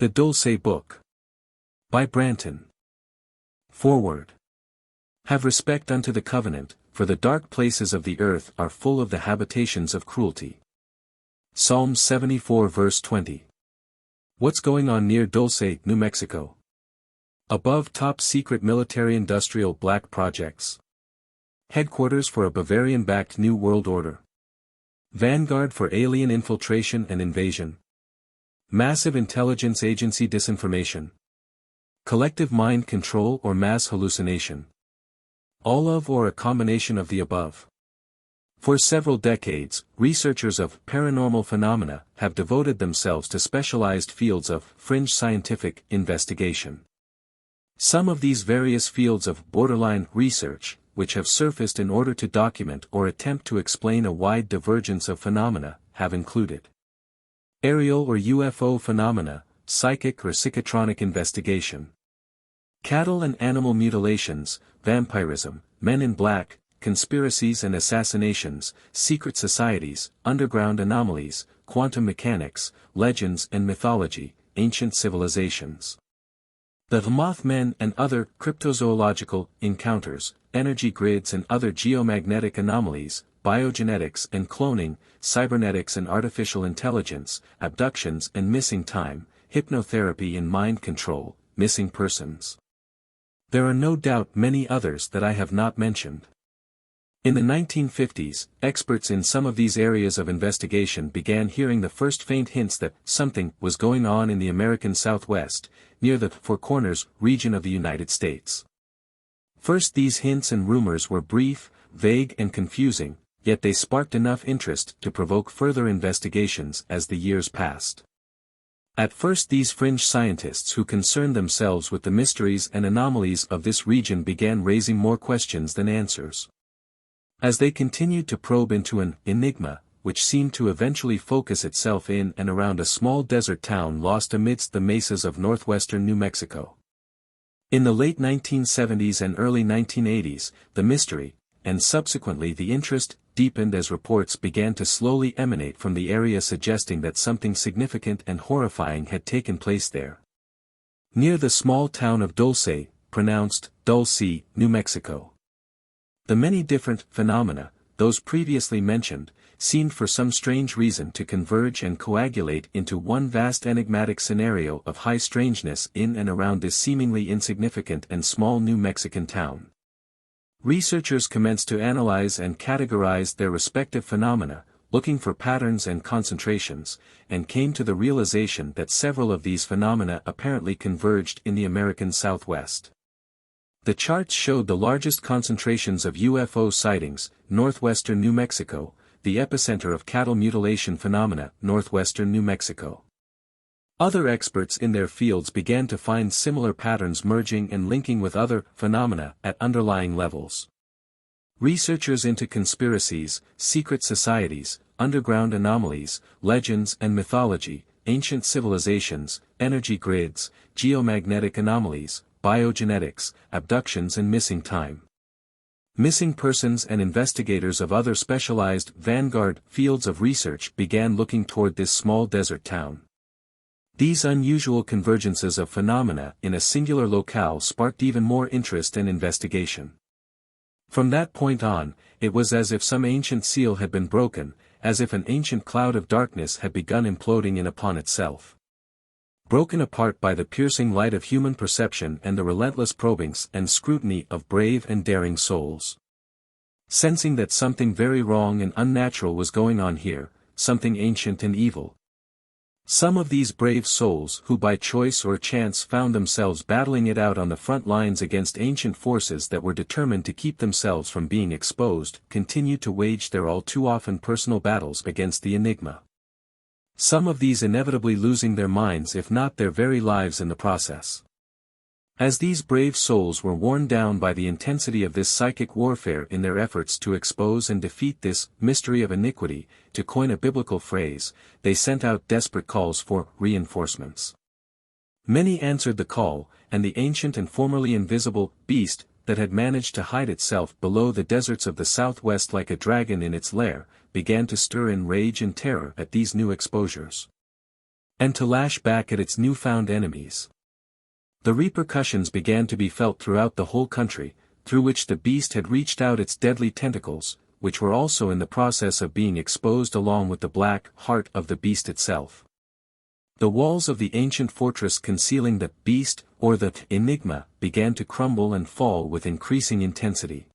The Dulce Book. By Branton. Foreword. Have respect unto the covenant, for the dark places of the earth are full of the habitations of cruelty. Psalm 74 verse 20. What's going on near Dulce, New Mexico? Above top secret military-industrial black projects. Headquarters for a Bavarian-backed New World Order. Vanguard for alien infiltration and invasion. Massive intelligence agency disinformation. Collective mind control or mass hallucination. All of or a combination of the above. For several decades, researchers of paranormal phenomena have devoted themselves to specialized fields of fringe scientific investigation. Some of these various fields of borderline research, which have surfaced in order to document or attempt to explain a wide divergence of phenomena, have included aerial or UFO phenomena, psychic or psychotronic investigation, cattle and animal mutilations, vampirism, men in black, conspiracies and assassinations, secret societies, underground anomalies, quantum mechanics, legends and mythology, ancient civilizations. The Mothman and other cryptozoological encounters, energy grids and other geomagnetic anomalies, biogenetics and cloning, cybernetics and artificial intelligence, abductions and missing time, hypnotherapy and mind control, missing persons. There are no doubt many others that I have not mentioned. In the 1950s, experts in some of these areas of investigation began hearing the first faint hints that something was going on in the American Southwest, near the Four Corners region of the United States. First, these hints and rumors were brief, vague and confusing, yet they sparked enough interest to provoke further investigations as the years passed. At first, these fringe scientists who concerned themselves with the mysteries and anomalies of this region began raising more questions than answers. As they continued to probe into an enigma, which seemed to eventually focus itself in and around a small desert town lost amidst the mesas of northwestern New Mexico. In the late 1970s and early 1980s, the mystery, and subsequently the interest, deepened as reports began to slowly emanate from the area suggesting that something significant and horrifying had taken place there. Near the small town of Dulce, pronounced Dulce, New Mexico. The many different phenomena, those previously mentioned, seemed for some strange reason to converge and coagulate into one vast enigmatic scenario of high strangeness in and around this seemingly insignificant and small New Mexican town. Researchers commenced to analyze and categorize their respective phenomena, looking for patterns and concentrations, and came to the realization that several of these phenomena apparently converged in the American Southwest. The charts showed the largest concentrations of UFO sightings, northwestern New Mexico, the epicenter of cattle mutilation phenomena, northwestern New Mexico. Other experts in their fields began to find similar patterns merging and linking with other phenomena at underlying levels. Researchers into conspiracies, secret societies, underground anomalies, legends and mythology, ancient civilizations, energy grids, geomagnetic anomalies, biogenetics, abductions and missing time. Missing persons and investigators of other specialized Vanguard fields of research began looking toward this small desert town. These unusual convergences of phenomena in a singular locale sparked even more interest and investigation. From that point on, it was as if some ancient seal had been broken, as if an ancient cloud of darkness had begun imploding in upon itself. Broken apart by the piercing light of human perception and the relentless probings and scrutiny of brave and daring souls. Sensing that something very wrong and unnatural was going on here, something ancient and evil. Some of these brave souls who by choice or chance found themselves battling it out on the front lines against ancient forces that were determined to keep themselves from being exposed, continued to wage their all too often personal battles against the enigma. Some of these inevitably losing their minds if not their very lives in the process. As these brave souls were worn down by the intensity of this psychic warfare in their efforts to expose and defeat this mystery of iniquity, to coin a biblical phrase, they sent out desperate calls for reinforcements. Many answered the call, and the ancient and formerly invisible beast that had managed to hide itself below the deserts of the Southwest like a dragon in its lair, began to stir in rage and terror at these new exposures. and to lash back at its newfound enemies. The repercussions began to be felt throughout the whole country, through which the beast had reached out its deadly tentacles, which were also in the process of being exposed along with the black heart of the beast itself. The walls of the ancient fortress concealing the beast, or the Enigma, began to crumble and fall with increasing intensity.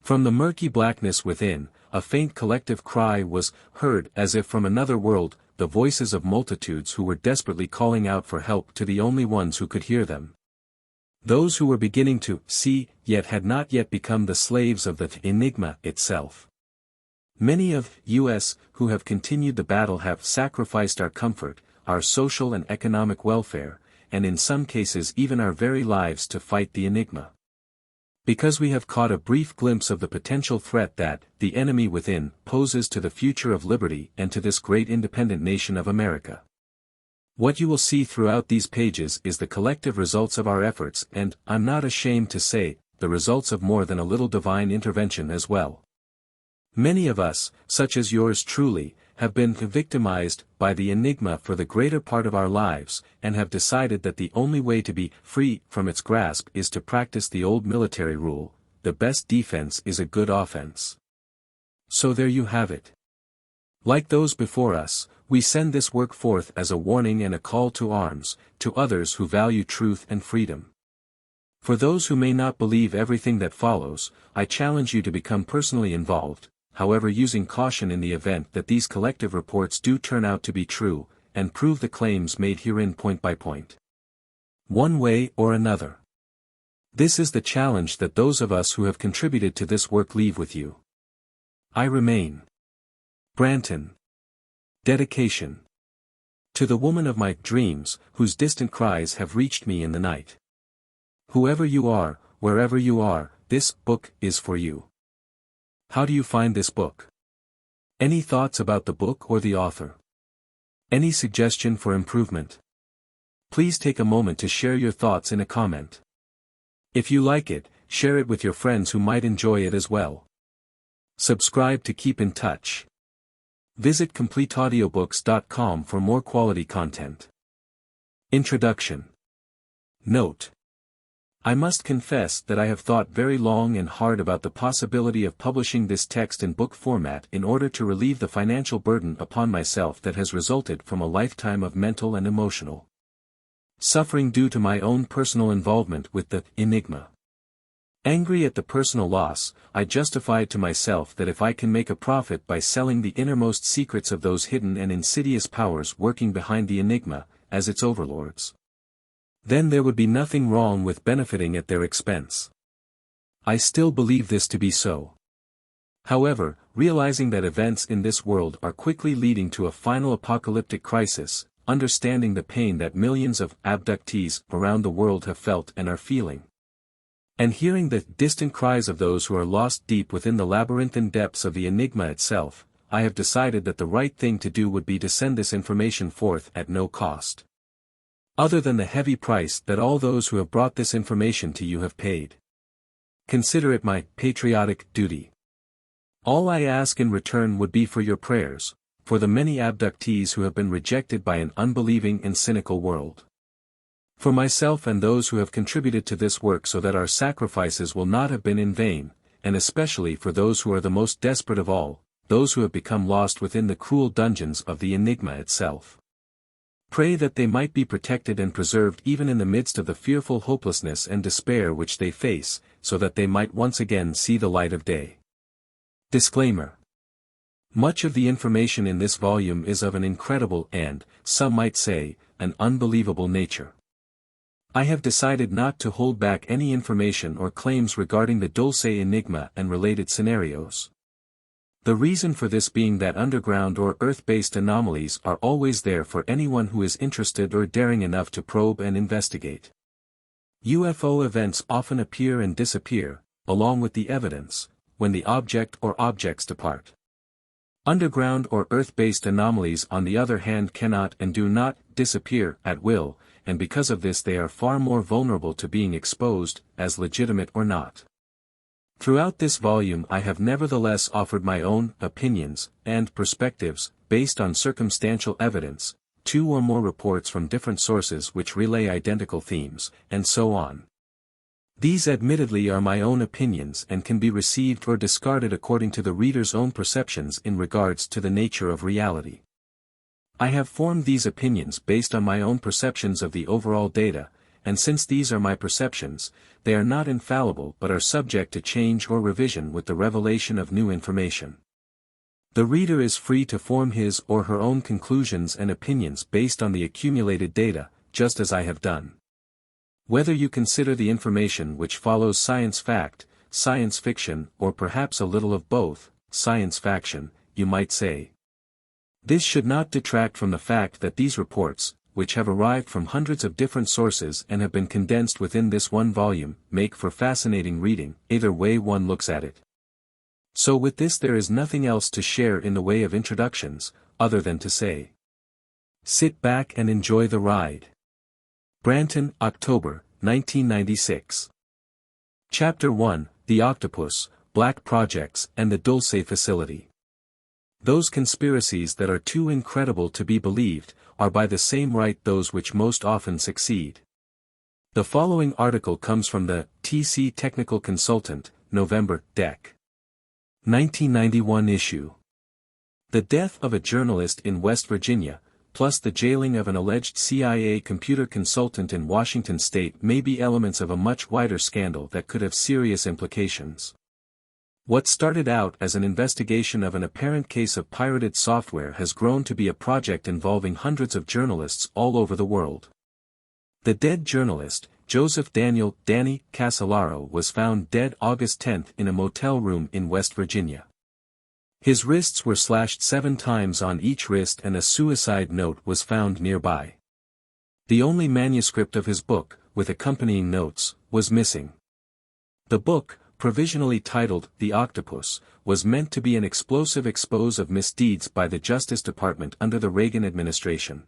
From the murky blackness within, a faint collective cry was heard as if from another world, the voices of multitudes who were desperately calling out for help to the only ones who could hear them. Those who were beginning to see, yet had not yet become the slaves of the Enigma itself. Many of us who have continued the battle have sacrificed our comfort, our social and economic welfare, and in some cases even our very lives to fight the Enigma. Because we have caught a brief glimpse of the potential threat that, the enemy within, poses to the future of liberty and to this great independent nation of America. What you will see throughout these pages is the collective results of our efforts and, I'm not ashamed to say, the results of more than a little divine intervention as well. Many of us, such as yours truly, have been victimized by the Enigma for the greater part of our lives, and have decided that the only way to be free from its grasp is to practice the old military rule: the best defense is a good offense. So there you have it. Like those before us, we send this work forth as a warning and a call to arms, to others who value truth and freedom. For those who may not believe everything that follows, I challenge you to become personally involved, however, using caution in the event that these collective reports do turn out to be true, and prove the claims made herein point by point. One way or another. This is the challenge that those of us who have contributed to this work leave with you. I remain. Branton. Dedication. To the woman of my dreams, whose distant cries have reached me in the night. Whoever you are, wherever you are, this book is for you. How do you find this book? Any thoughts about the book or the author? Any suggestion for improvement? Please take a moment to share your thoughts in a comment. If you like it, share it with your friends who might enjoy it as well. Subscribe to keep in touch. Visit CompleteAudiobooks.com for more quality content. Introduction. Note: I must confess that I have thought very long and hard about the possibility of publishing this text in book format in order to relieve the financial burden upon myself that has resulted from a lifetime of mental and emotional suffering due to my own personal involvement with the Enigma. Angry at the personal loss, I justified to myself that if I can make a profit by selling the innermost secrets of those hidden and insidious powers working behind the Enigma, as its overlords, then there would be nothing wrong with benefiting at their expense. I still believe this to be so. However, realizing that events in this world are quickly leading to a final apocalyptic crisis, understanding the pain that millions of abductees around the world have felt and are feeling, and hearing the distant cries of those who are lost deep within the labyrinthine depths of the Enigma itself, I have decided that the right thing to do would be to send this information forth at no cost, other than the heavy price that all those who have brought this information to you have paid. Consider it my patriotic duty. All I ask in return would be for your prayers, for the many abductees who have been rejected by an unbelieving and cynical world. For myself and those who have contributed to this work so that our sacrifices will not have been in vain, and especially for those who are the most desperate of all, those who have become lost within the cruel dungeons of the Enigma itself. Pray that they might be protected and preserved even in the midst of the fearful hopelessness and despair which they face, so that they might once again see the light of day. Disclaimer. Much of the information in this volume is of an incredible and, some might say, an unbelievable nature. I have decided not to hold back any information or claims regarding the Dulce Enigma and related scenarios. The reason for this being that underground or earth-based anomalies are always there for anyone who is interested or daring enough to probe and investigate. UFO events often appear and disappear, along with the evidence, when the object or objects depart. Underground or earth-based anomalies on the other hand cannot and do not disappear at will, and because of this they are far more vulnerable to being exposed, as legitimate or not. Throughout this volume I have nevertheless offered my own opinions and perspectives, based on circumstantial evidence, 2 or more reports from different sources which relay identical themes, and so on. These admittedly are my own opinions and can be received or discarded according to the reader's own perceptions in regards to the nature of reality. I have formed these opinions based on my own perceptions of the overall data, and since these are my perceptions, they are not infallible but are subject to change or revision with the revelation of new information. The reader is free to form his or her own conclusions and opinions based on the accumulated data, just as I have done. Whether you consider the information which follows science fact, science fiction, or perhaps a little of both, science faction, you might say. This should not detract from the fact that these reports, which have arrived from hundreds of different sources and have been condensed within this one volume, make for fascinating reading, either way one looks at it. So with this there is nothing else to share in the way of introductions, other than to say, sit back and enjoy the ride. Branton, October, 1996. Chapter 1, The Octopus, Black Projects and the Dulce Facility. Those conspiracies that are too incredible to be believed, are by the same right those which most often succeed. The following article comes from the TC Technical Consultant, November, Dec. 1991 issue. The death of a journalist in West Virginia, plus the jailing of an alleged CIA computer consultant in Washington state may be elements of a much wider scandal that could have serious implications. What started out as an investigation of an apparent case of pirated software has grown to be a project involving hundreds of journalists all over the world. The dead journalist, Joseph Daniel Danny Casolaro, was found dead August 10 in a motel room in West Virginia. His wrists were slashed 7 times on each wrist and a suicide note was found nearby. The only manuscript of his book, with accompanying notes, was missing. The book, provisionally titled The Octopus, was meant to be an explosive expose of misdeeds by the Justice Department under the Reagan administration.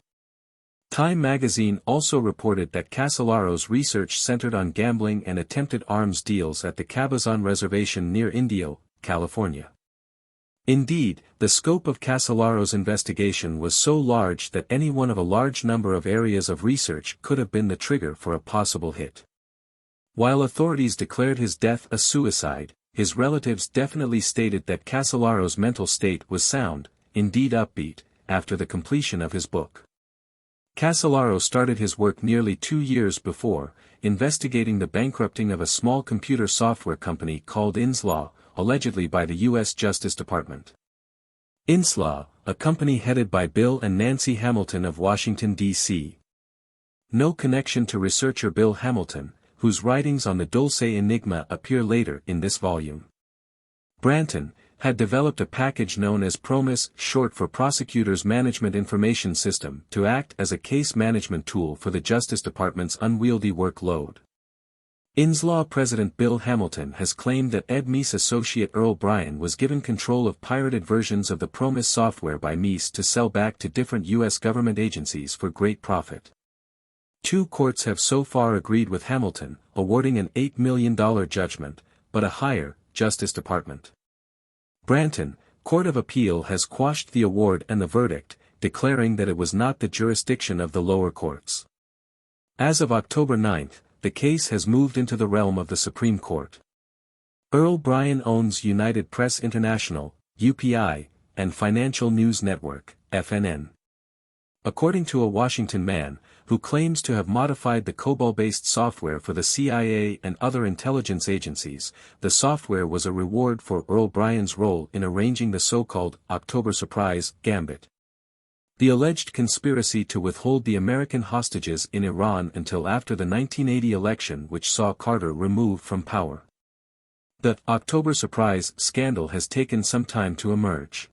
Time magazine also reported that Casolaro's research centered on gambling and attempted arms deals at the Cabazon Reservation near Indio, California. Indeed, the scope of Casolaro's investigation was so large that any one of a large number of areas of research could have been the trigger for a possible hit. While authorities declared his death a suicide, his relatives definitely stated that Casolaro's mental state was sound, indeed upbeat, after the completion of his book. Casolaro started his work nearly 2 years before, investigating the bankrupting of a small computer software company called Inslaw, allegedly by the U.S. Justice Department. Inslaw, a company headed by Bill and Nancy Hamilton of Washington, D.C. No connection to researcher Bill Hamilton, whose writings on the Dulce Enigma appear later in this volume. Branton had developed a package known as PROMIS, short for Prosecutors Management Information System, to act as a case management tool for the Justice Department's unwieldy workload. Inslaw President Bill Hamilton has claimed that Ed Meese associate Earl Bryan was given control of pirated versions of the PROMIS software by Meese to sell back to different U.S. government agencies for great profit. 2 courts have so far agreed with Hamilton, awarding an $8 million judgment, but a higher, Justice Department. Branton, Court of Appeal has quashed the award and the verdict, declaring that it was not the jurisdiction of the lower courts. As of October 9, the case has moved into the realm of the Supreme Court. Earl Bryan owns United Press International, UPI, and Financial News Network, FNN. According to a Washington man, who claims to have modified the COBOL-based software for the CIA and other intelligence agencies, the software was a reward for Earl Bryan's role in arranging the so-called October Surprise Gambit. The alleged conspiracy to withhold the American hostages in Iran until after the 1980 election which saw Carter removed from power. The October Surprise scandal has taken some time to emerge.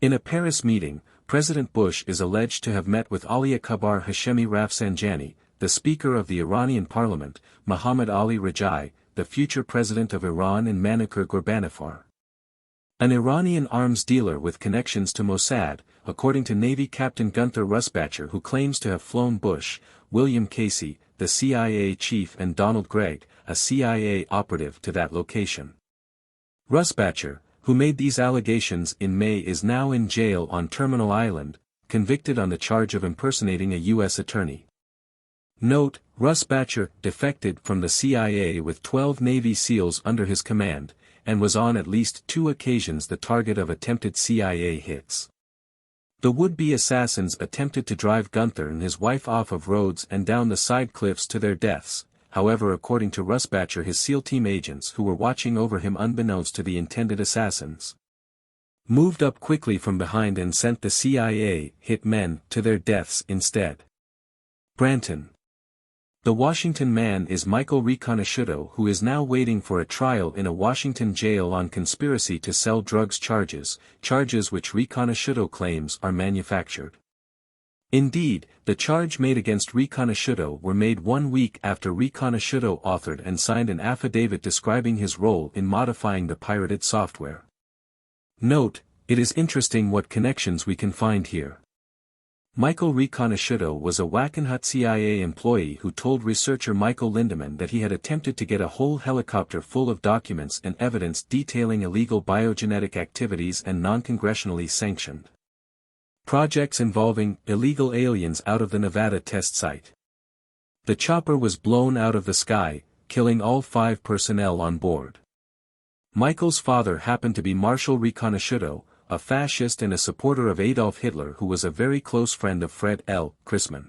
In a Paris meeting, President Bush is alleged to have met with Ali Akbar Hashemi Rafsanjani, the Speaker of the Iranian Parliament, Muhammad Ali Rajai, the future President of Iran, and Manikur Ghorbanifar, an Iranian arms dealer with connections to Mossad, according to Navy Captain Gunther Rusbacher, who claims to have flown Bush, William Casey, the CIA chief, and Donald Gregg, a CIA operative, to that location. Rusbacher, who made these allegations in May, is now in jail on Terminal Island, convicted on the charge of impersonating a U.S. attorney. Note, Russ Batcher defected from the CIA with 12 Navy SEALs under his command, and was on at least 2 occasions the target of attempted CIA hits. The would-be assassins attempted to drive Gunther and his wife off of roads and down the side cliffs to their deaths. However, according to Russ Batcher, his SEAL team agents who were watching over him unbeknownst to the intended assassins moved up quickly from behind and sent the CIA hit men to their deaths instead. Branton. The Washington man is Michael Riconosciuto, who is now waiting for a trial in a Washington jail on conspiracy to sell drugs charges which Riconosciuto claims are manufactured. Indeed, the charge made against Riconosciuto were made 1 week after Riconosciuto authored and signed an affidavit describing his role in modifying the pirated software. Note, it is interesting what connections we can find here. Michael Riconosciuto was a Wackenhut CIA employee who told researcher Michael Lindemann that he had attempted to get a whole helicopter full of documents and evidence detailing illegal biogenetic activities and non-congressionally sanctioned projects involving illegal aliens out of the Nevada test site. The chopper was blown out of the sky, killing all 5 personnel on board. Michael's father happened to be Marshal Riconosciuto, a fascist and a supporter of Adolf Hitler who was a very close friend of Fred L. Chrisman.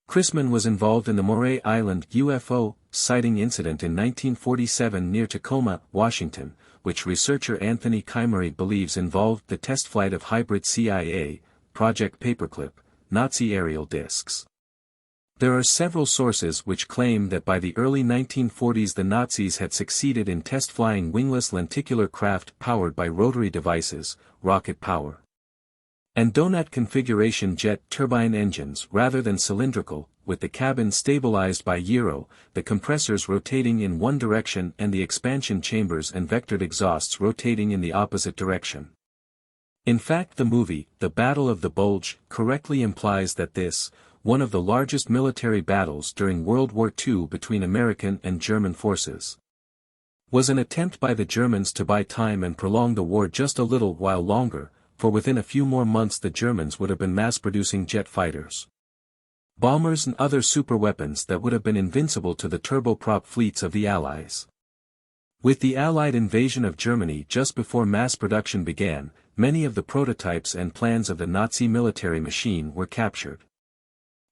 Chrisman was involved in the Moray Island UFO sighting incident in 1947 near Tacoma, Washington, which researcher Anthony Kaimery believes involved the test flight of hybrid CIA, Project Paperclip, Nazi aerial discs. There are several sources which claim that by the early 1940s the Nazis had succeeded in test-flying wingless lenticular craft powered by rotary devices, rocket power, and donut configuration jet turbine engines rather than cylindrical, with the cabin stabilized by gyro, the compressors rotating in one direction and the expansion chambers and vectored exhausts rotating in the opposite direction. In fact, the movie, The Battle of the Bulge, correctly implies that this, one of the largest military battles during World War II between American and German forces, was an attempt by the Germans to buy time and prolong the war just a little while longer, for within a few more months the Germans would have been mass-producing jet fighters, bombers and other superweapons that would have been invincible to the turboprop fleets of the Allies. With the Allied invasion of Germany just before mass production began, many of the prototypes and plans of the Nazi military machine were captured.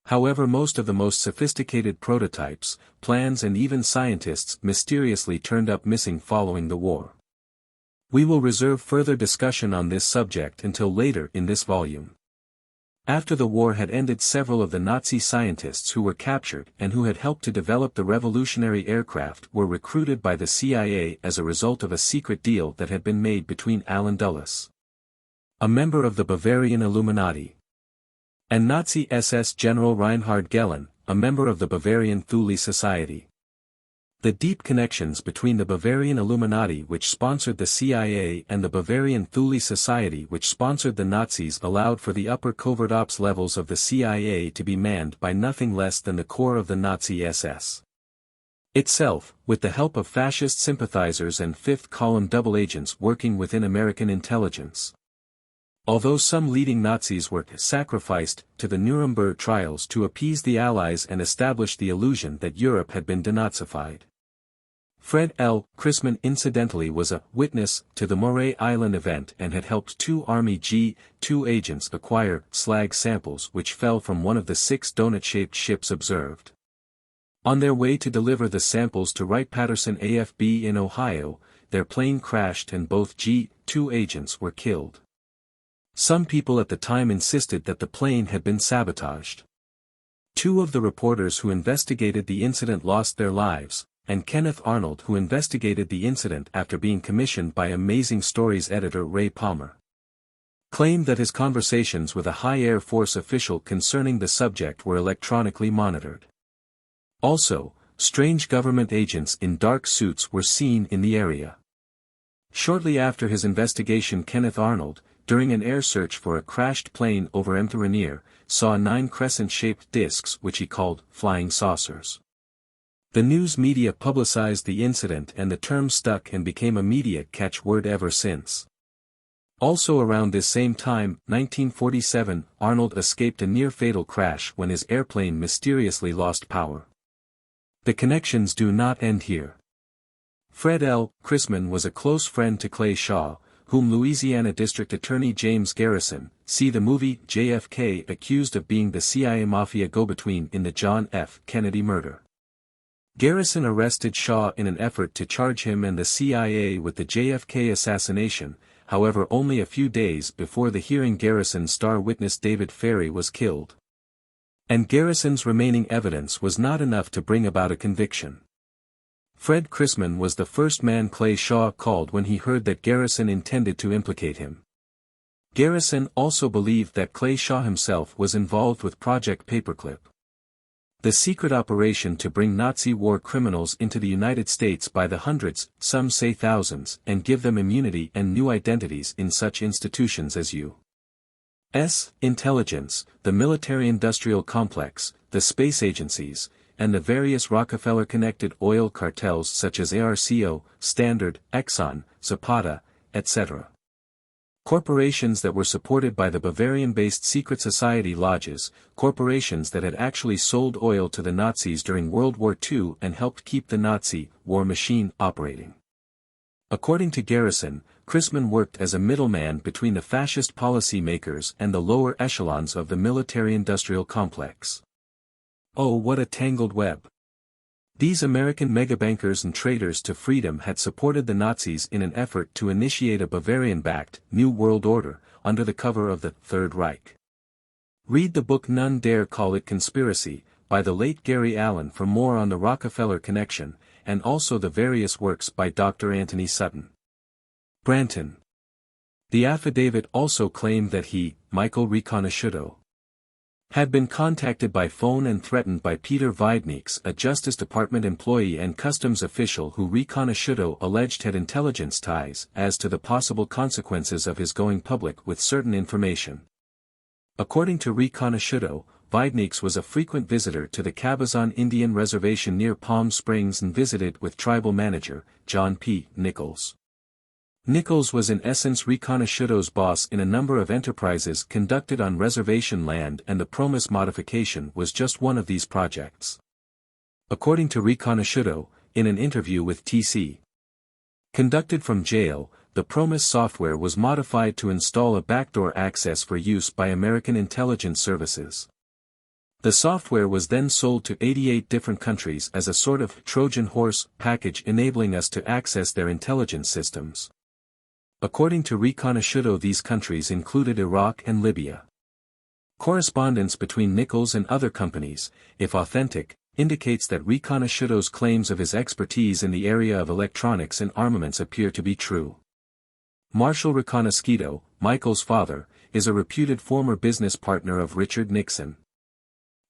However, most of the most sophisticated prototypes, plans and even scientists mysteriously turned up missing following the war. We will reserve further discussion on this subject until later in this volume. After the war had ended, several of the Nazi scientists who were captured and who had helped to develop the revolutionary aircraft were recruited by the CIA as a result of a secret deal that had been made between Allen Dulles, a member of the Bavarian Illuminati, and Nazi SS General Reinhard Gehlen, a member of the Bavarian Thule Society. The deep connections between the Bavarian Illuminati, which sponsored the CIA, and the Bavarian Thule Society, which sponsored the Nazis, allowed for the upper covert ops levels of the CIA to be manned by nothing less than the core of the Nazi SS itself, with the help of fascist sympathizers and fifth-column double agents working within American intelligence. Although some leading Nazis were sacrificed to the Nuremberg trials to appease the Allies and establish the illusion that Europe had been denazified. Fred L. Chrisman incidentally was a witness to the Moray Island event and had helped 2 Army G-2 agents acquire slag samples which fell from one of the 6 donut-shaped ships observed. On their way to deliver the samples to Wright-Patterson AFB in Ohio, their plane crashed and both G-2 agents were killed. Some people at the time insisted that the plane had been sabotaged. 2 of the reporters who investigated the incident lost their lives, and Kenneth Arnold, who investigated the incident after being commissioned by Amazing Stories editor Ray Palmer, claimed that his conversations with a high Air Force official concerning the subject were electronically monitored. Also, strange government agents in dark suits were seen in the area. Shortly after his investigation, Kenneth Arnold, during an air search for a crashed plane over Mth Rainier, saw 9 crescent-shaped discs which he called flying saucers. The news media publicized the incident and the term stuck and became a media catchword ever since. Also around this same time, 1947, Arnold escaped a near-fatal crash when his airplane mysteriously lost power. The connections do not end here. Fred L. Chrisman was a close friend to Clay Shaw, whom Louisiana District Attorney James Garrison, see the movie JFK, accused of being the CIA mafia go-between in the John F. Kennedy murder. Garrison arrested Shaw in an effort to charge him and the CIA with the JFK assassination. However, only a few days before the hearing, Garrison's star witness David Ferry was killed. And Garrison's remaining evidence was not enough to bring about a conviction. Fred Chrisman was the first man Clay Shaw called when he heard that Garrison intended to implicate him. Garrison also believed that Clay Shaw himself was involved with Project Paperclip, the secret operation to bring Nazi war criminals into the United States by the hundreds, some say thousands, and give them immunity and new identities in such institutions as U.S. intelligence, the military-industrial complex, the space agencies, and the various Rockefeller-connected oil cartels such as ARCO, Standard, Exxon, Zapata, etc. Corporations that were supported by the Bavarian-based secret society lodges, corporations that had actually sold oil to the Nazis during World War II and helped keep the Nazi war machine operating. According to Garrison, Chrisman worked as a middleman between the fascist policy makers and the lower echelons of the military-industrial complex. Oh, what a tangled web! These American megabankers and traders to freedom had supported the Nazis in an effort to initiate a Bavarian-backed New World Order, under the cover of the Third Reich. Read the book None Dare Call It Conspiracy, by the late Gary Allen for more on the Rockefeller connection, and also the various works by Dr. Anthony Sutton. Branton. The affidavit also claimed that he, Michael Riconosciuto, had been contacted by phone and threatened by Peter Weidnieks, a Justice Department employee and customs official who Riconosciuto alleged had intelligence ties as to the possible consequences of his going public with certain information. According to Riconosciuto, Weidnieks was a frequent visitor to the Cabazon Indian Reservation near Palm Springs and visited with tribal manager, John P. Nichols. Nichols was in essence Riconosciuto's boss in a number of enterprises conducted on reservation land, and the Promise modification was just one of these projects. According to Riconosciuto, in an interview with T.C. conducted from jail, the Promise software was modified to install a backdoor access for use by American intelligence services. The software was then sold to 88 different countries as a sort of Trojan horse package enabling us to access their intelligence systems. According to Riconosciuto, these countries included Iraq and Libya. Correspondence between Nichols and other companies, if authentic, indicates that Riconosciuto's claims of his expertise in the area of electronics and armaments appear to be true. Marshall Riconosciuto, Michael's father, is a reputed former business partner of Richard Nixon.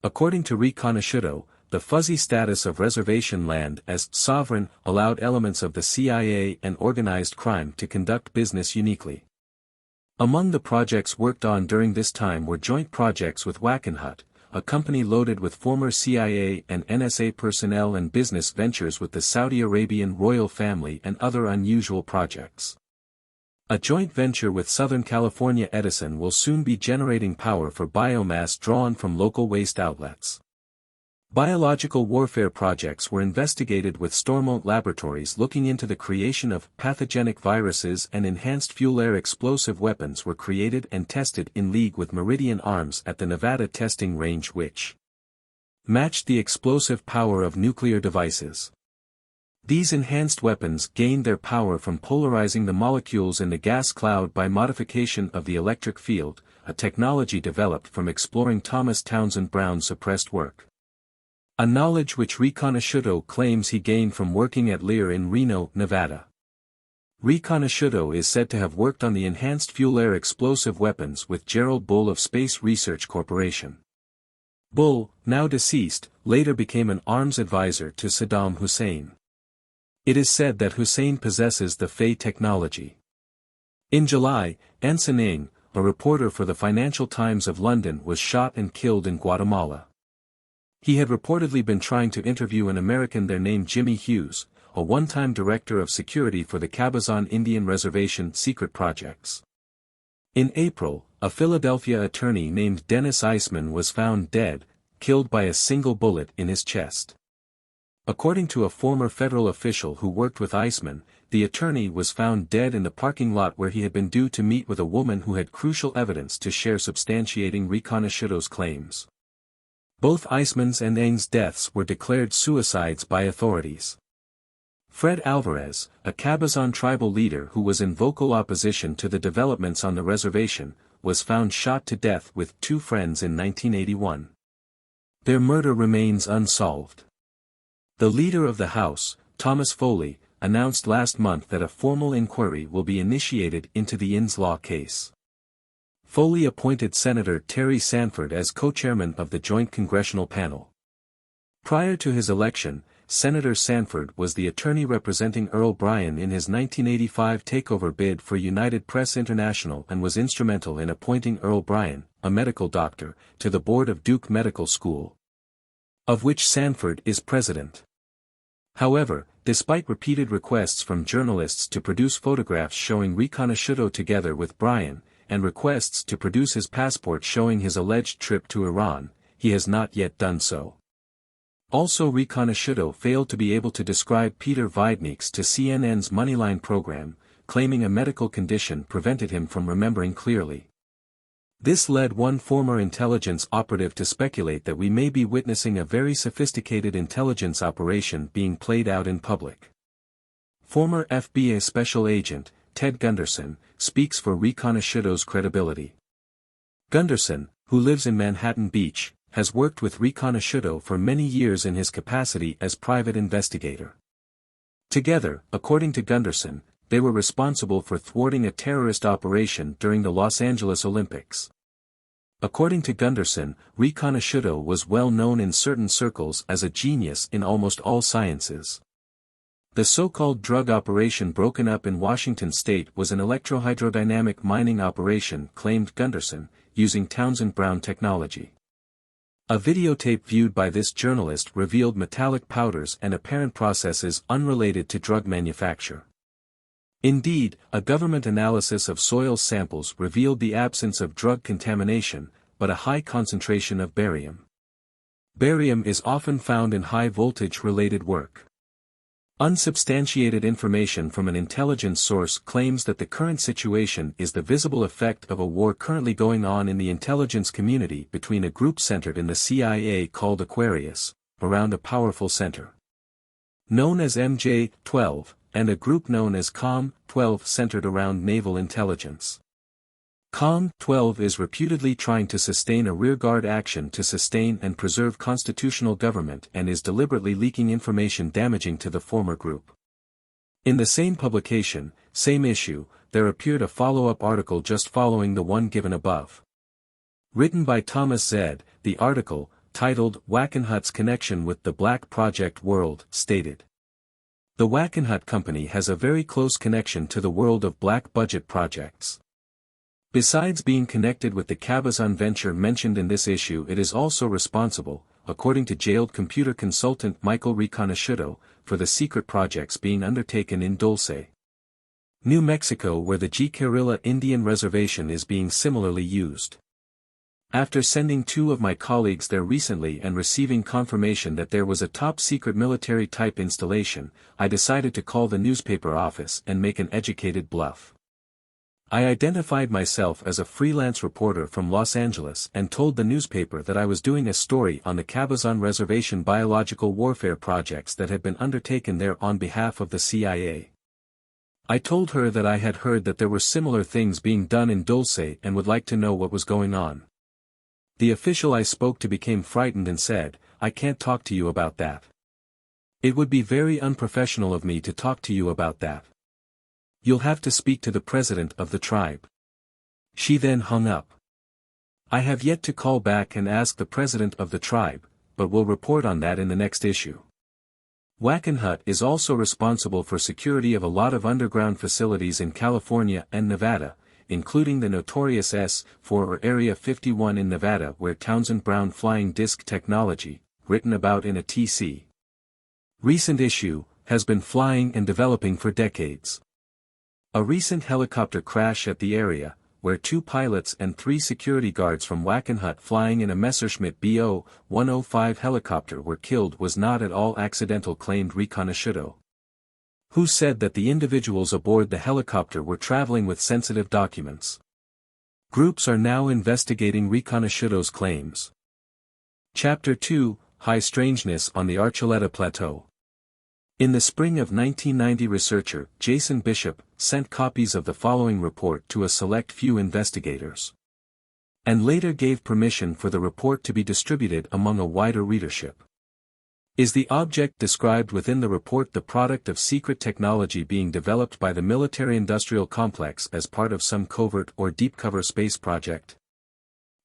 According to Riconosciuto, the fuzzy status of reservation land as sovereign allowed elements of the CIA and organized crime to conduct business uniquely. Among the projects worked on during this time were joint projects with Wackenhut, a company loaded with former CIA and NSA personnel, and business ventures with the Saudi Arabian royal family and other unusual projects. A joint venture with Southern California Edison will soon be generating power for biomass drawn from local waste outlets. Biological warfare projects were investigated with Stormont Laboratories looking into the creation of pathogenic viruses, and enhanced fuel-air explosive weapons were created and tested in league with Meridian Arms at the Nevada testing range, which matched the explosive power of nuclear devices. These enhanced weapons gained their power from polarizing the molecules in the gas cloud by modification of the electric field, a technology developed from exploring Thomas Townsend Brown's suppressed work. A knowledge which Riconosciuto claims he gained from working at Lear in Reno, Nevada. Riconosciuto is said to have worked on the enhanced fuel-air explosive weapons with Gerald Bull of Space Research Corporation. Bull, now deceased, later became an arms advisor to Saddam Hussein. It is said that Hussein possesses the Fey technology. In July, Anson Ng, a reporter for the Financial Times of London, was shot and killed in Guatemala. He had reportedly been trying to interview an American there named Jimmy Hughes, a one-time director of security for the Cabazon Indian Reservation secret projects. In April, a Philadelphia attorney named Dennis Eisman was found dead, killed by a single bullet in his chest. According to a former federal official who worked with Eisman, the attorney was found dead in the parking lot where he had been due to meet with a woman who had crucial evidence to share substantiating Riconosciuto's claims. Both Eisman's and Eng's deaths were declared suicides by authorities. Fred Alvarez, a Cabazon tribal leader who was in vocal opposition to the developments on the reservation, was found shot to death with 2 friends in 1981. Their murder remains unsolved. The leader of the House, Thomas Foley, announced last month that a formal inquiry will be initiated into the Inns Law case. Foley appointed Senator Terry Sanford as co-chairman of the Joint Congressional Panel. Prior to his election, Senator Sanford was the attorney representing Earl Bryan in his 1985 takeover bid for United Press International and was instrumental in appointing Earl Bryan, a medical doctor, to the board of Duke Medical School, of which Sanford is president. However, despite repeated requests from journalists to produce photographs showing Riconosciuto together with Bryan, and requests to produce his passport showing his alleged trip to Iran, he has not yet done so. Also, Riconosciuto failed to be able to describe Peter Vidnieks to CNN's Moneyline program, claiming a medical condition prevented him from remembering clearly. This led one former intelligence operative to speculate that we may be witnessing a very sophisticated intelligence operation being played out in public. Former FBI Special Agent, Ted Gunderson, speaks for Riconosciuto's credibility. Gunderson, who lives in Manhattan Beach, has worked with Riconosciuto for many years in his capacity as private investigator. Together, according to Gunderson, they were responsible for thwarting a terrorist operation during the Los Angeles Olympics. According to Gunderson, Riconosciuto was well known in certain circles as a genius in almost all sciences. The so-called drug operation broken up in Washington state was an electrohydrodynamic mining operation, claimed Gunderson, using Townsend Brown technology. A videotape viewed by this journalist revealed metallic powders and apparent processes unrelated to drug manufacture. Indeed, a government analysis of soil samples revealed the absence of drug contamination, but a high concentration of barium. Barium is often found in high-voltage-related work. Unsubstantiated information from an intelligence source claims that the current situation is the visible effect of a war currently going on in the intelligence community between a group centered in the CIA called Aquarius, around a powerful center known as MJ-12, and a group known as COM-12 centered around naval intelligence. COM-12 is reputedly trying to sustain a rearguard action to sustain and preserve constitutional government and is deliberately leaking information damaging to the former group. In the same publication, same issue, there appeared a follow-up article just following the one given above. Written by Thomas Zed, the article, titled Wackenhut's Connection with the Black Project World, stated, "The Wackenhut Company has a very close connection to the world of black budget projects. Besides being connected with the Cabazon venture mentioned in this issue, it is also responsible, according to jailed computer consultant Michael Riconosciuto, for the secret projects being undertaken in Dulce, New Mexico, where the Jicarilla Indian Reservation is being similarly used. After sending 2 of my colleagues there recently and receiving confirmation that there was a top-secret military-type installation, I decided to call the newspaper office and make an educated bluff. I identified myself as a freelance reporter from Los Angeles and told the newspaper that I was doing a story on the Cabazon Reservation biological warfare projects that had been undertaken there on behalf of the CIA. I told her that I had heard that there were similar things being done in Dulce and would like to know what was going on. The official I spoke to became frightened and said, 'I can't talk to you about that. It would be very unprofessional of me to talk to you about that. You'll have to speak to the president of the tribe.' She then hung up. I have yet to call back and ask the president of the tribe, but will report on that in the next issue. Wackenhut is also responsible for security of a lot of underground facilities in California and Nevada, including the notorious S-4 or Area 51 in Nevada, where Townsend Brown flying disc technology, written about in a TC recent issue, has been flying and developing for decades. A recent helicopter crash at the area, where 2 pilots and 3 security guards from Wackenhut flying in a Messerschmitt Bo-105 helicopter were killed was not at all accidental, claimed Riconosciuto, who said that the individuals aboard the helicopter were traveling with sensitive documents. Groups are now investigating Riconosciuto's claims. Chapter 2, High Strangeness on the Archuleta Plateau. In the spring of 1990, researcher Jason Bishop sent copies of the following report to a select few investigators, and later gave permission for the report to be distributed among a wider readership. Is the object described within the report the product of secret technology being developed by the military-industrial complex as part of some covert or deep-cover space project?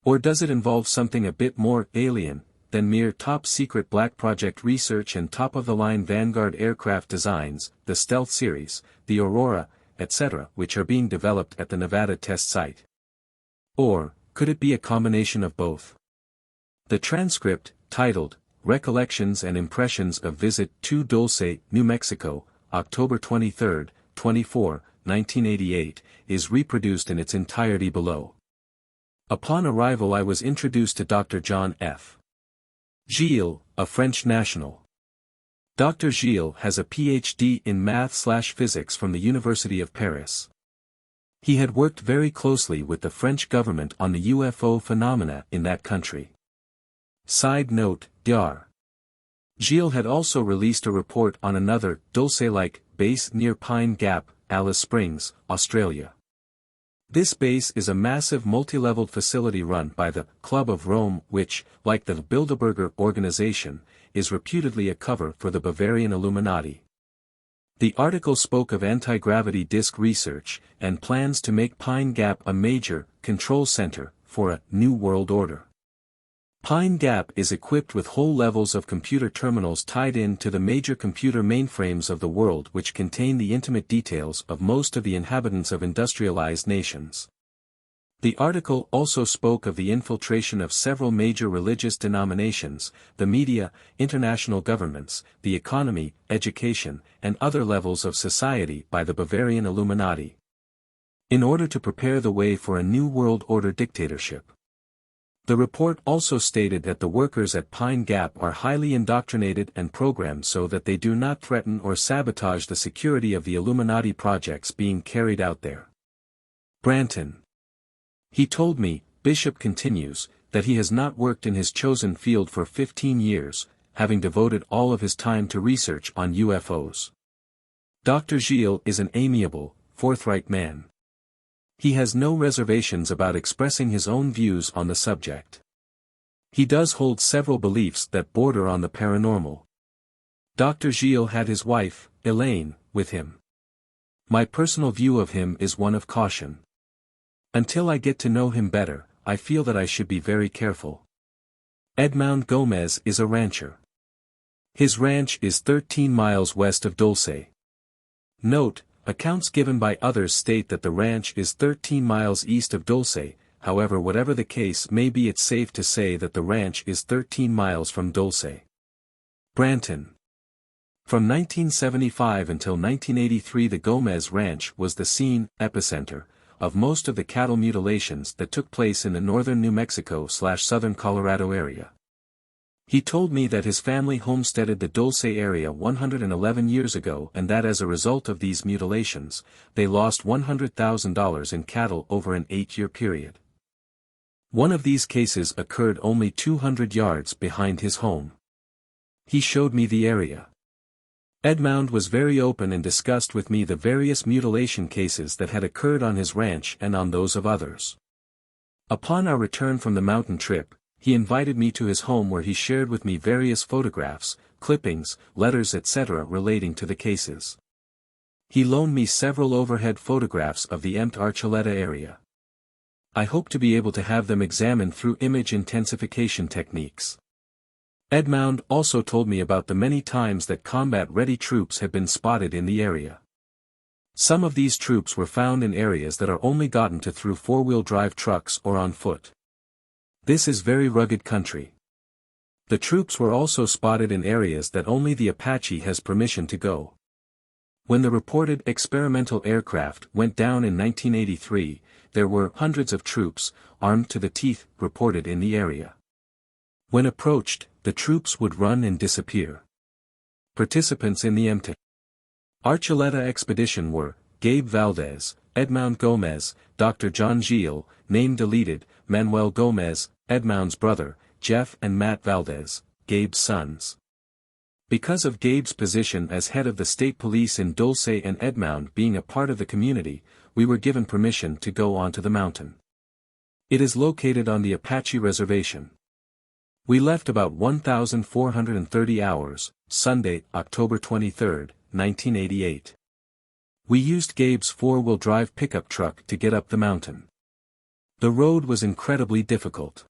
Or does it involve something a bit more alien than mere top-secret black project research and top-of-the-line Vanguard aircraft designs, the Stealth series, the Aurora, etc., which are being developed at the Nevada test site? Or, could it be a combination of both? The transcript, titled, Recollections and Impressions of Visit to Dulce, New Mexico, October 23, 24, 1988, is reproduced in its entirety below. Upon arrival, I was introduced to Dr. John F. Gilles, a French national. Dr. Gilles has a Ph.D. in math/physics from the University of Paris. He had worked very closely with the French government on the UFO phenomena in that country. Side note, Dr. Gilles had also released a report on another, Dulce-like, base near Pine Gap, Alice Springs, Australia. This base is a massive multi-leveled facility run by the Club of Rome which, like the Bilderberger organization, is reputedly a cover for the Bavarian Illuminati. The article spoke of anti-gravity disk research, and plans to make Pine Gap a major, control center, for a New World Order. Pine Gap is equipped with whole levels of computer terminals tied in to the major computer mainframes of the world which contain the intimate details of most of the inhabitants of industrialized nations. The article also spoke of the infiltration of several major religious denominations, the media, international governments, the economy, education, and other levels of society by the Bavarian Illuminati, in order to prepare the way for a New World Order dictatorship. The report also stated that the workers at Pine Gap are highly indoctrinated and programmed so that they do not threaten or sabotage the security of the Illuminati projects being carried out there. Branton. He told me, Bishop continues, that he has not worked in his chosen field for 15 years, having devoted all of his time to research on UFOs. Dr. Gilles is an amiable, forthright man. He has no reservations about expressing his own views on the subject. He does hold several beliefs that border on the paranormal. Dr. Gilles had his wife, Elaine, with him. My personal view of him is one of caution. Until I get to know him better, I feel that I should be very careful. Edmond Gomez is a rancher. His ranch is 13 miles west of Dulce. Note, accounts given by others state that the ranch is 13 miles east of Dulce, however whatever the case may be it's safe to say that the ranch is 13 miles from Dulce. Branton. From 1975 until 1983 the Gomez Ranch was the scene, epicenter, of most of the cattle mutilations that took place in the northern New Mexico/southern Colorado area. He told me that his family homesteaded the Dulce area 111 years ago and that as a result of these mutilations, they lost $100,000 in cattle over an 8-year period. One of these cases occurred only 200 yards behind his home. He showed me the area. Edmond was very open and discussed with me the various mutilation cases that had occurred on his ranch and on those of others. Upon our return from the mountain trip, he invited me to his home where he shared with me various photographs, clippings, letters etc. relating to the cases. He loaned me several overhead photographs of the Archuleta area. I hope to be able to have them examined through image intensification techniques. Edmond also told me about the many times that combat-ready troops had been spotted in the area. Some of these troops were found in areas that are only gotten to through four-wheel drive trucks or on foot. This is very rugged country. The troops were also spotted in areas that only the Apache has permission to go. When the reported experimental aircraft went down in 1983, there were hundreds of troops, armed to the teeth, reported in the area. When approached, the troops would run and disappear. Participants in the Archuleta expedition were Gabe Valdez, Edmond Gomez, Dr. John Gilles, name deleted, Manuel Gomez, Edmond's brother, Jeff and Matt Valdez, Gabe's sons. Because of Gabe's position as head of the state police in Dulce and Edmond being a part of the community, we were given permission to go onto the mountain. It is located on the Apache Reservation. We left about 1,430 hours, Sunday, October 23, 1988. We used Gabe's four-wheel drive pickup truck to get up the mountain. The road was incredibly difficult.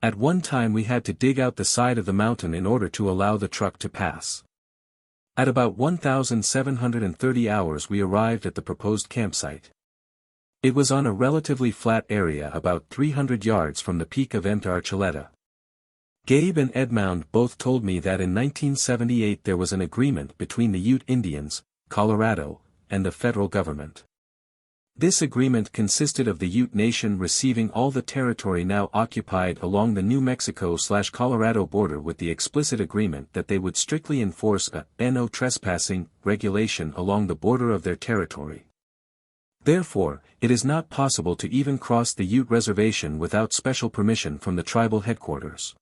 At one time we had to dig out the side of the mountain in order to allow the truck to pass. At about 1,730 hours we arrived at the proposed campsite. It was on a relatively flat area about 300 yards from the peak of Archuleta. Gabe and Edmond both told me that in 1978 there was an agreement between the Ute Indians, Colorado, and the federal government. This agreement consisted of the Ute Nation receiving all the territory now occupied along the New Mexico/Colorado border with the explicit agreement that they would strictly enforce a no trespassing regulation along the border of their territory. Therefore, it is not possible to even cross the Ute reservation without special permission from the tribal headquarters.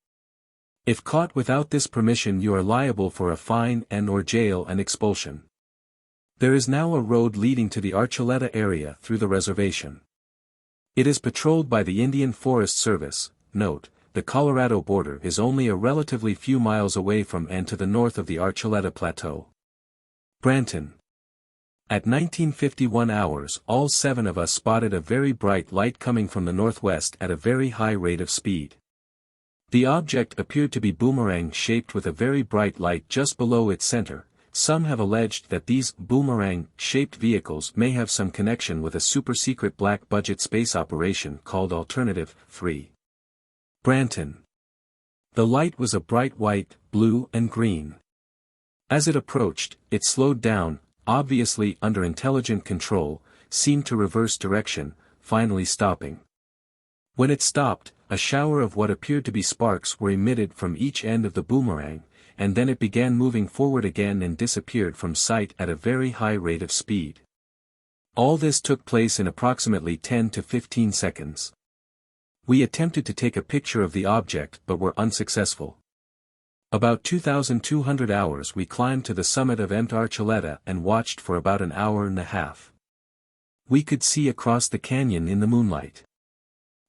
If caught without this permission you are liable for a fine and/or jail and expulsion. There is now a road leading to the Archuleta area through the reservation. It is patrolled by the Indian Forest Service. Note, the Colorado border is only a relatively few miles away from and to the north of the Archuleta Plateau. Branton. At 1951 hours all 7 of us spotted a very bright light coming from the northwest at a very high rate of speed. The object appeared to be boomerang-shaped with a very bright light just below its center. Some have alleged that these boomerang-shaped vehicles may have some connection with a super-secret black-budget space operation called Alternative 3. Branton. The light was a bright white, blue and green. As it approached, it slowed down, obviously under intelligent control, seemed to reverse direction, finally stopping. When it stopped, a shower of what appeared to be sparks were emitted from each end of the boomerang, and then it began moving forward again and disappeared from sight at a very high rate of speed. All this took place in approximately 10 to 15 seconds. We attempted to take a picture of the object but were unsuccessful. About 2,200 hours we climbed to the summit of Archuleta and watched for about an hour and a half. We could see across the canyon in the moonlight.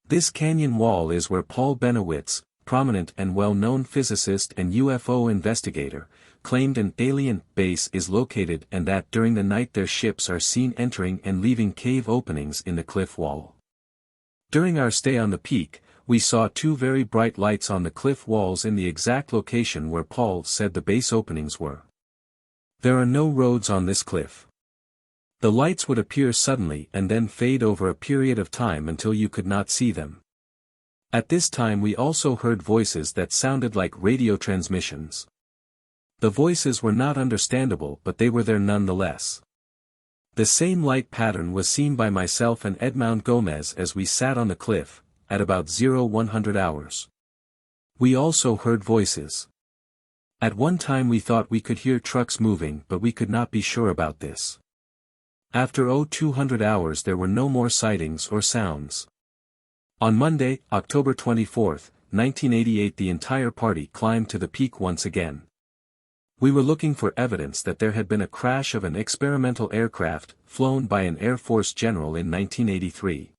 This canyon wall is where Paul Bennewitz, prominent and well-known physicist and UFO investigator, claimed an alien base is located and that during the night their ships are seen entering and leaving cave openings in the cliff wall. During our stay on the peak, we saw 2 very bright lights on the cliff walls in the exact location where Paul said the base openings were. There are no roads on this cliff. The lights would appear suddenly and then fade over a period of time until you could not see them. At this time we also heard voices that sounded like radio transmissions. The voices were not understandable but they were there nonetheless. The same light pattern was seen by myself and Edmond Gomez as we sat on the cliff, at about 0100 hours. We also heard voices. At one time we thought we could hear trucks moving but we could not be sure about this. After 0200 hours there were no more sightings or sounds. On Monday, October 24, 1988 the entire party climbed to the peak once again. We were looking for evidence that there had been a crash of an experimental aircraft, flown by an Air Force general in 1983.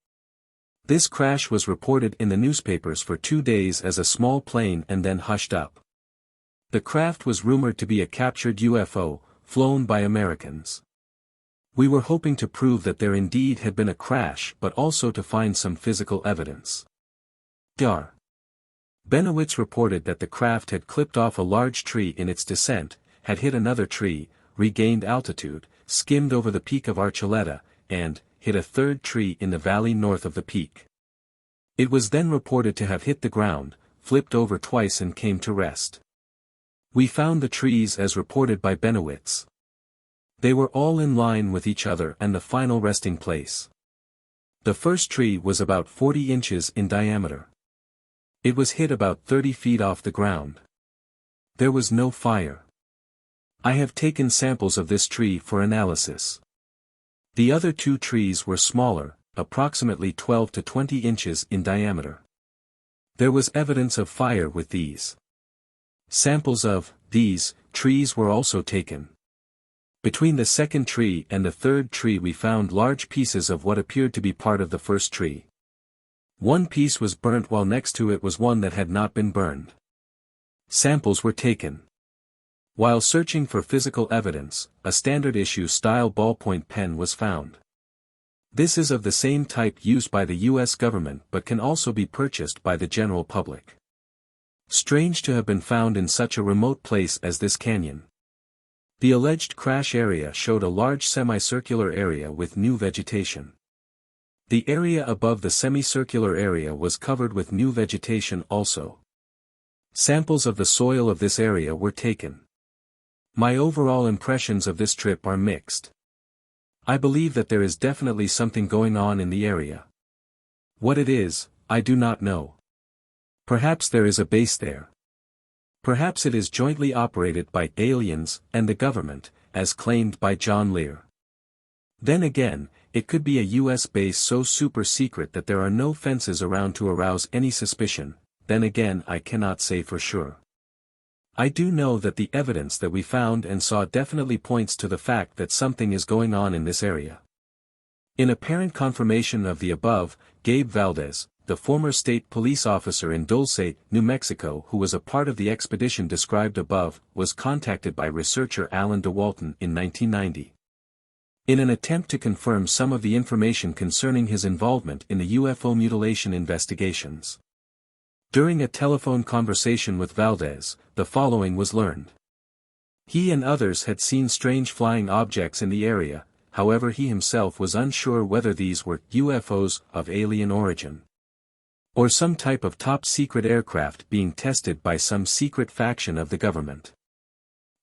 This crash was reported in the newspapers for 2 days as a small plane and then hushed up. The craft was rumored to be a captured UFO, flown by Americans. We were hoping to prove that there indeed had been a crash but also to find some physical evidence. Dr. Bennewitz reported that the craft had clipped off a large tree in its descent, had hit another tree, regained altitude, skimmed over the peak of Archuleta, and hit a 3rd tree in the valley north of the peak. It was then reported to have hit the ground, flipped over twice and came to rest. We found the trees as reported by Bennewitz. They were all in line with each other and the final resting place. The first tree was about 40 inches in diameter. It was hit about 30 feet off the ground. There was no fire. I have taken samples of this tree for analysis. The other two trees were smaller, approximately 12 to 20 inches in diameter. There was evidence of fire with these. Samples of these trees were also taken. Between the second tree and the third tree we found large pieces of what appeared to be part of the first tree. One piece was burnt while next to it was one that had not been burned. Samples were taken. While searching for physical evidence, a standard issue style ballpoint pen was found. This is of the same type used by the U.S. government but can also be purchased by the general public. Strange to have been found in such a remote place as this canyon. The alleged crash area showed a large semicircular area with new vegetation. The area above the semicircular area was covered with new vegetation also. Samples of the soil of this area were taken. My overall impressions of this trip are mixed. I believe that there is definitely something going on in the area. What it is, I do not know. Perhaps there is a base there. Perhaps it is jointly operated by aliens and the government, as claimed by John Lear. Then again, it could be a U.S. base so super secret that there are no fences around to arouse any suspicion. Then again I cannot say for sure. I do know that the evidence that we found and saw definitely points to the fact that something is going on in this area. In apparent confirmation of the above, Gabe Valdez, the former state police officer in Dulce, New Mexico who was a part of the expedition described above, was contacted by researcher Alan DeWalton in 1990. In an attempt to confirm some of the information concerning his involvement in the UFO mutilation investigations. During a telephone conversation with Valdez, the following was learned. He and others had seen strange flying objects in the area, however he himself was unsure whether these were UFOs of alien origin. Or some type of top-secret aircraft being tested by some secret faction of the government.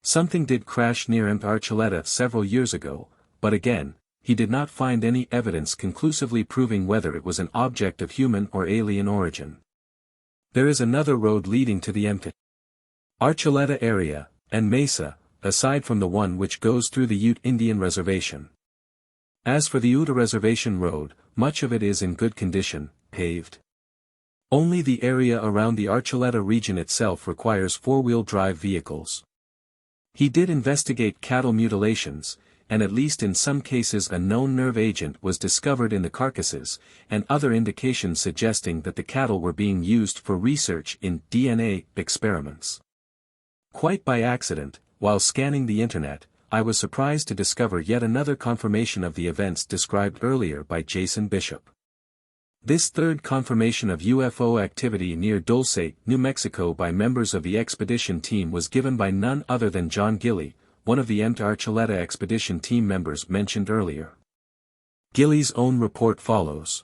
Something did crash near Archuleta several years ago, but again, he did not find any evidence conclusively proving whether it was an object of human or alien origin. There is another road leading to the Archuleta area, and Mesa, aside from the one which goes through the Ute Indian Reservation. As for the Ute Reservation Road, much of it is in good condition, paved. Only the area around the Archuleta region itself requires four-wheel drive vehicles. He did investigate cattle mutilations, and at least in some cases a known nerve agent was discovered in the carcasses, and other indications suggesting that the cattle were being used for research in DNA experiments. Quite by accident, while scanning the internet, I was surprised to discover yet another confirmation of the events described earlier by Jason Bishop. This third confirmation of UFO activity near Dulce, New Mexico by members of the expedition team was given by none other than John Gilley, one of the Archuleta expedition team members mentioned earlier. Gilley's own report follows.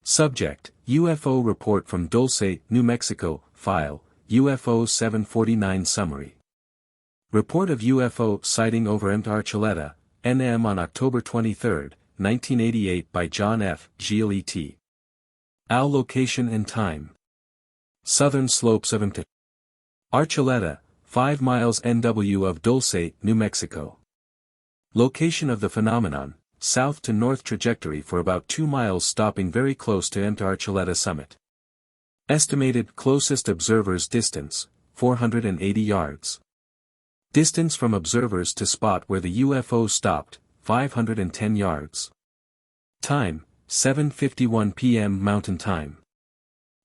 Subject, UFO report from Dulce, New Mexico, file, UFO 749 summary. Report of UFO sighting over Archuleta, NM on October 23, 1988 by John F. Gilley et al. Location and time. Southern slopes of Archuleta, 5 miles NW of Dulce, New Mexico. Location of the phenomenon, south to north trajectory for about 2 miles stopping very close to Archuleta summit. Estimated closest observers distance, 480 yards. Distance from observers to spot where the UFO stopped, 510 yards. Time, 7:51 p.m. Mountain Time.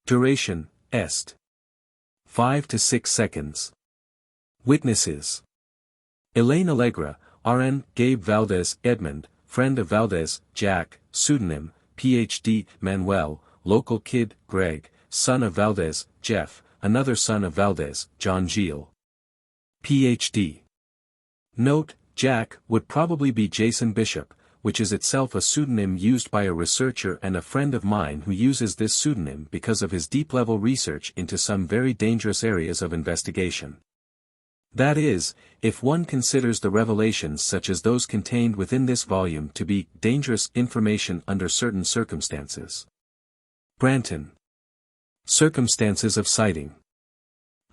Duration, est. 5 to 6 seconds. Witnesses. Elaine Allegra, RN, Gabe Valdez, Edmund, friend of Valdez, Jack, pseudonym, Ph.D., Manuel, local kid, Greg, son of Valdez, Jeff, another son of Valdez, John Gilles. Ph.D. Note, Jack would probably be Jason Bishop, which is itself a pseudonym used by a researcher and a friend of mine who uses this pseudonym because of his deep-level research into some very dangerous areas of investigation. That is, if one considers the revelations such as those contained within this volume to be dangerous information under certain circumstances. Branton. Circumstances of sighting.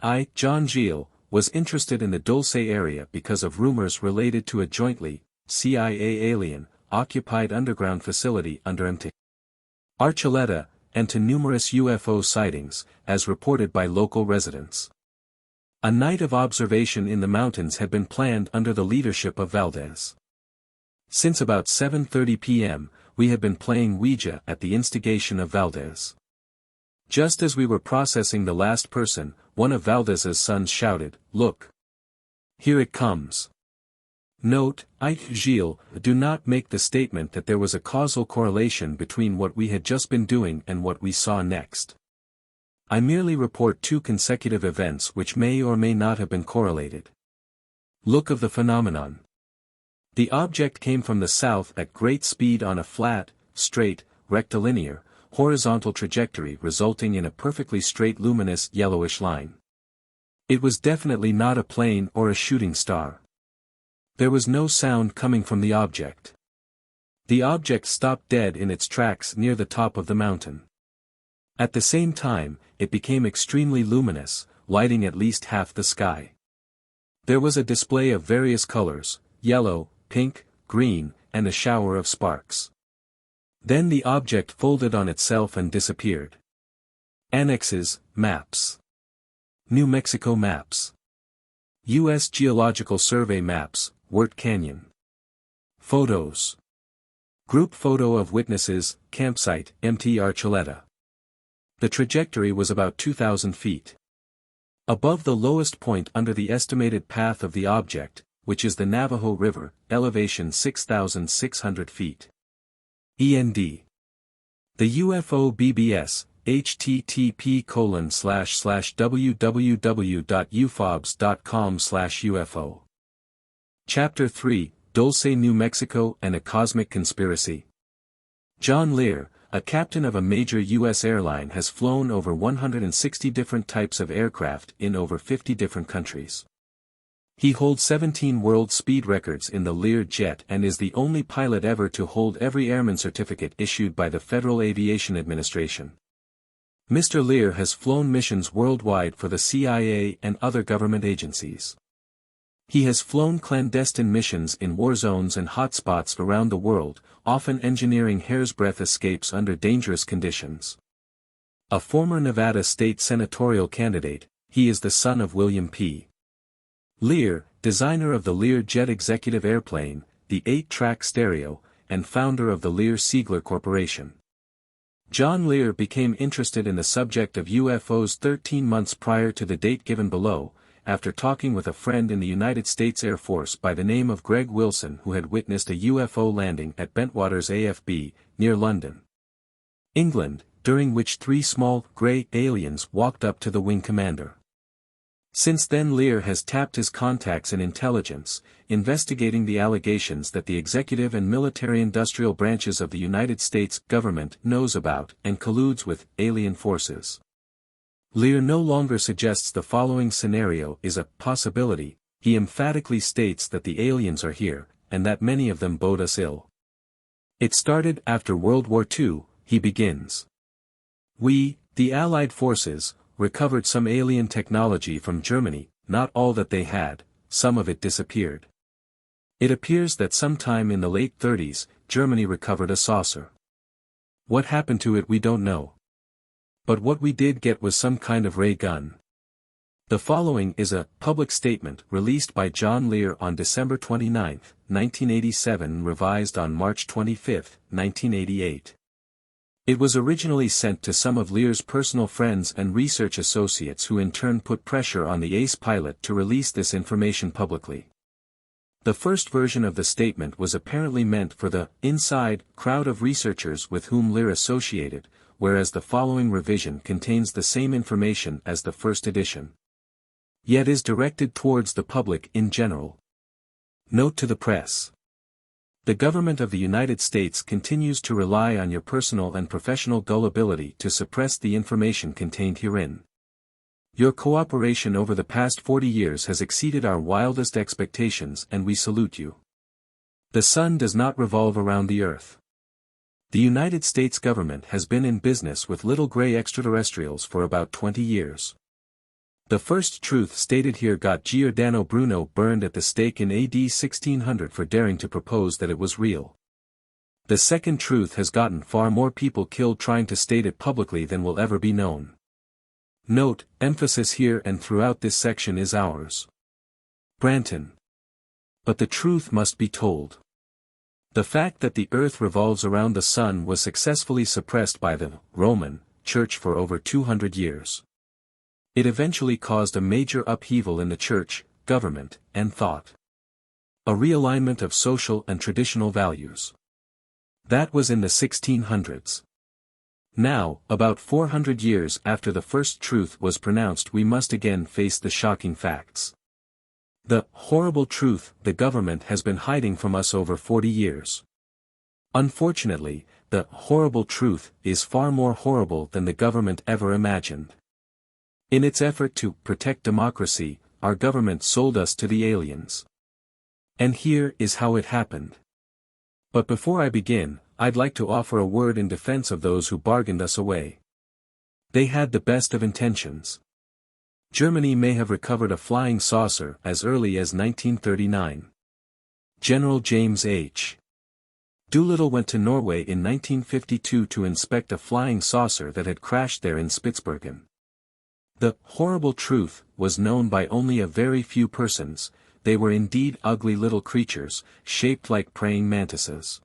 I, John Gilles, was interested in the Dulce area because of rumors related to a jointly CIA alien-occupied underground facility under Archuleta, and to numerous UFO sightings, as reported by local residents. A night of observation in the mountains had been planned under the leadership of Valdez. Since about 7:30 p.m., we had been playing Ouija at the instigation of Valdez. Just as we were processing the last person, one of Valdez's sons shouted, "Look! Here it comes!" Note, I, Gilles, do not make the statement that there was a causal correlation between what we had just been doing and what we saw next. I merely report two consecutive events which may or may not have been correlated. Look of the phenomenon. The object came from the south at great speed on a flat, straight, rectilinear, horizontal trajectory resulting in a perfectly straight luminous yellowish line. It was definitely not a plane or a shooting star. There was no sound coming from the object. The object stopped dead in its tracks near the top of the mountain. At the same time, it became extremely luminous, lighting at least half the sky. There was a display of various colors, yellow, pink, green, and a shower of sparks. Then the object folded on itself and disappeared. Annexes, maps. New Mexico maps. U.S. Geological Survey maps, Wirt Canyon. Photos. Group photo of witnesses, campsite, Mt. Archuleta. The trajectory was about 2,000 feet. Above the lowest point under the estimated path of the object, which is the Navajo River, elevation 6,600 feet. END. The UFO BBS, http://www.ufobs.com/UFO. Chapter 3, Dulce, New Mexico and a Cosmic Conspiracy. John Lear, a captain of a major U.S. airline, has flown over 160 different types of aircraft in over 50 different countries. He holds 17 world speed records in the Lear jet and is the only pilot ever to hold every airman certificate issued by the Federal Aviation Administration. Mr. Lear has flown missions worldwide for the CIA and other government agencies. He has flown clandestine missions in war zones and hotspots around the world, often engineering hair's-breadth escapes under dangerous conditions. A former Nevada state senatorial candidate, he is the son of William P. Lear, designer of the Lear jet executive airplane, the 8-track stereo, and founder of the Lear-Siegler Corporation. John Lear became interested in the subject of UFOs 13 months prior to the date given below, after talking with a friend in the United States Air Force by the name of Greg Wilson who had witnessed a UFO landing at Bentwaters AFB, near London, England, during which 3 small, grey aliens walked up to the wing commander. Since then Lear has tapped his contacts in intelligence, investigating the allegations that the executive and military-industrial branches of the United States government knows about and colludes with alien forces. Lear no longer suggests the following scenario is a possibility, he emphatically states that the aliens are here, and that many of them bode us ill. It started after World War II, he begins. We, the Allied forces, recovered some alien technology from Germany, not all that they had, some of it disappeared. It appears that sometime in the late 30s, Germany recovered a saucer. What happened to it we don't know. But what we did get was some kind of ray gun. The following is a public statement released by John Lear on December 29, 1987, revised on March 25, 1988. It was originally sent to some of Lear's personal friends and research associates who in turn put pressure on the ace pilot to release this information publicly. The first version of the statement was apparently meant for the inside crowd of researchers with whom Lear associated, whereas the following revision contains the same information as the first edition, yet is directed towards the public in general. Note to the press. The government of the United States continues to rely on your personal and professional gullibility to suppress the information contained herein. Your cooperation over the past 40 years has exceeded our wildest expectations and we salute you. The sun does not revolve around the earth. The United States government has been in business with little gray extraterrestrials for about 20 years. The first truth stated here got Giordano Bruno burned at the stake in AD 1600 for daring to propose that it was real. The second truth has gotten far more people killed trying to state it publicly than will ever be known. Note, emphasis here and throughout this section is ours. Branton. But the truth must be told. The fact that the earth revolves around the sun was successfully suppressed by the Roman Church for over 200 years. It eventually caused a major upheaval in the church, government, and thought. A realignment of social and traditional values. That was in the 1600s. Now, about 400 years after the first truth was pronounced, we must again face the shocking facts. The horrible truth the government has been hiding from us over 40 years. Unfortunately, the horrible truth is far more horrible than the government ever imagined. In its effort to protect democracy, our government sold us to the aliens. And here is how it happened. But before I begin, I'd like to offer a word in defense of those who bargained us away. They had the best of intentions. Germany may have recovered a flying saucer as early as 1939. General James H. Doolittle went to Norway in 1952 to inspect a flying saucer that had crashed there in Spitsbergen. The horrible truth was known by only a very few persons. They were indeed ugly little creatures, shaped like praying mantises.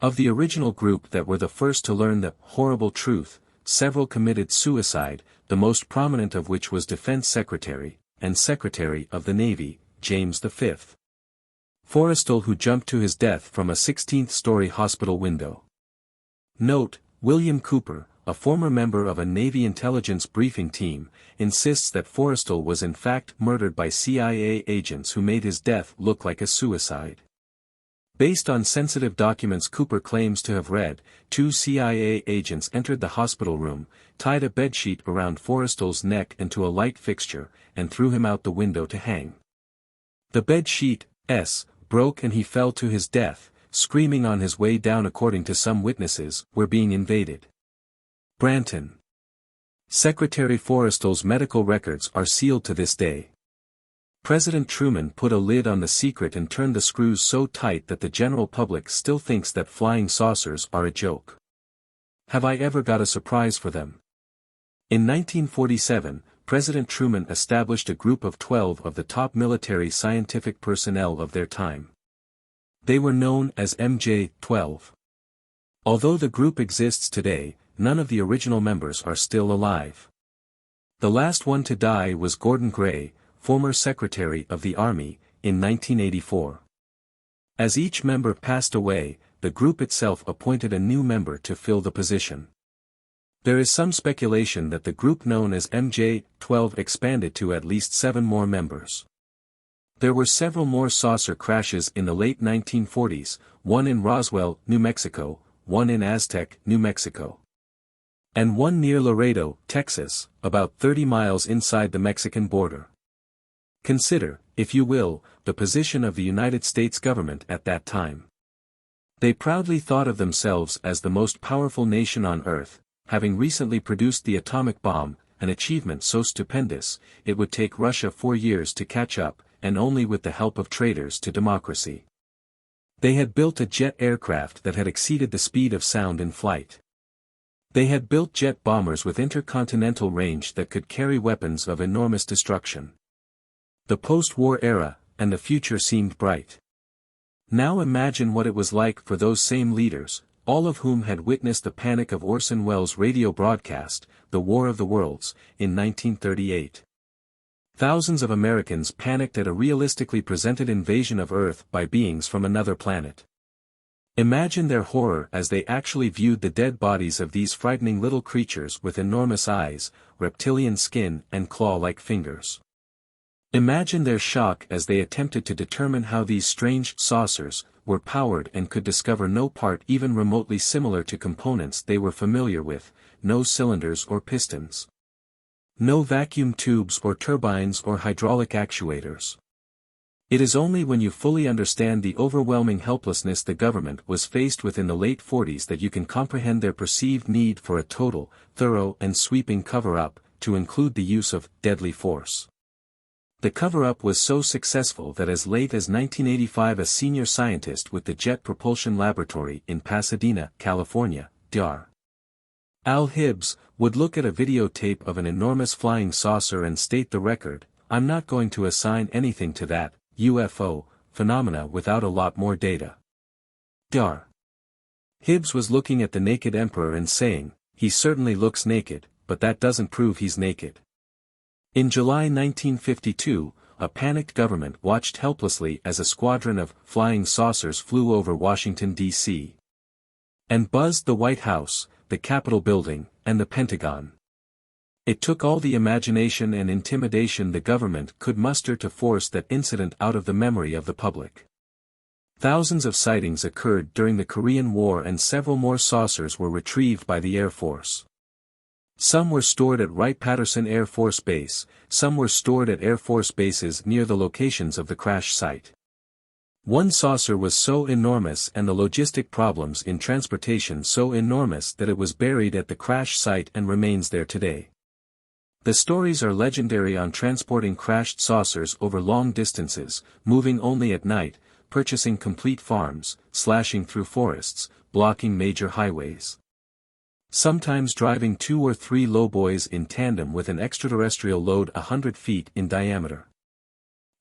Of the original group that were the first to learn the horrible truth, several committed suicide, the most prominent of which was Defense Secretary, and Secretary of the Navy, James V. Forrestal, who jumped to his death from a 16th-story hospital window. Note, William Cooper, a former member of a Navy intelligence briefing team, insists that Forrestal was in fact murdered by CIA agents who made his death look like a suicide. Based on sensitive documents Cooper claims to have read, 2 CIA agents entered the hospital room, tied a bedsheet around Forrestal's neck and to a light fixture, and threw him out the window to hang. The bedsheet broke and he fell to his death, screaming on his way down. According to some witnesses, were being invaded. Branton. Secretary Forrestal's medical records are sealed to this day. President Truman put a lid on the secret and turned the screws so tight that the general public still thinks that flying saucers are a joke. Have I ever got a surprise for them? In 1947, President Truman established a group of 12 of the top military scientific personnel of their time. They were known as MJ-12. Although the group exists today, none of the original members are still alive. The last one to die was Gordon Gray, former Secretary of the Army, in 1984. As each member passed away, the group itself appointed a new member to fill the position. There is some speculation that the group known as MJ-12 expanded to at least 7 more members. There were several more saucer crashes in the late 1940s, one in Roswell, New Mexico, one in Aztec, New Mexico, and one near Laredo, Texas, about 30 miles inside the Mexican border. Consider, if you will, the position of the United States government at that time. They proudly thought of themselves as the most powerful nation on Earth, having recently produced the atomic bomb, an achievement so stupendous, it would take Russia 4 years to catch up, and only with the help of traitors to democracy. They had built a jet aircraft that had exceeded the speed of sound in flight. They had built jet bombers with intercontinental range that could carry weapons of enormous destruction. The post-war era, and the future seemed bright. Now imagine what it was like for those same leaders, all of whom had witnessed the panic of Orson Welles' radio broadcast, The War of the Worlds, in 1938. Thousands of Americans panicked at a realistically presented invasion of Earth by beings from another planet. Imagine their horror as they actually viewed the dead bodies of these frightening little creatures with enormous eyes, reptilian skin and claw-like fingers. Imagine their shock as they attempted to determine how these strange saucers were powered and could discover no part even remotely similar to components they were familiar with, no cylinders or pistons. No vacuum tubes or turbines or hydraulic actuators. It is only when you fully understand the overwhelming helplessness the government was faced with in the late 40s that you can comprehend their perceived need for a total, thorough and sweeping cover-up, to include the use of deadly force. The cover-up was so successful that as late as 1985 a senior scientist with the Jet Propulsion Laboratory in Pasadena, California, Dr. Al Hibbs, would look at a videotape of an enormous flying saucer and state the record, "I'm not going to assign anything to that UFO phenomena without a lot more data." Dr. Hibbs was looking at the naked emperor and saying, "He certainly looks naked, but that doesn't prove he's naked." In July 1952, a panicked government watched helplessly as a squadron of flying saucers flew over Washington, D.C. and buzzed the White House, the Capitol building, and the Pentagon. It took all the imagination and intimidation the government could muster to force that incident out of the memory of the public. Thousands of sightings occurred during the Korean War and several more saucers were retrieved by the Air Force. Some were stored at Wright-Patterson Air Force Base, some were stored at Air Force bases near the locations of the crash site. One saucer was so enormous and the logistic problems in transportation so enormous that it was buried at the crash site and remains there today. The stories are legendary on transporting crashed saucers over long distances, moving only at night, purchasing complete farms, slashing through forests, blocking major highways. Sometimes driving 2 or 3 lowboys in tandem with an extraterrestrial load 100 feet in diameter.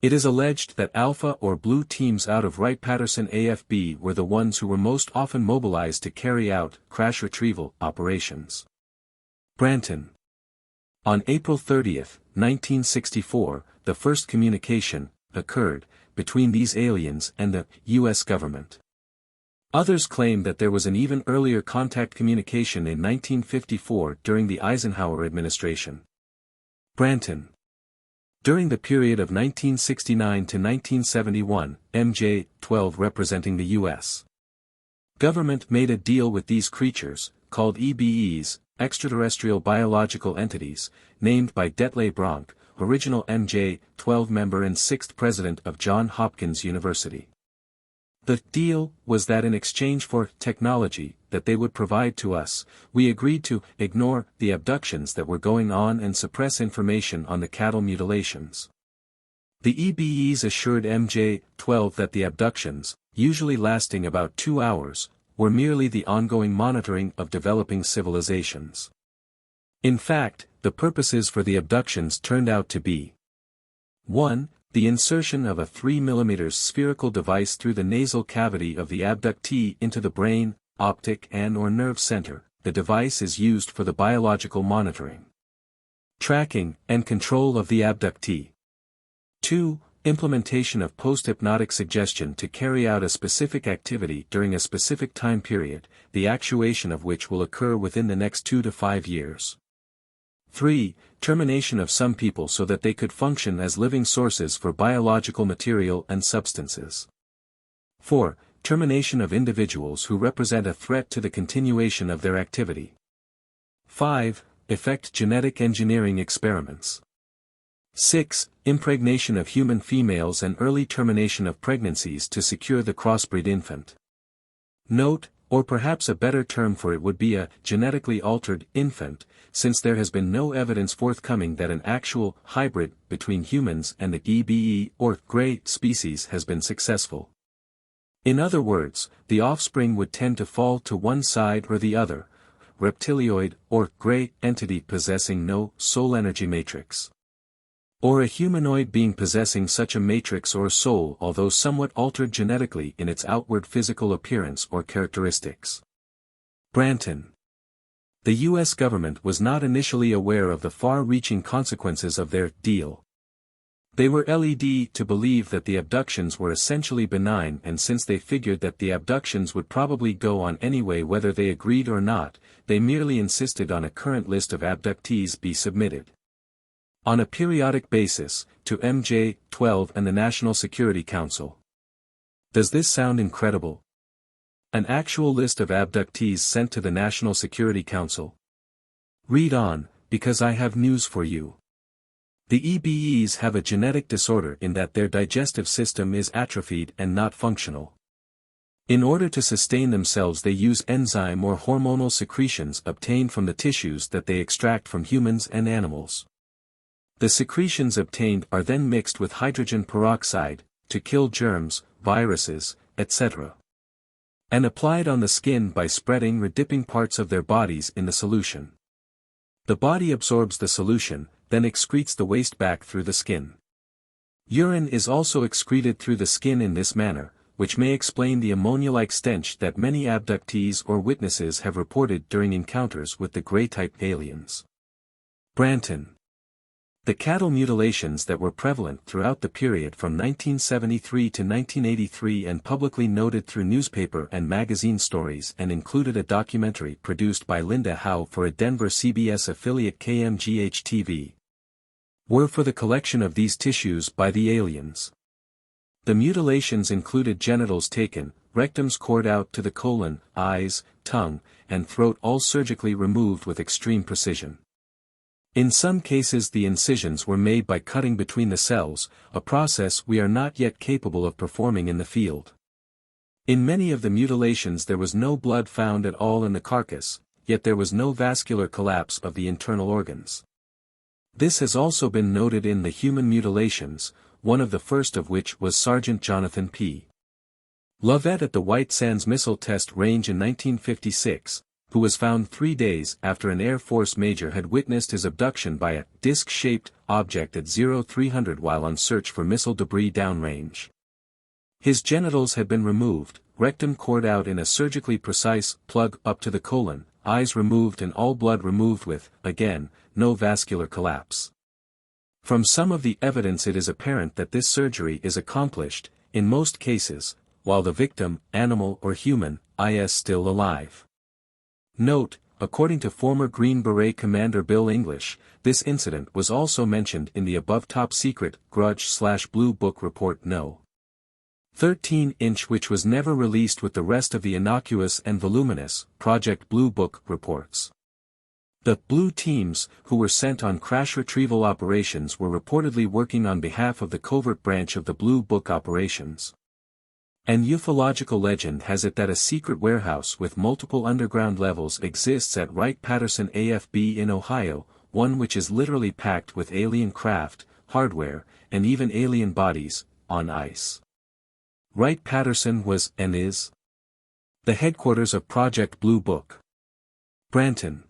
It is alleged that Alpha or Blue teams out of Wright-Patterson AFB were the ones who were most often mobilized to carry out crash retrieval operations. Branton. On April 30, 1964, the first communication occurred between these aliens and the U.S. government. Others claim that there was an even earlier contact communication in 1954 during the Eisenhower administration. Branton. During the period of 1969 to 1971, MJ-12 representing the U.S. government made a deal with these creatures, called EBEs, extraterrestrial biological entities, named by Detlef Bronk, original MJ-12 member and 6th president of Johns Hopkins University. The deal was that in exchange for technology that they would provide to us, we agreed to ignore the abductions that were going on and suppress information on the cattle mutilations. The EBEs assured MJ-12 that the abductions, usually lasting about 2 hours, were merely the ongoing monitoring of developing civilizations. In fact, the purposes for the abductions turned out to be 1. The insertion of a 3 mm spherical device through the nasal cavity of the abductee into the brain, optic and/or nerve center. The device is used for the biological monitoring, tracking, and control of the abductee. 2. Implementation of post-hypnotic suggestion to carry out a specific activity during a specific time period, the actuation of which will occur within the next 2 to 5 years. 3. Termination of some people so that they could function as living sources for biological material and substances. 4. Termination of individuals who represent a threat to the continuation of their activity. 5. Effect genetic engineering experiments. 6. Impregnation of human females and early termination of pregnancies to secure the crossbreed infant. Note, or perhaps a better term for it would be a genetically altered infant, since there has been no evidence forthcoming that an actual hybrid between humans and the EBE or Grey species has been successful. In other words, the offspring would tend to fall to one side or the other, reptilioid or Grey entity possessing no soul energy matrix. Or a humanoid being possessing such a matrix or soul although somewhat altered genetically in its outward physical appearance or characteristics. Branton. The U.S. government was not initially aware of the far-reaching consequences of their deal. They were led to believe that the abductions were essentially benign, and since they figured that the abductions would probably go on anyway whether they agreed or not, they merely insisted on a current list of abductees be submitted on a periodic basis, to MJ-12 and the National Security Council. Does this sound incredible? An actual list of abductees sent to the National Security Council. Read on, because I have news for you. The EBEs have a genetic disorder in that their digestive system is atrophied and not functional. In order to sustain themselves they use enzyme or hormonal secretions obtained from the tissues that they extract from humans and animals. The secretions obtained are then mixed with hydrogen peroxide, to kill germs, viruses, etc. and applied on the skin by spreading or dipping parts of their bodies in the solution. The body absorbs the solution, then excretes the waste back through the skin. Urine is also excreted through the skin in this manner, which may explain the ammonia-like stench that many abductees or witnesses have reported during encounters with the Grey-type aliens. Branton. The cattle mutilations that were prevalent throughout the period from 1973 to 1983 and publicly noted through newspaper and magazine stories and included a documentary produced by Linda Howe for a Denver CBS affiliate KMGH-TV, were for the collection of these tissues by the aliens. The mutilations included genitals taken, rectums cored out to the colon, eyes, tongue, and throat all surgically removed with extreme precision. In some cases the incisions were made by cutting between the cells, a process we are not yet capable of performing in the field. In many of the mutilations there was no blood found at all in the carcass, yet there was no vascular collapse of the internal organs. This has also been noted in the human mutilations, one of the first of which was Sergeant Jonathan P. Lovett at the White Sands Missile Test Range in 1956, who was found 3 days after an Air Force major had witnessed his abduction by a disc-shaped object at 0300 while on search for missile debris downrange. His genitals had been removed, rectum cored out in a surgically precise plug up to the colon, eyes removed and all blood removed with, again, no vascular collapse. From some of the evidence it is apparent that this surgery is accomplished, in most cases, while the victim, animal or human, is still alive. Note, according to former Green Beret Commander Bill English, this incident was also mentioned in the above top-secret Grudge/Blue Book report No. 13-inch which was never released with the rest of the innocuous and voluminous Project Blue Book reports. The Blue teams, who were sent on crash retrieval operations were reportedly working on behalf of the covert branch of the Blue Book operations. An ufological legend has it that a secret warehouse with multiple underground levels exists at Wright-Patterson AFB in Ohio, one which is literally packed with alien craft, hardware, and even alien bodies, on ice. Wright-Patterson was, and is, the headquarters of Project Blue Book. Branton.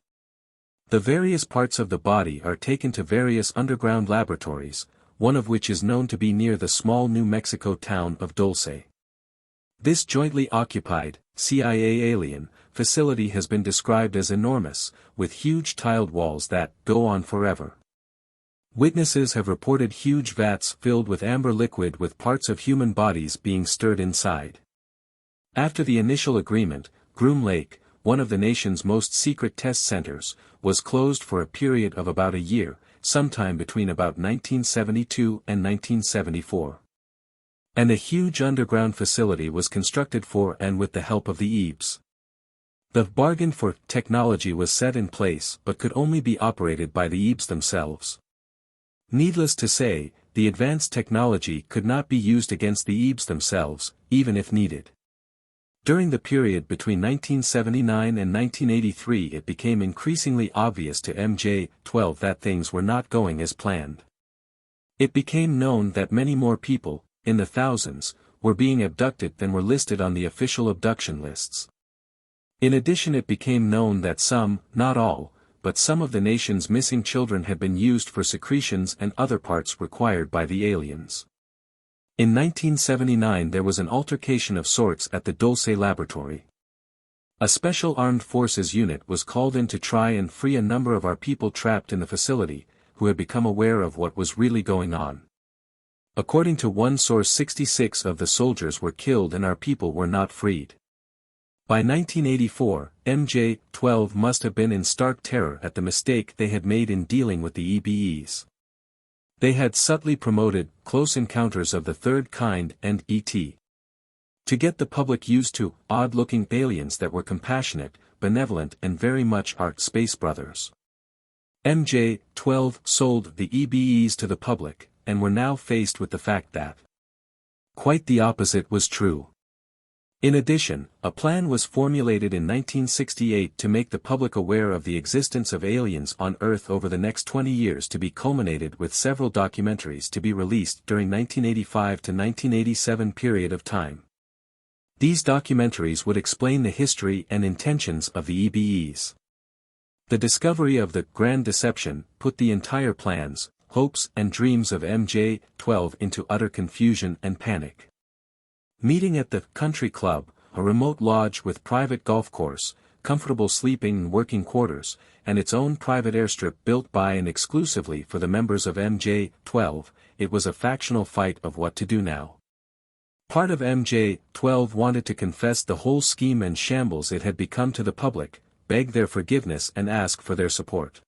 The various parts of the body are taken to various underground laboratories, one of which is known to be near the small New Mexico town of Dulce. This jointly occupied, CIA alien, facility has been described as enormous, with huge tiled walls that go on forever. Witnesses have reported huge vats filled with amber liquid with parts of human bodies being stirred inside. After the initial agreement, Groom Lake, one of the nation's most secret test centers, was closed for a period of about a year, sometime between about 1972 and 1974. And a huge underground facility was constructed for and with the help of the EBs. The bargain for technology was set in place but could only be operated by the EBs themselves. Needless to say, the advanced technology could not be used against the EBs themselves, even if needed. During the period between 1979 and 1983 it became increasingly obvious to MJ-12 that things were not going as planned. It became known that many more people, in the thousands, were being abducted than were listed on the official abduction lists. In addition it became known that some, not all, but some of the nation's missing children had been used for secretions and other parts required by the aliens. In 1979 there was an altercation of sorts at the Dulce laboratory. A special armed forces unit was called in to try and free a number of our people trapped in the facility, who had become aware of what was really going on. According to one source 66 of the soldiers were killed and our people were not freed. By 1984, MJ-12 must have been in stark terror at the mistake they had made in dealing with the EBEs. They had subtly promoted Close Encounters of the Third Kind and E.T. to get the public used to odd-looking aliens that were compassionate, benevolent and very much our space brothers. MJ-12 sold the EBEs to the public, and were now faced with the fact that quite the opposite was true. In addition, a plan was formulated in 1968 to make the public aware of the existence of aliens on Earth over the next 20 years, to be culminated with several documentaries to be released during 1985 to 1987 period of time. These documentaries would explain the history and intentions of the EBEs. The discovery of the Grand Deception put the entire plans, hopes and dreams of MJ-12 into utter confusion and panic. Meeting at the country club, a remote lodge with private golf course, comfortable sleeping and working quarters, and its own private airstrip built by and exclusively for the members of MJ-12, it was a factional fight of what to do now. Part of MJ-12 wanted to confess the whole scheme and shambles it had become to the public, beg their forgiveness and ask for their support.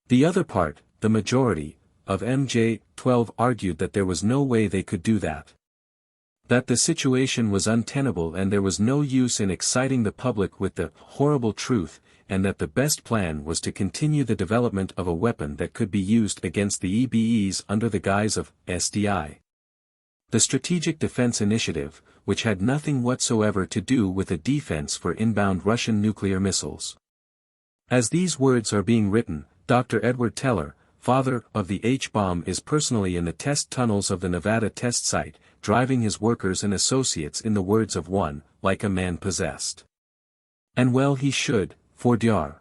The other part, the majority, of MJ-12 argued that there was no way they could do that. That the situation was untenable and there was no use in exciting the public with the horrible truth, and that the best plan was to continue the development of a weapon that could be used against the EBEs under the guise of SDI. The Strategic Defense Initiative, which had nothing whatsoever to do with a defense for inbound Russian nuclear missiles. As these words are being written, Dr. Edward Teller, father of the H-bomb, is personally in the test tunnels of the Nevada test site, driving his workers and associates, in the words of one, like a man possessed. And well he should, for Dr.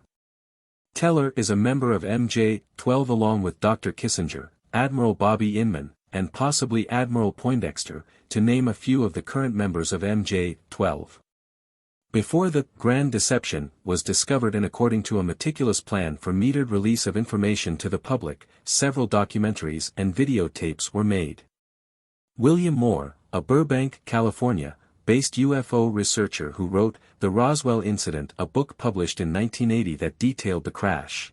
Teller is a member of MJ-12 along with Dr. Kissinger, Admiral Bobby Inman, and possibly Admiral Poindexter, to name a few of the current members of MJ-12. Before the Grand Deception was discovered, and according to a meticulous plan for metered release of information to the public, several documentaries and videotapes were made. William Moore, a Burbank, California, based UFO researcher who wrote The Roswell Incident, a book published in 1980 that detailed the crash,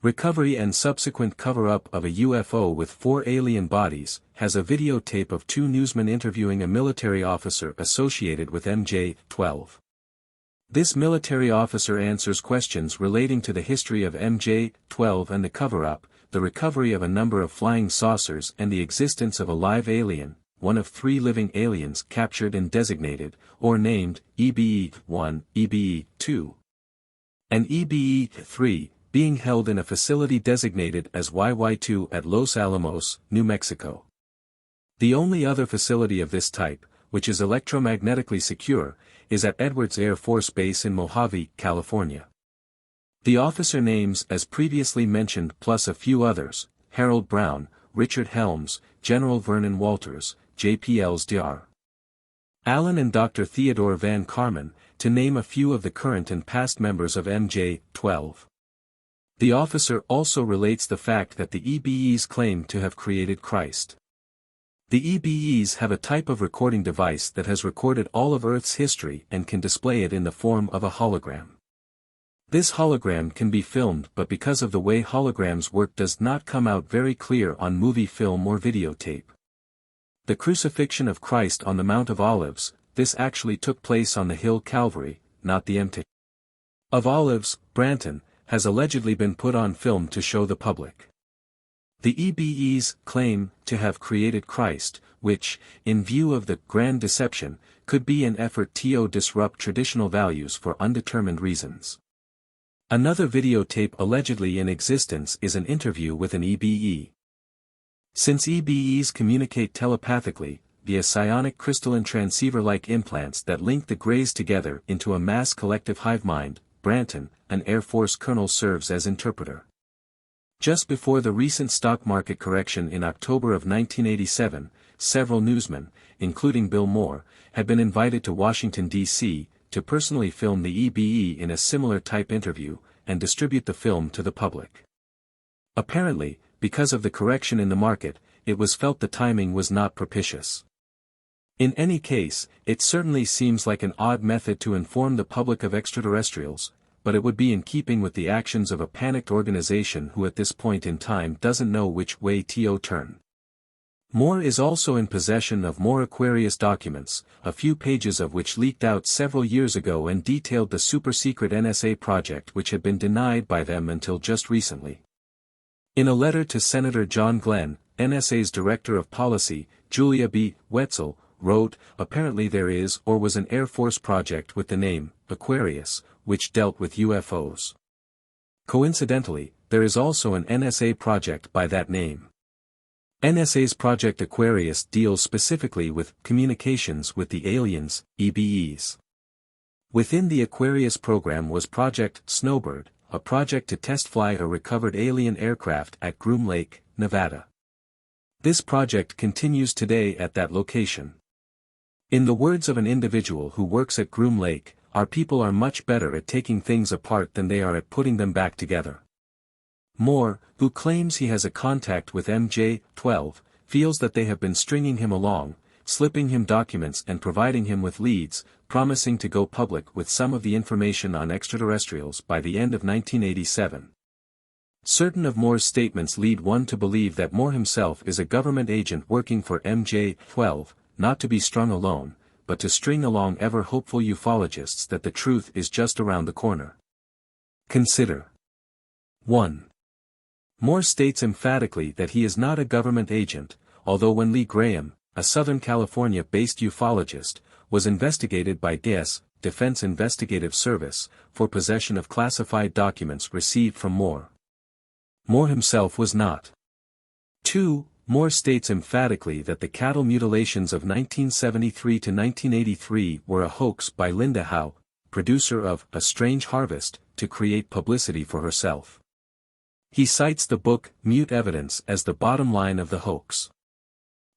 recovery and subsequent cover-up of a UFO with 4 alien bodies, has a videotape of 2 newsmen interviewing a military officer associated with MJ-12. This military officer answers questions relating to the history of MJ-12 and the cover-up, the recovery of a number of flying saucers and the existence of a live alien, one of 3 living aliens captured and designated, or named, EBE-1, EBE-2, and EBE-3, being held in a facility designated as YY2 at Los Alamos, New Mexico. The only other facility of this type, which is electromagnetically secure, is at Edwards Air Force Base in Mojave, California. The officer names, as previously mentioned, plus a few others: Harold Brown, Richard Helms, General Vernon Walters, JPL's Dr. Allen and Dr. Theodore Van Carmen, to name a few of the current and past members of MJ-12. The officer also relates the fact that the EBEs claim to have created Christ. The EBEs have a type of recording device that has recorded all of Earth's history and can display it in the form of a hologram. This hologram can be filmed, but because of the way holograms work does not come out very clear on movie film or videotape. The crucifixion of Christ on the Mount of Olives, this actually took place on the hill Calvary, not the Mt. of Olives, Branton, has allegedly been put on film to show the public. The EBEs claim to have created Christ, which, in view of the Grand Deception, could be an effort to disrupt traditional values for undetermined reasons. Another videotape allegedly in existence is an interview with an EBE. Since EBEs communicate telepathically, via psionic crystalline transceiver-like implants that link the grays together into a mass collective hive mind, Branton, an Air Force colonel, serves as interpreter. Just before the recent stock market correction in October of 1987, several newsmen, including Bill Moore, had been invited to Washington, D.C., to personally film the EBE in a similar type interview, and distribute the film to the public. Apparently, because of the correction in the market, it was felt the timing was not propitious. In any case, it certainly seems like an odd method to inform the public of extraterrestrials, but it would be in keeping with the actions of a panicked organization who at this point in time doesn't know which way to turn. Moore is also in possession of more Aquarius documents, a few pages of which leaked out several years ago and detailed the super-secret NSA project which had been denied by them until just recently. In a letter to Senator John Glenn, NSA's Director of Policy, Julia B. Wetzel, wrote, "Apparently there is or was an Air Force project with the name, Aquarius, which dealt with UFOs. Coincidentally, there is also an NSA project by that name. NSA's Project Aquarius deals specifically with communications with the aliens, EBEs. Within the Aquarius program was Project Snowbird, a project to test fly a recovered alien aircraft at Groom Lake, Nevada. This project continues today at that location. In the words of an individual who works at Groom Lake, our people are much better at taking things apart than they are at putting them back together." Moore, who claims he has a contact with MJ-12, feels that they have been stringing him along, slipping him documents and providing him with leads, promising to go public with some of the information on extraterrestrials by the end of 1987. Certain of Moore's statements lead one to believe that Moore himself is a government agent working for MJ-12, not to be strung alone, but to string along ever-hopeful ufologists that the truth is just around the corner. Consider. 1. Moore states emphatically that he is not a government agent, although when Lee Graham, a Southern California-based ufologist, was investigated by DIS, Defense Investigative Service, for possession of classified documents received from Moore. Moore himself was not. 2. Moore states emphatically that the cattle mutilations of 1973 to 1983 were a hoax by Linda Howe, producer of A Strange Harvest, to create publicity for herself. He cites the book Mute Evidence as the bottom line of the hoax.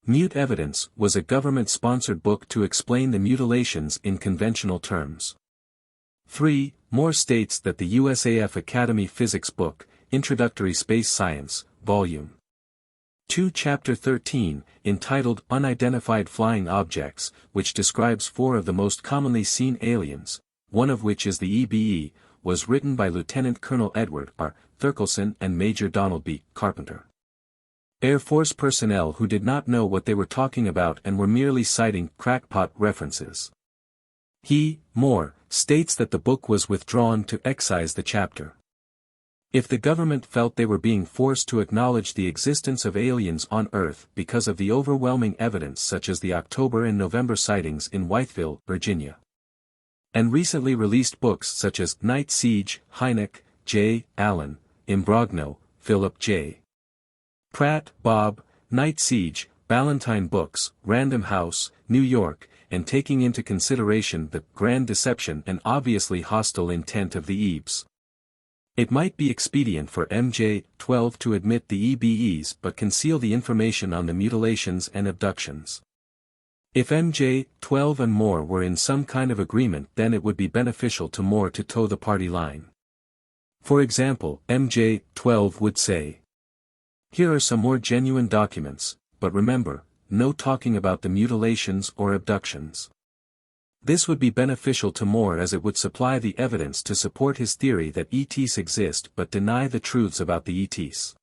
Mute Evidence was a government-sponsored book to explain the mutilations in conventional terms. 3. Moore states that the USAF Academy Physics book, Introductory Space Science, Volume 2 Chapter 13, entitled Unidentified Flying Objects, which describes 4 of the most commonly seen aliens, one of which is the EBE, was written by Lieutenant Colonel Edward R. Thurkelson and Major Donald B. Carpenter. Air Force personnel who did not know what they were talking about and were merely citing crackpot references. He, Moore, states that the book was withdrawn to excise the chapter. If the government felt they were being forced to acknowledge the existence of aliens on Earth because of the overwhelming evidence such as the October and November sightings in Wytheville, Virginia, and recently released books such as Night Siege, Hynek, J. Allen, Imbrogno, Philip J. Pratt, Bob, Night Siege, Ballantine Books, Random House, New York, and taking into consideration the grand deception and obviously hostile intent of the EBEs. It might be expedient for MJ-12 to admit the EBEs but conceal the information on the mutilations and abductions. If MJ-12 and Moore were in some kind of agreement, then it would be beneficial to Moore to toe the party line. For example, MJ-12 would say, "Here are some more genuine documents, but remember, no talking about the mutilations or abductions." This would be beneficial to Moore as it would supply the evidence to support his theory that ETs exist but deny the truths about the ETs.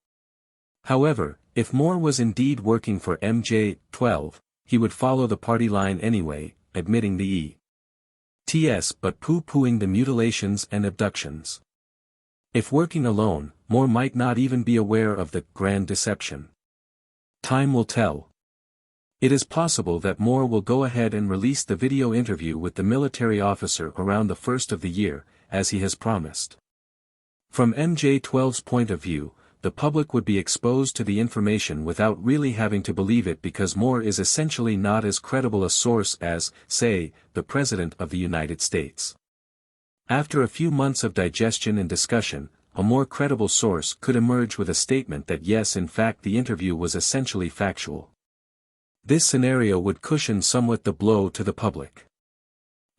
However, if Moore was indeed working for MJ-12, he would follow the party line anyway, admitting the ETs but pooh-poohing the mutilations and abductions. If working alone, Moore might not even be aware of the grand deception. Time will tell. It is possible that Moore will go ahead and release the video interview with the military officer around the first of the year, as he has promised. From MJ-12's point of view, the public would be exposed to the information without really having to believe it because Moore is essentially not as credible a source as, say, the President of the United States. After a few months of digestion and discussion, a more credible source could emerge with a statement that yes, in fact the interview was essentially factual. This scenario would cushion somewhat the blow to the public.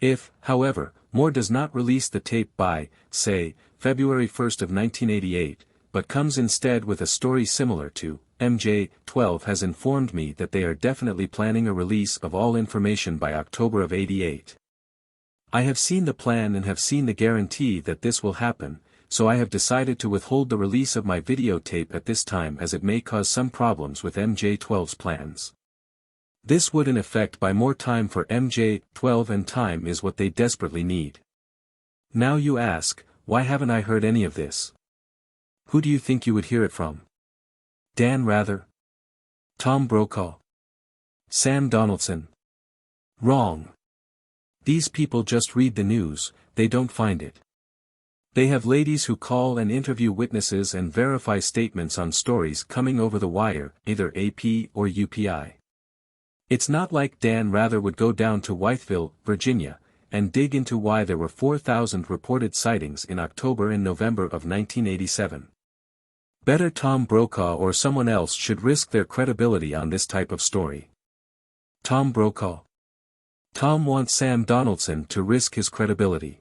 If, however, Moore does not release the tape by, say, February 1st of 1988, but comes instead with a story similar to, MJ-12 has informed me that they are definitely planning a release of all information by October of '88. I have seen the plan and have seen the guarantee that this will happen, so I have decided to withhold the release of my videotape at this time as it may cause some problems with MJ12's plans. This would in effect buy more time for MJ12, and time is what they desperately need. Now you ask, why haven't I heard any of this? Who do you think you would hear it from? Dan Rather? Tom Brokaw? Sam Donaldson? Wrong. These people just read the news, they don't find it. They have ladies who call and interview witnesses and verify statements on stories coming over the wire, either AP or UPI. It's not like Dan Rather would go down to Wytheville, Virginia, and dig into why there were 4,000 reported sightings in October and November of 1987. Better Tom Brokaw or someone else should risk their credibility on this type of story. Tom Brokaw. Tom wants Sam Donaldson to risk his credibility.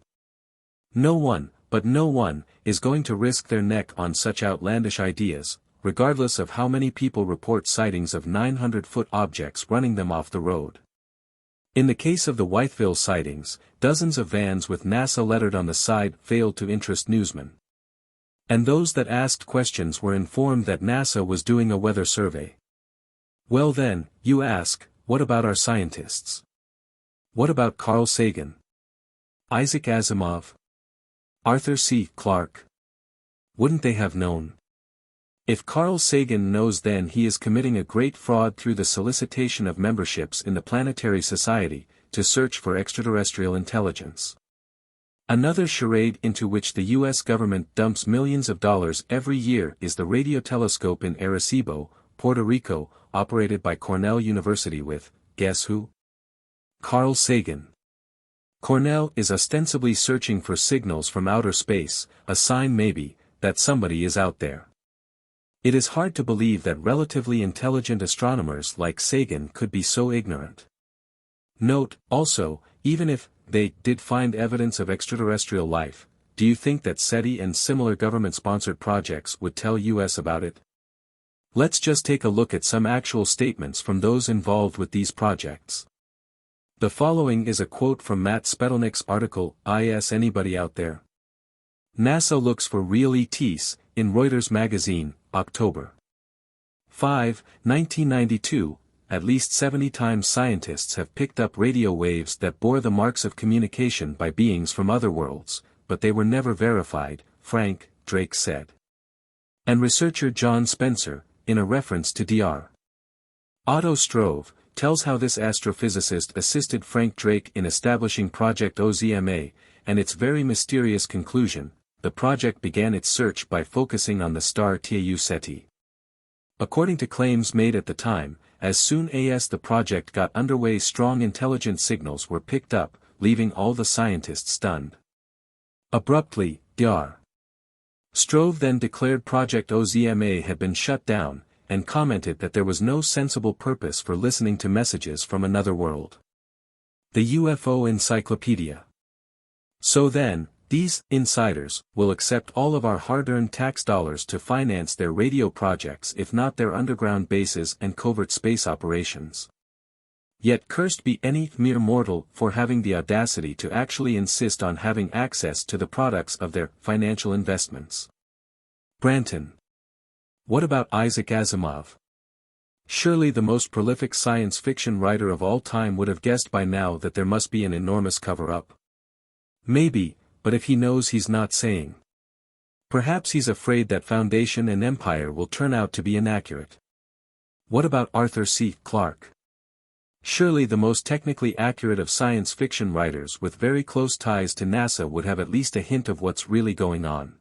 No one, but no one, is going to risk their neck on such outlandish ideas, regardless of how many people report sightings of 900-foot objects running them off the road. In the case of the Wytheville sightings, dozens of vans with NASA lettered on the side failed to interest newsmen. And those that asked questions were informed that NASA was doing a weather survey. Well then, you ask, what about our scientists? What about Carl Sagan? Isaac Asimov? Arthur C. Clarke? Wouldn't they have known? If Carl Sagan knows, then he is committing a great fraud through the solicitation of memberships in the Planetary Society, to search for extraterrestrial intelligence. Another charade into which the U.S. government dumps millions of dollars every year is the radio telescope in Arecibo, Puerto Rico, operated by Cornell University with, guess who? Carl Sagan. Cornell is ostensibly searching for signals from outer space, a sign maybe, that somebody is out there. It is hard to believe that relatively intelligent astronomers like Sagan could be so ignorant. Note, also, even if they did find evidence of extraterrestrial life, do you think that SETI and similar government-sponsored projects would tell us about it? Let's just take a look at some actual statements from those involved with these projects. The following is a quote from Matt Spetelnik's article, "Is Anybody Out There?" NASA looks for real ETs, in Reuters magazine, October 5, 1992, at least 70 times scientists have picked up radio waves that bore the marks of communication by beings from other worlds, but they were never verified, Frank Drake said. And researcher John Spencer, in a reference to Dr. Otto Struve, tells how this astrophysicist assisted Frank Drake in establishing Project OZMA, and its very mysterious conclusion. The project began its search by focusing on the star Tau Ceti. According to claims made at the time, as soon as the project got underway, strong intelligence signals were picked up, leaving all the scientists stunned. Abruptly, Dr. Struve then declared Project OZMA had been shut down, and commented that there was no sensible purpose for listening to messages from another world. The UFO Encyclopedia. So then, these insiders will accept all of our hard-earned tax dollars to finance their radio projects, if not their underground bases and covert space operations. Yet cursed be any mere mortal for having the audacity to actually insist on having access to the products of their financial investments. Branton. What about Isaac Asimov? Surely the most prolific science fiction writer of all time would have guessed by now that there must be an enormous cover-up. Maybe, but if he knows, he's not saying. Perhaps he's afraid that Foundation and Empire will turn out to be inaccurate. What about Arthur C. Clarke? Surely the most technically accurate of science fiction writers with very close ties to NASA would have at least a hint of what's really going on.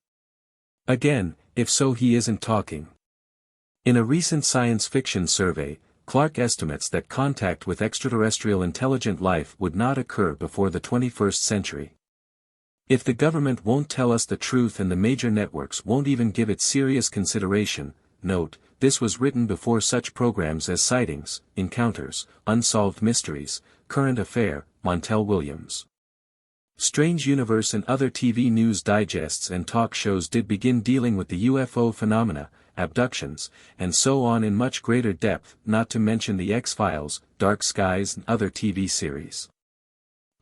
Again, if so, he isn't talking. In a recent science fiction survey, Clarke estimates that contact with extraterrestrial intelligent life would not occur before the 21st century. If the government won't tell us the truth and the major networks won't even give it serious consideration, note, this was written before such programs as Sightings, Encounters, Unsolved Mysteries, Current Affair, Montel Williams, Strange Universe and other TV news digests and talk shows did begin dealing with the UFO phenomena, abductions, and so on in much greater depth, not to mention the X-Files, Dark Skies and other TV series.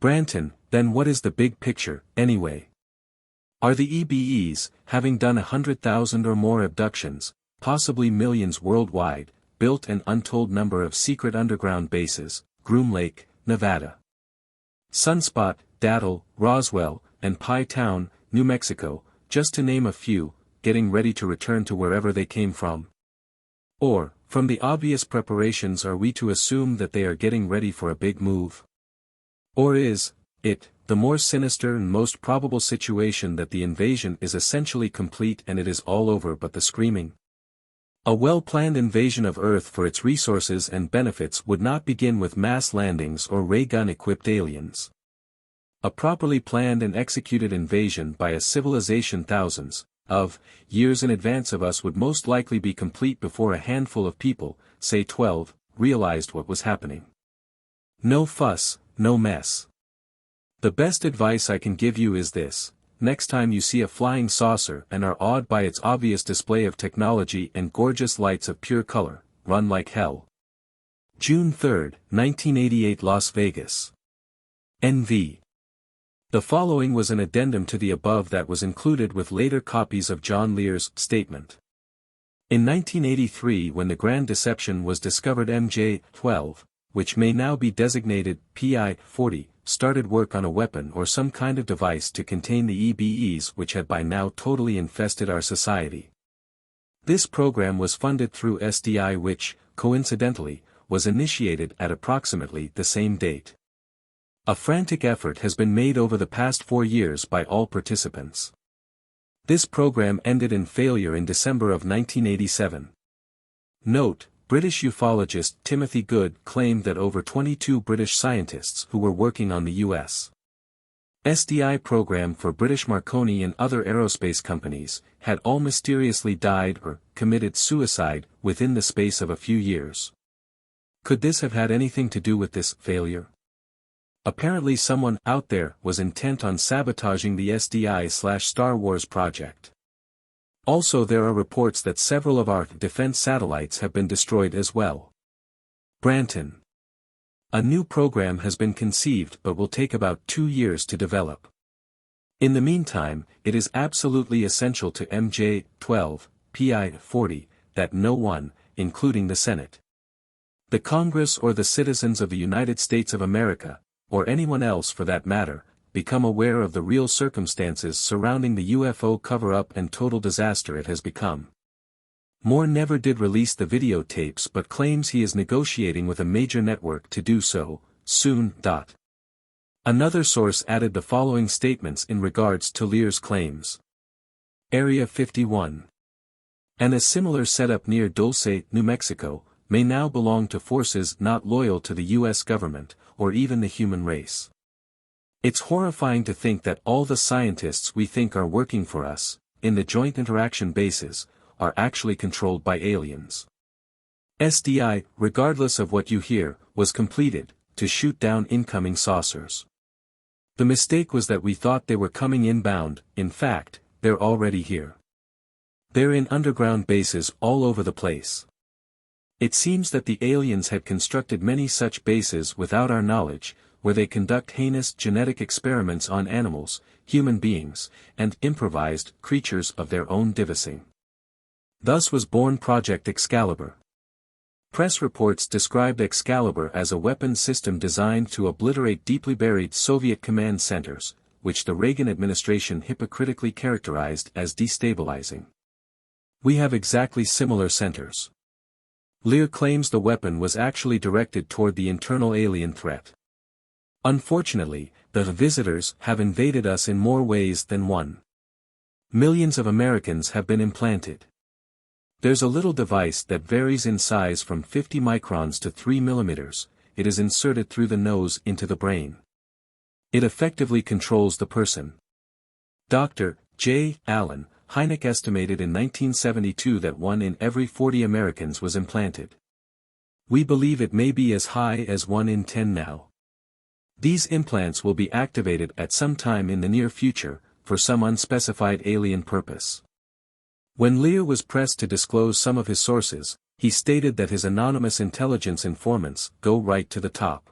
Branton, then what is the big picture, anyway? Are the EBEs, having done 100,000 or more abductions, possibly millions worldwide, built an untold number of secret underground bases, Groom Lake, Nevada, Sunspot, Dattel, Roswell, and Pie Town, New Mexico, just to name a few, getting ready to return to wherever they came from? Or, from the obvious preparations, are we to assume that they are getting ready for a big move? Or is it the more sinister and most probable situation that the invasion is essentially complete and it is all over but the screaming? A well-planned invasion of Earth for its resources and benefits would not begin with mass landings or ray gun-equipped aliens. A properly planned and executed invasion by a civilization thousands of years in advance of us would most likely be complete before a handful of people, say 12, realized what was happening. No fuss, no mess. The best advice I can give you is this: next time you see a flying saucer and are awed by its obvious display of technology and gorgeous lights of pure color, run like hell. June 3, 1988, Las Vegas. NV. The following was an addendum to the above that was included with later copies of John Lear's statement. In 1983, when the Grand Deception was discovered, MJ-12, which may now be designated PI-40, started work on a weapon or some kind of device to contain the EBEs which had by now totally infested our society. This program was funded through SDI, which, coincidentally, was initiated at approximately the same date. A frantic effort has been made over the past 4 years by all participants. This program ended in failure in December of 1987. Note: British ufologist Timothy Good claimed that over 22 British scientists who were working on the U.S. SDI program for British Marconi and other aerospace companies had all mysteriously died or committed suicide within the space of a few years. Could this have had anything to do with this failure? Apparently someone out there was intent on sabotaging the SDI/Star Wars project. Also, there are reports that several of our defense satellites have been destroyed as well. Branton. A new program has been conceived but will take about 2 years to develop. In the meantime, it is absolutely essential to MJ-12, PI-40, that no one, including the Senate, the Congress or the citizens of the United States of America, or anyone else for that matter, become aware of the real circumstances surrounding the UFO cover-up and total disaster it has become. Moore never did release the videotapes but claims he is negotiating with a major network to do so, soon. Another source added the following statements in regards to Lear's claims. Area 51. And a similar setup near Dulce, New Mexico, may now belong to forces not loyal to the U.S. government, or even the human race. It's horrifying to think that all the scientists we think are working for us, in the Joint Interaction Bases, are actually controlled by aliens. SDI, regardless of what you hear, was completed, to shoot down incoming saucers. The mistake was that we thought they were coming inbound. In fact, they're already here. They're in underground bases all over the place. It seems that the aliens had constructed many such bases without our knowledge, where they conduct heinous genetic experiments on animals, human beings, and improvised creatures of their own devising. Thus was born Project Excalibur. Press reports described Excalibur as a weapon system designed to obliterate deeply buried Soviet command centers, which the Reagan administration hypocritically characterized as destabilizing. We have exactly similar centers. Lear claims the weapon was actually directed toward the internal alien threat. Unfortunately, the visitors have invaded us in more ways than one. Millions of Americans have been implanted. There's a little device that varies in size from 50 microns to 3 millimeters. It is inserted through the nose into the brain. It effectively controls the person. Dr. J. Allen Hynek estimated in 1972 that 1 in every 40 Americans was implanted. We believe it may be as high as 1 in 10 now. These implants will be activated at some time in the near future, for some unspecified alien purpose. When Lear was pressed to disclose some of his sources, he stated that his anonymous intelligence informants go right to the top.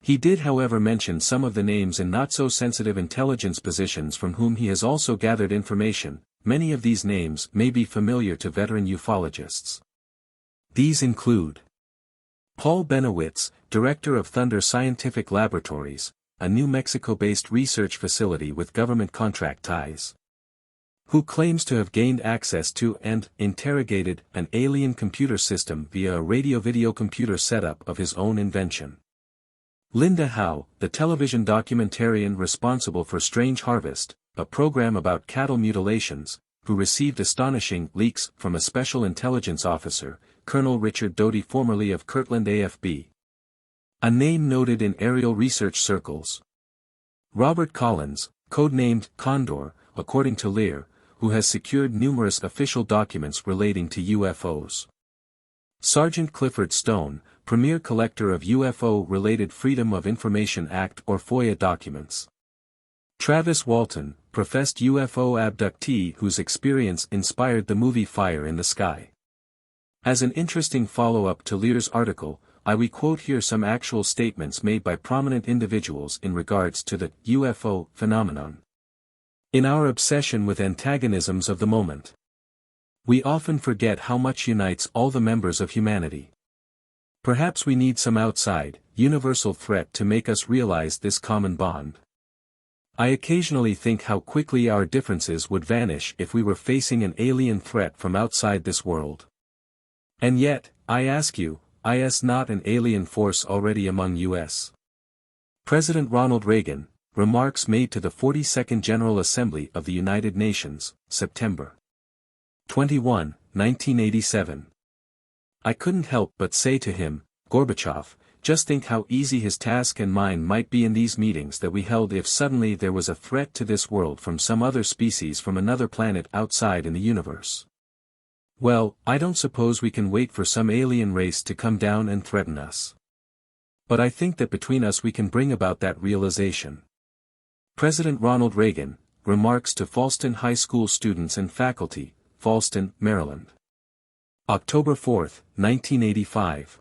He did however mention some of the names in not-so-sensitive intelligence positions from whom he has also gathered information. Many of these names may be familiar to veteran ufologists. These include Paul Bennewitz, Director of Thunder Scientific Laboratories, a New Mexico-based research facility with government contract ties, who claims to have gained access to and interrogated an alien computer system via a radio-video computer setup of his own invention. Linda Howe, the television documentarian responsible for Strange Harvest, a program about cattle mutilations, who received astonishing leaks from a special intelligence officer, Colonel Richard Doty, formerly of Kirtland AFB. A name noted in aerial research circles. Robert Collins, codenamed Condor, according to Lear, who has secured numerous official documents relating to UFOs. Sergeant Clifford Stone, premier collector of UFO-related Freedom of Information Act or FOIA documents. Travis Walton, professed UFO abductee whose experience inspired the movie Fire in the Sky. As an interesting follow-up to Lear's article, we quote here some actual statements made by prominent individuals in regards to the UFO phenomenon. In our obsession with antagonisms of the moment, we often forget how much unites all the members of humanity. Perhaps we need some outside, universal threat to make us realize this common bond. I occasionally think how quickly our differences would vanish if we were facing an alien threat from outside this world. And yet, I ask you, is not an alien force already among U.S. President Ronald Reagan, remarks made to the 42nd General Assembly of the United Nations, September 21, 1987. I couldn't help but say to him, Gorbachev, just think how easy his task and mine might be in these meetings that we held if suddenly there was a threat to this world from some other species from another planet outside in the universe. Well, I don't suppose we can wait for some alien race to come down and threaten us. But I think that between us we can bring about that realization. President Ronald Reagan, remarks to Falston High School students and faculty, Falston, Maryland. October 4, 1985.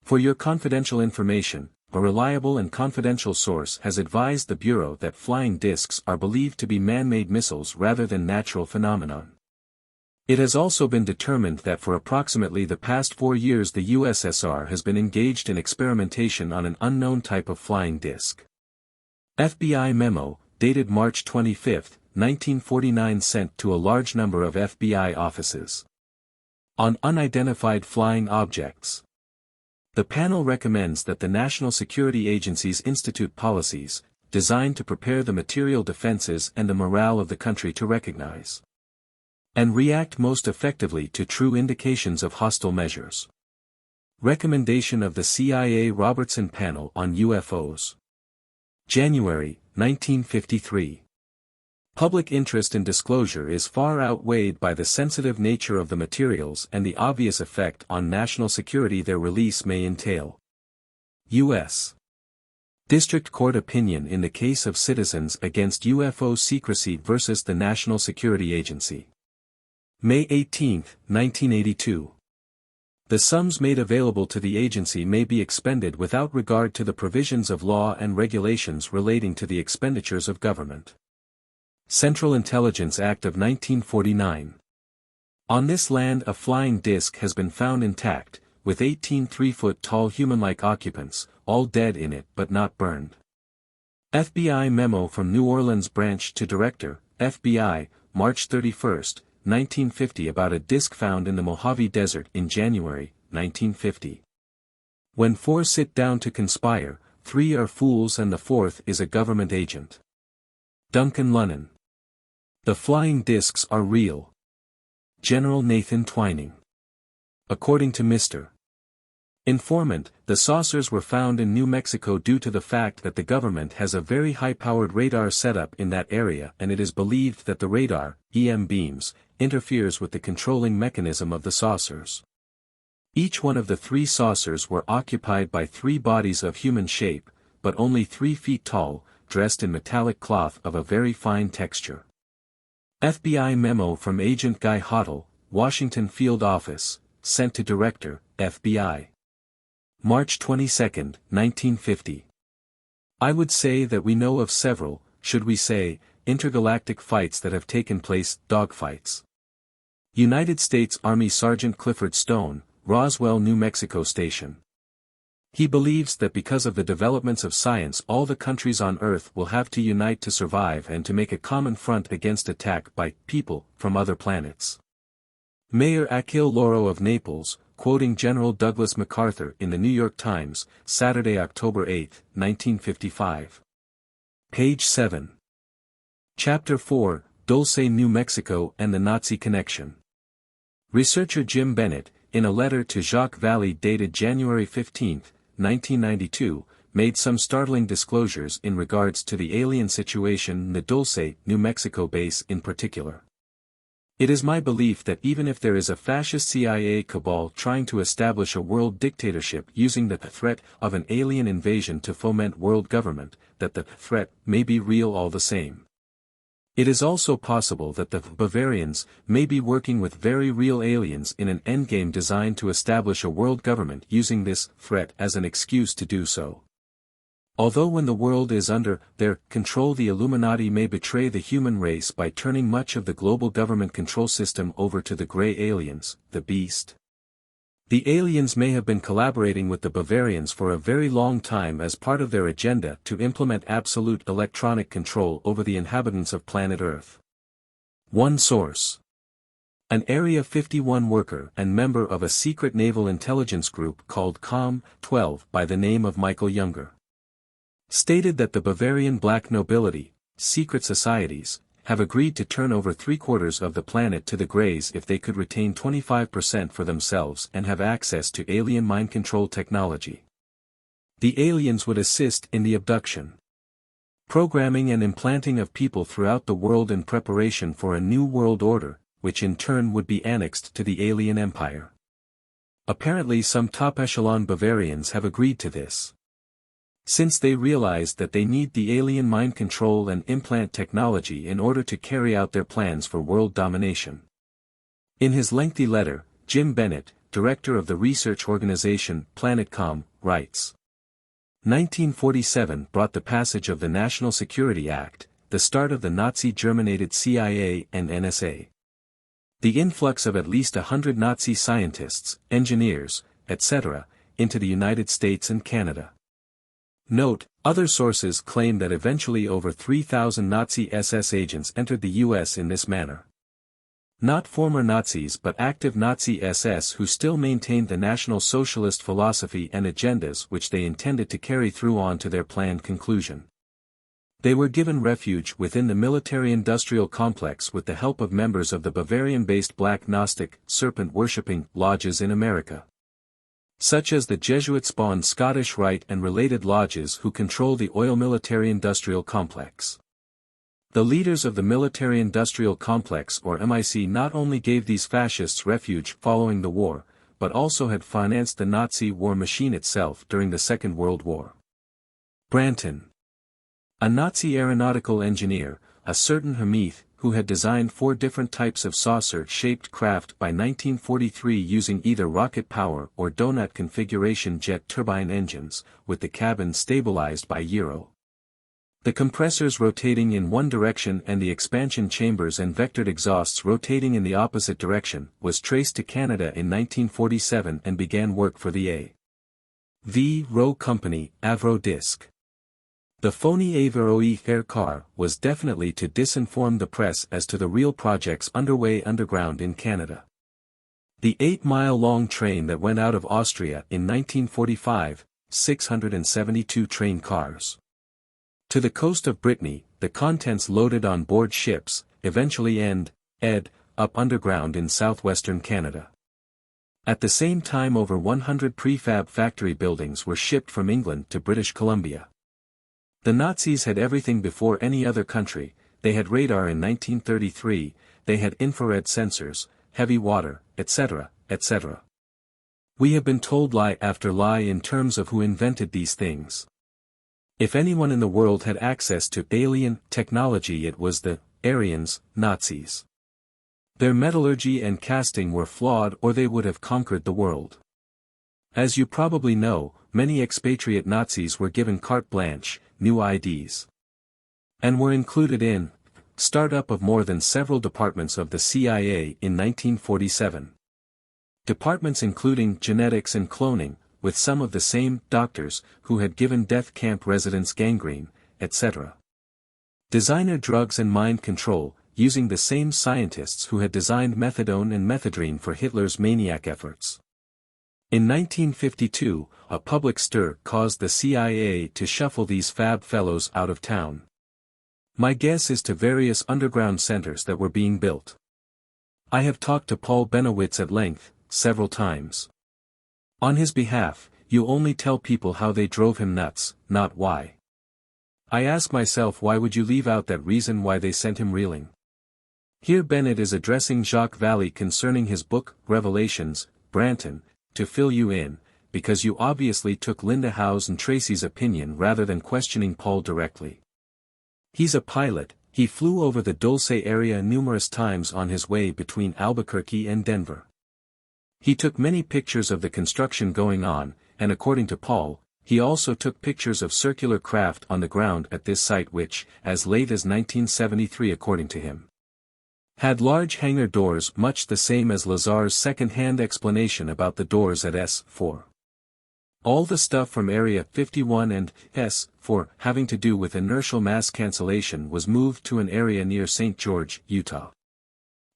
For your confidential information, a reliable and confidential source has advised the Bureau that flying discs are believed to be man-made missiles rather than natural phenomenon. It has also been determined that for approximately the past 4 years the USSR has been engaged in experimentation on an unknown type of flying disc. FBI memo, dated March 25, 1949, sent to a large number of FBI offices. On unidentified flying objects. The panel recommends that the National Security Agencies institute policies, designed to prepare the material defenses and the morale of the country to recognize and react most effectively to true indications of hostile measures. Recommendation of the CIA Robertson Panel on UFOs. January, 1953. Public interest in disclosure is far outweighed by the sensitive nature of the materials and the obvious effect on national security their release may entail. U.S. District Court opinion in the case of Citizens Against UFO Secrecy versus the National Security Agency. May 18, 1982. The sums made available to the agency may be expended without regard to the provisions of law and regulations relating to the expenditures of government. Central Intelligence Act of 1949. On this land a flying disc has been found intact, with 18 3-foot-tall human-like occupants, all dead in it but not burned. FBI memo from New Orleans branch to Director, FBI, March 31, 1950 about a disc found in the Mojave Desert in January, 1950. When 4 sit down to conspire, 3 are fools and the 4th is a government agent. Duncan Lunnan. The flying discs are real. General Nathan Twining. According to Mr. Informant, the saucers were found in New Mexico due to the fact that the government has a very high-powered radar setup in that area and it is believed that the radar, EM beams, interferes with the controlling mechanism of the saucers. Each one of the 3 saucers were occupied by 3 bodies of human shape, but only 3 feet tall, dressed in metallic cloth of a very fine texture. FBI memo from Agent Guy Hottle, Washington Field Office, sent to Director, FBI. March 22, 1950. I would say that we know of several, should we say, intergalactic fights that have taken place, dogfights. United States Army Sergeant Clifford Stone, Roswell, New Mexico Station. He believes that because of the developments of science all the countries on Earth will have to unite to survive and to make a common front against attack by people from other planets. Mayor Achille Lauro of Naples, quoting General Douglas MacArthur in the New York Times, Saturday, October 8, 1955. Page 7. Chapter 4, Dulce, New Mexico and the Nazi Connection. Researcher Jim Bennett, in a letter to Jacques Vallée dated January 15, 1992, made some startling disclosures in regards to the alien situation in the Dulce, New Mexico base in particular. It is my belief that even if there is a fascist CIA cabal trying to establish a world dictatorship using the threat of an alien invasion to foment world government, that the threat may be real all the same. It is also possible that the Bavarians may be working with very real aliens in an endgame designed to establish a world government using this threat as an excuse to do so. Although when the world is under their control the Illuminati may betray the human race by turning much of the global government control system over to the gray aliens, the beast. The aliens may have been collaborating with the Bavarians for a very long time as part of their agenda to implement absolute electronic control over the inhabitants of planet Earth. One source. An Area 51 worker and member of a secret naval intelligence group called COM-12 by the name of Michael Younger, stated that the Bavarian black nobility, secret societies, have agreed to turn over 3/4 of the planet to the Greys if they could retain 25% for themselves and have access to alien mind control technology. The aliens would assist in the abduction, programming and implanting of people throughout the world in preparation for a new world order, which in turn would be annexed to the alien empire. Apparently some top-echelon Bavarians have agreed to this, since they realized that they need the alien mind control and implant technology in order to carry out their plans for world domination. In his lengthy letter, Jim Bennett, director of the research organization PlanetCom, writes, 1947 brought the passage of the National Security Act, the start of the Nazi-Germinated CIA and NSA. The influx of at least 100 Nazi scientists, engineers, etc., into the United States and Canada. Note, other sources claim that eventually over 3,000 Nazi SS agents entered the US in this manner. Not former Nazis but active Nazi SS who still maintained the National Socialist philosophy and agendas which they intended to carry through on to their planned conclusion. They were given refuge within the military-industrial complex with the help of members of the Bavarian-based Black Gnostic, serpent-worshipping lodges in America, such as the Jesuit-spawned Scottish Rite and related lodges who control the oil military-industrial complex. The leaders of the military-industrial complex or MIC not only gave these fascists refuge following the war, but also had financed the Nazi war machine itself during the Second World War. Branton, a Nazi aeronautical engineer, a certain Hmeath, who had designed 4 different types of saucer-shaped craft by 1943 using either rocket power or donut configuration jet turbine engines, with the cabin stabilized by gyro, the compressors rotating in one direction and the expansion chambers and vectored exhausts rotating in the opposite direction, was traced to Canada in 1947 and began work for the A.V. Rowe Company, Avro Disc. The phony Averoe Fair car was definitely to disinform the press as to the real projects underway underground in Canada. The 8-mile-long train that went out of Austria in 1945, 672 train cars, to the coast of Brittany, the contents loaded on board ships, eventually end up underground in southwestern Canada. At the same time over 100 prefab factory buildings were shipped from England to British Columbia. The Nazis had everything before any other country. They had radar in 1933, they had infrared sensors, heavy water, etc., etc. We have been told lie after lie in terms of who invented these things. If anyone in the world had access to alien technology it was the Aryans, Nazis. Their metallurgy and casting were flawed or they would have conquered the world. As you probably know, many expatriate Nazis were given carte blanche, new IDs. And were included in startup of more than several departments of the CIA in 1947. Departments including genetics and cloning, with some of the same doctors who had given death camp residents gangrene, etc. Designer drugs and mind control, using the same scientists who had designed methadone and methadone for Hitler's maniac efforts. In 1952, a public stir caused the CIA to shuffle these fab fellows out of town. My guess is to various underground centers that were being built. I have talked to Paul Bennewitz at length, several times. On his behalf, you only tell people how they drove him nuts, not why. I ask myself, why would you leave out that reason why they sent him reeling? Here Bennett is addressing Jacques Vallée concerning his book, Revelations, Branton, to fill you in, because you obviously took Linda Howe's and Tracy's opinion rather than questioning Paul directly. He's a pilot, he flew over the Dulce area numerous times on his way between Albuquerque and Denver. He took many pictures of the construction going on, and according to Paul, he also took pictures of circular craft on the ground at this site which, as late as 1973 according to him, had large hangar doors much the same as Lazar's second-hand explanation about the doors at S4. All the stuff from Area 51 and S4 having to do with inertial mass cancellation was moved to an area near St. George, Utah.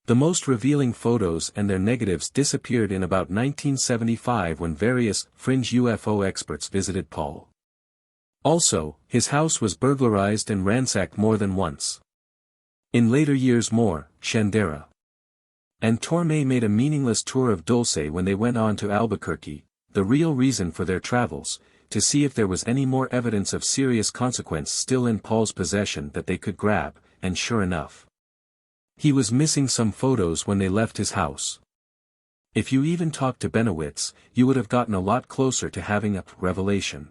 The most revealing photos and their negatives disappeared in about 1975 when various fringe UFO experts visited Paul. Also, his house was burglarized and ransacked more than once. In later years Shandera and Torme made a meaningless tour of Dulce when they went on to Albuquerque, the real reason for their travels, to see if there was any more evidence of serious consequence still in Paul's possession that they could grab, and sure enough, he was missing some photos when they left his house. If you even talked to Bennewitz, you would have gotten a lot closer to having a revelation.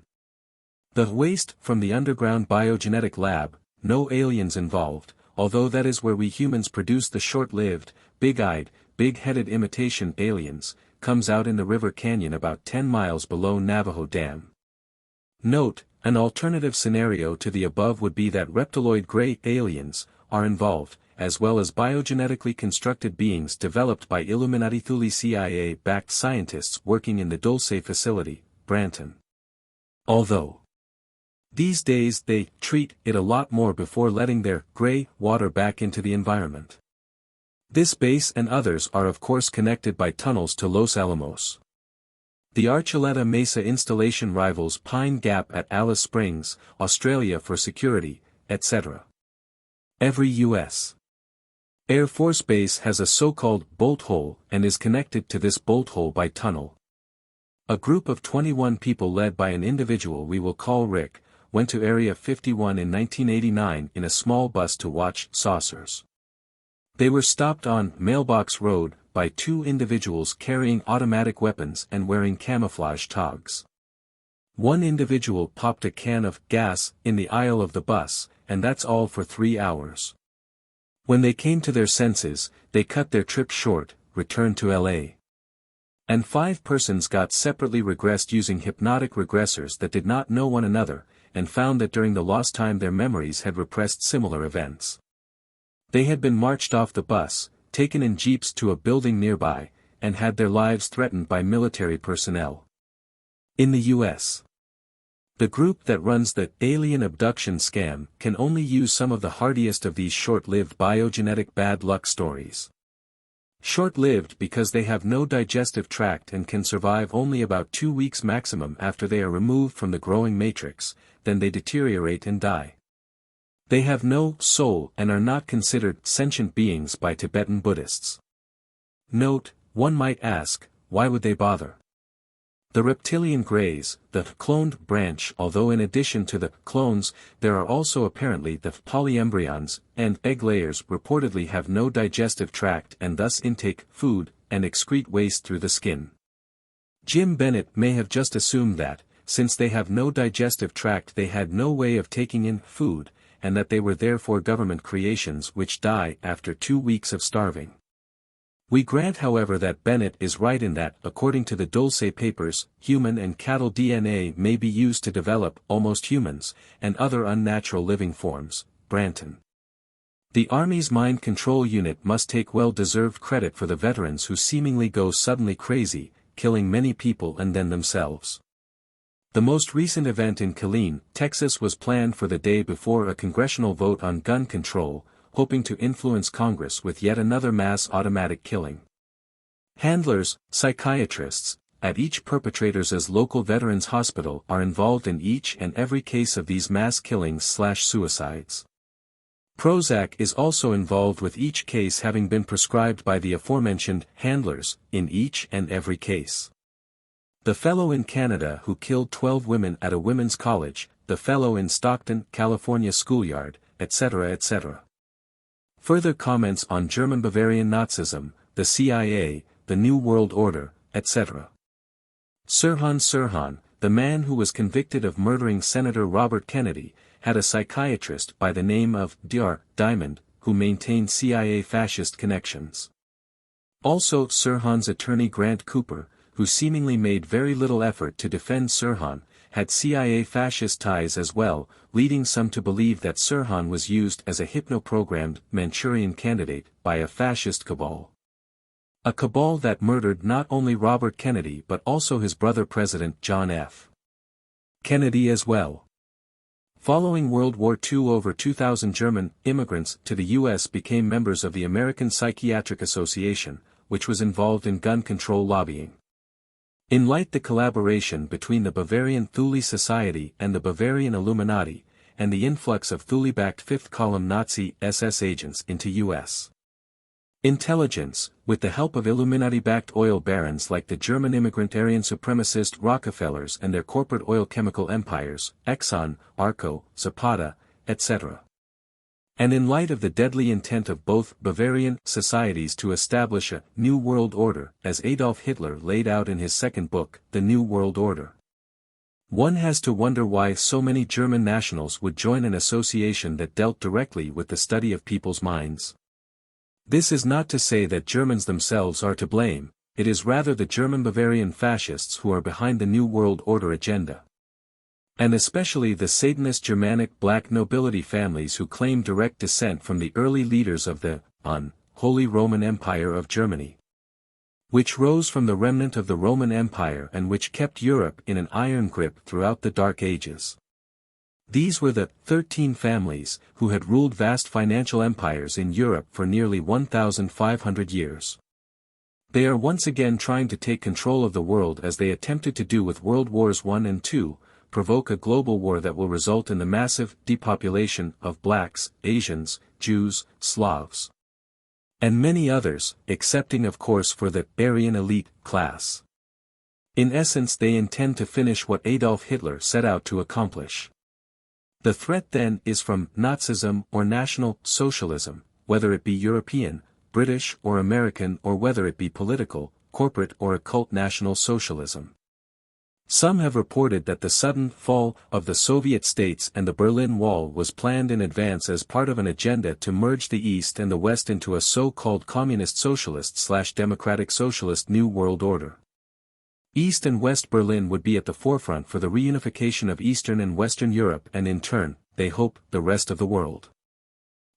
The waste from the underground biogenetic lab, no aliens involved, although that is where we humans produce the short-lived, big-eyed, big-headed imitation aliens, comes out in the river canyon about 10 miles below Navajo Dam. Note, an alternative scenario to the above would be that reptiloid gray aliens are involved, as well as biogenetically constructed beings developed by Illuminati Thule CIA-backed scientists working in the Dulce facility, Branton. Although these days they treat it a lot more before letting their gray water back into the environment. This base and others are of course connected by tunnels to Los Alamos. The Archuleta Mesa installation rivals Pine Gap at Alice Springs, Australia for security, etc. Every U.S. Air Force base has a so-called bolt hole and is connected to this bolt hole by tunnel. A group of 21 people led by an individual we will call Rick, went to Area 51 in 1989 in a small bus to watch saucers. They were stopped on Mailbox Road by two individuals carrying automatic weapons and wearing camouflage togs. One individual popped a can of gas in the aisle of the bus, and that's all for 3 hours. When they came to their senses, they cut their trip short, returned to LA. And 5 persons got separately regressed using hypnotic regressors that did not know one another, and found that during the lost time their memories had repressed similar events. They had been marched off the bus, taken in jeeps to a building nearby, and had their lives threatened by military personnel. In the U.S., the group that runs the alien abduction scam can only use some of the hardiest of these short-lived biogenetic bad luck stories. Short-lived because they have no digestive tract and can survive only about 2 weeks maximum after they are removed from the growing matrix, then they deteriorate and die. They have no soul and are not considered sentient beings by Tibetan Buddhists. Note, one might ask, why would they bother? The reptilian greys, the cloned branch, although in addition to the clones, there are also apparently the polyembryons, and egg layers reportedly have no digestive tract and thus intake food, and excrete waste through the skin. Jim Bennett may have just assumed that, since they have no digestive tract they had no way of taking in food, and that they were therefore government creations which die after 2 weeks of starving. We grant however that Bennett is right in that, according to the Dulce papers, human and cattle DNA may be used to develop almost humans, and other unnatural living forms. Branton. The Army's mind control unit must take well-deserved credit for the veterans who seemingly go suddenly crazy, killing many people and then themselves. The most recent event in Killeen, Texas was planned for the day before a congressional vote on gun control, hoping to influence Congress with yet another mass automatic killing. Handlers, psychiatrists, at each perpetrator's local veterans hospital are involved in each and every case of these mass killings/suicides. Prozac is also involved with each case having been prescribed by the aforementioned handlers, in each and every case. The fellow in Canada who killed 12 women at a women's college, the fellow in Stockton, California schoolyard, etc. etc. Further comments on German Bavarian Nazism, the CIA, the New World Order, etc. Sirhan, the man who was convicted of murdering Senator Robert Kennedy, had a psychiatrist by the name of Dr. Diamond, who maintained CIA fascist connections. Also Sirhan's attorney Grant Cooper, who seemingly made very little effort to defend Sirhan, had CIA fascist ties as well, leading some to believe that Sirhan was used as a hypno-programmed Manchurian candidate by a fascist cabal. A cabal that murdered not only Robert Kennedy but also his brother President John F. Kennedy as well. Following World War II, over 2,000 German immigrants to the U.S. became members of the American Psychiatric Association, which was involved in gun control lobbying. In light the collaboration between the Bavarian Thule Society and the Bavarian Illuminati, and the influx of Thule-backed fifth-column Nazi SS agents into U.S. intelligence, with the help of Illuminati-backed oil barons like the German immigrant Aryan supremacist Rockefellers and their corporate oil chemical empires, Exxon, Arco, Zapata, etc. And in light of the deadly intent of both Bavarian societies to establish a New World Order, as Adolf Hitler laid out in his second book, The New World Order. One has to wonder why so many German nationals would join an association that dealt directly with the study of people's minds. This is not to say that Germans themselves are to blame, it is rather the German Bavarian fascists who are behind the New World Order agenda. And especially the Satanist Germanic black nobility families who claim direct descent from the early leaders of the Holy Roman Empire of Germany, which rose from the remnant of the Roman Empire and which kept Europe in an iron grip throughout the Dark Ages. These were the 13 families who had ruled vast financial empires in Europe for nearly 1,500 years. They are once again trying to take control of the world as they attempted to do with World Wars I and II, provoke a global war that will result in the massive depopulation of blacks, Asians, Jews, Slavs, and many others, excepting of course for the Aryan elite class. In essence they intend to finish what Adolf Hitler set out to accomplish. The threat then is from Nazism or National Socialism, whether it be European, British or American, or whether it be political, corporate or occult National Socialism. Some have reported that the sudden fall of the Soviet states and the Berlin Wall was planned in advance as part of an agenda to merge the East and the West into a so-called communist socialist/democratic socialist New World Order. East and West Berlin would be at the forefront for the reunification of Eastern and Western Europe and in turn, they hope, the rest of the world.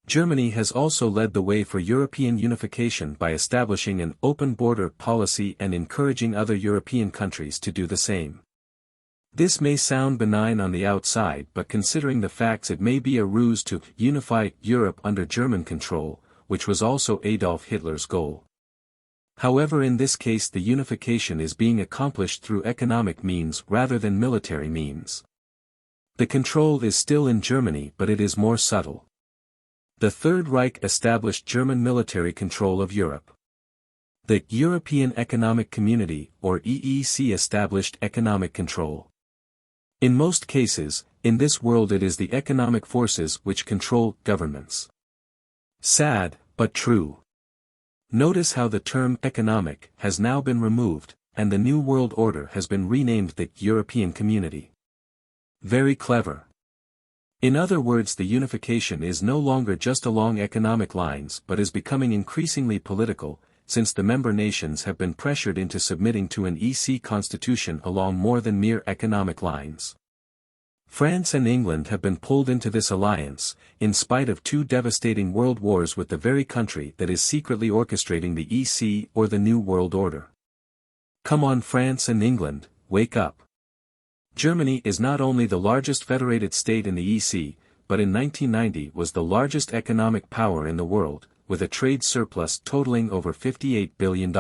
Germany has also led the way for European unification by establishing an open border policy and encouraging other European countries to do the same. This may sound benign on the outside, but considering the facts, it may be a ruse to unify Europe under German control, which was also Adolf Hitler's goal. However, in this case the unification is being accomplished through economic means rather than military means. The control is still in Germany, but it is more subtle. The Third Reich established German military control of Europe. The European Economic Community, or EEC, established economic control. In most cases, in this world it is the economic forces which control governments. Sad, but true. Notice how the term economic has now been removed, and the New World Order has been renamed the European Community. Very clever. In other words, the unification is no longer just along economic lines but is becoming increasingly political, since the member nations have been pressured into submitting to an EC constitution along more than mere economic lines. France and England have been pulled into this alliance, in spite of 2 devastating world wars with the very country that is secretly orchestrating the EC or the New World Order. Come on, France and England, wake up. Germany is not only the largest federated state in the EC, but in 1990 was the largest economic power in the world, with a trade surplus totaling over $58 billion.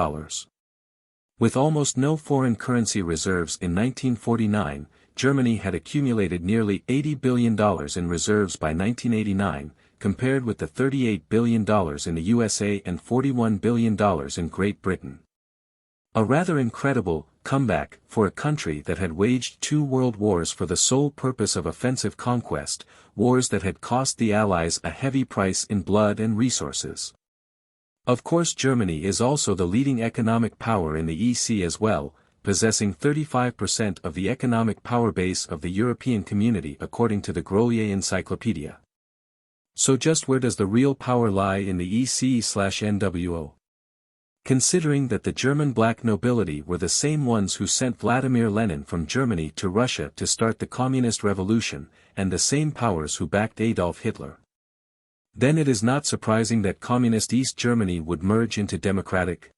With almost no foreign currency reserves in 1949, Germany had accumulated nearly $80 billion in reserves by 1989, compared with the $38 billion in the USA and $41 billion in Great Britain. A rather incredible comeback for a country that had waged 2 world wars for the sole purpose of offensive conquest, wars that had cost the Allies a heavy price in blood and resources. Of course, Germany is also the leading economic power in the EC as well, possessing 35% of the economic power base of the European community according to the Grolier Encyclopedia. So just where does the real power lie in the EC/NWO? Considering that the German black nobility were the same ones who sent Vladimir Lenin from Germany to Russia to start the Communist Revolution, and the same powers who backed Adolf Hitler. Then it is not surprising that Communist East Germany would merge into Democratic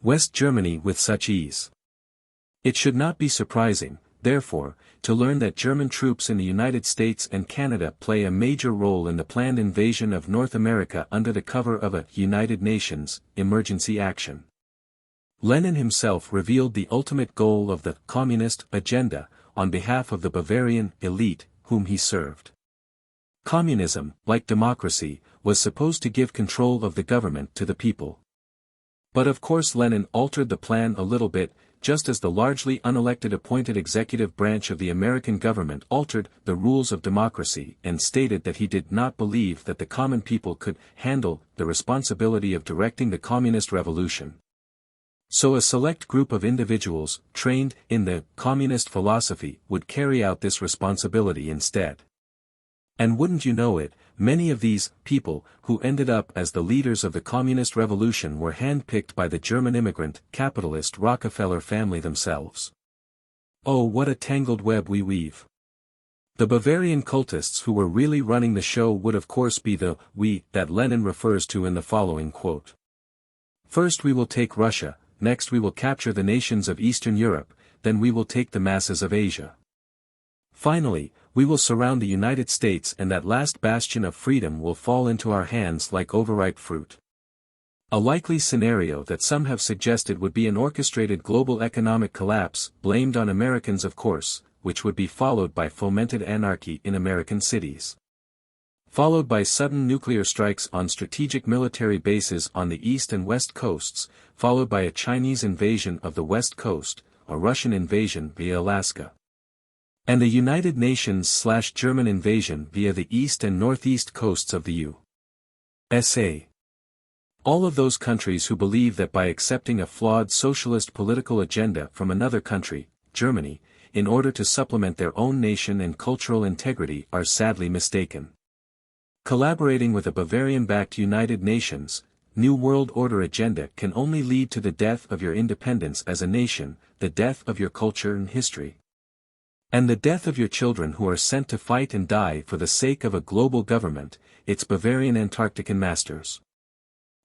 West Germany with such ease. It should not be surprising, therefore, to learn that German troops in the United States and Canada play a major role in the planned invasion of North America under the cover of a United Nations emergency action. Lenin himself revealed the ultimate goal of the communist agenda on behalf of the Bavarian elite whom he served. Communism, like democracy, was supposed to give control of the government to the people. But of course Lenin altered the plan a little bit, just as the largely unelected appointed executive branch of the American government altered the rules of democracy and stated that he did not believe that the common people could handle the responsibility of directing the communist revolution. So a select group of individuals, trained in the communist philosophy, would carry out this responsibility instead. And wouldn't you know it, many of these people who ended up as the leaders of the communist revolution were handpicked by the German immigrant, capitalist Rockefeller family themselves. Oh, what a tangled web we weave. The Bavarian cultists who were really running the show would of course be the we that Lenin refers to in the following quote. First we will take Russia, next we will capture the nations of Eastern Europe, then we will take the masses of Asia. Finally, we will surround the United States and that last bastion of freedom will fall into our hands like overripe fruit. A likely scenario that some have suggested would be an orchestrated global economic collapse, blamed on Americans of course, which would be followed by fomented anarchy in American cities. Followed by sudden nuclear strikes on strategic military bases on the east and west coasts, followed by a Chinese invasion of the west coast, a Russian invasion via Alaska, and a United Nations/German invasion via the east and northeast coasts of the USA. All of those countries who believe that by accepting a flawed socialist political agenda from another country, Germany, in order to supplement their own nation and cultural integrity are sadly mistaken. Collaborating with a Bavarian-backed United Nations, New World Order agenda can only lead to the death of your independence as a nation, the death of your culture and history, and the death of your children who are sent to fight and die for the sake of a global government, its Bavarian Antarctican masters.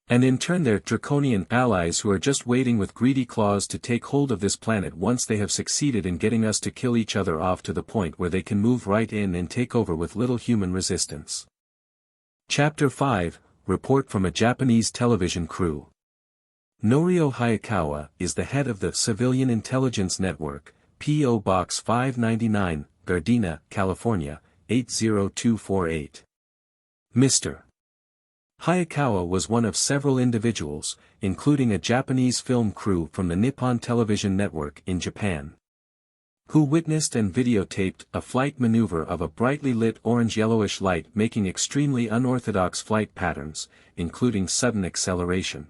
And in turn their Draconian allies who are just waiting with greedy claws to take hold of this planet once they have succeeded in getting us to kill each other off to the point where they can move right in and take over with little human resistance. Chapter 5, Report from a Japanese Television Crew. Norio Hayakawa is the head of the Civilian Intelligence Network, P.O. Box 599, Gardena, California, 80248. Mr. Hayakawa was one of several individuals, including a Japanese film crew from the Nippon Television Network in Japan, who witnessed and videotaped a flight maneuver of a brightly lit orange-yellowish light making extremely unorthodox flight patterns, including sudden acceleration,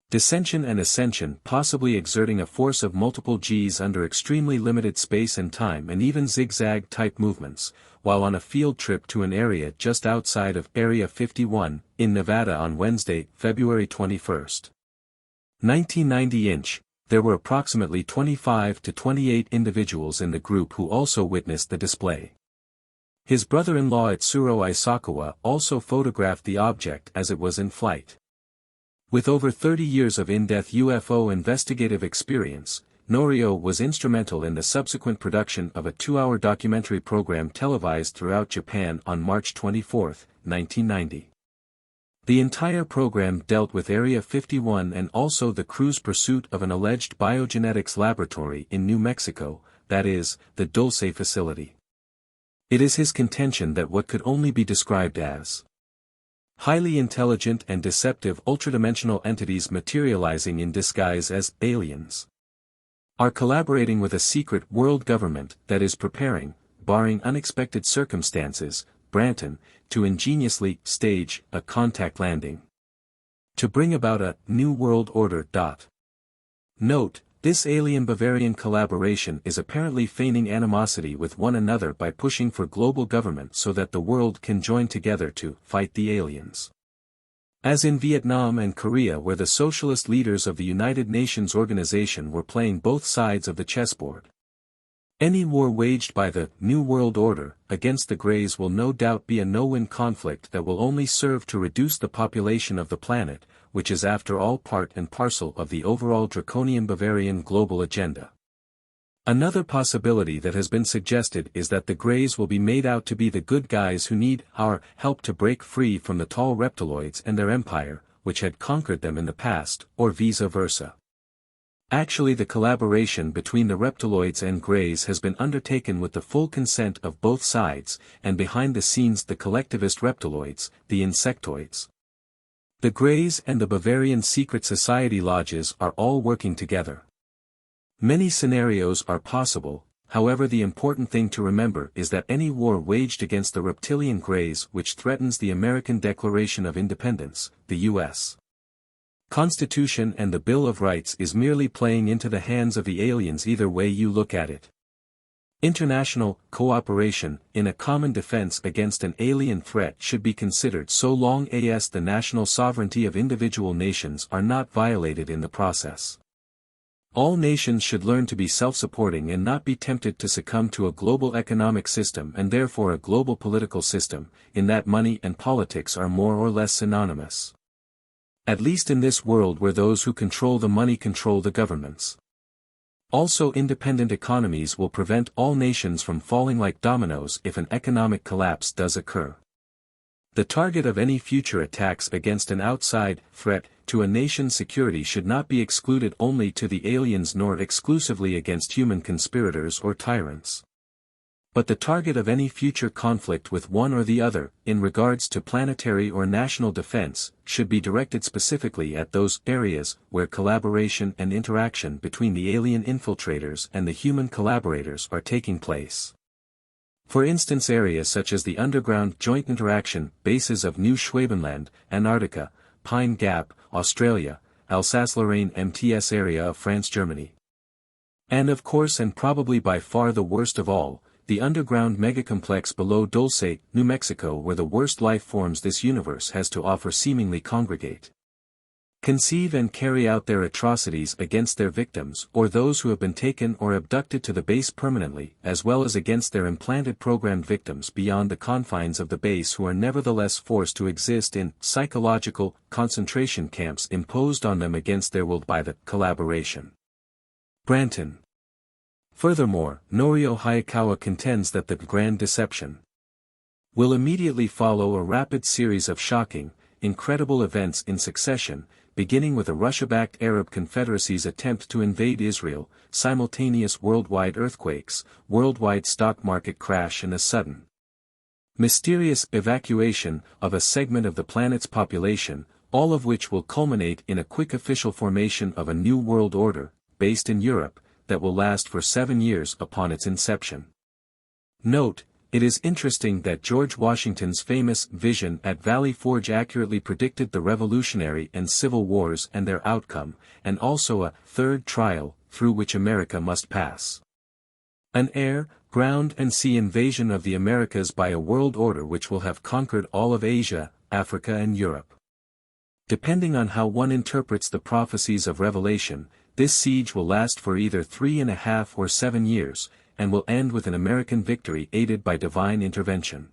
descension and ascension, possibly exerting a force of multiple Gs under extremely limited space and time, and even zigzag-type movements, while on a field trip to an area just outside of Area 51, in Nevada on Wednesday, February 21. 1990 there were approximately 25 to 28 individuals in the group who also witnessed the display. His brother-in-law Itsuro Isakawa also photographed the object as it was in flight. With over 30 years of in-depth UFO investigative experience, Norio was instrumental in the subsequent production of a 2-hour documentary program televised throughout Japan on March 24, 1990. The entire program dealt with Area 51 and also the crew's pursuit of an alleged biogenetics laboratory in New Mexico, that is, the Dulce facility. It is his contention that what could only be described as highly intelligent and deceptive ultradimensional entities materializing in disguise as aliens are collaborating with a secret world government that is preparing, barring unexpected circumstances, Branton, to ingeniously stage a contact landing to bring about a new world order. Note, this alien-Bavarian collaboration is apparently feigning animosity with one another by pushing for global government so that the world can join together to fight the aliens. As in Vietnam and Korea, where the socialist leaders of the United Nations organization were playing both sides of the chessboard. Any war waged by the New World Order against the Greys will no doubt be a no-win conflict that will only serve to reduce the population of the planet, which is after all part and parcel of the overall Draconian Bavarian global agenda. Another possibility that has been suggested is that the Greys will be made out to be the good guys who need our help to break free from the tall reptiloids and their empire, which had conquered them in the past, or vice versa. Actually, the collaboration between the reptiloids and Greys has been undertaken with the full consent of both sides, and behind the scenes the collectivist reptiloids, the insectoids. The Greys and the Bavarian secret society lodges are all working together. Many scenarios are possible, however the important thing to remember is that any war waged against the reptilian Greys which threatens the American Declaration of Independence, the U.S. Constitution and the Bill of Rights is merely playing into the hands of the aliens either way you look at it. International cooperation in a common defense against an alien threat should be considered so long as the national sovereignty of individual nations are not violated in the process. All nations should learn to be self-supporting and not be tempted to succumb to a global economic system and therefore a global political system, in that money and politics are more or less synonymous. At least in this world where those who control the money control the governments. Also, independent economies will prevent all nations from falling like dominoes if an economic collapse does occur. The target of any future attacks against an outside threat to a nation's security should not be excluded only to the aliens nor exclusively against human conspirators or tyrants. But the target of any future conflict with one or the other, in regards to planetary or national defense, should be directed specifically at those areas where collaboration and interaction between the alien infiltrators and the human collaborators are taking place. For instance, areas such as the underground joint interaction bases of New Schwabenland, Antarctica, Pine Gap, Australia, Alsace-Lorraine MTS area of France-Germany. And of course, and probably by far the worst of all, the underground megacomplex below Dulce, New Mexico, where the worst life forms this universe has to offer seemingly congregate, conceive and carry out their atrocities against their victims or those who have been taken or abducted to the base permanently, as well as against their implanted programmed victims beyond the confines of the base who are nevertheless forced to exist in psychological concentration camps imposed on them against their will by the collaboration. Branton. Furthermore, Norio Hayakawa contends that the Grand Deception will immediately follow a rapid series of shocking, incredible events in succession, beginning with a Russia-backed Arab Confederacy's attempt to invade Israel, simultaneous worldwide earthquakes, worldwide stock market crash and a sudden, mysterious evacuation of a segment of the planet's population, all of which will culminate in a quick official formation of a new world order, based in Europe, that will last for 7 years upon its inception. Note, it is interesting that George Washington's famous vision at Valley Forge accurately predicted the Revolutionary and Civil Wars and their outcome, and also a third trial, through which America must pass. An air, ground and sea invasion of the Americas by a world order which will have conquered all of Asia, Africa and Europe. Depending on how one interprets the prophecies of Revelation, this siege will last for either 3.5 or 7 years, and will end with an American victory aided by divine intervention.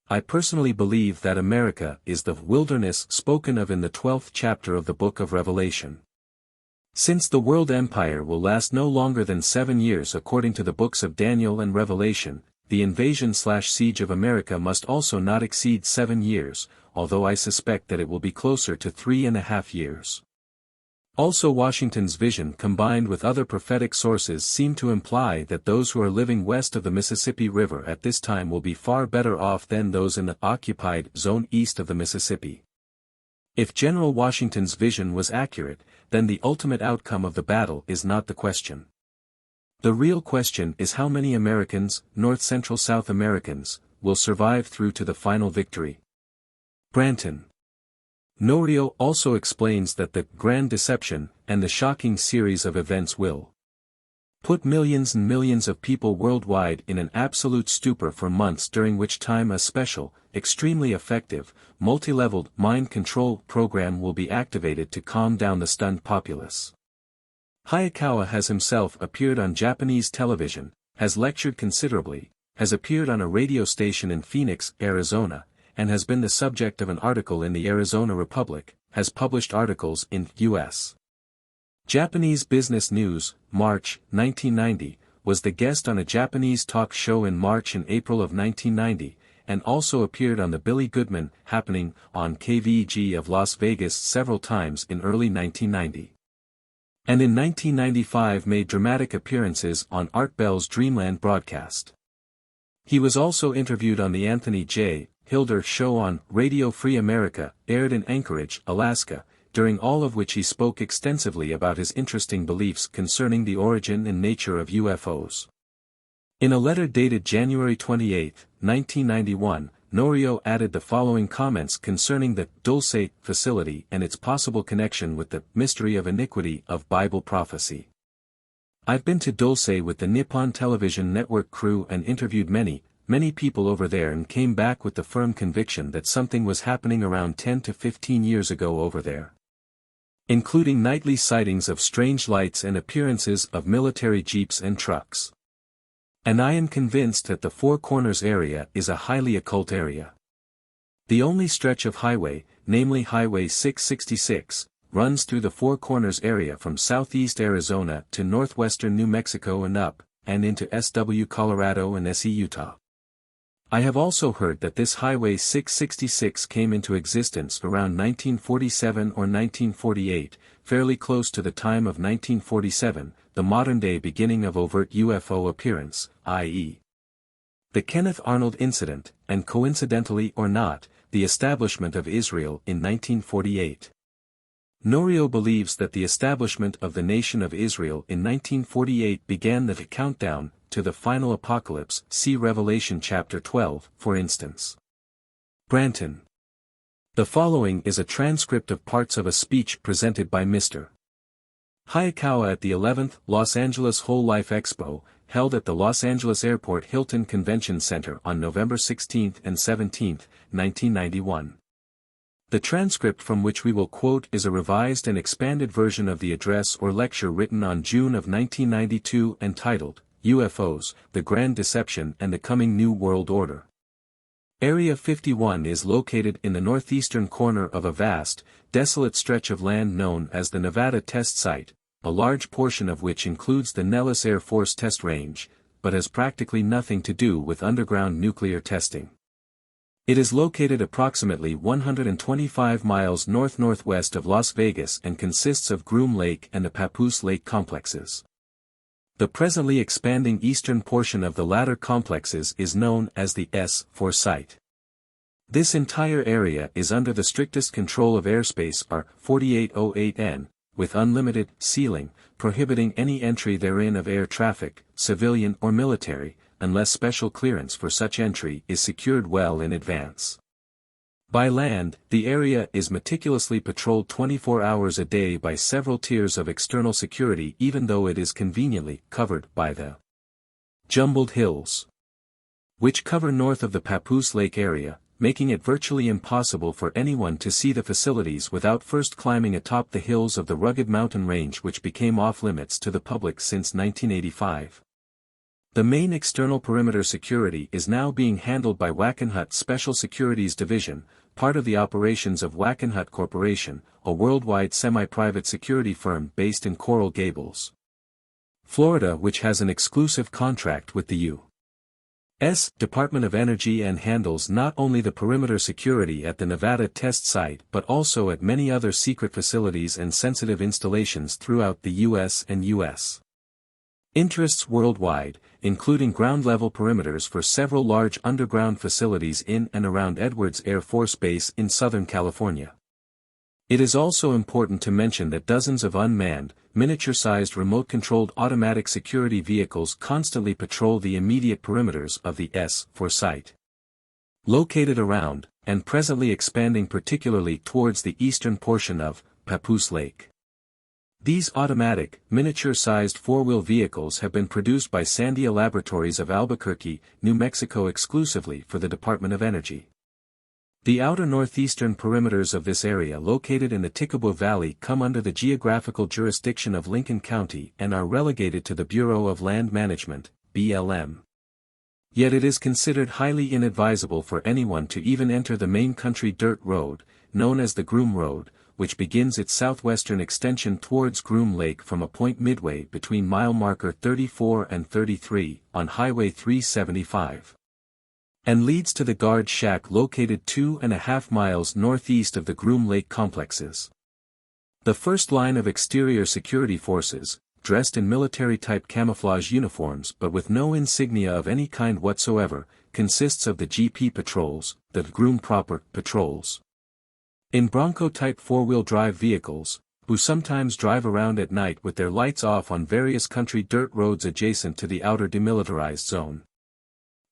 I personally believe that America is the wilderness spoken of in the 12th chapter of the book of Revelation. Since the world empire will last no longer than 7 years according to the books of Daniel and Revelation, the invasion/siege of America must also not exceed 7 years, although I suspect that it will be closer to 3.5 years. Also, Washington's vision combined with other prophetic sources seem to imply that those who are living west of the Mississippi River at this time will be far better off than those in the occupied zone east of the Mississippi. If General Washington's vision was accurate, then the ultimate outcome of the battle is not the question. The real question is how many Americans, North Central South Americans, will survive through to the final victory. Branton. Norio also explains that the Grand Deception and the shocking series of events will put millions and millions of people worldwide in an absolute stupor for months, during which time a special, extremely effective, multi-leveled mind control program will be activated to calm down the stunned populace. Hayakawa has himself appeared on Japanese television, has lectured considerably, has appeared on a radio station in Phoenix, Arizona, and has been the subject of an article in the Arizona Republic, has published articles in U.S. Japanese Business News, March, 1990, was the guest on a Japanese talk show in March and April of 1990, and also appeared on the Billy Goodman Happening on KVEG of Las Vegas several times in early 1990. And in 1995 made dramatic appearances on Art Bell's Dreamland broadcast. He was also interviewed on the Anthony J. Hilder show on Radio Free America, aired in Anchorage, Alaska, during all of which he spoke extensively about his interesting beliefs concerning the origin and nature of UFOs. In a letter dated January 28, 1991, Norio added the following comments concerning the Dulce facility and its possible connection with the mystery of iniquity of Bible prophecy. I've been to Dulce with the Nippon Television Network crew and interviewed many people over there, and came back with the firm conviction that something was happening around 10 to 15 years ago over there. Including nightly sightings of strange lights and appearances of military jeeps and trucks. And I am convinced that the Four Corners area is a highly occult area. The only stretch of highway, namely Highway 666, runs through the Four Corners area from southeast Arizona to northwestern New Mexico and up, and into SW Colorado and SE Utah. I have also heard that this Highway 666 came into existence around 1947 or 1948, fairly close to the time of 1947, the modern-day beginning of overt UFO appearance, i.e. the Kenneth Arnold incident, and coincidentally or not, the establishment of Israel in 1948. Norio believes that the establishment of the nation of Israel in 1948 began the countdown to the final apocalypse. See Revelation chapter 12, for instance. Branton. The following is a transcript of parts of a speech presented by Mr. Hayakawa at the 11th Los Angeles Whole Life Expo, held at the Los Angeles Airport Hilton Convention Center on November 16 and 17, 1991. The transcript from which we will quote is a revised and expanded version of the address or lecture written on June of 1992 entitled, UFOs, the Grand Deception and the Coming New World Order. Area 51 is located in the northeastern corner of a vast, desolate stretch of land known as the Nevada Test Site, a large portion of which includes the Nellis Air Force Test Range, but has practically nothing to do with underground nuclear testing. It is located approximately 125 miles north-northwest of Las Vegas and consists of Groom Lake and the Papoose Lake complexes. The presently expanding eastern portion of the latter complexes is known as the S4 site. This entire area is under the strictest control of Airspace R 4808N, with unlimited ceiling, prohibiting any entry therein of air traffic, civilian or military, unless special clearance for such entry is secured well in advance. By land, the area is meticulously patrolled 24 hours a day by several tiers of external security, even though it is conveniently covered by the jumbled hills, which cover north of the Papoose Lake area, making it virtually impossible for anyone to see the facilities without first climbing atop the hills of the rugged mountain range which became off-limits to the public since 1985. The main external perimeter security is now being handled by Wackenhut Special Securities Division, part of the operations of Wackenhut Corporation, a worldwide semi-private security firm based in Coral Gables, Florida, which has an exclusive contract with the U.S. Department of Energy and handles not only the perimeter security at the Nevada test site but also at many other secret facilities and sensitive installations throughout the U.S. and U.S. interests worldwide, including ground-level perimeters for several large underground facilities in and around Edwards Air Force Base in Southern California. It is also important to mention that dozens of unmanned, miniature-sized remote-controlled automatic security vehicles constantly patrol the immediate perimeters of the S4 site. Located around, and presently expanding particularly towards the eastern portion of Papoose Lake. These automatic, miniature-sized four-wheel vehicles have been produced by Sandia Laboratories of Albuquerque, New Mexico exclusively for the Department of Energy. The outer northeastern perimeters of this area located in the Ticabo Valley come under the geographical jurisdiction of Lincoln County and are relegated to the Bureau of Land Management, BLM. Yet it is considered highly inadvisable for anyone to even enter the main country dirt road, known as the Groom Road, which begins its southwestern extension towards Groom Lake from a point midway between mile marker 34 and 33 on Highway 375. And leads to the guard shack located 2.5 miles northeast of the Groom Lake complexes. The first line of exterior security forces, dressed in military-type camouflage uniforms but with no insignia of any kind whatsoever, consists of the GP patrols, the Groom proper patrols. In Bronco-type four-wheel drive vehicles, who sometimes drive around at night with their lights off on various country dirt roads adjacent to the outer demilitarized zone,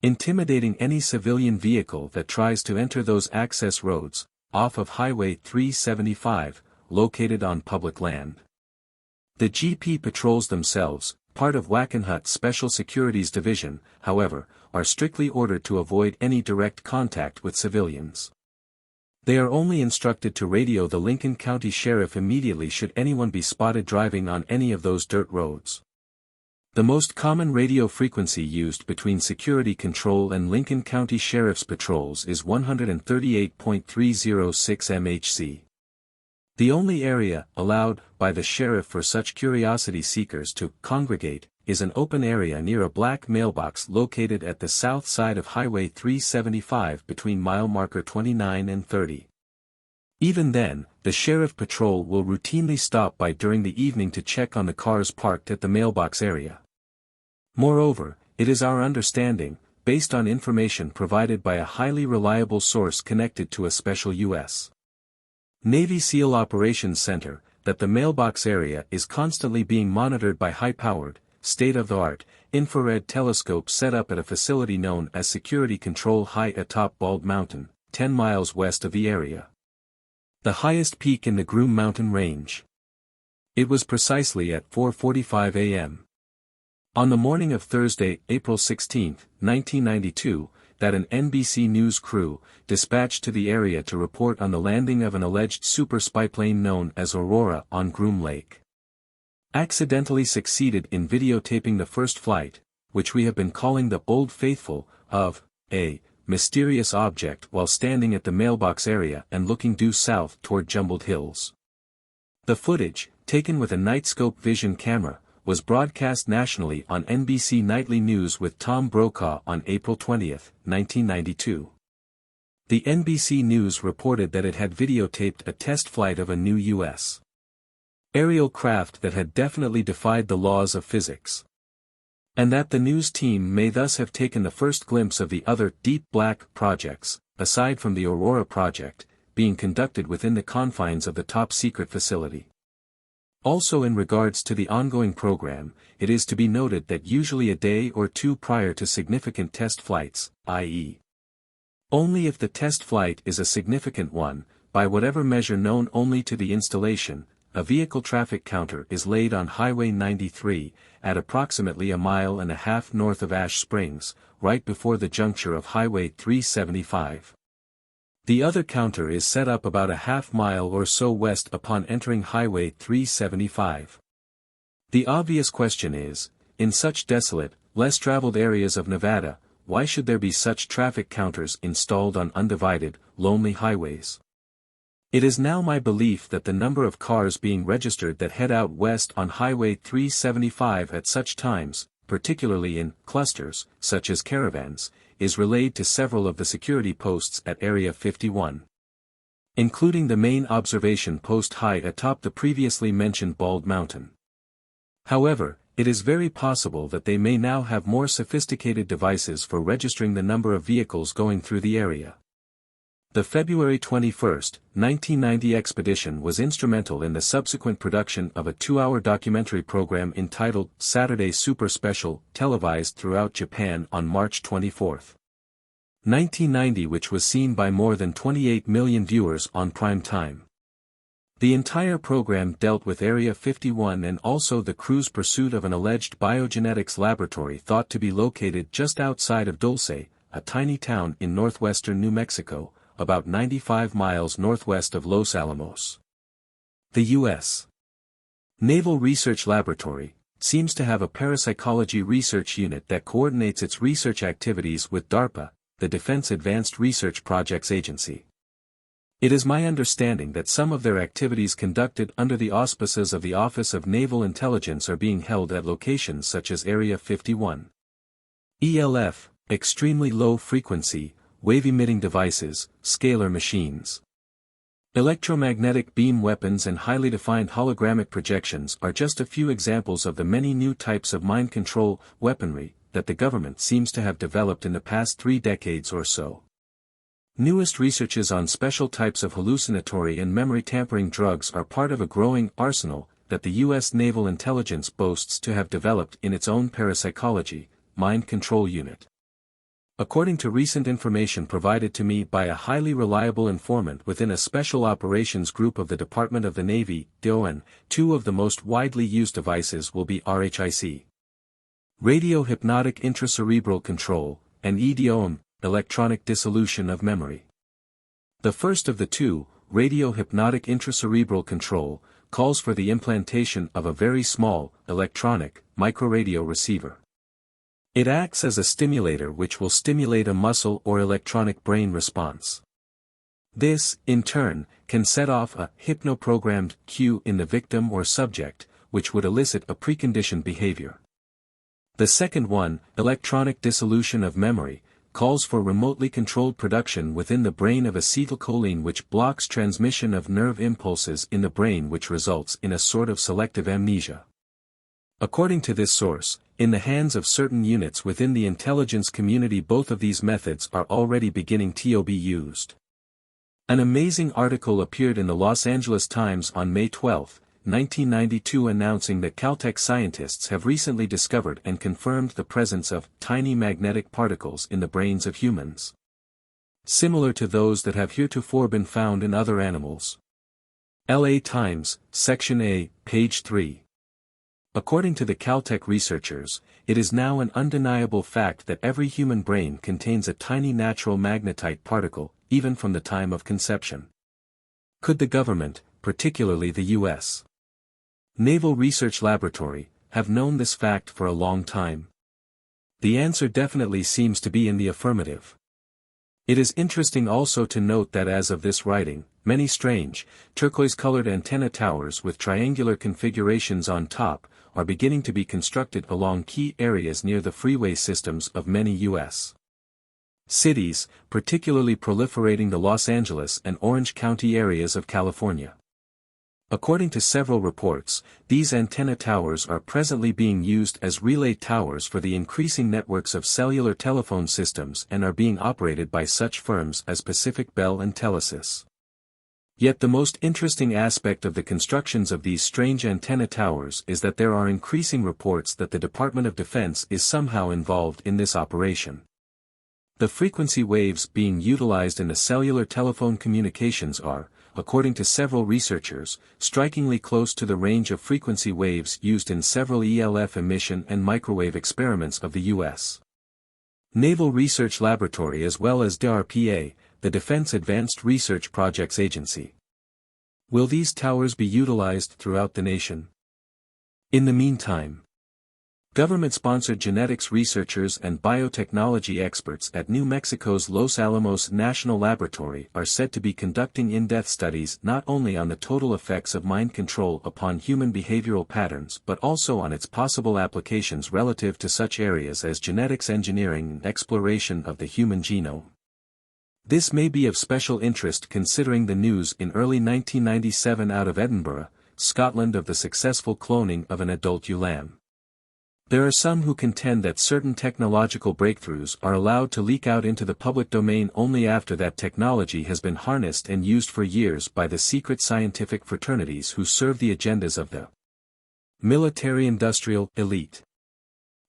intimidating any civilian vehicle that tries to enter those access roads, off of Highway 375, located on public land. The GP patrols themselves, part of Wackenhut Special Securities Division, however, are strictly ordered to avoid any direct contact with civilians. They are only instructed to radio the Lincoln County Sheriff immediately should anyone be spotted driving on any of those dirt roads. The most common radio frequency used between Security Control and Lincoln County Sheriff's patrols is 138.306 MHz. The only area allowed by the sheriff for such curiosity seekers to congregate is an open area near a black mailbox located at the south side of Highway 375 between mile marker 29 and 30. Even then, the sheriff patrol will routinely stop by during the evening to check on the cars parked at the mailbox area. Moreover, it is our understanding, based on information provided by a highly reliable source connected to a special U.S. Navy SEAL Operations Center, that the mailbox area is constantly being monitored by high-powered, state-of-the-art, infrared telescopes set up at a facility known as Security Control High atop Bald Mountain, 10 miles west of the area. The highest peak in the Groom Mountain Range. It was precisely at 4:45 a.m. on the morning of Thursday, April 16, 1992, that an NBC News crew, dispatched to the area to report on the landing of an alleged super spy plane known as Aurora on Groom Lake, accidentally succeeded in videotaping the first flight, which we have been calling the Old Faithful, of a mysterious object while standing at the mailbox area and looking due south toward Jumbled Hills. The footage, taken with a Nightscope Vision camera, was broadcast nationally on NBC Nightly News with Tom Brokaw on April 20, 1992. The NBC News reported that it had videotaped a test flight of a new U.S. aerial craft that had definitely defied the laws of physics. And that the news team may thus have taken the first glimpse of the other deep black projects, aside from the Aurora project, being conducted within the confines of the top-secret facility. Also in regards to the ongoing program, it is to be noted that usually a day or two prior to significant test flights, i.e., only if the test flight is a significant one, by whatever measure known only to the installation, a vehicle traffic counter is laid on Highway 93, at approximately 1.5 miles north of Ash Springs, right before the juncture of Highway 375. The other counter is set up about a half-mile or so west upon entering Highway 375. The obvious question is, in such desolate, less-traveled areas of Nevada, why should there be such traffic counters installed on undivided, lonely highways? It is now my belief that the number of cars being registered that head out west on Highway 375 at such times, particularly in clusters, such as caravans, is relayed to several of the security posts at Area 51. Including the main observation post high atop the previously mentioned Bald Mountain. However, it is very possible that they may now have more sophisticated devices for registering the number of vehicles going through the area. The February 21, 1990 expedition was instrumental in the subsequent production of a 2-hour documentary program entitled Saturday Super Special, televised throughout Japan on March 24, 1990, which was seen by more than 28 million viewers on prime time. The entire program dealt with Area 51 and also the crew's pursuit of an alleged biogenetics laboratory thought to be located just outside of Dulce, a tiny town in northwestern New Mexico, about 95 miles northwest of Los Alamos. The U.S. Naval Research Laboratory seems to have a parapsychology research unit that coordinates its research activities with DARPA, the Defense Advanced Research Projects Agency. It is my understanding that some of their activities conducted under the auspices of the Office of Naval Intelligence are being held at locations such as Area 51. ELF, extremely low frequency, wave-emitting devices, scalar machines. Electromagnetic beam weapons and highly defined hologramic projections are just a few examples of the many new types of mind control weaponry that the government seems to have developed in the past 3 decades or so. Newest researches on special types of hallucinatory and memory-tampering drugs are part of a growing arsenal that the U.S. Naval Intelligence boasts to have developed in its own parapsychology, mind control unit. According to recent information provided to me by a highly reliable informant within a Special Operations Group of the Department of the Navy, DON, 2 of the most widely used devices will be RHIC. Radio-hypnotic intracerebral control, and EDOM, electronic dissolution of memory. The first of the 2, radio-hypnotic intracerebral control, calls for the implantation of a very small, electronic, microradio receiver. It acts as a stimulator which will stimulate a muscle or electronic brain response. This, in turn, can set off a hypno-programmed cue in the victim or subject, which would elicit a preconditioned behavior. The second one, electronic dissolution of memory, calls for remotely controlled production within the brain of acetylcholine which blocks transmission of nerve impulses in the brain, which results in a sort of selective amnesia. According to this source, in the hands of certain units within the intelligence community both of these methods are already beginning to be used. An amazing article appeared in the Los Angeles Times on May 12, 1992 announcing that Caltech scientists have recently discovered and confirmed the presence of tiny magnetic particles in the brains of humans, similar to those that have heretofore been found in other animals. LA Times, Section A, page 3. According to the Caltech researchers, it is now an undeniable fact that every human brain contains a tiny natural magnetite particle, even from the time of conception. Could the government, particularly the U.S. Naval Research Laboratory, have known this fact for a long time? The answer definitely seems to be in the affirmative. It is interesting also to note that as of this writing, many strange, turquoise-colored antenna towers with triangular configurations on top, are beginning to be constructed along key areas near the freeway systems of many U.S. cities, particularly proliferating the Los Angeles and Orange County areas of California. According to several reports, these antenna towers are presently being used as relay towers for the increasing networks of cellular telephone systems and are being operated by such firms as Pacific Bell and Telesys. Yet the most interesting aspect of the constructions of these strange antenna towers is that there are increasing reports that the Department of Defense is somehow involved in this operation. The frequency waves being utilized in the cellular telephone communications are, according to several researchers, strikingly close to the range of frequency waves used in several ELF emission and microwave experiments of the U.S. Naval Research Laboratory as well as DARPA, the Defense Advanced Research Projects Agency. Will these towers be utilized throughout the nation? In the meantime, government-sponsored genetics researchers and biotechnology experts at New Mexico's Los Alamos National Laboratory are said to be conducting in-depth studies not only on the total effects of mind control upon human behavioral patterns but also on its possible applications relative to such areas as genetics engineering and exploration of the human genome. This may be of special interest considering the news in early 1997 out of Edinburgh, Scotland of the successful cloning of an adult ewe lamb. There are some who contend that certain technological breakthroughs are allowed to leak out into the public domain only after that technology has been harnessed and used for years by the secret scientific fraternities who serve the agendas of the military-industrial elite.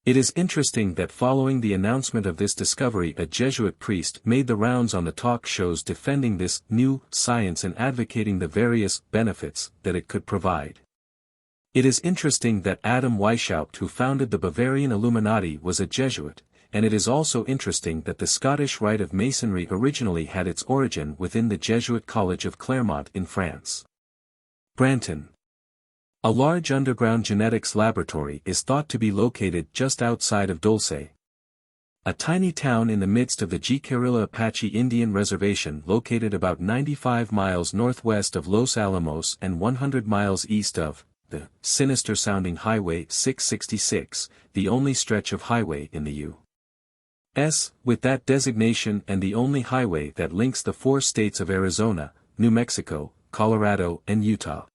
It is interesting that following the announcement of this discovery, a Jesuit priest made the rounds on the talk shows defending this new science and advocating the various benefits that it could provide. It is interesting that Adam Weishaupt, who founded the Bavarian Illuminati, was a Jesuit, and it is also interesting that the Scottish Rite of Masonry originally had its origin within the Jesuit College of Clermont in France. Branton. A large underground genetics laboratory is thought to be located just outside of Dulce, a tiny town in the midst of the Jicarilla Apache Indian Reservation located about 95 miles northwest of Los Alamos and 100 miles east of the sinister-sounding Highway 666, the only stretch of highway in the U.S. with that designation and the only highway that links the 4 states of Arizona, New Mexico, Colorado and Utah.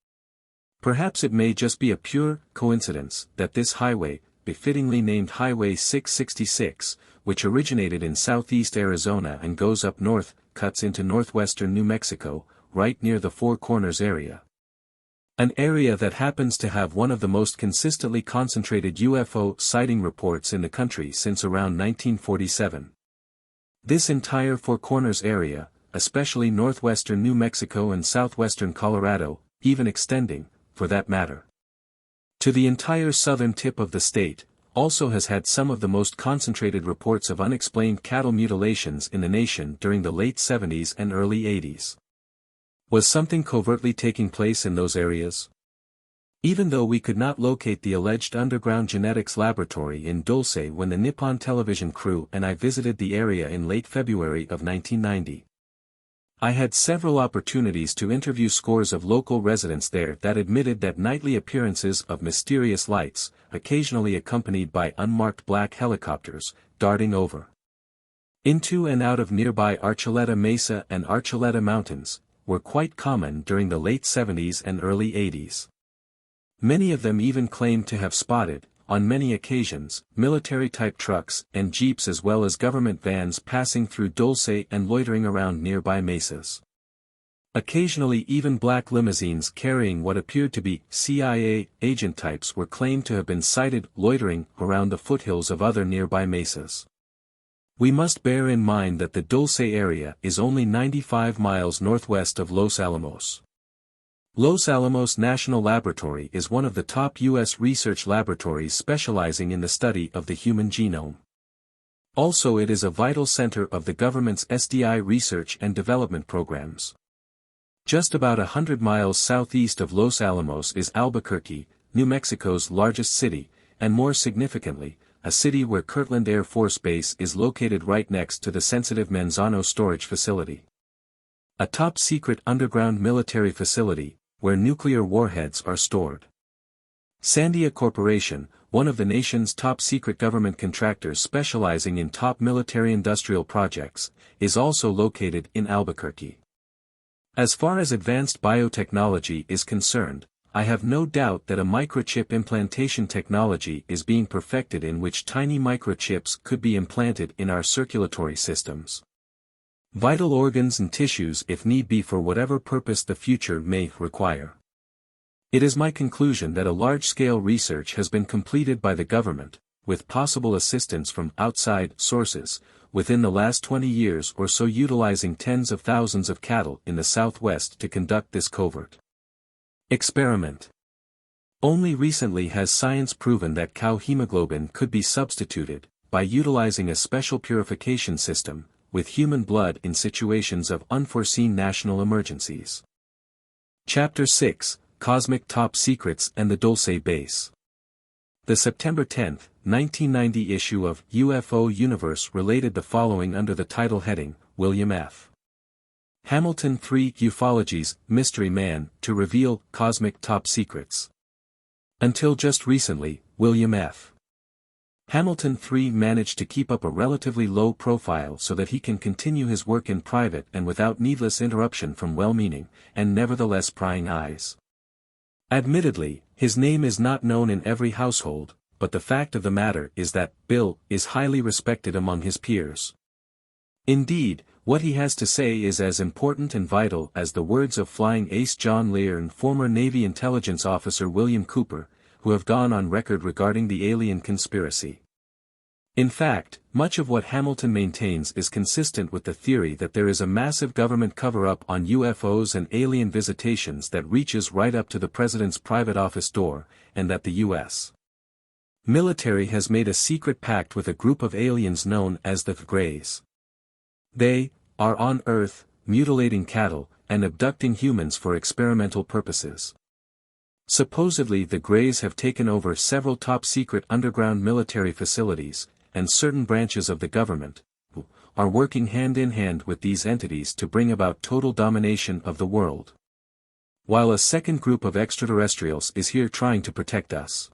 Perhaps it may just be a pure coincidence that this highway, befittingly named Highway 666, which originated in southeast Arizona and goes up north, cuts into northwestern New Mexico, right near the Four Corners area. An area that happens to have one of the most consistently concentrated UFO sighting reports in the country since around 1947. This entire Four Corners area, especially northwestern New Mexico and southwestern Colorado, even extending, for that matter, to the entire southern tip of the state, also has had some of the most concentrated reports of unexplained cattle mutilations in the nation during the late 70s and early 80s. Was something covertly taking place in those areas? Even though we could not locate the alleged underground genetics laboratory in Dulce when the Nippon television crew and I visited the area in late February of 1990. I had several opportunities to interview scores of local residents there that admitted that nightly appearances of mysterious lights, occasionally accompanied by unmarked black helicopters, darting over, into and out of nearby Archuleta Mesa and Archuleta Mountains, were quite common during the late 70s and early 80s. Many of them even claimed to have spotted, on many occasions, military-type trucks and jeeps as well as government vans passing through Dulce and loitering around nearby mesas. Occasionally even black limousines carrying what appeared to be CIA agent types were claimed to have been sighted loitering around the foothills of other nearby mesas. We must bear in mind that the Dulce area is only 95 miles northwest of Los Alamos. Los Alamos National Laboratory is one of the top U.S. research laboratories specializing in the study of the human genome. Also, it is a vital center of the government's SDI research and development programs. Just about 100 miles southeast of Los Alamos is Albuquerque, New Mexico's largest city, and more significantly, a city where Kirtland Air Force Base is located right next to the sensitive Manzano storage facility. A top-secret underground military facility, where nuclear warheads are stored. Sandia Corporation, one of the nation's top-secret government contractors specializing in top military-industrial projects, is also located in Albuquerque. As far as advanced biotechnology is concerned, I have no doubt that a microchip implantation technology is being perfected in which tiny microchips could be implanted in our circulatory systems, vital organs and tissues if need be for whatever purpose the future may require. It is my conclusion that a large-scale research has been completed by the government, with possible assistance from outside sources, within the last 20 years or so, utilizing tens of thousands of cattle in the Southwest to conduct this covert experiment. Only recently has science proven that cow hemoglobin could be substituted, by utilizing a special purification system, with human blood in situations of unforeseen national emergencies. Chapter 6, Cosmic Top Secrets and the Dulce Base. The September 10, 1990 issue of UFO Universe related the following under the title heading, William F. Hamilton 3 Ufology's Mystery Man to reveal Cosmic Top Secrets. Until just recently, William F. Hamilton 3 managed to keep up a relatively low profile so that he can continue his work in private and without needless interruption from well-meaning, and nevertheless prying eyes. Admittedly, his name is not known in every household, but the fact of the matter is that Bill is highly respected among his peers. Indeed, what he has to say is as important and vital as the words of flying ace John Lear and former Navy intelligence officer William Cooper, who have gone on record regarding the alien conspiracy. In fact, much of what Hamilton maintains is consistent with the theory that there is a massive government cover-up on UFOs and alien visitations that reaches right up to the president's private office door, and that the U.S. military has made a secret pact with a group of aliens known as the Greys. They are on Earth, mutilating cattle, and abducting humans for experimental purposes. Supposedly the Greys have taken over several top-secret underground military facilities, and certain branches of the government, who are working hand-in-hand with these entities to bring about total domination of the world. While a second group of extraterrestrials is here trying to protect us.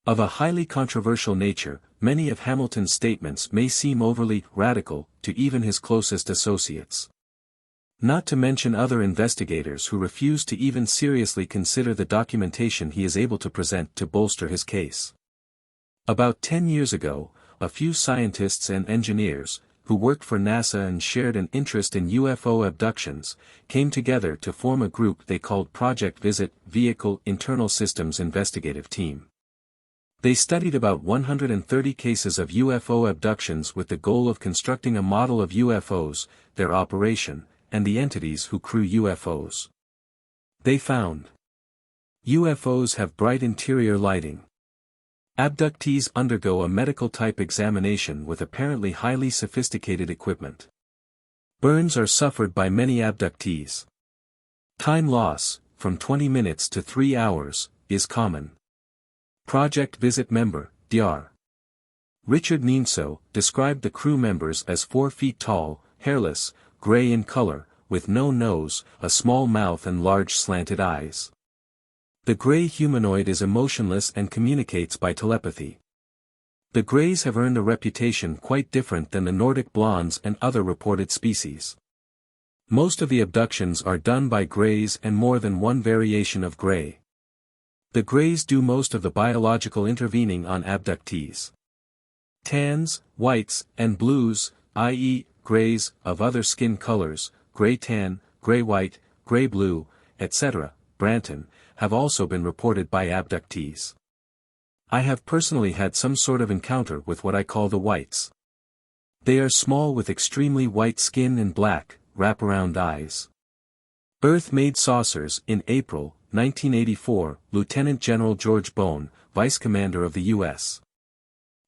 Of a highly controversial nature, many of Hamilton's statements may seem overly radical to even his closest associates. Not to mention other investigators who refuse to even seriously consider the documentation he is able to present to bolster his case. About 10 years ago, a few scientists and engineers, who worked for NASA and shared an interest in UFO abductions, came together to form a group they called Project Visit Vehicle Internal Systems Investigative Team. They studied about 130 cases of UFO abductions with the goal of constructing a model of UFOs, their operation, and the entities who crew UFOs. They found UFOs have bright interior lighting. Abductees undergo a medical-type examination with apparently highly sophisticated equipment. Burns are suffered by many abductees. Time loss, from 20 minutes to 3 hours, is common. Project Visit member, Dr. Richard Nienso, described the crew members as 4 feet tall, hairless, gray in color, with no nose, a small mouth and large slanted eyes. The gray humanoid is emotionless and communicates by telepathy. The Greys have earned a reputation quite different than the Nordic blondes and other reported species. Most of the abductions are done by Greys and more than one variation of Grey. The Greys do most of the biological intervening on abductees. Tans, whites, and blues, i.e., Greys of other skin colors, gray tan, gray white, gray blue, etc., Branton, have also been reported by abductees. I have personally had some sort of encounter with what I call the whites. They are small with extremely white skin and black, wraparound eyes. Earth-made saucers. In April 1984, Lieutenant General George Bone, Vice Commander of the U.S.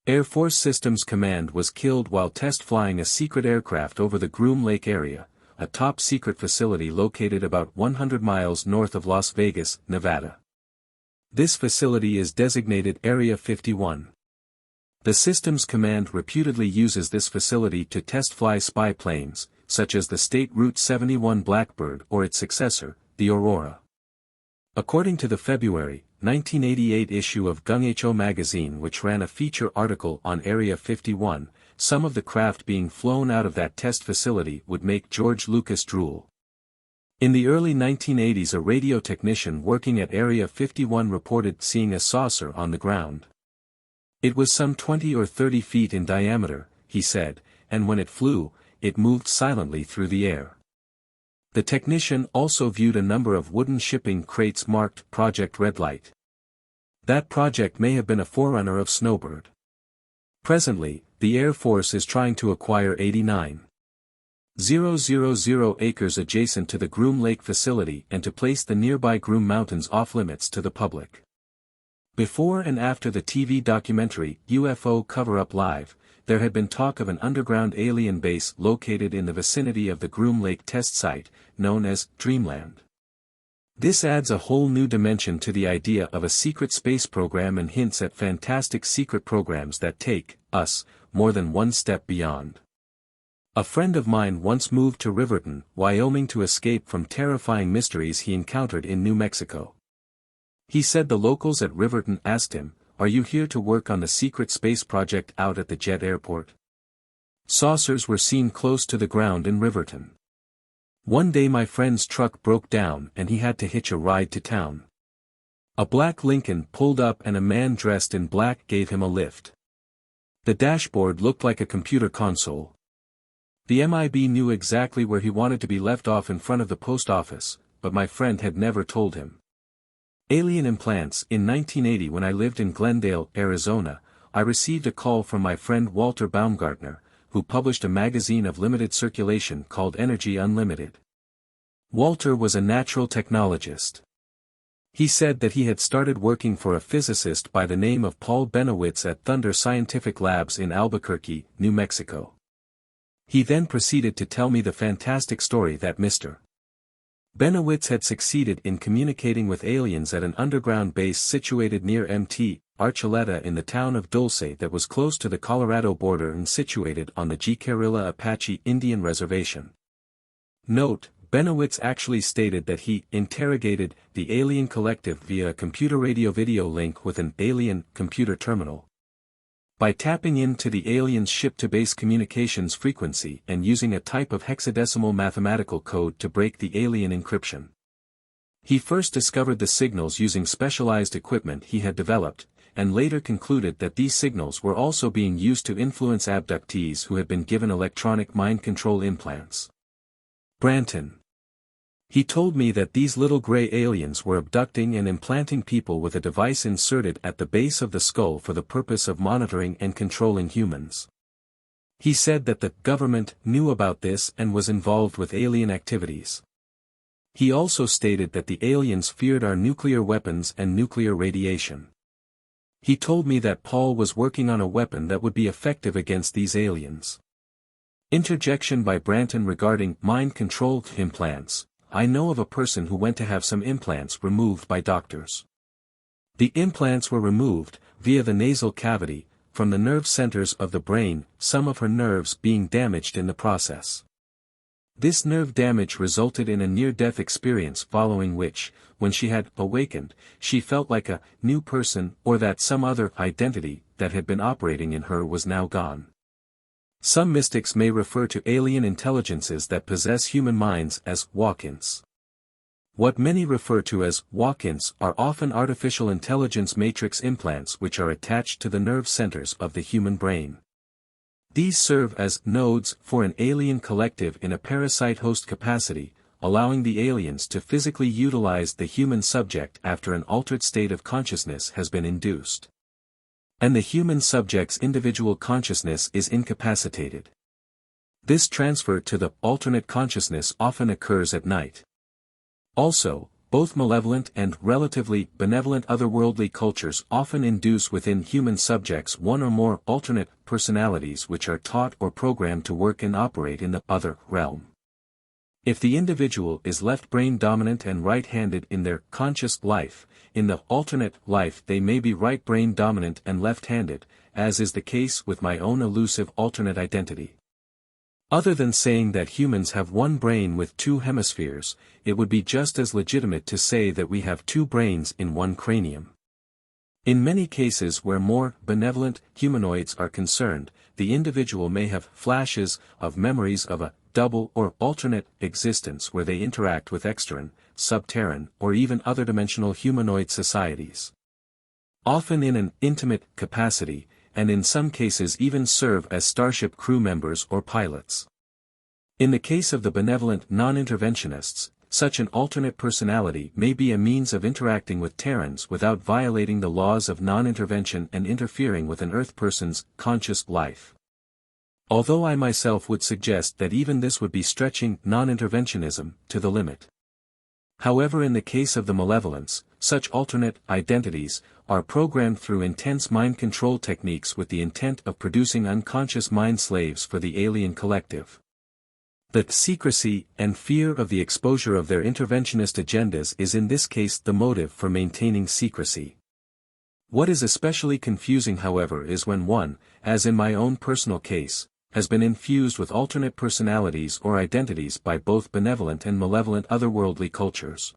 Air Force Systems Command, was killed while test flying a secret aircraft over the Groom Lake area, a top-secret facility located about 100 miles north of Las Vegas, Nevada. This facility is designated Area 51. The Systems Command reputedly uses this facility to test fly spy planes, such as the State Route 71 Blackbird or its successor, the Aurora. According to the February 1988 issue of Gung Ho magazine, which ran a feature article on Area 51, some of the craft being flown out of that test facility would make George Lucas drool. In the early 1980s, a radio technician working at Area 51 reported seeing a saucer on the ground. It was some 20 or 30 feet in diameter, he said, and when it flew, it moved silently through the air. The technician also viewed a number of wooden shipping crates marked Project Red Light. That project may have been a forerunner of Snowbird. Presently, the Air Force is trying to acquire 89,000 acres adjacent to the Groom Lake facility and to place the nearby Groom Mountains off-limits to the public. Before and after the TV documentary UFO Cover-Up Live, there had been talk of an underground alien base located in the vicinity of the Groom Lake test site, known as Dreamland. This adds a whole new dimension to the idea of a secret space program and hints at fantastic secret programs that take us more than one step beyond. A friend of mine once moved to Riverton, Wyoming to escape from terrifying mysteries he encountered in New Mexico. He said the locals at Riverton asked him, "Are you here to work on the secret space project out at the jet airport?" Saucers were seen close to the ground in Riverton. One day my friend's truck broke down and he had to hitch a ride to town. A black Lincoln pulled up and a man dressed in black gave him a lift. The dashboard looked like a computer console. The MIB knew exactly where he wanted to be left off in front of the post office, but my friend had never told him. Alien implants. In 1980, when I lived in Glendale, Arizona, I received a call from my friend Walter Baumgartner, who published a magazine of limited circulation called Energy Unlimited. Walter was a natural technologist. He said that he had started working for a physicist by the name of Paul Bennewitz at Thunder Scientific Labs in Albuquerque, New Mexico. He then proceeded to tell me the fantastic story that Mr. Bennewitz had succeeded in communicating with aliens at an underground base situated near Mt. Archuleta in the town of Dulce that was close to the Colorado border and situated on the Jicarilla Apache Indian Reservation. Note, Bennewitz actually stated that he interrogated the alien collective via a computer radio-video link with an alien computer terminal. By tapping into the alien's ship-to-base communications frequency and using a type of hexadecimal mathematical code to break the alien encryption. He first discovered the signals using specialized equipment he had developed, and later concluded that these signals were also being used to influence abductees who had been given electronic mind control implants. Branton. He told me that these little gray aliens were abducting and implanting people with a device inserted at the base of the skull for the purpose of monitoring and controlling humans. He said that the government knew about this and was involved with alien activities. He also stated that the aliens feared our nuclear weapons and nuclear radiation. He told me that Paul was working on a weapon that would be effective against these aliens. Interjection by Branton regarding mind control implants. I know of a person who went to have some implants removed by doctors. The implants were removed, via the nasal cavity, from the nerve centers of the brain, some of her nerves being damaged in the process. This nerve damage resulted in a near-death experience following which, when she had awakened, she felt like a new person or that some other identity that had been operating in her was now gone. Some mystics may refer to alien intelligences that possess human minds as walk-ins. What many refer to as walk-ins are often artificial intelligence matrix implants which are attached to the nerve centers of the human brain. These serve as nodes for an alien collective in a parasite host capacity, allowing the aliens to physically utilize the human subject after an altered state of consciousness has been induced. And the human subject's individual consciousness is incapacitated. This transfer to the alternate consciousness often occurs at night. Also, both malevolent and relatively benevolent otherworldly cultures often induce within human subjects one or more alternate personalities which are taught or programmed to work and operate in the other realm. If the individual is left brain dominant and right-handed in their conscious life, in the alternate life they may be right brain dominant and left-handed, as is the case with my own elusive alternate identity. Other than saying that humans have one brain with two hemispheres, it would be just as legitimate to say that we have two brains in one cranium. In many cases where more benevolent humanoids are concerned, the individual may have flashes of memories of a double or alternate existence where they interact with extern, subterran, or even other-dimensional humanoid societies. Often in an intimate capacity, and in some cases even serve as starship crew members or pilots. In the case of the benevolent non-interventionists, such an alternate personality may be a means of interacting with Terrans without violating the laws of non-intervention and interfering with an Earth person's conscious life. Although I myself would suggest that even this would be stretching non-interventionism to the limit. However, in the case of the malevolence, such alternate identities are programmed through intense mind control techniques with the intent of producing unconscious mind slaves for the alien collective. The secrecy and fear of the exposure of their interventionist agendas is in this case the motive for maintaining secrecy. What is especially confusing, however, is when one, as in my own personal case, has been infused with alternate personalities or identities by both benevolent and malevolent otherworldly cultures.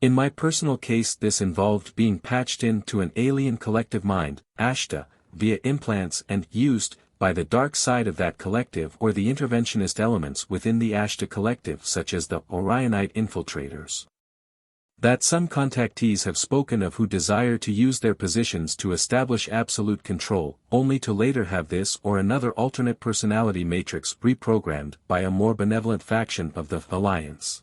In my personal case, this involved being patched into an alien collective mind, Ashtar, via implants and used, by the dark side of that collective or the interventionist elements within the Ashtar collective such as the Orionite infiltrators. That some contactees have spoken of who desire to use their positions to establish absolute control, only to later have this or another alternate personality matrix reprogrammed by a more benevolent faction of the Alliance.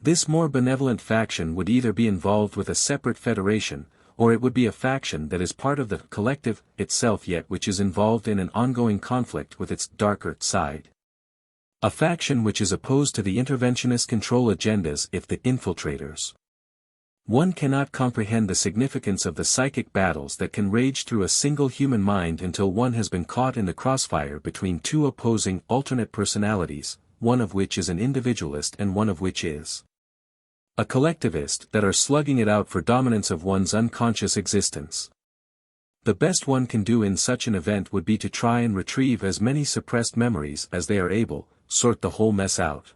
This more benevolent faction would either be involved with a separate federation, or it would be a faction that is part of the collective itself yet which is involved in an ongoing conflict with its darker side. A faction which is opposed to the interventionist control agendas if the infiltrators. One cannot comprehend the significance of the psychic battles that can rage through a single human mind until one has been caught in the crossfire between two opposing alternate personalities, one of which is an individualist and one of which is a collectivist, that are slugging it out for dominance of one's unconscious existence. The best one can do in such an event would be to try and retrieve as many suppressed memories as they are able, sort the whole mess out,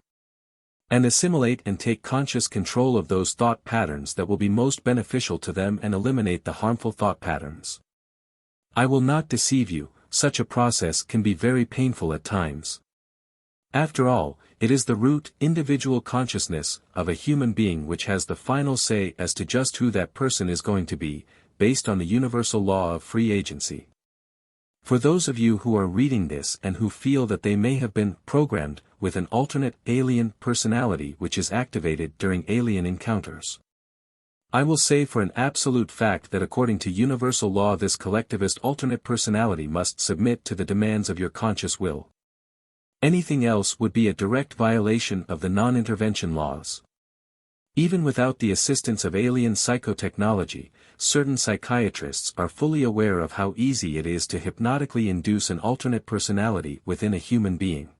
and assimilate and take conscious control of those thought patterns that will be most beneficial to them and eliminate the harmful thought patterns. I will not deceive you, such a process can be very painful at times. After all, it is the root, individual consciousness, of a human being which has the final say as to just who that person is going to be, based on the universal law of free agency. For those of you who are reading this and who feel that they may have been programmed with an alternate alien personality which is activated during alien encounters, I will say for an absolute fact that according to universal law this collectivist alternate personality must submit to the demands of your conscious will. Anything else would be a direct violation of the non-intervention laws. Even without the assistance of alien psychotechnology, certain psychiatrists are fully aware of how easy it is to hypnotically induce an alternate personality within a human being.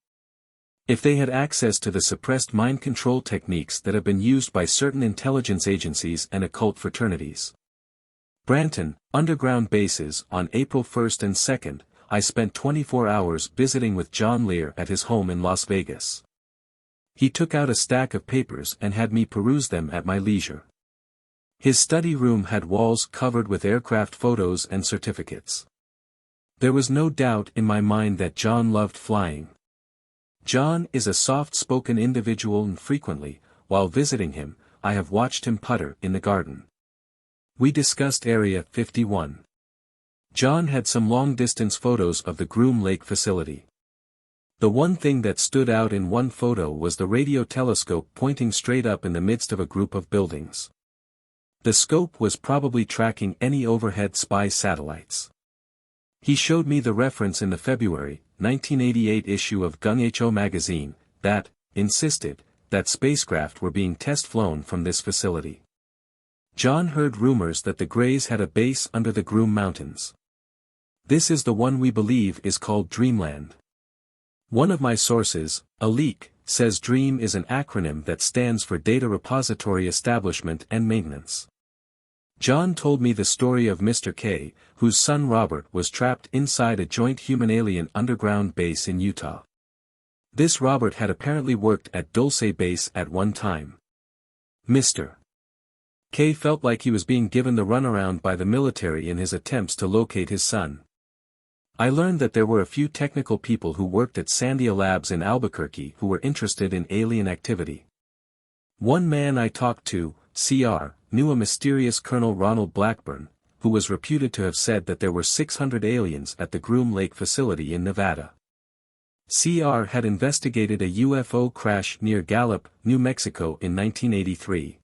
If they had access to the suppressed mind control techniques that have been used by certain intelligence agencies and occult fraternities. Branton, underground bases. On April 1st and 2nd, I spent 24 hours visiting with John Lear at his home in Las Vegas. He took out a stack of papers and had me peruse them at my leisure. His study room had walls covered with aircraft photos and certificates. There was no doubt in my mind that John loved flying. John is a soft-spoken individual and frequently, while visiting him, I have watched him putter in the garden. We discussed Area 51. John had some long-distance photos of the Groom Lake facility. The one thing that stood out in one photo was the radio telescope pointing straight up in the midst of a group of buildings. The scope was probably tracking any overhead spy satellites. He showed me the reference in the February 1988 issue of Gung Ho magazine, that insisted that spacecraft were being test-flown from this facility. John heard rumors that the Greys had a base under the Groom Mountains. This is the one we believe is called Dreamland. One of my sources, a leak, says DREAM is an acronym that stands for Data Repository Establishment and Maintenance. John told me the story of Mr. K, whose son Robert was trapped inside a joint human-alien underground base in Utah. This Robert had apparently worked at Dulce Base at one time. Mr. K felt like he was being given the runaround by the military in his attempts to locate his son. I learned that there were a few technical people who worked at Sandia Labs in Albuquerque who were interested in alien activity. One man I talked to, Cr., knew a mysterious Colonel Ronald Blackburn, who was reputed to have said that there were 600 aliens at the Groom Lake facility in Nevada. Cr. had investigated a UFO crash near Gallup, New Mexico in 1983.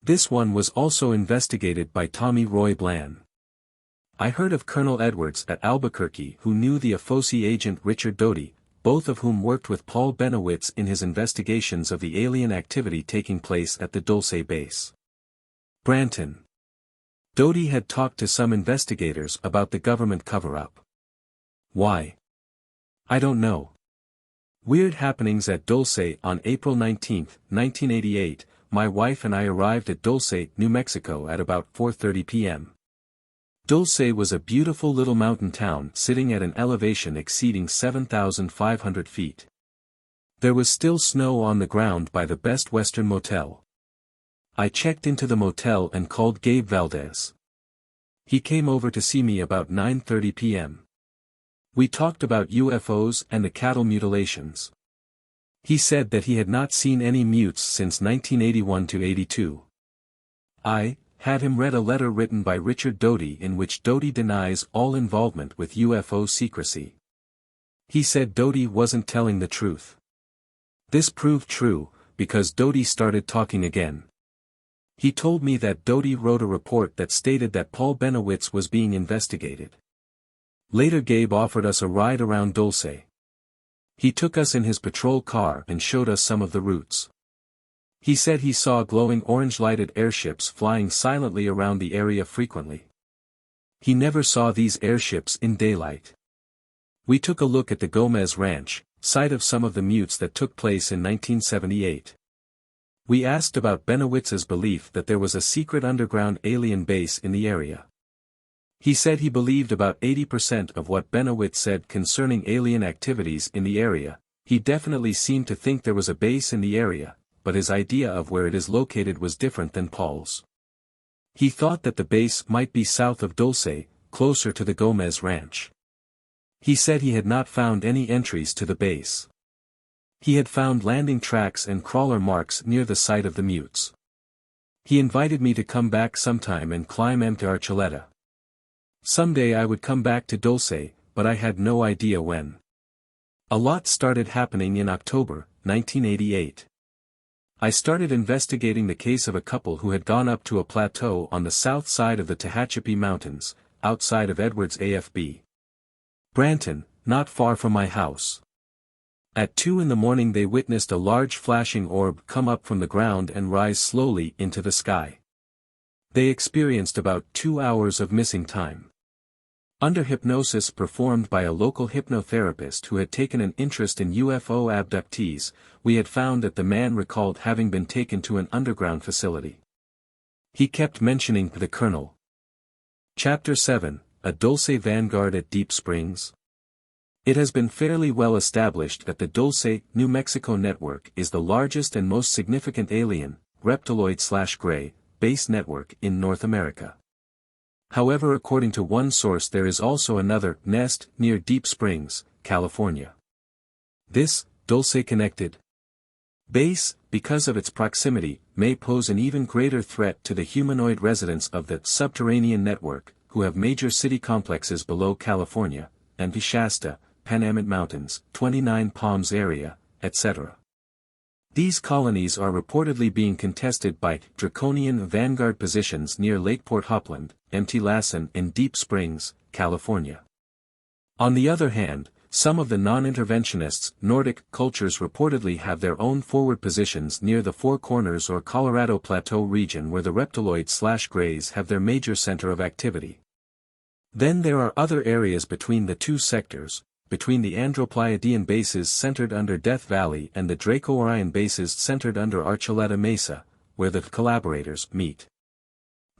This one was also investigated by Tommy Roy Bland. I heard of Colonel Edwards at Albuquerque who knew the Afosi agent Richard Doty, both of whom worked with Paul Bennewitz in his investigations of the alien activity taking place at the Dulce base. Branton. Doty had talked to some investigators about the government cover-up. Why? I don't know. Weird happenings at Dulce. On April 19, 1988, my wife and I arrived at Dulce, New Mexico at about 4:30 p.m. Dulce was a beautiful little mountain town sitting at an elevation exceeding 7,500 feet. There was still snow on the ground by the Best Western Motel. I checked into the motel and called Gabe Valdez. He came over to see me about 9:30 p.m. We talked about UFOs and the cattle mutilations. He said that he had not seen any mutes since 1981–82. I had him read a letter written by Richard Doty in which Doty denies all involvement with UFO secrecy. He said Doty wasn't telling the truth. This proved true, because Doty started talking again. He told me that Doty wrote a report that stated that Paul Bennewitz was being investigated. Later Gabe offered us a ride around Dulce. He took us in his patrol car and showed us some of the routes. He said he saw glowing orange-lighted airships flying silently around the area frequently. He never saw these airships in daylight. We took a look at the Gomez Ranch, site of some of the mutes that took place in 1978. We asked about Bennewitz's belief that there was a secret underground alien base in the area. He said he believed about 80% of what Bennewitz said concerning alien activities in the area. He definitely seemed to think there was a base in the area, but his idea of where it is located was different than Paul's. He thought that the base might be south of Dulce, closer to the Gomez Ranch. He said he had not found any entries to the base. He had found landing tracks and crawler marks near the site of the mutes. He invited me to come back sometime and climb to Archuleta. Someday I would come back to Dulce, but I had no idea when. A lot started happening in October 1988. I started investigating the case of a couple who had gone up to a plateau on the south side of the Tehachapi Mountains, outside of Edwards AFB. Branton, not far from my house. At 2 in the morning they witnessed a large flashing orb come up from the ground and rise slowly into the sky. They experienced about 2 hours of missing time. Under hypnosis performed by a local hypnotherapist who had taken an interest in UFO abductees, we had found that the man recalled having been taken to an underground facility. He kept mentioning the Colonel. Chapter 7, A Dulce Vanguard at Deep Springs. It has been fairly well established that the Dulce, New Mexico network is the largest and most significant alien, reptiloid/gray, base network in North America. However, according to one source, there is also another nest near Deep Springs, California. This Dulce-connected base, because of its proximity, may pose an even greater threat to the humanoid residents of the subterranean network, who have major city complexes below California, and Shasta, Panamint Mountains, 29 Palms area, etc. These colonies are reportedly being contested by Draconian Vanguard positions near Lakeport Hopland, Mt. Lassen and Deep Springs, California. On the other hand, some of the non-interventionists' Nordic cultures reportedly have their own forward positions near the Four Corners or Colorado Plateau region where the reptiloid/greys have their major center of activity. Then there are other areas between the two sectors, between the Andropleiadian bases centered under Death Valley and the Draco-Orion bases centered under Archuleta Mesa, where the collaborators meet.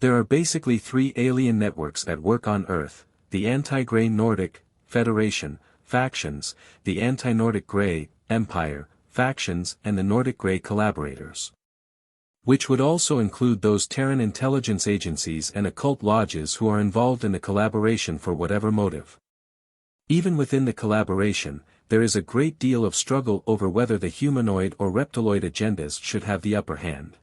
There are basically 3 alien networks at work on Earth: the anti-Grey Nordic Federation factions, the anti-Nordic Grey Empire factions, and the Nordic Grey collaborators. Which would also include those Terran intelligence agencies and occult lodges who are involved in the collaboration for whatever motive. Even within the collaboration, there is a great deal of struggle over whether the humanoid or reptiloid agendas should have the upper hand.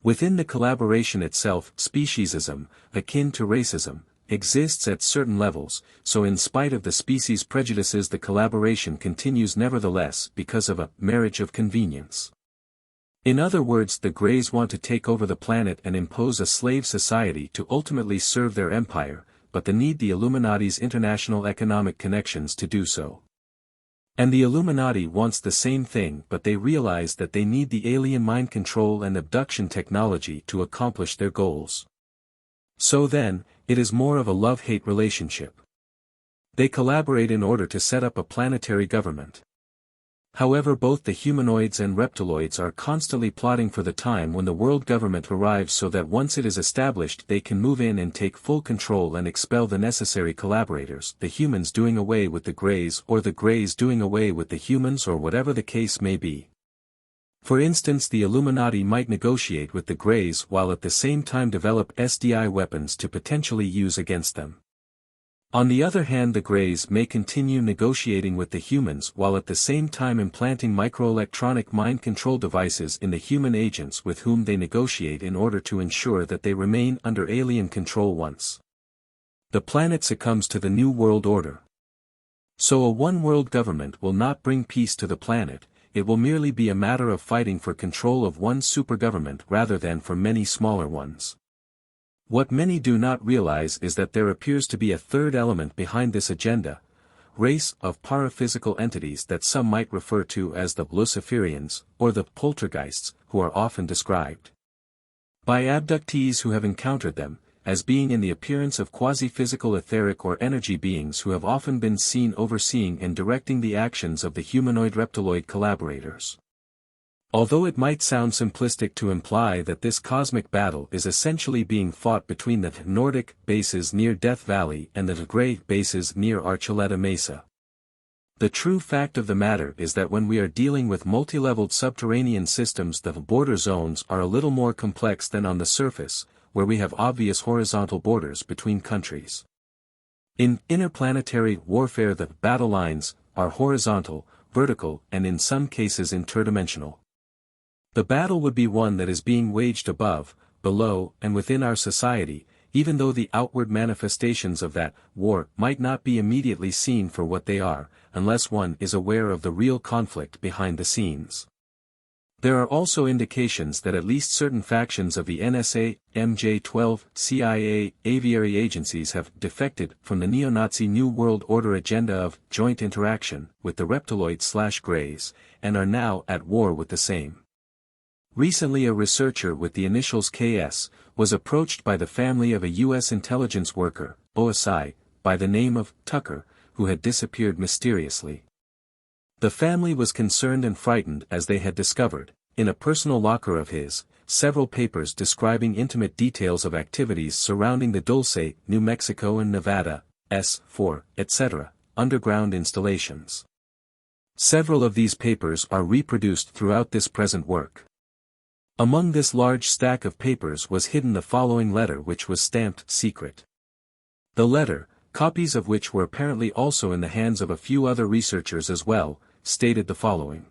Within the collaboration itself, speciesism, akin to racism, exists at certain levels, so in spite of the species prejudices the collaboration continues nevertheless because of a marriage of convenience. In other words, the Greys want to take over the planet and impose a slave society to ultimately serve their empire, but they need the Illuminati's international economic connections to do so. And the Illuminati wants the same thing, but they realize that they need the alien mind control and abduction technology to accomplish their goals. So then, it is more of a love-hate relationship. They collaborate in order to set up a planetary government. However, both the humanoids and reptiloids are constantly plotting for the time when the world government arrives so that once it is established they can move in and take full control and expel the necessary collaborators, the humans doing away with the Greys or the Greys doing away with the humans, or whatever the case may be. For instance, the Illuminati might negotiate with the Greys while at the same time develop SDI weapons to potentially use against them. On the other hand, the Greys may continue negotiating with the humans while at the same time implanting microelectronic mind control devices in the human agents with whom they negotiate in order to ensure that they remain under alien control once the planet succumbs to the New World Order. So a one-world government will not bring peace to the planet, it will merely be a matter of fighting for control of one supergovernment rather than for many smaller ones. What many do not realize is that there appears to be a third element behind this agenda, race of paraphysical entities that some might refer to as the Luciferians, or the poltergeists, who are often described by abductees who have encountered them, as being in the appearance of quasi-physical etheric or energy beings who have often been seen overseeing and directing the actions of the humanoid-reptiloid collaborators. Although it might sound simplistic to imply that this cosmic battle is essentially being fought between the Nordic bases near Death Valley and the Grey bases near Archuleta Mesa. The true fact of the matter is that when we are dealing with multi-leveled subterranean systems, the border zones are a little more complex than on the surface, where we have obvious horizontal borders between countries. In interplanetary warfare, the battle lines are horizontal, vertical, and in some cases interdimensional. The battle would be one that is being waged above, below, and within our society, even though the outward manifestations of that war might not be immediately seen for what they are, unless one is aware of the real conflict behind the scenes. There are also indications that at least certain factions of the NSA, MJ-12, CIA, aviary agencies have defected from the neo-Nazi New World Order agenda of joint interaction with the reptiloids/Greys, and are now at war with the same. Recently, a researcher with the initials KS was approached by the family of a U.S. intelligence worker, OSI, by the name of Tucker, who had disappeared mysteriously. The family was concerned and frightened as they had discovered, in a personal locker of his, several papers describing intimate details of activities surrounding the Dulce, New Mexico and Nevada, S4, etc., underground installations. Several of these papers are reproduced throughout this present work. Among this large stack of papers was hidden the following letter, which was stamped secret. The letter, copies of which were apparently also in the hands of a few other researchers as well, stated the following.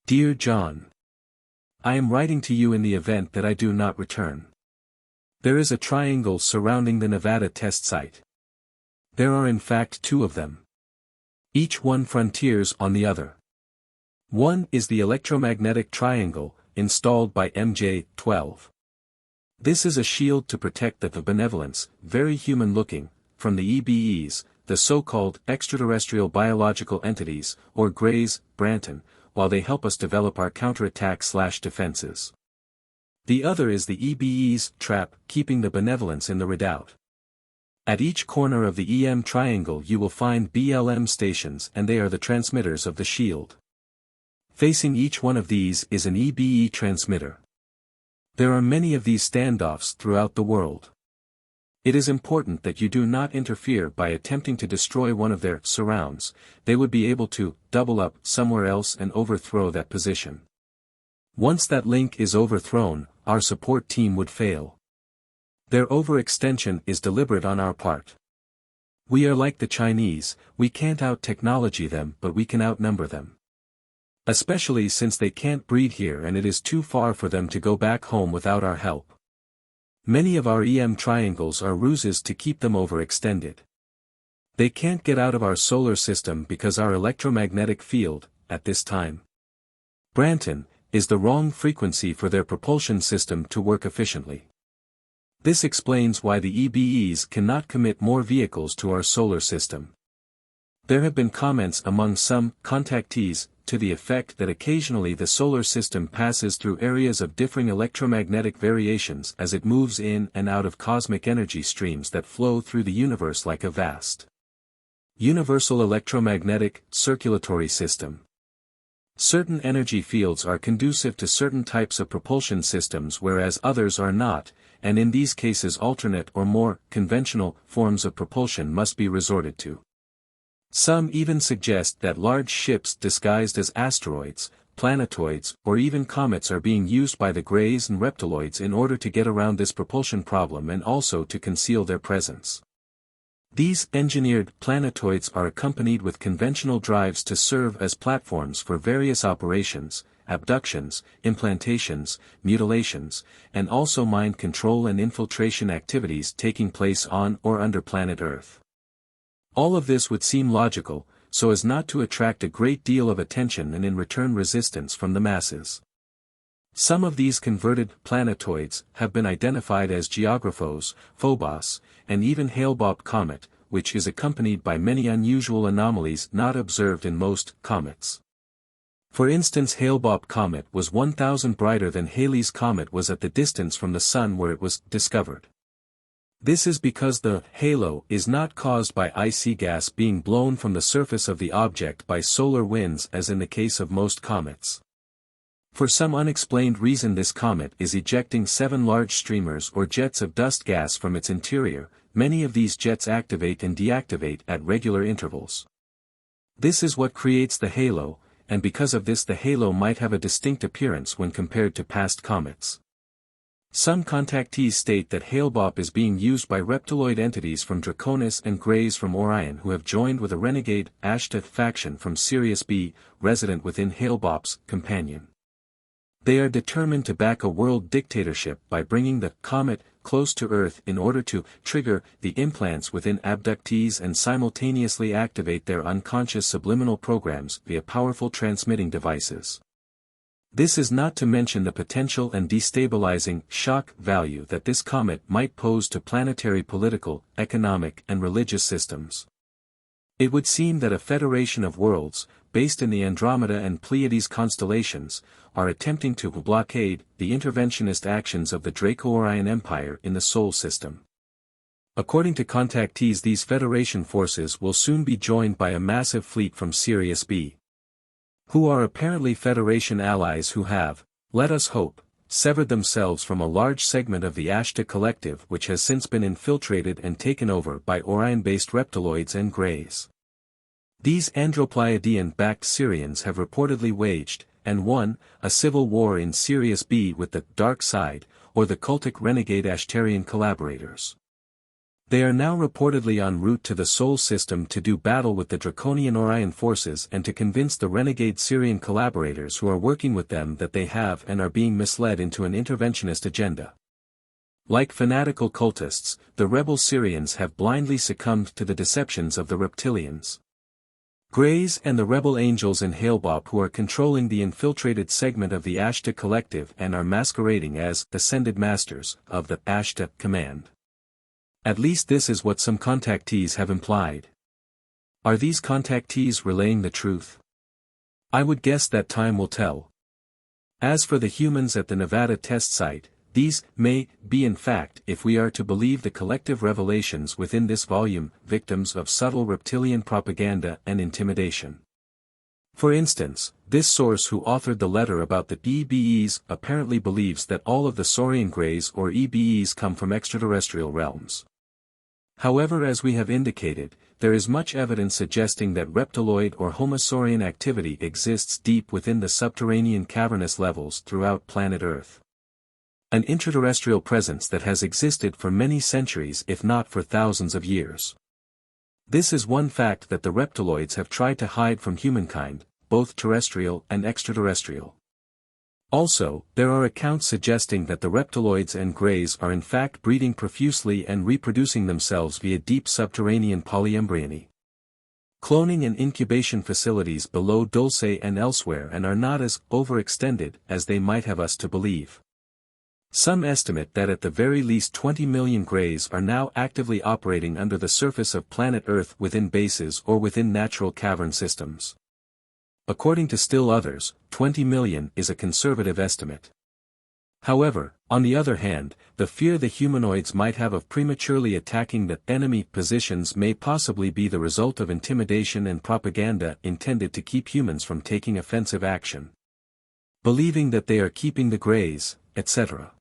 Dear John, I am writing to you in the event that I do not return. There is a triangle surrounding the Nevada test site. There are in fact two of them. Each one frontiers on the other. One is the electromagnetic triangle, installed by MJ-12. This is a shield to protect the benevolence, very human-looking, from the EBEs, the so-called extraterrestrial biological entities, or Greys, Branton, while they help us develop our counterattack/defenses. The other is the EBE's trap, keeping the benevolence in the redoubt. At each corner of the EM triangle you will find BLM stations, and they are the transmitters of the shield. Facing each one of these is an EBE transmitter. There are many of these standoffs throughout the world. It is important that you do not interfere by attempting to destroy one of their surrounds. They would be able to double up somewhere else and overthrow that position. Once that link is overthrown, our support team would fail. Their overextension is deliberate on our part. We are like the Chinese, we can't out-technology them, but we can outnumber them. Especially since they can't breed here and it is too far for them to go back home without our help. Many of our EM triangles are ruses to keep them overextended. They can't get out of our solar system because our electromagnetic field, at this time, Branton, is the wrong frequency for their propulsion system to work efficiently. This explains why the EBEs cannot commit more vehicles to our solar system. There have been comments among some contactees to the effect that occasionally the solar system passes through areas of differing electromagnetic variations as it moves in and out of cosmic energy streams that flow through the universe like a vast universal electromagnetic circulatory system. Certain energy fields are conducive to certain types of propulsion systems whereas others are not, and in these cases alternate or more conventional forms of propulsion must be resorted to. Some even suggest that large ships disguised as asteroids, planetoids, or even comets are being used by the Greys and reptiloids in order to get around this propulsion problem and also to conceal their presence. These engineered planetoids are accompanied with conventional drives to serve as platforms for various operations, abductions, implantations, mutilations, and also mind control and infiltration activities taking place on or under planet Earth. All of this would seem logical, so as not to attract a great deal of attention and in return resistance from the masses. Some of these converted planetoids have been identified as Geographos, Phobos, and even Hale-Bopp comet, which is accompanied by many unusual anomalies not observed in most comets. For instance, Hale-Bopp comet was 1,000 brighter than Halley's comet was at the distance from the Sun where it was discovered. This is because the halo is not caused by icy gas being blown from the surface of the object by solar winds as in the case of most comets. For some unexplained reason this comet is ejecting 7 large streamers or jets of dust gas from its interior. Many of these jets activate and deactivate at regular intervals. This is what creates the halo, and because of this the halo might have a distinct appearance when compared to past comets. Some contactees state that Hale-Bopp is being used by reptiloid entities from Draconis and Greys from Orion who have joined with a renegade Ashtar faction from Sirius B, resident within Hale-Bopp's companion. They are determined to back a world dictatorship by bringing the comet close to Earth in order to trigger the implants within abductees and simultaneously activate their unconscious subliminal programs via powerful transmitting devices. This is not to mention the potential and destabilizing shock value that this comet might pose to planetary political, economic and religious systems. It would seem that a federation of worlds, based in the Andromeda and Pleiades constellations, are attempting to blockade the interventionist actions of the Draco-Orion Empire in the Sol system. According to contactees, these Federation forces will soon be joined by a massive fleet from Sirius B, who are apparently Federation allies who have, let us hope, severed themselves from a large segment of the Ashtar collective which has since been infiltrated and taken over by Orion-based reptiloids and Greys. These Andropleiadian-backed Syrians have reportedly waged, and won, a civil war in Sirius B with the dark side, or the cultic renegade Ashtarian collaborators. They are now reportedly en route to the Sol system to do battle with the Draconian Orion forces and to convince the renegade Syrian collaborators who are working with them that they have and are being misled into an interventionist agenda. Like fanatical cultists, the rebel Syrians have blindly succumbed to the deceptions of the reptilians. Greys and the rebel angels in Hale-Bopp who are controlling the infiltrated segment of the Ashtar collective and are masquerading as ascended masters of the Ashtar command. At least this is what some contactees have implied. Are these contactees relaying the truth? I would guess that time will tell. As for the humans at the Nevada test site, these may be in fact, if we are to believe the collective revelations within this volume, victims of subtle reptilian propaganda and intimidation. For instance, this source who authored the letter about the EBEs apparently believes that all of the Saurian Greys or EBEs come from extraterrestrial realms. However, as we have indicated, there is much evidence suggesting that reptiloid or homosaurian activity exists deep within the subterranean cavernous levels throughout planet Earth. An intraterrestrial presence that has existed for many centuries if not for thousands of years. This is one fact that the reptiloids have tried to hide from humankind, both terrestrial and extraterrestrial. Also, there are accounts suggesting that the reptiloids and Greys are in fact breeding profusely and reproducing themselves via deep subterranean polyembryony. Cloning and incubation facilities below Dulce and elsewhere and are not as overextended as they might have us to believe. Some estimate that at the very least 20 million Greys are now actively operating under the surface of planet Earth within bases or within natural cavern systems. According to still others, 20 million is a conservative estimate. However, on the other hand, the fear the humanoids might have of prematurely attacking the enemy positions may possibly be the result of intimidation and propaganda intended to keep humans from taking offensive action. Believing that they are keeping the Greys, etc.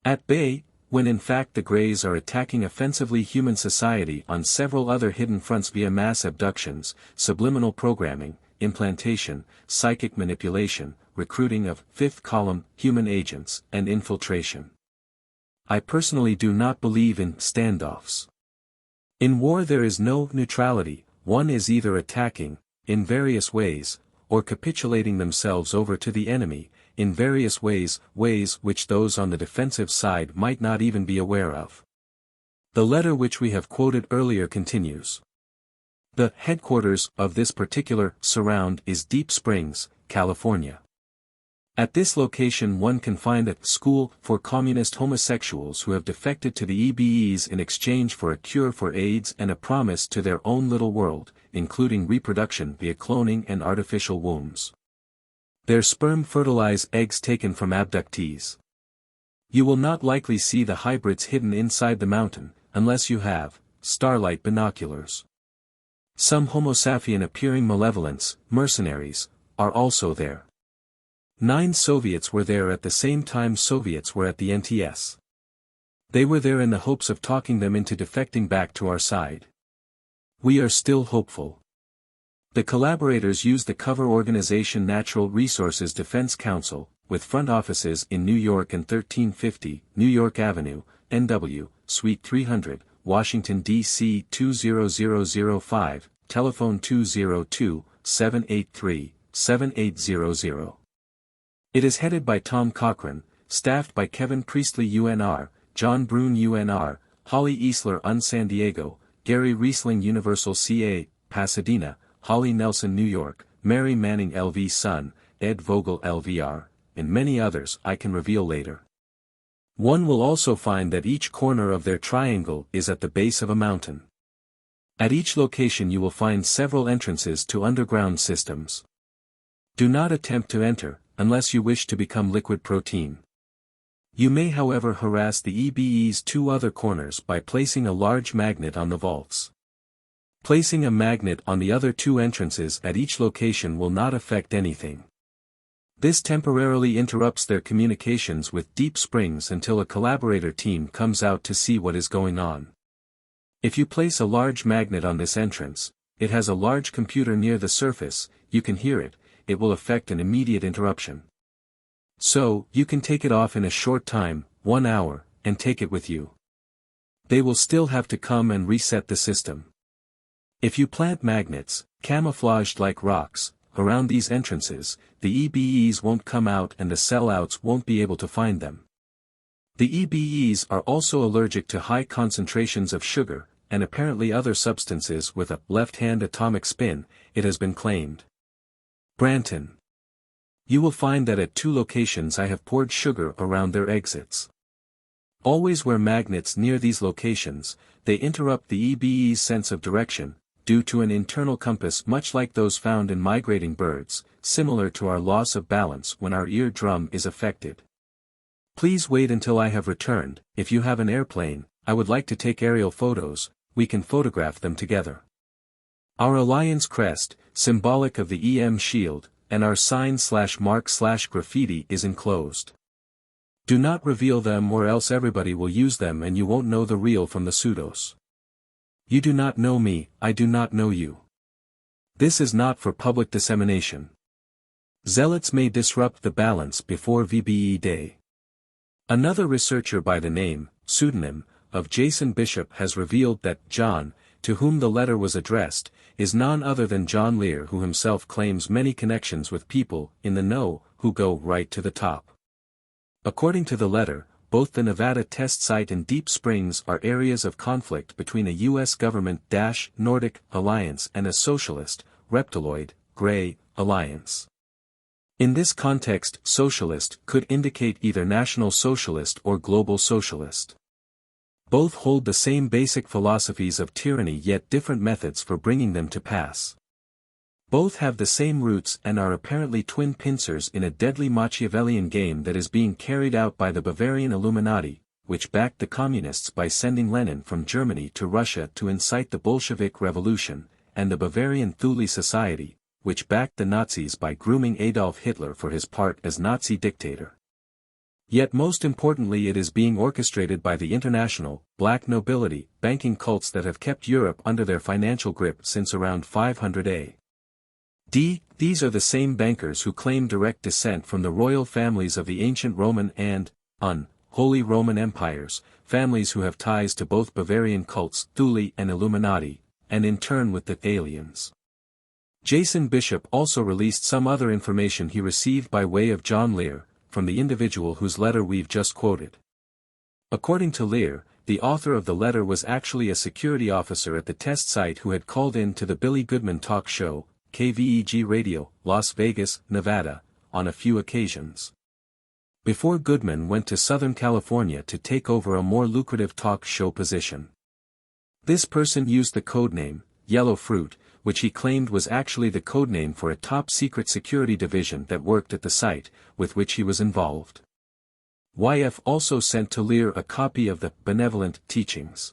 at bay, when in fact the Greys are attacking offensively human society on several other hidden fronts via mass abductions, subliminal programming, implantation, psychic manipulation, recruiting of fifth-column human agents, and infiltration. I personally do not believe in standoffs. In war there is no neutrality, one is either attacking, in various ways, or capitulating themselves over to the enemy, in various ways which those on the defensive side might not even be aware of. The letter which we have quoted earlier continues. The headquarters of this particular surround is Deep Springs, California. At this location one can find a school for communist homosexuals who have defected to the EBEs in exchange for a cure for AIDS and a promise to their own little world, including reproduction via cloning and artificial wombs. Their sperm fertilize eggs taken from abductees. You will not likely see the hybrids hidden inside the mountain, unless you have starlight binoculars. Some Homo sapien-appearing malevolents, mercenaries, are also there. 9 Soviets were there at the same time Soviets were at the NTS. They were there in the hopes of talking them into defecting back to our side. We are still hopeful. The collaborators use the cover organization Natural Resources Defense Council, with front offices in New York and 1350 New York Avenue, NW, Suite 300, Washington, D.C. 20005, telephone 202-783-7800. It is headed by Tom Cochran, staffed by Kevin Priestley UNR, John Brune UNR, Holly Easler UN San Diego, Gary Riesling Universal CA, Pasadena, Holly Nelson New York, Mary Manning LV Sun, Ed Vogel LVR, and many others I can reveal later. One will also find that each corner of their triangle is at the base of a mountain. At each location you will find several entrances to underground systems. Do not attempt to enter, unless you wish to become liquid protein. You may however harass the EBE's 2 other corners by placing a large magnet on the vaults. Placing a magnet on the other 2 entrances at each location will not affect anything. This temporarily interrupts their communications with Deep Springs until a collaborator team comes out to see what is going on. If you place a large magnet on this entrance, it has a large computer near the surface, you can hear it, it will affect an immediate interruption. So, you can take it off in a short time, 1 hour, and take it with you. They will still have to come and reset the system. If you plant magnets, camouflaged like rocks, around these entrances, the EBEs won't come out and the sellouts won't be able to find them. The EBEs are also allergic to high concentrations of sugar, and apparently other substances with a left-hand atomic spin, it has been claimed. Branton. You will find that at 2 locations I have poured sugar around their exits. Always wear magnets near these locations, they interrupt the EBE's sense of direction, due to an internal compass much like those found in migrating birds, similar to our loss of balance when our eardrum is affected. Please wait until I have returned. If you have an airplane, I would like to take aerial photos, we can photograph them together. Our Alliance crest, symbolic of the EM shield, and our sign/mark/graffiti is enclosed. Do not reveal them or else everybody will use them and you won't know the real from the pseudos. You do not know me, I do not know you. This is not for public dissemination. Zealots may disrupt the balance before VBE Day. Another researcher by the name, pseudonym, of Jason Bishop has revealed that John, to whom the letter was addressed, is none other than John Lear, who himself claims many connections with people in the know who go right to the top. According to the letter, both the Nevada test site and Deep Springs are areas of conflict between a U.S. government-Nordic alliance and a socialist, reptiloid, gray, alliance. In this context, socialist could indicate either National Socialist or Global Socialist. Both hold the same basic philosophies of tyranny yet different methods for bringing them to pass. Both have the same roots and are apparently twin pincers in a deadly Machiavellian game that is being carried out by the Bavarian Illuminati, which backed the communists by sending Lenin from Germany to Russia to incite the Bolshevik Revolution, and the Bavarian Thule Society, which backed the Nazis by grooming Adolf Hitler for his part as Nazi dictator. Yet most importantly it is being orchestrated by the international, black nobility, banking cults that have kept Europe under their financial grip since around 500 AD. These are the same bankers who claim direct descent from the royal families of the ancient Roman and, Holy Roman empires, families who have ties to both Bavarian cults, Thule and Illuminati, and in turn with the aliens. Jason Bishop also released some other information he received by way of John Lear, from the individual whose letter we've just quoted. According to Lear, the author of the letter was actually a security officer at the test site who had called in to the Billy Goodman talk show, KVEG Radio, Las Vegas, Nevada, on a few occasions. Before Goodman went to Southern California to take over a more lucrative talk show position. This person used the codename, Yellow Fruit, which he claimed was actually the codename for a top-secret security division that worked at the site, with which he was involved. YF also sent to Lear a copy of the Benevolent Teachings.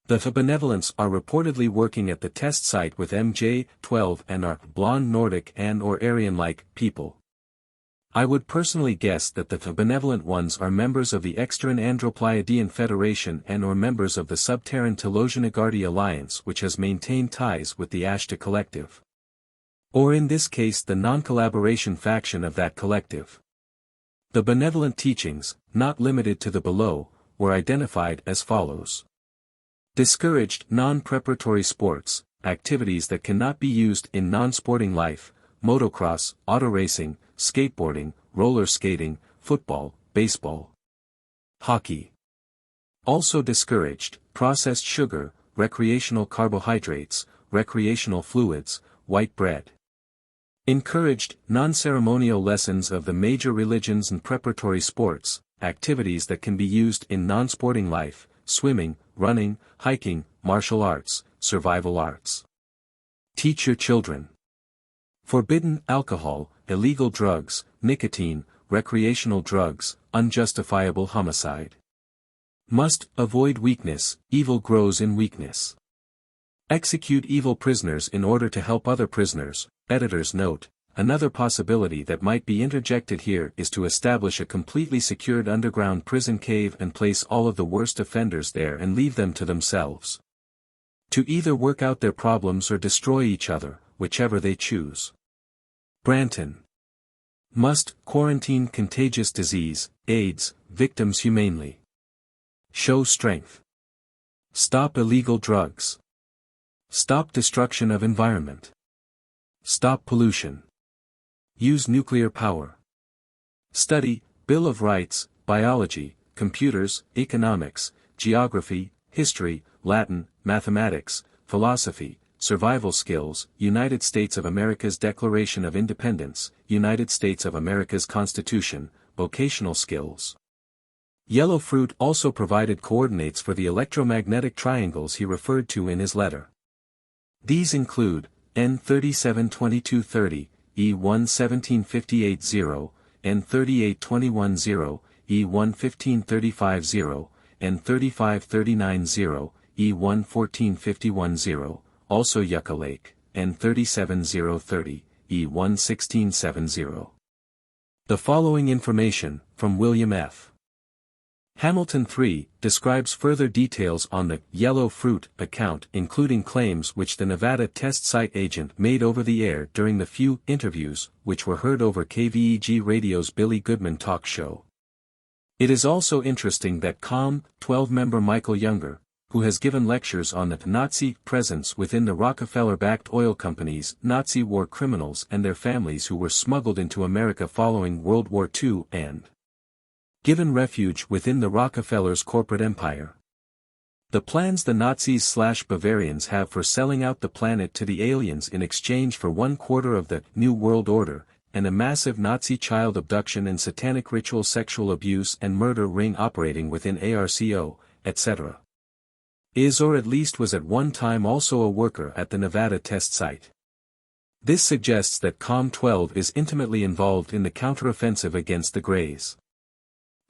The Benevolents are reportedly working at the test site with MJ-12 and are blonde Nordic and/or Aryan-like people. I would personally guess that the benevolent ones are members of the Extern Andropleiadian Federation and/or members of the Subterran Telosianigardi Alliance, which has maintained ties with the Ashtar collective. Or in this case the non-collaboration faction of that collective. The benevolent teachings, not limited to the below, were identified as follows. Discouraged non-preparatory sports, activities that cannot be used in non-sporting life, motocross, auto racing, skateboarding, roller skating, football, baseball, hockey. Also discouraged, processed sugar, recreational carbohydrates, recreational fluids, white bread. Encouraged, non-ceremonial lessons of the major religions and preparatory sports, activities that can be used in non-sporting life, swimming, running, hiking, martial arts, survival arts. Teach your children. Forbidden, alcohol, illegal drugs, nicotine, recreational drugs, unjustifiable homicide. Must avoid weakness, evil grows in weakness. Execute evil prisoners in order to help other prisoners. Editor's note, another possibility that might be interjected here is to establish a completely secured underground prison cave and place all of the worst offenders there and leave them to themselves. To either work out their problems or destroy each other, whichever they choose. Branton. Must quarantine contagious disease, AIDS, victims humanely. Show strength. Stop illegal drugs. Stop destruction of environment. Stop pollution. Use nuclear power. Study, Bill of Rights, biology, computers, economics, geography, history, Latin, mathematics, philosophy, survival skills, United States of America's Declaration of Independence, United States of America's Constitution, vocational skills. Yellow Fruit also provided coordinates for the electromagnetic triangles he referred to in his letter. These include, N372230, E11758-0, N38210, E11535-0, N35390, E11451-0, also Yucca Lake, N37030, E11670. The following information, from William F. Hamilton III, describes further details on the Yellow Fruit account, including claims which the Nevada test site agent made over the air during the few interviews which were heard over KVEG Radio's Billy Goodman talk show. It is also interesting that COM 12-member Michael Younger, who has given lectures on the Nazi presence within the Rockefeller-backed oil companies, Nazi war criminals and their families who were smuggled into America following World War II and given refuge within the Rockefellers' corporate empire. The plans the Nazis/Bavarians have for selling out the planet to the aliens in exchange for 1/4 of the New World Order, and a massive Nazi child abduction and satanic ritual sexual abuse and murder ring operating within ARCO, etc. Is or at least was at one time also a worker at the Nevada test site. This suggests that COM-12 is intimately involved in the counteroffensive against the Greys.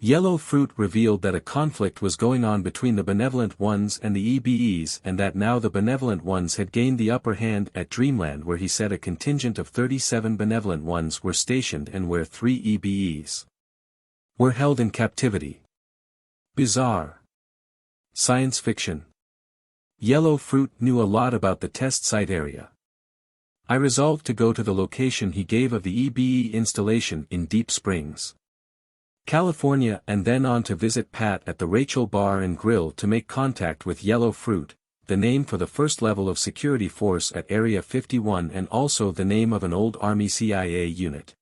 Yellow Fruit revealed that a conflict was going on between the benevolent ones and the EBEs and that now the benevolent ones had gained the upper hand at Dreamland, where he said a contingent of 37 benevolent ones were stationed and where 3 EBEs were held in captivity. Bizarre. Science fiction. Yellow Fruit knew a lot about the test site area. I resolved to go to the location he gave of the EBE installation in Deep Springs, California, and then on to visit Pat at the Rachel Bar and Grill to make contact with Yellow Fruit, the name for the first level of security force at Area 51 and also the name of an old Army CIA unit.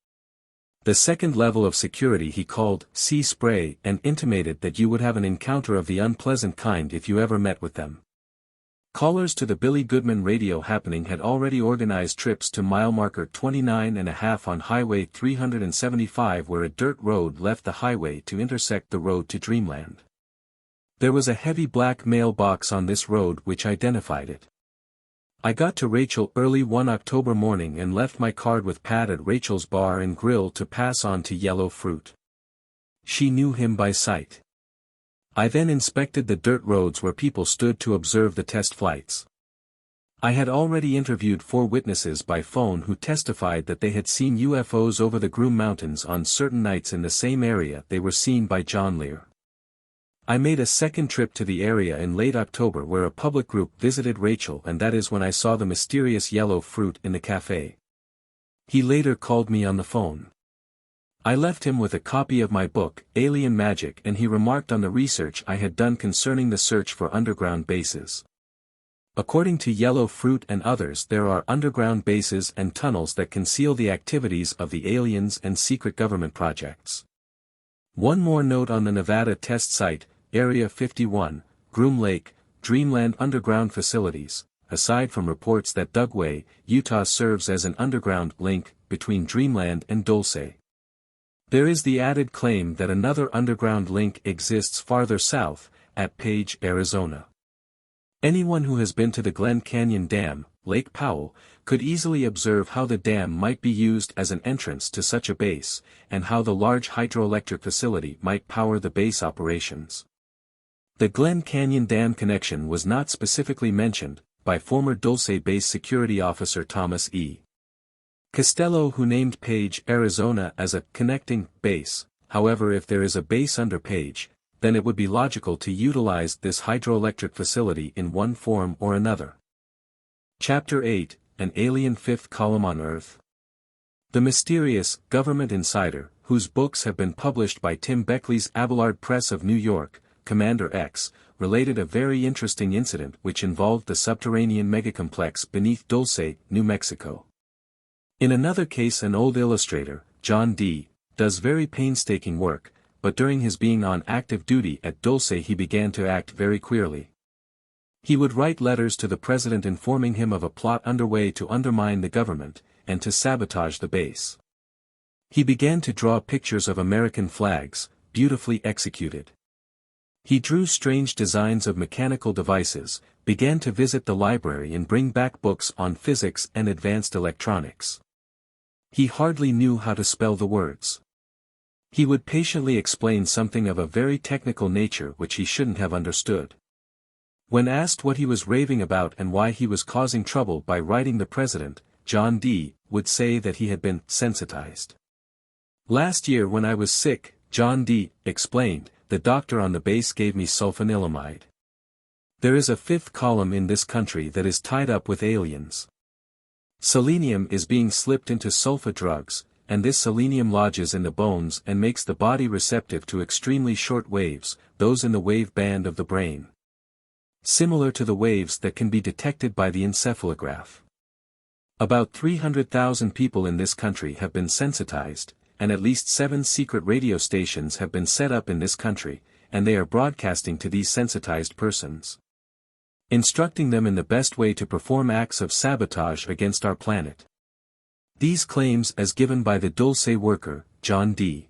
The second level of security he called Sea Spray and intimated that you would have an encounter of the unpleasant kind if you ever met with them. Callers to the Billy Goodman radio happening had already organized trips to mile marker 29.5 on Highway 375, where a dirt road left the highway to intersect the road to Dreamland. There was a heavy black mailbox on this road which identified it. I got to Rachel early one October morning and left my card with Pat at Rachel's Bar and Grill to pass on to Yellow Fruit. She knew him by sight. I then inspected the dirt roads where people stood to observe the test flights. I had already interviewed 4 witnesses by phone who testified that they had seen UFOs over the Groom Mountains on certain nights in the same area they were seen by John Lear. I made a second trip to the area in late October where a public group visited Rachel, and that is when I saw the mysterious Yellow Fruit in the cafe. He later called me on the phone. I left him with a copy of my book, Alien Magic, and he remarked on the research I had done concerning the search for underground bases. According to Yellow Fruit and others, there are underground bases and tunnels that conceal the activities of the aliens and secret government projects. One more note on the Nevada test site, Area 51, Groom Lake, Dreamland underground facilities. Aside from reports that Dugway, Utah serves as an underground link between Dreamland and Dulce, there is the added claim that another underground link exists farther south, at Page, Arizona. Anyone who has been to the Glen Canyon Dam, Lake Powell, could easily observe how the dam might be used as an entrance to such a base, and how the large hydroelectric facility might power the base operations. The Glen Canyon Dam connection was not specifically mentioned by former Dulce Base Security Officer Thomas E. Costello, who named Page, Arizona as a connecting base. However, if there is a base under Page, then it would be logical to utilize this hydroelectric facility in one form or another. Chapter 8, An Alien Fifth Column on Earth. The mysterious government insider, whose books have been published by Tim Beckley's Abelard Press of New York, Commander X, related a very interesting incident which involved the subterranean megacomplex beneath Dulce, New Mexico. In another case, an old illustrator, John D., does very painstaking work, but during his being on active duty at Dulce he began to act very queerly. He would write letters to the president informing him of a plot underway to undermine the government, and to sabotage the base. He began to draw pictures of American flags, beautifully executed. He drew strange designs of mechanical devices, began to visit the library and bring back books on physics and advanced electronics. He hardly knew how to spell the words. He would patiently explain something of a very technical nature which he shouldn't have understood. When asked what he was raving about and why he was causing trouble by writing the president, John D. would say that he had been sensitized. Last year when I was sick, John D. explained, the doctor on the base gave me sulfanilamide. There is a fifth column in this country that is tied up with aliens. Selenium is being slipped into sulfa drugs, and this selenium lodges in the bones and makes the body receptive to extremely short waves, those in the wave band of the brain, similar to the waves that can be detected by the encephalograph. About 300,000 people in this country have been sensitized, and at least 7 secret radio stations have been set up in this country, and they are broadcasting to these sensitized persons, instructing them in the best way to perform acts of sabotage against our planet. These claims as given by the Dulce worker, John D.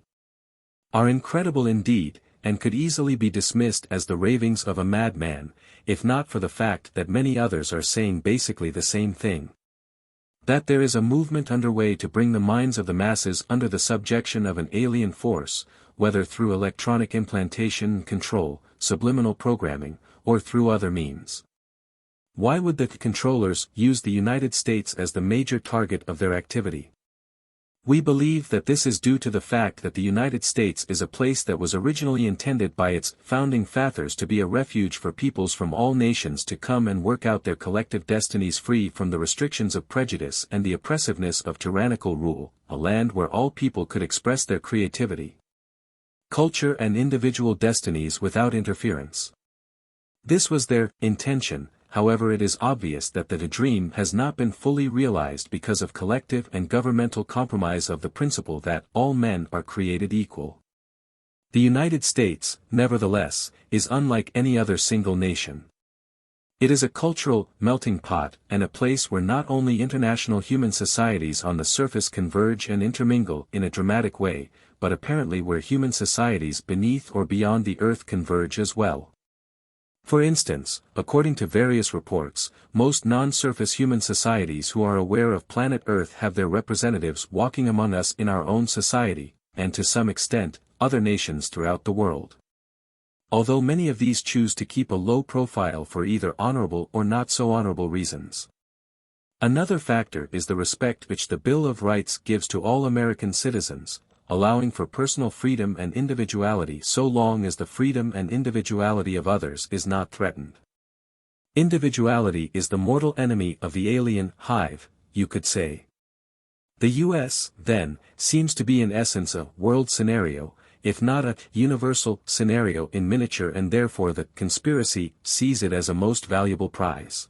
are incredible indeed, and could easily be dismissed as the ravings of a madman, if not for the fact that many others are saying basically the same thing. That there is a movement underway to bring the minds of the masses under the subjection of an alien force, whether through electronic implantation and control, subliminal programming, or through other means. Why would the controllers use the United States as the major target of their activity? We believe that this is due to the fact that the United States is a place that was originally intended by its founding fathers to be a refuge for peoples from all nations to come and work out their collective destinies free from the restrictions of prejudice and the oppressiveness of tyrannical rule, a land where all people could express their creativity, culture and individual destinies without interference. This was their intention. However, it is obvious that the dream has not been fully realized because of collective and governmental compromise of the principle that all men are created equal. The United States, nevertheless, is unlike any other single nation. It is a cultural melting pot and a place where not only international human societies on the surface converge and intermingle in a dramatic way, but apparently where human societies beneath or beyond the earth converge as well. For instance, according to various reports, most non-surface human societies who are aware of planet Earth have their representatives walking among us in our own society, and to some extent, other nations throughout the world. Although many of these choose to keep a low profile for either honorable or not so honorable reasons. Another factor is the respect which the Bill of Rights gives to all American citizens, allowing for personal freedom and individuality so long as the freedom and individuality of others is not threatened. Individuality is the mortal enemy of the alien hive, you could say. The U.S., then, seems to be in essence a world scenario, if not a universal scenario in miniature, and therefore the conspiracy sees it as a most valuable prize.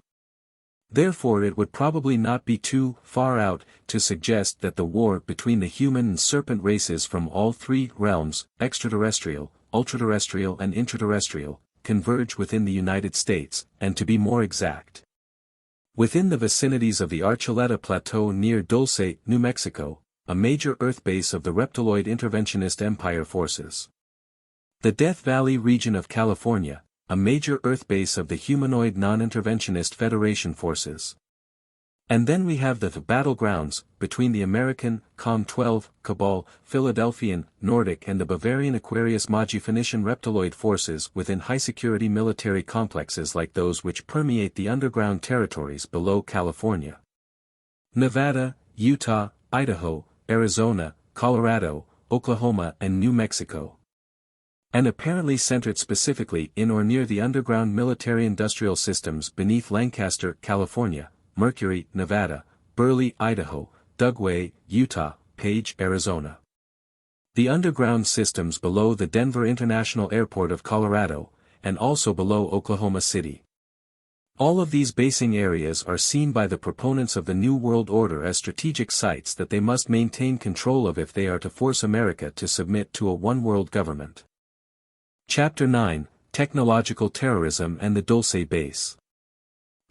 Therefore it would probably not be too far out to suggest that the war between the human and serpent races from all three realms, extraterrestrial, ultraterrestrial and intraterrestrial, converge within the United States, and to be more exact, within the vicinities of the Archuleta Plateau near Dulce, New Mexico, a major Earth base of the reptiloid interventionist empire forces. The Death Valley region of California, a major Earth base of the humanoid non-interventionist Federation forces. And then we have the battlegrounds, between the American, Com-12, Cabal, Philadelphian, Nordic and the Bavarian Aquarius Magi Phoenician reptiloid forces within high-security military complexes like those which permeate the underground territories below California. Nevada, Utah, Idaho, Arizona, Colorado, Oklahoma and New Mexico. And apparently centered specifically in or near the underground military-industrial systems beneath Lancaster, California, Mercury, Nevada, Burley, Idaho, Dugway, Utah, Page, Arizona. The underground systems below the Denver International Airport of Colorado, and also below Oklahoma City. All of these basing areas are seen by the proponents of the New World Order as strategic sites that they must maintain control of if they are to force America to submit to a one-world government. Chapter 9, Technological Terrorism and the Dulce Base.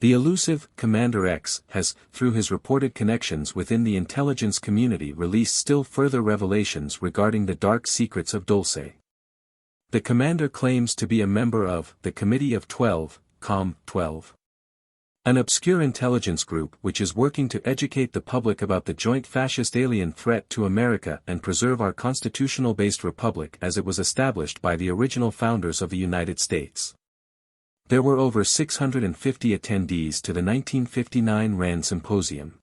The elusive Commander X has, through his reported connections within the intelligence community, released still further revelations regarding the dark secrets of Dulce. The commander claims to be a member of the Committee of 12, Com-12. An obscure intelligence group which is working to educate the public about the joint fascist alien threat to America and preserve our constitutional-based republic as it was established by the original founders of the United States. There were over 650 attendees to the 1959 RAND Symposium.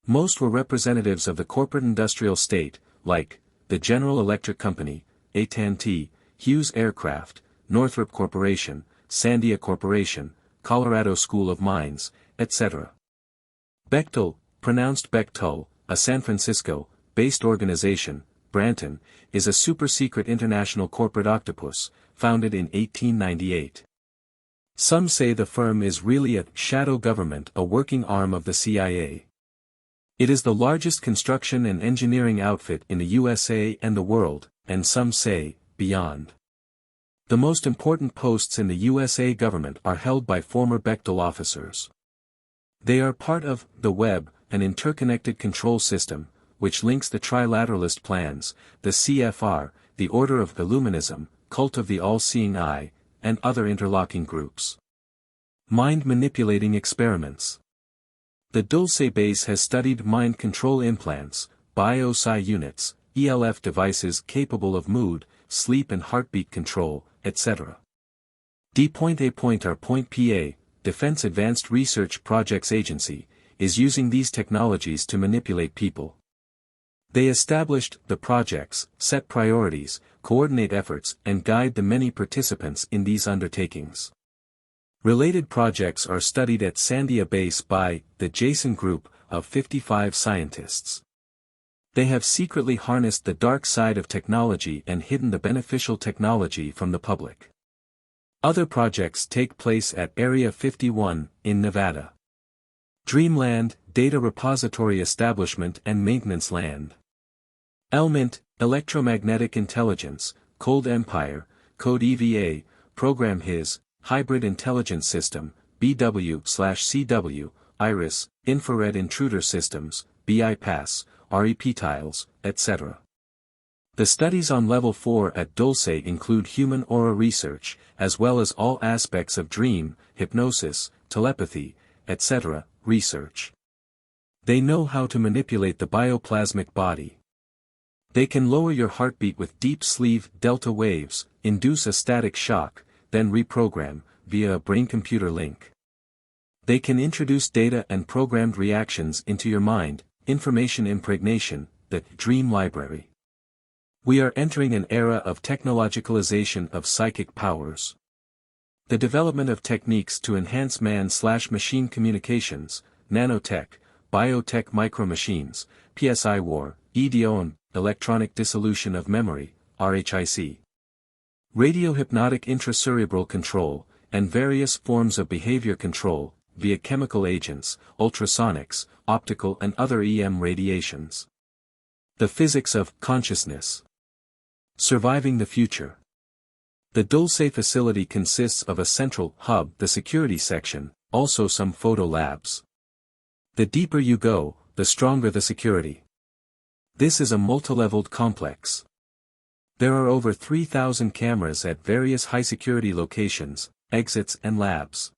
Most were representatives of the corporate industrial state, like the General Electric Company, AT&T, Hughes Aircraft, Northrop Corporation, Sandia Corporation, Colorado School of Mines, etc. Bechtel, pronounced Bechtel, a San Francisco-based organization, Branton, is a super-secret international corporate octopus, founded in 1898. Some say the firm is really a shadow government, a working arm of the CIA. It is the largest construction and engineering outfit in the USA and the world, and some say, beyond. The most important posts in the USA government are held by former Bechtel officers. They are part of the web, an interconnected control system, which links the Trilateralist plans, the CFR, the Order of Illuminism, Cult of the All-Seeing Eye, and other interlocking groups. Mind-manipulating experiments. The Dulce base has studied mind control implants, bio-psi units, ELF devices capable of mood, sleep and heartbeat control, etc. D.A.R.PA, Defense Advanced Research Projects Agency, is using these technologies to manipulate people. They established the projects, set priorities, coordinate efforts, and guide the many participants in these undertakings. Related projects are studied at Sandia Base by the Jason Group of 55 scientists. They have secretly harnessed the dark side of technology and hidden the beneficial technology from the public. Other projects take place at Area 51, in Nevada. Dreamland, Data Repository Establishment and Maintenance Land. ELMINT, Electromagnetic Intelligence, Cold Empire, Code EVA, Program HIS, Hybrid Intelligence System, BW/CW, IRIS, Infrared Intruder Systems, BIPASS, REP-tiles, etc. The studies on Level 4 at Dulce include human aura research, as well as all aspects of dream, hypnosis, telepathy, etc., research. They know how to manipulate the bioplasmic body. They can lower your heartbeat with deep sleeve delta waves, induce a static shock, then reprogram, via a brain-computer link. They can introduce data and programmed reactions into your mind, information impregnation, the dream library. We are entering an era of technologicalization of psychic powers. The development of techniques to enhance man/machine communications, nanotech, biotech micromachines, PSI war, EDOM, electronic dissolution of memory, RHIC. Radiohypnotic intracerebral control, and various forms of behavior control, via chemical agents, ultrasonics, optical and other EM radiations. The physics of consciousness. Surviving the future. The Dulce facility consists of a central hub, the security section, also some photo labs. The deeper you go, the stronger the security. This is a multi-leveled complex. There are over 3,000 cameras at various high-security locations, exits and labs.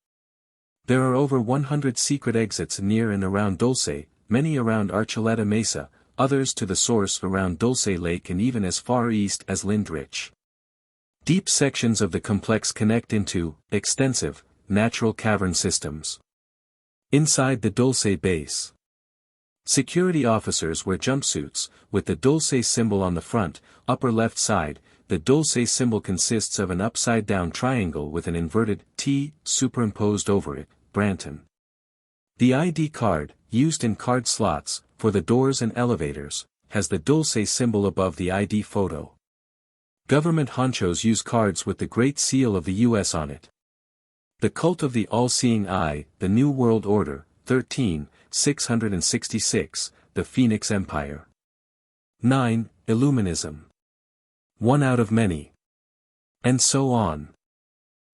There are over 100 secret exits near and around Dulce, many around Archuleta Mesa, others to the source around Dulce Lake and even as far east as Lindrich. Deep sections of the complex connect into extensive, natural cavern systems. Inside the Dulce base. Security officers wear jumpsuits, with the Dulce symbol on the front, upper left side. The Dulce symbol consists of an upside-down triangle with an inverted T superimposed over it, Branton. The ID card, used in card slots, for the doors and elevators, has the Dulce symbol above the ID photo. Government honchos use cards with the Great Seal of the U.S. on it. The Cult of the All-Seeing Eye, the New World Order, 13,666, the Phoenix Empire. 9. Illuminism. One out of many. And so on.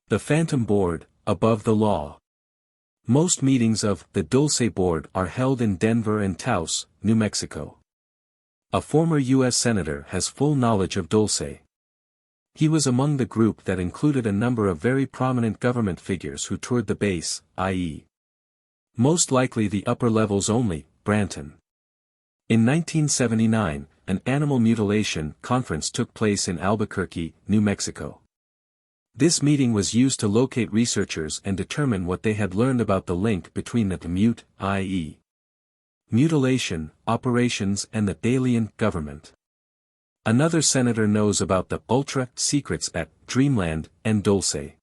The Phantom Board, above the law. Most meetings of the Dulce Board are held in Denver and Taos, New Mexico. A former U.S. Senator has full knowledge of Dulce. He was among the group that included a number of very prominent government figures who toured the base, i.e. most likely the upper levels only, Branton. In 1979, an animal mutilation conference took place in Albuquerque, New Mexico. This meeting was used to locate researchers and determine what they had learned about the link between the mute, i.e. mutilation, operations and the alien government. Another senator knows about the ultra-secrets at Dreamland and Dulce.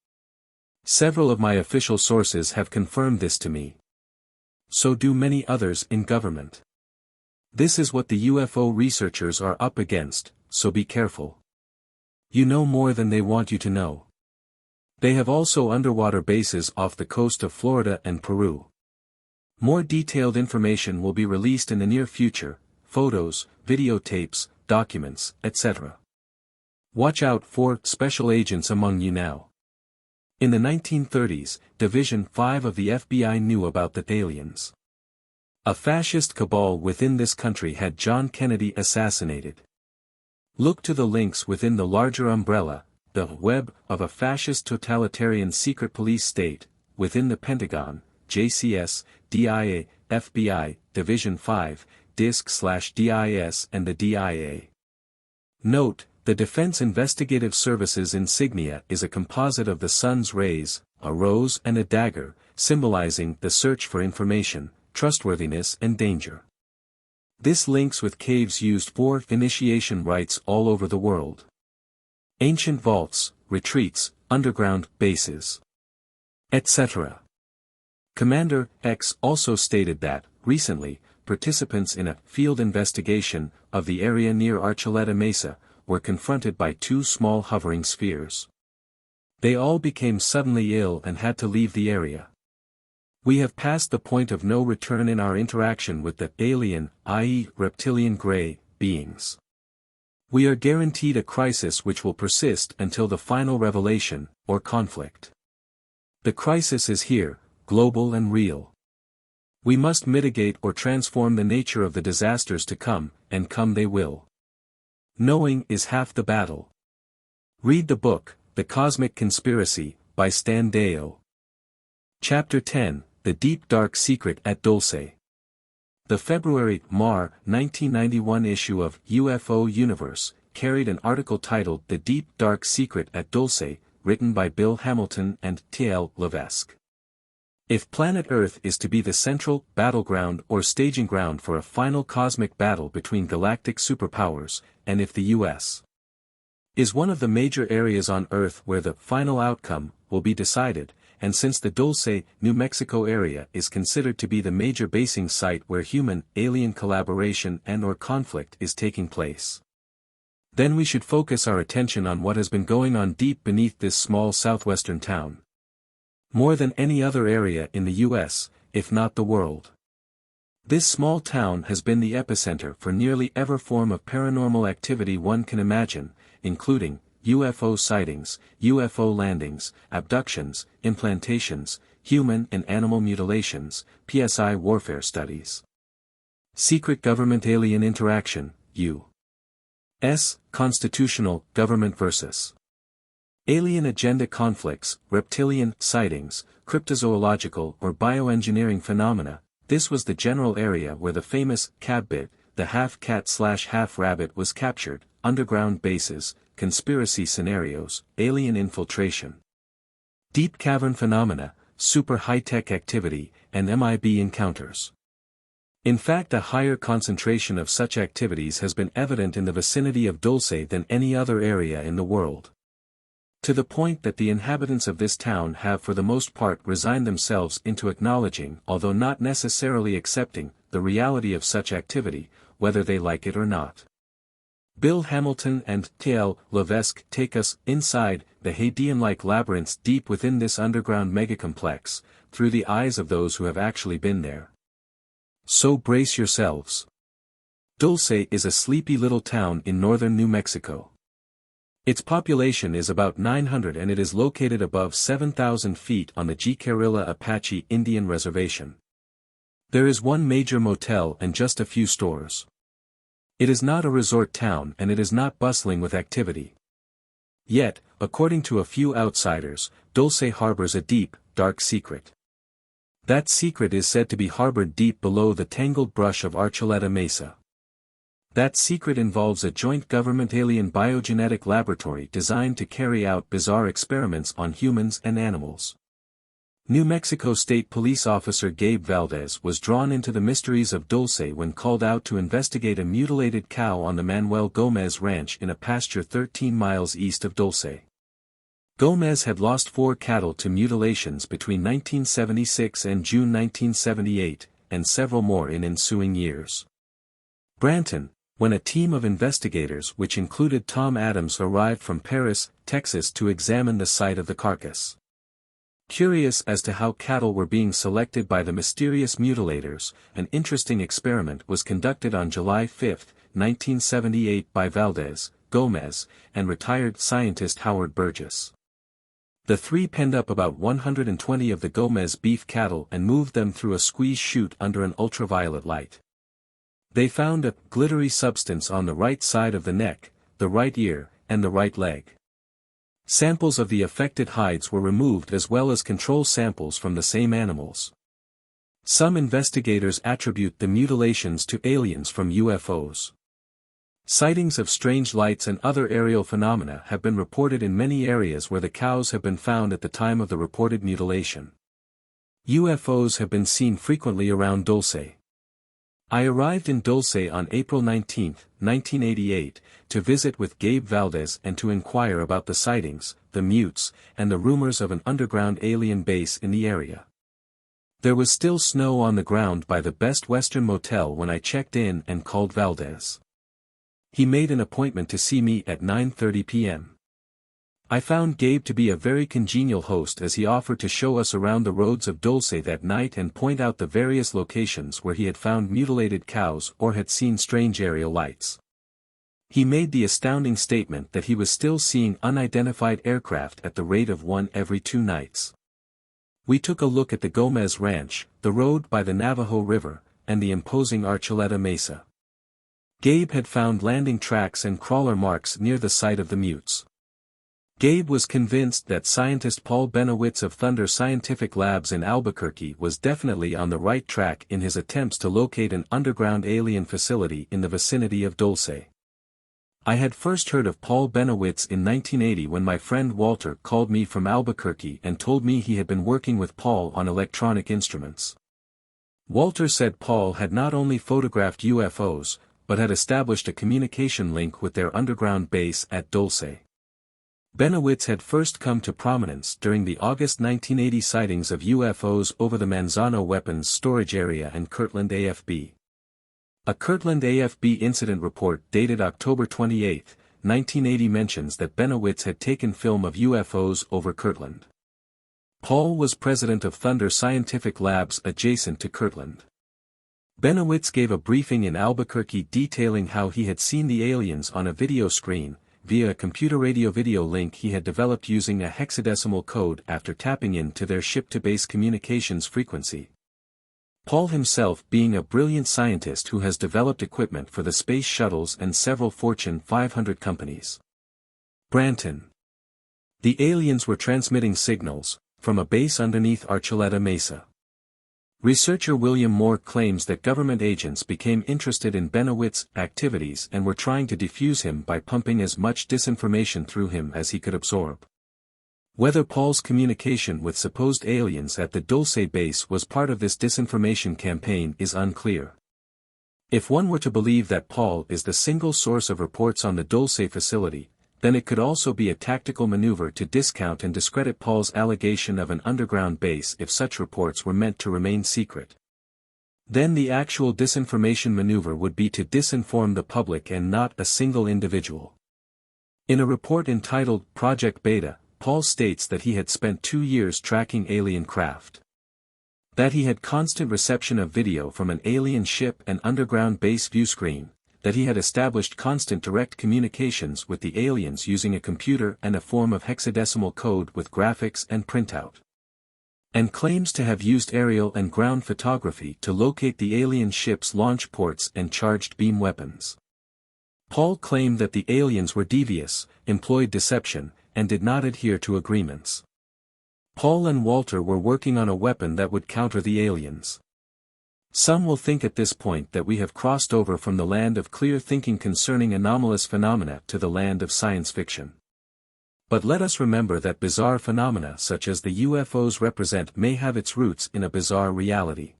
Several of my official sources have confirmed this to me. So do many others in government. This is what the UFO researchers are up against, so be careful. You know more than they want you to know. They have also underwater bases off the coast of Florida and Peru. More detailed information will be released in the near future, photos, videotapes, documents, etc. Watch out for special agents among you now. In the 1930s, Division 5 of the FBI knew about the aliens. A fascist cabal within this country had John Kennedy assassinated. Look to the links within the larger umbrella, the web of a fascist totalitarian secret police state, within the Pentagon, JCS, DIA, FBI, Division 5, DISC/DIS and the DIA. Note, the Defense Investigative Services insignia is a composite of the sun's rays, a rose and a dagger, symbolizing the search for information, trustworthiness and danger. This links with caves used for initiation rites all over the world. Ancient vaults, retreats, underground bases, etc. Commander X also stated that, recently, participants in a field investigation of the area near Archuleta Mesa were confronted by two small hovering spheres. They all became suddenly ill and had to leave the area. We have passed the point of no return in our interaction with the alien, i.e. reptilian gray, beings. We are guaranteed a crisis which will persist until the final revelation, or conflict. The crisis is here, global and real. We must mitigate or transform the nature of the disasters to come, and come they will. Knowing is half the battle. Read the book, The Cosmic Conspiracy, by Stan Deyo. Chapter 10, The Deep Dark Secret at Dulce. The February-Mar 1991 issue of UFO Universe carried an article titled The Deep Dark Secret at Dulce, written by Bill Hamilton and T.L. Levesque. If planet Earth is to be the central battleground or staging ground for a final cosmic battle between galactic superpowers, and if the U.S. is one of the major areas on Earth where the final outcome will be decided, and since the Dulce, New Mexico area is considered to be the major basing site where human-alien collaboration and/or conflict is taking place, then we should focus our attention on what has been going on deep beneath this small southwestern town. More than any other area in the U.S., if not the world. This small town has been the epicenter for nearly every form of paranormal activity one can imagine, including UFO sightings, UFO landings, abductions, implantations, human and animal mutilations, PSI warfare studies, secret government-alien interaction, U.S. constitutional government versus alien agenda conflicts, reptilian sightings, cryptozoological or bioengineering phenomena. This was the general area where the famous Cabbit, the half-cat/half-rabbit was captured, underground bases, conspiracy scenarios, alien infiltration, deep cavern phenomena, super high-tech activity, and MIB encounters. In fact, a higher concentration of such activities has been evident in the vicinity of Dulce than any other area in the world. To the point that the inhabitants of this town have for the most part resigned themselves into acknowledging, although not necessarily accepting, the reality of such activity, whether they like it or not. Bill Hamilton and T.L. Levesque take us inside the Hadean-like labyrinths deep within this underground megacomplex, through the eyes of those who have actually been there. So brace yourselves. Dulce is a sleepy little town in northern New Mexico. Its population is about 900 and it is located above 7,000 feet on the Jicarilla Apache Indian Reservation. There is one major motel and just a few stores. It is not a resort town and it is not bustling with activity. Yet, according to a few outsiders, Dulce harbors a deep, dark secret. That secret is said to be harbored deep below the tangled brush of Archuleta Mesa. That secret involves a joint government alien biogenetic laboratory designed to carry out bizarre experiments on humans and animals. New Mexico State Police Officer Gabe Valdez was drawn into the mysteries of Dulce when called out to investigate a mutilated cow on the Manuel Gomez Ranch in a pasture 13 miles east of Dulce. Gomez had lost 4 cattle to mutilations between 1976 and June 1978, and several more in ensuing years. Branton, when a team of investigators which included Tom Adams arrived from Paris, Texas to examine the site of the carcass. Curious as to how cattle were being selected by the mysterious mutilators, an interesting experiment was conducted on July 5, 1978 by Valdez, Gomez, and retired scientist Howard Burgess. The three penned up about 120 of the Gomez beef cattle and moved them through a squeeze chute under an ultraviolet light. They found a glittery substance on the right side of the neck, the right ear, and the right leg. Samples of the affected hides were removed as well as control samples from the same animals. Some investigators attribute the mutilations to aliens from UFOs. Sightings of strange lights and other aerial phenomena have been reported in many areas where the cows have been found at the time of the reported mutilation. UFOs have been seen frequently around Dulce. I arrived in Dulce on April 19, 1988, to visit with Gabe Valdez and to inquire about the sightings, the mutes, and the rumors of an underground alien base in the area. There was still snow on the ground by the Best Western Motel when I checked in and called Valdez. He made an appointment to see me at 9:30 p.m. I found Gabe to be a very congenial host as he offered to show us around the roads of Dulce that night and point out the various locations where he had found mutilated cows or had seen strange aerial lights. He made the astounding statement that he was still seeing unidentified aircraft at the rate of one every 2 nights. We took a look at the Gomez Ranch, the road by the Navajo River, and the imposing Archuleta Mesa. Gabe had found landing tracks and crawler marks near the site of the mutes. Gabe was convinced that scientist Paul Bennewitz of Thunder Scientific Labs in Albuquerque was definitely on the right track in his attempts to locate an underground alien facility in the vicinity of Dulce. I had first heard of Paul Bennewitz in 1980 when my friend Walter called me from Albuquerque and told me he had been working with Paul on electronic instruments. Walter said Paul had not only photographed UFOs, but had established a communication link with their underground base at Dulce. Bennewitz had first come to prominence during the August 1980 sightings of UFOs over the Manzano weapons storage area and Kirtland AFB. A Kirtland AFB incident report dated October 28, 1980 mentions that Bennewitz had taken film of UFOs over Kirtland. Paul was president of Thunder Scientific Labs adjacent to Kirtland. Bennewitz gave a briefing in Albuquerque detailing how he had seen the aliens on a video screen, via a computer radio-video link he had developed using a hexadecimal code after tapping into their ship-to-base communications frequency. Paul himself being a brilliant scientist who has developed equipment for the space shuttles and several Fortune 500 companies. Branton. The aliens were transmitting signals, from a base underneath Archuleta Mesa. Researcher William Moore claims that government agents became interested in Bennewitz's activities and were trying to defuse him by pumping as much disinformation through him as he could absorb. Whether Paul's communication with supposed aliens at the Dulce base was part of this disinformation campaign is unclear. If one were to believe that Paul is the single source of reports on the Dulce facility, then it could also be a tactical maneuver to discount and discredit Paul's allegation of an underground base if such reports were meant to remain secret. Then the actual disinformation maneuver would be to disinform the public and not a single individual. In a report entitled Project Beta, Paul states that he had spent 2 years tracking alien craft. That he had constant reception of video from an alien ship and underground base view screen, that he had established constant direct communications with the aliens using a computer and a form of hexadecimal code with graphics and printout. And claims to have used aerial and ground photography to locate the alien ship's launch ports and charged beam weapons. Paul claimed that the aliens were devious, employed deception, and did not adhere to agreements. Paul and Walter were working on a weapon that would counter the aliens. Some will think at this point that we have crossed over from the land of clear thinking concerning anomalous phenomena to the land of science fiction. But let us remember that bizarre phenomena such as the UFOs represent may have its roots in a bizarre reality.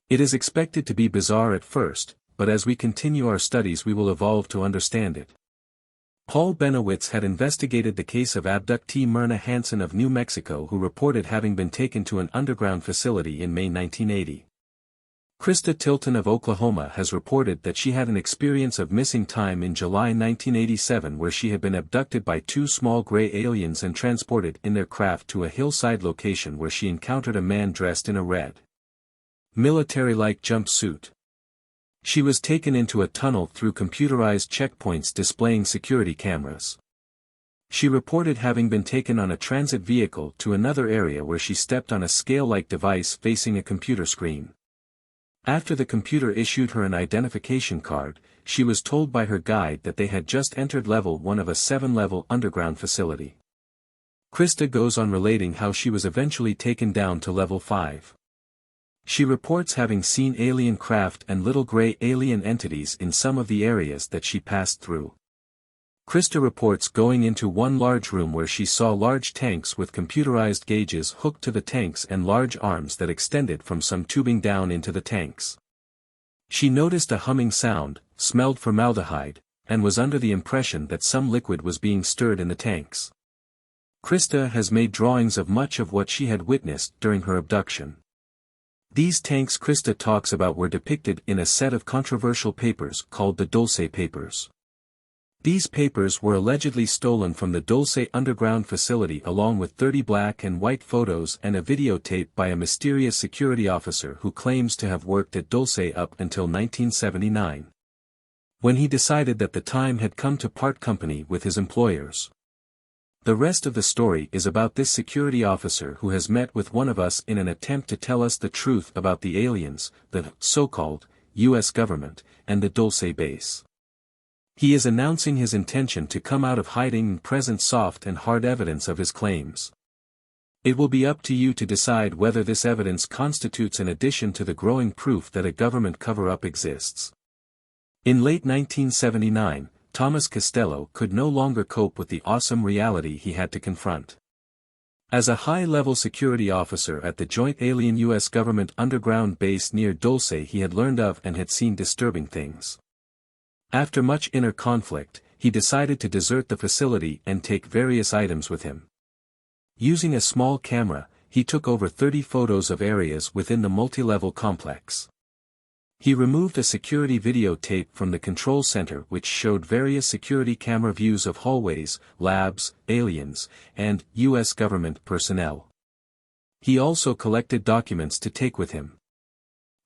It is expected to be bizarre at first, but as we continue our studies we will evolve to understand it. Paul Bennewitz had investigated the case of abductee Myrna Hansen of New Mexico, who reported having been taken to an underground facility in May 1980. Christa Tilton of Oklahoma has reported that she had an experience of missing time in July 1987 where she had been abducted by 2 small gray aliens and transported in their craft to a hillside location where she encountered a man dressed in a red, military-like jumpsuit. She was taken into a tunnel through computerized checkpoints displaying security cameras. She reported having been taken on a transit vehicle to another area where she stepped on a scale-like device facing a computer screen. After the computer issued her an identification card, she was told by her guide that they had just entered level 1 of a 7-level underground facility. Christa goes on relating how she was eventually taken down to level 5. She reports having seen alien craft and little gray alien entities in some of the areas that she passed through. Christa reports going into one large room where she saw large tanks with computerized gauges hooked to the tanks and large arms that extended from some tubing down into the tanks. She noticed a humming sound, smelled formaldehyde, and was under the impression that some liquid was being stirred in the tanks. Christa has made drawings of much of what she had witnessed during her abduction. These tanks Christa talks about were depicted in a set of controversial papers called the Dulce Papers. These papers were allegedly stolen from the Dulce underground facility along with 30 black and white photos and a videotape by a mysterious security officer who claims to have worked at Dulce up until 1979. When he decided that the time had come to part company with his employers. The rest of the story is about this security officer who has met with one of us in an attempt to tell us the truth about the aliens, the so-called U.S. government, and the Dulce base. He is announcing his intention to come out of hiding and present soft and hard evidence of his claims. It will be up to you to decide whether this evidence constitutes an addition to the growing proof that a government cover-up exists. In late 1979, Thomas Costello could no longer cope with the awesome reality he had to confront. As a high-level security officer at the joint alien U.S. government underground base near Dulce, he had learned of and had seen disturbing things. After much inner conflict, he decided to desert the facility and take various items with him. Using a small camera, he took over 30 photos of areas within the multi-level complex. He removed a security videotape from the control center which showed various security camera views of hallways, labs, aliens, and U.S. government personnel. He also collected documents to take with him.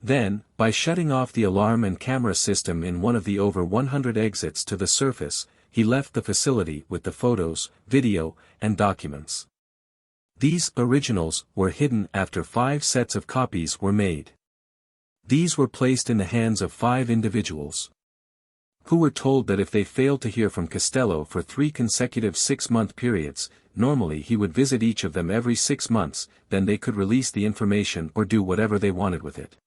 Then, by shutting off the alarm and camera system in one of the over 100 exits to the surface, he left the facility with the photos, video, and documents. These originals were hidden after 5 sets of copies were made. These were placed in the hands of 5 individuals, who were told that if they failed to hear from Costello for 3 consecutive 6-month periods, normally he would visit each of them every 6 months, then they could release the information or do whatever they wanted with it.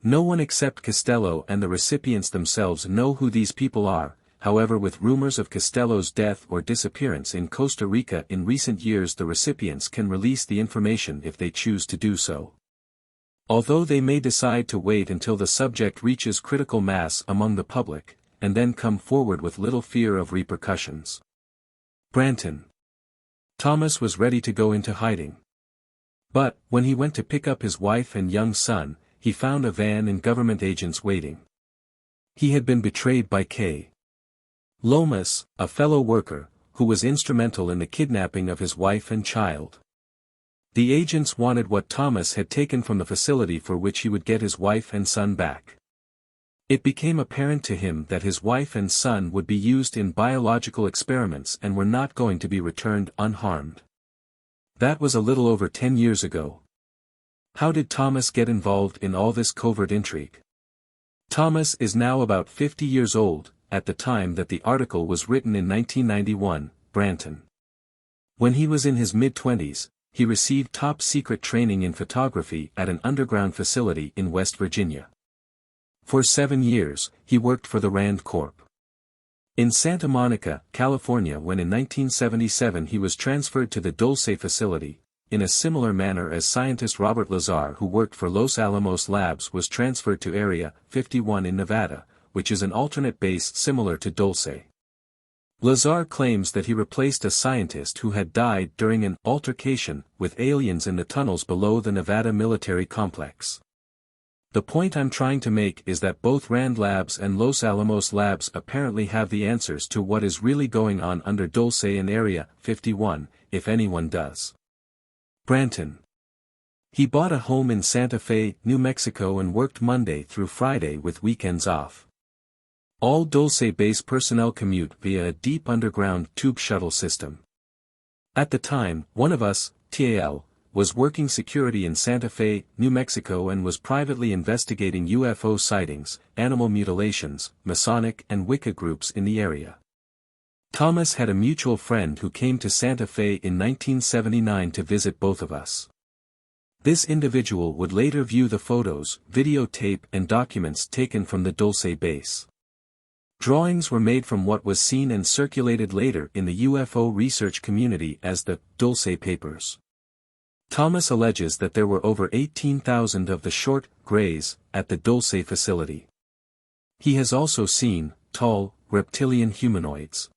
No one except Costello and the recipients themselves know who these people are. However, with rumors of Costello's death or disappearance in Costa Rica in recent years, the recipients can release the information if they choose to do so. Although they may decide to wait until the subject reaches critical mass among the public, and then come forward with little fear of repercussions. Branton. Thomas was ready to go into hiding. But, when he went to pick up his wife and young son, he found a van and government agents waiting. He had been betrayed by K. Lomas, a fellow worker, who was instrumental in the kidnapping of his wife and child. The agents wanted what Thomas had taken from the facility for which he would get his wife and son back. It became apparent to him that his wife and son would be used in biological experiments and were not going to be returned unharmed. That was a little over 10 years ago. How did Thomas get involved in all this covert intrigue? Thomas is now about 50 years old, at the time that the article was written in 1991, Branton. When he was in his mid-20s, he received top-secret training in photography at an underground facility in West Virginia. For 7 years, he worked for the Rand Corp. In Santa Monica, California, when in 1977 he was transferred to the Dulce facility, in a similar manner as scientist Robert Lazar, who worked for Los Alamos Labs, was transferred to Area 51 in Nevada, which is an alternate base similar to Dulce. Lazar claims that he replaced a scientist who had died during an altercation with aliens in the tunnels below the Nevada military complex. The point I'm trying to make is that both Rand Labs and Los Alamos Labs apparently have the answers to what is really going on under Dulce and Area 51, if anyone does. Branton. He bought a home in Santa Fe, New Mexico and worked Monday through Friday with weekends off. All Dulce base personnel commute via a deep underground tube shuttle system. At the time, one of us, TAL, was working security in Santa Fe, New Mexico and was privately investigating UFO sightings, animal mutilations, Masonic and Wicca groups in the area. Thomas had a mutual friend who came to Santa Fe in 1979 to visit both of us. This individual would later view the photos, videotape and documents taken from the Dulce base. Drawings were made from what was seen and circulated later in the UFO research community as the Dulce Papers. Thomas alleges that there were over 18,000 of the short grays at the Dulce facility. He has also seen tall, reptilian humanoids.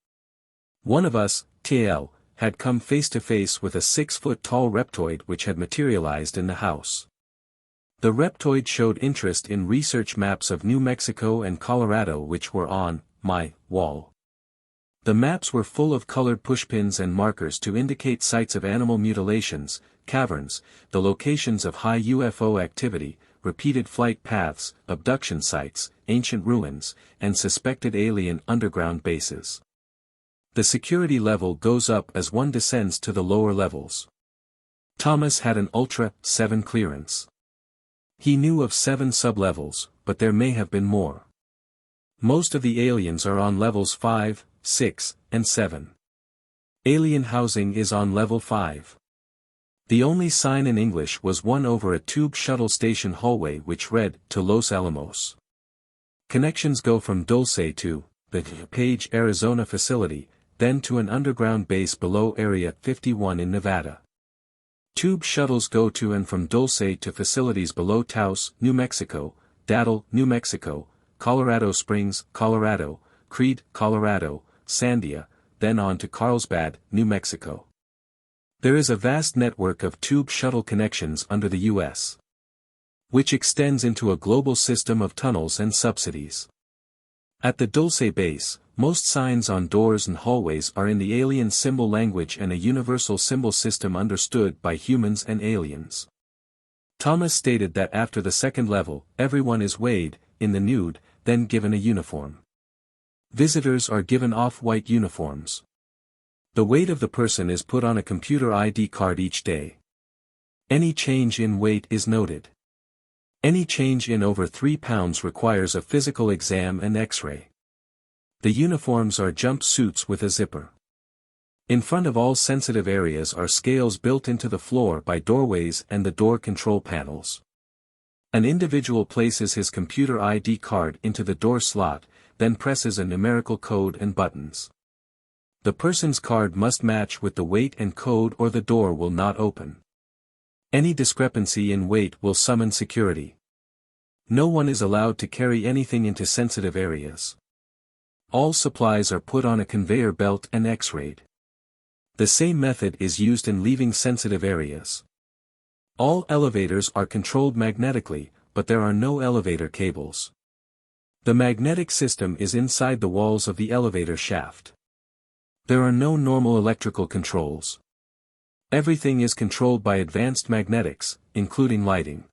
One of us, TL, had come face to face with a 6-foot-tall reptoid which had materialized in the house. The reptoid showed interest in research maps of New Mexico and Colorado which were on my wall. The maps were full of colored pushpins and markers to indicate sites of animal mutilations, caverns, the locations of high UFO activity, repeated flight paths, abduction sites, ancient ruins, and suspected alien underground bases. The security level goes up as one descends to the lower levels. Thomas had an Ultra 7 clearance. He knew of 7 sub-levels, but there may have been more. Most of the aliens are on levels 5, 6, and 7. Alien housing is on level 5. The only sign in English was one over a tube shuttle station hallway which read, to Los Alamos. Connections go from Dulce to the Page, Arizona facility, then to an underground base below Area 51 in Nevada. Tube shuttles go to and from Dulce to facilities below Taos, New Mexico, Daddle, New Mexico, Colorado Springs, Colorado, Creede, Colorado, Sandia, then on to Carlsbad, New Mexico. There is a vast network of tube shuttle connections under the U.S., which extends into a global system of tunnels and subsidies. At the Dulce base, most signs on doors and hallways are in the alien symbol language and a universal symbol system understood by humans and aliens. Thomas stated that after the second level, everyone is weighed, in the nude, then given a uniform. Visitors are given off-white uniforms. The weight of the person is put on a computer ID card each day. Any change in weight is noted. Any change in over 3 pounds requires a physical exam and X-ray. The uniforms are jump suits with a zipper. In front of all sensitive areas are scales built into the floor by doorways and the door control panels. An individual places his computer ID card into the door slot, then presses a numerical code and buttons. The person's card must match with the weight and code or the door will not open. Any discrepancy in weight will summon security. No one is allowed to carry anything into sensitive areas. All supplies are put on a conveyor belt and X-rayed. The same method is used in leaving sensitive areas. All elevators are controlled magnetically, but there are no elevator cables. The magnetic system is inside the walls of the elevator shaft. There are no normal electrical controls. Everything is controlled by advanced magnetics, including lighting.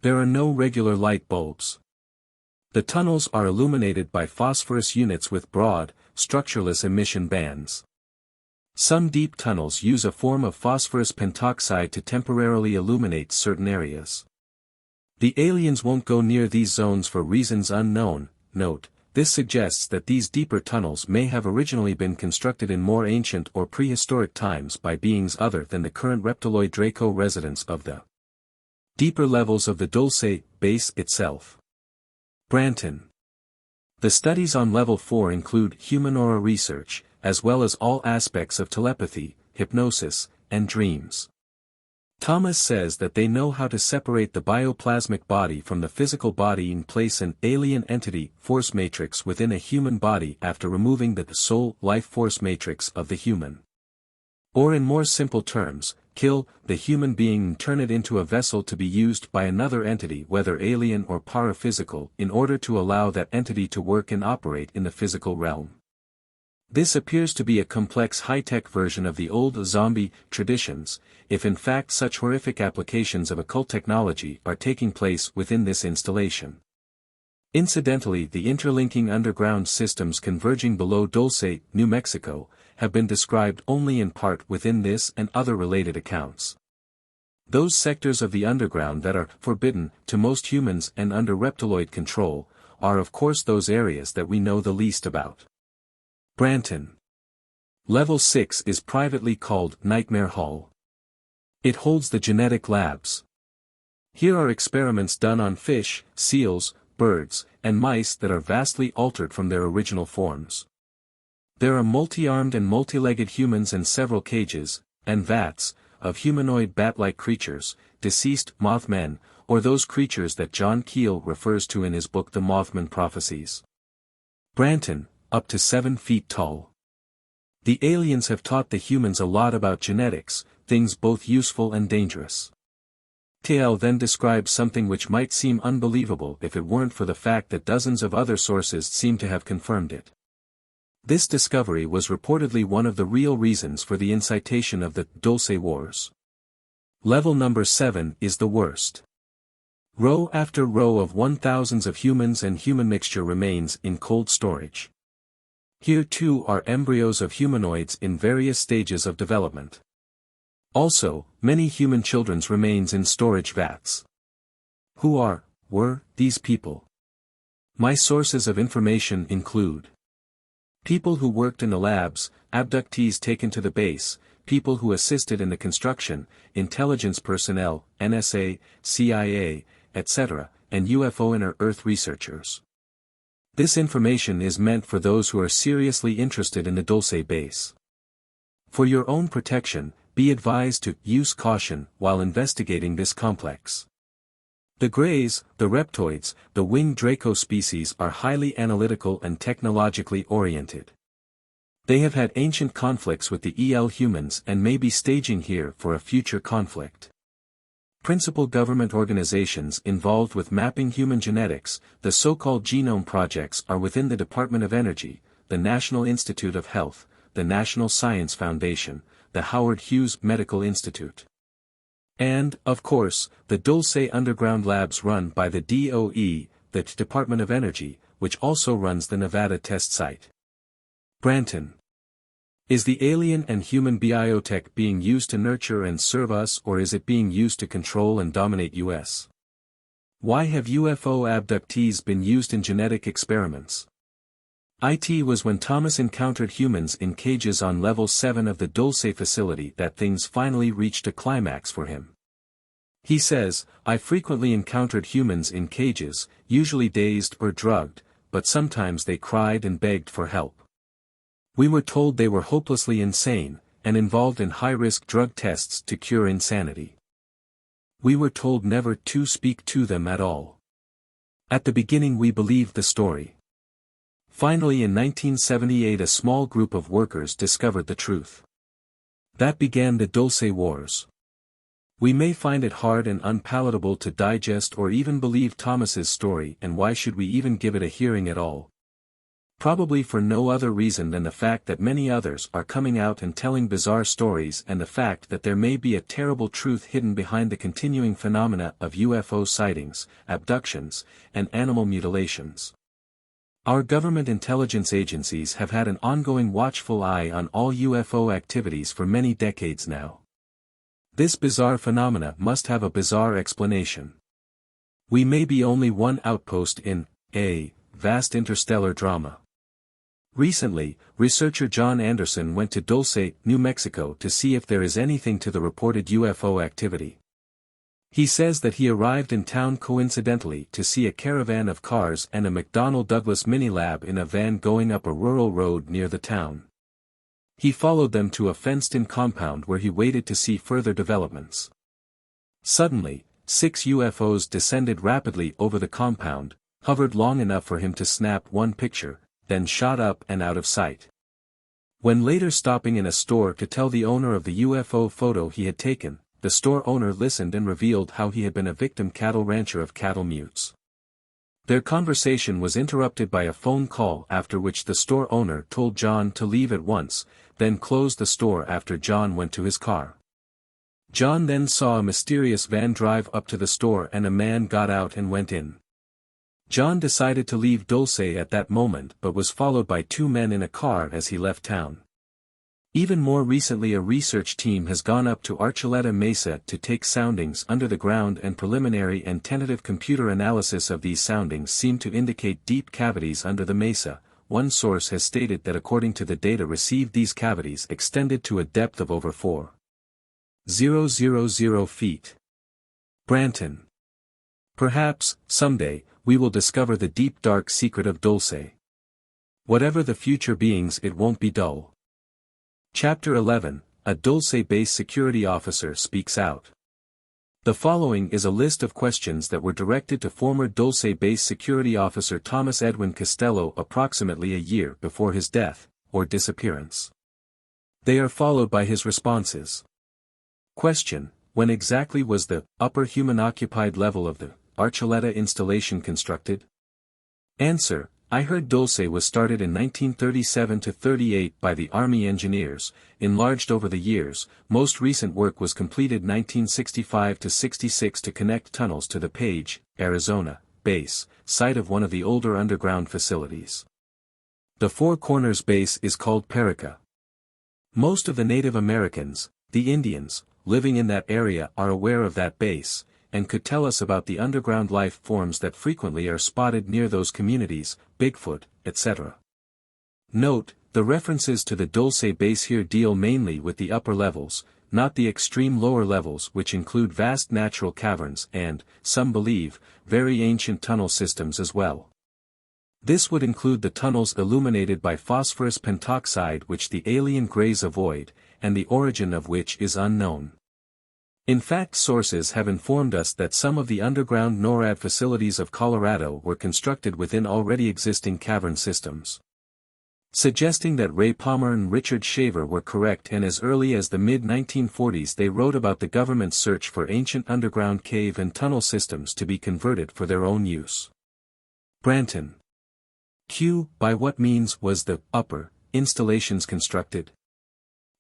There are no regular light bulbs. The tunnels are illuminated by phosphorus units with broad, structureless emission bands. Some deep tunnels use a form of phosphorus pentoxide to temporarily illuminate certain areas. The aliens won't go near these zones for reasons unknown. Note, this suggests that these deeper tunnels may have originally been constructed in more ancient or prehistoric times by beings other than the current reptiloid Draco residents of the deeper levels of the Dulce base itself. Branton. The studies on level 4 include human aura research, as well as all aspects of telepathy, hypnosis, and dreams. Thomas says that they know how to separate the bioplasmic body from the physical body and place an alien entity force matrix within a human body after removing the soul life force matrix of the human. Or in more simple terms, kill the human being and turn it into a vessel to be used by another entity whether alien or paraphysical in order to allow that entity to work and operate in the physical realm. This appears to be a complex high-tech version of the old zombie traditions, if in fact such horrific applications of occult technology are taking place within this installation. Incidentally, the interlinking underground systems converging below Dulce, New Mexico, have been described only in part within this and other related accounts. Those sectors of the underground that are forbidden to most humans and under reptiloid control, are of course those areas that we know the least about. Branton. Level 6 is privately called Nightmare Hall. It holds the genetic labs. Here are experiments done on fish, seals, birds, and mice that are vastly altered from their original forms. There are multi-armed and multi-legged humans and several cages, and vats, of humanoid bat-like creatures, deceased Mothmen, or those creatures that John Keel refers to in his book The Mothman Prophecies. Branton, up to 7 feet tall. The aliens have taught the humans a lot about genetics, things both useful and dangerous. TL then describes something which might seem unbelievable if it weren't for the fact that dozens of other sources seem to have confirmed it. This discovery was reportedly one of the real reasons for the incitation of the Dulce Wars. Level number 7 is the worst. Row after row of 1,000s of humans and human mixture remains in cold storage. Here too are embryos of humanoids in various stages of development. Also, many human children's remains in storage vats. Who were these people? My sources of information include people who worked in the labs, abductees taken to the base, people who assisted in the construction, intelligence personnel, NSA, CIA, etc., and UFO inner-Earth researchers. This information is meant for those who are seriously interested in the Dulce base. For your own protection, be advised to use caution while investigating this complex. The Greys, the Reptoids, the winged Draco species are highly analytical and technologically oriented. They have had ancient conflicts with the EL humans and may be staging here for a future conflict. Principal government organizations involved with mapping human genetics, the so-called genome projects, are within the Department of Energy, the National Institute of Health, the National Science Foundation, the Howard Hughes Medical Institute. And, of course, the Dulce Underground Labs run by the DOE, the Department of Energy, which also runs the Nevada test site. Branton. Is the alien and human biotech being used to nurture and serve us, or is it being used to control and dominate us? Why have UFO abductees been used in genetic experiments? It was when Thomas encountered humans in cages on level 7 of the Dulce facility that things finally reached a climax for him. He says, I frequently encountered humans in cages, usually dazed or drugged, but sometimes they cried and begged for help. We were told they were hopelessly insane, and involved in high-risk drug tests to cure insanity. We were told never to speak to them at all. At the beginning we believed the story. Finally in 1978 a small group of workers discovered the truth. That began the Dulce Wars. We may find it hard and unpalatable to digest or even believe Thomas's story, and why should we even give it a hearing at all? Probably for no other reason than the fact that many others are coming out and telling bizarre stories, and the fact that there may be a terrible truth hidden behind the continuing phenomena of UFO sightings, abductions, and animal mutilations. Our government intelligence agencies have had an ongoing watchful eye on all UFO activities for many decades now. This bizarre phenomena must have a bizarre explanation. We may be only one outpost in a vast interstellar drama. Recently, researcher John Anderson went to Dulce, New Mexico to see if there is anything to the reported UFO activity. He says that he arrived in town coincidentally to see a caravan of cars and a McDonnell Douglas mini-lab in a van going up a rural road near the town. He followed them to a fenced-in compound where he waited to see further developments. Suddenly, 6 UFOs descended rapidly over the compound, hovered long enough for him to snap one picture, then shot up and out of sight. When later stopping in a store to tell the owner of the UFO photo he had taken, the store owner listened and revealed how he had been a victim cattle rancher of cattle mutes. Their conversation was interrupted by a phone call, after which the store owner told John to leave at once, then closed the store after John went to his car. John then saw a mysterious van drive up to the store and a man got out and went in. John decided to leave Dulce at that moment but was followed by two men in a car as he left town. Even more recently, a research team has gone up to Archuleta Mesa to take soundings under the ground, and preliminary and tentative computer analysis of these soundings seem to indicate deep cavities under the mesa. One source has stated that according to the data received, these cavities extended to a depth of over 4,000 feet. Branton. Perhaps, someday, we will discover the deep dark secret of Dulce. Whatever the future beings, it won't be dull. Chapter 11, A Dulce Base Security Officer Speaks Out. The following is a list of questions that were directed to former Dulce Base Security Officer Thomas Edwin Costello approximately a year before his death, or disappearance. They are followed by his responses. Question: when exactly was the upper human-occupied level of the Archuleta installation constructed? Answer: I heard Dulce was started in 1937–38 by the Army engineers, enlarged over the years. Most recent work was completed 1965–66 to connect tunnels to the Page, Arizona, base, site of one of the older underground facilities. The Four Corners base is called Perica. Most of the Native Americans, the Indians, living in that area are aware of that base, and could tell us about the underground life forms that frequently are spotted near those communities, Bigfoot, etc. Note, the references to the Dulce base here deal mainly with the upper levels, not the extreme lower levels, which include vast natural caverns and, some believe, very ancient tunnel systems as well. This would include the tunnels illuminated by phosphorus pentoxide which the alien Greys avoid, and the origin of which is unknown. In fact, sources have informed us that some of the underground NORAD facilities of Colorado were constructed within already existing cavern systems, suggesting that Ray Palmer and Richard Shaver were correct, and as early as the mid-1940s they wrote about the government's search for ancient underground cave and tunnel systems to be converted for their own use. Branton. Q. By what means was the upper installations constructed?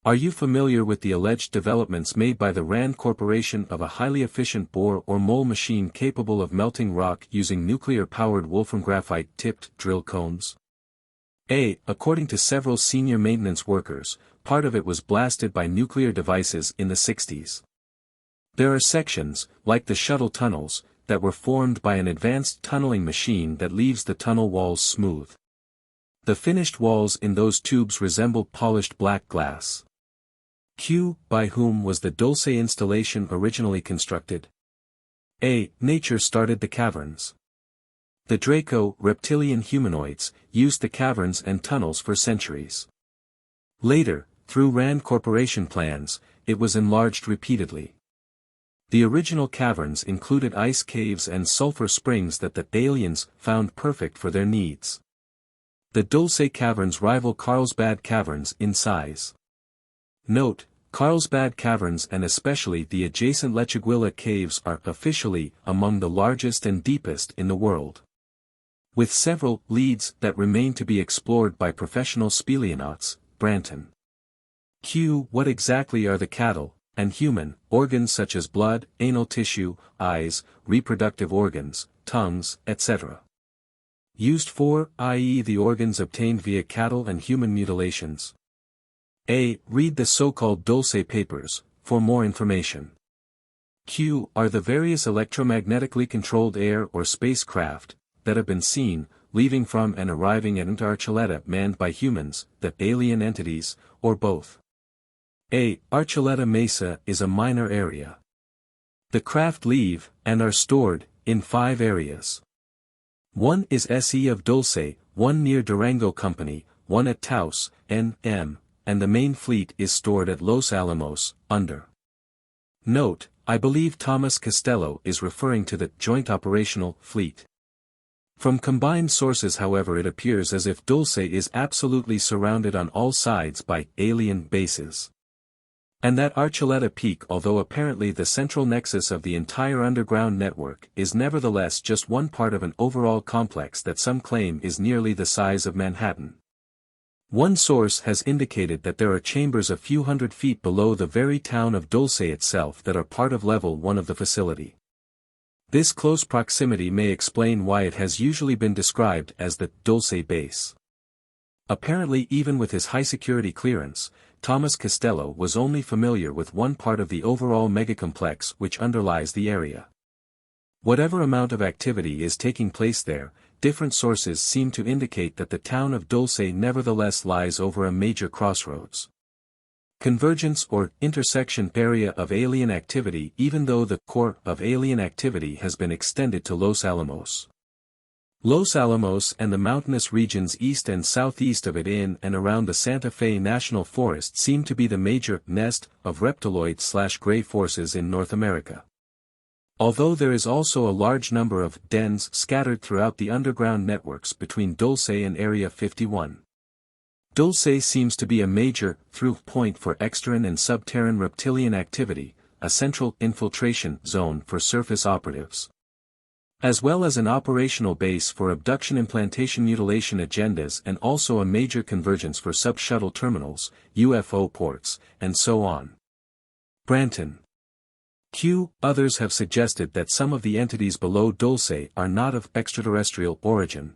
Are you familiar with the alleged developments made by the RAND Corporation of a highly efficient bore or mole machine capable of melting rock using nuclear-powered Wolfram graphite-tipped drill cones? According to several senior maintenance workers, part of it was blasted by nuclear devices in the 60s. There are sections, like the shuttle tunnels, that were formed by an advanced tunneling machine that leaves the tunnel walls smooth. The finished walls in those tubes resemble polished black glass. Q. By whom was the Dulce installation originally constructed? A. Nature started the caverns. The Draco reptilian humanoids used the caverns and tunnels for centuries. Later, through RAND Corporation plans, it was enlarged repeatedly. The original caverns included ice caves and sulfur springs that the aliens found perfect for their needs. The Dulce caverns rival Carlsbad caverns in size. Note, Carlsbad caverns and especially the adjacent Lechuguilla caves are officially among the largest and deepest in the world, with several leads that remain to be explored by professional speleonauts. Branton. Q. What exactly are the cattle and human organs such as blood, anal tissue, eyes, reproductive organs, tongues, etc. used for, i.e. the organs obtained via cattle and human mutilations? A. Read the so-called Dulce papers, for more information. Q. Are the various electromagnetically controlled air or spacecraft that have been seen, leaving from and arriving at Archuleta manned by humans, the alien entities, or both? A. Archuleta Mesa is a minor area. The craft leave, and are stored, in 5 areas. One is SE of Dulce, one near Durango Company, one at Taos, N.M., and the main fleet is stored at Los Alamos, under. Note, I believe Thomas Costello is referring to the Joint Operational Fleet. From combined sources, however, it appears as if Dulce is absolutely surrounded on all sides by alien bases. And that Archuleta Peak, although apparently the central nexus of the entire underground network, is nevertheless just one part of an overall complex that some claim is nearly the size of Manhattan. One source has indicated that there are chambers a few hundred feet below the very town of Dulce itself that are part of level 1 of the facility. This close proximity may explain why it has usually been described as the Dulce base. Apparently, even with his high-security clearance, Thomas Costello was only familiar with one part of the overall megacomplex which underlies the area. Whatever amount of activity is taking place there, different sources seem to indicate that the town of Dulce nevertheless lies over a major crossroads. Convergence or intersection area of alien activity, even though the core of alien activity has been extended to Los Alamos. Los Alamos and the mountainous regions east and southeast of it in and around the Santa Fe National Forest seem to be the major nest of reptiloid/gray forces in North America. Although there is also a large number of dens scattered throughout the underground networks between Dulce and Area 51. Dulce seems to be a major through point for exterran and subterran reptilian activity, a central infiltration zone for surface operatives, as well as an operational base for abduction implantation mutilation agendas, and also a major convergence for sub-shuttle terminals, UFO ports, and so on. Branton. Others have suggested that some of the entities below Dulce are not of extraterrestrial origin,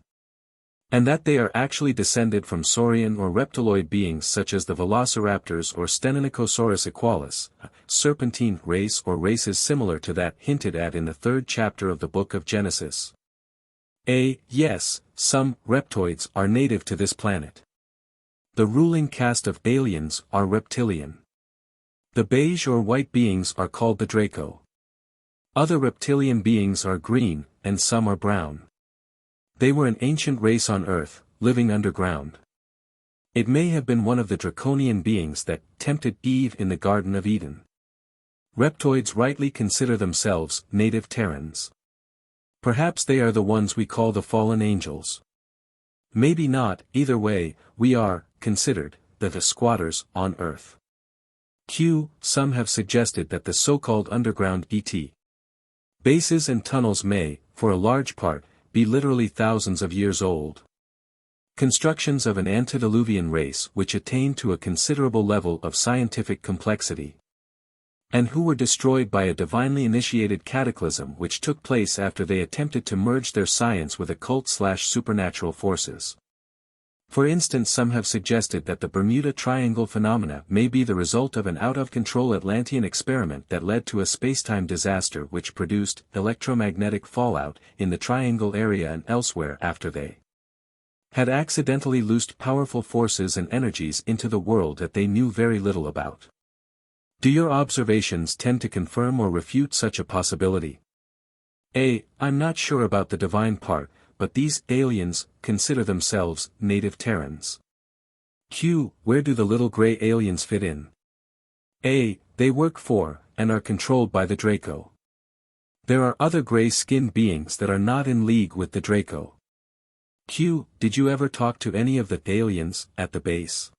and that they are actually descended from saurian or reptiloid beings such as the velociraptors or Stenonychosaurus equalis, a serpentine race or races similar to that hinted at in the 3rd chapter of the Book of Genesis. Yes, some reptoids are native to this planet. The ruling caste of aliens are reptilian. The beige or white beings are called the Draco. Other reptilian beings are green, and some are brown. They were an ancient race on Earth, living underground. It may have been one of the Draconian beings that tempted Eve in the Garden of Eden. Reptoids rightly consider themselves native Terrans. Perhaps they are the ones we call the fallen angels. Maybe not, either way, we are considered the squatters on Earth. Some have suggested that the so-called underground ET bases and tunnels may, for a large part, be literally thousands of years old. Constructions of an antediluvian race which attained to a considerable level of scientific complexity, and who were destroyed by a divinely initiated cataclysm which took place after they attempted to merge their science with occult/supernatural forces. For instance, some have suggested that the Bermuda Triangle phenomena may be the result of an out-of-control Atlantean experiment that led to a spacetime disaster which produced electromagnetic fallout in the Triangle area and elsewhere after they had accidentally loosed powerful forces and energies into the world that they knew very little about. Do your observations tend to confirm or refute such a possibility? I'm not sure about the divine part, but these aliens consider themselves native Terrans. Where do the little gray aliens fit in? They work for, and are controlled by the Draco. There are other gray-skinned beings that are not in league with the Draco. Did you ever talk to any of the aliens at the base?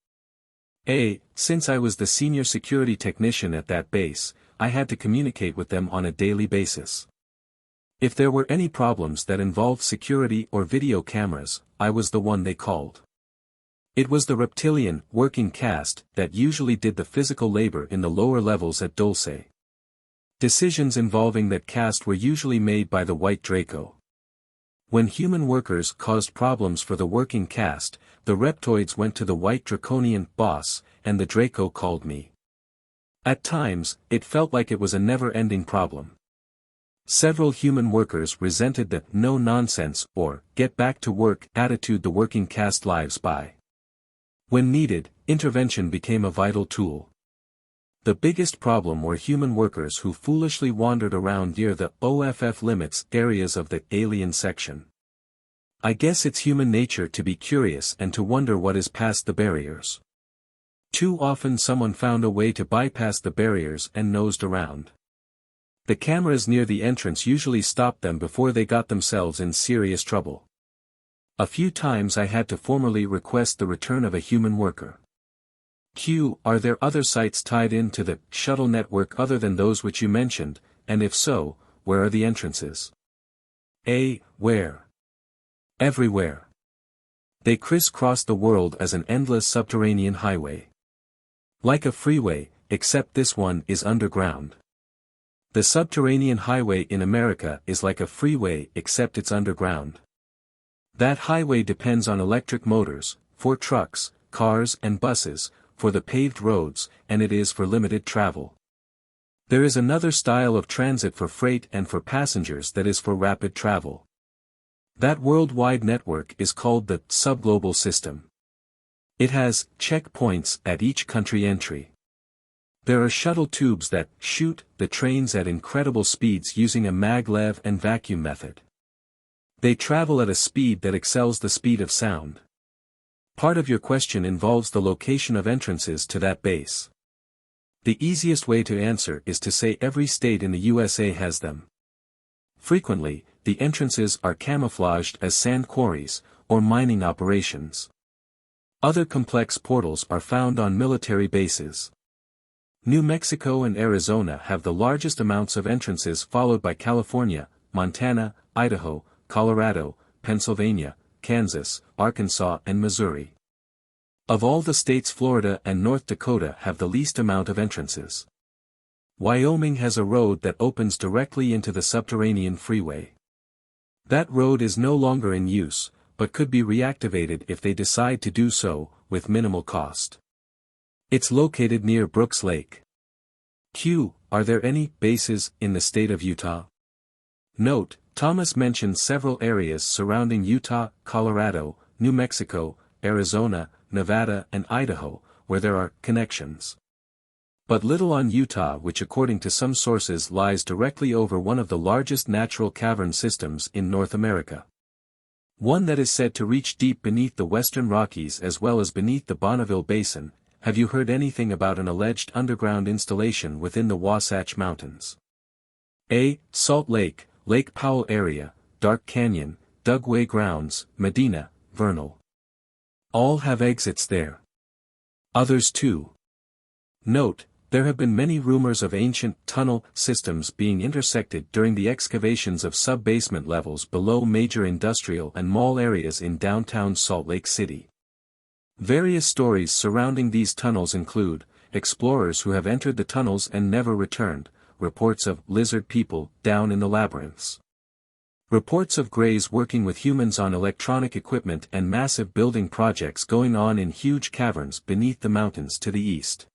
Since I was the senior security technician at that base, I had to communicate with them on a daily basis. If there were any problems that involved security or video cameras, I was the one they called. It was the reptilian, working caste, that usually did the physical labor in the lower levels at Dulce. Decisions involving that caste were usually made by the white Draco. When human workers caused problems for the working caste, the reptoids went to the white Draconian boss, and the Draco called me. At times, it felt like it was a never-ending problem. Several human workers resented the no-nonsense or get-back-to-work attitude the working caste lives by. When needed, intervention became a vital tool. The biggest problem were human workers who foolishly wandered around near the OFF limits areas of the alien section. I guess it's human nature to be curious and to wonder what is past the barriers. Too often someone found a way to bypass the barriers and nosed around. The cameras near the entrance usually stopped them before they got themselves in serious trouble. A few times I had to formally request the return of a human worker. Are there other sites tied into the shuttle network other than those which you mentioned, and if so, where are the entrances? Where? Everywhere. They crisscross the world as an endless subterranean highway. Like a freeway, except this one is underground. The subterranean highway in America is like a freeway except it's underground. That highway depends on electric motors, for trucks, cars and buses, for the paved roads, and it is for limited travel. There is another style of transit for freight and for passengers that is for rapid travel. That worldwide network is called the subglobal system. It has checkpoints at each country entry. There are shuttle tubes that shoot the trains at incredible speeds using a maglev and vacuum method. They travel at a speed that excels the speed of sound. Part of your question involves the location of entrances to that base. The easiest way to answer is to say every state in the USA has them. Frequently, the entrances are camouflaged as sand quarries, or mining operations. Other complex portals are found on military bases. New Mexico and Arizona have the largest amounts of entrances, followed by California, Montana, Idaho, Colorado, Pennsylvania, Kansas, Arkansas and Missouri. Of all the states, Florida and North Dakota have the least amount of entrances. Wyoming has a road that opens directly into the subterranean freeway. That road is no longer in use, but could be reactivated if they decide to do so, with minimal cost. It's located near Brooks Lake. Are there any bases in the state of Utah? Note, Thomas mentioned several areas surrounding Utah, Colorado, New Mexico, Arizona, Nevada and Idaho, where there are connections. But little on Utah, which according to some sources lies directly over one of the largest natural cavern systems in North America. One that is said to reach deep beneath the western Rockies as well as beneath the Bonneville Basin. Have you heard anything about an alleged underground installation within the Wasatch Mountains? A. Salt Lake, Lake Powell area, Dark Canyon, Dugway Grounds, Medina, Vernal. All have exits there. Others too. Note, there have been many rumors of ancient tunnel systems being intersected during the excavations of sub-basement levels below major industrial and mall areas in downtown Salt Lake City. Various stories surrounding these tunnels include, explorers who have entered the tunnels and never returned, reports of lizard people down in the labyrinths. Reports of greys working with humans on electronic equipment and massive building projects going on in huge caverns beneath the mountains to the east.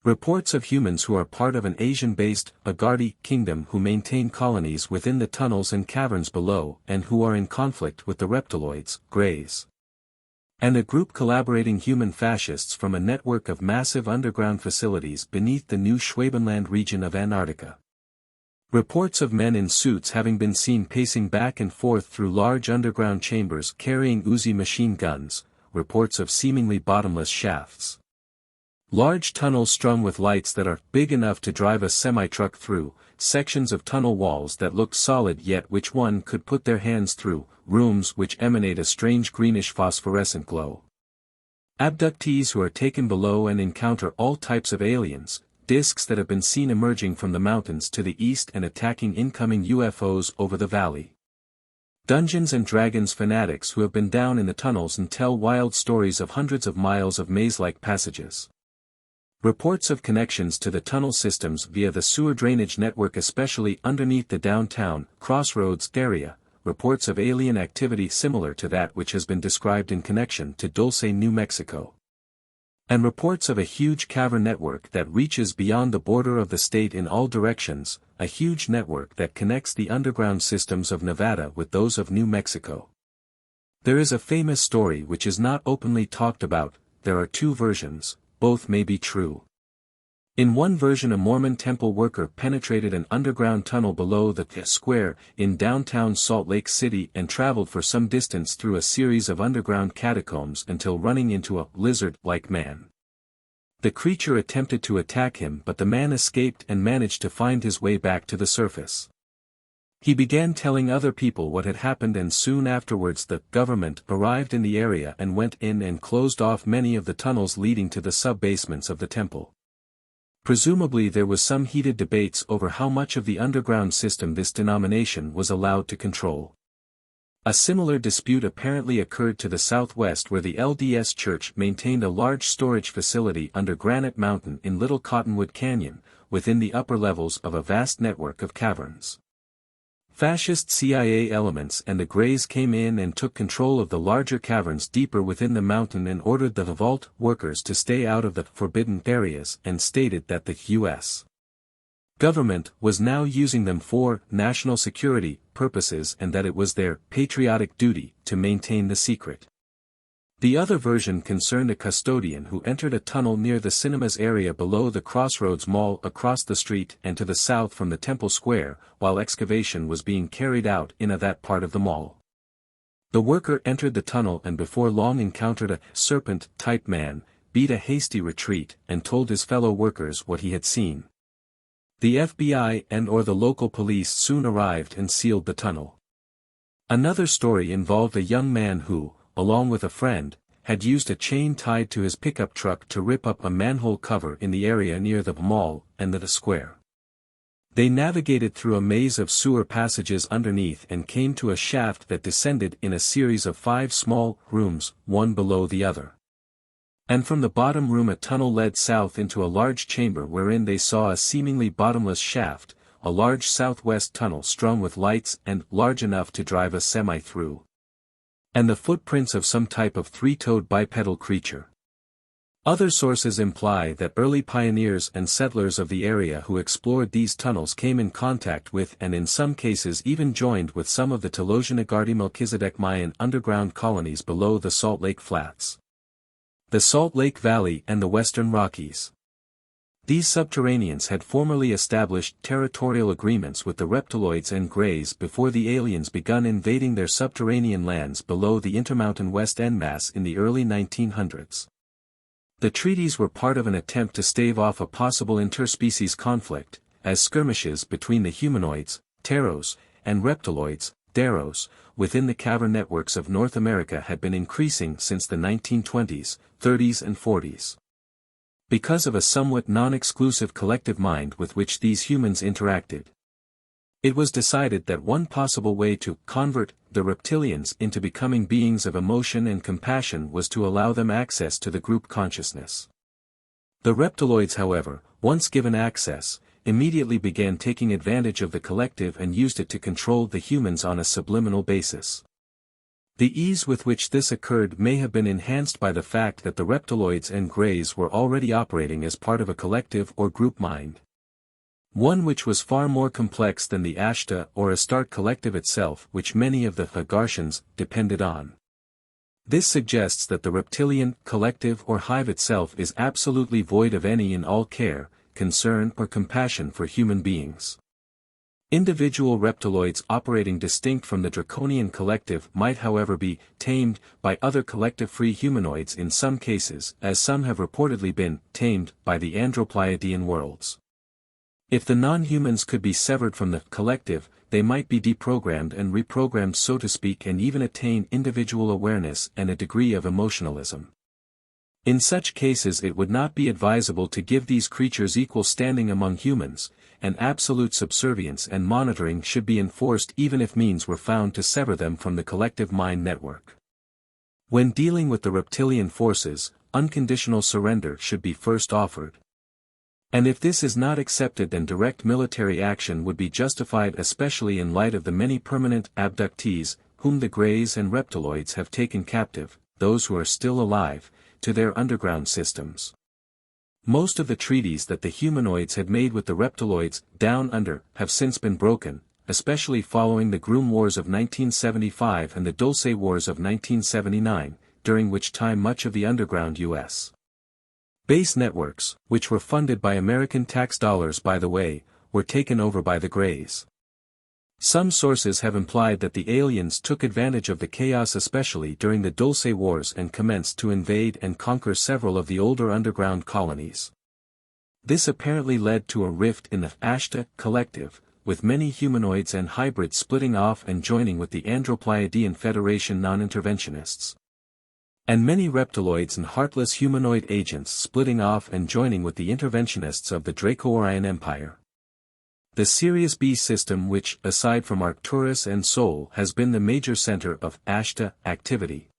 Reports of humans who are part of an Asian-based Agadi kingdom who maintain colonies within the tunnels and caverns below and who are in conflict with the reptiloids, greys. And a group collaborating human fascists from a network of massive underground facilities beneath the new Schwabenland region of Antarctica. Reports of men in suits having been seen pacing back and forth through large underground chambers carrying Uzi machine guns, reports of seemingly bottomless shafts. Large tunnels strung with lights that are big enough to drive a semi-truck through, sections of tunnel walls that look solid yet which one could put their hands through, rooms which emanate a strange greenish phosphorescent glow. Abductees who are taken below and encounter all types of aliens, disks that have been seen emerging from the mountains to the east and attacking incoming UFOs over the valley. Dungeons and Dragons fanatics who have been down in the tunnels and tell wild stories of hundreds of miles of maze-like passages. Reports of connections to the tunnel systems via the sewer drainage network especially underneath the downtown crossroads area, reports of alien activity similar to that which has been described in connection to Dulce, New Mexico. And reports of a huge cavern network that reaches beyond the border of the state in all directions, a huge network that connects the underground systems of Nevada with those of New Mexico. There is a famous story which is not openly talked about. There are two versions. Both may be true. In one version a Mormon temple worker penetrated an underground tunnel below the square in downtown Salt Lake City and traveled for some distance through a series of underground catacombs until running into a lizard-like man. The creature attempted to attack him but the man escaped and managed to find his way back to the surface. He began telling other people what had happened and soon afterwards the government arrived in the area and went in and closed off many of the tunnels leading to the sub-basements of the temple. Presumably there was some heated debates over how much of the underground system this denomination was allowed to control. A similar dispute apparently occurred to the southwest where the LDS Church maintained a large storage facility under Granite Mountain in Little Cottonwood Canyon, within the upper levels of a vast network of caverns. Fascist CIA elements and the Greys came in and took control of the larger caverns deeper within the mountain and ordered the vault workers to stay out of the forbidden areas and stated that the U.S. government was now using them for national security purposes and that it was their patriotic duty to maintain the secret. The other version concerned a custodian who entered a tunnel near the cinemas area below the Crossroads Mall across the street and to the south from the Temple Square, while excavation was being carried out in that part of the mall. The worker entered the tunnel and before long encountered a serpent-type man, beat a hasty retreat and told his fellow workers what he had seen. The FBI and/or the local police soon arrived and sealed the tunnel. Another story involved a young man who, along with a friend, had used a chain tied to his pickup truck to rip up a manhole cover in the area near the mall and the square. They navigated through a maze of sewer passages underneath and came to a shaft that descended in a series of 5 small rooms, one below the other. And from the bottom room a tunnel led south into a large chamber wherein they saw a seemingly bottomless shaft, a large southwest tunnel strung with lights and large enough to drive a semi through. And the footprints of some type of 3-toed bipedal creature. Other sources imply that early pioneers and settlers of the area who explored these tunnels came in contact with and in some cases even joined with some of the Telozhno-Agharti-Melchizedek Mayan underground colonies below the Salt Lake Flats, the Salt Lake Valley and the Western Rockies. These subterraneans had formerly established territorial agreements with the reptiloids and Greys before the aliens begun invading their subterranean lands below the Intermountain West Endmass in the early 1900s. The treaties were part of an attempt to stave off a possible interspecies conflict, as skirmishes between the humanoids, Terros, and reptiloids, Deros, within the cavern networks of North America had been increasing since the 1920s, 30s and 40s. Because of a somewhat non-exclusive collective mind with which these humans interacted, it was decided that one possible way to convert the reptilians into becoming beings of emotion and compassion was to allow them access to the group consciousness. The reptiloids, however, once given access, immediately began taking advantage of the collective and used it to control the humans on a subliminal basis. The ease with which this occurred may have been enhanced by the fact that the reptiloids and Greys were already operating as part of a collective or group mind. One which was far more complex than the Ashtar or Astarte collective itself, which many of the Agartians depended on. This suggests that the reptilian collective or hive itself is absolutely void of any and all care, concern or compassion for human beings. Individual reptiloids operating distinct from the Draconian collective might however be tamed by other collective-free humanoids in some cases, as some have reportedly been tamed by the Andropleiadian worlds. If the non-humans could be severed from the collective, they might be deprogrammed and reprogrammed, so to speak, and even attain individual awareness and a degree of emotionalism. In such cases it would not be advisable to give these creatures equal standing among humans, and absolute subservience and monitoring should be enforced even if means were found to sever them from the collective mind network. When dealing with the reptilian forces, unconditional surrender should be first offered. And if this is not accepted, then direct military action would be justified, especially in light of the many permanent abductees, whom the Greys and reptiloids have taken captive, those who are still alive, to their underground systems. Most of the treaties that the humanoids had made with the reptiloids down under have since been broken, especially following the Groom Wars of 1975 and the Dulce Wars of 1979, during which time much of the underground U.S. base networks, which were funded by American tax dollars by the way, were taken over by the Greys. Some sources have implied that the aliens took advantage of the chaos especially during the Dulce Wars and commenced to invade and conquer several of the older underground colonies. This apparently led to a rift in the Ashtar collective, with many humanoids and hybrids splitting off and joining with the Andropleiadian Federation non-interventionists. And many reptiloids and heartless humanoid agents splitting off and joining with the interventionists of the Draco-Orion Empire. The Sirius B system, which, aside from Arcturus and Sol, has been the major center of Ashtar activity,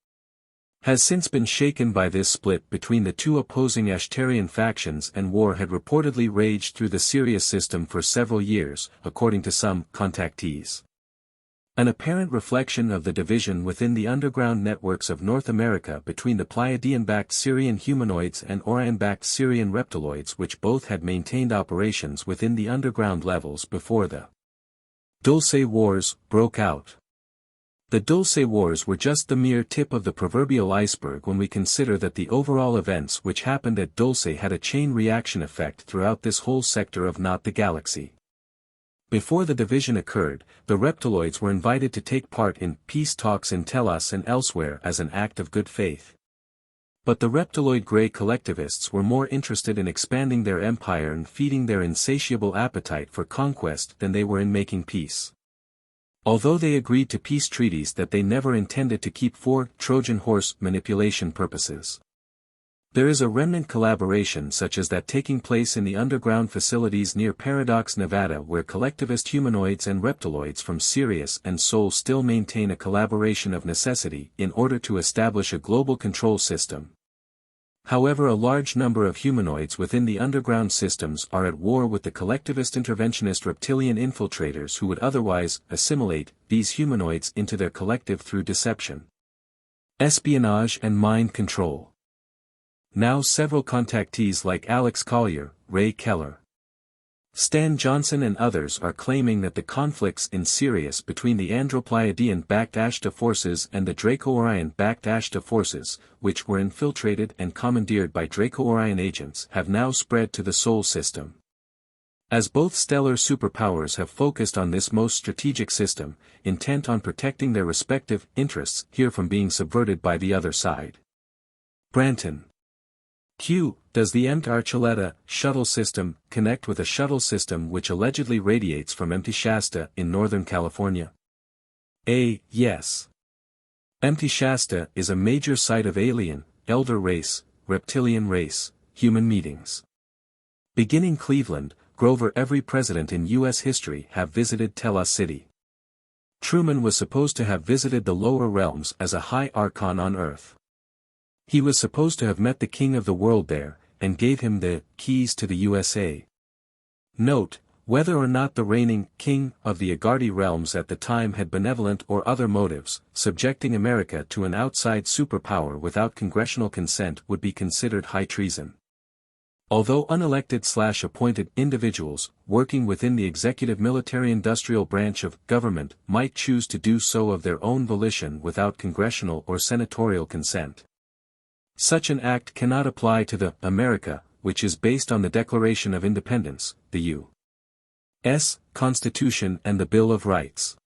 has since been shaken by this split between the two opposing Ashtarian factions, and war had reportedly raged through the Sirius system for several years, according to some contactees. An apparent reflection of the division within the underground networks of North America between the Pleiadian-backed Syrian humanoids and Orion-backed Syrian reptiloids, which both had maintained operations within the underground levels before the Dulce Wars broke out. The Dulce Wars were just the mere tip of the proverbial iceberg when we consider that the overall events which happened at Dulce had a chain reaction effect throughout this whole sector of not the galaxy. Before the division occurred, the reptiloids were invited to take part in peace talks in Telos and elsewhere as an act of good faith. But the reptiloid grey collectivists were more interested in expanding their empire and feeding their insatiable appetite for conquest than they were in making peace. Although they agreed to peace treaties that they never intended to keep for Trojan horse manipulation purposes. There is a remnant collaboration such as that taking place in the underground facilities near Paradox, Nevada, where collectivist humanoids and reptiloids from Sirius and Sol still maintain a collaboration of necessity in order to establish a global control system. However, a large number of humanoids within the underground systems are at war with the collectivist interventionist reptilian infiltrators who would otherwise assimilate these humanoids into their collective through deception, espionage and mind control. Now several contactees like Alex Collier, Ray Keller, Stan Johnson and others are claiming that the conflicts in Sirius between the Andropleiadian-backed Ashtar forces and the Draco-Orion-backed Ashtar forces, which were infiltrated and commandeered by Draco-Orion agents, have now spread to the Sol system. As both stellar superpowers have focused on this most strategic system, intent on protecting their respective interests here from being subverted by the other side. Branton. Q. Does the Archuleta shuttle system connect with a shuttle system which allegedly radiates from Empty Shasta in Northern California? A. Yes. Empty Shasta is a major site of alien, elder race, reptilian race, human meetings. Beginning Cleveland, Grover, every president in U.S. history have visited Telos City. Truman was supposed to have visited the lower realms as a high archon on Earth. He was supposed to have met the king of the world there, and gave him the keys to the USA. Note, whether or not the reigning king of the Agardi realms at the time had benevolent or other motives, subjecting America to an outside superpower without congressional consent would be considered high treason. Although unelected/appointed individuals, working within the executive military-industrial branch of government, might choose to do so of their own volition without congressional or senatorial consent, such an act cannot apply to the America, which is based on the Declaration of Independence, the U.S. Constitution and the Bill of Rights.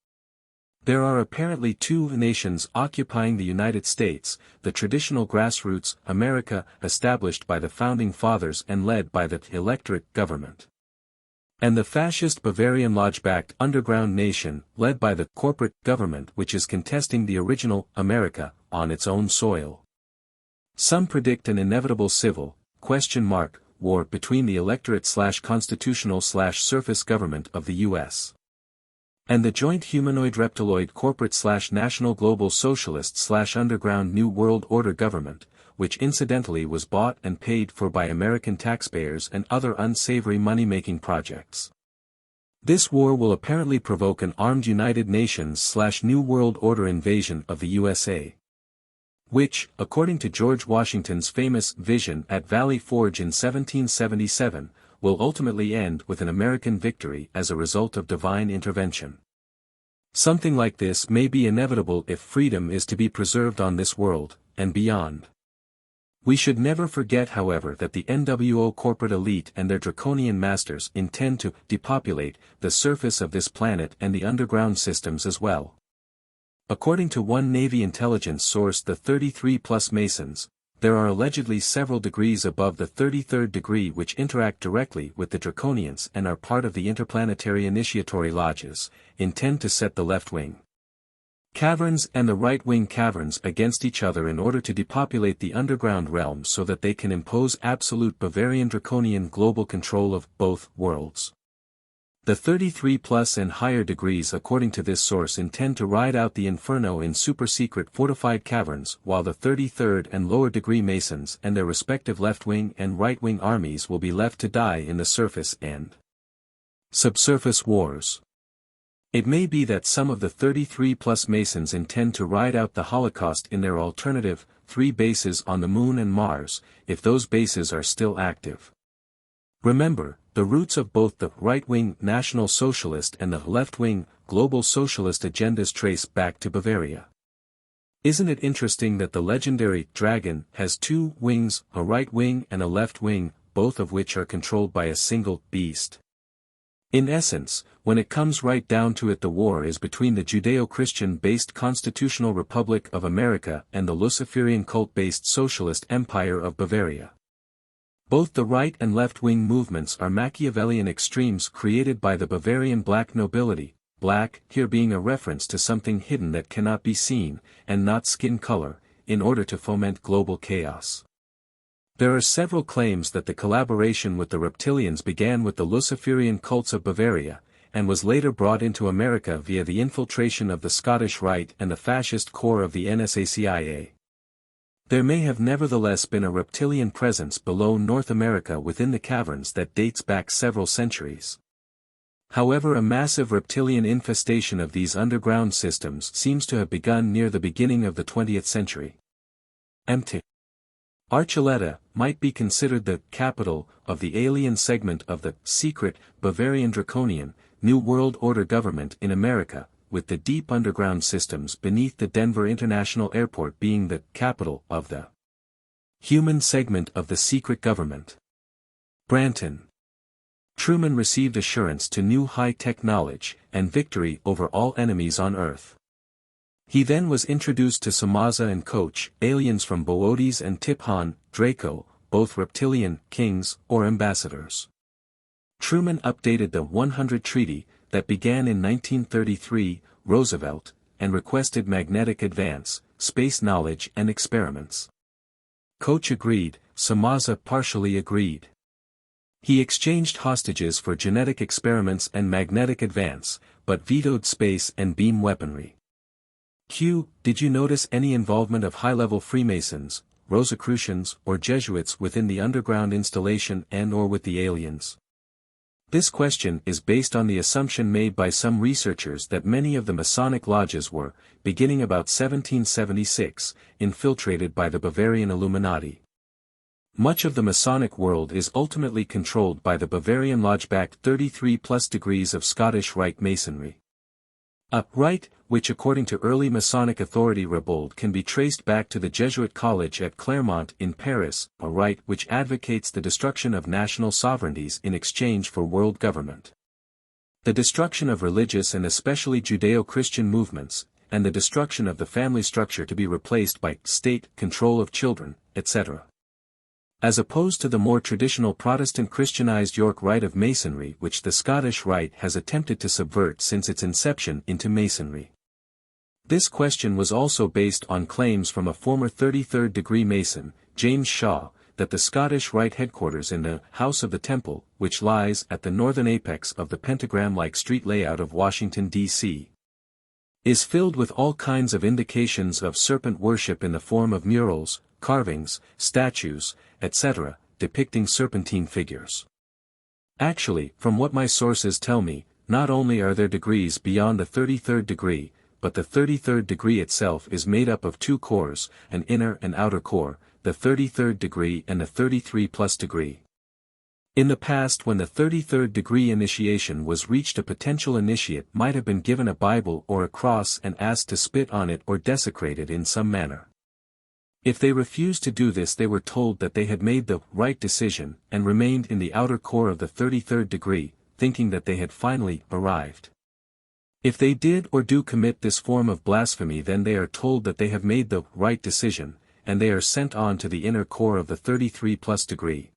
There are apparently two nations occupying the United States, the traditional grassroots America established by the Founding Fathers and led by the electorate government, and the fascist Bavarian-backed underground nation led by the corporate government which is contesting the original America on its own soil. Some predict an inevitable civil war between the electorate/constitutional/surface government of the U.S. and the joint humanoid reptiloid corporate/national global socialist/underground New World Order government, which incidentally was bought and paid for by American taxpayers and other unsavory money-making projects. This war will apparently provoke an armed United Nations/New World Order invasion of the USA, which, according to George Washington's famous vision at Valley Forge in 1777, will ultimately end with an American victory as a result of divine intervention. Something like this may be inevitable if freedom is to be preserved on this world, and beyond. We should never forget, however, that the NWO corporate elite and their draconian masters intend to depopulate the surface of this planet and the underground systems as well. According to one Navy intelligence source, the 33+ Masons, there are allegedly several degrees above the 33rd degree which interact directly with the Draconians and are part of the interplanetary initiatory lodges, intend to set the left-wing caverns and the right-wing caverns against each other in order to depopulate the underground realm so that they can impose absolute Bavarian Draconian global control of both worlds. The 33 plus and higher degrees according to this source intend to ride out the inferno in super-secret fortified caverns, while the 33rd and lower degree Masons and their respective left-wing and right-wing armies will be left to die in the surface and subsurface wars. It may be that some of the 33 plus Masons intend to ride out the Holocaust in their alternative, 3 bases on the Moon and Mars, if those bases are still active. Remember, the roots of both the right-wing National Socialist and the left-wing Global Socialist agendas trace back to Bavaria. Isn't it interesting that the legendary dragon has 2 wings, a right wing and a left wing, both of which are controlled by a single beast? In essence, when it comes right down to it, the war is between the Judeo-Christian-based Constitutional Republic of America and the Luciferian cult-based Socialist Empire of Bavaria. Both the right and left-wing movements are Machiavellian extremes created by the Bavarian black nobility, black here being a reference to something hidden that cannot be seen, and not skin color, in order to foment global chaos. There are several claims that the collaboration with the reptilians began with the Luciferian cults of Bavaria, and was later brought into America via the infiltration of the Scottish Rite and the fascist core of the NSACIA. There may have nevertheless been a reptilian presence below North America within the caverns that dates back several centuries. However, a massive reptilian infestation of these underground systems seems to have begun near the beginning of the 20th century. Archuleta might be considered the capital of the alien segment of the secret Bavarian Draconian New World Order government in America, with the deep underground systems beneath the Denver International Airport being the capital of the human segment of the secret government. Branton. Truman received assurance to new high-tech knowledge and victory over all enemies on Earth. He then was introduced to Samaza and Coach, aliens from Boötes and Tiphan, Draco, both reptilian kings or ambassadors. Truman updated the 100 Treaty, that began in 1933, Roosevelt, and requested magnetic advance, space knowledge and experiments. Coach agreed, Samaza partially agreed. He exchanged hostages for genetic experiments and magnetic advance, but vetoed space and beam weaponry. Q. Did you notice any involvement of high-level Freemasons, Rosicrucians or Jesuits within the underground installation and/or with the aliens? This question is based on the assumption made by some researchers that many of the Masonic lodges were, beginning about 1776, infiltrated by the Bavarian Illuminati. Much of the Masonic world is ultimately controlled by the Bavarian Lodge-backed 33+ degrees of Scottish Rite Masonry. A Rite, which according to early Masonic authority Rebold can be traced back to the Jesuit college at Clermont in Paris, a Rite which advocates the destruction of national sovereignties in exchange for world government. The destruction of religious and especially Judeo-Christian movements, and the destruction of the family structure to be replaced by state control of children, etc. As opposed to the more traditional Protestant Christianized York Rite of Masonry which the Scottish Rite has attempted to subvert since its inception into Masonry. This question was also based on claims from a former 33rd degree Mason, James Shaw, that the Scottish Rite headquarters in the House of the Temple, which lies at the northern apex of the pentagram-like street layout of Washington, D.C., is filled with all kinds of indications of serpent worship in the form of murals, carvings, statues, etc., depicting serpentine figures. Actually, from what my sources tell me, not only are there degrees beyond the 33rd degree, but the 33rd degree itself is made up of 2 cores, an inner and outer core, the 33rd degree and the 33+ degree. In the past, when the 33rd degree initiation was reached, a potential initiate might have been given a Bible or a cross and asked to spit on it or desecrate it in some manner. If they refused to do this, they were told that they had made the right decision and remained in the outer core of the 33rd degree, thinking that they had finally arrived. If they did or do commit this form of blasphemy, then they are told that they have made the right decision, and they are sent on to the inner core of the 33+ degree,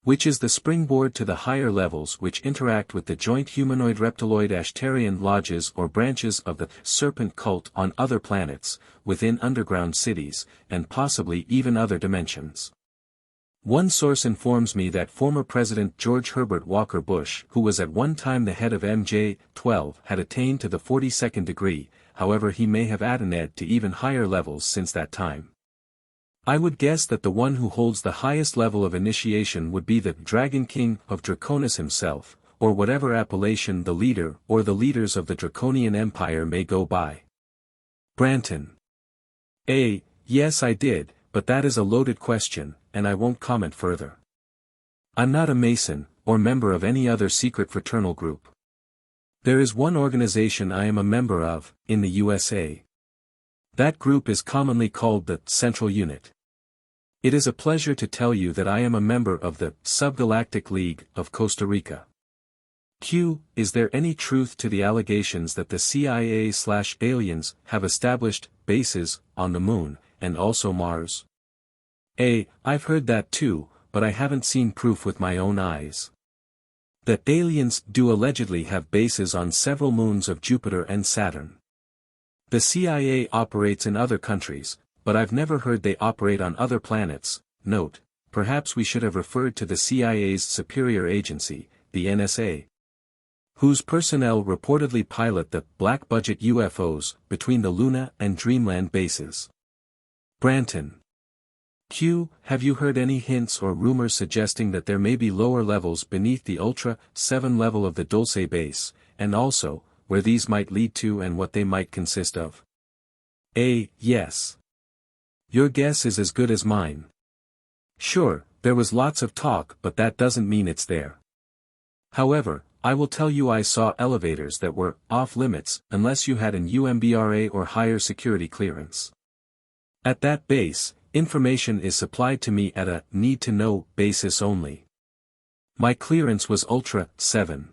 which is the springboard to the higher levels which interact with the joint humanoid reptiloid Ashtarian lodges or branches of the serpent cult on other planets, within underground cities, and possibly even other dimensions. One source informs me that former President George Herbert Walker Bush, who was at one time the head of MJ-12, had attained to the 42nd degree, however he may have attained to even higher levels since that time. I would guess that the one who holds the highest level of initiation would be the Dragon King of Draconis himself, or whatever appellation the leader or the leaders of the Draconian Empire may go by. Branton. Yes I did, but that is a loaded question, and I won't comment further. I'm not a Mason, or member of any other secret fraternal group. There is one organization I am a member of, in the USA. That group is commonly called the Central Unit. It is a pleasure to tell you that I am a member of the Subgalactic League of Costa Rica. Is there any truth to the allegations that the CIA/aliens have established bases on the Moon, and also Mars? I've heard that too, but I haven't seen proof with my own eyes. The aliens do allegedly have bases on several moons of Jupiter and Saturn. The CIA operates in other countries, but I've never heard they operate on other planets. Note, perhaps we should have referred to the CIA's superior agency, the NSA, whose personnel reportedly pilot the black-budget UFOs between the Luna and Dreamland bases. Branton. Have you heard any hints or rumors suggesting that there may be lower levels beneath the Ultra 7 level of the Dulce base, and also, where these might lead to and what they might consist of? Yes. Your guess is as good as mine. Sure, there was lots of talk, but that doesn't mean it's there. However, I will tell you I saw elevators that were off-limits unless you had an UMBRA or higher security clearance. At that base, information is supplied to me at a need-to-know basis only. My clearance was Ultra 7.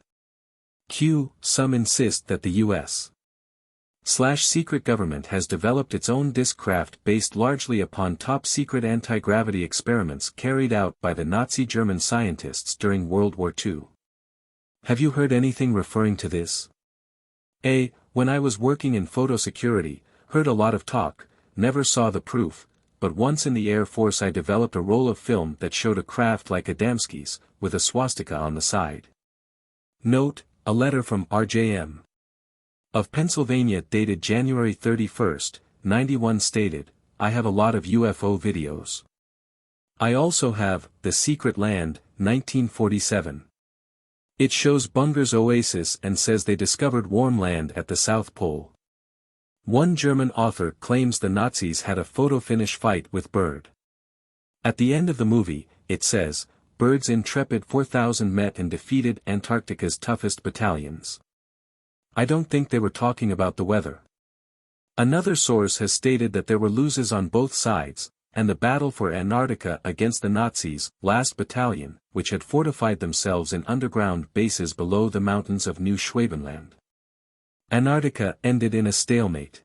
Some insist that the U.S./secret government has developed its own disk craft based largely upon top-secret anti-gravity experiments carried out by the Nazi German scientists during World War II. Have you heard anything referring to this? When I was working in photo security, heard a lot of talk, never saw the proof, but once in the Air Force I developed a roll of film that showed a craft like Adamski's, with a swastika on the side. Note, a letter from R.J.M. of Pennsylvania dated January 31, 91 stated, I have a lot of UFO videos. I also have The Secret Land, 1947. It shows Bunger's Oasis and says they discovered warm land at the South Pole. One German author claims the Nazis had a photo finish fight with Bird. At the end of the movie, it says, Bird's intrepid 4,000 met and defeated Antarctica's toughest battalions. I don't think they were talking about the weather. Another source has stated that there were losses on both sides, and the battle for Antarctica against the Nazis' last battalion, which had fortified themselves in underground bases below the mountains of New Schwabenland. Antarctica ended in a stalemate.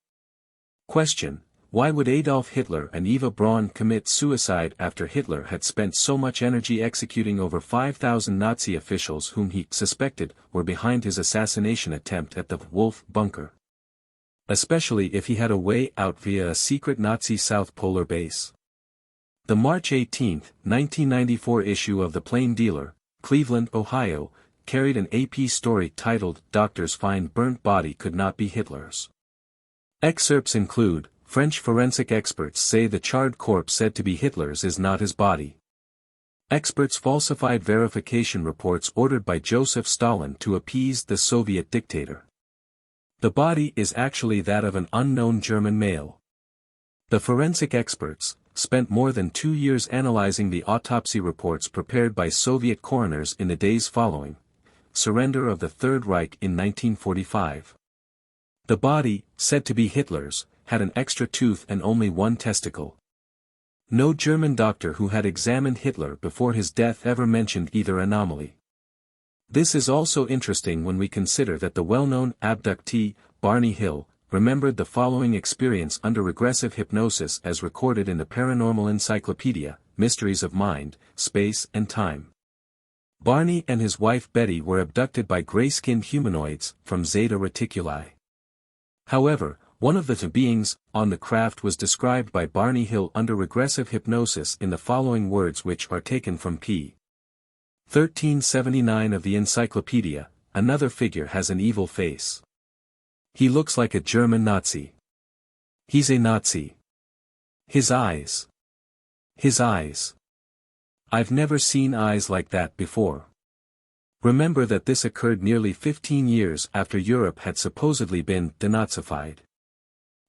Question: why would Adolf Hitler and Eva Braun commit suicide after Hitler had spent so much energy executing over 5,000 Nazi officials whom he suspected were behind his assassination attempt at the Wolf Bunker? Especially if he had a way out via a secret Nazi South Polar base. The March 18, 1994 issue of The Plain Dealer, Cleveland, Ohio, carried an AP story titled Doctors Find Burnt Body Could Not Be Hitler's. Excerpts include, French forensic experts say the charred corpse said to be Hitler's is not his body. Experts falsified verification reports ordered by Joseph Stalin to appease the Soviet dictator. The body is actually that of an unknown German male. The forensic experts spent more than 2 years analyzing the autopsy reports prepared by Soviet coroners in the days following surrender of the Third Reich in 1945. The body, said to be Hitler's, had an extra tooth and only one testicle. No German doctor who had examined Hitler before his death ever mentioned either anomaly. This is also interesting when we consider that the well-known abductee, Barney Hill, remembered the following experience under regressive hypnosis as recorded in the Paranormal Encyclopedia, Mysteries of Mind, Space and Time. Barney and his wife Betty were abducted by gray-skinned humanoids from Zeta Reticuli. However, One of the two beings on the craft was described by Barney Hill under regressive hypnosis in the following words, which are taken from p. 1379 of the encyclopedia: "Another figure has an evil face. He looks like a German Nazi. He's a Nazi. His eyes. His eyes. I've never seen eyes like that before." Remember that this occurred nearly 15 years after Europe had supposedly been denazified.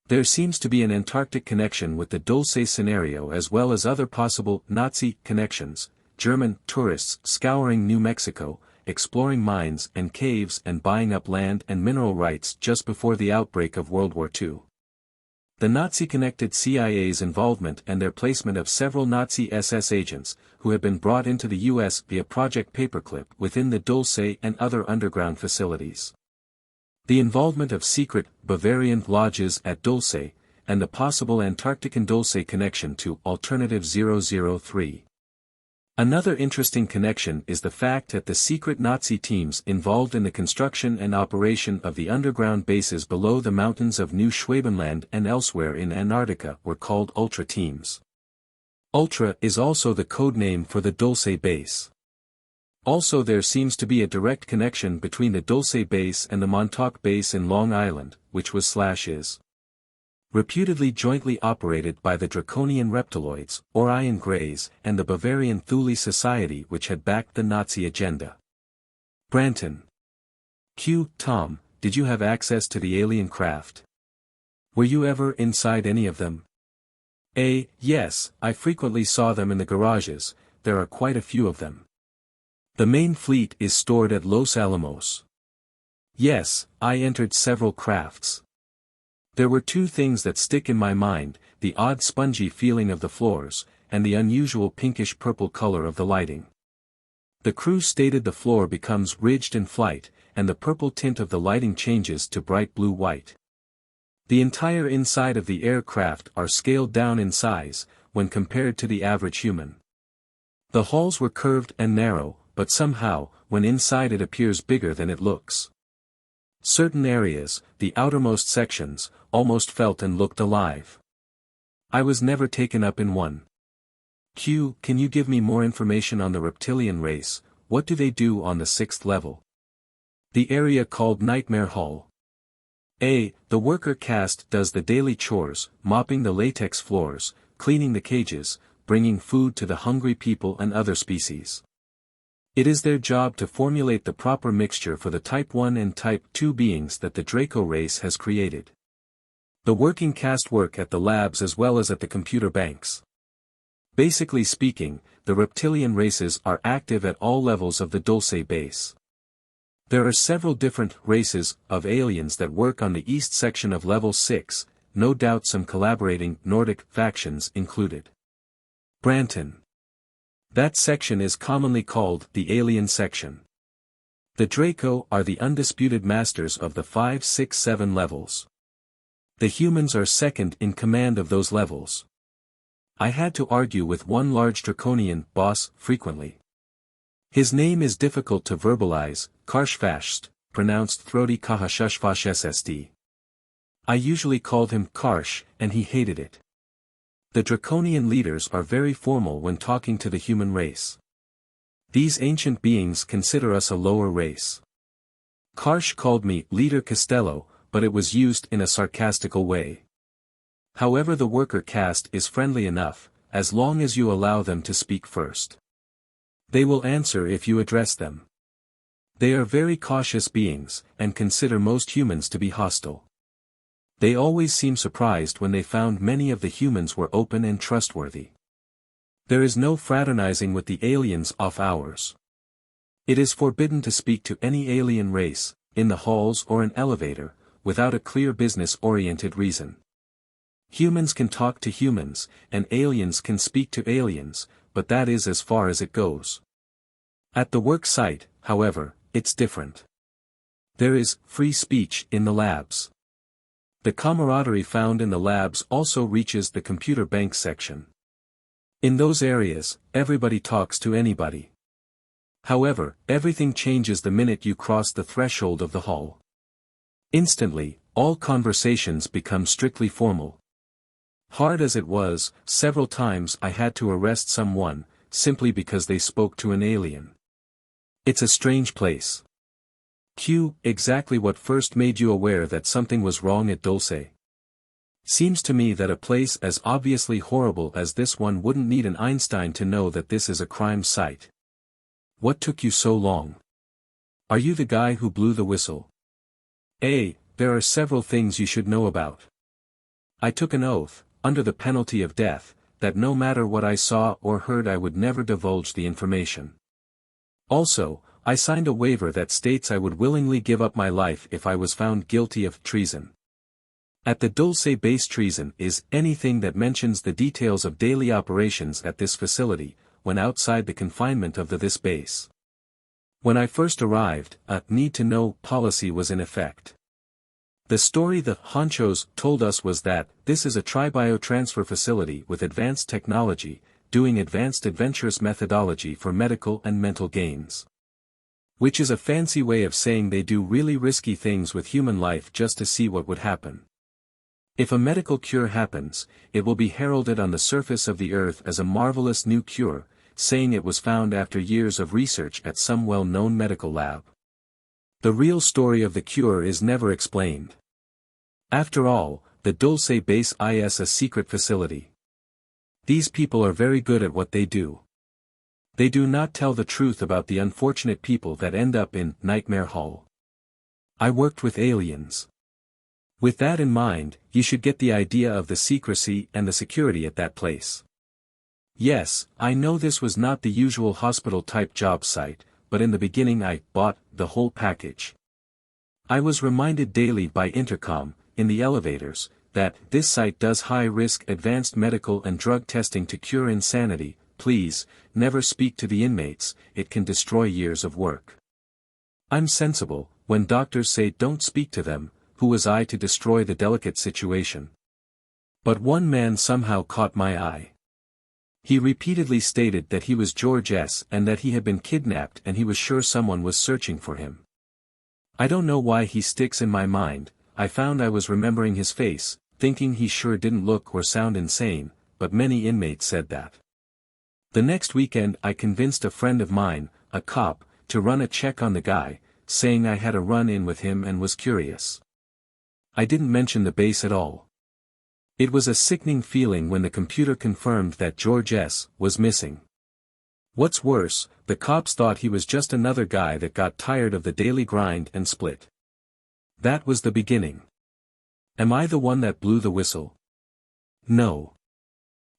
There seems to be an Antarctic connection with the Dulce scenario as well as other possible Nazi connections: German tourists scouring New Mexico, exploring mines and caves and buying up land and mineral rights just before the outbreak of World War II. The Nazi-connected CIA's involvement and their placement of several Nazi SS agents, who had been brought into the U.S. via Project Paperclip within the Dulce and other underground facilities. The involvement of secret Bavarian lodges at Dulce, and the possible Antarctican Dulce connection to Alternative 003. Another interesting connection is the fact that the secret Nazi teams involved in the construction and operation of the underground bases below the mountains of New Schwabenland and elsewhere in Antarctica were called Ultra teams. Ultra is also the code name for the Dulce base. Also, there seems to be a direct connection between the Dulce base and the Montauk base in Long Island, which was/is reputedly jointly operated by the Draconian Reptiloids, Orion Greys, and the Bavarian Thule Society, which had backed the Nazi agenda. Branton. Q. Tom, did you have access to the alien craft? Were you ever inside any of them? A. Yes, I frequently saw them in the garages. There are quite a few of them. The main fleet is stored at Los Alamos. Yes, I entered several crafts. There were two things that stick in my mind: the odd spongy feeling of the floors, and the unusual pinkish-purple color of the lighting. The crew stated the floor becomes ridged in flight, and the purple tint of the lighting changes to bright blue-white. The entire inside of the aircraft are scaled down in size, when compared to the average human. The halls were curved and narrow, but somehow, when inside it appears bigger than it looks. Certain areas, the outermost sections, almost felt and looked alive. I was never taken up in one. Q. Can you give me more information on the reptilian race? What do they do on the 6th level? The area called Nightmare Hall. A. The worker caste does the daily chores, mopping the latex floors, cleaning the cages, bringing food to the hungry people and other species. It is their job to formulate the proper mixture for the Type 1 and Type 2 beings that the Draco race has created. The working caste work at the labs as well as at the computer banks. Basically speaking, the reptilian races are active at all levels of the Dulce base. There are several different races of aliens that work on the east section of Level 6, no doubt some collaborating Nordic factions included. Branton. That section is commonly called the Alien Section. The Draco are the undisputed masters of the 5, 6, 7 levels. The humans are second in command of those levels. I had to argue with one large Draconian boss frequently. His name is difficult to verbalize, Karshfasht, pronounced throaty Kahashushfashsd. I usually called him Karsh, and he hated it. The Draconian leaders are very formal when talking to the human race. These ancient beings consider us a lower race. Karsh called me Leader Costello, but it was used in a sarcastical way. However, the worker caste is friendly enough, as long as you allow them to speak first. They will answer if you address them. They are very cautious beings, and consider most humans to be hostile. They always seem surprised when they found many of the humans were open and trustworthy. There is no fraternizing with the aliens off hours. It is forbidden to speak to any alien race, in the halls or an elevator, without a clear business-oriented reason. Humans can talk to humans, and aliens can speak to aliens, but that is as far as it goes. At the work site, however, it's different. There is free speech in the labs. The camaraderie found in the labs also reaches the computer bank section. In those areas, everybody talks to anybody. However, everything changes the minute you cross the threshold of the hall. Instantly, All conversations become strictly formal. Hard as it was, several times I had to arrest someone, simply because they spoke to an alien. It's a strange place. Q. Exactly what first made you aware that something was wrong at Dulce? Seems to me that a place as obviously horrible as this one wouldn't need an Einstein to know that this is a crime site. What took you so long? Are you the guy who blew the whistle? A. There are several things you should know about. I took an oath, under the penalty of death, that no matter what I saw or heard I would never divulge the information. Also, I signed a waiver that states I would willingly give up my life if I was found guilty of treason. At the Dulce base, treason is anything that mentions the details of daily operations at this facility, when outside the confinement of this base. When I first arrived, a need-to-know policy was in effect. The story the honchos told us was that this is a tri-biotransfer facility with advanced technology, doing advanced adventurous methodology for medical and mental gains. Which is a fancy way of saying they do really risky things with human life just to see what would happen. If a medical cure happens, it will be heralded on the surface of the earth as a marvelous new cure, saying it was found after years of research at some well-known medical lab. The real story of the cure is never explained. After all, the Dulce base is a secret facility. These people are very good at what they do. They do not tell the truth about the unfortunate people that end up in Nightmare Hall. I worked with aliens. With that in mind, you should get the idea of the secrecy and the security at that place. Yes, I know this was not the usual hospital-type job site, but in the beginning I bought the whole package. I was reminded daily by intercom, in the elevators, that this site does high-risk advanced medical and drug testing to cure insanity. Please, never speak to the inmates, it can destroy years of work. I'm sensible, when doctors say don't speak to them, who was I to destroy the delicate situation? But one man somehow caught my eye. He repeatedly stated that he was George S. and that he had been kidnapped and he was sure someone was searching for him. I don't know why he sticks in my mind. I found I was remembering his face, thinking he sure didn't look or sound insane, but many inmates said that. The next weekend I convinced a friend of mine, a cop, to run a check on the guy, saying I had a run-in with him and was curious. I didn't mention the base at all. It was a sickening feeling when the computer confirmed that George S. was missing. What's worse, the cops thought he was just another guy that got tired of the daily grind and split. That was the beginning. Am I the one that blew the whistle? No.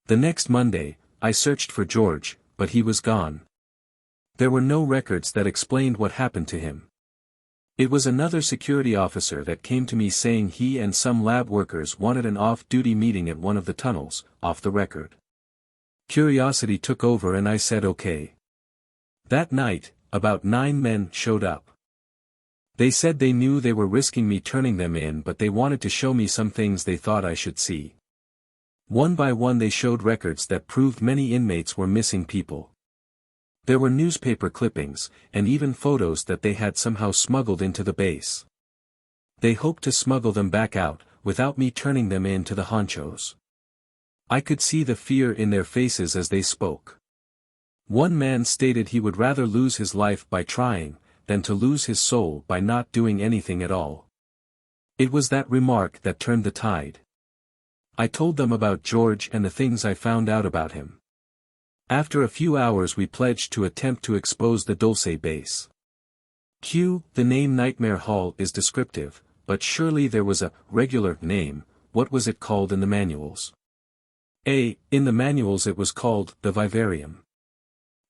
The next Monday, I searched for George, but he was gone. There were no records that explained what happened to him. It was another security officer that came to me saying he and some lab workers wanted an off-duty meeting at one of the tunnels, off the record. Curiosity took over and I said okay. That night, about 9 men showed up. They said they knew they were risking me turning them in, but they wanted to show me some things they thought I should see. One by one they showed records that proved many inmates were missing people. There were newspaper clippings, and even photos that they had somehow smuggled into the base. They hoped to smuggle them back out, without me turning them in to the honchos. I could see the fear in their faces as they spoke. One man stated he would rather lose his life by trying, than to lose his soul by not doing anything at all. It was that remark that turned the tide. I told them about George and the things I found out about him. After a few hours we pledged to attempt to expose the Dulce base. Q. The name Nightmare Hall is descriptive, but surely there was a regular name. What was it called in the manuals? A. In the manuals it was called the Vivarium.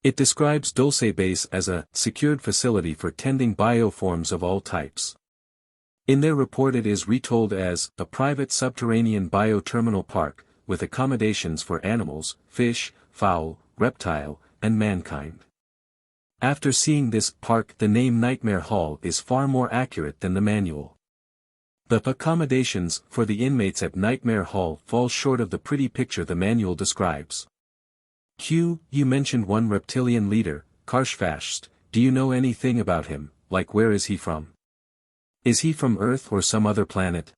It describes Dulce base as a secured facility for tending bioforms of all types. In their report it is retold as a private subterranean bioterminal park, with accommodations for animals, fish, fowl, reptile, and mankind. After seeing this park, the name Nightmare Hall is far more accurate than the manual. The accommodations for the inmates at Nightmare Hall fall short of the pretty picture the manual describes. Q. You mentioned one reptilian leader, Karshfast. Do you know anything about him, like where is he from? Is he from Earth or some other planet?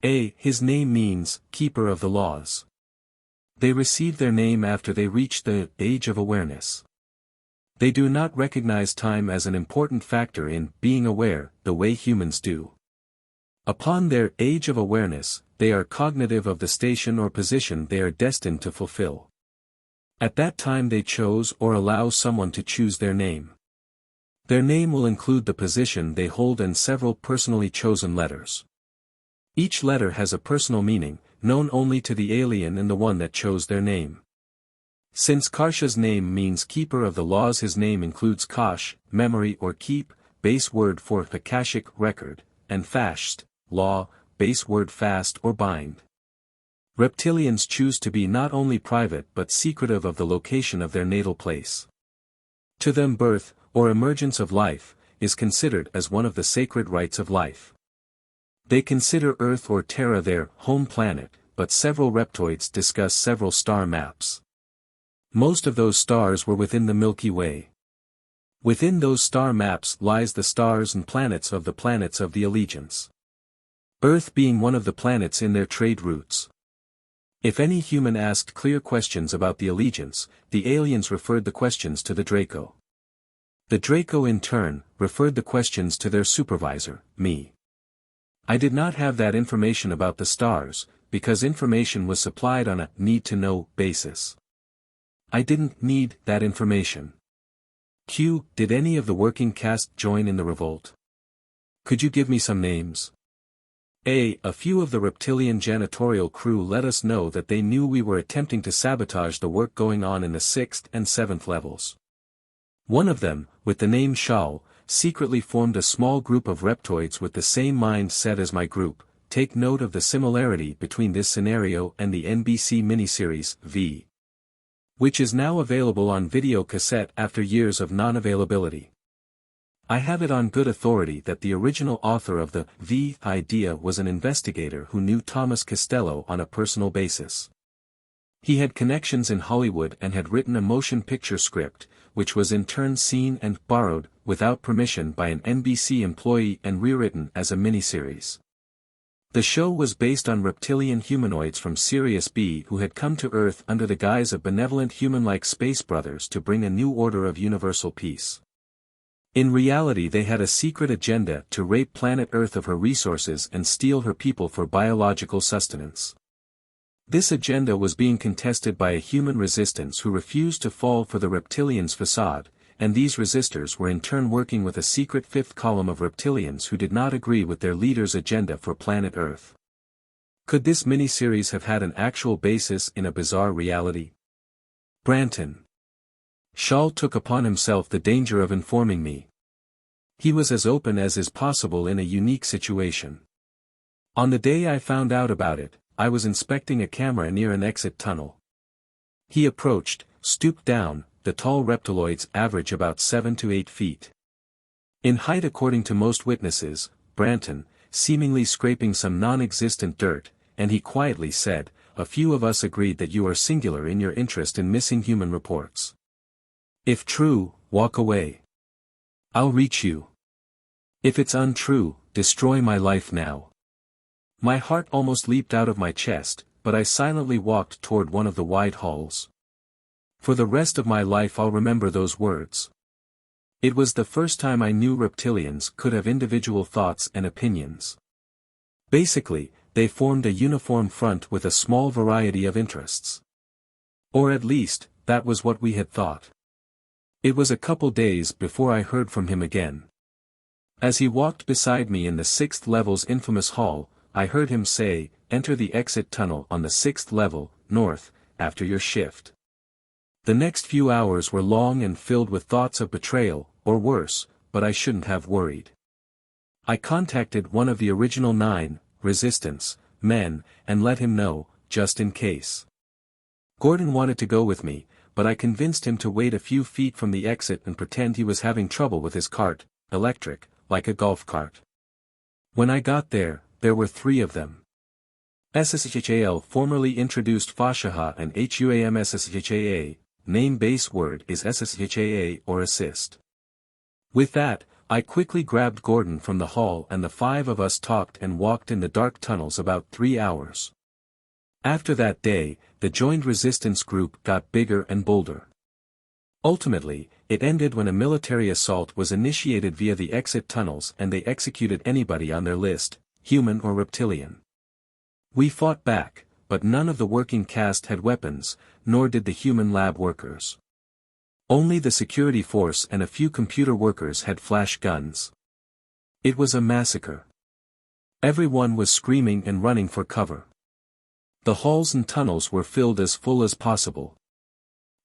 His name means, keeper of the laws. They receive their name after they reach the age of awareness. They do not recognize time as an important factor in being aware, the way humans do. Upon their age of awareness, they are cognitive of the station or position they are destined to fulfill. At that time they chose or allow someone to choose their name. Their name will include the position they hold and several personally chosen letters. Each letter has a personal meaning, known only to the alien and the one that chose their name. Since Karsha's name means keeper of the laws, his name includes Kash, memory or keep, base word for Akashic record, and Fasht, law, base word fast or bind. Reptilians choose to be not only private but secretive of the location of their natal place. To them birth, or emergence of life, is considered as one of the sacred rights of life. They consider Earth or Terra their home planet, but several reptoids discuss several star maps. Most of those stars were within the Milky Way. Within those star maps lies the stars and planets of the allegiance. Earth being one of the planets in their trade routes. If any human asked clear questions about the allegiance, the aliens referred the questions to the Draco. The Draco in turn, referred the questions to their supervisor, me. I did not have that information about the stars, because information was supplied on a need-to-know basis. I didn't need that information. Q. Did any of the working caste join in the revolt? Could you give me some names? A few of the reptilian janitorial crew let us know that they knew we were attempting to sabotage the work going on in the 6th and 7th levels. One of them, with the name Shal, secretly formed a small group of reptoids with the same mindset as my group. Take note of the similarity between this scenario and the NBC miniseries, V, which is now available on video cassette after years of non-availability. I have it on good authority that the original author of the V idea was an investigator who knew Thomas Costello on a personal basis. He had connections in Hollywood and had written a motion picture script, which was in turn seen and borrowed, without permission by an NBC employee and rewritten as a miniseries. The show was based on reptilian humanoids from Sirius B who had come to Earth under the guise of benevolent human-like space brothers to bring a new order of universal peace. In reality they had a secret agenda to rape planet Earth of her resources and steal her people for biological sustenance. This agenda was being contested by a human resistance who refused to fall for the reptilians' facade, and these resistors were in turn working with a secret fifth column of reptilians who did not agree with their leader's agenda for planet Earth. Could this miniseries have had an actual basis in a bizarre reality? Branton. Shal took upon himself the danger of informing me. He was as open as is possible in a unique situation. On the day I found out about it, I was inspecting a camera near an exit tunnel. He approached, stooped down. The tall reptiloids average about 7 to 8 feet in height according to most witnesses, Branton, seemingly scraping some non-existent dirt, and he quietly said, "A few of us agreed that you are singular in your interest in missing human reports. If true, walk away. I'll reach you. If it's untrue, destroy my life now." My heart almost leaped out of my chest, but I silently walked toward one of the wide halls. For the rest of my life I'll remember those words. It was the first time I knew reptilians could have individual thoughts and opinions. Basically, they formed a uniform front with a small variety of interests. Or at least, that was what we had thought. It was a couple days before I heard from him again. As he walked beside me in the 6th level's infamous hall, I heard him say, "Enter the exit tunnel on the 6th level, north, after your shift." The next few hours were long and filled with thoughts of betrayal, or worse, but I shouldn't have worried. I contacted one of the original 9, resistance, men, and let him know, just in case. Gordon wanted to go with me, but I convinced him to wait a few feet from the exit and pretend he was having trouble with his cart, electric, like a golf cart. When I got there were 3 of them. SSHAL formerly introduced Fashaha and HUAM SSHAA. Name base word is SSHAA or assist. With that, I quickly grabbed Gordon from the hall and the 5 of us talked and walked in the dark tunnels about 3 hours. After that day, the joined resistance group got bigger and bolder. Ultimately, it ended when a military assault was initiated via the exit tunnels and they executed anybody on their list, human or reptilian. We fought back, but none of the working caste had weapons, nor did the human lab workers. Only the security force and a few computer workers had flash guns. It was a massacre. Everyone was screaming and running for cover. The halls and tunnels were filled as full as possible.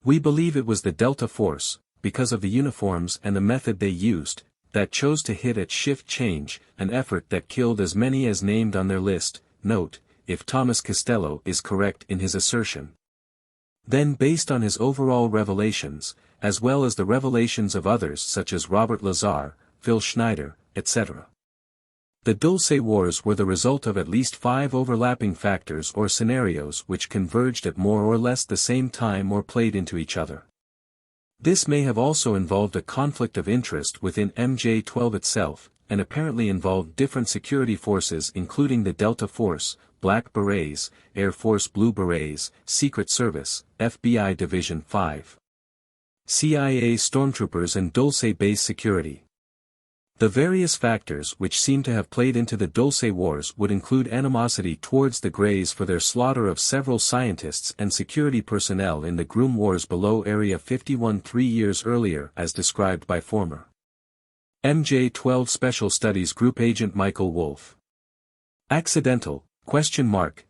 We believe it was the Delta Force, because of the uniforms and the method they used, that chose to hit at shift change, an effort that killed as many as named on their list. Note, if Thomas Costello is correct in his assertion. Then based on his overall revelations, as well as the revelations of others such as Robert Lazar, Phil Schneider, etc. The Dulce Wars were the result of at least 5 overlapping factors or scenarios which converged at more or less the same time or played into each other. This may have also involved a conflict of interest within MJ-12 itself, and apparently involved different security forces including the Delta Force, Black Berets, Air Force Blue Berets, Secret Service, FBI Division 5, CIA stormtroopers and Dulce base security. The various factors which seem to have played into the Dulce Wars would include animosity towards the Greys for their slaughter of several scientists and security personnel in the Groom Wars below Area 51 3 years earlier as described by former MJ-12 Special Studies Group Agent Michael Wolff. Accidental,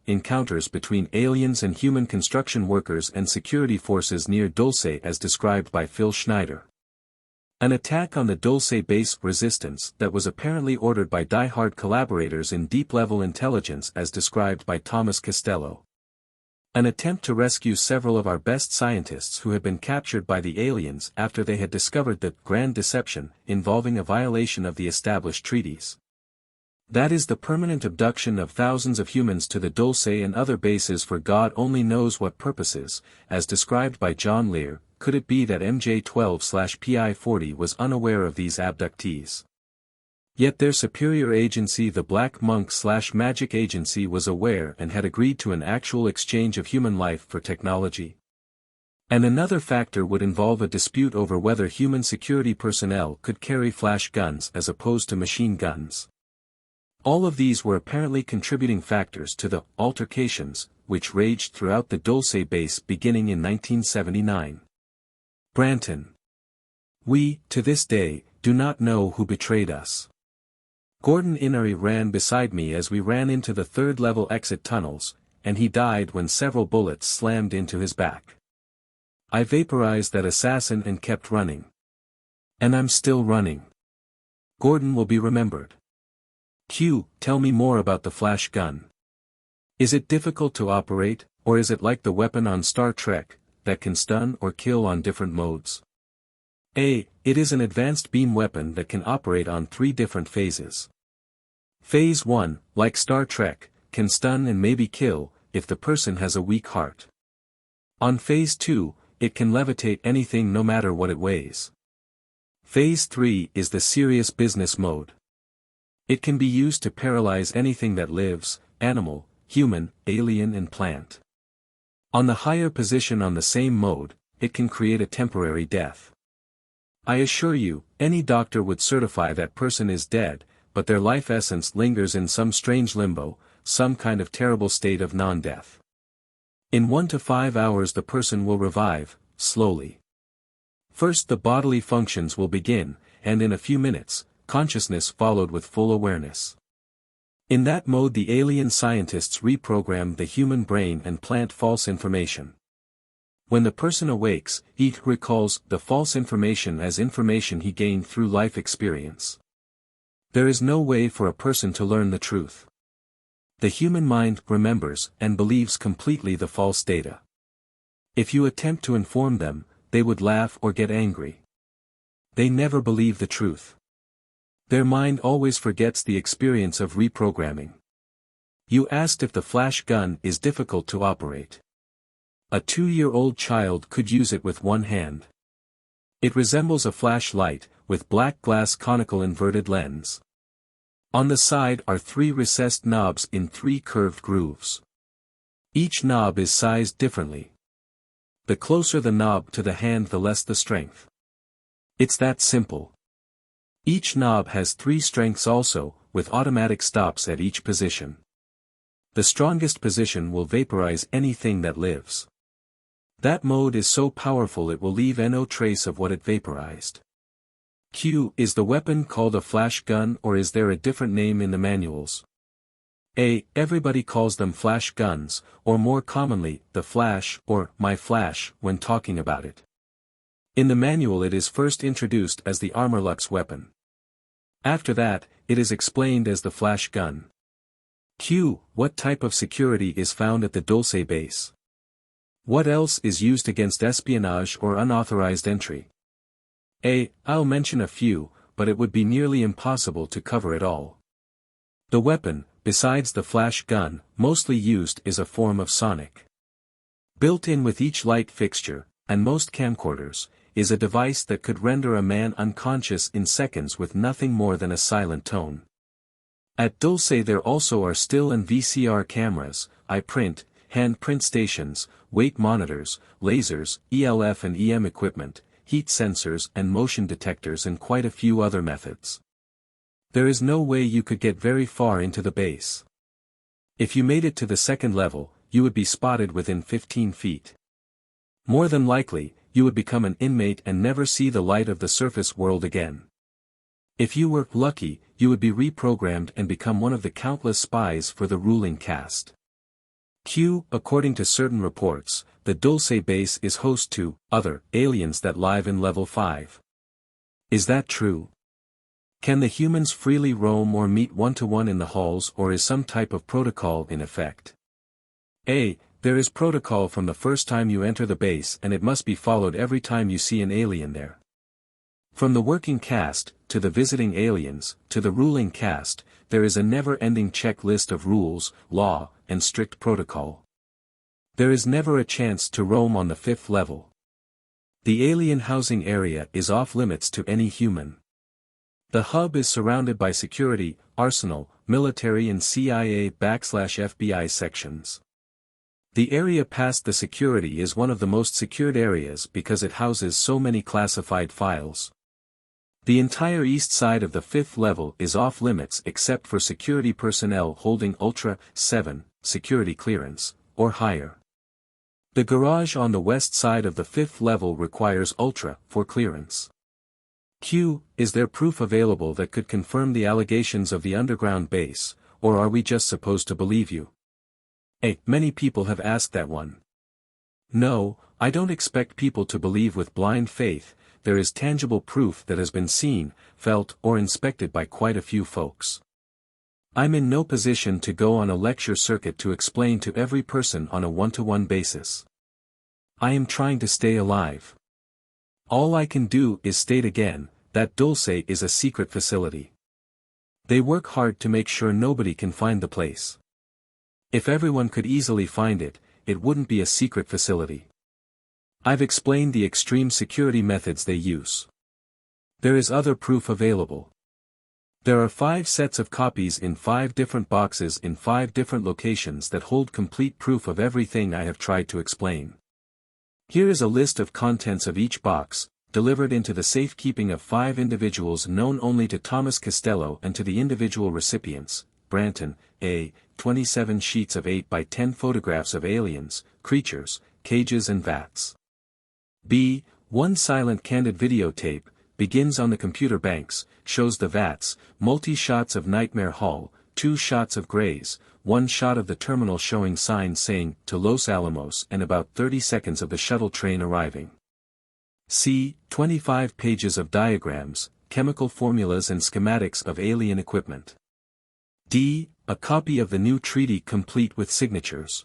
encounters between aliens and human construction workers and security forces near Dulce as described by Phil Schneider. An attack on the Dulce base resistance that was apparently ordered by die-hard collaborators in deep-level intelligence as described by Thomas Costello. An attempt to rescue several of our best scientists who had been captured by the aliens after they had discovered the Grand Deception involving a violation of the established treaties. That is the permanent abduction of thousands of humans to the Dulce and other bases for God only knows what purposes, as described by John Lear. Could it be that MJ-12/PI-40 was unaware of these abductees? Yet their superior agency the Black Monk/Magic Agency was aware and had agreed to an actual exchange of human life for technology. And another factor would involve a dispute over whether human security personnel could carry flash guns as opposed to machine guns. All of these were apparently contributing factors to the altercations, which raged throughout the Dulce base beginning in 1979. Branton. We, to this day, do not know who betrayed us. Gordon Inari ran beside me as we ran into the third-level exit tunnels, and he died when several bullets slammed into his back. I vaporized that assassin and kept running. And I'm still running. Gordon will be remembered. Q, tell me more about the flash gun. Is it difficult to operate, or is it like the weapon on Star Trek, that can stun or kill on different modes? A. It is an advanced beam weapon that can operate on 3 different phases. Phase 1, like Star Trek, can stun and maybe kill, if the person has a weak heart. On Phase 2, it can levitate anything no matter what it weighs. Phase 3 is the serious business mode. It can be used to paralyze anything that lives, animal, human, alien and plant. On the higher position on the same mode, it can create a temporary death. I assure you, any doctor would certify that person is dead, but their life essence lingers in some strange limbo, some kind of terrible state of non-death. In 1 to 5 hours the person will revive, slowly. First the bodily functions will begin, and in a few minutes, consciousness followed with full awareness. In that mode the alien scientists reprogram the human brain and plant false information. When the person awakes, he recalls the false information as information he gained through life experience. There is no way for a person to learn the truth. The human mind remembers and believes completely the false data. If you attempt to inform them, they would laugh or get angry. They never believe the truth. Their mind always forgets the experience of reprogramming. You asked if the flash gun is difficult to operate. A 2-year-old child could use it with one hand. It resembles a flashlight, with black glass conical inverted lens. On the side are 3 recessed knobs in 3 curved grooves. Each knob is sized differently. The closer the knob to the hand, the less the strength. It's that simple. Each knob has 3 strengths also, with automatic stops at each position. The strongest position will vaporize anything that lives. That mode is so powerful it will leave no trace of what it vaporized. Q. Is the weapon called a flash gun, or is there a different name in the manuals? A. Everybody calls them flash guns, or more commonly, the flash, or my flash, when talking about it. In the manual it is first introduced as the Armorlux weapon. After that, it is explained as the flash gun. Q. What type of security is found at the Dulce base? What else is used against espionage or unauthorized entry? A. I'll mention a few, but it would be nearly impossible to cover it all. The weapon, besides the flash gun, mostly used is a form of sonic. Built in with each light fixture, and most camcorders, is a device that could render a man unconscious in seconds with nothing more than a silent tone. At Dulce there also are still and VCR cameras, eye-print, hand-print stations, weight monitors, lasers, ELF and EM equipment, heat sensors and motion detectors, and quite a few other methods. There is no way you could get very far into the base. If you made it to the second level, you would be spotted within 15 feet. More than likely, you would become an inmate and never see the light of the surface world again. If you were lucky, you would be reprogrammed and become one of the countless spies for the ruling caste. Q. According to certain reports, the Dulce base is host to other aliens that live in level 5. Is that true? Can the humans freely roam or meet one-to-one in the halls, or is some type of protocol in effect? A. There is protocol from the first time you enter the base, and it must be followed every time you see an alien there. From the working caste, to the visiting aliens, to the ruling caste, there is a never-ending checklist of rules, law, and strict protocol. There is never a chance to roam on the 5th level. The alien housing area is off-limits to any human. The hub is surrounded by security, arsenal, military and CIA/FBI sections. The area past the security is one of the most secured areas because it houses so many classified files. The entire east side of the 5th level is off-limits except for security personnel holding Ultra 7 security clearance, or higher. The garage on the west side of the 5th level requires Ultra for clearance. Q. Is there proof available that could confirm the allegations of the underground base, or are we just supposed to believe you? A. Many people have asked that one. No, I don't expect people to believe with blind faith. There is tangible proof that has been seen, felt, or inspected by quite a few folks. I'm in no position to go on a lecture circuit to explain to every person on a one-to-one basis. I am trying to stay alive. All I can do is state again, that Dulce is a secret facility. They work hard to make sure nobody can find the place. If everyone could easily find it, it wouldn't be a secret facility. I've explained the extreme security methods they use. There is other proof available. There are 5 sets of copies in 5 different boxes in 5 different locations that hold complete proof of everything I have tried to explain. Here is a list of contents of each box, delivered into the safekeeping of 5 individuals known only to Thomas Costello and to the individual recipients. Branton, A. 27 sheets of 8 by 10 photographs of aliens, creatures, cages and vats. B. 1 silent candid videotape, begins on the computer banks, shows the vats, multi-shots of Nightmare Hall, 2 shots of Grays, 1 shot of the terminal showing signs saying, to Los Alamos, and about 30 seconds of the shuttle train arriving. C. 25 pages of diagrams, chemical formulas and schematics of alien equipment. D. A copy of the new treaty complete with signatures.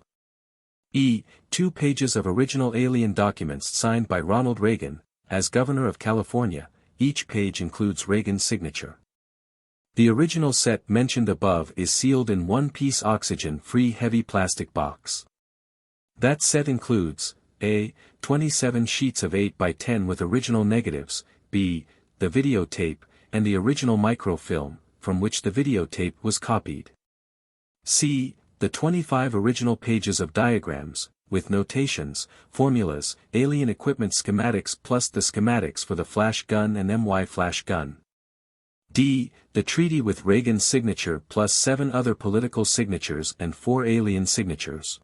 E. 2 pages of original alien documents signed by Ronald Reagan, as Governor of California. Each page includes Reagan's signature. The original set mentioned above is sealed in one-piece oxygen-free heavy plastic box. That set includes, A. 27 sheets of 8 by 10 with original negatives, B. the videotape, and the original microfilm, from which the videotape was copied. C. The 25 original pages of diagrams, with notations, formulas, alien equipment schematics plus the schematics for the flash gun and MY flash gun. D. The treaty with Reagan's signature plus 7 other political signatures and 4 alien signatures.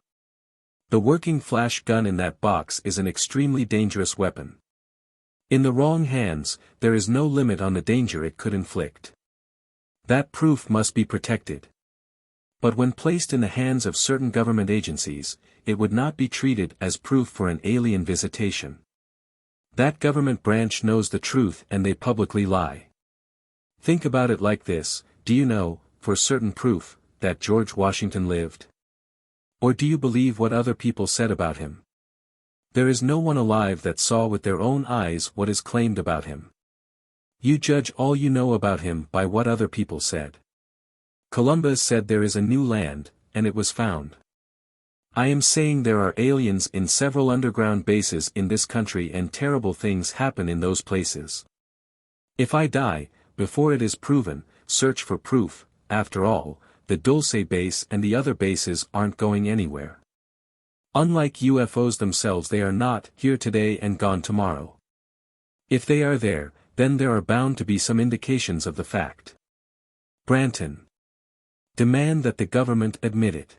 The working flash gun in that box is an extremely dangerous weapon. In the wrong hands, there is no limit on the danger it could inflict. That proof must be protected. But when placed in the hands of certain government agencies, it would not be treated as proof for an alien visitation. That government branch knows the truth and they publicly lie. Think about it like this: do you know, for certain proof, that George Washington lived? Or do you believe what other people said about him? There is no one alive that saw with their own eyes what is claimed about him. You judge all you know about him by what other people said. Columbus said there is a new land, and it was found. I am saying there are aliens in several underground bases in this country and terrible things happen in those places. If I die, before it is proven, search for proof. After all, the Dulce base and the other bases aren't going anywhere. Unlike UFOs themselves, they are not here today and gone tomorrow. If they are there, then there are bound to be some indications of the fact. Branton. Demand that the government admit it.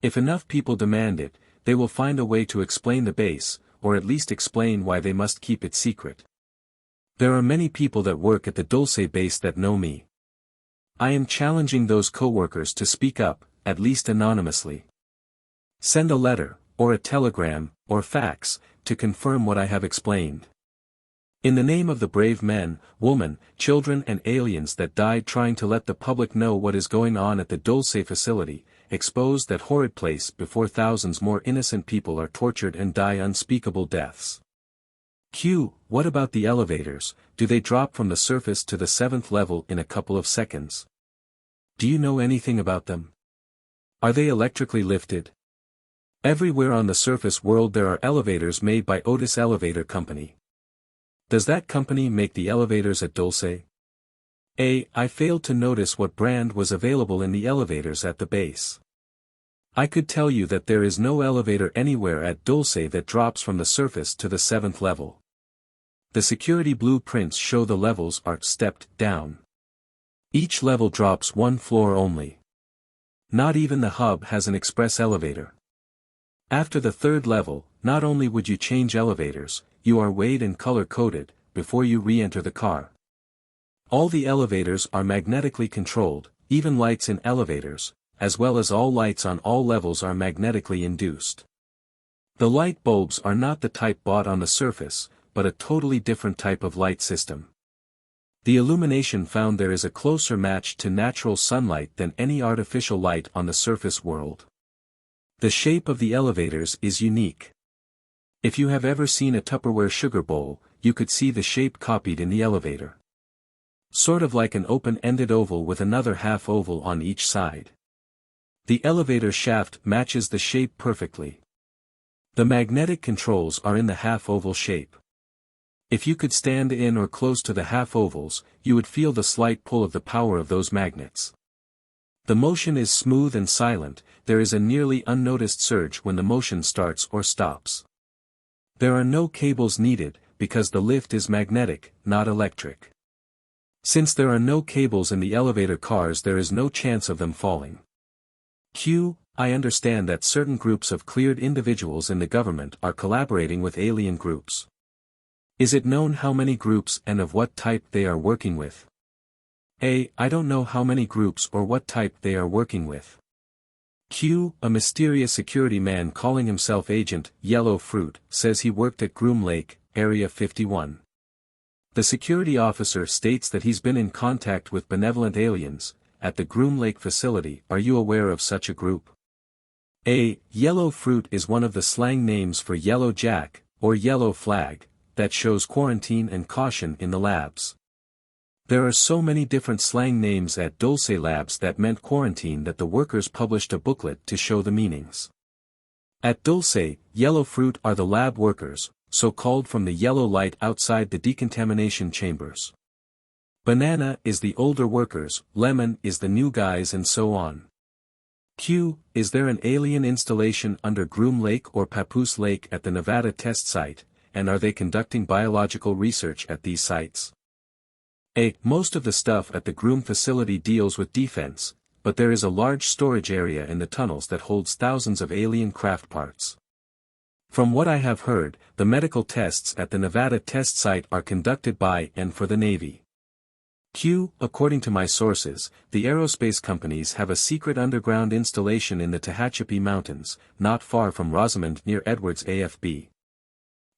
If enough people demand it, they will find a way to explain the base, or at least explain why they must keep it secret. There are many people that work at the Dulce base that know me. I am challenging those co-workers to speak up, at least anonymously. Send a letter, or a telegram, or fax, to confirm what I have explained. In the name of the brave men, women, children and aliens that died trying to let the public know what is going on at the Dulce facility, expose that horrid place before thousands more innocent people are tortured and die unspeakable deaths. Q. What about the elevators? Do they drop from the surface to the 7th level in a couple of seconds? Do you know anything about them? Are they electrically lifted? Everywhere on the surface world there are elevators made by Otis Elevator Company. Does that company make the elevators at Dulce? A. I failed to notice what brand was available in the elevators at the base. I could tell you that there is no elevator anywhere at Dulce that drops from the surface to the 7th level. The security blueprints show the levels are stepped down. Each level drops 1 floor only. Not even the hub has an express elevator. After the 3rd level, not only would you change elevators, you are weighed and color-coded, before you re-enter the car. All the elevators are magnetically controlled, even lights in elevators, as well as all lights on all levels are magnetically induced. The light bulbs are not the type bought on the surface, but a totally different type of light system. The illumination found there is a closer match to natural sunlight than any artificial light on the surface world. The shape of the elevators is unique. If you have ever seen a Tupperware sugar bowl, you could see the shape copied in the elevator. Sort of like an open-ended oval with another half oval on each side. The elevator shaft matches the shape perfectly. The magnetic controls are in the half-oval shape. If you could stand in or close to the half-ovals, you would feel the slight pull of the power of those magnets. The motion is smooth and silent, there is a nearly unnoticed surge when the motion starts or stops. There are no cables needed, because the lift is magnetic, not electric. Since there are no cables in the elevator cars, there is no chance of them falling. Q. I understand that certain groups of cleared individuals in the government are collaborating with alien groups. Is it known how many groups and of what type they are working with? A. I don't know how many groups or what type they are working with. Q. A mysterious security man calling himself Agent Yellow Fruit says he worked at Groom Lake, Area 51. The security officer states that he's been in contact with benevolent aliens at the Groom Lake facility. Are you aware of such a group? A. Yellow Fruit is one of the slang names for Yellow Jack, or Yellow Flag, that shows quarantine and caution in the labs. There are so many different slang names at Dulce Labs that meant quarantine that the workers published a booklet to show the meanings. At Dulce, Yellow Fruit are the lab workers, so called from the yellow light outside the decontamination chambers. Banana is the older workers, lemon is the new guys, and so on. Q, is there an alien installation under Groom Lake or Papoose Lake at the Nevada test site, and are they conducting biological research at these sites? A, most of the stuff at the Groom facility deals with defense, but there is a large storage area in the tunnels that holds thousands of alien craft parts. From what I have heard, the medical tests at the Nevada test site are conducted by and for the Navy. Q, according to my sources, the aerospace companies have a secret underground installation in the Tehachapi Mountains, not far from Rosamond near Edwards AFB.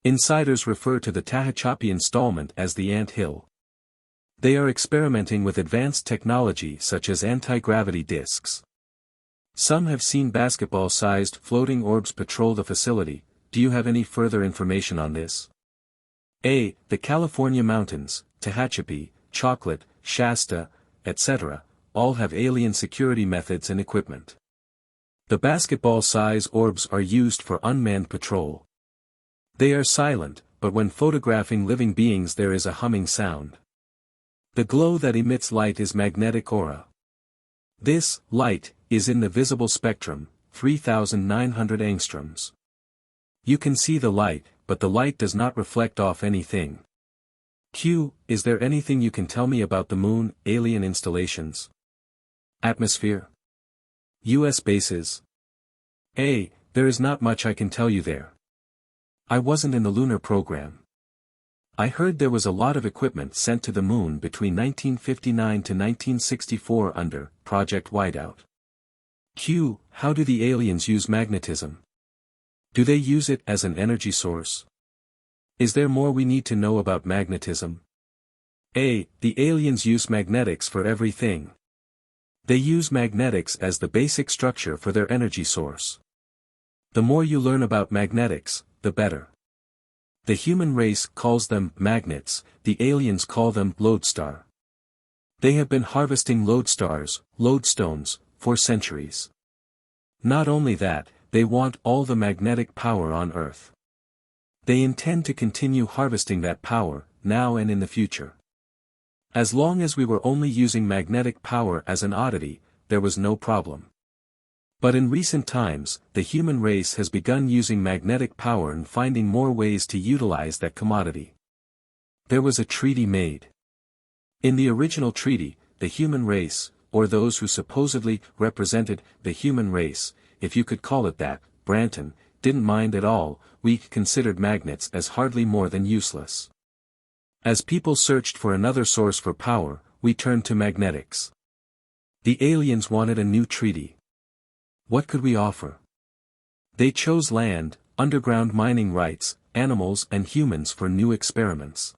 Insiders refer to the Tehachapi installment as the Ant Hill. They are experimenting with advanced technology such as anti-gravity disks. Some have seen basketball-sized floating orbs patrol the facility. Do you have any further information on this? A, the California mountains, Tehachapi, Chocolate, Shasta, etc., all have alien security methods and equipment. The basketball-size orbs are used for unmanned patrol. They are silent, but when photographing living beings there is a humming sound. The glow that emits light is magnetic aura. This light is in the visible spectrum, 3,900 angstroms. You can see the light, but the light does not reflect off anything. Q, is there anything you can tell me about the moon, alien installations? Atmosphere? U.S. bases? A, there is not much I can tell you there. I wasn't in the lunar program. I heard there was a lot of equipment sent to the moon between 1959 to 1964 under Project Whiteout. Q, how do the aliens use magnetism? Do they use it as an energy source? Is there more we need to know about magnetism? A, the aliens use magnetics for everything. They use magnetics as the basic structure for their energy source. The more you learn about magnetics, the better. The human race calls them magnets, the aliens call them lodestar. They have been harvesting lodestars, lodestones, for centuries. Not only that, they want all the magnetic power on Earth. They intend to continue harvesting that power, now and in the future. As long as we were only using magnetic power as an oddity, there was no problem. But in recent times, the human race has begun using magnetic power and finding more ways to utilize that commodity. There was a treaty made. In the original treaty, the human race, or those who supposedly represented the human race, if you could call it that, Branton, didn't mind at all. We considered magnets as hardly more than useless. As people searched for another source for power, we turned to magnetics. The aliens wanted a new treaty. What could we offer? They chose land, underground mining rights, animals and humans for new experiments.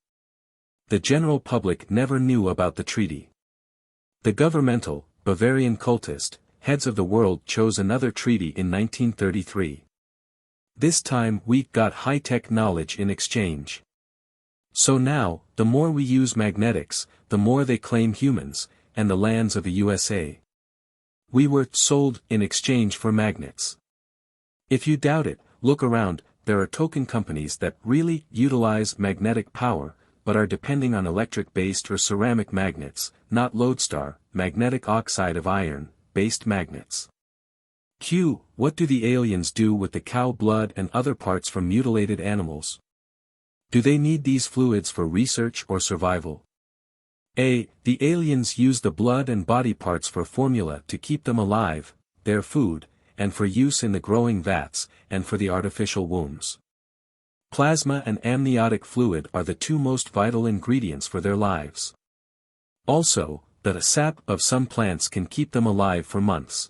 The general public never knew about the treaty. The governmental, Bavarian cultist, heads of the world chose another treaty in 1933. This time we got high-tech knowledge in exchange. So now, the more we use magnetics, the more they claim humans, and the lands of the USA. We were sold in exchange for magnets. If you doubt it, look around. There are token companies that really utilize magnetic power, but are depending on electric-based or ceramic magnets, not lodestar, magnetic oxide of iron-based magnets. Q, what do the aliens do with the cow blood and other parts from mutilated animals? Do they need these fluids for research or survival? A, the aliens use the blood and body parts for formula to keep them alive, their food, and for use in the growing vats, and for the artificial wombs. Plasma and amniotic fluid are the two most vital ingredients for their lives. Also, the sap of some plants can keep them alive for months.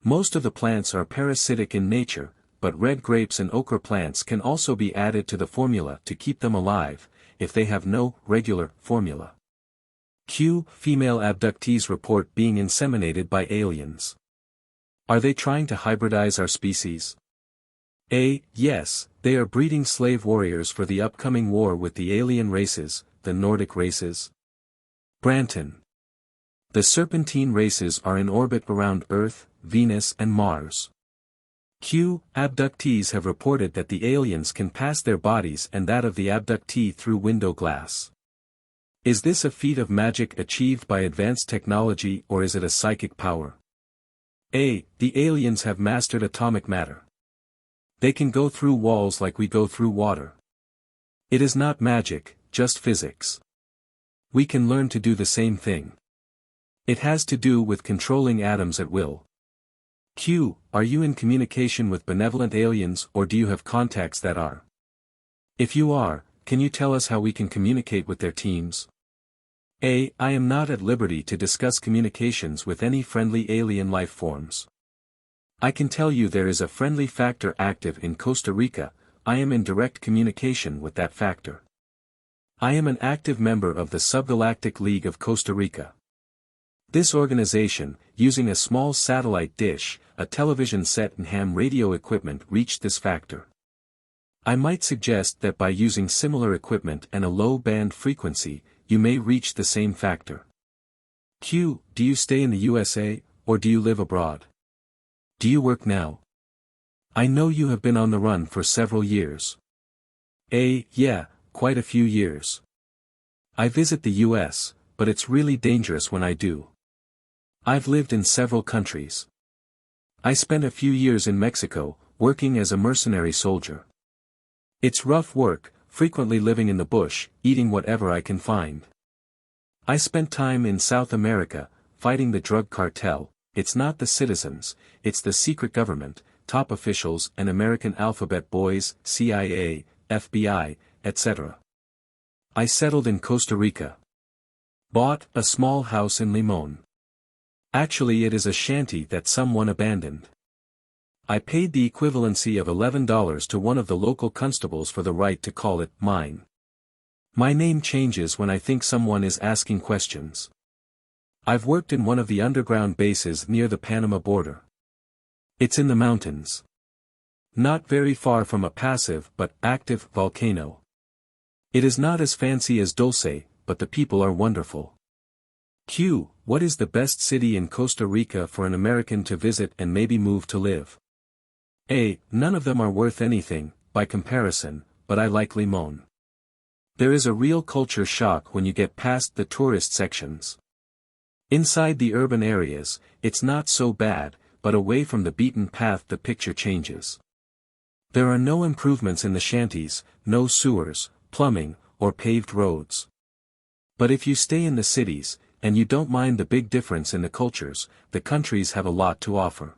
Most of the plants are parasitic in nature, but red grapes and ochre plants can also be added to the formula to keep them alive, if they have no regular formula. Q, female abductees report being inseminated by aliens. Are they trying to hybridize our species? A, yes, they are breeding slave warriors for the upcoming war with the alien races, the Nordic races. Branton. The Serpentine races are in orbit around Earth, Venus and Mars. Q. Abductees have reported that the aliens can pass their bodies and that of the abductee through window glass. Is this a feat of magic achieved by advanced technology or is it a psychic power? A. The aliens have mastered atomic matter. They can go through walls like we go through water. It is not magic, just physics. We can learn to do the same thing. It has to do with controlling atoms at will. Q. Are you in communication with benevolent aliens or do you have contacts that are? If you are, can you tell us how we can communicate with their teams? A. I am not at liberty to discuss communications with any friendly alien life forms. I can tell you there is a friendly factor active in Costa Rica. I am in direct communication with that factor. I am an active member of the Subgalactic League of Costa Rica. This organization, using a small satellite dish, a television set and ham radio equipment reached this factor. I might suggest that by using similar equipment and a low band frequency, you may reach the same factor. Q. Do you stay in the USA, or do you live abroad? Do you work now? I know you have been on the run for several years. A. Yeah, quite a few years. I visit the US, but it's really dangerous when I do. I've lived in several countries. I spent a few years in Mexico, working as a mercenary soldier. It's rough work, frequently living in the bush, eating whatever I can find. I spent time in South America, fighting the drug cartel. It's not the citizens, it's the secret government, top officials and American alphabet boys, CIA, FBI, etc. I settled in Costa Rica. Bought a small house in Limon. Actually it is a shanty that someone abandoned. I paid the equivalency of $11 to one of the local constables for the right to call it mine. My name changes when I think someone is asking questions. I've worked in one of the underground bases near the Panama border. It's in the mountains. Not very far from a passive but active volcano. It is not as fancy as Dulce, but the people are wonderful. Q. What is the best city in Costa Rica for an American to visit and maybe move to live? A. None of them are worth anything, by comparison, but I like Limon. There is a real culture shock when you get past the tourist sections. Inside the urban areas, it's not so bad, but away from the beaten path the picture changes. There are no improvements in the shanties, no sewers, plumbing, or paved roads. But if you stay in the cities, and you don't mind the big difference in the cultures, the countries have a lot to offer.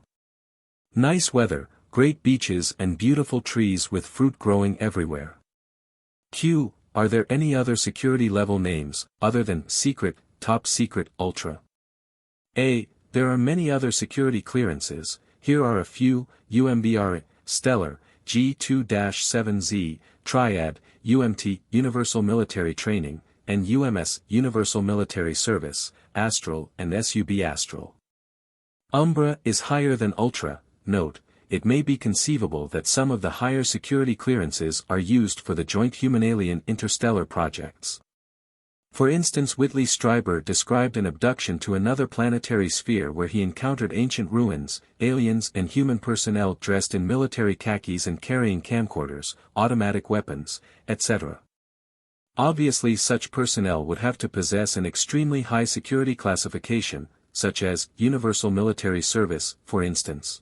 Nice weather, great beaches and beautiful trees with fruit growing everywhere. Q. Are there any other security level names, other than secret, top secret, ultra? A. There are many other security clearances. Here are a few: UMBR, Stellar, G2-7Z, Triad, UMT, Universal Military Training, and UMS, Universal Military Service, Astral and SUB Astral. Umbra is higher than Ultra. Note, it may be conceivable that some of the higher security clearances are used for the joint human-alien interstellar projects. For instance, Whitley Strieber described an abduction to another planetary sphere where he encountered ancient ruins, aliens and human personnel dressed in military khakis and carrying camcorders, automatic weapons, etc. Obviously such personnel would have to possess an extremely high security classification, such as Universal Military Service, for instance.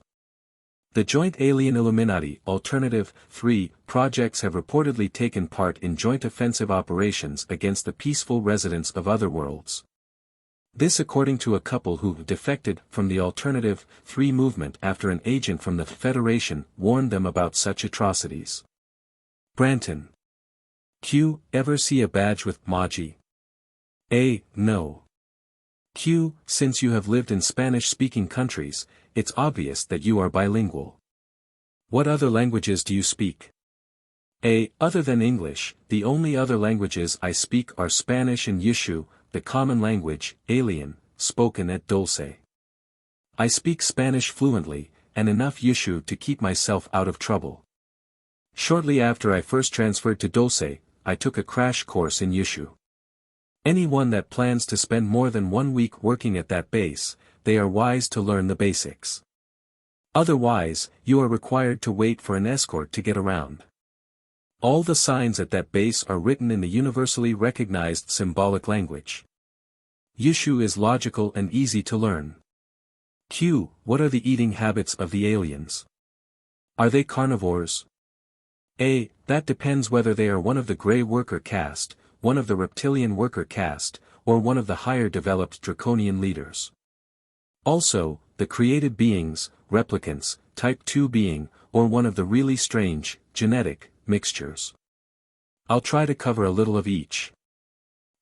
The Joint Alien Illuminati Alternative 3 projects have reportedly taken part in joint offensive operations against the peaceful residents of other worlds. This according to a couple who defected from the Alternative 3 movement after an agent from the Federation warned them about such atrocities. Branton. Q. Ever see a badge with Maji? A. No. Q. Since you have lived in Spanish-speaking countries, it's obvious that you are bilingual. What other languages do you speak? A. Other than English, the only other languages I speak are Spanish and Yushu, the common language, alien, spoken at Dulce. I speak Spanish fluently, and enough Yushu to keep myself out of trouble. Shortly after I first transferred to Dulce, I took a crash course in Yushu. Anyone that plans to spend more than 1 week working at that base, they are wise to learn the basics. Otherwise, you are required to wait for an escort to get around. All the signs at that base are written in the universally recognized symbolic language. Yushu is logical and easy to learn. Q. What are the eating habits of the aliens? Are they carnivores? A. That depends whether they are one of the gray worker caste, one of the reptilian worker caste, or one of the higher developed draconian leaders. Also, the created beings, replicants, type 2 being, or one of the really strange, genetic, mixtures. I'll try to cover a little of each.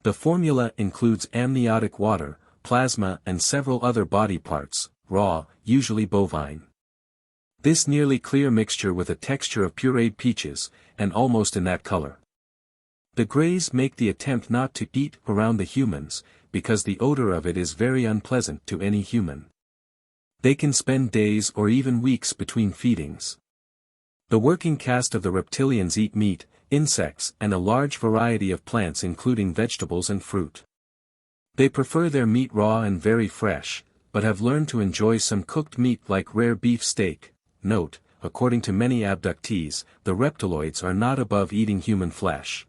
The formula includes amniotic water, plasma and several other body parts, raw, usually bovine. This nearly clear mixture with a texture of pureed peaches, and almost in that color. The Greys make the attempt not to eat around the humans, because the odor of it is very unpleasant to any human. They can spend days or even weeks between feedings. The working caste of the reptilians eat meat, insects and a large variety of plants including vegetables and fruit. They prefer their meat raw and very fresh, but have learned to enjoy some cooked meat like rare beef steak. Note, according to many abductees, the reptiloids are not above eating human flesh.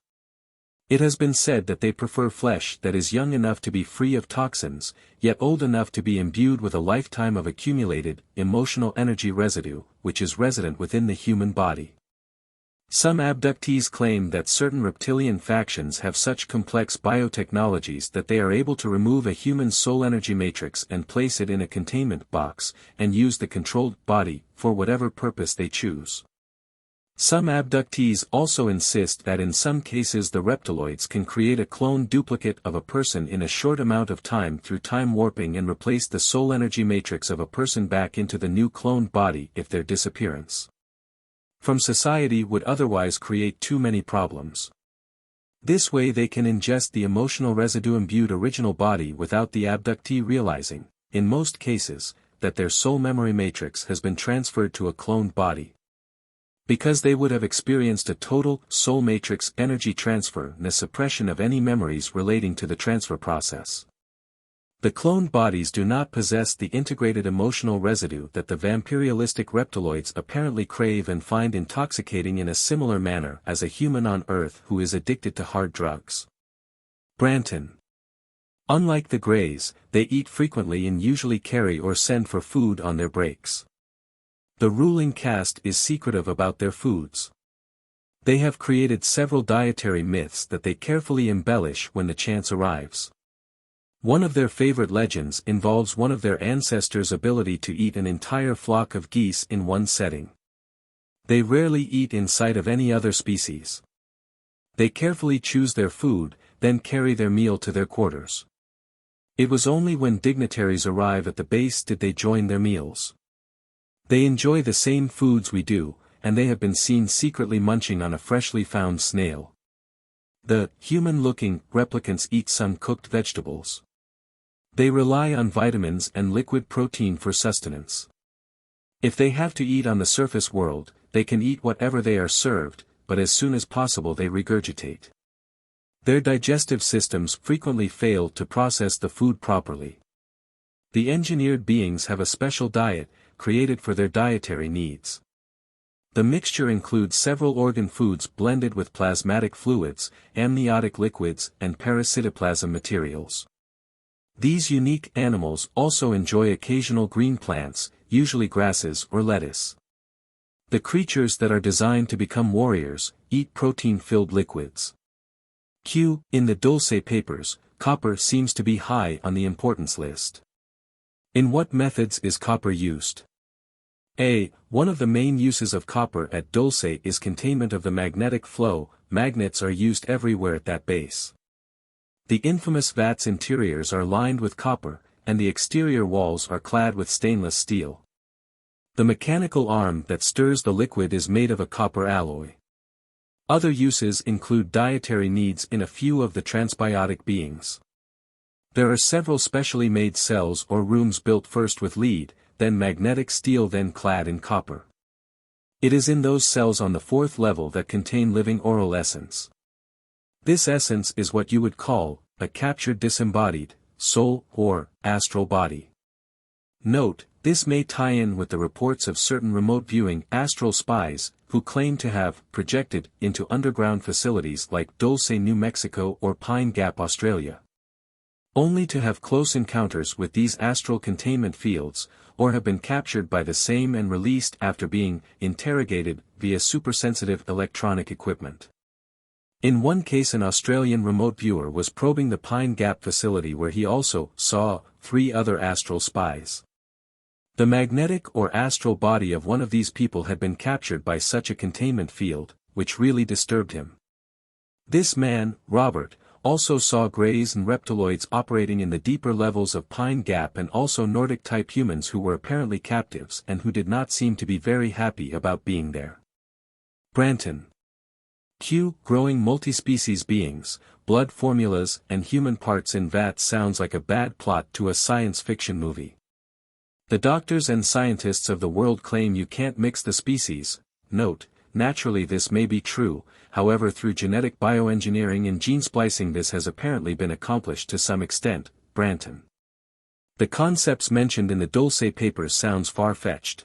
It has been said that they prefer flesh that is young enough to be free of toxins, yet old enough to be imbued with a lifetime of accumulated, emotional energy residue, which is resident within the human body. Some abductees claim that certain reptilian factions have such complex biotechnologies that they are able to remove a human soul energy matrix and place it in a containment box, and use the controlled body for whatever purpose they choose. Some abductees also insist that in some cases the reptiloids can create a clone duplicate of a person in a short amount of time through time warping and replace the soul energy matrix of a person back into the new cloned body if their disappearance from society would otherwise create too many problems. This way they can ingest the emotional residue-imbued original body without the abductee realizing, in most cases, that their soul memory matrix has been transferred to a cloned body. Because they would have experienced a total soul matrix energy transfer and a suppression of any memories relating to the transfer process. The cloned bodies do not possess the integrated emotional residue that the vampirialistic reptiloids apparently crave and find intoxicating in a similar manner as a human on Earth who is addicted to hard drugs. Branton. Unlike the Greys, they eat frequently and usually carry or send for food on their breaks. The ruling caste is secretive about their foods. They have created several dietary myths that they carefully embellish when the chance arrives. One of their favorite legends involves one of their ancestors' ability to eat an entire flock of geese in one setting. They rarely eat in sight of any other species. They carefully choose their food, then carry their meal to their quarters. It was only when dignitaries arrive at the base did they join their meals. They enjoy the same foods we do, and they have been seen secretly munching on a freshly found snail. The human-looking replicants eat some cooked vegetables. They rely on vitamins and liquid protein for sustenance. If they have to eat on the surface world, they can eat whatever they are served, but as soon as possible they regurgitate. Their digestive systems frequently fail to process the food properly. The engineered beings have a special diet, created for their dietary needs. The mixture includes several organ foods blended with plasmatic fluids, amniotic liquids and parasitoplasm materials. These unique animals also enjoy occasional green plants, usually grasses or lettuce. The creatures that are designed to become warriors, eat protein-filled liquids. Q. In the Dulce papers, copper seems to be high on the importance list. In what methods is copper used? A. One of the main uses of copper at Dulce is containment of the magnetic flow. Magnets are used everywhere at that base. The infamous vat's interiors are lined with copper, and the exterior walls are clad with stainless steel. The mechanical arm that stirs the liquid is made of a copper alloy. Other uses include dietary needs in a few of the transbiotic beings. There are several specially made cells or rooms built first with lead, then magnetic steel then clad in copper. It is in those cells on the fourth level that contain living oral essence. This essence is what you would call a captured disembodied soul or astral body. Note, this may tie in with the reports of certain remote viewing astral spies, who claim to have projected into underground facilities like Dulce, New Mexico or Pine Gap, Australia. Only to have close encounters with these astral containment fields, or have been captured by the same and released after being interrogated via supersensitive electronic equipment. In one case, an Australian remote viewer was probing the Pine Gap facility where he also saw 3 other astral spies. The magnetic or astral body of one of these people had been captured by such a containment field, which really disturbed him. This man, Robert, also saw greys and reptiloids operating in the deeper levels of Pine Gap, and also Nordic-type humans who were apparently captives and who did not seem to be very happy about being there. Branton. Q. Growing multi-species beings, blood formulas and human parts in vats sounds like a bad plot to a science fiction movie. The doctors and scientists of the world claim you can't mix the species. Note, naturally this may be true, however through genetic bioengineering and gene splicing this has apparently been accomplished to some extent. Branton. The concepts mentioned in the Dulce papers sounds far-fetched.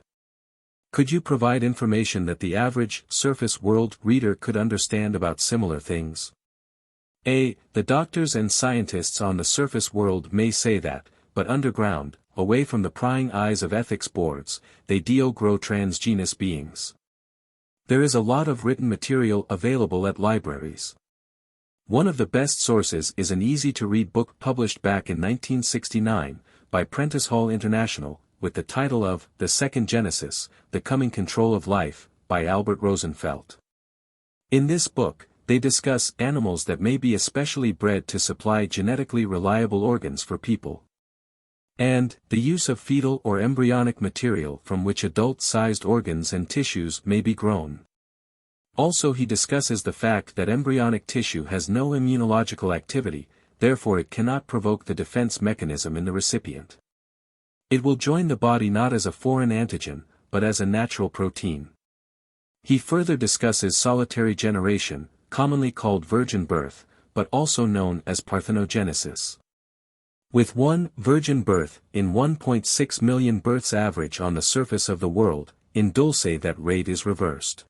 Could you provide information that the average, surface world reader could understand about similar things? A. The doctors and scientists on the surface world may say that, but underground, away from the prying eyes of ethics boards, they grow transgenous beings. There is a lot of written material available at libraries. One of the best sources is an easy-to-read book published back in 1969, by Prentice Hall International, with the title of The Second Genesis, The Coming Control of Life, by Albert Rosenfeld. In this book, they discuss animals that may be especially bred to supply genetically reliable organs for people, and the use of fetal or embryonic material from which adult-sized organs and tissues may be grown. Also, he discusses the fact that embryonic tissue has no immunological activity, therefore it cannot provoke the defense mechanism in the recipient. It will join the body not as a foreign antigen, but as a natural protein. He further discusses solitary generation, commonly called virgin birth, but also known as parthenogenesis. With one virgin birth in 1.6 million births average on the surface of the world, in Dulce that rate is reversed.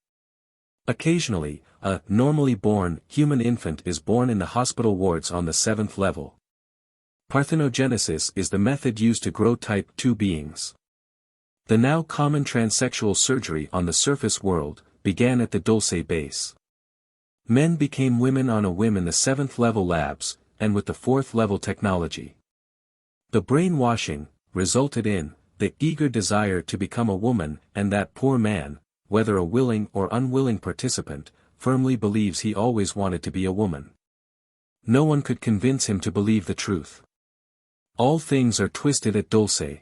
Occasionally, a normally born human infant is born in the hospital wards on the 7th level. Parthenogenesis is the method used to grow type 2 beings. The now common transsexual surgery on the surface world began at the Dulce base. Men became women on a whim in the 7th level labs, and with the 4th level technology. The brainwashing resulted in the eager desire to become a woman, and that poor man, whether a willing or unwilling participant, firmly believes he always wanted to be a woman. No one could convince him to believe the truth. All things are twisted at Dulce.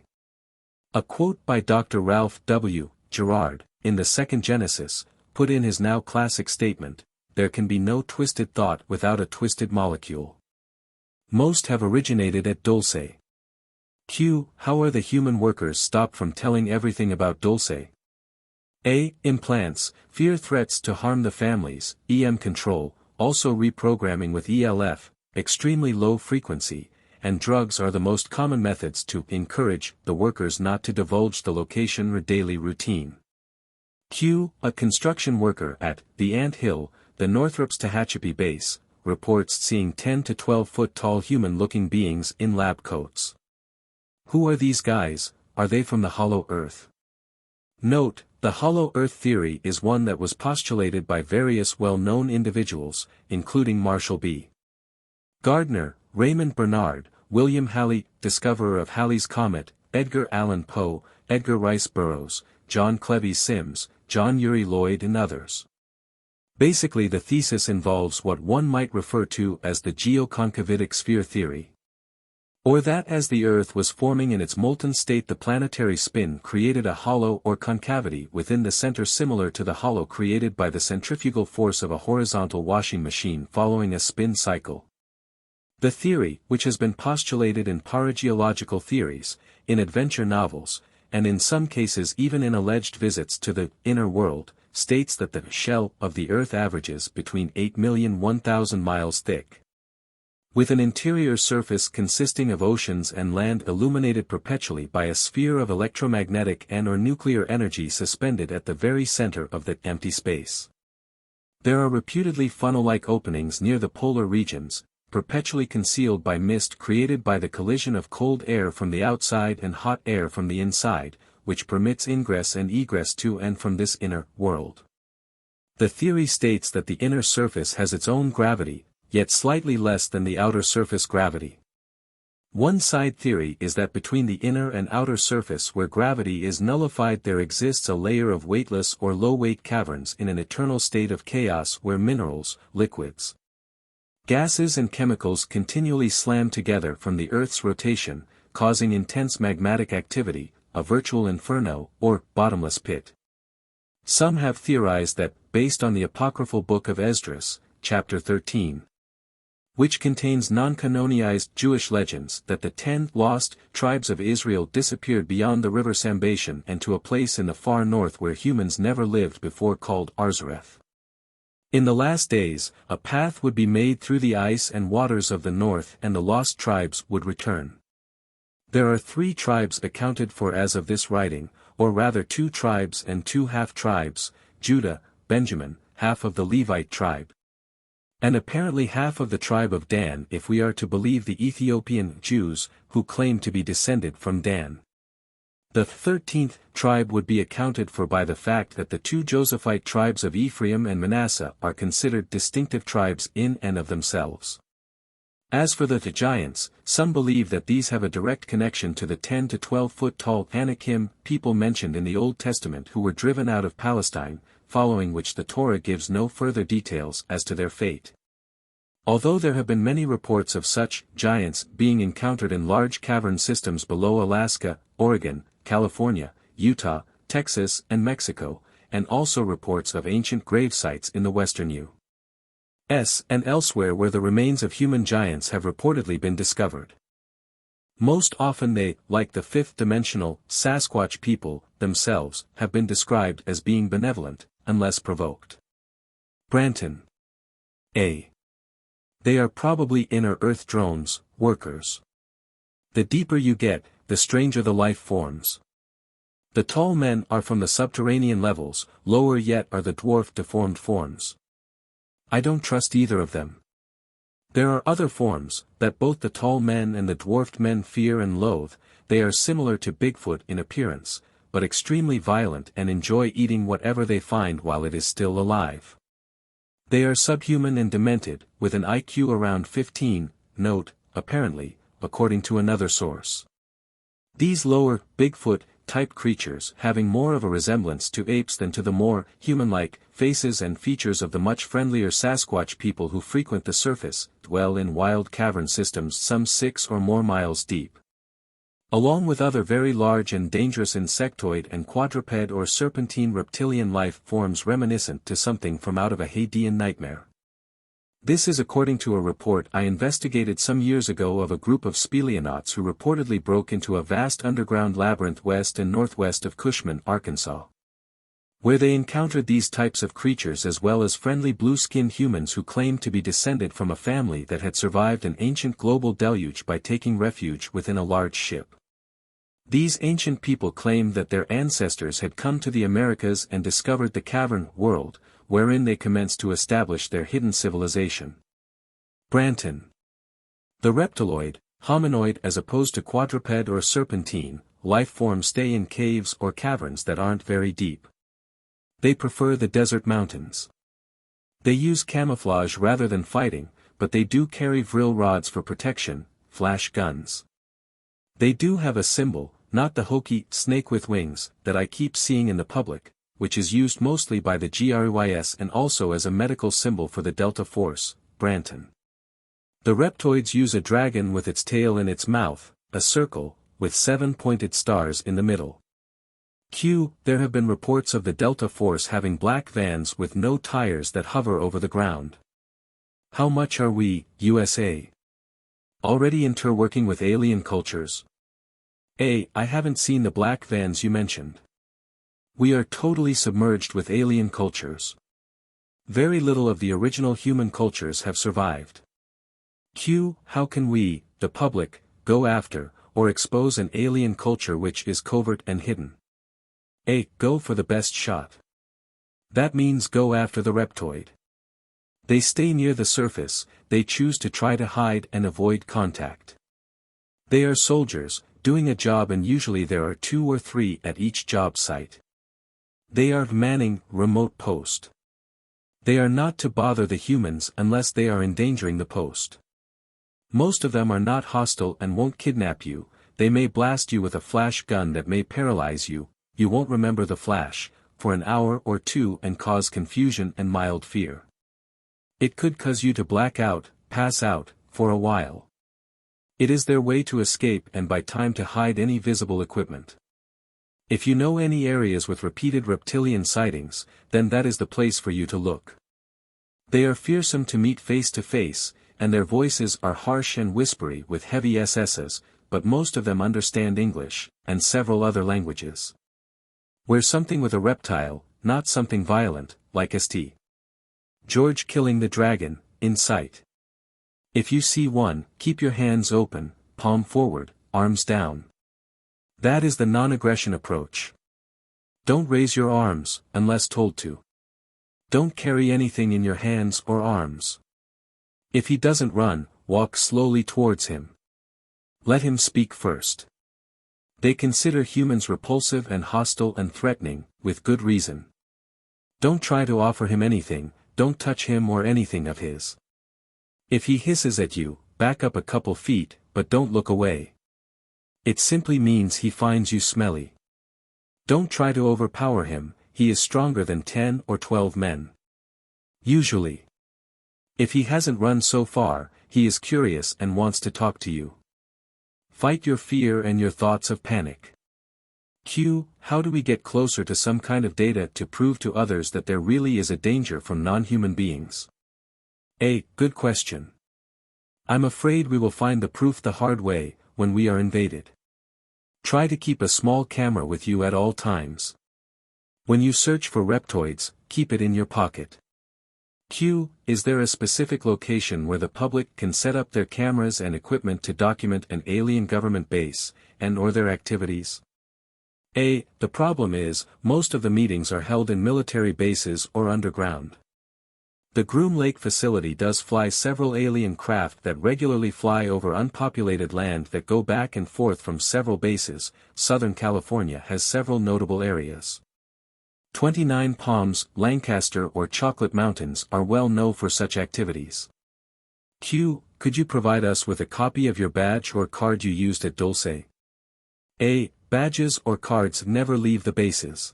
A quote by Dr. Ralph W. Gerard, in The Second Genesis, put in his now classic statement, "There can be no twisted thought without a twisted molecule." Most have originated at Dulce. Q. How are the human workers stopped from telling everything about Dulce? A. Implants, fear threats to harm the families, EM control, also reprogramming with ELF, extremely low frequency, and drugs are the most common methods to encourage the workers not to divulge the location or daily routine. Q. A construction worker at the Ant Hill, the Northrop's Tehachapi base, reports seeing 10 to 12 foot tall human-looking beings in lab coats. Who are these guys? Are they from the Hollow Earth? Note, the Hollow Earth theory is one that was postulated by various well-known individuals, including Marshall B. Gardner, Raymond Bernard, William Halley, discoverer of Halley's Comet, Edgar Allan Poe, Edgar Rice Burroughs, John Clevey Sims, John Uri Lloyd and others. Basically the thesis involves what one might refer to as the geoconcavitic sphere theory. Or that as the Earth was forming in its molten state the planetary spin created a hollow or concavity within the center similar to the hollow created by the centrifugal force of a horizontal washing machine following a spin cycle. The theory, which has been postulated in parageological theories, in adventure novels, and in some cases even in alleged visits to the inner world, states that the shell of the Earth averages between 8,001,000 miles thick. With an interior surface consisting of oceans and land illuminated perpetually by a sphere of electromagnetic and/or nuclear energy suspended at the very center of that empty space. There are reputedly funnel-like openings near the polar regions, perpetually concealed by mist created by the collision of cold air from the outside and hot air from the inside, which permits ingress and egress to and from this inner world. The theory states that the inner surface has its own gravity, yet slightly less than the outer surface gravity. One side theory is that between the inner and outer surface where gravity is nullified there exists a layer of weightless or low-weight caverns in an eternal state of chaos where minerals, liquids, gases and chemicals continually slam together from the Earth's rotation, causing intense magmatic activity, a virtual inferno, or bottomless pit. Some have theorized that, based on the apocryphal book of Esdras, chapter 13, which contains non-canonized Jewish legends that the 10 lost tribes of Israel disappeared beyond the river Sambation and to a place in the far north where humans never lived before called Arzareth. In the last days, a path would be made through the ice and waters of the north and the lost tribes would return. There are 3 tribes accounted for as of this writing, or rather 2 tribes and 2 half-tribes, Judah, Benjamin, half of the Levite tribe, and apparently half of the tribe of Dan if we are to believe the Ethiopian Jews, who claim to be descended from Dan. The 13th tribe would be accounted for by the fact that the 2 Josephite tribes of Ephraim and Manasseh are considered distinctive tribes in and of themselves. As for the giants, some believe that these have a direct connection to the 10 to 12 foot tall Anakim people mentioned in the Old Testament who were driven out of Palestine, following which the Torah gives no further details as to their fate. Although there have been many reports of such giants being encountered in large cavern systems below Alaska, Oregon, California, Utah, Texas and Mexico, and also reports of ancient grave sites in the western U.S. and elsewhere where the remains of human giants have reportedly been discovered. Most often they, like the fifth-dimensional Sasquatch people themselves, have been described as being benevolent, unless provoked. Branton. A. They are probably inner Earth drones, workers. The deeper you get, the stranger the life forms. The tall men are from the subterranean levels, lower yet are the dwarf deformed forms. I don't trust either of them. There are other forms, that both the tall men and the dwarfed men fear and loathe. They are similar to Bigfoot in appearance, but extremely violent and enjoy eating whatever they find while it is still alive. They are subhuman and demented, with an IQ around 15, note, apparently, according to another source. These lower, Bigfoot-type creatures having more of a resemblance to apes than to the more human-like faces and features of the much friendlier Sasquatch people who frequent the surface, dwell in wild cavern systems some 6 or more miles deep. Along with other very large and dangerous insectoid and quadruped or serpentine reptilian life forms reminiscent to something from out of a Hadean nightmare. This is according to a report I investigated some years ago of a group of speleonauts who reportedly broke into a vast underground labyrinth west and northwest of Cushman, Arkansas, where they encountered these types of creatures as well as friendly blue-skinned humans who claimed to be descended from a family that had survived an ancient global deluge by taking refuge within a large ship. These ancient people claimed that their ancestors had come to the Americas and discovered the cavern world, wherein they commenced to establish their hidden civilization. Branton. The reptiloid, hominoid as opposed to quadruped or serpentine, life forms stay in caves or caverns that aren't very deep. They prefer the desert mountains. They use camouflage rather than fighting, but they do carry vril rods for protection, flash guns. They do have a symbol, not the hokey snake with wings that I keep seeing in the public, which is used mostly by the GRUIS and also as a medical symbol for the Delta Force, Branton. The reptoids use a dragon with its tail in its mouth, a circle, with 7 pointed stars in the middle. There have been reports of the Delta Force having black vans with no tires that hover over the ground. How much are we, USA, already interworking with alien cultures? I haven't seen the black vans you mentioned. We are totally submerged with alien cultures. Very little of the original human cultures have survived. Q. How can we, the public, go after, or expose an alien culture which is covert and hidden? A. Go for the best shot. That means go after the reptoid. They stay near the surface, they choose to try to hide and avoid contact. They are soldiers, doing a job, and usually there are 2 or 3 at each job site. They are manning remote post. They are not to bother the humans unless they are endangering the post. Most of them are not hostile and won't kidnap you. They may blast you with a flash gun that may paralyze you, you won't remember the flash, for an hour or 2 and cause confusion and mild fear. It could cause you to black out, pass out, for a while. It is their way to escape and by time to hide any visible equipment. If you know any areas with repeated reptilian sightings, then that is the place for you to look. They are fearsome to meet face to face, and their voices are harsh and whispery with heavy SS's, but most of them understand English, and several other languages. Wear something with a reptile, not something violent, like St. George killing the dragon, in sight. If you see one, keep your hands open, palm forward, arms down. That is the non-aggression approach. Don't raise your arms, unless told to. Don't carry anything in your hands or arms. If he doesn't run, walk slowly towards him. Let him speak first. They consider humans repulsive and hostile and threatening, with good reason. Don't try to offer him anything, don't touch him or anything of his. If he hisses at you, back up a couple feet, but don't look away. It simply means he finds you smelly. Don't try to overpower him, he is stronger than 10 or 12 men. Usually. If he hasn't run so far, he is curious and wants to talk to you. Fight your fear and your thoughts of panic. Q. How do we get closer to some kind of data to prove to others that there really is a danger from non-human beings? A. Good question. I'm afraid we will find the proof the hard way, when we are invaded. Try to keep a small camera with you at all times. When you search for reptoids, keep it in your pocket. Q. Is there a specific location where the public can set up their cameras and equipment to document an alien government base, and/or their activities? A. The problem is, most of the meetings are held in military bases or underground. The Groom Lake facility does fly several alien craft that regularly fly over unpopulated land that go back and forth from several bases. Southern California has several notable areas. 29 Palms, Lancaster or Chocolate Mountains are well known for such activities. Q. Could you provide us with a copy of your badge or card you used at Dulce? A. Badges or cards never leave the bases.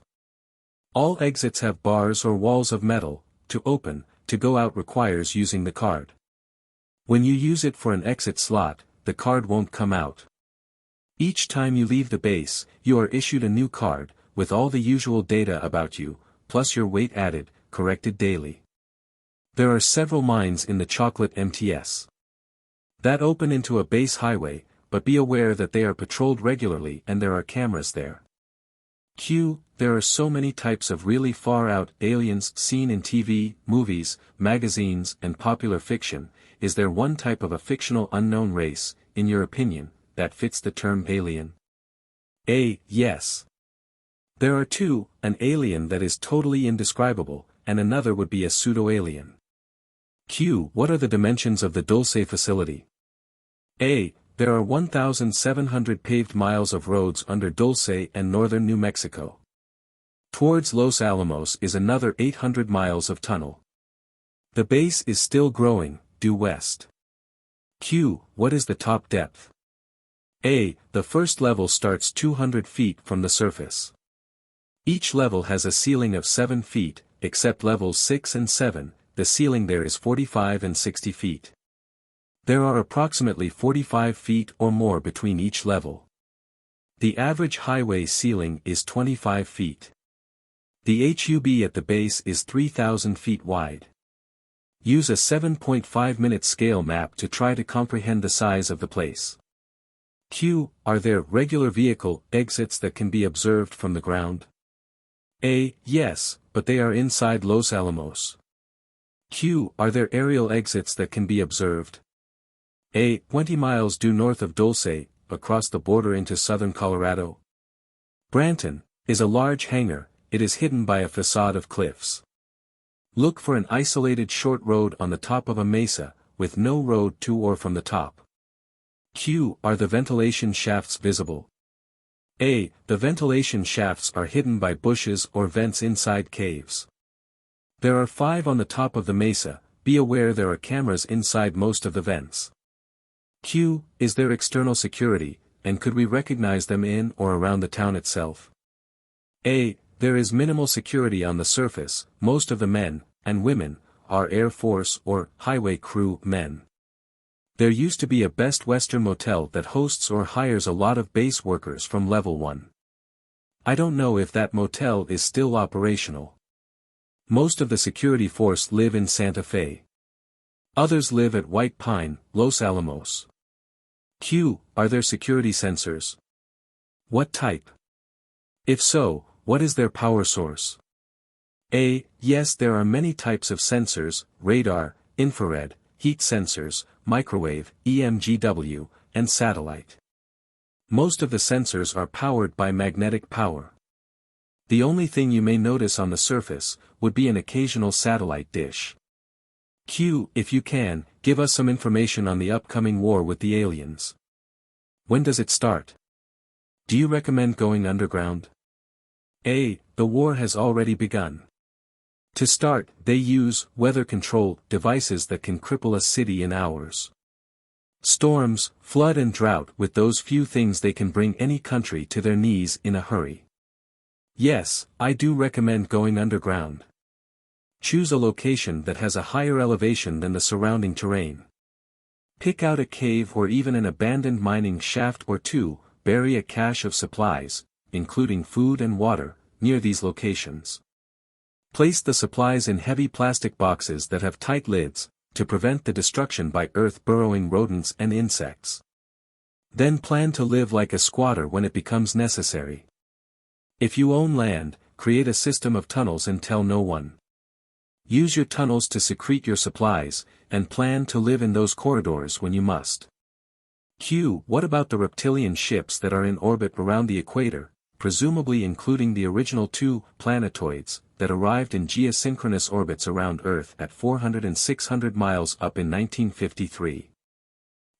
All exits have bars or walls of metal. To open, to go out requires using the card. When you use it for an exit slot, the card won't come out. Each time you leave the base, you are issued a new card, with all the usual data about you, plus your weight added, corrected daily. There are several mines in the Chocolate MTS that open into a base highway, but be aware that they are patrolled regularly and there are cameras there. Q. There are so many types of really far-out aliens seen in TV, movies, magazines and popular fiction. Is there one type of a fictional unknown race, in your opinion, that fits the term alien? A. Yes. There are 2, an alien that is totally indescribable, and another would be a pseudo-alien. Q. What are the dimensions of the Dulce facility? A. There are 1,700 paved miles of roads under Dulce and northern New Mexico. Towards Los Alamos is another 800 miles of tunnel. The base is still growing, due west. Q. What is the top depth? A. The first level starts 200 feet from the surface. Each level has a ceiling of 7 feet, except levels 6 and 7, the ceiling there is 45 and 60 feet. There are approximately 45 feet or more between each level. The average highway ceiling is 25 feet. The HUB at the base is 3,000 feet wide. Use a 7.5-minute scale map to try to comprehend the size of the place. Q. Are there regular vehicle exits that can be observed from the ground? A. Yes, but they are inside Los Alamos. Q. Are there aerial exits that can be observed? A. 20 miles due north of Dulce, across the border into southern Colorado. Branton is a large hangar. It is hidden by a facade of cliffs. Look for an isolated short road on the top of a mesa, with no road to or from the top. Q. Are the ventilation shafts visible? A. The ventilation shafts are hidden by bushes or vents inside caves. There are 5 on the top of the mesa. Be aware there are cameras inside most of the vents. Q. Is there external security, and could we recognize them in or around the town itself? A. There is minimal security on the surface. Most of the men, and women, are Air Force or highway crew men. There used to be a Best Western motel that hosts or hires a lot of base workers from Level 1. I don't know if that motel is still operational. Most of the security force live in Santa Fe. Others live at White Pine, Los Alamos. Q. Are there security sensors? What type? If so, what is their power source? A. Yes, there are many types of sensors: radar, infrared, heat sensors, microwave, EMGW, and satellite. Most of the sensors are powered by magnetic power. The only thing you may notice on the surface would be an occasional satellite dish. Q. If you can, give us some information on the upcoming war with the aliens. When does it start? Do you recommend going underground? A. The war has already begun. To start, they use weather control devices that can cripple a city in hours. Storms, flood and drought, with those few things they can bring any country to their knees in a hurry. Yes, I do recommend going underground. Choose a location that has a higher elevation than the surrounding terrain. Pick out a cave or even an abandoned mining shaft or two. Bury a cache of supplies, including food and water, near these locations. Place the supplies in heavy plastic boxes that have tight lids, to prevent the destruction by earth-burrowing rodents and insects. Then plan to live like a squatter when it becomes necessary. If you own land, create a system of tunnels and tell no one. Use your tunnels to secrete your supplies, and plan to live in those corridors when you must. Q. What about the reptilian ships that are in orbit around the equator, presumably including the original 2 planetoids that arrived in geosynchronous orbits around Earth at 400 and 600 miles up in 1953?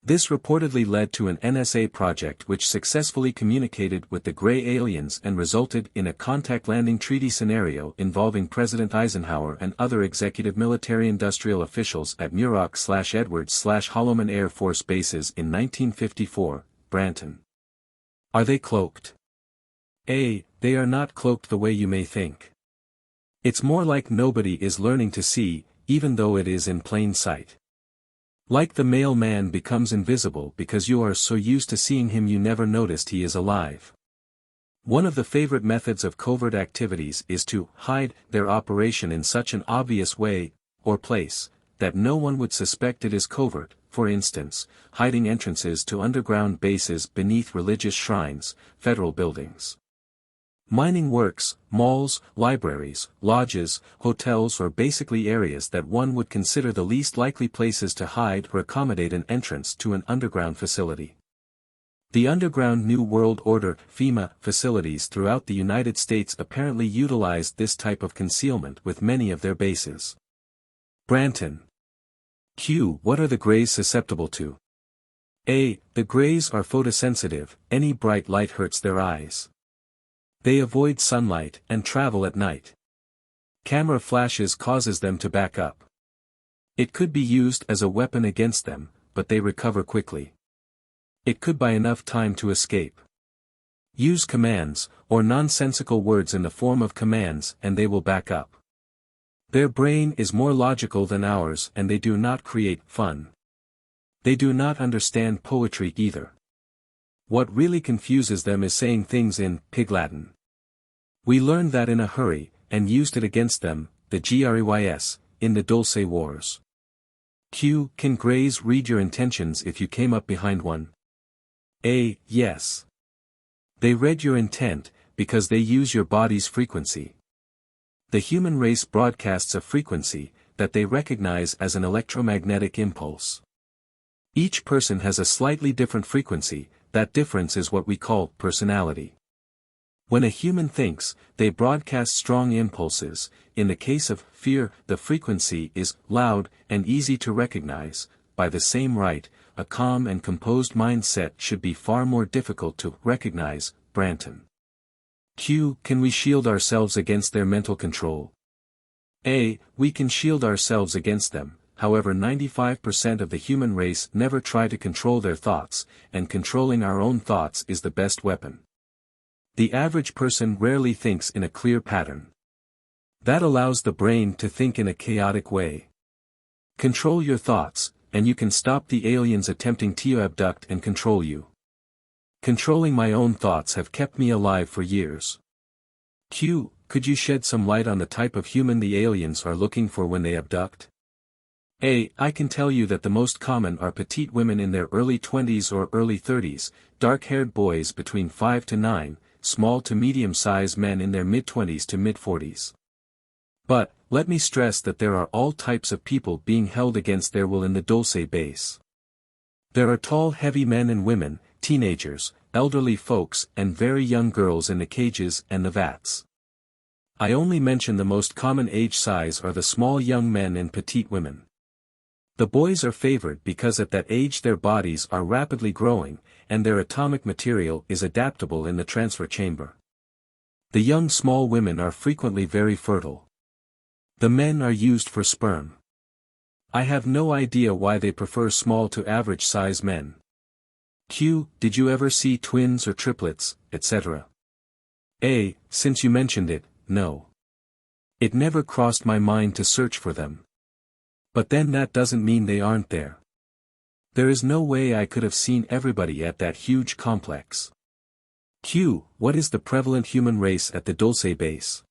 This reportedly led to an NSA project which successfully communicated with the gray aliens and resulted in a contact landing treaty scenario involving President Eisenhower and other executive military-industrial officials at Muroc/Edwards/Holloman Air Force bases in 1954, Branton. Are they cloaked? A. They are not cloaked the way you may think. It's more like nobody is learning to see, even though it is in plain sight. Like the mailman becomes invisible because you are so used to seeing him you never noticed he is alive. One of the favorite methods of covert activities is to hide their operation in such an obvious way, or place, that no one would suspect it is covert. For instance, hiding entrances to underground bases beneath religious shrines, federal buildings. Mining works, malls, libraries, lodges, hotels are basically areas that one would consider the least likely places to hide or accommodate an entrance to an underground facility. The Underground New World Order (FEMA) facilities throughout the United States apparently utilized this type of concealment with many of their bases. Branton. Q. What are the Greys susceptible to? A. The Greys are photosensitive. Any bright light hurts their eyes. They avoid sunlight and travel at night. Camera flashes causes them to back up. It could be used as a weapon against them, but they recover quickly. It could buy enough time to escape. Use commands, or nonsensical words in the form of commands, and they will back up. Their brain is more logical than ours and they do not create fun. They do not understand poetry either. What really confuses them is saying things in Pig Latin. We learned that in a hurry, and used it against them, the Greys, in the Dulce Wars. Q. Can Greys read your intentions if you came up behind one? A. Yes. They read your intent, because they use your body's frequency. The human race broadcasts a frequency, that they recognize as an electromagnetic impulse. Each person has a slightly different frequency, that difference is what we call personality. When a human thinks, they broadcast strong impulses. In the case of fear, the frequency is loud and easy to recognize. By the same right, a calm and composed mindset should be far more difficult to recognize. Branton. Q. Can we shield ourselves against their mental control? A. We can shield ourselves against them. However, 95% of the human race never try to control their thoughts, and controlling our own thoughts is the best weapon. The average person rarely thinks in a clear pattern. That allows the brain to think in a chaotic way. Control your thoughts, and you can stop the aliens attempting to abduct and control you. Controlling my own thoughts have kept me alive for years. Q. Could you shed some light on the type of human the aliens are looking for when they abduct? A. I can tell you that the most common are petite women in their early 20s or early 30s, dark-haired boys between 5 to 9, small to medium-sized men in their mid-20s to mid-40s. But, let me stress that there are all types of people being held against their will in the Dulce base. There are tall heavy men and women, teenagers, elderly folks and very young girls in the cages and the vats. I only mention the most common age size are the small young men and petite women. The boys are favored because at that age their bodies are rapidly growing, and their atomic material is adaptable in the transfer chamber. The young small women are frequently very fertile. The men are used for sperm. I have no idea why they prefer small to average size men. Q. Did you ever see twins or triplets, etc.? A. Since you mentioned it, no. It never crossed my mind to search for them. But then that doesn't mean they aren't there. There is no way I could have seen everybody at that huge complex. Q. What is the prevalent human race at the Dulce base?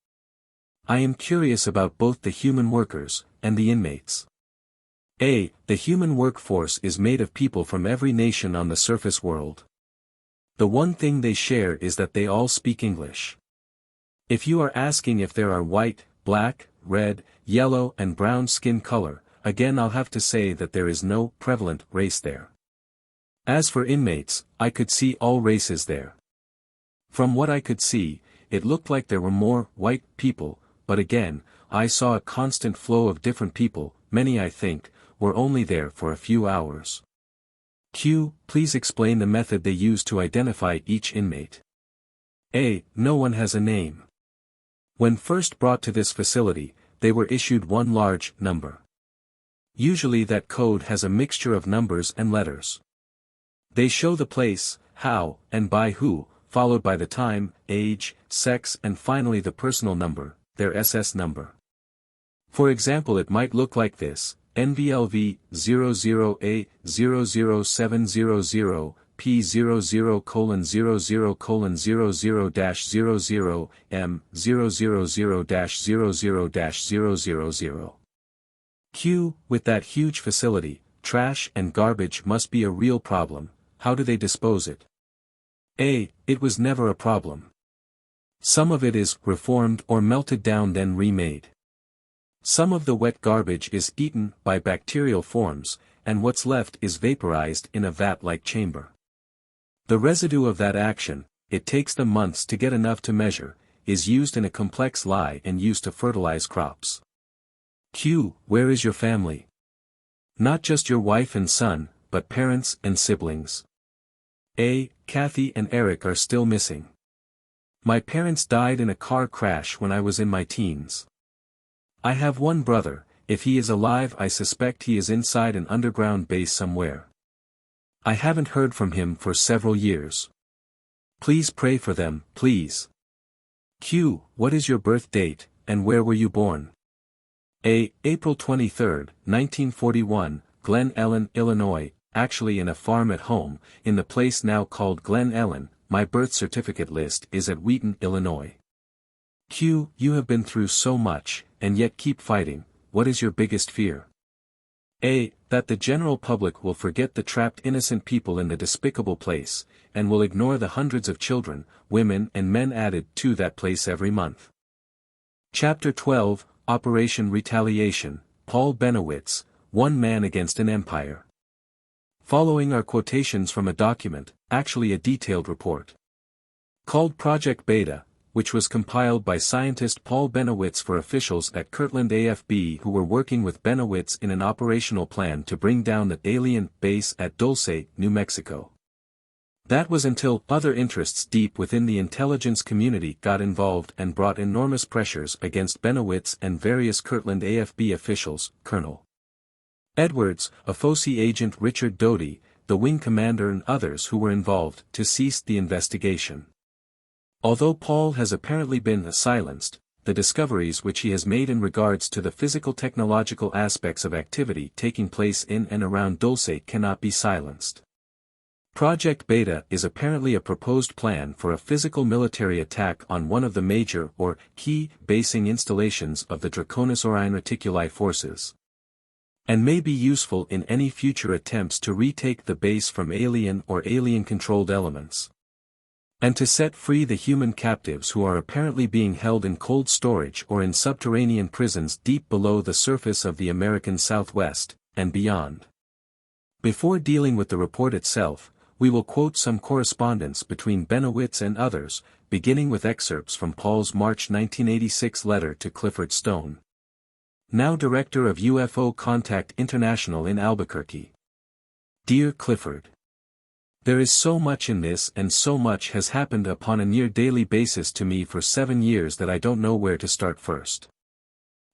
I am curious about both the human workers and the inmates. A. The human workforce is made of people from every nation on the surface world. The one thing they share is that they all speak English. If you are asking if there are white, black, red, yellow and brown skin color, again I'll have to say that there is no prevalent race there. As for inmates, I could see all races there. From what I could see, it looked like there were more white people, but again, I saw a constant flow of different people. Many I think, were only there for a few hours. Q. Please explain the method they use to identify each inmate. A. No one has a name. When first brought to this facility, they were issued one large number. Usually that code has a mixture of numbers and letters. They show the place, how, and by who, followed by the time, age, sex and finally the personal number, their SS number. For example, it might look like this: NVLV 00A00700 P00:00:00-00 M 000-00-000. Q. With that huge facility, trash and garbage must be a real problem. How do they dispose it? A. It was never a problem. Some of it is reformed or melted down then remade. Some of the wet garbage is eaten by bacterial forms, and what's left is vaporized in a vat-like chamber. The residue of that action, it takes them months to get enough to measure, is used in a complex lye and used to fertilize crops. Q. Where is your family? Not just your wife and son, but parents and siblings. A. Kathy and Eric are still missing. My parents died in a car crash when I was in my teens. I have one brother. If he is alive, I suspect he is inside an underground base somewhere. I haven't heard from him for several years. Please pray for them, please. Q. What is your birth date, and where were you born? A. April 23, 1941, Glen Ellen, Illinois, actually in a farm at home, in the place now called Glen Ellen. My birth certificate list is at Wheaton, Illinois. Q. You have been through so much, and yet keep fighting. What is your biggest fear? A. That the general public will forget the trapped innocent people in the despicable place, and will ignore the hundreds of children, women and men added to that place every month. Chapter 12, Operation Retaliation, Paul Bennewitz, One Man Against an Empire. Following are quotations from a document, actually a detailed report, called Project Beta, which was compiled by scientist Paul Bennewitz for officials at Kirtland AFB who were working with Bennewitz in an operational plan to bring down the alien base at Dulce, New Mexico. That was until other interests deep within the intelligence community got involved and brought enormous pressures against Bennewitz and various Kirtland AFB officials, Colonel Edwards, a FOSI agent Richard Doty, the wing commander and others who were involved, to cease the investigation. Although Paul has apparently been silenced, the discoveries which he has made in regards to the physical-technological aspects of activity taking place in and around Dulce cannot be silenced. Project Beta is apparently a proposed plan for a physical military attack on one of the major or key basing installations of the Draconis Reticuli forces, and may be useful in any future attempts to retake the base from alien or alien-controlled elements, and to set free the human captives who are apparently being held in cold storage or in subterranean prisons deep below the surface of the American Southwest, and beyond. Before dealing with the report itself, we will quote some correspondence between Bennewitz and others, beginning with excerpts from Paul's March 1986 letter to Clifford Stone, now director of UFO Contact International in Albuquerque. Dear Clifford, there is so much in this and so much has happened upon a near daily basis to me for 7 years that I don't know where to start first.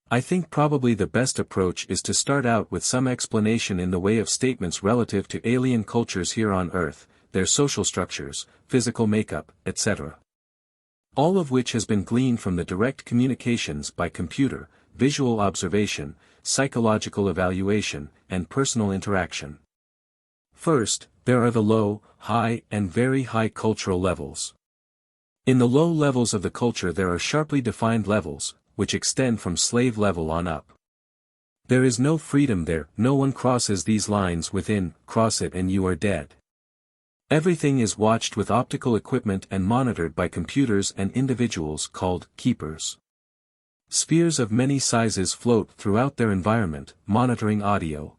I think probably the best approach is to start out with some explanation in the way of statements relative to alien cultures here on Earth, their social structures, physical makeup, etc. All of which has been gleaned from the direct communications by computer, visual observation, psychological evaluation, and personal interaction. First, there are the low, high, and very high cultural levels. In the low levels of the culture there are sharply defined levels, which extend from slave level on up. There is no freedom there, no one crosses these lines within, cross it and you are dead. Everything is watched with optical equipment and monitored by computers and individuals called keepers. Spheres of many sizes float throughout their environment, monitoring audio,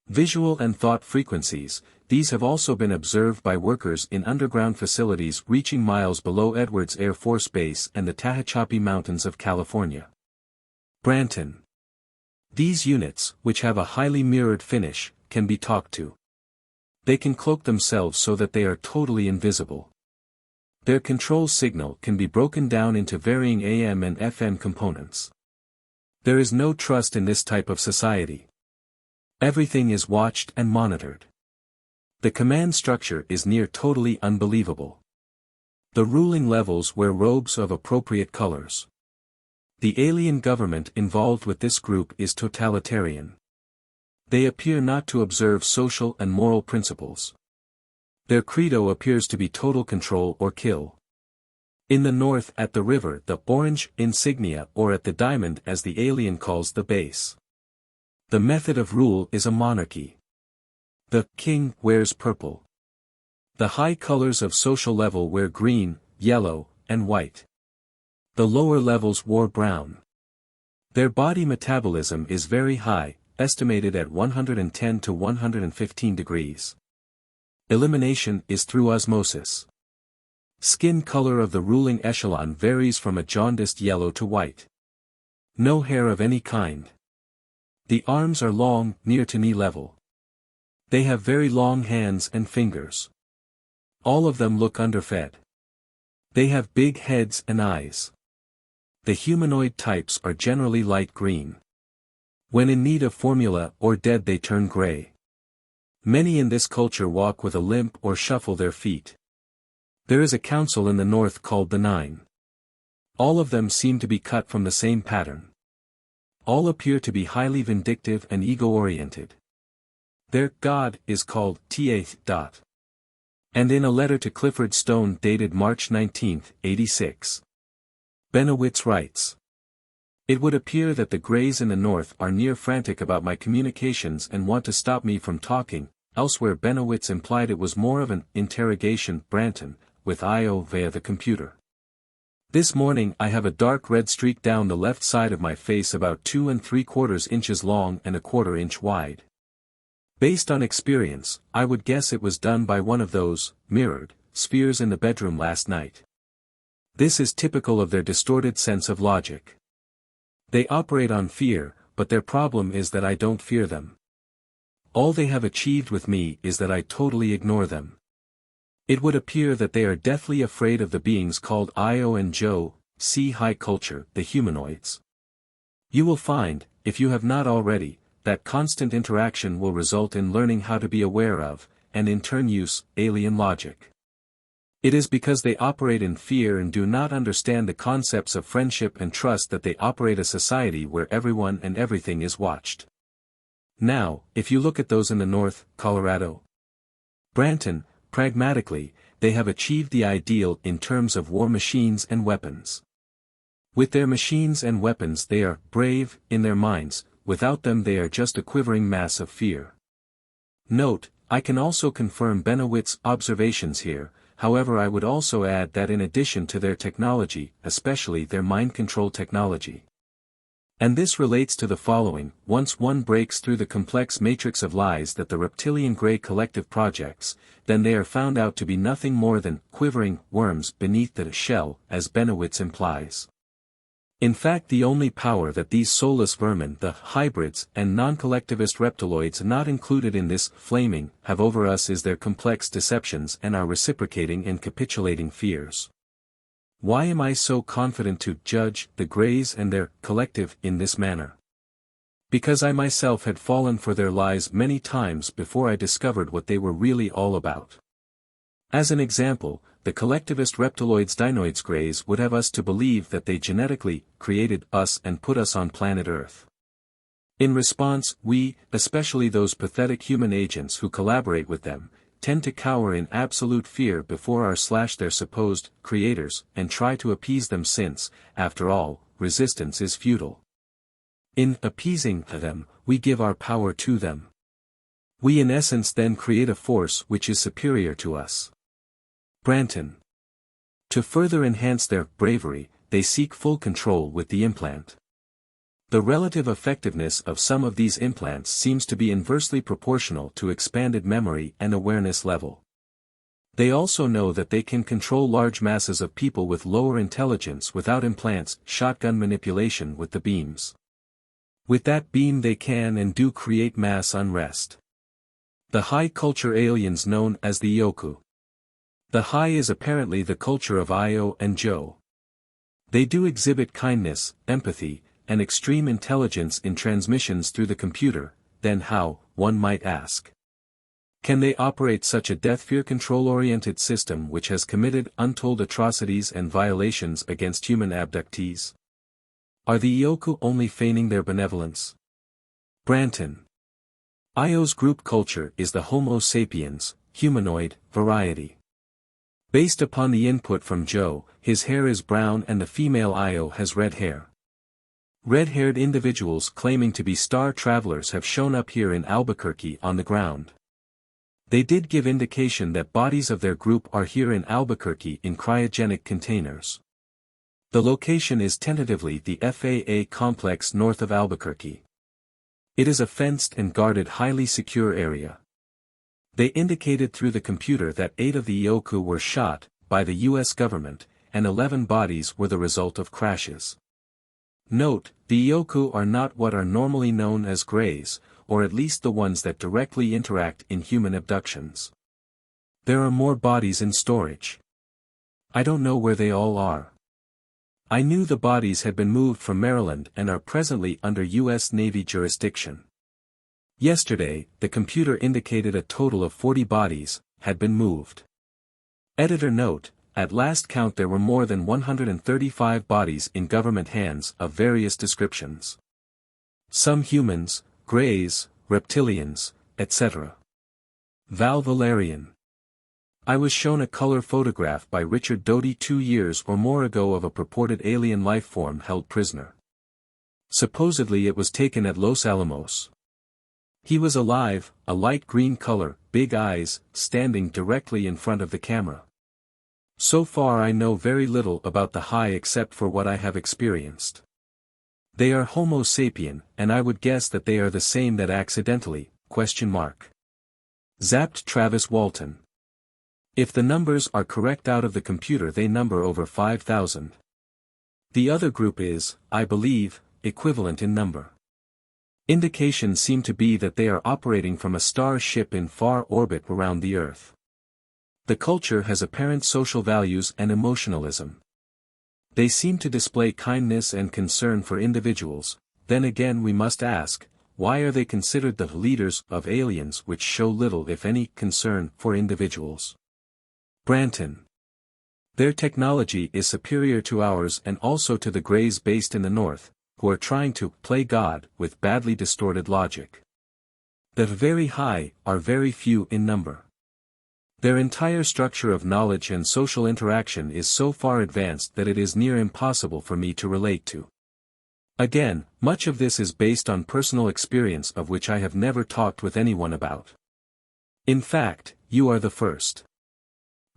visual and thought frequencies. These have also been observed by workers in underground facilities reaching miles below Edwards Air Force Base and the Tehachapi Mountains of California. Branton. These units, which have a highly mirrored finish, can be talked to. They can cloak themselves so that they are totally invisible. Their control signal can be broken down into varying AM and FM components. There is no trust in this type of society. Everything is watched and monitored. The command structure is near totally unbelievable. The ruling levels wear robes of appropriate colors. The alien government involved with this group is totalitarian. They appear not to observe social and moral principles. Their credo appears to be total control or kill. In the north at the river the orange insignia or at the diamond as the alien calls the base. The method of rule is a monarchy. The king wears purple. The high colors of social level wear green, yellow, and white. The lower levels wore brown. Their body metabolism is very high, estimated at 110 to 115 degrees. Elimination is through osmosis. Skin color of the ruling echelon varies from a jaundiced yellow to white. No hair of any kind. The arms are long, near to knee level. They have very long hands and fingers. All of them look underfed. They have big heads and eyes. The humanoid types are generally light green. When in need of formula or dead they turn gray. Many in this culture walk with a limp or shuffle their feet. There is a council in the north called the Nine. All of them seem to be cut from the same pattern. All appear to be highly vindictive and ego-oriented. Their god is called Tath. And in a letter to Clifford Stone dated March 19, 86. Bennewitz writes, "It would appear that the Greys in the north are near frantic about my communications and want to stop me from talking." Elsewhere Bennewitz implied it was more of an interrogation. Branton, with I.O. via the computer. This morning I have a dark red streak down the left side of my face about 2 3/4 inches long and 1/4 inch wide. Based on experience, I would guess it was done by one of those, mirrored, spheres in the bedroom last night. This is typical of their distorted sense of logic. They operate on fear, but their problem is that I don't fear them. All they have achieved with me is that I totally ignore them. It would appear that they are deathly afraid of the beings called Io and Joe, see high culture, the humanoids. You will find, if you have not already, that constant interaction will result in learning how to be aware of, and in turn use, alien logic. It is because they operate in fear and do not understand the concepts of friendship and trust that they operate a society where everyone and everything is watched. Now, if you look at those in the North, Colorado, Branton, pragmatically, they have achieved the ideal in terms of war machines and weapons. With their machines and weapons they are brave, in their minds, without them they are just a quivering mass of fear. Note, I can also confirm Bennewitz's observations here, however I would also add that in addition to their technology, especially their mind control technology. And this relates to the following: once one breaks through the complex matrix of lies that the reptilian Grey Collective projects, then they are found out to be nothing more than quivering worms beneath the shell, as Bennewitz implies. In fact, the only power that these soulless vermin, the hybrids and non-collectivist reptiloids not included in this flaming, have over us is their complex deceptions and our reciprocating and capitulating fears. Why am I so confident to judge the Greys and their collective in this manner? Because I myself had fallen for their lies many times before I discovered what they were really all about. As an example, the collectivist reptiloids dinoids Greys would have us to believe that they genetically created us and put us on planet Earth. In response, we, especially those pathetic human agents who collaborate with them, tend to cower in absolute fear before their supposed creators, and try to appease them since, after all, resistance is futile. In appeasing them, we give our power to them. We in essence then create a force which is superior to us. Branton. To further enhance their bravery, they seek full control with the implant. The relative effectiveness of some of these implants seems to be inversely proportional to expanded memory and awareness level. They also know that they can control large masses of people with lower intelligence without implants, shotgun manipulation with the beams. With that beam they can and do create mass unrest. The high culture aliens known as the Yoku. The high is apparently the culture of Io and Joe. They do exhibit kindness, empathy, and extreme intelligence in transmissions through the computer. Then how, one might ask, can they operate such a death-fear control-oriented system which has committed untold atrocities and violations against human abductees? Are the Yoku only feigning their benevolence? Branton. Io's group culture is the Homo sapiens, humanoid, variety. Based upon the input from Joe, his hair is brown and the female Io has red hair. Red-haired individuals claiming to be star travelers have shown up here in Albuquerque on the ground. They did give indication that bodies of their group are here in Albuquerque in cryogenic containers. The location is tentatively the FAA complex north of Albuquerque. It is a fenced and guarded highly secure area. They indicated through the computer that 8 of the Yoku were shot, by the U.S. government, and 11 bodies were the result of crashes. Note, the Yoku are not what are normally known as Greys, or at least the ones that directly interact in human abductions. There are more bodies in storage. I don't know where they all are. I knew the bodies had been moved from Maryland and are presently under U.S. Navy jurisdiction. Yesterday, the computer indicated a total of 40 bodies had been moved. Editor note, at last count there were more than 135 bodies in government hands of various descriptions. Some humans, Greys, reptilians, etc. Val Valerian. I was shown a color photograph by Richard Doty 2 years or more ago of a purported alien life form held prisoner. Supposedly it was taken at Los Alamos. He was alive, a light green color, big eyes, standing directly in front of the camera. So far I know very little about the high except for what I have experienced. They are Homo sapien, and I would guess that they are the same that accidentally Zapped Travis Walton. If the numbers are correct out of the computer they number over 5,000. The other group is, I believe, equivalent in number. Indications seem to be that they are operating from a star ship in far orbit around the Earth. The culture has apparent social values and emotionalism. They seem to display kindness and concern for individuals. Then again we must ask, why are they considered the leaders of aliens which show little if any concern for individuals? Branton. Their technology is superior to ours and also to the Greys based in the north, who are trying to play God with badly distorted logic. The very high are very few in number. Their entire structure of knowledge and social interaction is so far advanced that it is near impossible for me to relate to. Again, much of this is based on personal experience of which I have never talked with anyone about. In fact, you are the first.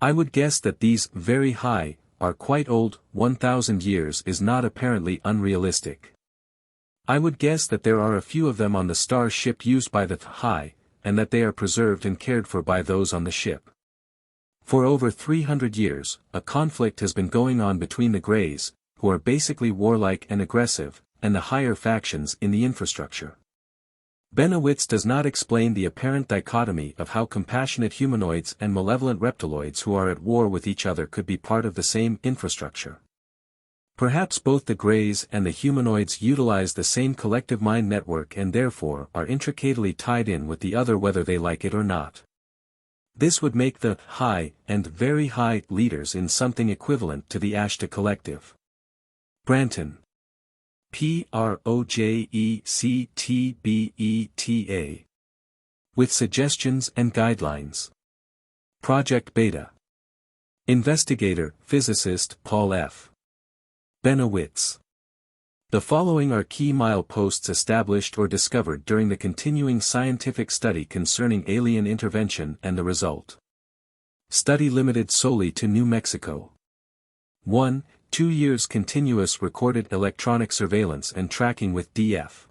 I would guess that these very high are quite old. 1,000 years is not apparently unrealistic. I would guess that there are a few of them on the star ship used by the high, and that they are preserved and cared for by those on the ship. For over 300 years, a conflict has been going on between the Greys, who are basically warlike and aggressive, and the higher factions in the infrastructure. Bennewitz does not explain the apparent dichotomy of how compassionate humanoids and malevolent reptiloids who are at war with each other could be part of the same infrastructure. Perhaps both the Greys and the humanoids utilize the same collective mind network and therefore are intricately tied in with the other whether they like it or not. This would make the high and very high leaders in something equivalent to the Ashtar collective. Branton. Projectbeta. With suggestions and guidelines. Project Beta. Investigator, physicist Paul F. Bennewitz. The following are key mileposts established or discovered during the continuing scientific study concerning alien intervention and the result. Study limited solely to New Mexico. 1. 2 years continuous recorded electronic surveillance and tracking with DF.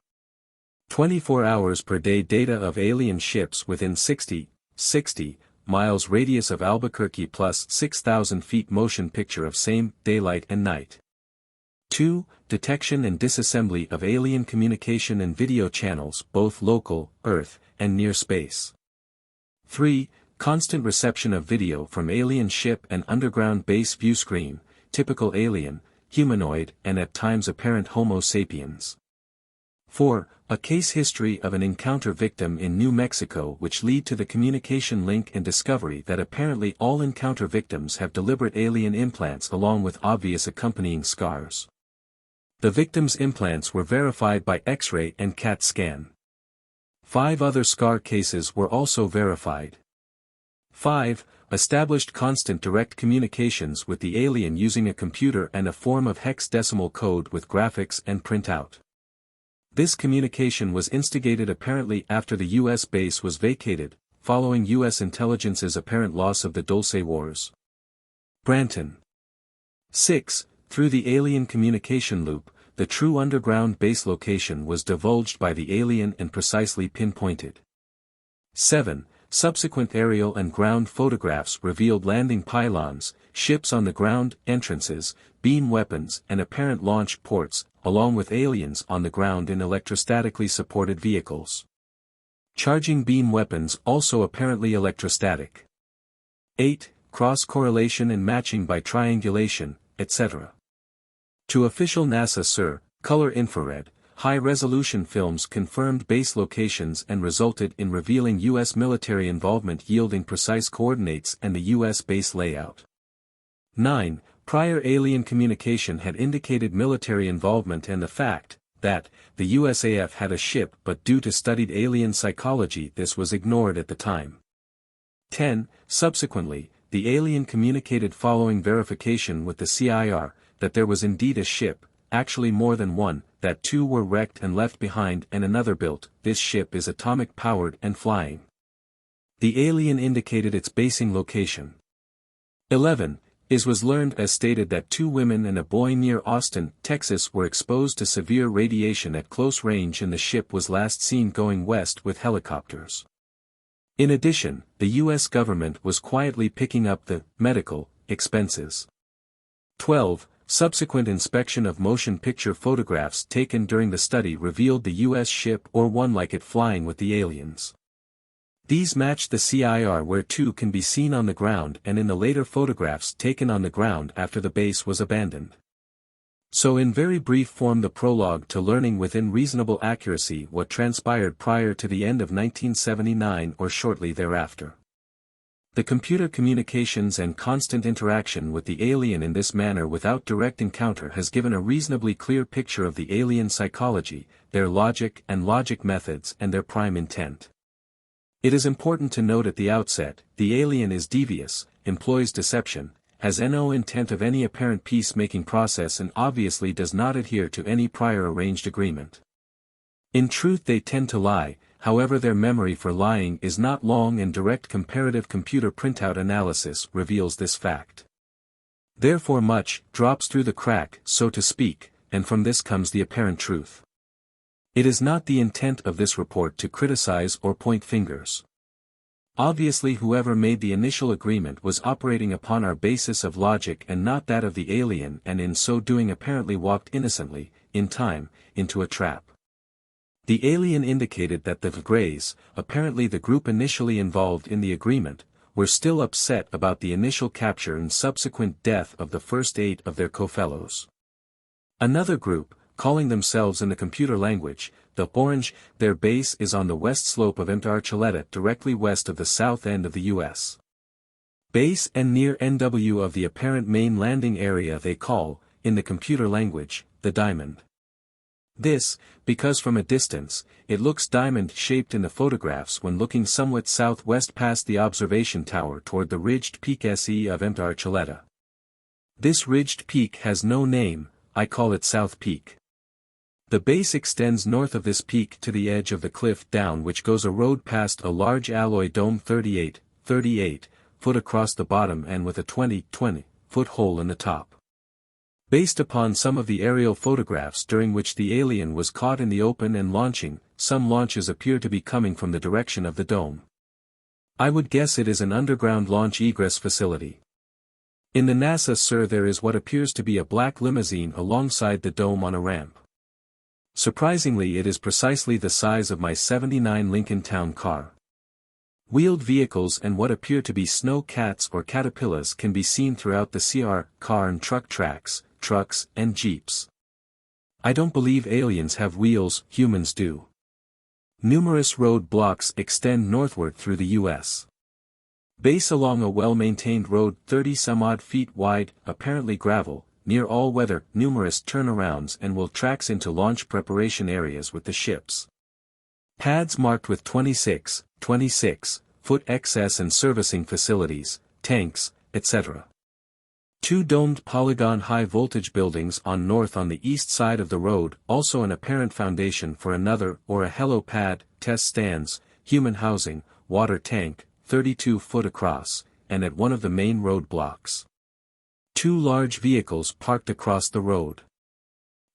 24 hours per day data of alien ships within 60 miles radius of Albuquerque plus 6,000 feet motion picture of same, daylight and night. 2. Detection and disassembly of alien communication and video channels both local, Earth, and near space. 3. Constant reception of video from alien ship and underground base view screen, typical alien, humanoid and at times apparent Homo sapiens. 4. A case history of an encounter victim in New Mexico which lead to the communication link and discovery that apparently all encounter victims have deliberate alien implants along with obvious accompanying scars. The victims' implants were verified by X-ray and CAT scan. 5 other scar cases were also verified. 5. Established constant direct communications with the alien using a computer and a form of hexadecimal code with graphics and printout. This communication was instigated apparently after the U.S. base was vacated, following U.S. intelligence's apparent loss of the Dulce Wars. Branton. 6. Through the alien communication loop, the true underground base location was divulged by the alien and precisely pinpointed. 7. Subsequent aerial and ground photographs revealed landing pylons, ships on the ground, entrances, beam weapons and apparent launch ports, along with aliens on the ground in electrostatically supported vehicles. Charging beam weapons also apparently electrostatic. 8. Cross-correlation and matching by triangulation, etc. To official NASA Sir, color infrared, high-resolution films confirmed base locations and resulted in revealing U.S. military involvement yielding precise coordinates and the U.S. base layout. 9. Prior alien communication had indicated military involvement and the fact that the USAF had a ship but due to studied alien psychology this was ignored at the time. 10. Subsequently, the alien communicated following verification with the CIR, that there was indeed a ship, actually more than one, that 2 were wrecked and left behind and another built. This ship is atomic-powered and flying. The alien indicated its basing location. 11. It was learned as stated that 2 women and a boy near Austin, Texas were exposed to severe radiation at close range and the ship was last seen going west with helicopters. In addition, the U.S. government was quietly picking up the medical expenses. 12. Subsequent inspection of motion picture photographs taken during the study revealed the U.S. ship or one like it flying with the aliens. These matched the CIR where 2 can be seen on the ground and in the later photographs taken on the ground after the base was abandoned. So in very brief form the prologue to learning within reasonable accuracy what transpired prior to the end of 1979 or shortly thereafter. The computer communications and constant interaction with the alien in this manner without direct encounter has given a reasonably clear picture of the alien psychology, their logic and logic methods and their prime intent. It is important to note at the outset, the alien is devious, employs deception, has no intent of any apparent peace-making process and obviously does not adhere to any prior arranged agreement. In truth they tend to lie, however their memory for lying is not long and direct comparative computer printout analysis reveals this fact. Therefore much drops through the crack, so to speak, and from this comes the apparent truth. It is not the intent of this report to criticize or point fingers. Obviously whoever made the initial agreement was operating upon our basis of logic and not that of the alien and in so doing apparently walked innocently, in time, into a trap. The alien indicated that the Greys, apparently the group initially involved in the agreement, were still upset about the initial capture and subsequent death of the first 8 of their co-fellows. Another group, calling themselves in the computer language, the Orange, their base is on the west slope of Archuleta directly west of the south end of the U.S. base and near NW of the apparent main landing area they call, in the computer language, the Diamond. This, because from a distance, it looks diamond-shaped in the photographs when looking somewhat southwest past the observation tower toward the ridged peak SE of Archuleta. This ridged peak has no name, I call it South Peak. The base extends north of this peak to the edge of the cliff down which goes a road past a large alloy dome 38 foot across the bottom and with a 20 foot hole in the top. Based upon some of the aerial photographs during which the alien was caught in the open and launching, some launches appear to be coming from the direction of the dome. I would guess it is an underground launch egress facility. In the NASA SIR there is what appears to be a black limousine alongside the dome on a ramp. Surprisingly it is precisely the size of my '79 Lincoln Town car. Wheeled vehicles and what appear to be snow cats or caterpillars can be seen throughout the CR, car and truck tracks, trucks and jeeps. I don't believe aliens have wheels, humans do. Numerous road blocks extend northward through the U.S. base along a well-maintained road 30-some-odd feet wide, apparently gravel, near all weather, numerous turnarounds and will tracks into launch preparation areas with the ships. Pads marked with 26 foot excess and servicing facilities, tanks, etc. 2 domed polygon high-voltage buildings on north on the east side of the road, also an apparent foundation for another or a helipad, test stands, human housing, water tank, 32 foot across, and at one of the main road blocks. 2 large vehicles parked across the road.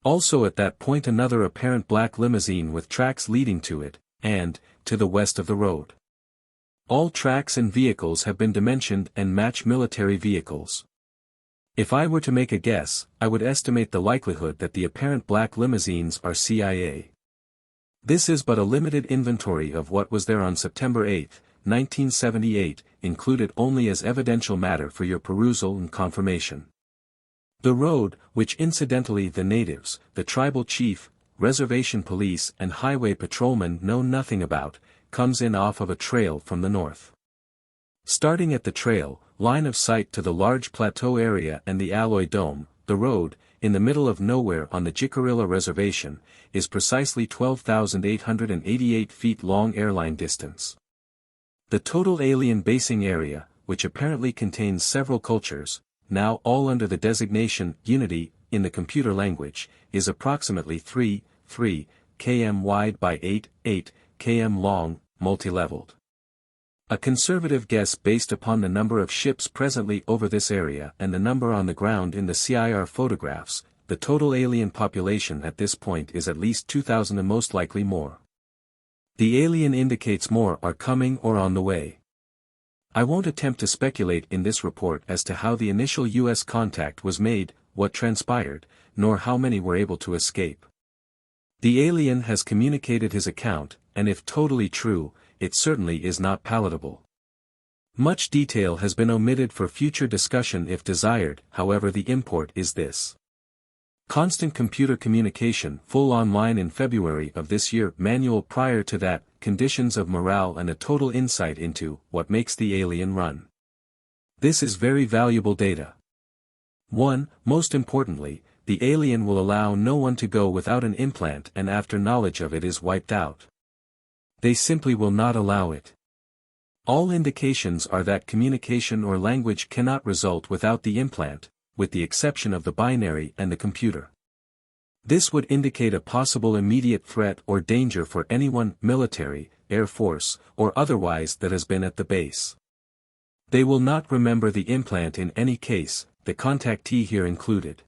Also at that point another apparent black limousine with tracks leading to it, and, to the west of the road. All tracks and vehicles have been dimensioned and match military vehicles. If I were to make a guess, I would estimate the likelihood that the apparent black limousines are CIA. This is but a limited inventory of what was there on September 8, 1978, included only as evidential matter for your perusal and confirmation. The road, which incidentally the natives, the tribal chief, reservation police and highway patrolmen know nothing about, comes in off of a trail from the north. Starting at the trail, line of sight to the large plateau area and the alloy dome, the road, in the middle of nowhere on the Jicarilla Reservation, is precisely 12,888 feet long airline distance. The total alien basing area, which apparently contains several cultures, now all under the designation Unity, in the computer language, is approximately 3 km wide by 8 km long, multi-leveled. A conservative guess based upon the number of ships presently over this area and the number on the ground in the CIR photographs, the total alien population at this point is at least 2,000 and most likely more. The alien indicates more are coming or on the way. I won't attempt to speculate in this report as to how the initial U.S. contact was made, what transpired, nor how many were able to escape. The alien has communicated his account, and if totally true, it certainly is not palatable. Much detail has been omitted for future discussion if desired, however the import is this. Constant computer communication full online in February of this year, manual prior to that, conditions of morale and a total insight into what makes the alien run. This is very valuable data. 1. Most importantly, the alien will allow no one to go without an implant and after knowledge of it is wiped out. They simply will not allow it. All indications are that communication or language cannot result without the implant, with the exception of the binary and the computer. This would indicate a possible immediate threat or danger for anyone, military, Air Force, or otherwise that has been at the base. They will not remember the implant in any case, the contactee here included.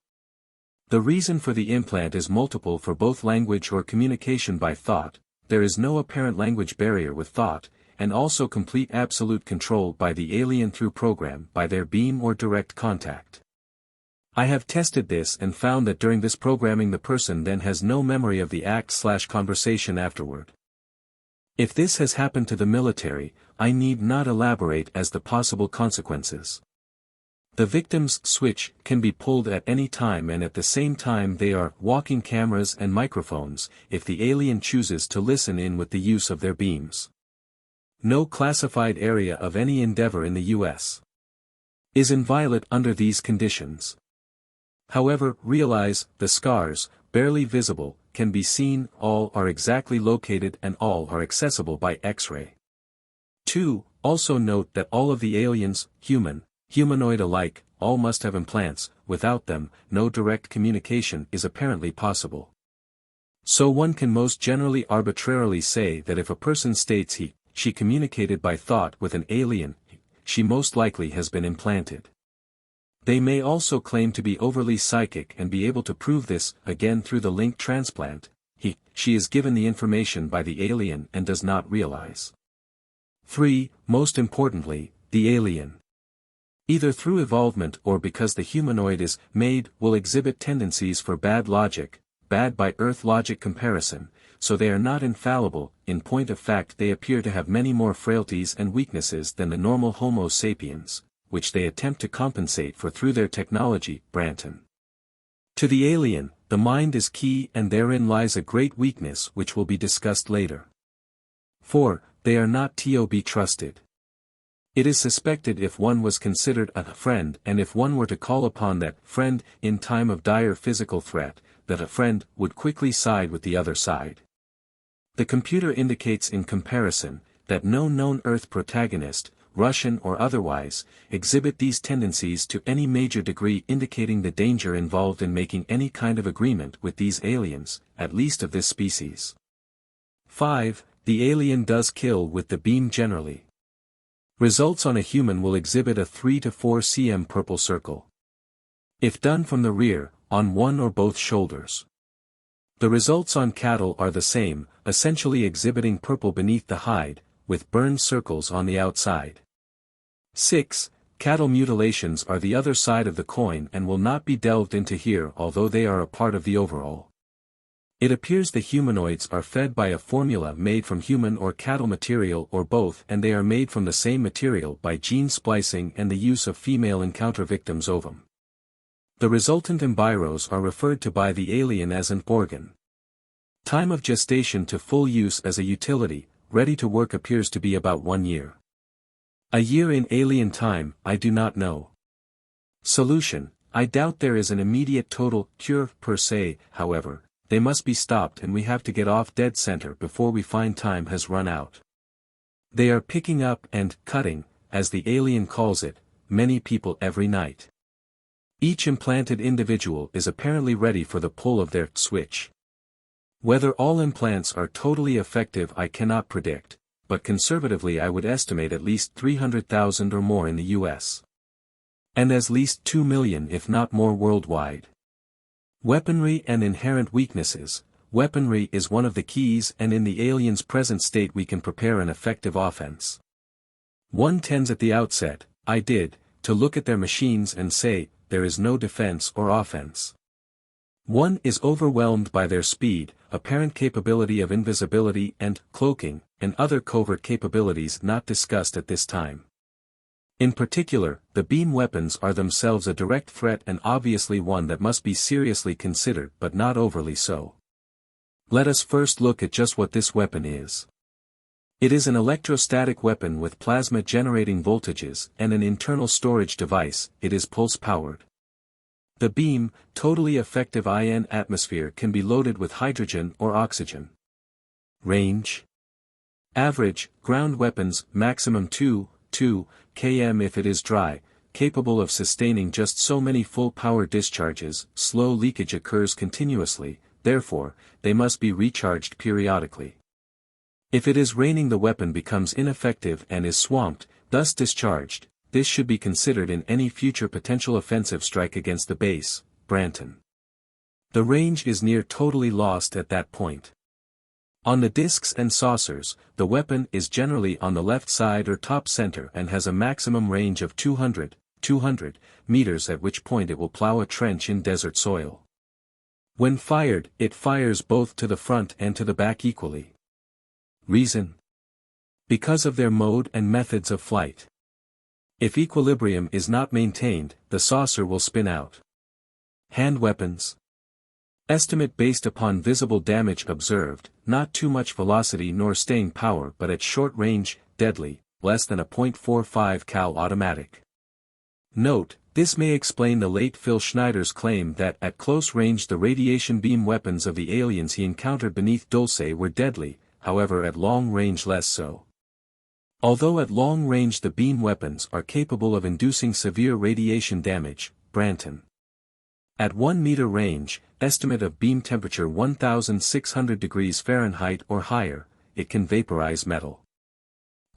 The reason for the implant is multiple for both language or communication by thought, there is no apparent language barrier with thought, and also complete absolute control by the alien through program by their beam or direct contact. I have tested this and found that during this programming the person then has no memory of the act/conversation afterward. If this has happened to the military, I need not elaborate as the possible consequences. The victim's switch can be pulled at any time and at the same time they are walking cameras and microphones, if the alien chooses to listen in with the use of their beams. No classified area of any endeavor in the U.S. is inviolate under these conditions. However, realize, the scars, barely visible, can be seen, all are exactly located and all are accessible by X-ray. 2. Also note that all of the aliens, humanoid alike, all must have implants, without them, no direct communication is apparently possible. So one can most generally arbitrarily say that if a person states she communicated by thought with an alien, she most likely has been implanted. They may also claim to be overly psychic and be able to prove this, again through the link transplant, she is given the information by the alien and does not realize. 3. Most importantly, the alien, either through evolvement or because the humanoid is made, will exhibit tendencies for bad logic, bad by Earth logic comparison, so they are not infallible, in point of fact they appear to have many more frailties and weaknesses than the normal Homo sapiens, which they attempt to compensate for through their technology, Branton. To the alien, the mind is key and therein lies a great weakness which will be discussed later. 4. They are not to be trusted. It is suspected if one was considered a friend and if one were to call upon that friend in time of dire physical threat, that a friend would quickly side with the other side. The computer indicates in comparison, that no known Earth protagonist, Russian or otherwise, exhibit these tendencies to any major degree, indicating the danger involved in making any kind of agreement with these aliens, at least of this species. 5. The alien does kill with the beam generally. Results on a human will exhibit a 3 to 4 cm purple circle. If done from the rear, on one or both shoulders. The results on cattle are the same, essentially exhibiting purple beneath the hide, with burned circles on the outside. 6. Cattle mutilations are the other side of the coin and will not be delved into here, although they are a part of the overall. It appears the humanoids are fed by a formula made from human or cattle material or both, and they are made from the same material by gene splicing and the use of female encounter victims' ovum. The resultant embryos are referred to by the alien as an organ. Time of gestation to full use as a utility, ready to work, appears to be about 1 year. A year in alien time, I do not know. Solution: I doubt there is an immediate total cure per se, however, they must be stopped and we have to get off dead center before we find time has run out. They are picking up and cutting, as the alien calls it, many people every night. Each implanted individual is apparently ready for the pull of their switch. Whether all implants are totally effective I cannot predict, but conservatively I would estimate at least 300,000 or more in the US. And at least 2 million if not more worldwide. Weaponry and inherent weaknesses. Weaponry is one of the keys, and in the alien's present state we can prepare an effective offense. One tends at the outset, to look at their machines and say, there is no defense or offense. One is overwhelmed by their speed, apparent capability of invisibility and cloaking, and other covert capabilities not discussed at this time. In particular, the beam weapons are themselves a direct threat and obviously one that must be seriously considered but not overly so. Let us first look at just what this weapon is. It is an electrostatic weapon with plasma-generating voltages and an internal storage device. It is pulse-powered. The beam, totally effective in atmosphere, can be loaded with hydrogen or oxygen. Range. Average, ground weapons, maximum 2 km if it is dry, capable of sustaining just so many full power discharges. Slow leakage occurs continuously, therefore, they must be recharged periodically. If it is raining, the weapon becomes ineffective and is swamped, thus discharged. This should be considered in any future potential offensive strike against the base, Branton. The range is near totally lost at that point. On the discs and saucers, the weapon is generally on the left side or top center and has a maximum range of 200 meters, at which point it will plow a trench in desert soil. When fired, it fires both to the front and to the back equally. Reason? Because of their mode and methods of flight. If equilibrium is not maintained, the saucer will spin out. Hand weapons. Estimate based upon visible damage observed, not too much velocity nor staying power, but at short range, deadly, less than a .45 cal automatic. Note, this may explain the late Phil Schneider's claim that at close range the radiation beam weapons of the aliens he encountered beneath Dulce were deadly, however at long range less so. Although at long range the beam weapons are capable of inducing severe radiation damage, Branton. At 1 meter range, estimate of beam temperature 1600 degrees Fahrenheit or higher, it can vaporize metal.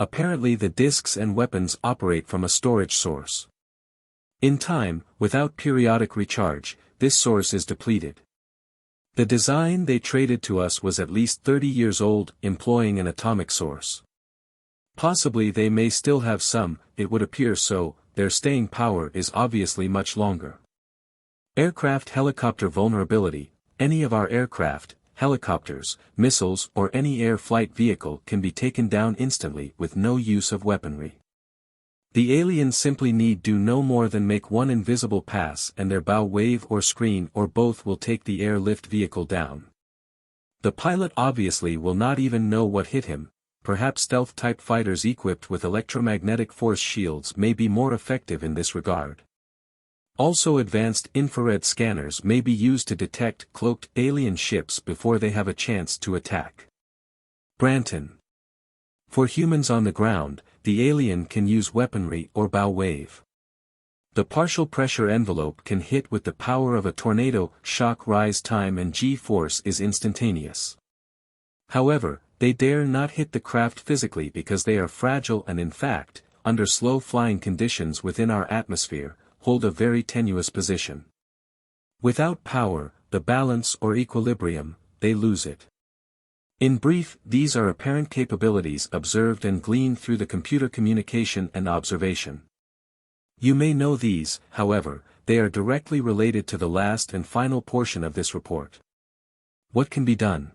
Apparently the discs and weapons operate from a storage source. In time, without periodic recharge, this source is depleted. The design they traded to us was at least 30 years old, employing an atomic source. Possibly they may still have some, it would appear so, their staying power is obviously much longer. Aircraft helicopter vulnerability. Any of our aircraft, helicopters, missiles or any air flight vehicle can be taken down instantly with no use of weaponry. The aliens simply need do no more than make one invisible pass and their bow wave or screen or both will take the airlift vehicle down. The pilot obviously will not even know what hit him. Perhaps stealth-type fighters equipped with electromagnetic force shields may be more effective in this regard. Also, advanced infrared scanners may be used to detect cloaked alien ships before they have a chance to attack. Branton. For humans on the ground, the alien can use weaponry or bow wave. The partial pressure envelope can hit with the power of a tornado, shock rise time and G-force is instantaneous. However, they dare not hit the craft physically because they are fragile and in fact, under slow flying conditions within our atmosphere, hold a very tenuous position. Without power, the balance or equilibrium, they lose it. In brief, these are apparent capabilities observed and gleaned through the computer communication and observation. You may know these, however, they are directly related to the last and final portion of this report. What can be done?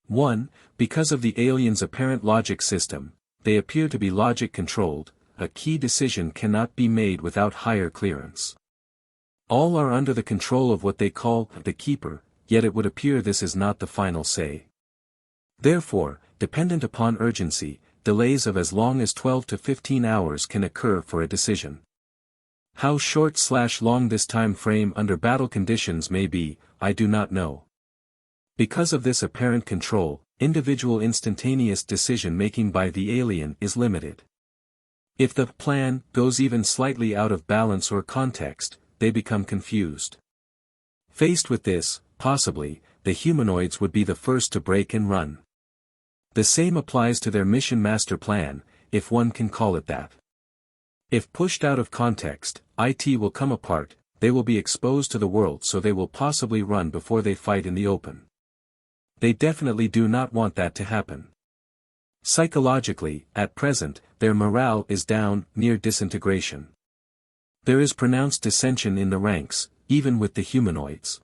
1. Because of the aliens' apparent logic system, they appear to be logic-controlled, a key decision cannot be made without higher clearance. All are under the control of what they call the Keeper, yet it would appear this is not the final say. Therefore, dependent upon urgency, delays of as long as 12 to 15 hours can occur for a decision. How short/long this time frame under battle conditions may be, I do not know. Because of this apparent control, individual instantaneous decision-making by the alien is limited. If the plan goes even slightly out of balance or context, they become confused. Faced with this, possibly, the humanoids would be the first to break and run. The same applies to their mission master plan, if one can call it that. If pushed out of context, it will come apart, they will be exposed to the world, so they will possibly run before they fight in the open. They definitely do not want that to happen. Psychologically, at present, their morale is down, near disintegration. There is pronounced dissension in the ranks, even with the humanoids.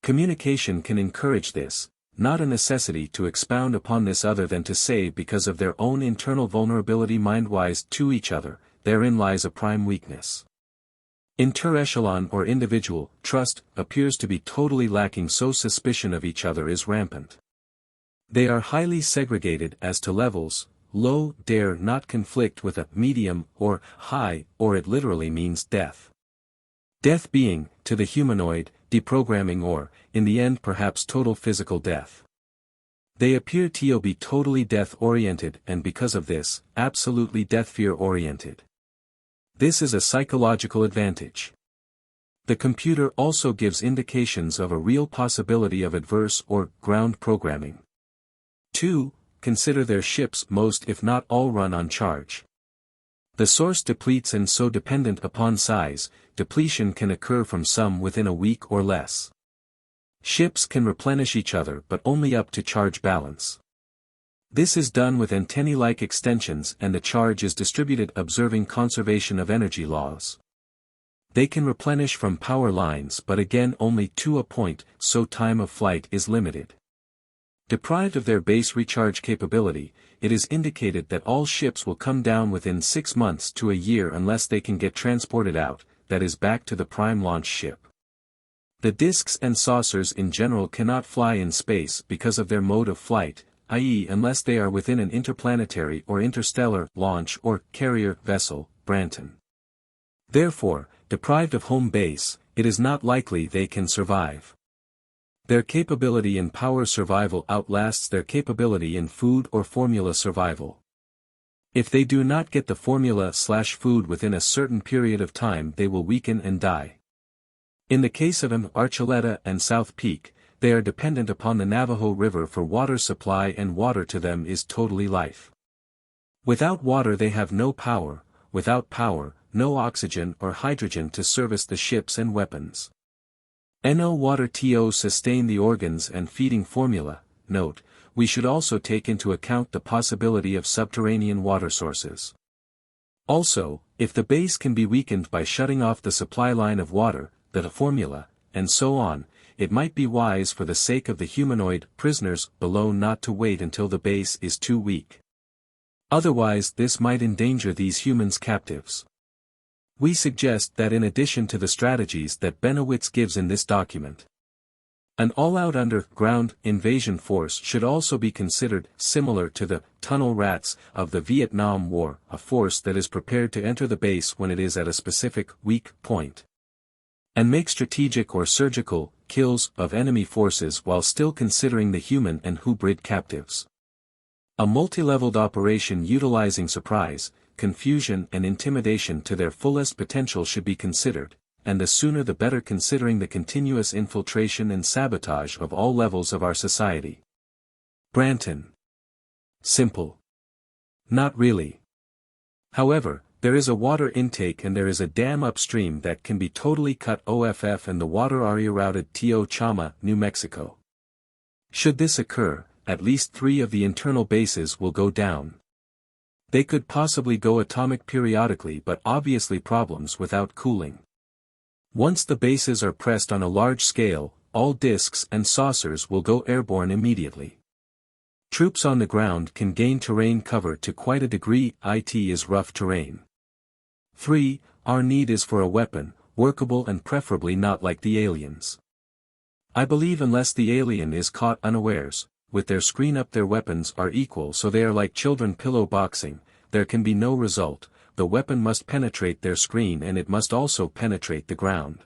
Communication can encourage this, not a necessity to expound upon this other than to say because of their own internal vulnerability mind-wise to each other, therein lies a prime weakness. Inter-echelon or individual trust appears to be totally lacking, so suspicion of each other is rampant. They are highly segregated as to levels, low dare not conflict with a medium or high, or it literally means death. Death being, to the humanoid, deprogramming or, in the end perhaps total physical death. They appear to be totally death-oriented and because of this, absolutely death-fear-oriented. This is a psychological advantage. The computer also gives indications of a real possibility of adverse or ground programming. 2. Consider their ships, most if not all run on charge. The source depletes, and so dependent upon size, depletion can occur from some within a week or less. Ships can replenish each other but only up to charge balance. This is done with antennae-like extensions and the charge is distributed observing conservation of energy laws. They can replenish from power lines but again only to a point, so time of flight is limited. Deprived of their base recharge capability, it is indicated that all ships will come down within 6 months to a year unless they can get transported out, that is back to the prime launch ship. The disks and saucers in general cannot fly in space because of their mode of flight, i.e. unless they are within an interplanetary or interstellar launch or carrier vessel, Branton. Therefore, deprived of home base, it is not likely they can survive. Their capability in power survival outlasts their capability in food or formula survival. If they do not get the formula/food within a certain period of time, they will weaken and die. In the case of Archuleta and South Peak, they are dependent upon the Navajo River for water supply, and water to them is totally life. Without water they have no power, without power, no oxygen or hydrogen to service the ships and weapons. No water to sustain the organs and feeding formula. Note, we should also take into account the possibility of subterranean water sources. Also, if the base can be weakened by shutting off the supply line of water, the formula, and so on, it might be wise for the sake of the humanoid prisoners below not to wait until the base is too weak. Otherwise this might endanger these humans captives. We suggest that in addition to the strategies that Bennewitz gives in this document, an all-out underground invasion force should also be considered, similar to the tunnel rats of the Vietnam War, a force that is prepared to enter the base when it is at a specific weak point, and make strategic or surgical kills of enemy forces while still considering the human and hybrid captives. A multi-leveled operation utilizing surprise, confusion and intimidation to their fullest potential should be considered, and the sooner the better considering the continuous infiltration and sabotage of all levels of our society. Branton. Simple. Not really. However, there is a water intake and there is a dam upstream that can be totally cut off and the water are rerouted to Chama, New Mexico. Should this occur, at least 3 of the internal bases will go down. They could possibly go atomic periodically, but obviously problems without cooling. Once the bases are pressed on a large scale, all disks and saucers will go airborne immediately. Troops on the ground can gain terrain cover to quite a degree. It is rough terrain. 3. Our need is for a weapon, workable and preferably not like the aliens. I believe unless the alien is caught unawares, with their screen up, their weapons are equal, so they are like children pillow boxing, there can be no result. The weapon must penetrate their screen and it must also penetrate the ground.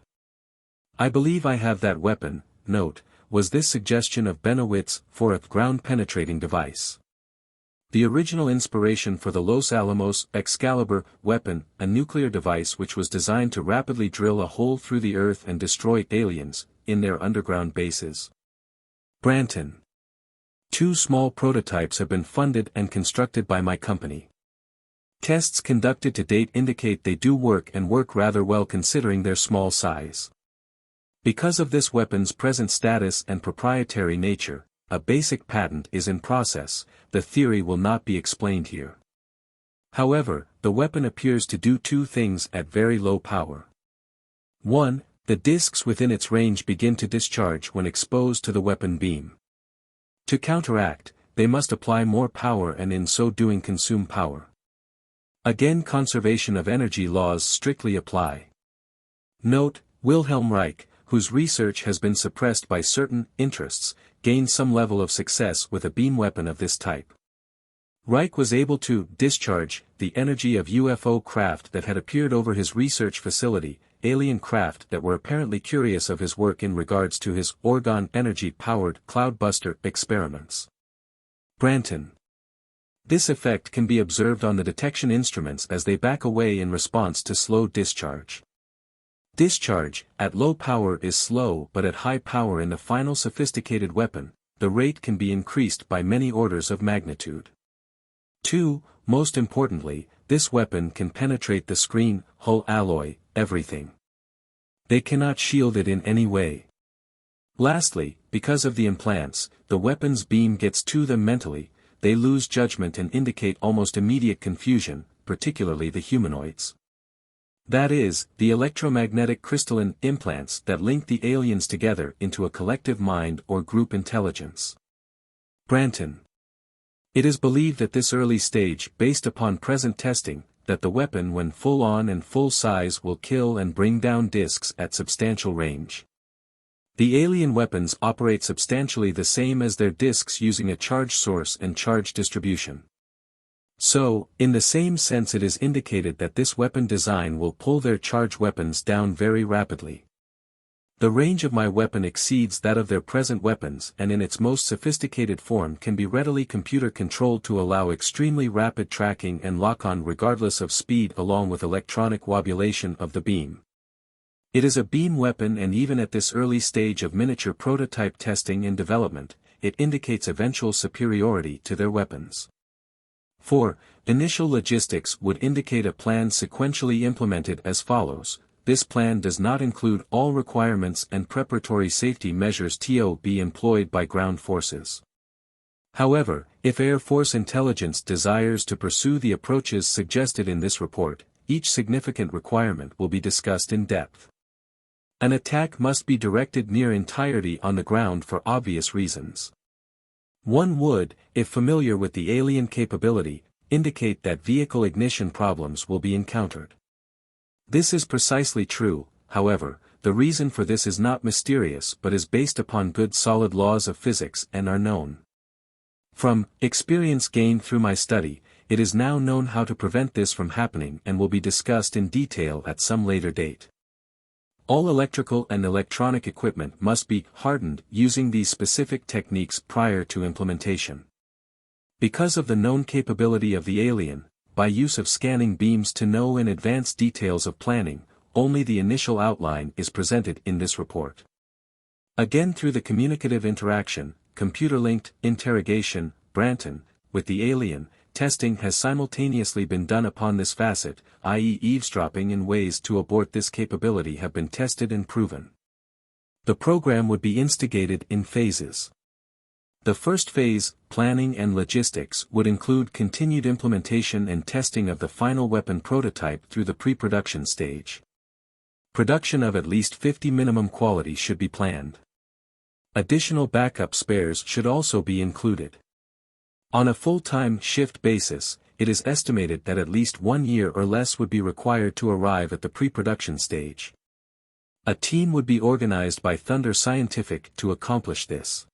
I believe I have that weapon. Note, was this suggestion of Bennewitz for a ground-penetrating device. The original inspiration for the Los Alamos Excalibur weapon, a nuclear device which was designed to rapidly drill a hole through the earth and destroy aliens, in their underground bases. Branton. 2 small prototypes have been funded and constructed by my company. Tests conducted to date indicate they do work and work rather well considering their small size. Because of this weapon's present status and proprietary nature, a basic patent is in process. The theory will not be explained here. However, the weapon appears to do 2 things at very low power. 1. The discs within its range begin to discharge when exposed to the weapon beam. To counteract, they must apply more power and in so doing consume power. Again, conservation of energy laws strictly apply. Note, Wilhelm Reich, whose research has been suppressed by certain interests, gained some level of success with a beam weapon of this type. Reich was able to discharge the energy of UFO craft that had appeared over his research facility, alien craft that were apparently curious of his work in regards to his orgone energy-powered cloudbuster experiments. Branton. This effect can be observed on the detection instruments as they back away in response to slow discharge. Discharge, at low power is slow, but at high power in the final sophisticated weapon, the rate can be increased by many orders of magnitude. 2. Most importantly, this weapon can penetrate the screen, hull alloy, everything. They cannot shield it in any way. Lastly, because of the implants, the weapon's beam gets to them mentally, they lose judgment and indicate almost immediate confusion, particularly the humanoids. That is, the electromagnetic crystalline implants that link the aliens together into a collective mind or group intelligence. Branton. It is believed at this early stage, based upon present testing, that the weapon when full on and full size will kill and bring down discs at substantial range. The alien weapons operate substantially the same as their discs using a charge source and charge distribution. So, in the same sense it is indicated that this weapon design will pull their charge weapons down very rapidly. The range of my weapon exceeds that of their present weapons and in its most sophisticated form can be readily computer controlled to allow extremely rapid tracking and lock-on regardless of speed along with electronic wobulation of the beam. It is a beam weapon and even at this early stage of miniature prototype testing and development, it indicates eventual superiority to their weapons. 4. Initial logistics would indicate a plan sequentially implemented as follows. This plan does not include all requirements and preparatory safety measures to be employed by ground forces. However, if Air Force intelligence desires to pursue the approaches suggested in this report, each significant requirement will be discussed in depth. An attack must be directed near entirety on the ground for obvious reasons. One would, if familiar with the alien capability, indicate that vehicle ignition problems will be encountered. This is precisely true, however, the reason for this is not mysterious but is based upon good solid laws of physics and are known. From experience gained through my study, it is now known how to prevent this from happening and will be discussed in detail at some later date. All electrical and electronic equipment must be hardened using these specific techniques prior to implementation. Because of the known capability of the alien, by use of scanning beams to know in advance details of planning, only the initial outline is presented in this report. Again through the communicative interaction, computer-linked interrogation, Branton, with the alien, testing has simultaneously been done upon this facet, i.e. eavesdropping in ways to abort this capability have been tested and proven. The program would be instigated in phases. The first phase, planning and logistics, would include continued implementation and testing of the final weapon prototype through the pre-production stage. Production of at least 50 minimum quality should be planned. Additional backup spares should also be included. On a full-time shift basis, it is estimated that at least 1 year or less would be required to arrive at the pre-production stage. A team would be organized by Thunder Scientific to accomplish this.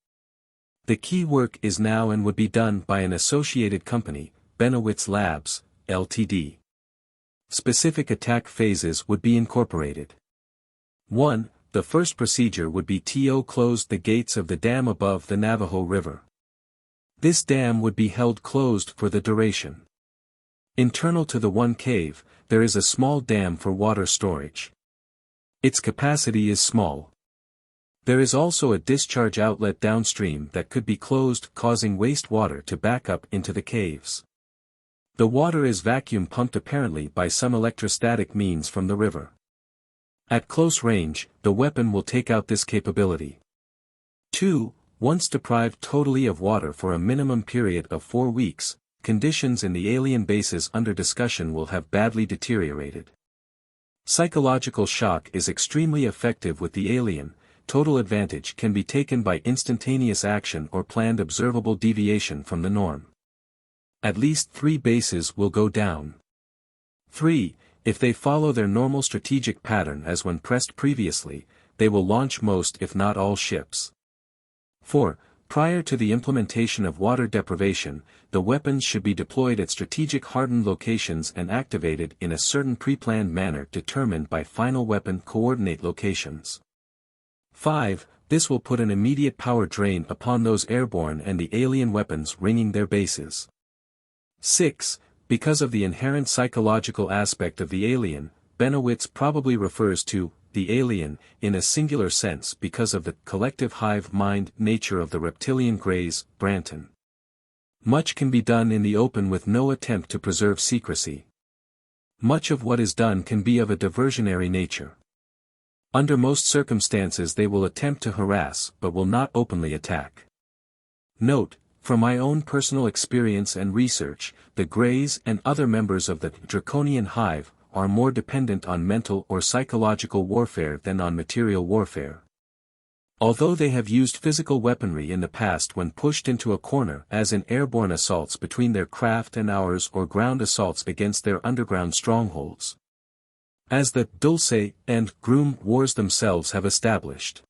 The key work is now and would be done by an associated company, Bennewitz Labs, Ltd. Specific attack phases would be incorporated. 1. The first procedure would be to close the gates of the dam above the Navajo River. This dam would be held closed for the duration. Internal to the one cave, there is a small dam for water storage. Its capacity is small. There is also a discharge outlet downstream that could be closed, causing wastewater to back up into the caves. The water is vacuum pumped apparently by some electrostatic means from the river. At close range, the weapon will take out this capability. 2. Once deprived totally of water for a minimum period of 4 weeks, conditions in the alien bases under discussion will have badly deteriorated. Psychological shock is extremely effective with the alien. Total advantage can be taken by instantaneous action or planned observable deviation from the norm. At least 3 bases will go down. 3. If they follow their normal strategic pattern as when pressed previously, they will launch most if not all ships. 4. Prior to the implementation of water deprivation, the weapons should be deployed at strategic hardened locations and activated in a certain pre-planned manner determined by final weapon coordinate locations. 5. This will put an immediate power drain upon those airborne and the alien weapons ringing their bases. 6. Because of the inherent psychological aspect of the alien, Bennewitz probably refers to the alien in a singular sense because of the collective hive mind nature of the reptilian greys, Branton. Much can be done in the open with no attempt to preserve secrecy. Much of what is done can be of a diversionary nature. Under most circumstances they will attempt to harass but will not openly attack. Note, from my own personal experience and research, the Greys and other members of the Draconian hive are more dependent on mental or psychological warfare than on material warfare. Although they have used physical weaponry in the past when pushed into a corner as in airborne assaults between their craft and ours or ground assaults against their underground strongholds. As the Dulce and Groom wars themselves have established.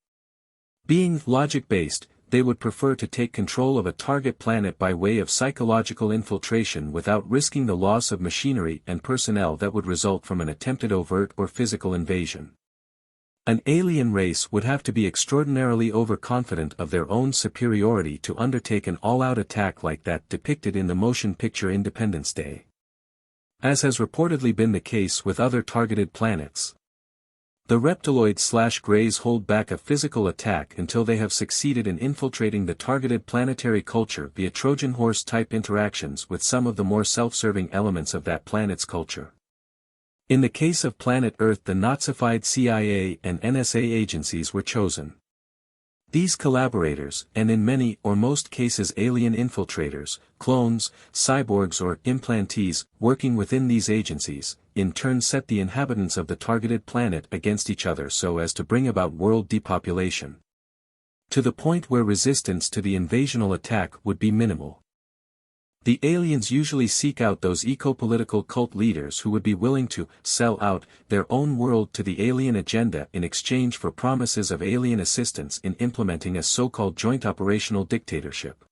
Being logic-based, they would prefer to take control of a target planet by way of psychological infiltration without risking the loss of machinery and personnel that would result from an attempted overt or physical invasion. An alien race would have to be extraordinarily overconfident of their own superiority to undertake an all-out attack like that depicted in the motion picture Independence Day. As has reportedly been the case with other targeted planets. The reptiloids/Greys hold back a physical attack until they have succeeded in infiltrating the targeted planetary culture via Trojan horse-type interactions with some of the more self-serving elements of that planet's culture. In the case of planet Earth, the Nazified CIA and NSA agencies were chosen. These collaborators, and in many or most cases alien infiltrators, clones, cyborgs or implantees, working within these agencies, in turn set the inhabitants of the targeted planet against each other so as to bring about world depopulation. To the point where resistance to the invasional attack would be minimal. The aliens usually seek out those eco-political cult leaders who would be willing to sell out their own world to the alien agenda in exchange for promises of alien assistance in implementing a so-called joint operational dictatorship.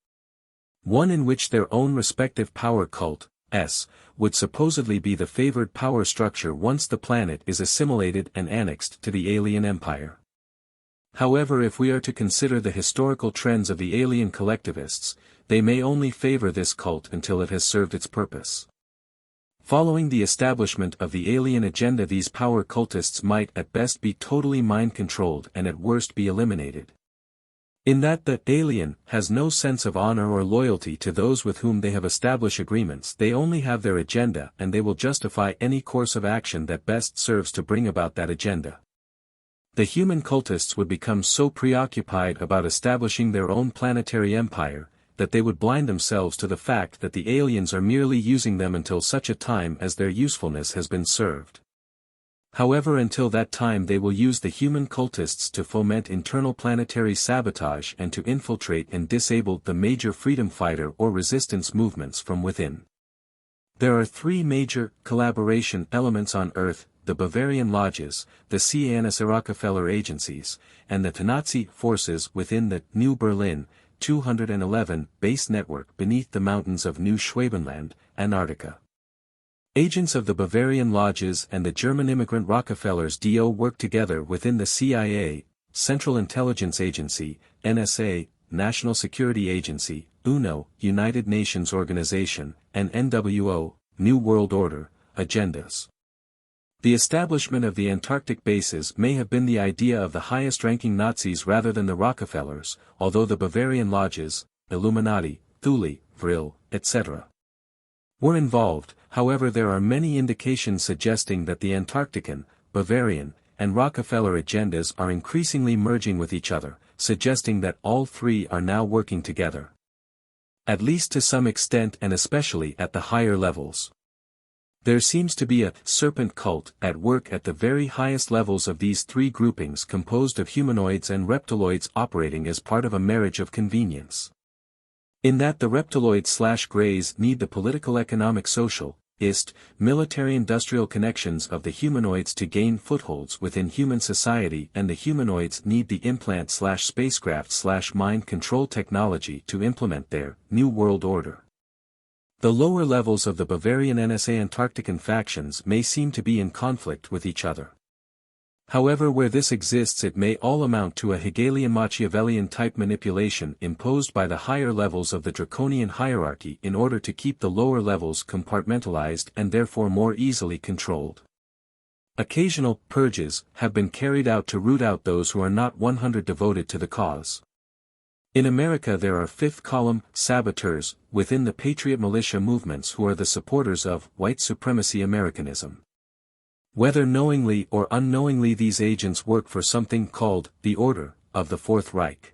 One in which their own respective power cult, would supposedly be the favored power structure once the planet is assimilated and annexed to the alien empire. However, if we are to consider the historical trends of the alien collectivists, they may only favor this cult until it has served its purpose. Following the establishment of the alien agenda, these power cultists might at best be totally mind-controlled and at worst be eliminated. In that the alien has no sense of honor or loyalty to those with whom they have established agreements, they only have their agenda and they will justify any course of action that best serves to bring about that agenda. The human cultists would become so preoccupied about establishing their own planetary empire, that they would blind themselves to the fact that the aliens are merely using them until such a time as their usefulness has been served. However, until that time they will use the human cultists to foment internal planetary sabotage and to infiltrate and disable the major freedom fighter or resistance movements from within. There are 3 major collaboration elements on Earth: the Bavarian lodges, the CNS Rockefeller agencies, and the Nazi forces within the New Berlin 211 base network beneath the mountains of New Schwabenland, Antarctica. Agents of the Bavarian lodges and the German immigrant Rockefellers DO work together within the CIA, Central Intelligence Agency, NSA, National Security Agency, UNO, United Nations Organization, and NWO, New World Order, agendas. The establishment of the Antarctic bases may have been the idea of the highest-ranking Nazis rather than the Rockefellers, although the Bavarian lodges, Illuminati, Thule, Vril, etc. were involved. However, there are many indications suggesting that the Antarctican, Bavarian, and Rockefeller agendas are increasingly merging with each other, suggesting that all three are now working together. At least to some extent, and especially at the higher levels. There seems to be a serpent cult at work at the very highest levels of these three groupings, composed of humanoids and reptiloids operating as part of a marriage of convenience. In that the reptiloids/greys need the political, economic, social, military-industrial connections of the humanoids to gain footholds within human society, and the humanoids need the implant/spacecraft/mind control technology to implement their New World Order. The lower levels of the Bavarian NSA Antarctican factions may seem to be in conflict with each other. However, where this exists, it may all amount to a Hegelian Machiavellian type manipulation imposed by the higher levels of the Draconian hierarchy in order to keep the lower levels compartmentalized and therefore more easily controlled. Occasional purges have been carried out to root out those who are not 100% devoted to the cause. In America there are fifth-column saboteurs within the Patriot militia movements who are the supporters of white supremacy Americanism. Whether knowingly or unknowingly, these agents work for something called the Order of the Fourth Reich.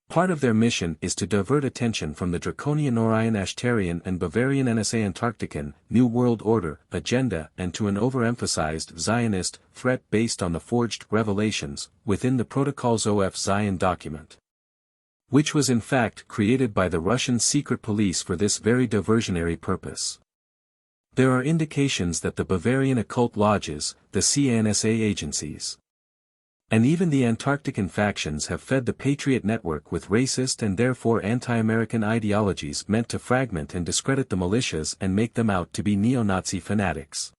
Part of their mission is to divert attention from the Draconian Orion Ashtarian and Bavarian NSA Antarctican New World Order agenda and to an overemphasized Zionist threat based on the forged revelations within the Protocols of Zion document, which was in fact created by the Russian secret police for this very diversionary purpose. There are indications that the Bavarian occult lodges, the CANSA agencies, and even the Antarctican factions have fed the Patriot network with racist and therefore anti-American ideologies meant to fragment and discredit the militias and make them out to be neo-Nazi fanatics.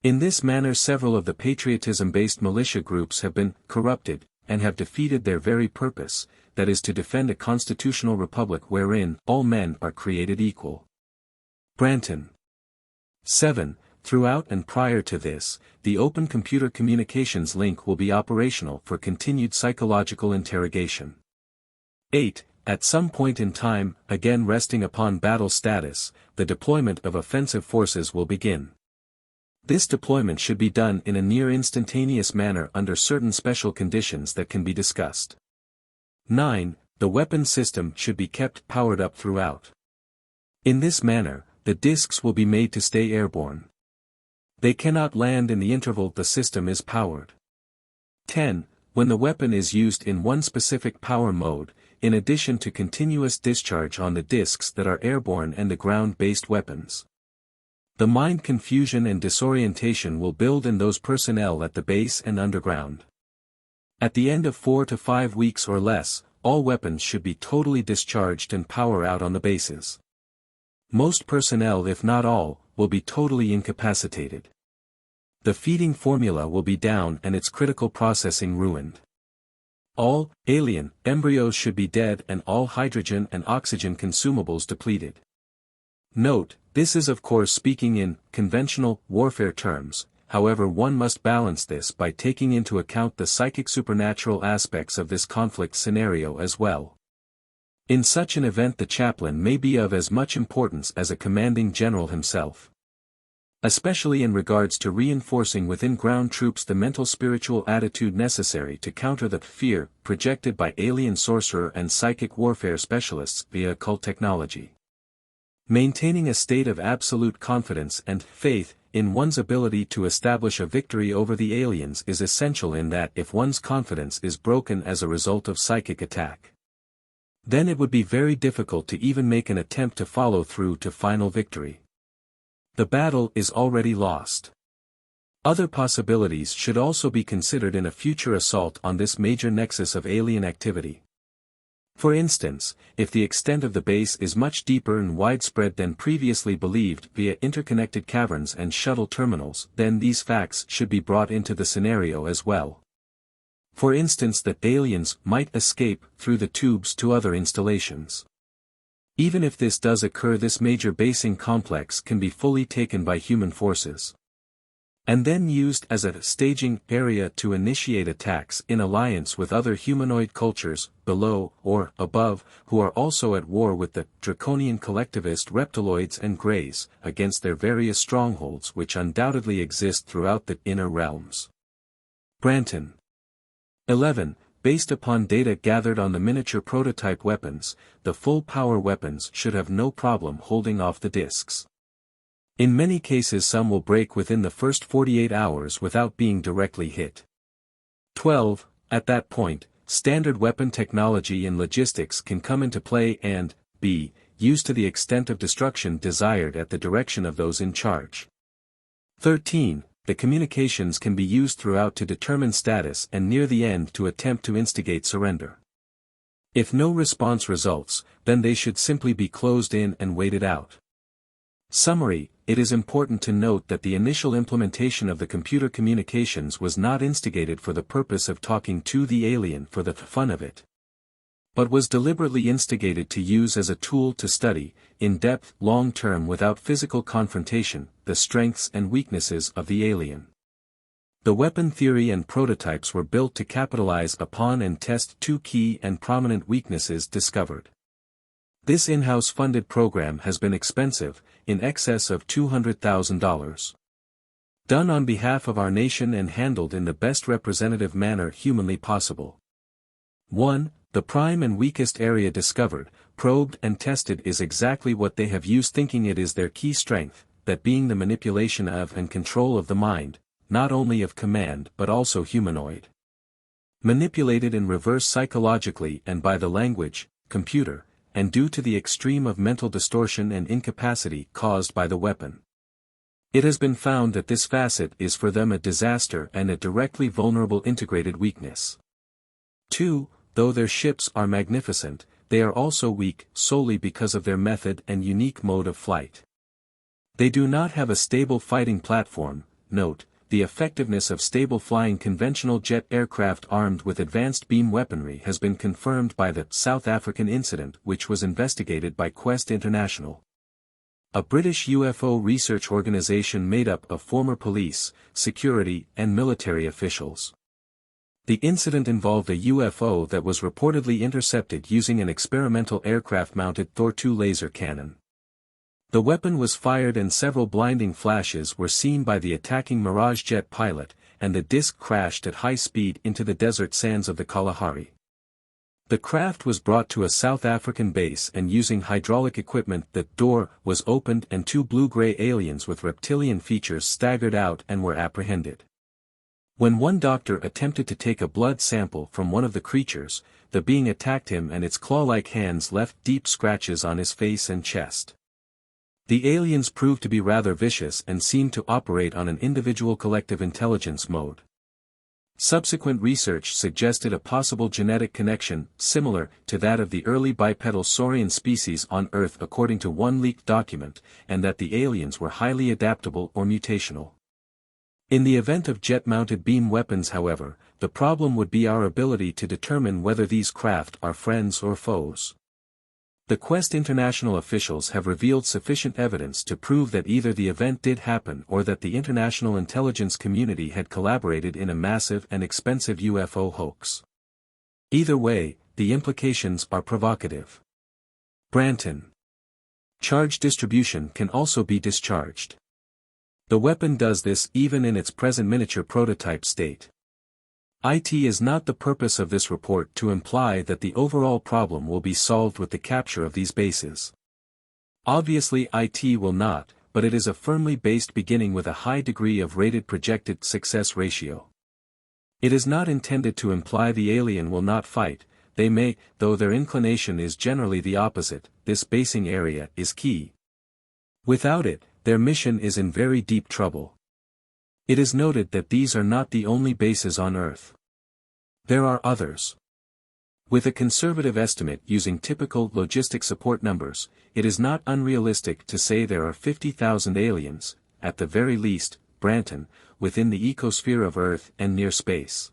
In this manner, several of the patriotism-based militia groups have been corrupted, and have defeated their very purpose, that is to defend a constitutional republic wherein all men are created equal. Branton. 7. Throughout and prior to this, the Open Computer Communications link will be operational for continued psychological interrogation. 8. At some point in time, again resting upon battle status, the deployment of offensive forces will begin. This deployment should be done in a near instantaneous manner under certain special conditions that can be discussed. 9. The weapon system should be kept powered up throughout. In this manner, the discs will be made to stay airborne. They cannot land in the interval the system is powered. 10. When the weapon is used in one specific power mode, in addition to continuous discharge on the discs that are airborne and the ground-based weapons, the mind confusion and disorientation will build in those personnel at the base and underground. At the end of 4 to 5 weeks or less, all weapons should be totally discharged and power out on the bases. Most personnel, if not all, will be totally incapacitated. The feeding formula will be down and its critical processing ruined. All alien embryos should be dead and all hydrogen and oxygen consumables depleted. Note, this is of course speaking in conventional warfare terms. However, one must balance this by taking into account the psychic supernatural aspects of this conflict scenario as well. In such an event, the chaplain may be of as much importance as a commanding general himself, especially in regards to reinforcing within ground troops the mental spiritual attitude necessary to counter the fear projected by alien sorcerer and psychic warfare specialists via occult technology. Maintaining a state of absolute confidence and faith in one's ability to establish a victory over the aliens is essential, in that if one's confidence is broken as a result of psychic attack, then it would be very difficult to even make an attempt to follow through to final victory. The battle is already lost. Other possibilities should also be considered in a future assault on this major nexus of alien activity. For instance, if the extent of the base is much deeper and widespread than previously believed via interconnected caverns and shuttle terminals, then these facts should be brought into the scenario as well. For instance, that aliens might escape through the tubes to other installations. Even if this does occur, this major basing complex can be fully taken by human forces. and then used as a staging area to initiate attacks in alliance with other humanoid cultures, below, or above, who are also at war with the Draconian collectivist reptiloids and greys, against their various strongholds which undoubtedly exist throughout the inner realms. Branton. 11. Based upon data gathered on the miniature prototype weapons, the full-power weapons should have no problem holding off the discs. In many cases some will break within the first 48 hours without being directly hit. 12. At that point, standard weapon technology and logistics can come into play and, be, used to the extent of destruction desired at the direction of those in charge. 13. The communications can be used throughout to determine status and near the end to attempt to instigate surrender. If no response results, then they should simply be closed in and waited out. Summary: it is important to note that the initial implementation of the computer communications was not instigated for the purpose of talking to the alien for the fun of it, but was deliberately instigated to use as a tool to study, in depth, long-term without physical confrontation, the strengths and weaknesses of the alien. The weapon theory and prototypes were built to capitalize upon and test two key and prominent weaknesses discovered. This in-house funded program has been expensive, in excess of $200,000. Done on behalf of our nation and handled in the best representative manner humanly possible. 1. The prime and weakest area discovered, probed and tested is exactly what they have used, thinking it is their key strength, that being the manipulation of and control of the mind, not only of command but also humanoid. Manipulated in reverse psychologically and by the language, computer, and due to the extreme of mental distortion and incapacity caused by the weapon. It has been found that this facet is for them a disaster and a directly vulnerable integrated weakness. 2. Though their ships are magnificent, they are also weak solely because of their method and unique mode of flight. They do not have a stable fighting platform. Note, the effectiveness of stable flying conventional jet aircraft armed with advanced beam weaponry has been confirmed by the South African incident, which was investigated by Quest International, a British UFO research organization made up of former police, security, and military officials. The incident involved a UFO that was reportedly intercepted using an experimental aircraft-mounted Thor II laser cannon. The weapon was fired and several blinding flashes were seen by the attacking Mirage jet pilot, and the disc crashed at high speed into the desert sands of the Kalahari. The craft was brought to a South African base, and using hydraulic equipment the door was opened and two blue-gray aliens with reptilian features staggered out and were apprehended. When one doctor attempted to take a blood sample from one of the creatures, the being attacked him and its claw-like hands left deep scratches on his face and chest. The aliens proved to be rather vicious and seemed to operate on an individual collective intelligence mode. Subsequent research suggested a possible genetic connection, similar to that of the early bipedal saurian species on Earth according to one leaked document, and that the aliens were highly adaptable or mutational. In the event of jet-mounted beam weapons, however, the problem would be our ability to determine whether these craft are friends or foes. The Quest International officials have revealed sufficient evidence to prove that either the event did happen or that the international intelligence community had collaborated in a massive and expensive UFO hoax. Either way, the implications are provocative. Branton. Charge distribution can also be discharged. The weapon does this even in its present miniature prototype state. It is not the purpose of this report to imply that the overall problem will be solved with the capture of these bases. Obviously it will not, but it is a firmly based beginning with a high degree of rated projected success ratio. It is not intended to imply the alien will not fight. They may, though their inclination is generally the opposite. This basing area is key. Without it, their mission is in very deep trouble. It is noted that these are not the only bases on Earth. There are others. With a conservative estimate using typical logistic support numbers, it is not unrealistic to say there are 50,000 aliens, at the very least, Branton, within the ecosphere of Earth and near space.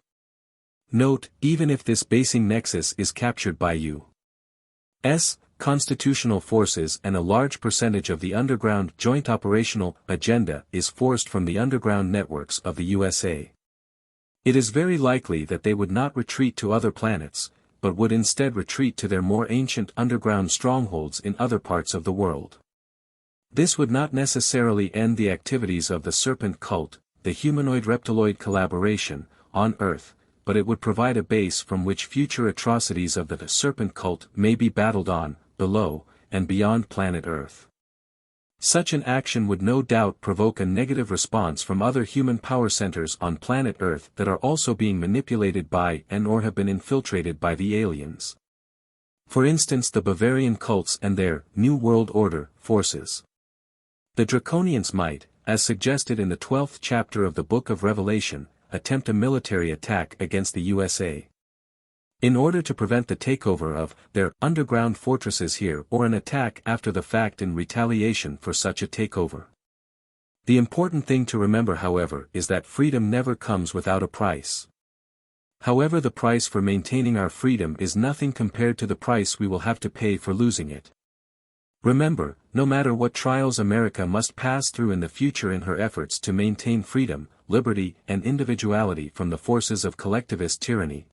Note, even if this basing nexus is captured by U.S., constitutional forces and a large percentage of the underground joint operational agenda is forced from the underground networks of the USA. It is very likely that they would not retreat to other planets, but would instead retreat to their more ancient underground strongholds in other parts of the world. This would not necessarily end the activities of the Serpent Cult, the humanoid-reptiloid collaboration, on Earth, but it would provide a base from which future atrocities of the Serpent Cult may be battled on, below, and beyond planet Earth. Such an action would no doubt provoke a negative response from other human power centers on planet Earth that are also being manipulated by and/or have been infiltrated by the aliens. For instance, the Bavarian cults and their New World Order forces. The Draconians might, as suggested in the 12th chapter of the Book of Revelation, attempt a military attack against the USA. In order to prevent the takeover of their underground fortresses here or an attack after the fact in retaliation for such a takeover. The important thing to remember, however, is that freedom never comes without a price. However, the price for maintaining our freedom is nothing compared to the price we will have to pay for losing it. Remember, no matter what trials America must pass through in the future in her efforts to maintain freedom, liberty, and individuality from the forces of collectivist tyranny,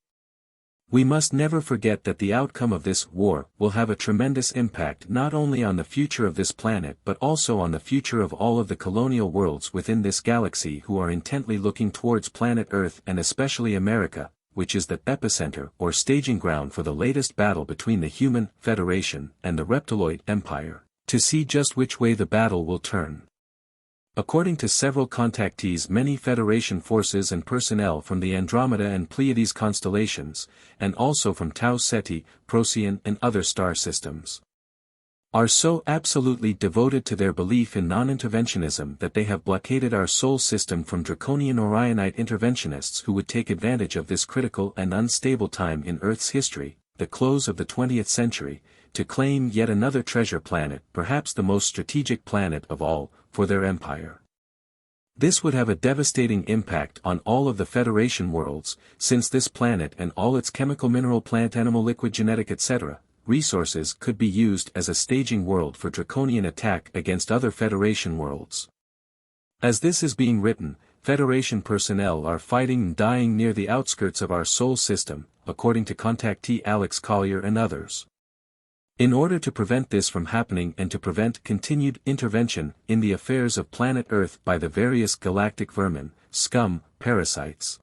we must never forget that the outcome of this war will have a tremendous impact not only on the future of this planet but also on the future of all of the colonial worlds within this galaxy who are intently looking towards planet Earth and especially America, which is the epicenter or staging ground for the latest battle between the Human Federation and the Reptiloid Empire, to see just which way the battle will turn. According to several contactees, many Federation forces and personnel from the Andromeda and Pleiades constellations, and also from Tau Ceti, Procyon and other star systems, are so absolutely devoted to their belief in non-interventionism that they have blockaded our Sol system from Draconian Orionite interventionists who would take advantage of this critical and unstable time in Earth's history, the close of the 20th century, to claim yet another treasure planet, perhaps the most strategic planet of all, for their empire. This would have a devastating impact on all of the Federation worlds, since this planet and all its chemical, mineral, plant, animal, liquid, genetic, etc. resources could be used as a staging world for Draconian attack against other Federation worlds. As this is being written, Federation personnel are fighting and dying near the outskirts of our Sol system, according to contactee Alex Collier and others. In order to prevent this from happening and to prevent continued intervention in the affairs of planet Earth by the various galactic vermin, scum, parasites,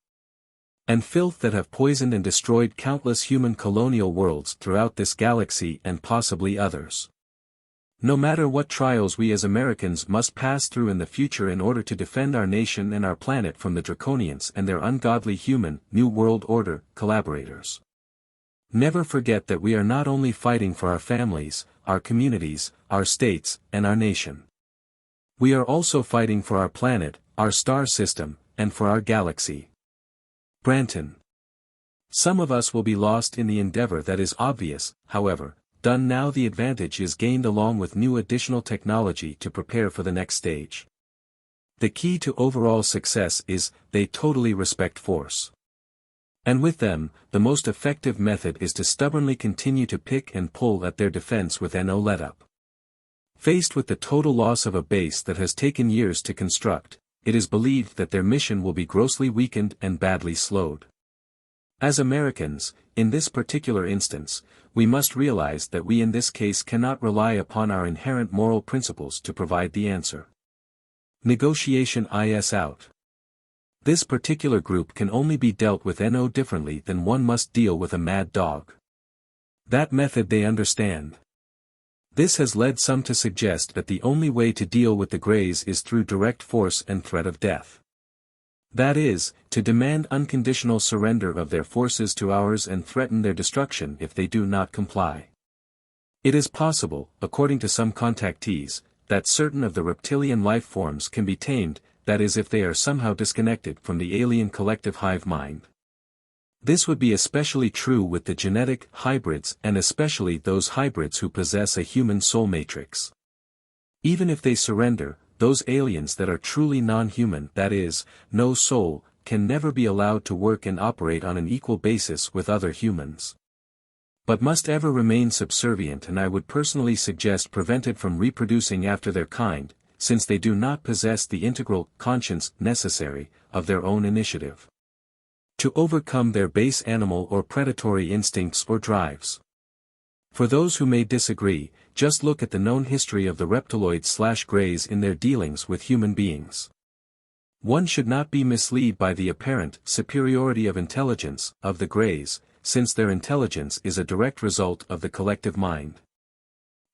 and filth that have poisoned and destroyed countless human colonial worlds throughout this galaxy and possibly others. No matter what trials we as Americans must pass through in the future in order to defend our nation and our planet from the Draconians and their ungodly human, New World Order, collaborators. Never forget that we are not only fighting for our families, our communities, our states, and our nation. We are also fighting for our planet, our star system, and for our galaxy. Branton. Some of us will be lost in the endeavor that is obvious, however, done now the advantage is gained along with new additional technology to prepare for the next stage. The key to overall success is, they totally respect force. And with them, the most effective method is to stubbornly continue to pick and pull at their defense with no letup. Faced with the total loss of a base that has taken years to construct, it is believed that their mission will be grossly weakened and badly slowed. As Americans, in this particular instance, we must realize that we in this case cannot rely upon our inherent moral principles to provide the answer. Negotiation is out. This particular group can only be dealt with no differently than one must deal with a mad dog. That method they understand. This has led some to suggest that the only way to deal with the Greys is through direct force and threat of death. That is, to demand unconditional surrender of their forces to ours and threaten their destruction if they do not comply. It is possible, according to some contactees, that certain of the reptilian life forms can be tamed, that is if they are somehow disconnected from the alien collective hive mind. This would be especially true with the genetic hybrids and especially those hybrids who possess a human soul matrix. Even if they surrender, those aliens that are truly non-human, that is, no soul, can never be allowed to work and operate on an equal basis with other humans. but must ever remain subservient, and I would personally suggest prevented from reproducing after their kind, since they do not possess the integral conscience necessary, of their own initiative, to overcome their base animal or predatory instincts or drives. For those who may disagree, just look at the known history of the reptiloids/greys in their dealings with human beings. One should not be misled by the apparent superiority of intelligence of the greys, since their intelligence is a direct result of the collective mind.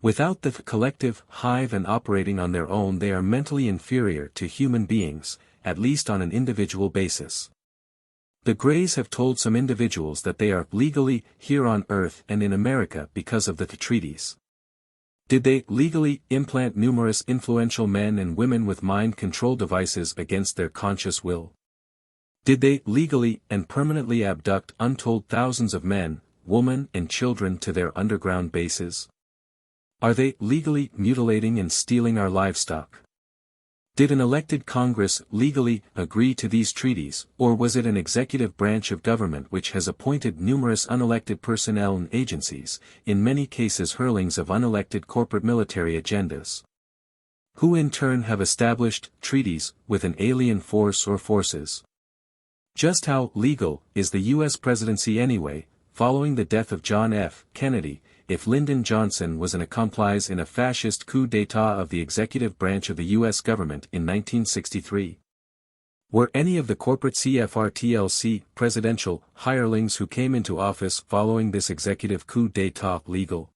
Without the collective hive and operating on their own, they are mentally inferior to human beings, at least on an individual basis. The Greys have told some individuals that they are legally here on Earth and in America because of the treaties. Did they legally implant numerous influential men and women with mind control devices against their conscious will? Did they legally and permanently abduct untold thousands of men, women and children to their underground bases? Are they legally mutilating and stealing our livestock? Did an elected Congress legally agree to these treaties, or was it an executive branch of government which has appointed numerous unelected personnel and agencies, in many cases hurlings of unelected corporate military agendas, who in turn have established treaties with an alien force or forces? Just how legal is the U.S. presidency anyway, following the death of John F. Kennedy, if Lyndon Johnson was an accomplice in a fascist coup d'état of the executive branch of the U.S. government in 1963? Were any of the corporate CFRTLC presidential hirelings who came into office following this executive coup d'état legal?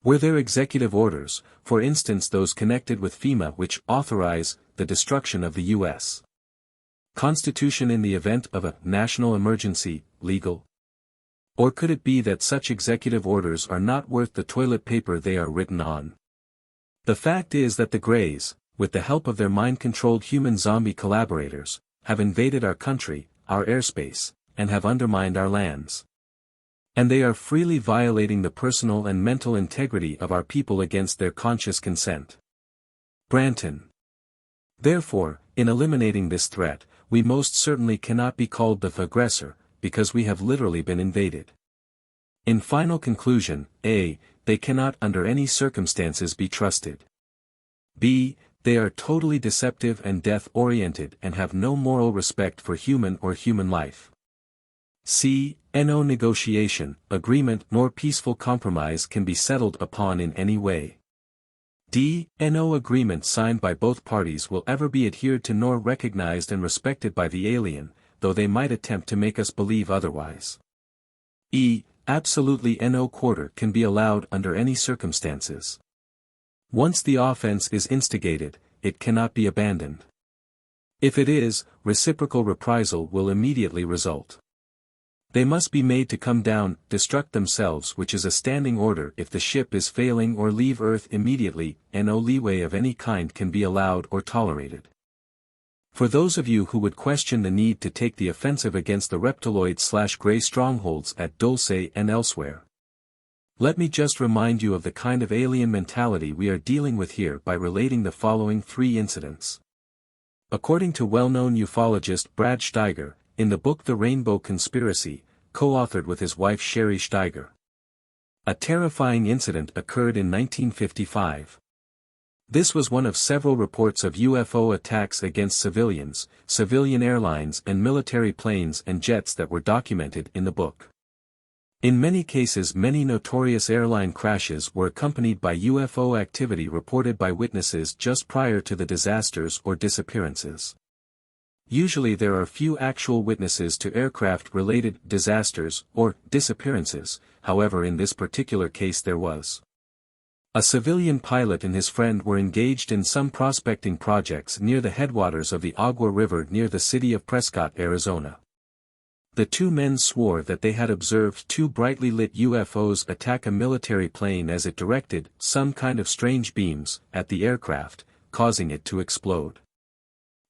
Were there executive orders, for instance those connected with FEMA, which authorize the destruction of the U.S. Constitution in the event of a national emergency, legal? Or could it be that such executive orders are not worth the toilet paper they are written on? The fact is that the Greys, with the help of their mind-controlled human zombie collaborators, have invaded our country, our airspace, and have undermined our lands. And they are freely violating the personal and mental integrity of our people against their conscious consent. Branton. Therefore, in eliminating this threat, we most certainly cannot be called the aggressor, because we have literally been invaded. In final conclusion, A. They cannot under any circumstances be trusted. B. They are totally deceptive and death-oriented and have no moral respect for human or human life. C. No negotiation, agreement nor peaceful compromise can be settled upon in any way. D. No agreement signed by both parties will ever be adhered to nor recognized and respected by the alien, though they might attempt to make us believe otherwise. E. Absolutely no quarter can be allowed under any circumstances. Once the offense is instigated, it cannot be abandoned. If it is, reciprocal reprisal will immediately result. They must be made to come down, destruct themselves, which is a standing order if the ship is failing, or leave Earth immediately, and no leeway of any kind can be allowed or tolerated. For those of you who would question the need to take the offensive against the reptiloid/grey strongholds at Dulce and elsewhere, let me just remind you of the kind of alien mentality we are dealing with here by relating the following 3 incidents. According to well-known ufologist Brad Steiger, in the book The Rainbow Conspiracy, co-authored with his wife Sherry Steiger, a terrifying incident occurred in 1955. This was one of several reports of UFO attacks against civilians, civilian airlines and military planes and jets that were documented in the book. In many cases, many notorious airline crashes were accompanied by UFO activity reported by witnesses just prior to the disasters or disappearances. Usually there are few actual witnesses to aircraft-related disasters or disappearances, however in this particular case there was. A civilian pilot and his friend were engaged in some prospecting projects near the headwaters of the Agua River near the city of Prescott, Arizona. The 2 men swore that they had observed 2 brightly lit UFOs attack a military plane as it directed some kind of strange beams at the aircraft, causing it to explode.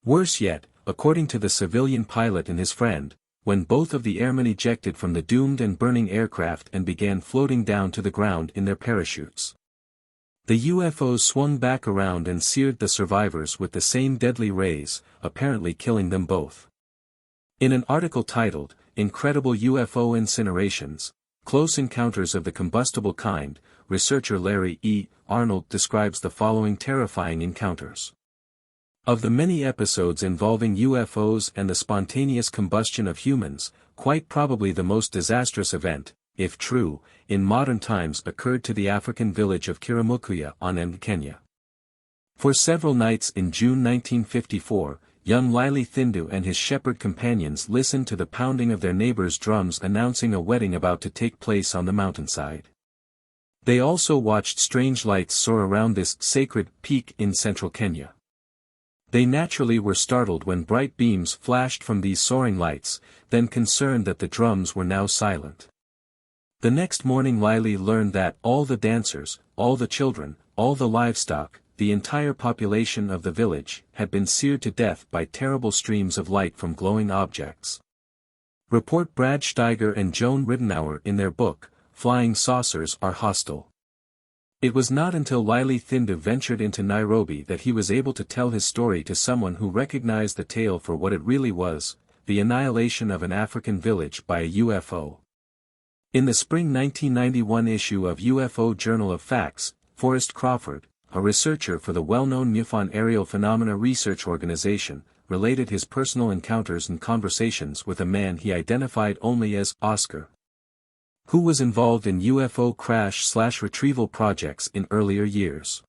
Worse yet, according to the civilian pilot and his friend, when both of the airmen ejected from the doomed and burning aircraft and began floating down to the ground in their parachutes, the UFOs swung back around and seared the survivors with the same deadly rays, apparently killing them both. In an article titled, "Incredible UFO Incinerations," Close Encounters of the Combustible Kind, researcher Larry E. Arnold describes the following terrifying encounters. Of the many episodes involving UFOs and the spontaneous combustion of humans, quite probably the most disastrous event, if true, in modern times occurred to the African village of Kiramukuya on Kenya. For several nights in June 1954, young Lili Thindu and his shepherd companions listened to the pounding of their neighbors' drums announcing a wedding about to take place on the mountainside. They also watched strange lights soar around this sacred peak in central Kenya. They naturally were startled when bright beams flashed from these soaring lights, then concerned that the drums were now silent. The next morning Lili learned that all the dancers, all the children, all the livestock, the entire population of the village, had been seared to death by terrible streams of light from glowing objects. Report Brad Steiger and Joan Ridenour in their book, Flying Saucers Are Hostile. It was not until Lili Thindu ventured into Nairobi that he was able to tell his story to someone who recognized the tale for what it really was, the annihilation of an African village by a UFO. In the spring 1991 issue of UFO Journal of Facts, Forrest Crawford, a researcher for the well-known MUFON Aerial Phenomena Research Organization, related his personal encounters and conversations with a man he identified only as Oscar, who was involved in UFO crash/retrieval projects in earlier years.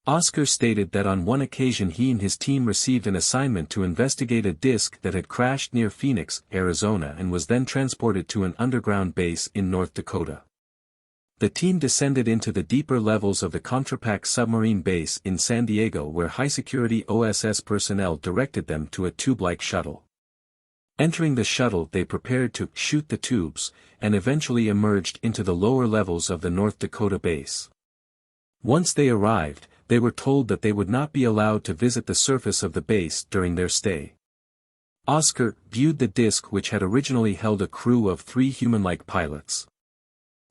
Oscar stated that on one occasion he and his team received an assignment to investigate a disk that had crashed near Phoenix, Arizona and was then transported to an underground base in North Dakota. The team descended into the deeper levels of the Contrapac submarine base in San Diego where high-security OSS personnel directed them to a tube-like shuttle. Entering the shuttle they prepared to shoot the tubes, and eventually emerged into the lower levels of the North Dakota base. Once they arrived, they were told that they would not be allowed to visit the surface of the base during their stay. Oscar viewed the disk which had originally held a crew of 3 human-like pilots.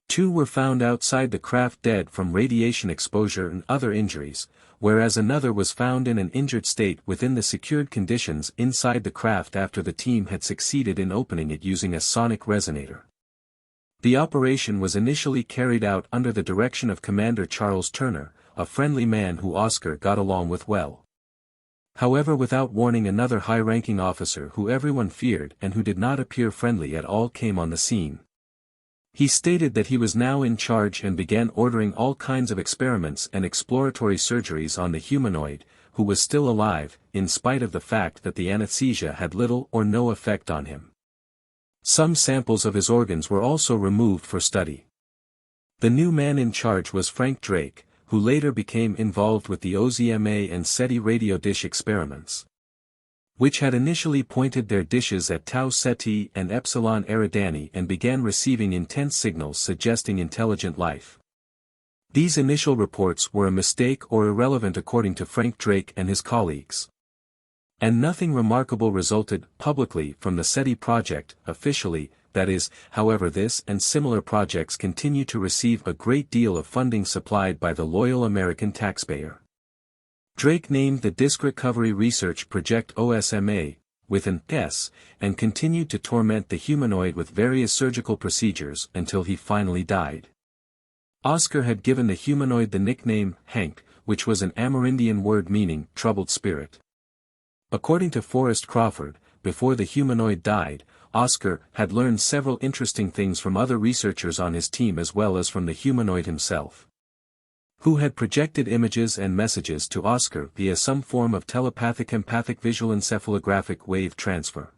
2 were found outside the craft dead from radiation exposure and other injuries, whereas another was found in an injured state within the secured conditions inside the craft after the team had succeeded in opening it using a sonic resonator. The operation was initially carried out under the direction of Commander Charles Turner, a friendly man who Oscar got along with well. However, without warning, another high-ranking officer who everyone feared and who did not appear friendly at all came on the scene. He stated that he was now in charge and began ordering all kinds of experiments and exploratory surgeries on the humanoid, who was still alive, in spite of the fact that the anesthesia had little or no effect on him. Some samples of his organs were also removed for study. The new man in charge was Frank Drake, who later became involved with the OZMA and SETI radio dish experiments, which had initially pointed their dishes at Tau Ceti and Epsilon Eridani and began receiving intense signals suggesting intelligent life. These initial reports were a mistake or irrelevant according to Frank Drake and his colleagues. And nothing remarkable resulted publicly from the SETI project, officially, that is, however this and similar projects continue to receive a great deal of funding supplied by the loyal American taxpayer. Drake named the Disk Recovery Research Project OSMA, with an S, and continued to torment the humanoid with various surgical procedures until he finally died. Oscar had given the humanoid the nickname Hank, which was an Amerindian word meaning troubled spirit. According to Forrest Crawford, before the humanoid died, Oscar had learned several interesting things from other researchers on his team as well as from the humanoid himself, who had projected images and messages to Oscar via some form of telepathic empathic visual encephalographic wave transfer.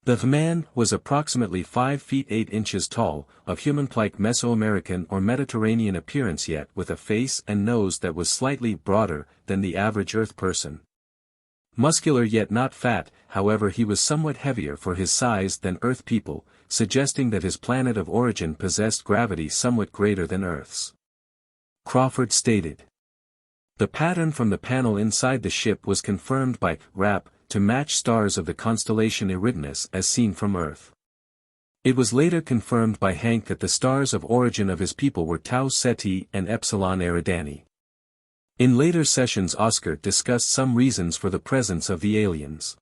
The man was approximately 5 feet 8 inches tall, of human-like Mesoamerican or Mediterranean appearance yet with a face and nose that was slightly broader than the average Earth person. Muscular yet not fat, however he was somewhat heavier for his size than Earth people, suggesting that his planet of origin possessed gravity somewhat greater than Earth's. Crawford stated. The pattern from the panel inside the ship was confirmed by RAP to match stars of the constellation Eridanus as seen from Earth. It was later confirmed by Hank that the stars of origin of his people were Tau Ceti and Epsilon Eridani. In later sessions Oscar discussed some reasons for the presence of the aliens.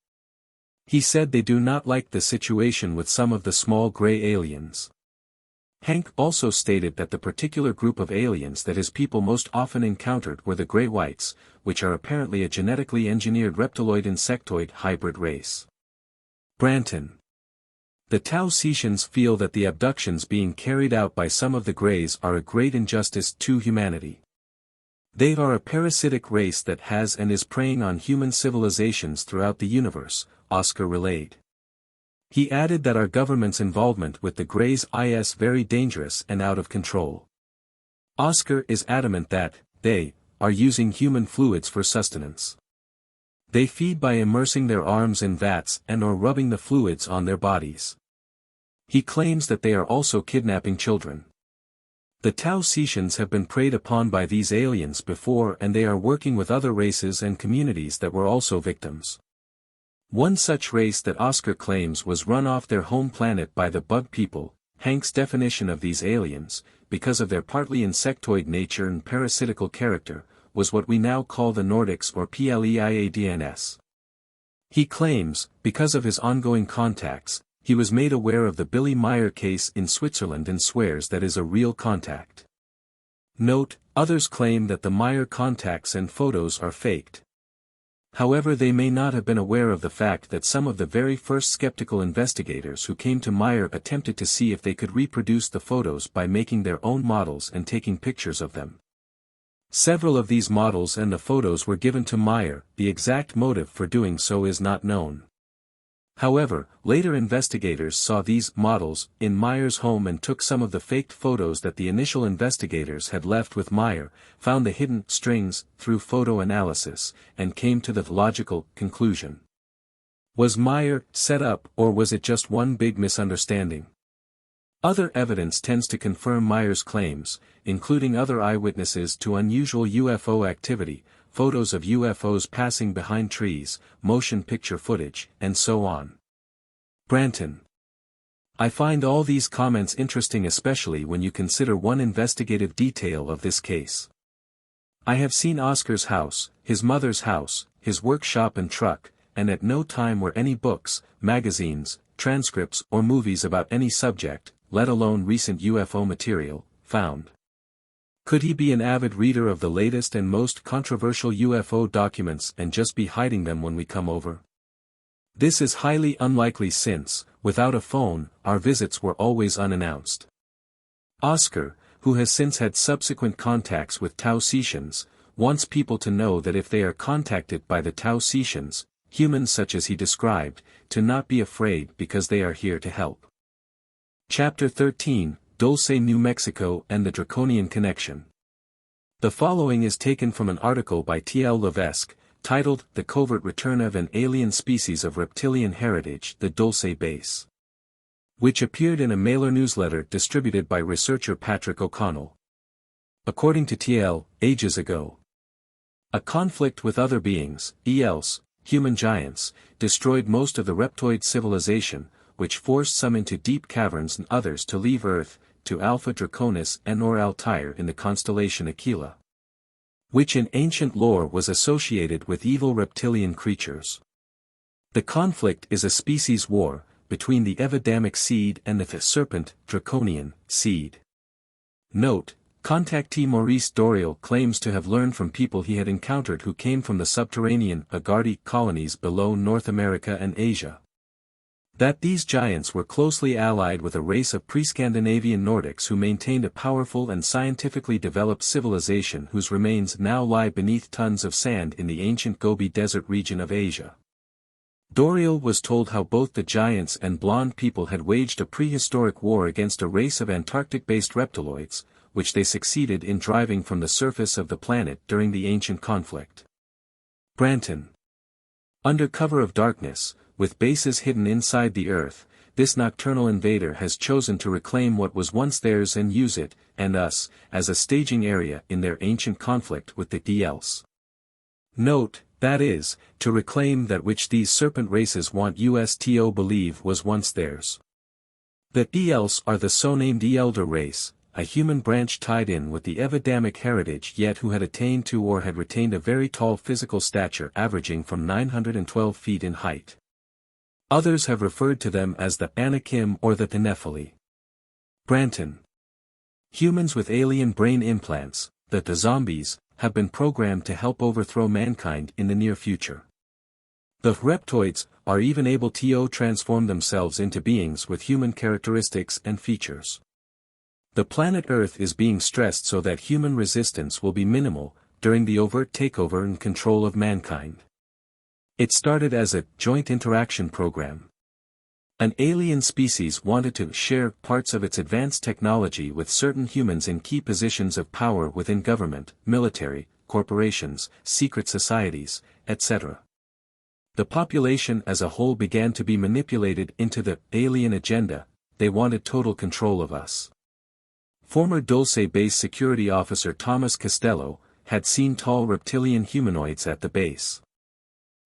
He said they do not like the situation with some of the small gray aliens. Hank also stated that the particular group of aliens that his people most often encountered were the Grey Whites, which are apparently a genetically engineered reptiloid-insectoid hybrid race. Branton. The Taotians feel that the abductions being carried out by some of the Greys are a great injustice to humanity. They are a parasitic race that has and is preying on human civilizations throughout the universe, Oscar relayed. He added that our government's involvement with the Greys is very dangerous and out of control. Oscar is adamant that, they, are using human fluids for sustenance. They feed by immersing their arms in vats and or rubbing the fluids on their bodies. He claims that they are also kidnapping children. The Taotians have been preyed upon by these aliens before and they are working with other races and communities that were also victims. One such race that Oscar claims was run off their home planet by the bug people. Hank's definition of these aliens, because of their partly insectoid nature and parasitical character, was what we now call the Nordics or Pleiadians. He claims, because of his ongoing contacts, he was made aware of the Billy Meyer case in Switzerland and swears that is a real contact. Note, others claim that the Meyer contacts and photos are faked. However, they may not have been aware of the fact that some of the very first skeptical investigators who came to Meyer attempted to see if they could reproduce the photos by making their own models and taking pictures of them. Several of these models and the photos were given to Meyer, the exact motive for doing so is not known. However, later investigators saw these models in Meyer's home and took some of the faked photos that the initial investigators had left with Meyer, found the hidden strings through photo analysis, and came to the logical conclusion. Was Meyer set up or was it just one big misunderstanding? Other evidence tends to confirm Meyer's claims, including other eyewitnesses to unusual UFO activity, photos of UFOs passing behind trees, motion picture footage, and so on. Branton. I find all these comments interesting, especially when you consider one investigative detail of this case. I have seen Oscar's house, his mother's house, his workshop and truck, and at no time were any books, magazines, transcripts or movies about any subject, let alone recent UFO material, found. Could he be an avid reader of the latest and most controversial UFO documents and just be hiding them when we come over? This is highly unlikely since, without a phone, our visits were always unannounced. Oscar, who has since had subsequent contacts with Taotians, wants people to know that if they are contacted by the Taotians, humans such as he described, to not be afraid because they are here to help. Chapter 13, Dulce, New Mexico and the Draconian Connection. The following is taken from an article by T.L. Levesque, titled The Covert Return of an Alien Species of Reptilian Heritage, the Dulce Base, which appeared in a mailer newsletter distributed by researcher Patrick O'Connell. According to T.L., ages ago, a conflict with other beings, e.l.s., human giants, destroyed most of the reptoid civilization, which forced some into deep caverns and others to leave Earth, to Alpha Draconis and or Altair in the constellation Aquila, which in ancient lore was associated with evil reptilian creatures. The conflict is a species war, between the Evidamic seed and the serpent, Draconian, seed. Note, contactee Maurice Doriel claims to have learned from people he had encountered who came from the subterranean Agardie colonies below North America and Asia, that these giants were closely allied with a race of pre-Scandinavian Nordics who maintained a powerful and scientifically developed civilization whose remains now lie beneath tons of sand in the ancient Gobi Desert region of Asia. Doriel was told how both the giants and blonde people had waged a prehistoric war against a race of Antarctic-based reptiloids, which they succeeded in driving from the surface of the planet during the ancient conflict. Branton. Under cover of darkness, with bases hidden inside the earth, this nocturnal invader has chosen to reclaim what was once theirs and use it, and us, as a staging area in their ancient conflict with the DLs. Note, that is, to reclaim that which these serpent races want us to believe was once theirs. The DLs are the so-named Elder race, a human branch tied in with the Evidamic heritage yet who had attained to or had retained a very tall physical stature averaging from 912 feet in height. Others have referred to them as the Anakim or the Tnephili. Branton. Humans with alien brain implants, the zombies, have been programmed to help overthrow mankind in the near future. The reptoids are even able to transform themselves into beings with human characteristics and features. The planet Earth is being stressed so that human resistance will be minimal during the overt takeover and control of mankind. It started as a joint interaction program. An alien species wanted to share parts of its advanced technology with certain humans in key positions of power within government, military, corporations, secret societies, etc. The population as a whole began to be manipulated into the alien agenda. They wanted total control of us. Former Dulce base security officer Thomas Costello had seen tall reptilian humanoids at the base.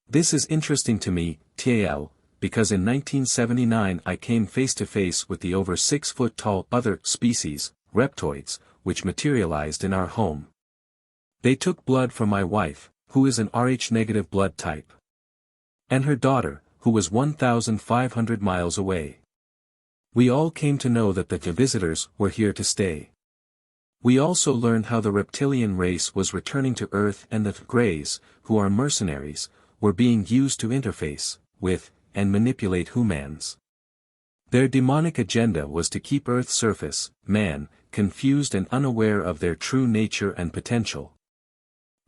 This is interesting to me, TL, because in 1979 I came face to face with the over 6 foot tall other species, reptoids, which materialized in our home. They took blood from my wife, who is an Rh-negative blood type, and her daughter, who was 1,500 miles away. We all came to know that the visitors were here to stay. We also learned how the reptilian race was returning to Earth and the Greys, who are mercenaries, were being used to interface with and manipulate humans. Their demonic agenda was to keep Earth's surface, man, confused and unaware of their true nature and potential.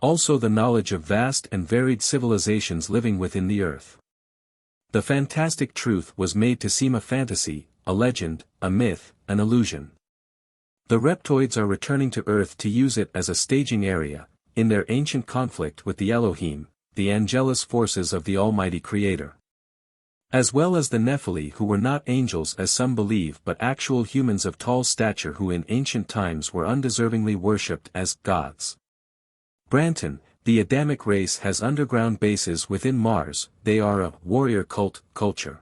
Also the knowledge of vast and varied civilizations living within the Earth. The fantastic truth was made to seem a fantasy, a legend, a myth, an illusion. The reptoids are returning to Earth to use it as a staging area, in their ancient conflict with the Elohim, the angelus forces of the Almighty Creator. As well as the Nephili, who were not angels as some believe but actual humans of tall stature who in ancient times were undeservingly worshipped as gods. Branton, the Adamic race, has underground bases within Mars. They are a warrior cult culture.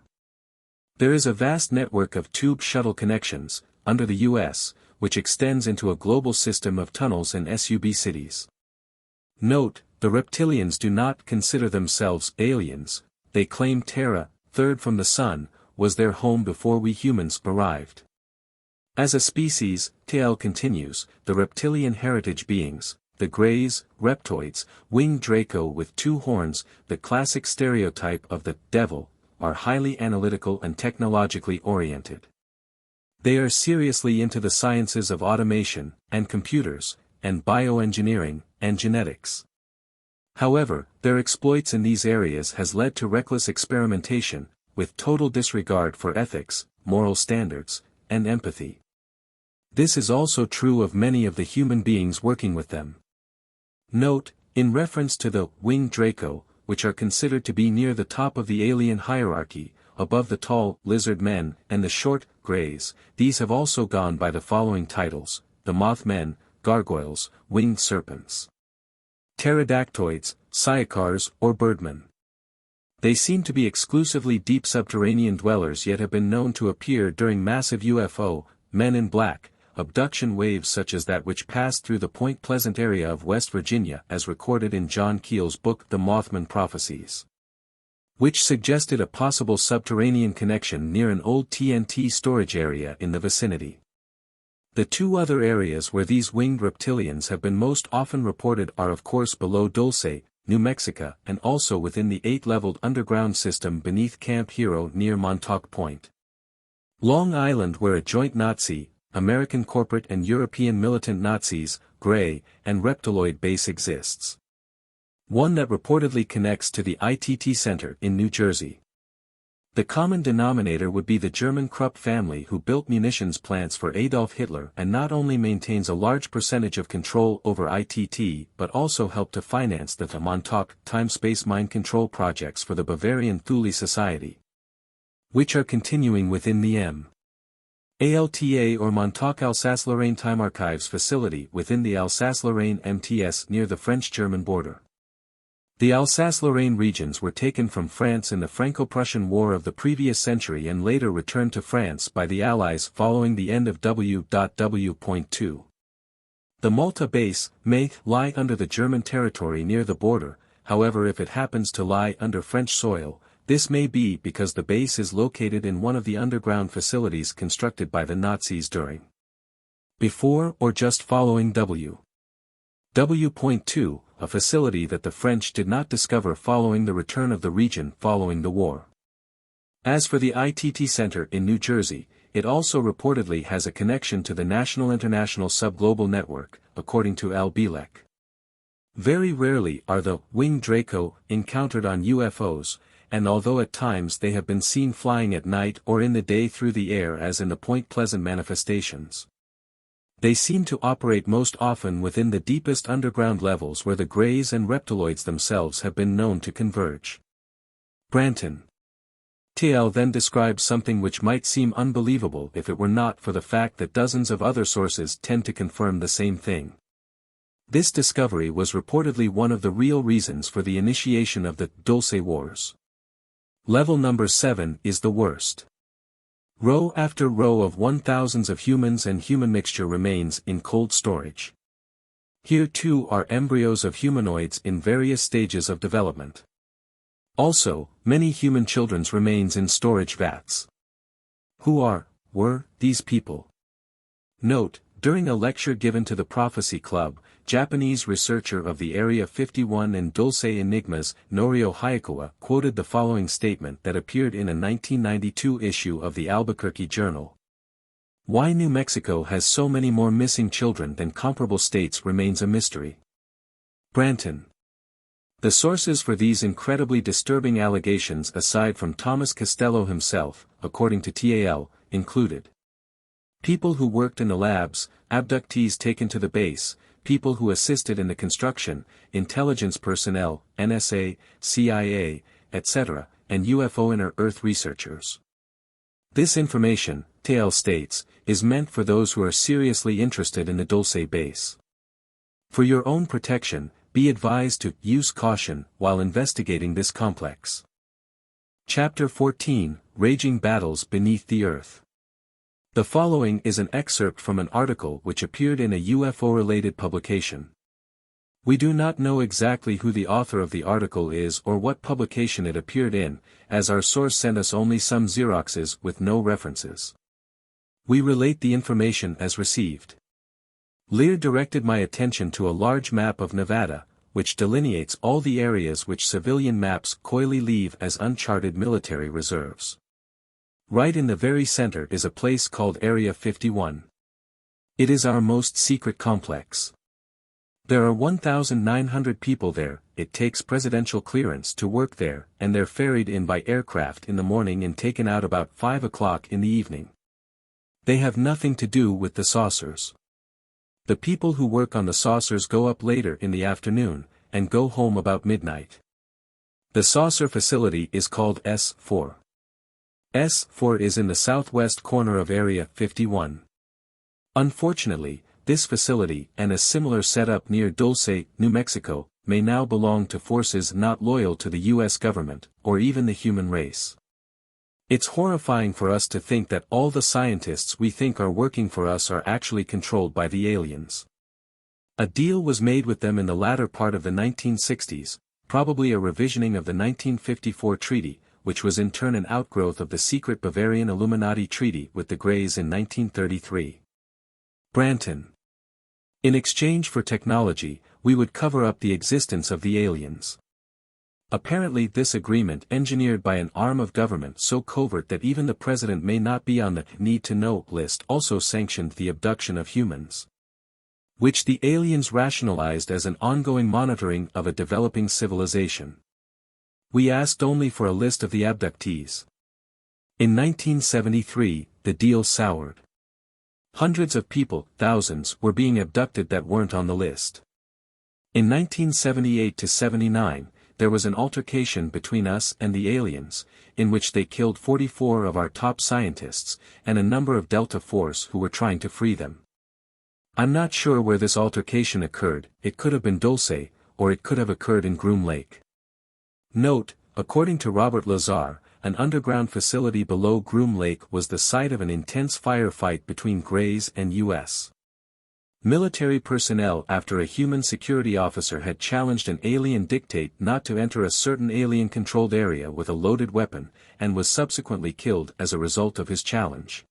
There is a vast network of tube shuttle connections, under the U.S., which extends into a global system of tunnels and SUB cities. Note, the reptilians do not consider themselves aliens. They claim Terra, third from the sun, was their home before we humans arrived. As a species, TL continues, the reptilian heritage beings, the Greys, reptoids, winged Draco with 2 horns, the classic stereotype of the devil, are highly analytical and technologically oriented. They are seriously into the sciences of automation, and computers, and bioengineering, and genetics. However, their exploits in these areas has led to reckless experimentation, with total disregard for ethics, moral standards, and empathy. This is also true of many of the human beings working with them. Note, in reference to the winged Draco, which are considered to be near the top of the alien hierarchy, above the tall lizard men and the short Greys, these have also gone by the following titles: the Mothmen, Gargoyles, Winged Serpents, Pterodactoids, Syacars or Birdmen. They seem to be exclusively deep subterranean dwellers, yet have been known to appear during massive UFO, Men in Black, abduction waves such as that which passed through the Point Pleasant area of West Virginia as recorded in John Keel's book The Mothman Prophecies, which suggested a possible subterranean connection near an old TNT storage area in the vicinity. The 2 other areas where these winged reptilians have been most often reported are of course below Dulce, New Mexico, and also within the 8-leveled underground system beneath Camp Hero near Montauk Point, Long Island, where a joint Nazi, American corporate and European militant Nazis, Grey, and Reptiloid base exists. One that reportedly connects to the ITT Center in New Jersey. The common denominator would be the German Krupp family, who built munitions plants for Adolf Hitler and not only maintains a large percentage of control over ITT but also helped to finance the Montauk time-space mind control projects for the Bavarian Thule Society, which are continuing within the ALTA or Montauk Alsace-Lorraine Time Archives facility within the Alsace-Lorraine MTS near the French-German border. The Alsace-Lorraine regions were taken from France in the Franco-Prussian War of the previous century and later returned to France by the Allies following the end of W.W.2. The Malta base may lie under the German territory near the border. However, if it happens to lie under French soil, this may be because the base is located in one of the underground facilities constructed by the Nazis during Before or just following W. W.2, a facility that the French did not discover following the return of the region following the war. As for the ITT Center in New Jersey, it also reportedly has a connection to the National International Subglobal Network, according to Al Bielek. Very rarely are the winged Draco encountered on UFOs, and although at times they have been seen flying at night or in the day through the air as in the Point Pleasant manifestations, they seem to operate most often within the deepest underground levels where the Greys and reptiloids themselves have been known to converge. Branton. TL then describes something which might seem unbelievable if it were not for the fact that dozens of other sources tend to confirm the same thing. This discovery was reportedly one of the real reasons for the initiation of the Dulce Wars. Level number 7 is the worst. Row after row of 1,000s of humans and human mixture remains in cold storage. Here too are embryos of humanoids in various stages of development. Also, many human children's remains in storage vats. Who were these people? Note, during a lecture given to the Prophecy Club, Japanese researcher of the Area 51 and Dulce Enigmas, Norio Hayakawa, quoted the following statement that appeared in a 1992 issue of the Albuquerque Journal. Why New Mexico has so many more missing children than comparable states remains a mystery. Branton. The sources for these incredibly disturbing allegations aside from Thomas Costello himself, according to TAL, included people who worked in the labs, abductees taken to the base, people who assisted in the construction, intelligence personnel, NSA, CIA, etc., and UFO inner-Earth researchers. This information, TL states, is meant for those who are seriously interested in the Dulce base. For your own protection, be advised to use caution while investigating this complex. Chapter 14, Raging Battles Beneath the Earth. The following is an excerpt from an article which appeared in a UFO-related publication. We do not know exactly who the author of the article is or what publication it appeared in, as our source sent us only some Xeroxes with no references. We relate the information as received. Lear directed my attention to a large map of Nevada, which delineates all the areas which civilian maps coyly leave as uncharted military reserves. Right in the very center is a place called Area 51. It is our most secret complex. There are 1,900 people there, it takes presidential clearance to work there, and they're ferried in by aircraft in the morning and taken out about 5 o'clock in the evening. They have nothing to do with the saucers. The people who work on the saucers go up later in the afternoon, and go home about midnight. The saucer facility is called S4. S4 is in the southwest corner of Area 51. Unfortunately, this facility and a similar setup near Dulce, New Mexico, may now belong to forces not loyal to the U.S. government, or even the human race. It's horrifying for us to think that all the scientists we think are working for us are actually controlled by the aliens. A deal was made with them in the latter part of the 1960s, probably a revisioning of the 1954 treaty, which was in turn an outgrowth of the secret Bavarian Illuminati treaty with the Greys in 1933. Branton. In exchange for technology, we would cover up the existence of the aliens. Apparently this agreement engineered by an arm of government so covert that even the president may not be on the need-to-know list also sanctioned the abduction of humans, which the aliens rationalized as an ongoing monitoring of a developing civilization. We asked only for a list of the abductees. In 1973, the deal soured. Hundreds of people, thousands, were being abducted that weren't on the list. In 1978-79, there was an altercation between us and the aliens, in which they killed 44 of our top scientists, and a number of Delta Force who were trying to free them. I'm not sure where this altercation occurred, it could have been Dulce, or it could have occurred in Groom Lake. Note, according to Robert Lazar, an underground facility below Groom Lake was the site of an intense firefight between Greys and U.S. military personnel after a human security officer had challenged an alien dictate not to enter a certain alien-controlled area with a loaded weapon, and was subsequently killed as a result of his challenge.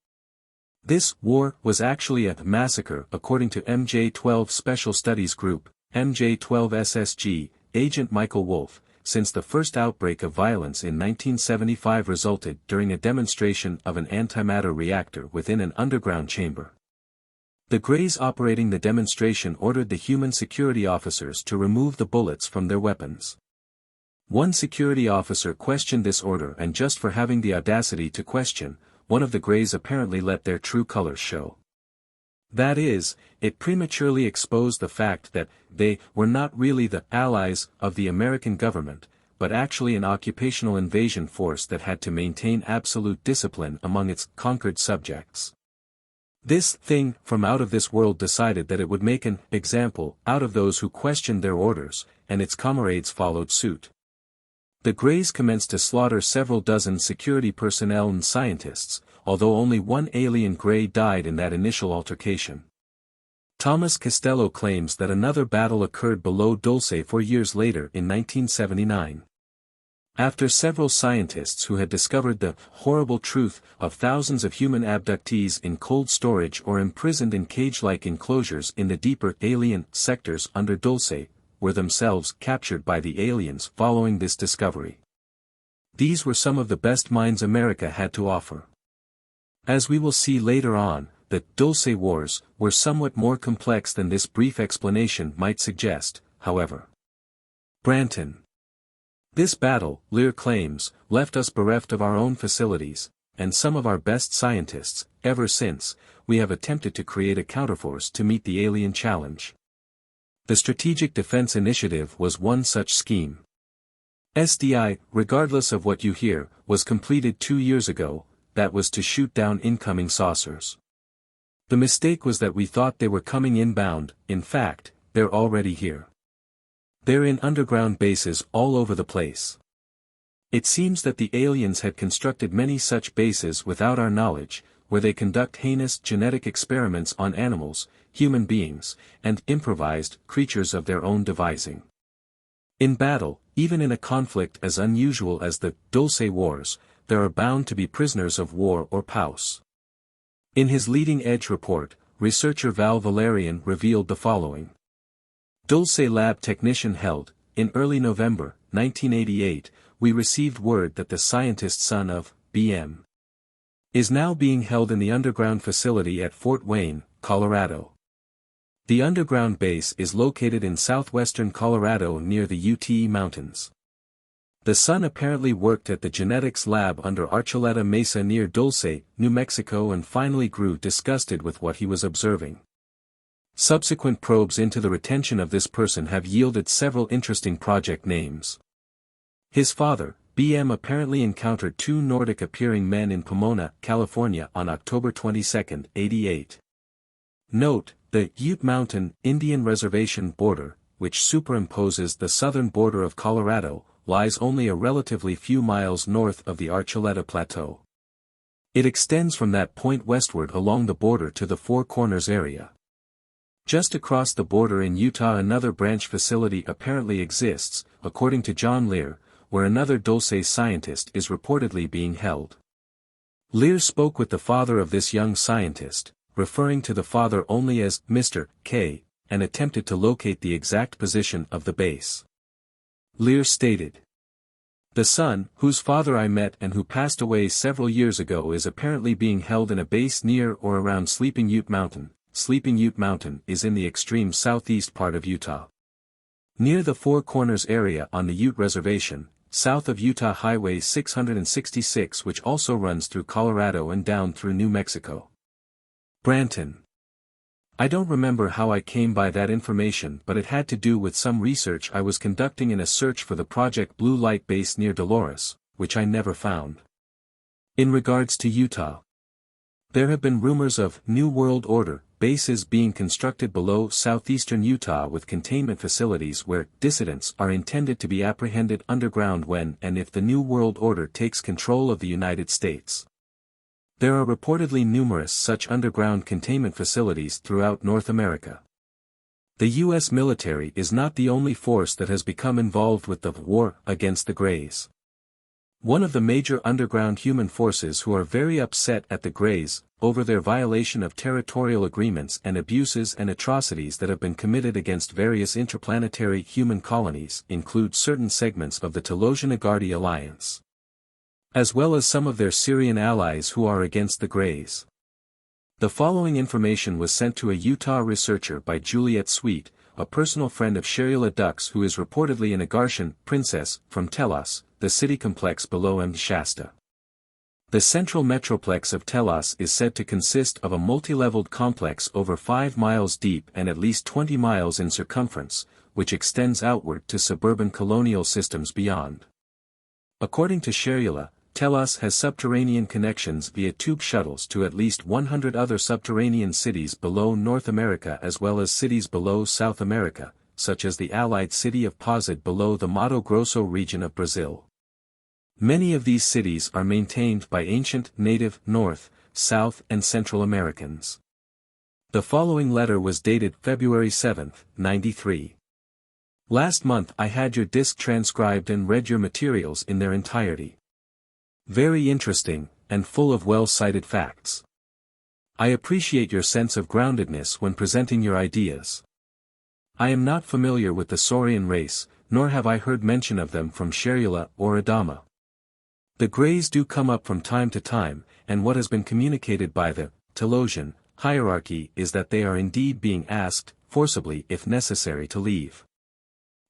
This war was actually a massacre according to MJ-12 Special Studies Group, MJ-12 SSG, Agent Michael Wolff, since the first outbreak of violence in 1975 resulted during a demonstration of an antimatter reactor within an underground chamber. The Greys operating the demonstration ordered the human security officers to remove the bullets from their weapons. One security officer questioned this order, and just for having the audacity to question, one of the Greys apparently let their true colors show. That is, it prematurely exposed the fact that they were not really the allies of the American government, but actually an occupational invasion force that had to maintain absolute discipline among its conquered subjects. This thing from out of this world decided that it would make an example out of those who questioned their orders, and its comrades followed suit. The Greys commenced to slaughter several dozen security personnel and scientists, although only one alien Grey died in that initial altercation. Thomas Costello claims that another battle occurred below Dulce 4 years later in 1979. After several scientists who had discovered the horrible truth of thousands of human abductees in cold storage or imprisoned in cage-like enclosures in the deeper alien sectors under Dulce, were themselves captured by the aliens following this discovery. These were some of the best minds America had to offer. As we will see later on, the Dulce Wars were somewhat more complex than this brief explanation might suggest, however. Branton. This battle, Lear claims, left us bereft of our own facilities, and some of our best scientists. Ever since, we have attempted to create a counterforce to meet the alien challenge. The Strategic Defense Initiative was one such scheme. SDI, regardless of what you hear, was completed 2 years ago, that was to shoot down incoming saucers. The mistake was that we thought they were coming inbound. In fact, they're already here. They're in underground bases all over the place. It seems that the aliens had constructed many such bases without our knowledge, where they conduct heinous genetic experiments on animals, human beings, and improvised creatures of their own devising. In battle, even in a conflict as unusual as the Dulce Wars, there are bound to be prisoners of war or POWs. In his leading-edge report, researcher Val Valerian revealed the following. Dulce lab technician held, in early November, 1988, we received word that the scientist son of B.M. is now being held in the underground facility at Fort Wayne, Colorado. The underground base is located in southwestern Colorado near the UTE Mountains. The son apparently worked at the genetics lab under Archuleta Mesa near Dulce, New Mexico, and finally grew disgusted with what he was observing. Subsequent probes into the retention of this person have yielded several interesting project names. His father, B.M., apparently encountered 2 Nordic-appearing men in Pomona, California on October 22, 88. Note, the Ute Mountain Indian Reservation border, which superimposes the southern border of Colorado, lies only a relatively few miles north of the Archuleta Plateau. It extends from that point westward along the border to the Four Corners area. Just across the border in Utah another branch facility apparently exists, according to John Lear, where another Dulce scientist is reportedly being held. Lear spoke with the father of this young scientist, referring to the father only as Mr. K, and attempted to locate the exact position of the base. Lear stated, "The son, whose father I met and who passed away several years ago, is apparently being held in a base near or around Sleeping Ute Mountain. Sleeping Ute Mountain is in the extreme southeast part of Utah. Near the Four Corners area on the Ute Reservation, south of Utah Highway 666, which also runs through Colorado and down through New Mexico." Branton. I don't remember how I came by that information, but it had to do with some research I was conducting in a search for the Project Blue Light base near Dolores, which I never found. In regards to Utah, there have been rumors of New World Order bases being constructed below southeastern Utah with containment facilities where dissidents are intended to be apprehended underground when and if the New World Order takes control of the United States. There are reportedly numerous such underground containment facilities throughout North America. The U.S. military is not the only force that has become involved with the war against the Greys. One of the major underground human forces who are very upset at the Greys, over their violation of territorial agreements and abuses and atrocities that have been committed against various interplanetary human colonies, include certain segments of the Telosian-Agadi alliance, as well as some of their Syrian allies who are against the Greys. The following information was sent to a Utah researcher by Juliet Sweet, a personal friend of Sherula Dux, who is reportedly an Agartian princess from Telos, the city complex below Shasta. The central metroplex of Telos is said to consist of a multi-leveled complex over 5 miles deep and at least 20 miles in circumference, which extends outward to suburban colonial systems beyond. According to Sherula, Telos has subterranean connections via tube shuttles to at least 100 other subterranean cities below North America as well as cities below South America, such as the allied city of Pozad below the Mato Grosso region of Brazil. Many of these cities are maintained by ancient, native, North, South and Central Americans. The following letter was dated February 7, 93. Last month I had your disc transcribed and read your materials in their entirety. Very interesting, and full of well-cited facts. I appreciate your sense of groundedness when presenting your ideas. I am not familiar with the Saurian race, nor have I heard mention of them from Sherula or Adama. The Greys do come up from time to time, and what has been communicated by the Telosian hierarchy is that they are indeed being asked, forcibly if necessary, to leave.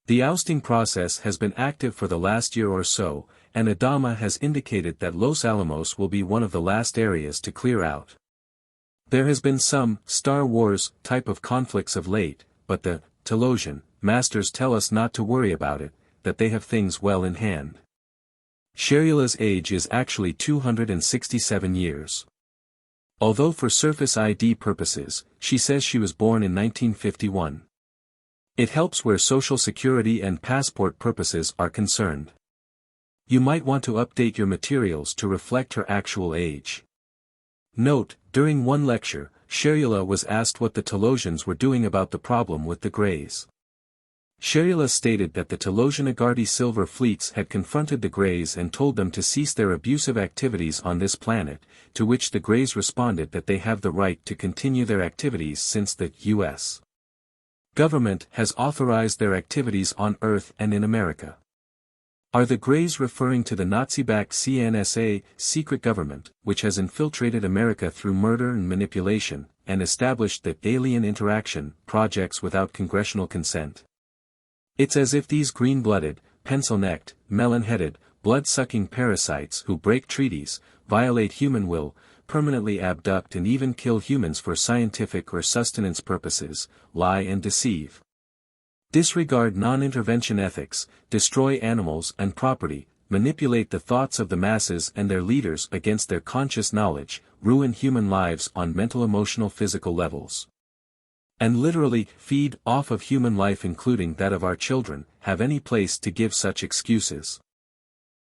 The ousting process has been active for the last year or so, and Adama has indicated that Los Alamos will be one of the last areas to clear out. There has been some Star Wars type of conflicts of late, but the Telosian masters tell us not to worry about it, that they have things well in hand. Sherula's age is actually 267 years. Although for surface ID purposes, she says she was born in 1951. It helps where social security and passport purposes are concerned. You might want to update your materials to reflect her actual age. Note, during one lecture, Sherula was asked what the Telosians were doing about the problem with the Greys. Sherula stated that the Telosian-Agadi silver fleets had confronted the Greys and told them to cease their abusive activities on this planet, to which the Greys responded that they have the right to continue their activities since the U.S. government has authorized their activities on Earth and in America. Are the Greys referring to the Nazi-backed CNSA, secret government, which has infiltrated America through murder and manipulation, and established the alien interaction projects without congressional consent? It's as if these green-blooded, pencil-necked, melon-headed, blood-sucking parasites who break treaties, violate human will, permanently abduct and even kill humans for scientific or sustenance purposes, lie and deceive. Disregard non-intervention ethics, destroy animals and property, manipulate the thoughts of the masses and their leaders against their conscious knowledge, ruin human lives on mental, emotional, physical levels, and literally feed off of human life, including that of our children, have any place to give such excuses.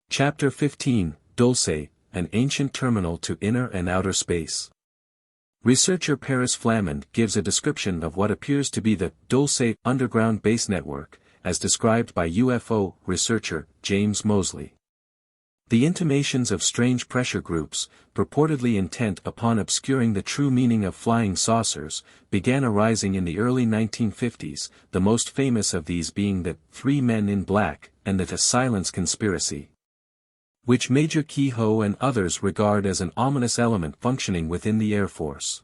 Chapter 15, Dulce, an ancient terminal to inner and outer space. Researcher Paris Flamand gives a description of what appears to be the Dulce underground base network, as described by UFO researcher James Moseley. The intimations of strange pressure groups, purportedly intent upon obscuring the true meaning of flying saucers, began arising in the early 1950s, the most famous of these being the 3 Men in Black and the Silence Conspiracy, which Major Kehoe and others regard as an ominous element functioning within the Air Force.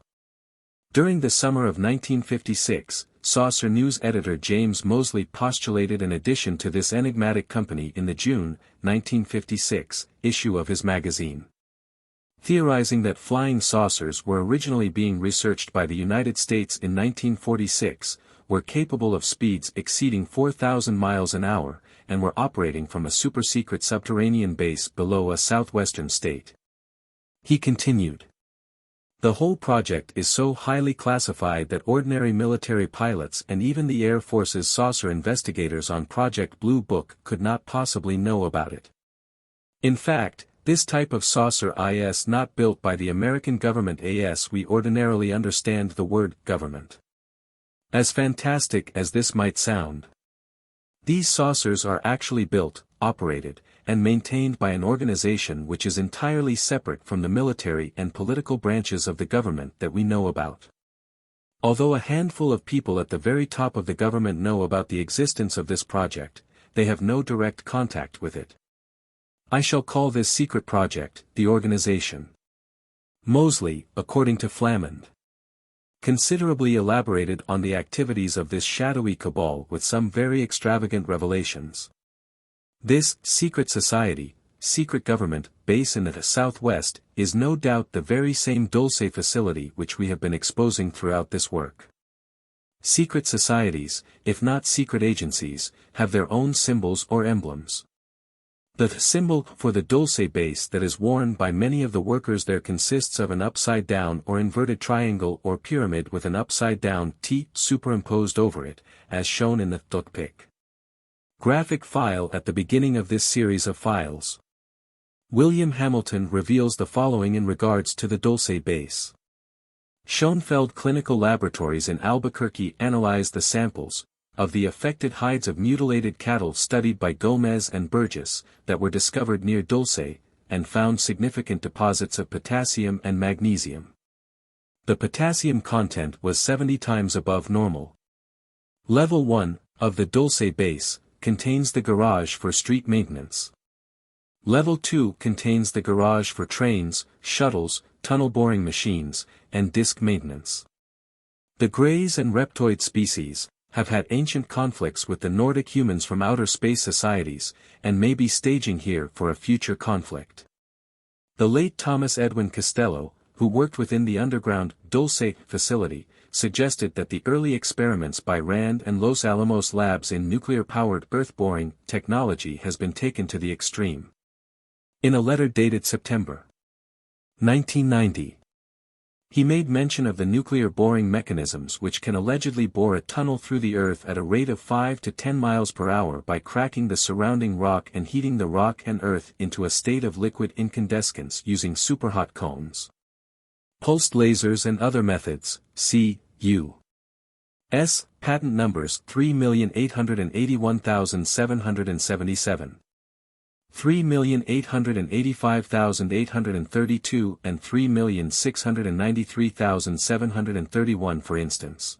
During the summer of 1956, Saucer News editor James Moseley postulated an addition to this enigmatic company in the June 1956 issue of his magazine, theorizing that flying saucers were originally being researched by the United States in 1946, were capable of speeds exceeding 4,000 miles an hour, and were operating from a super-secret subterranean base below a southwestern state. He continued, "The whole project is so highly classified that ordinary military pilots and even the Air Force's saucer investigators on Project Blue Book could not possibly know about it. In fact, this type of saucer is not built by the American government as we ordinarily understand the word government. As fantastic as this might sound, these saucers are actually built, operated, and maintained by an organization which is entirely separate from the military and political branches of the government that we know about. Although a handful of people at the very top of the government know about the existence of this project, they have no direct contact with it. I shall call this secret project, the organization. Mosley, according to Flamand, considerably elaborated on the activities of this shadowy cabal with some very extravagant revelations. This secret society, secret government, base in the southwest, is no doubt the very same Dulce facility which we have been exposing throughout this work. Secret societies, if not secret agencies, have their own symbols or emblems. The symbol for the Dulce base that is worn by many of the workers there consists of an upside-down or inverted triangle or pyramid with an upside-down T superimposed over it, as shown in the .pic graphic file at the beginning of this series of files. William Hamilton reveals the following in regards to the Dulce base. Schoenfeld Clinical Laboratories in Albuquerque analyzed the samples of the affected hides of mutilated cattle studied by Gomez and Burgess that were discovered near Dulce, and found significant deposits of potassium and magnesium. The potassium content was 70 times above normal. Level 1 of the Dulce base contains the garage for street maintenance. Level 2 contains the garage for trains, shuttles, tunnel boring machines, and disk maintenance. The Greys and Reptoid species have had ancient conflicts with the Nordic humans from outer space societies, and may be staging here for a future conflict. The late Thomas Edwin Costello, who worked within the underground Dulce facility, suggested that the early experiments by Rand and Los Alamos labs in nuclear-powered earth-boring technology has been taken to the extreme. In a letter dated September 1990, he made mention of the nuclear boring mechanisms which can allegedly bore a tunnel through the earth at a rate of 5 to 10 miles per hour by cracking the surrounding rock and heating the rock and earth into a state of liquid incandescence using superhot cones, pulsed lasers and other methods. See U.S. Patent numbers 3,881,777. 3,885,832 and 3,693,731 for instance.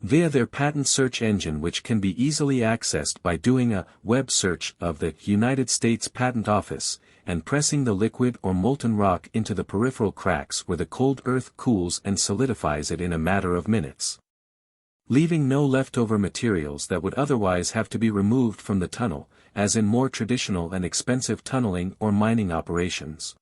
Via their patent search engine which can be easily accessed by doing a web search of the United States Patent Office, and pressing the liquid or molten rock into the peripheral cracks where the cold earth cools and solidifies it in a matter of minutes, leaving no leftover materials that would otherwise have to be removed from the tunnel, as in more traditional and expensive tunneling or mining operations.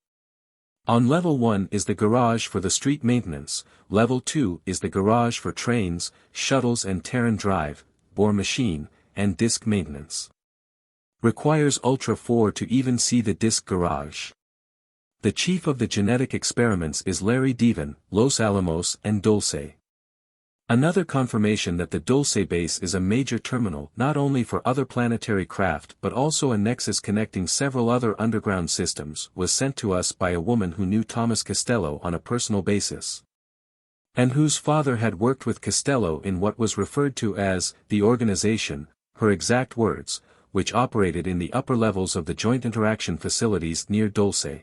On level 1 is the garage for the street maintenance, level 2 is the garage for trains, shuttles and Terran drive, bore machine, and disk maintenance. Requires Ultra 4 to even see the disk garage. The chief of the genetic experiments is Larry Devon, Los Alamos and Dulce. Another confirmation that the Dulce base is a major terminal not only for other planetary craft but also a nexus connecting several other underground systems was sent to us by a woman who knew Thomas Costello on a personal basis, and whose father had worked with Costello in what was referred to as the organization, her exact words, which operated in the upper levels of the joint interaction facilities near Dulce.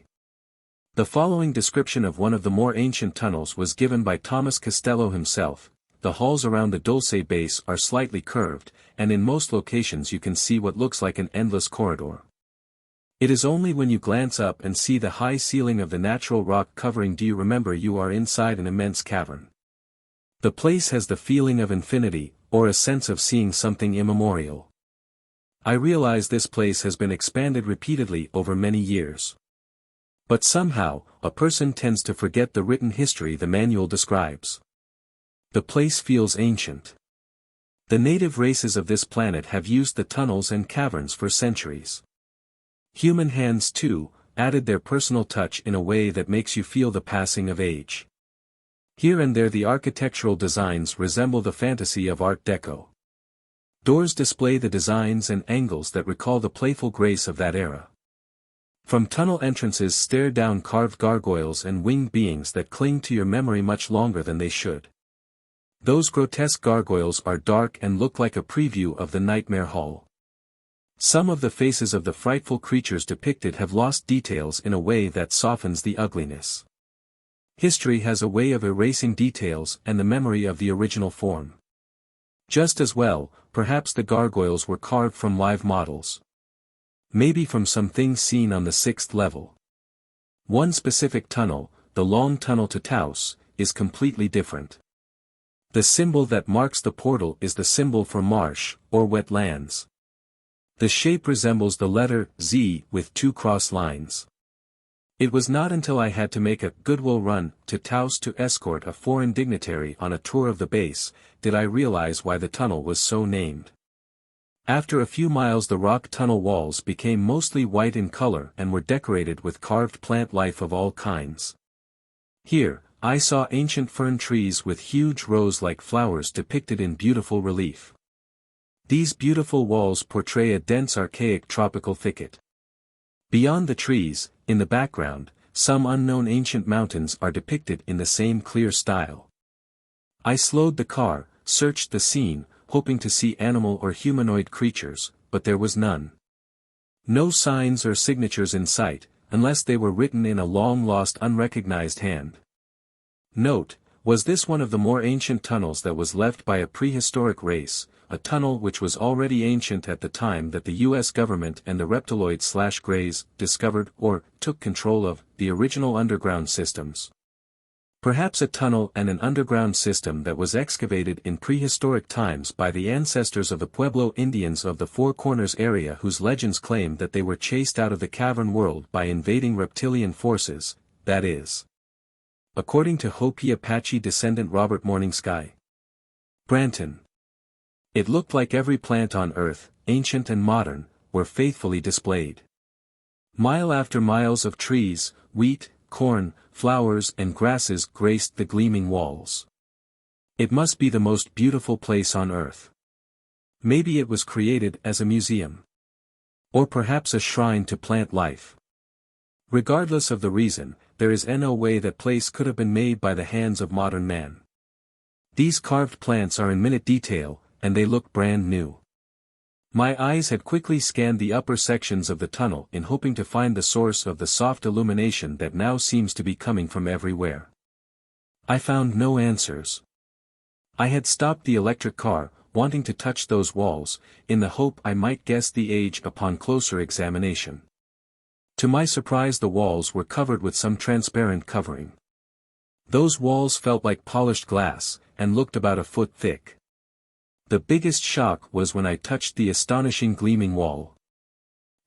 The following description of one of the more ancient tunnels was given by Thomas Costello himself. The halls around the Dulce base are slightly curved, and in most locations you can see what looks like an endless corridor. It is only when you glance up and see the high ceiling of the natural rock covering do you remember you are inside an immense cavern. The place has the feeling of infinity, or a sense of seeing something immemorial. I realize this place has been expanded repeatedly over many years. But somehow, a person tends to forget the written history the manual describes. The place feels ancient. The native races of this planet have used the tunnels and caverns for centuries. Human hands too, added their personal touch in a way that makes you feel the passing of age. Here and there the architectural designs resemble the fantasy of Art Deco. Doors display the designs and angles that recall the playful grace of that era. From tunnel entrances stare down carved gargoyles and winged beings that cling to your memory much longer than they should. Those grotesque gargoyles are dark and look like a preview of the Nightmare Hall. Some of the faces of the frightful creatures depicted have lost details in a way that softens the ugliness. History has a way of erasing details and the memory of the original form. Just as well, perhaps the gargoyles were carved from live models. Maybe from some things seen on the 6th level. One specific tunnel, the long tunnel to Taos, is completely different. The symbol that marks the portal is the symbol for marsh, or wet lands. The shape resembles the letter Z with 2 cross lines. It was not until I had to make a goodwill run to Taos to escort a foreign dignitary on a tour of the base, did I realize why the tunnel was so named. After a few miles the rock tunnel walls became mostly white in color and were decorated with carved plant life of all kinds. Here, I saw ancient fern trees with huge rose-like flowers depicted in beautiful relief. These beautiful walls portray a dense archaic tropical thicket. Beyond the trees, in the background, some unknown ancient mountains are depicted in the same clear style. I slowed the car, searched the scene, hoping to see animal or humanoid creatures, but there was none. No signs or signatures in sight, unless they were written in a long-lost unrecognized hand. Note, was this one of the more ancient tunnels that was left by a prehistoric race, a tunnel which was already ancient at the time that the U.S. government and the reptiloid/greys discovered or took control of the original underground systems? Perhaps a tunnel and an underground system that was excavated in prehistoric times by the ancestors of the Pueblo Indians of the Four Corners area whose legends claim that they were chased out of the cavern world by invading reptilian forces, that is. According to Hopi Apache descendant Robert Morningsky. Branton. It looked like every plant on Earth, ancient and modern, were faithfully displayed. Mile after miles of trees, wheat, corn, flowers and grasses graced the gleaming walls. It must be the most beautiful place on Earth. Maybe it was created as a museum. Or perhaps a shrine to plant life. Regardless of the reason, there is no way that place could have been made by the hands of modern man. These carved plants are in minute detail, and they look brand new. My eyes had quickly scanned the upper sections of the tunnel in hoping to find the source of the soft illumination that now seems to be coming from everywhere. I found no answers. I had stopped the electric car, wanting to touch those walls, in the hope I might guess the age upon closer examination. To my surprise the walls were covered with some transparent covering. Those walls felt like polished glass, and looked about a foot thick. The biggest shock was when I touched the astonishing gleaming wall.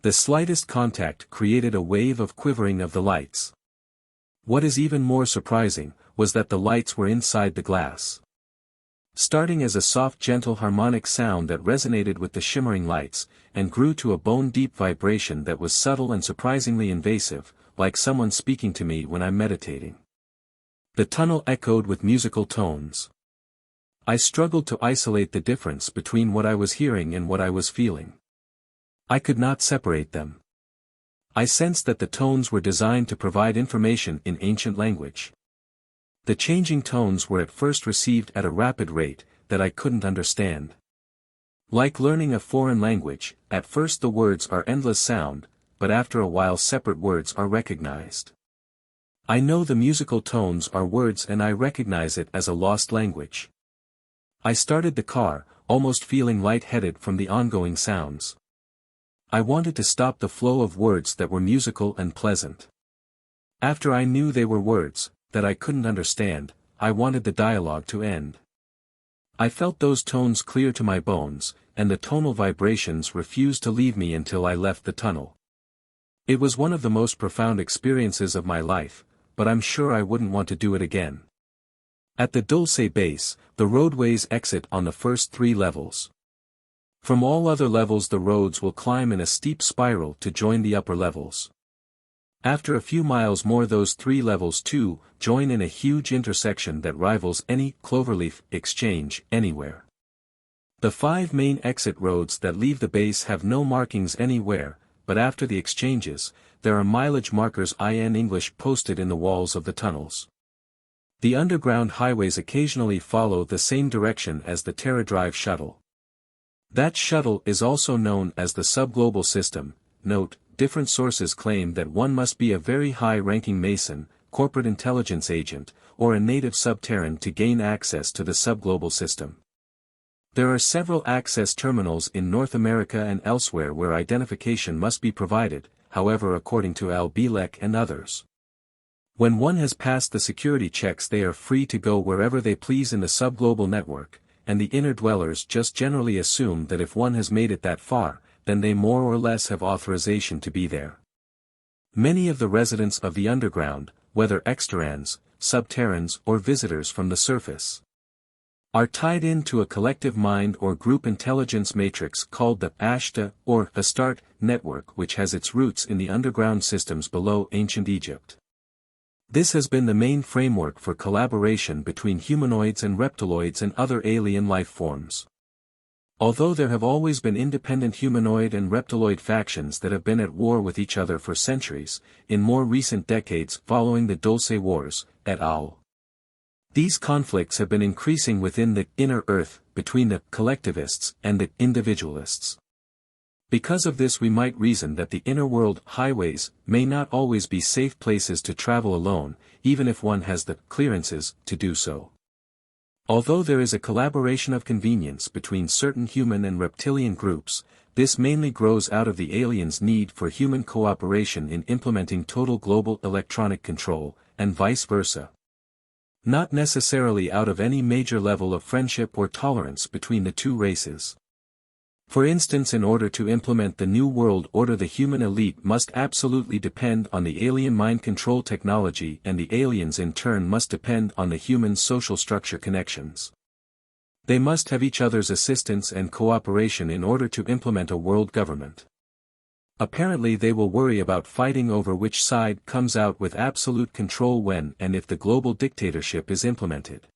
The slightest contact created a wave of quivering of the lights. What is even more surprising, was that the lights were inside the glass. Starting as a soft gentle harmonic sound that resonated with the shimmering lights, and grew to a bone-deep vibration that was subtle and surprisingly invasive, like someone speaking to me when I'm meditating. The tunnel echoed with musical tones. I struggled to isolate the difference between what I was hearing and what I was feeling. I could not separate them. I sensed that the tones were designed to provide information in ancient language. The changing tones were at first received at a rapid rate that I couldn't understand. Like learning a foreign language, at first the words are endless sound, but after a while separate words are recognized. I know the musical tones are words and I recognize it as a lost language. I started the car, almost feeling light-headed from the ongoing sounds. I wanted to stop the flow of words that were musical and pleasant. After I knew they were words that I couldn't understand, I wanted the dialogue to end. I felt those tones clear to my bones, and the tonal vibrations refused to leave me until I left the tunnel. It was one of the most profound experiences of my life, but I'm sure I wouldn't want to do it again. At the Dulce base, the roadways exit on the first 3 levels. From all other levels the roads will climb in a steep spiral to join the upper levels. After a few miles more those 3 levels too join in a huge intersection that rivals any cloverleaf exchange anywhere. The 5 main exit roads that leave the base have no markings anywhere, but after the exchanges, there are mileage markers in English posted in the walls of the tunnels. The underground highways occasionally follow the same direction as the Terra Drive shuttle. That shuttle is also known as the subglobal system. Note, different sources claim that one must be a very high-ranking Mason, corporate intelligence agent, or a native subterran to gain access to the subglobal system. There are several access terminals in North America and elsewhere where identification must be provided, however, according to Al Bielek and others. When one has passed the security checks, they are free to go wherever they please in the subglobal network, and the inner dwellers just generally assume that if one has made it that far, then they more or less have authorization to be there. Many of the residents of the underground, whether exterrans, subterrans or visitors from the surface, are tied into a collective mind or group intelligence matrix called the Ashtar or Astart network, which has its roots in the underground systems below ancient Egypt. This has been the main framework for collaboration between humanoids and reptiloids and other alien life forms. Although there have always been independent humanoid and reptiloid factions that have been at war with each other for centuries, in more recent decades following the Dulce Wars, et al., these conflicts have been increasing within the inner earth, between the collectivists and the individualists. Because of this, we might reason that the inner world highways may not always be safe places to travel alone, even if one has the clearances to do so. Although there is a collaboration of convenience between certain human and reptilian groups, this mainly grows out of the aliens' need for human cooperation in implementing total global electronic control, and vice versa. Not necessarily out of any major level of friendship or tolerance between the two races. For instance, in order to implement the New World Order, the human elite must absolutely depend on the alien mind control technology, and the aliens in turn must depend on the human social structure connections. They must have each other's assistance and cooperation in order to implement a world government. Apparently they will worry about fighting over which side comes out with absolute control when and if the global dictatorship is implemented.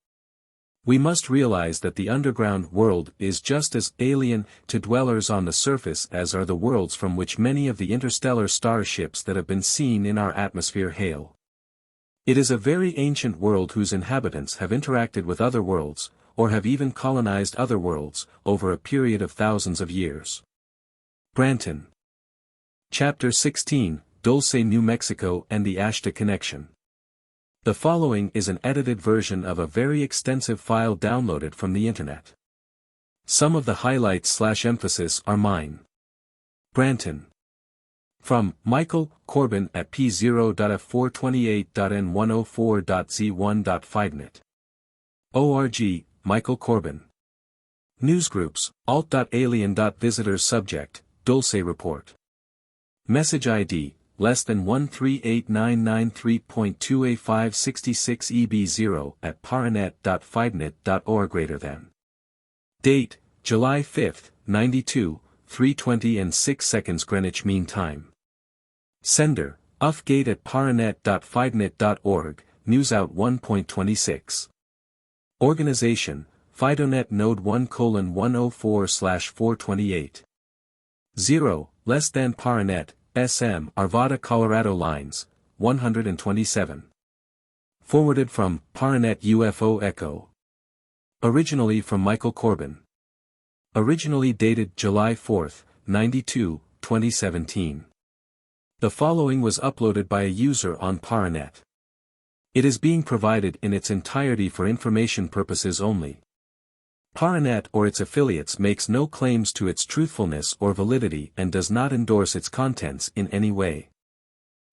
We must realize that the underground world is just as alien to dwellers on the surface as are the worlds from which many of the interstellar starships that have been seen in our atmosphere hail. It is a very ancient world whose inhabitants have interacted with other worlds, or have even colonized other worlds, over a period of thousands of years. Branton. Chapter 16, Dulce, New Mexico and the Ashtar Connection. The following is an edited version of a very extensive file downloaded from the internet. Some of the highlights/emphasis are mine. Branton. From Michael Corbin at p0.f428.n104.z1.5net. org, Michael Corbin. Newsgroups, alt.alien.visitors. Subject, Dulce Report. Message ID, less than 138993.2A566EB0 at paranet.5net.org greater than. Date, July 5, 92, 3:20 and 6 seconds Greenwich Mean Time. Sender, ufgate at paranet.5net.org, Newsout 1.26. Organization, FidoNet Node 1:104/428. 0, less than Paranet, SM, Arvada, Colorado lines, 127. Forwarded from Paranet UFO Echo. Originally from Michael Corbin. Originally dated July 4, 92, 2017. The following was uploaded by a user on Paranet. It is being provided in its entirety for information purposes only. Paranet or its affiliates makes no claims to its truthfulness or validity and does not endorse its contents in any way.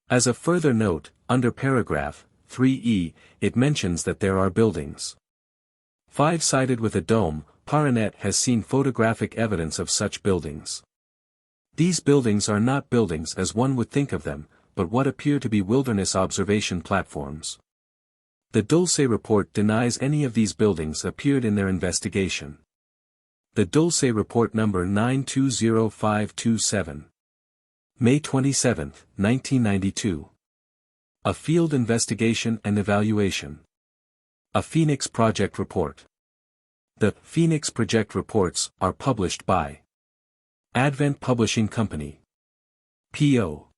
As a further note, under paragraph 3e, it mentions that there are buildings 5-sided with a dome. Paranet has seen photographic evidence of such buildings. These buildings are not buildings as one would think of them, but what appear to be wilderness observation platforms. The Dulce Report denies any of these buildings appeared in their investigation. The Dulce Report number 920527. May 27, 1992. A Field Investigation and Evaluation. A Phoenix Project Report. The Phoenix Project Reports are published by Advent Publishing Company. P.O.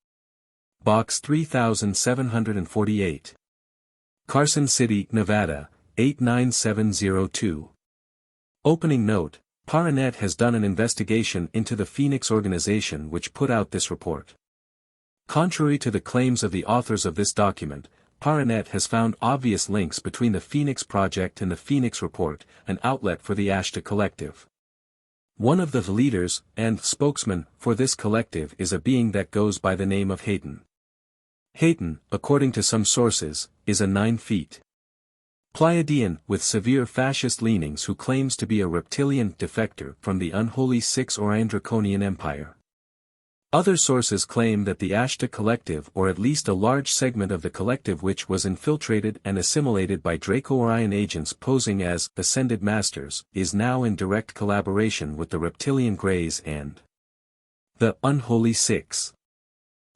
Box 3748. Carson City, Nevada, 89702. Opening note, Paranet has done an investigation into the Phoenix organization which put out this report. Contrary to the claims of the authors of this document, Paranet has found obvious links between the Phoenix Project and the Phoenix Report, an outlet for the Ashtar Collective. One of the leaders, and spokesman, for this collective is a being that goes by the name of Hayton. Hayton, according to some sources, is a 9 feet Pleiadian with severe fascist leanings who claims to be a reptilian defector from the unholy Six Orion Draconian Empire. Other sources claim that the Ashtar Collective, or at least a large segment of the collective which was infiltrated and assimilated by Draco-Orion agents posing as Ascended Masters, is now in direct collaboration with the Reptilian Greys and the Unholy Six.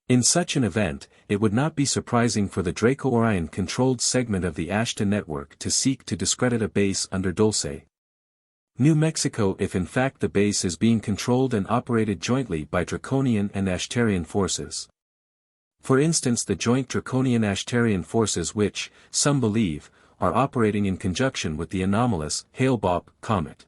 In such an event, it would not be surprising for the Draco-Orion-controlled segment of the Ashtar network to seek to discredit a base under Dulce, New Mexico if in fact the base is being controlled and operated jointly by Draconian and Ashtarian forces. For instance, the joint Draconian-Ashtarian forces which, some believe, are operating in conjunction with the anomalous Hale-Bopp comet.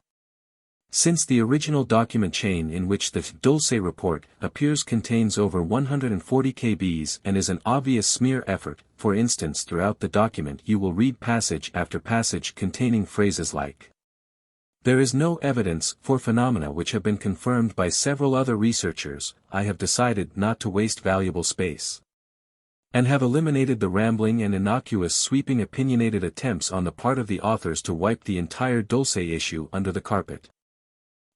Since the original document chain in which the Dulce report appears contains over 140 kbs and is an obvious smear effort, for instance throughout the document you will read passage after passage containing phrases like "There is no evidence for phenomena which have been confirmed by several other researchers, I have decided not to waste valuable space," and have eliminated the rambling and innocuous sweeping opinionated attempts on the part of the authors to wipe the entire Dulce issue under the carpet.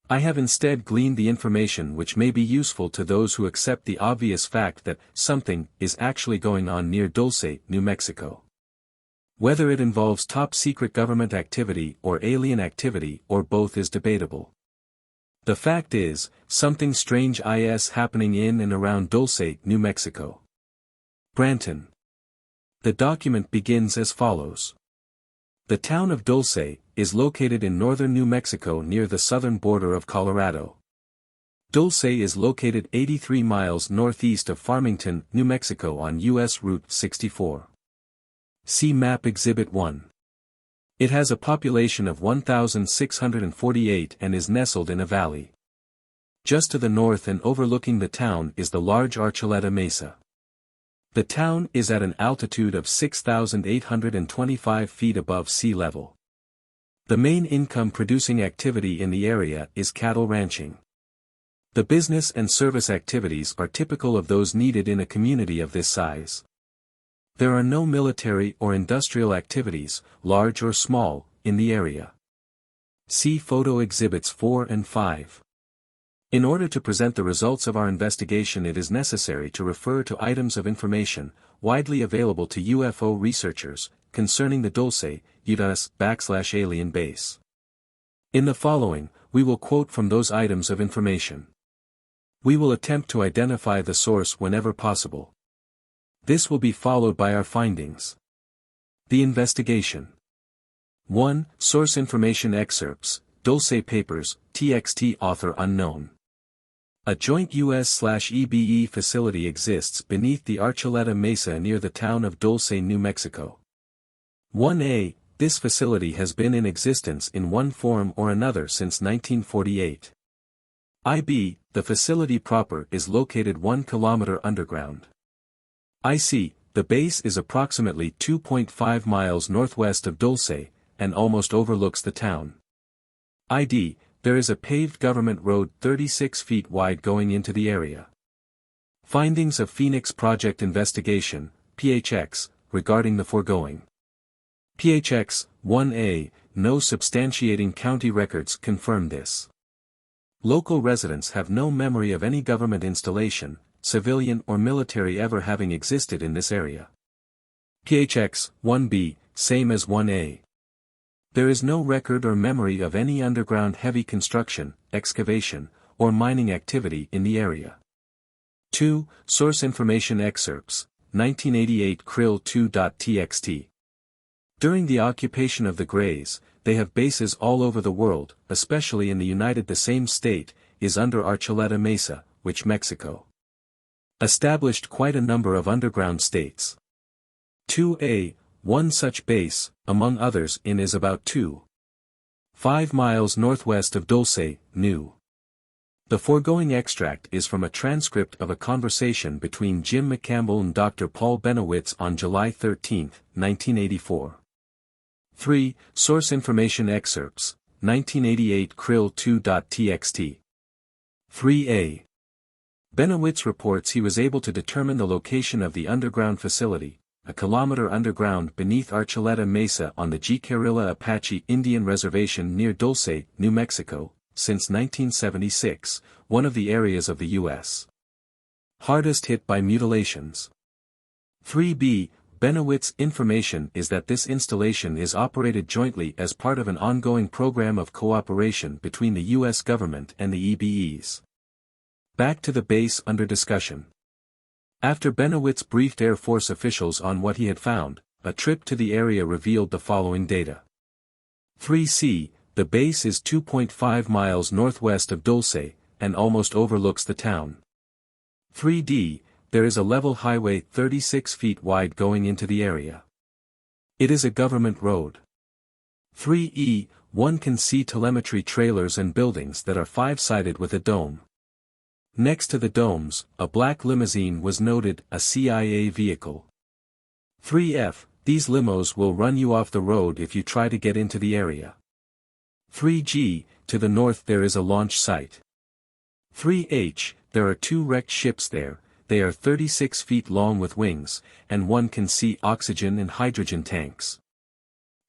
I have instead gleaned the information which may be useful to those who accept the obvious fact that something is actually going on near Dulce, New Mexico. Whether it involves top-secret government activity or alien activity or both is debatable. The fact is, something strange is happening in and around Dulce, New Mexico. Branton. The document begins as follows. The town of Dulce is located in northern New Mexico near the southern border of Colorado. Dulce is located 83 miles northeast of Farmington, New Mexico on U.S. Route 64. See Map Exhibit 1. It has a population of 1,648 and is nestled in a valley. Just to the north and overlooking the town is the large Archuleta Mesa. The town is at an altitude of 6,825 feet above sea level. The main income-producing activity in the area is cattle ranching. The business and service activities are typical of those needed in a community of this size. There are no military or industrial activities, large or small, in the area. See Photo Exhibits 4 and 5. In order to present the results of our investigation, it is necessary to refer to items of information, widely available to UFO researchers, concerning the Dulce, US/alien base. In the following, we will quote from those items of information. We will attempt to identify the source whenever possible. This will be followed by our findings. The investigation. 1. Source information excerpts, Dulce Papers, TXT author unknown. A joint US/EBE facility exists beneath the Archuleta Mesa near the town of Dulce, New Mexico. 1a. This facility has been in existence in one form or another since 1948. IB. The facility proper is located 1 kilometer underground. IC. The base is approximately 2.5 miles northwest of Dulce, and almost overlooks the town. ID. There is a paved government road 36 feet wide going into the area. Findings of Phoenix Project Investigation, PHX, regarding the foregoing. PHX, 1A, no substantiating county records confirm this. Local residents have no memory of any government installation, civilian or military ever having existed in this area. PHX, 1B, same as 1A. There is no record or memory of any underground heavy construction, excavation, or mining activity in the area. 2. Source information excerpts, 1988 Krill 2.txt. During the occupation of the Greys, they have bases all over the world, especially in the United. The same state is under Archuleta Mesa, which Mexico established quite a number of underground states. 2a. One such base, among others, is about 2 5 miles northwest of Dulce, New. The foregoing extract is from a transcript of a conversation between Jim Mccampbell and Dr. Paul Bennewitz on July 13, 1984. 3. Source information excerpts, 1988 Krill 2.txt. 3a. Bennewitz reports he was able to determine the location of the underground facility, a kilometer underground beneath Archuleta Mesa on the Jicarilla Apache Indian Reservation near Dulce, New Mexico, since 1976, one of the areas of the U.S. hardest hit by mutilations. 3b. Bennewitz's information is that this installation is operated jointly as part of an ongoing program of cooperation between the U.S. government and the EBEs. Back to the base under discussion. After Bennewitz briefed Air Force officials on what he had found, a trip to the area revealed the following data. 3c. The base is 2.5 miles northwest of Dulce, and almost overlooks the town. 3d. There is a level highway 36 feet wide going into the area. It is a government road. 3e. One can see telemetry trailers and buildings that are five-sided with a dome. Next to the domes, a black limousine was noted, a CIA vehicle. 3f. These limos will run you off the road if you try to get into the area. 3g. To the north there is a launch site. 3h. There are 2 wrecked ships there, they are 36 feet long with wings, and one can see oxygen and hydrogen tanks.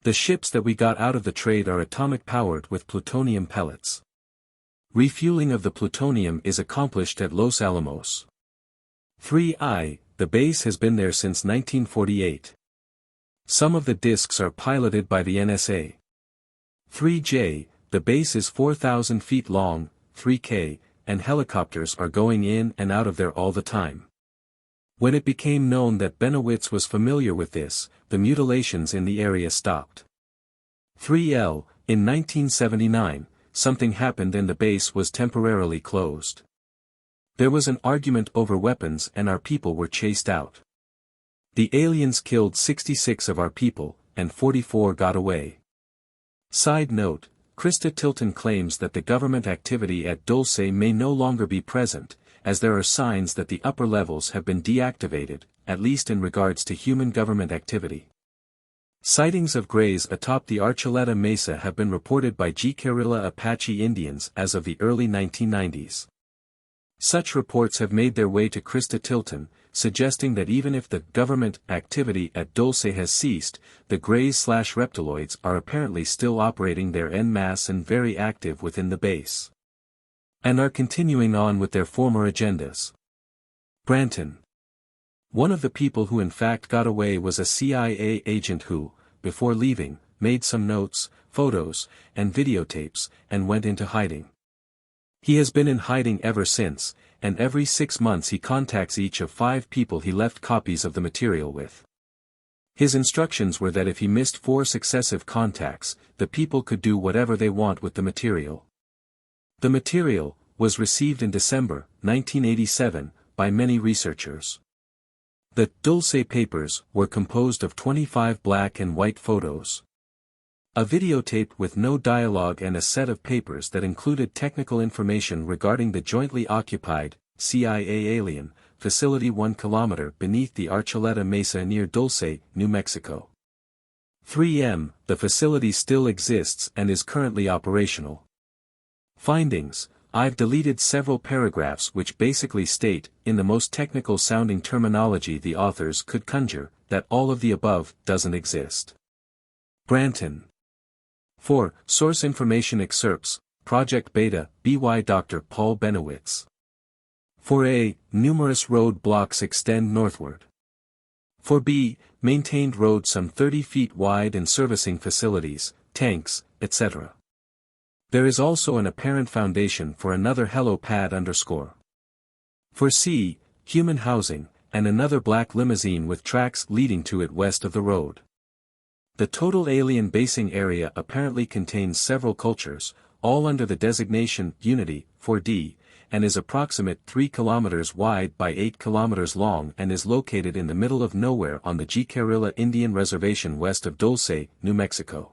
The ships that we got out of the trade are atomic-powered with plutonium pellets. Refueling of the plutonium is accomplished at Los Alamos. 3i. The base has been there since 1948. Some of the discs are piloted by the NSA. 3j. The base is 4,000 feet long, 3k, and helicopters are going in and out of there all the time. When it became known that Bennewitz was familiar with this, the mutilations in the area stopped. 3l. In 1979, something happened and the base was temporarily closed. There was an argument over weapons and our people were chased out. The aliens killed 66 of our people, and 44 got away. Side note, Christa Tilton claims that the government activity at Dulce may no longer be present, as there are signs that the upper levels have been deactivated, at least in regards to human government activity. Sightings of greys atop the Archuleta Mesa have been reported by Jicarilla Apache Indians as of the early 1990s. Such reports have made their way to Christa Tilton, suggesting that even if the government activity at Dulce has ceased, the greys/reptiloids are apparently still operating there en masse and very active within the base. And are continuing on with their former agendas. Branton. One of the people who in fact got away was a CIA agent who, before leaving, made some notes, photos, and videotapes, and went into hiding. He has been in hiding ever since, and every 6 months he contacts each of 5 people he left copies of the material with. His instructions were that if he missed 4 successive contacts, the people could do whatever they want with the material. The material was received in December 1987 by many researchers. The Dulce papers were composed of 25 black and white photos. A videotape with no dialogue and a set of papers that included technical information regarding the jointly occupied, CIA alien, facility 1 kilometer beneath the Archuleta Mesa near Dulce, New Mexico. 3m. The facility still exists and is currently operational. Findings. I've deleted several paragraphs which basically state, in the most technical sounding terminology the authors could conjure, that all of the above doesn't exist. Branton. 4. Source information excerpts, Project Beta, by Dr. Paul Bennewitz. 4a. Numerous road blocks extend northward. 4b. Maintained road some 30 feet wide and servicing facilities, tanks, etc. There is also an apparent foundation for another helipad _. 4c. Human housing, and another black limousine with tracks leading to it west of the road. The total alien basing area apparently contains several cultures, all under the designation Unity, 4D, and is approximate 3 kilometers wide by 8 kilometers long and is located in the middle of nowhere on the Jicarilla Indian Reservation west of Dulce, New Mexico.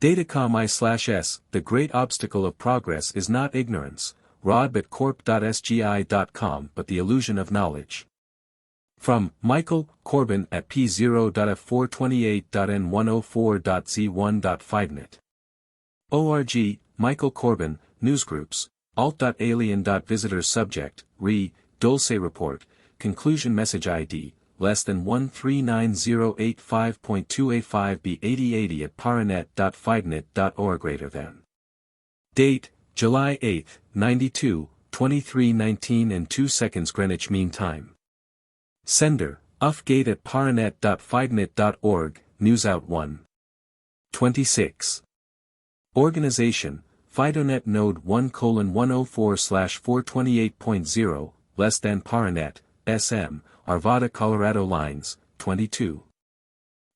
Datacom The great obstacle of progress is not ignorance, rodbitcorp.sgi.com but the illusion of knowledge. From Michael Corbin at p0.f428.n104.z1.5net. org, Michael Corbin, Newsgroups, alt.alien.visitors subject, Dulce Report, Conclusion Message ID, less than 13908.285b8080 at paranet.fidenet.org greater than. Date, July 8, 92, 23:19 and 2 seconds Greenwich Mean Time. Sender, ufgate at paranet.fidenet.org, NewsOut 1. 26. Organization, FidoNet Node 1:104/428.0, less than Paranet, SM, Arvada Colorado Lines, 22.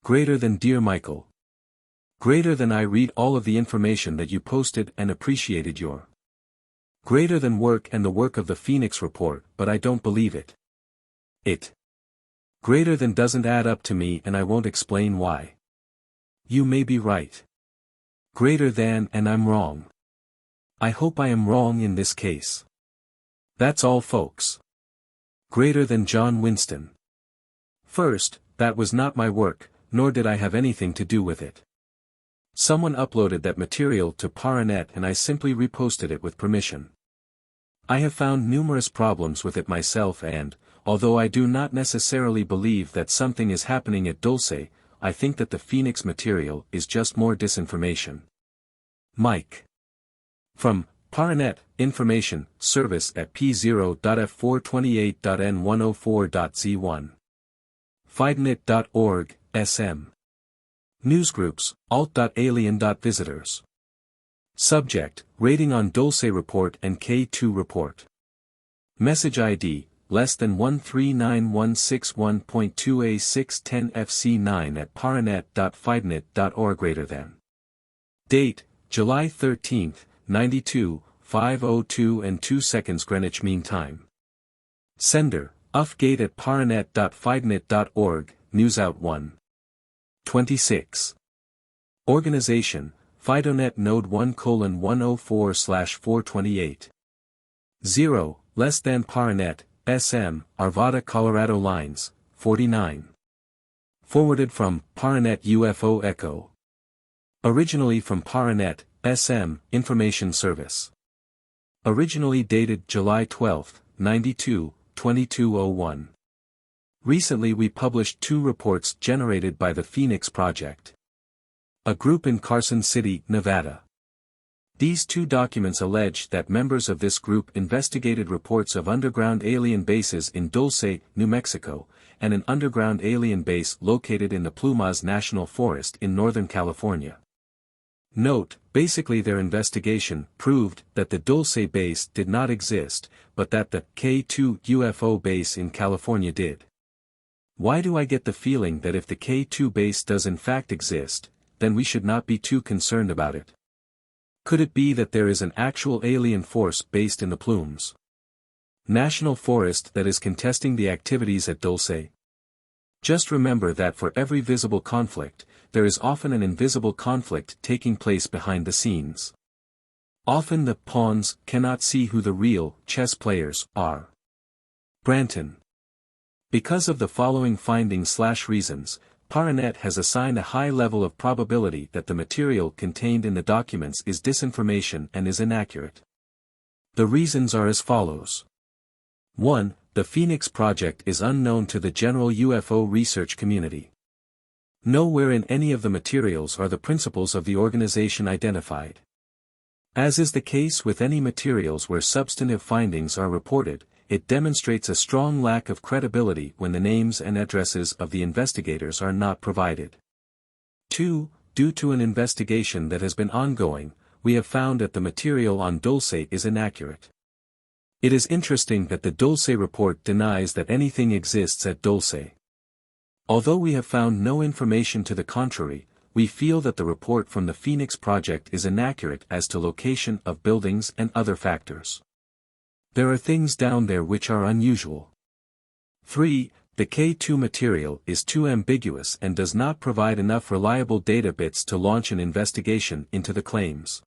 Greater than Dear Michael. Greater than I read all of the information that you posted and appreciated your greater than work and the work of the Phoenix Report, but I don't believe it. It. Greater than doesn't add up to me and I won't explain why. You may be right. Greater than and I'm wrong. I hope I am wrong in this case. That's all folks. Greater than John Winston. First, that was not my work, nor did I have anything to do with it. Someone uploaded that material to Paranet and I simply reposted it with permission. I have found numerous problems with it myself and, although I do not necessarily believe that something is happening at Dulce, I think that the Phoenix material is just more disinformation. Mike. From Paranet, Information, Service at p0.f428.n104.z1. Fidenet.org, SM. Newsgroups, alt.alien.visitors. Subject, Rating on Dulce Report and K2 Report. Message ID, less than 139.161.2a610fc9 at paranet.fidenet.org greater than. Date, July 13, 92, 5:02 and 2 seconds Greenwich Mean Time. Sender, ufgate at paranet.fidenet.org, NewsOut 1. 26. Organization, FidoNet Node 1:104/428. 0, less than Paranet, SM, Arvada Colorado Lines, 49. Forwarded from Paranet UFO Echo. Originally from Paranet, SM, Information Service. Originally dated July 12, 92, 22:01. Recently we published 2 reports generated by the Phoenix Project. A group in Carson City, Nevada. These 2 documents allege that members of this group investigated reports of underground alien bases in Dulce, New Mexico, and an underground alien base located in the Plumas National Forest in Northern California. Note, basically their investigation proved that the Dulce base did not exist, but that the K2 UFO base in California did. Why do I get the feeling that if the K2 base does in fact exist, then we should not be too concerned about it? Could it be that there is an actual alien force based in the Plumes National Forest that is contesting the activities at Dulce? Just remember that for every visible conflict, there is often an invisible conflict taking place behind the scenes. Often the pawns cannot see who the real chess players are. Branton. Because of the following findings/reasons, Paranet has assigned a high level of probability that the material contained in the documents is disinformation and is inaccurate. The reasons are as follows. 1. The Phoenix Project is unknown to the general UFO research community. Nowhere in any of the materials are the principles of the organization identified. As is the case with any materials where substantive findings are reported, it demonstrates a strong lack of credibility when the names and addresses of the investigators are not provided. 2. Due to an investigation that has been ongoing, we have found that the material on Dulce is inaccurate. It is interesting that the Dulce report denies that anything exists at Dulce. Although we have found no information to the contrary, we feel that the report from the Phoenix Project is inaccurate as to location of buildings and other factors. There are things down there which are unusual. 3. The K2 material is too ambiguous and does not provide enough reliable data bits to launch an investigation into the claims.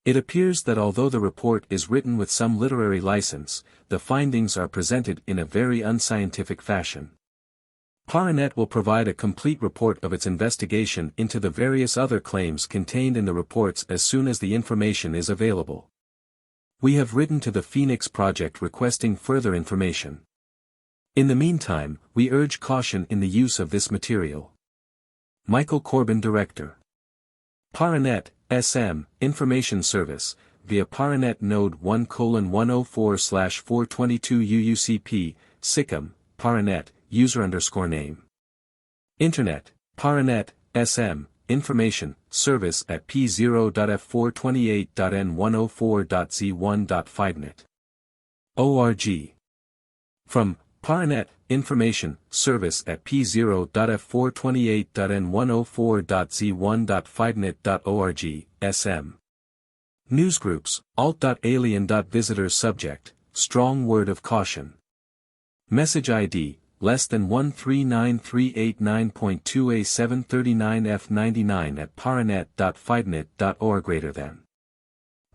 It appears that although the report is written with some literary license, the findings are presented in a very unscientific fashion. Paranet will provide a complete report of its investigation into the various other claims contained in the reports as soon as the information is available. We have written to the Phoenix Project requesting further information. In the meantime, we urge caution in the use of this material. Michael Corbin, Director. Paranet, SM, Information Service, via Paranet Node 1:104/422 UUCP, SICM, Paranet, user_name. Internet, Paranet, SM, Information, Service at p0.f428.n104.z1.5net. org. From Paranet, Information, Service at p0.f428.n104.z1.5net.org, SM. Newsgroups, alt.alien.visitors. Subject, Strong Word of Caution. Message ID, less than 139389.2a739f99 at paranet.5net.org greater than.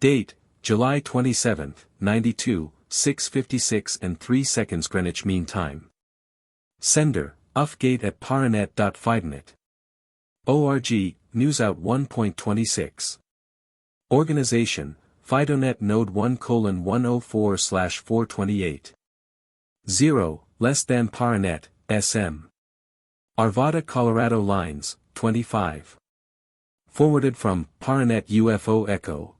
Date, July 27, 92, 6:56 and 3 seconds Greenwich Mean Time. Sender, ufgate at paranet.5net. org, Newsout 1.26. Organization, FidoNet Node 1:104/428. 0, less than Paranet, SM. Arvada, Colorado Lines, 25. Forwarded from Paranet UFO Echo.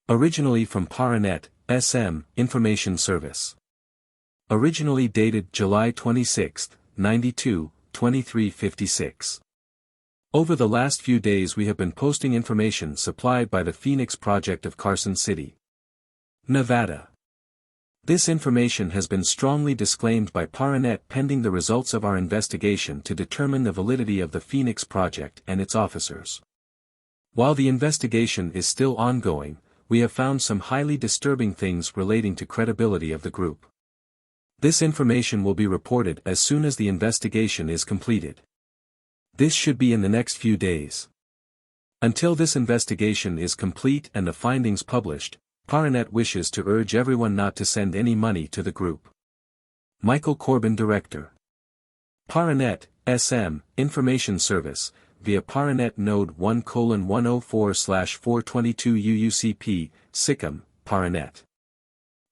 Originally from Paranet, SM, Information Service. Originally dated July 26, 92, 23:56. Over the last few days we have been posting information supplied by the Phoenix Project of Carson City, Nevada. This information has been strongly disclaimed by Paranet pending the results of our investigation to determine the validity of the Phoenix Project and its officers. While the investigation is still ongoing, we have found some highly disturbing things relating to credibility of the group. This information will be reported as soon as the investigation is completed. This should be in the next few days. Until this investigation is complete and the findings published, Paranet wishes to urge everyone not to send any money to the group. Michael Corbin, Director. Paranet, SM, Information Service, via Paranet Node 1:104/422 UUCP, SICM, Paranet.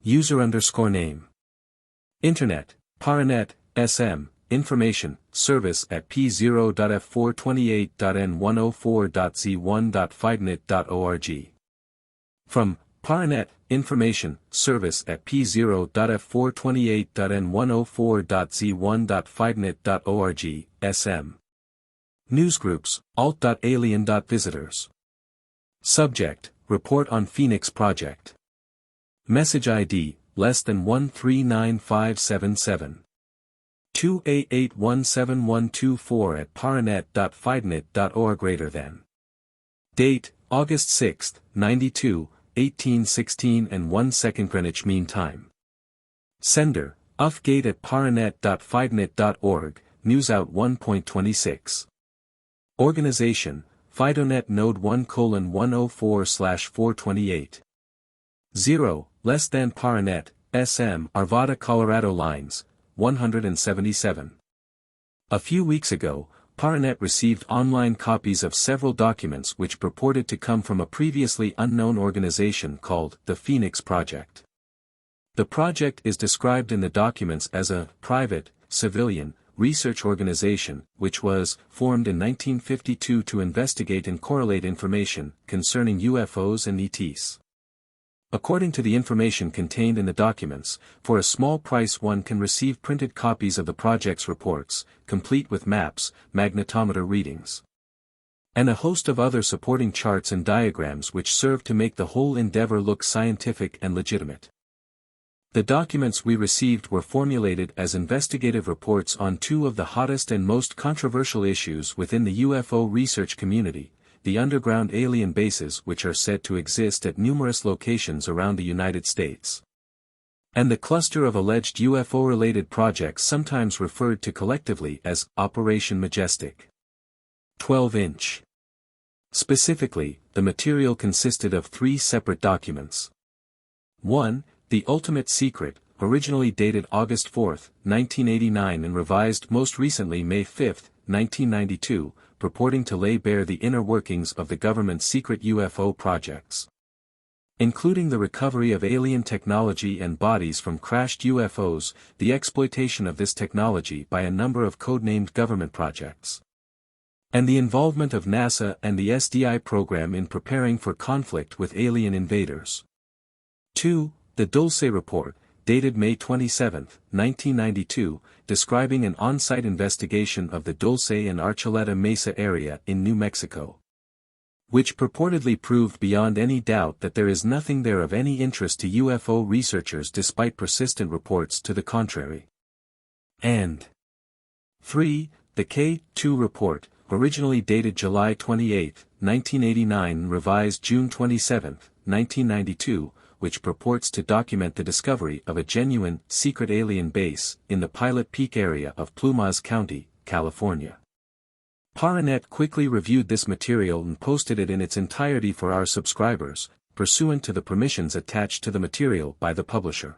User_name. Internet, Paranet, SM, Information, Service at p0.f428.n104.z1.5net.org. From Paranet, Information, Service at p0.f428.n104.z1.5net.org, SM. Newsgroups, alt.alien.visitors. Subject, Report on Phoenix Project. Message ID, less than 139577. 2A817124 at paranet.5net.org greater than. Date, August 6, 92, 1816 and 1 second Greenwich Mean Time. Sender, ufgate at paranet.5net.org, Newsout 1.26. Organization, FidoNet Node 1:104/428. 0, less than Paranet, SM, Arvada, Colorado Lines, 177. A few weeks ago, Paranet received online copies of several documents which purported to come from a previously unknown organization called the Phoenix Project. The project is described in the documents as a private, civilian, research organization, which was formed in 1952 to investigate and correlate information concerning UFOs and ETs. According to the information contained in the documents, for a small price one can receive printed copies of the project's reports, complete with maps, magnetometer readings, and a host of other supporting charts and diagrams which serve to make the whole endeavor look scientific and legitimate. The documents we received were formulated as investigative reports on two of the hottest and most controversial issues within the UFO research community, the underground alien bases which are said to exist at numerous locations around the United States, and the cluster of alleged UFO-related projects sometimes referred to collectively as Operation Majestic. 12-inch. Specifically, the material consisted of 3 separate documents. 1. The Ultimate Secret, originally dated August 4, 1989 and revised most recently May 5, 1992, purporting to lay bare the inner workings of the government's secret UFO projects. including the recovery of alien technology and bodies from crashed UFOs, the exploitation of this technology by a number of codenamed government projects, and the involvement of NASA and the SDI program in preparing for conflict with alien invaders. 2. The Dulce Report, dated May 27, 1992, describing an on-site investigation of the Dulce and Archuleta Mesa area in New Mexico, which purportedly proved beyond any doubt that there is nothing there of any interest to UFO researchers despite persistent reports to the contrary. And 3. The K2 Report, originally dated July 28, 1989, revised June 27, 1992, which purports to document the discovery of a genuine, secret alien base in the Pilot Peak area of Plumas County, California. Paranet quickly reviewed this material and posted it in its entirety for our subscribers, pursuant to the permissions attached to the material by the publisher.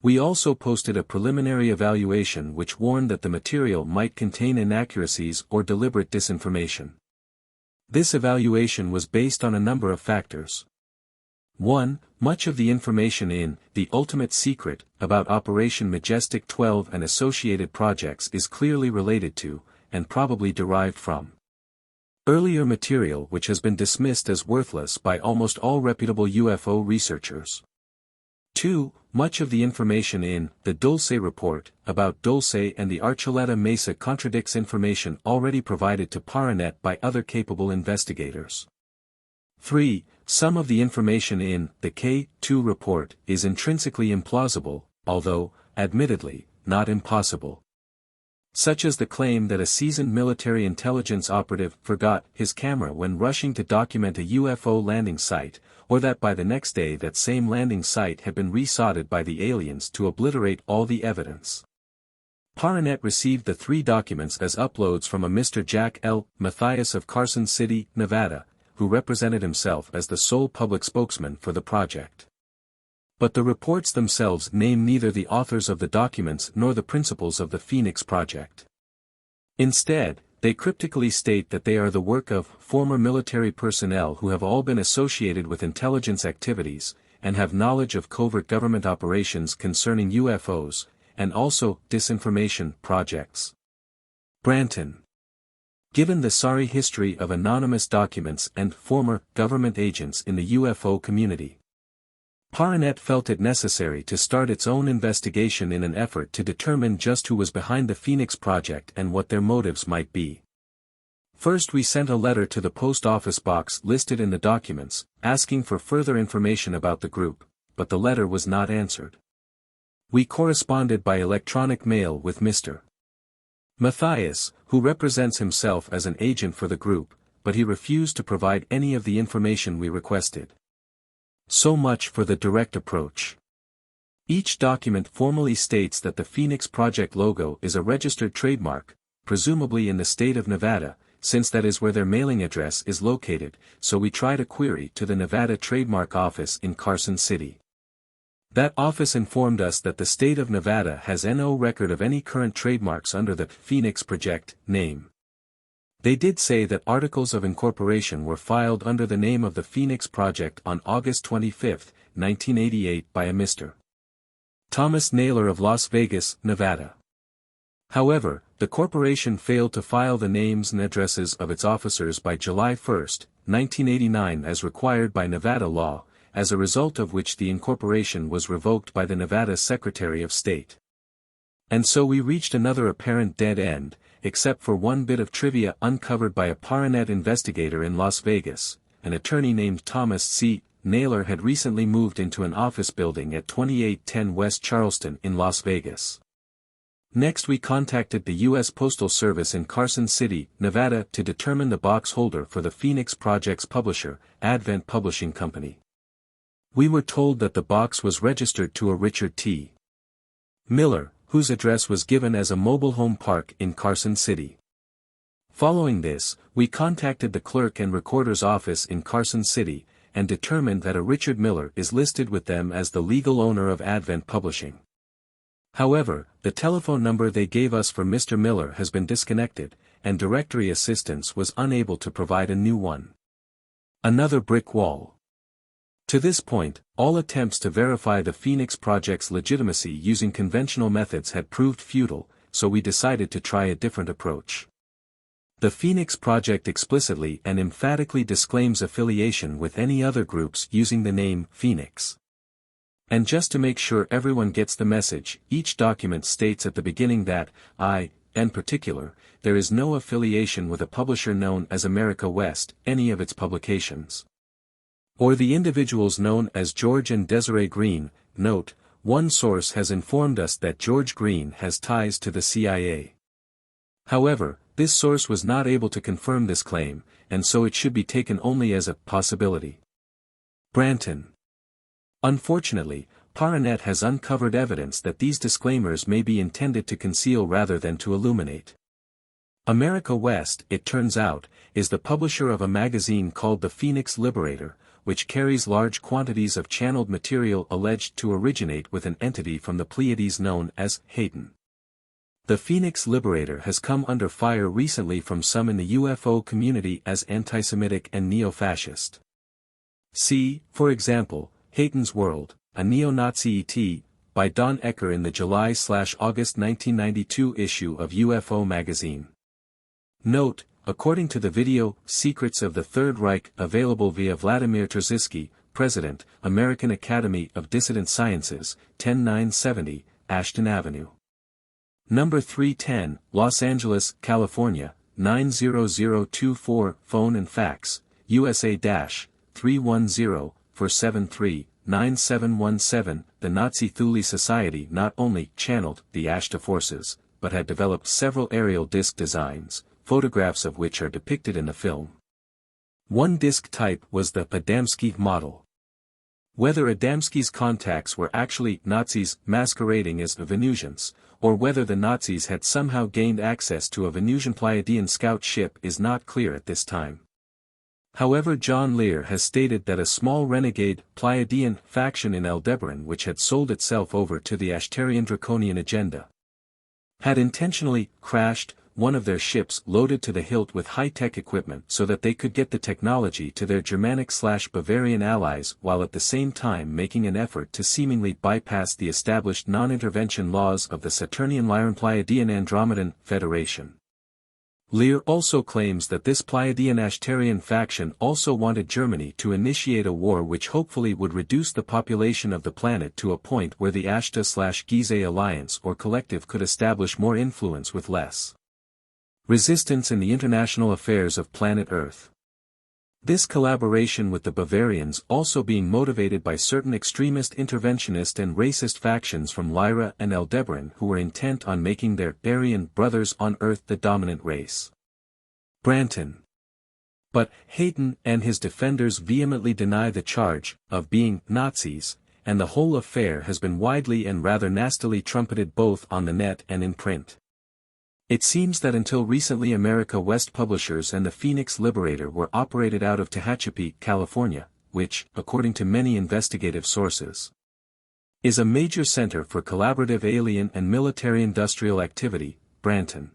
We also posted a preliminary evaluation which warned that the material might contain inaccuracies or deliberate disinformation. This evaluation was based on a number of factors. 1. Much of the information in The Ultimate Secret about Operation Majestic 12 and associated projects is clearly related to, and probably derived from, earlier material which has been dismissed as worthless by almost all reputable UFO researchers. 2. Much of the information in The Dulce Report about Dulce and the Archuleta Mesa contradicts information already provided to Paranet by other capable investigators. 3. Some of the information in the K2 Report is intrinsically implausible, although, admittedly, not impossible. Such as the claim that a seasoned military intelligence operative forgot his camera when rushing to document a UFO landing site, or that by the next day that same landing site had been resodded by the aliens to obliterate all the evidence. Paranet received the 3 documents as uploads from a Mr. Jack L. Mathias of Carson City, Nevada, who represented himself as the sole public spokesman for the project. But the reports themselves name neither the authors of the documents nor the principals of the Phoenix Project. Instead, they cryptically state that they are the work of former military personnel who have all been associated with intelligence activities, and have knowledge of covert government operations concerning UFOs, and also disinformation projects. Branton. Given the sorry history of anonymous documents and former government agents in the UFO community, Paranet felt it necessary to start its own investigation in an effort to determine just who was behind the Phoenix Project and what their motives might be. First, we sent a letter to the post office box listed in the documents, asking for further information about the group, but the letter was not answered. We corresponded by electronic mail with Mr. Mathias, who represents himself as an agent for the group, but he refused to provide any of the information we requested. So much for the direct approach. Each document formally states that the Phoenix Project logo is a registered trademark, presumably in the state of Nevada, since that is where their mailing address is located, so we tried a query to the Nevada Trademark Office in Carson City. That office informed us that the state of Nevada has no record of any current trademarks under the Phoenix Project name. They did say that articles of incorporation were filed under the name of the Phoenix Project on August 25, 1988 by a Mr. Thomas Naylor of Las Vegas, Nevada. However, the corporation failed to file the names and addresses of its officers by July 1, 1989 as required by Nevada law, as a result of which the incorporation was revoked by the Nevada Secretary of State. And so we reached another apparent dead end, except for one bit of trivia uncovered by a Paranet investigator in Las Vegas. An attorney named Thomas C. Naylor had recently moved into an office building at 2810 West Charleston in Las Vegas. Next, we contacted the U.S. Postal Service in Carson City, Nevada, to determine the box holder for the Phoenix Project's publisher, Advent Publishing Company. We were told that the box was registered to a Richard T. Miller, whose address was given as a mobile home park in Carson City. Following this, we contacted the clerk and recorder's office in Carson City, and determined that a Richard Miller is listed with them as the legal owner of Advent Publishing. However, the telephone number they gave us for Mr. Miller has been disconnected, and directory assistance was unable to provide a new one. Another brick wall. To this point, all attempts to verify the Phoenix Project's legitimacy using conventional methods had proved futile, so we decided to try a different approach. The Phoenix Project explicitly and emphatically disclaims affiliation with any other groups using the name Phoenix. And just to make sure everyone gets the message, each document states at the beginning that, in particular, there is no affiliation with a publisher known as America West, any of its publications, or the individuals known as George and Desiree Green. Note, one source has informed us that George Green has ties to the CIA. However, this source was not able to confirm this claim, and so it should be taken only as a possibility. Branton. Unfortunately, Paranet has uncovered evidence that these disclaimers may be intended to conceal rather than to illuminate. America West, it turns out, is the publisher of a magazine called the Phoenix Liberator, which carries large quantities of channeled material alleged to originate with an entity from the Pleiades known as Hayton. The Phoenix Liberator has come under fire recently from some in the UFO community as anti-Semitic and neo-fascist. See, for example, Hayton's World, a neo-Nazi ET, by Don Ecker in the July/August 1992 issue of UFO magazine. Note, according to the video, Secrets of the Third Reich, available via Vladimir Trzynski, President, American Academy of Dissident Sciences, 10970, Ashton Avenue. Number 310, Los Angeles, California, 90024, phone and fax, USA-310-473-9717. The Nazi Thule Society not only channeled the Ashtar forces, but had developed several aerial disc designs, photographs of which are depicted in the film. One disc type was the Adamski model. Whether Adamski's contacts were actually Nazis masquerading as Venusians, or whether the Nazis had somehow gained access to a Venusian Pleiadian scout ship is not clear at this time. However, John Lear has stated that a small renegade Pleiadian faction in Aldebaran, which had sold itself over to the Ashtarian Draconian agenda, had intentionally crashed one of their ships loaded to the hilt with high-tech equipment so that they could get the technology to their Germanic/Bavarian allies while at the same time making an effort to seemingly bypass the established non-intervention laws of the Saturnian-Lyran-Pleiadian-Andromedan Federation. Lear also claims that this Pleiadian-Ashtarian faction also wanted Germany to initiate a war which hopefully would reduce the population of the planet to a point where the Ashtar/Gizeh alliance or collective could establish more influence with less resistance in the international affairs of planet Earth. This collaboration with the Bavarians also being motivated by certain extremist interventionist and racist factions from Lyra and Aldebaran who were intent on making their Aryan brothers on Earth the dominant race. Branton. But Hayton and his defenders vehemently deny the charge of being Nazis, and the whole affair has been widely and rather nastily trumpeted both on the net and in print. It seems that until recently America West Publishers and the Phoenix Liberator were operated out of Tehachapi, California, which, according to many investigative sources, is a major center for collaborative alien and military-industrial activity. Branton.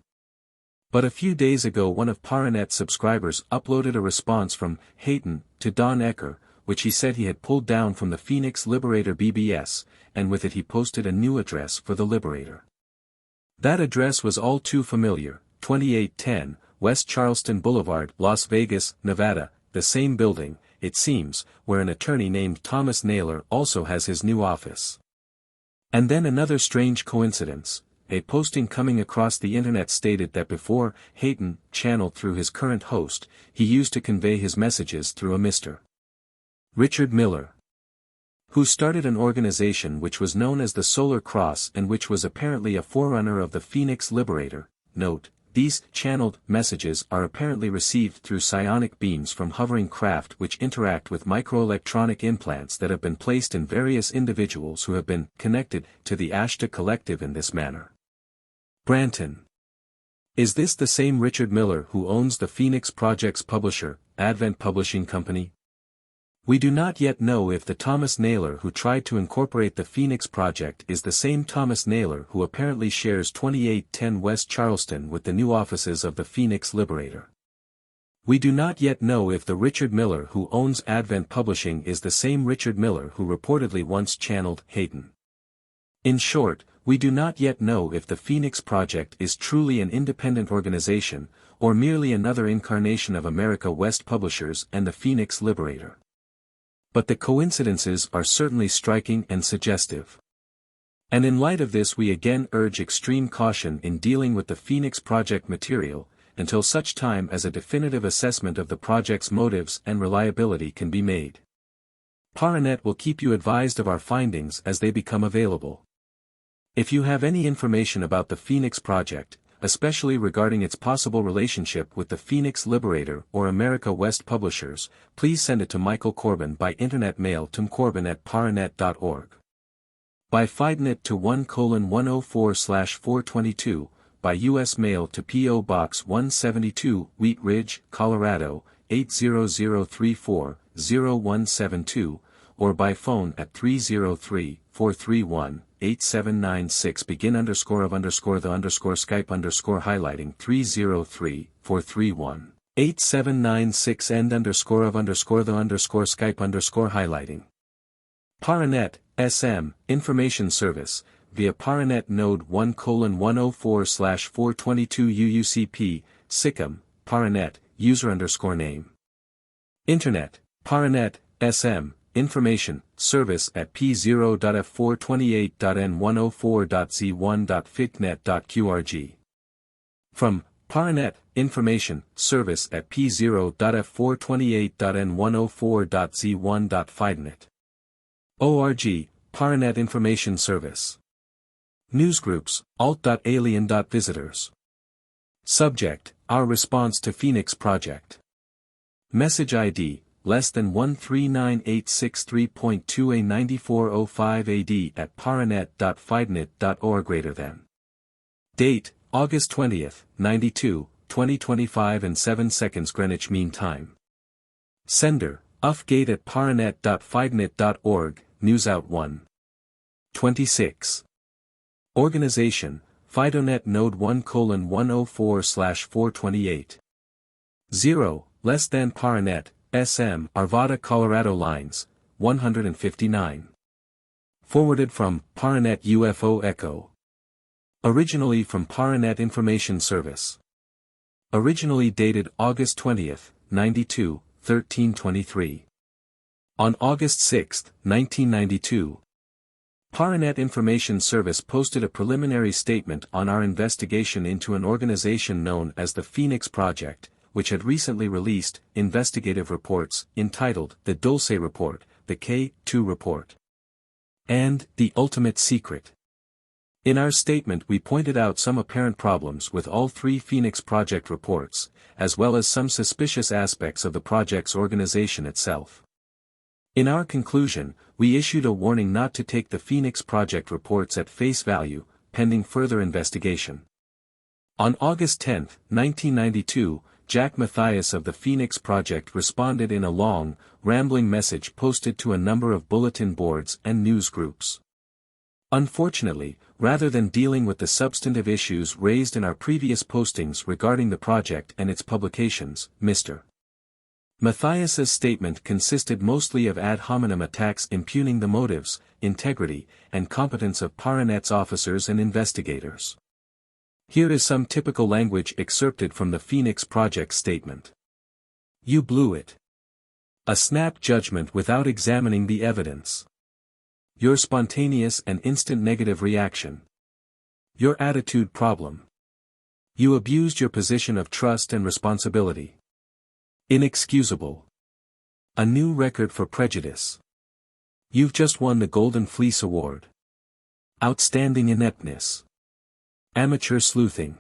But a few days ago one of Paranet's subscribers uploaded a response from Hayton to Don Ecker, which he said he had pulled down from the Phoenix Liberator BBS, and with it he posted a new address for the Liberator. That address was all too familiar, 2810, West Charleston Boulevard, Las Vegas, Nevada, the same building, it seems, where an attorney named Thomas Naylor also has his new office. And then another strange coincidence, a posting coming across the internet stated that before Hayton channeled through his current host, he used to convey his messages through a Mr. Richard Miller, who started an organization which was known as the Solar Cross and which was apparently a forerunner of the Phoenix Liberator. Note, these channeled messages are apparently received through psionic beams from hovering craft which interact with microelectronic implants that have been placed in various individuals who have been connected to the Ashtar collective in this manner. Branton. Is this the same Richard Miller who owns the Phoenix Project's publisher, Advent Publishing Company? We do not yet know if the Thomas Naylor who tried to incorporate the Phoenix Project is the same Thomas Naylor who apparently shares 2810 West Charleston with the new offices of the Phoenix Liberator. We do not yet know if the Richard Miller who owns Advent Publishing is the same Richard Miller who reportedly once channeled Hayton. In short, we do not yet know if the Phoenix Project is truly an independent organization, or merely another incarnation of America West Publishers and the Phoenix Liberator. But the coincidences are certainly striking and suggestive. And in light of this we again urge extreme caution in dealing with the Phoenix Project material, until such time as a definitive assessment of the project's motives and reliability can be made. Paranet will keep you advised of our findings as they become available. If you have any information about the Phoenix Project, especially regarding its possible relationship with the Phoenix Liberator or America West Publishers, please send it to Michael Corbin by internet mail to mcorbin@paranet.org. By FIDNet to 1:104/422, by U.S. mail to P.O. Box 172, Wheat Ridge, Colorado, 80034-0172, or by phone at 303-431-8796. Begin _of _ the _Skype highlighting 303-431-8796 end _ of the _Skype highlighting. Paranet, SM, Information Service, via Paranet Node 1:104/422 UUCP, SICM, Paranet, user _name. Internet, Paranet, SM, Information, Service at p0.f428.n104.z1.fitnet.qrg. From, Paranet, Information, Service at p0.f428.n104.z1.fidnet. ORG, Paranet Information Service. Newsgroups, alt.alien.visitors. Subject, Our Response to Phoenix Project. Message ID, less than 139863.2a9405 AD at paranet.fidnet.org greater than. Date, August 20th, 92, 2025 and 7 seconds Greenwich Mean Time. Sender, ufgate at paranet.fidnet.org, Newsout 1. 26. Organization, FidoNet Node 1:104/428. 0, less than Paranet, SM, Arvada, Colorado lines, 159. Forwarded from, Paranet UFO Echo. Originally from Paranet Information Service. Originally dated August 20th, 92, 1323. On August 6, 1992, Paranet Information Service posted a preliminary statement on our investigation into an organization known as the Phoenix Project, which had recently released investigative reports entitled The Dulce Report, the K2 Report, and The Ultimate Secret. In our statement we pointed out some apparent problems with all three Phoenix Project reports, as well as some suspicious aspects of the project's organization itself. In our conclusion, we issued a warning not to take the Phoenix Project reports at face value, pending further investigation. On August 10, 1992, Jack Mathias of the Phoenix Project responded in a long, rambling message posted to a number of bulletin boards and news groups. Unfortunately, rather than dealing with the substantive issues raised in our previous postings regarding the project and its publications, Mr. Mathias's statement consisted mostly of ad hominem attacks impugning the motives, integrity, and competence of Paranet's officers and investigators. Here is some typical language excerpted from the Phoenix Project statement. You blew it. A snap judgment without examining the evidence. Your spontaneous and instant negative reaction. Your attitude problem. You abused your position of trust and responsibility. Inexcusable. A new record for prejudice. You've just won the Golden Fleece Award. Outstanding ineptness. Amateur sleuthing.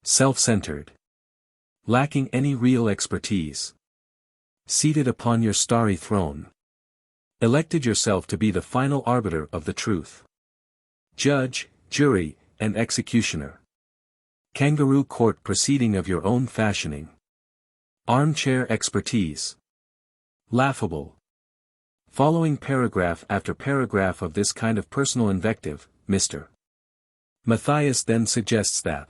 Self-centered. Lacking any real expertise. Seated upon your starry throne. Elected yourself to be the final arbiter of the truth. Judge, jury, and executioner. Kangaroo court proceeding of your own fashioning. Armchair expertise. Laughable. Following paragraph after paragraph of this kind of personal invective, Mr. Mathias then suggests that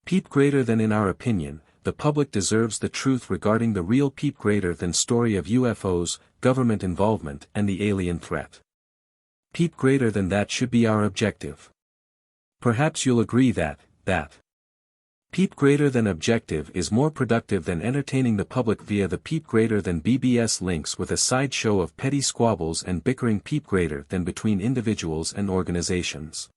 peep greater than in our opinion, the public deserves the truth regarding the real peep greater than story of UFOs, government involvement and the alien threat. Peep greater than that should be our objective. Perhaps you'll agree that peep greater than objective is more productive than entertaining the public via the peep greater than BBS links with a sideshow of petty squabbles and bickering peep greater than between individuals and organizations.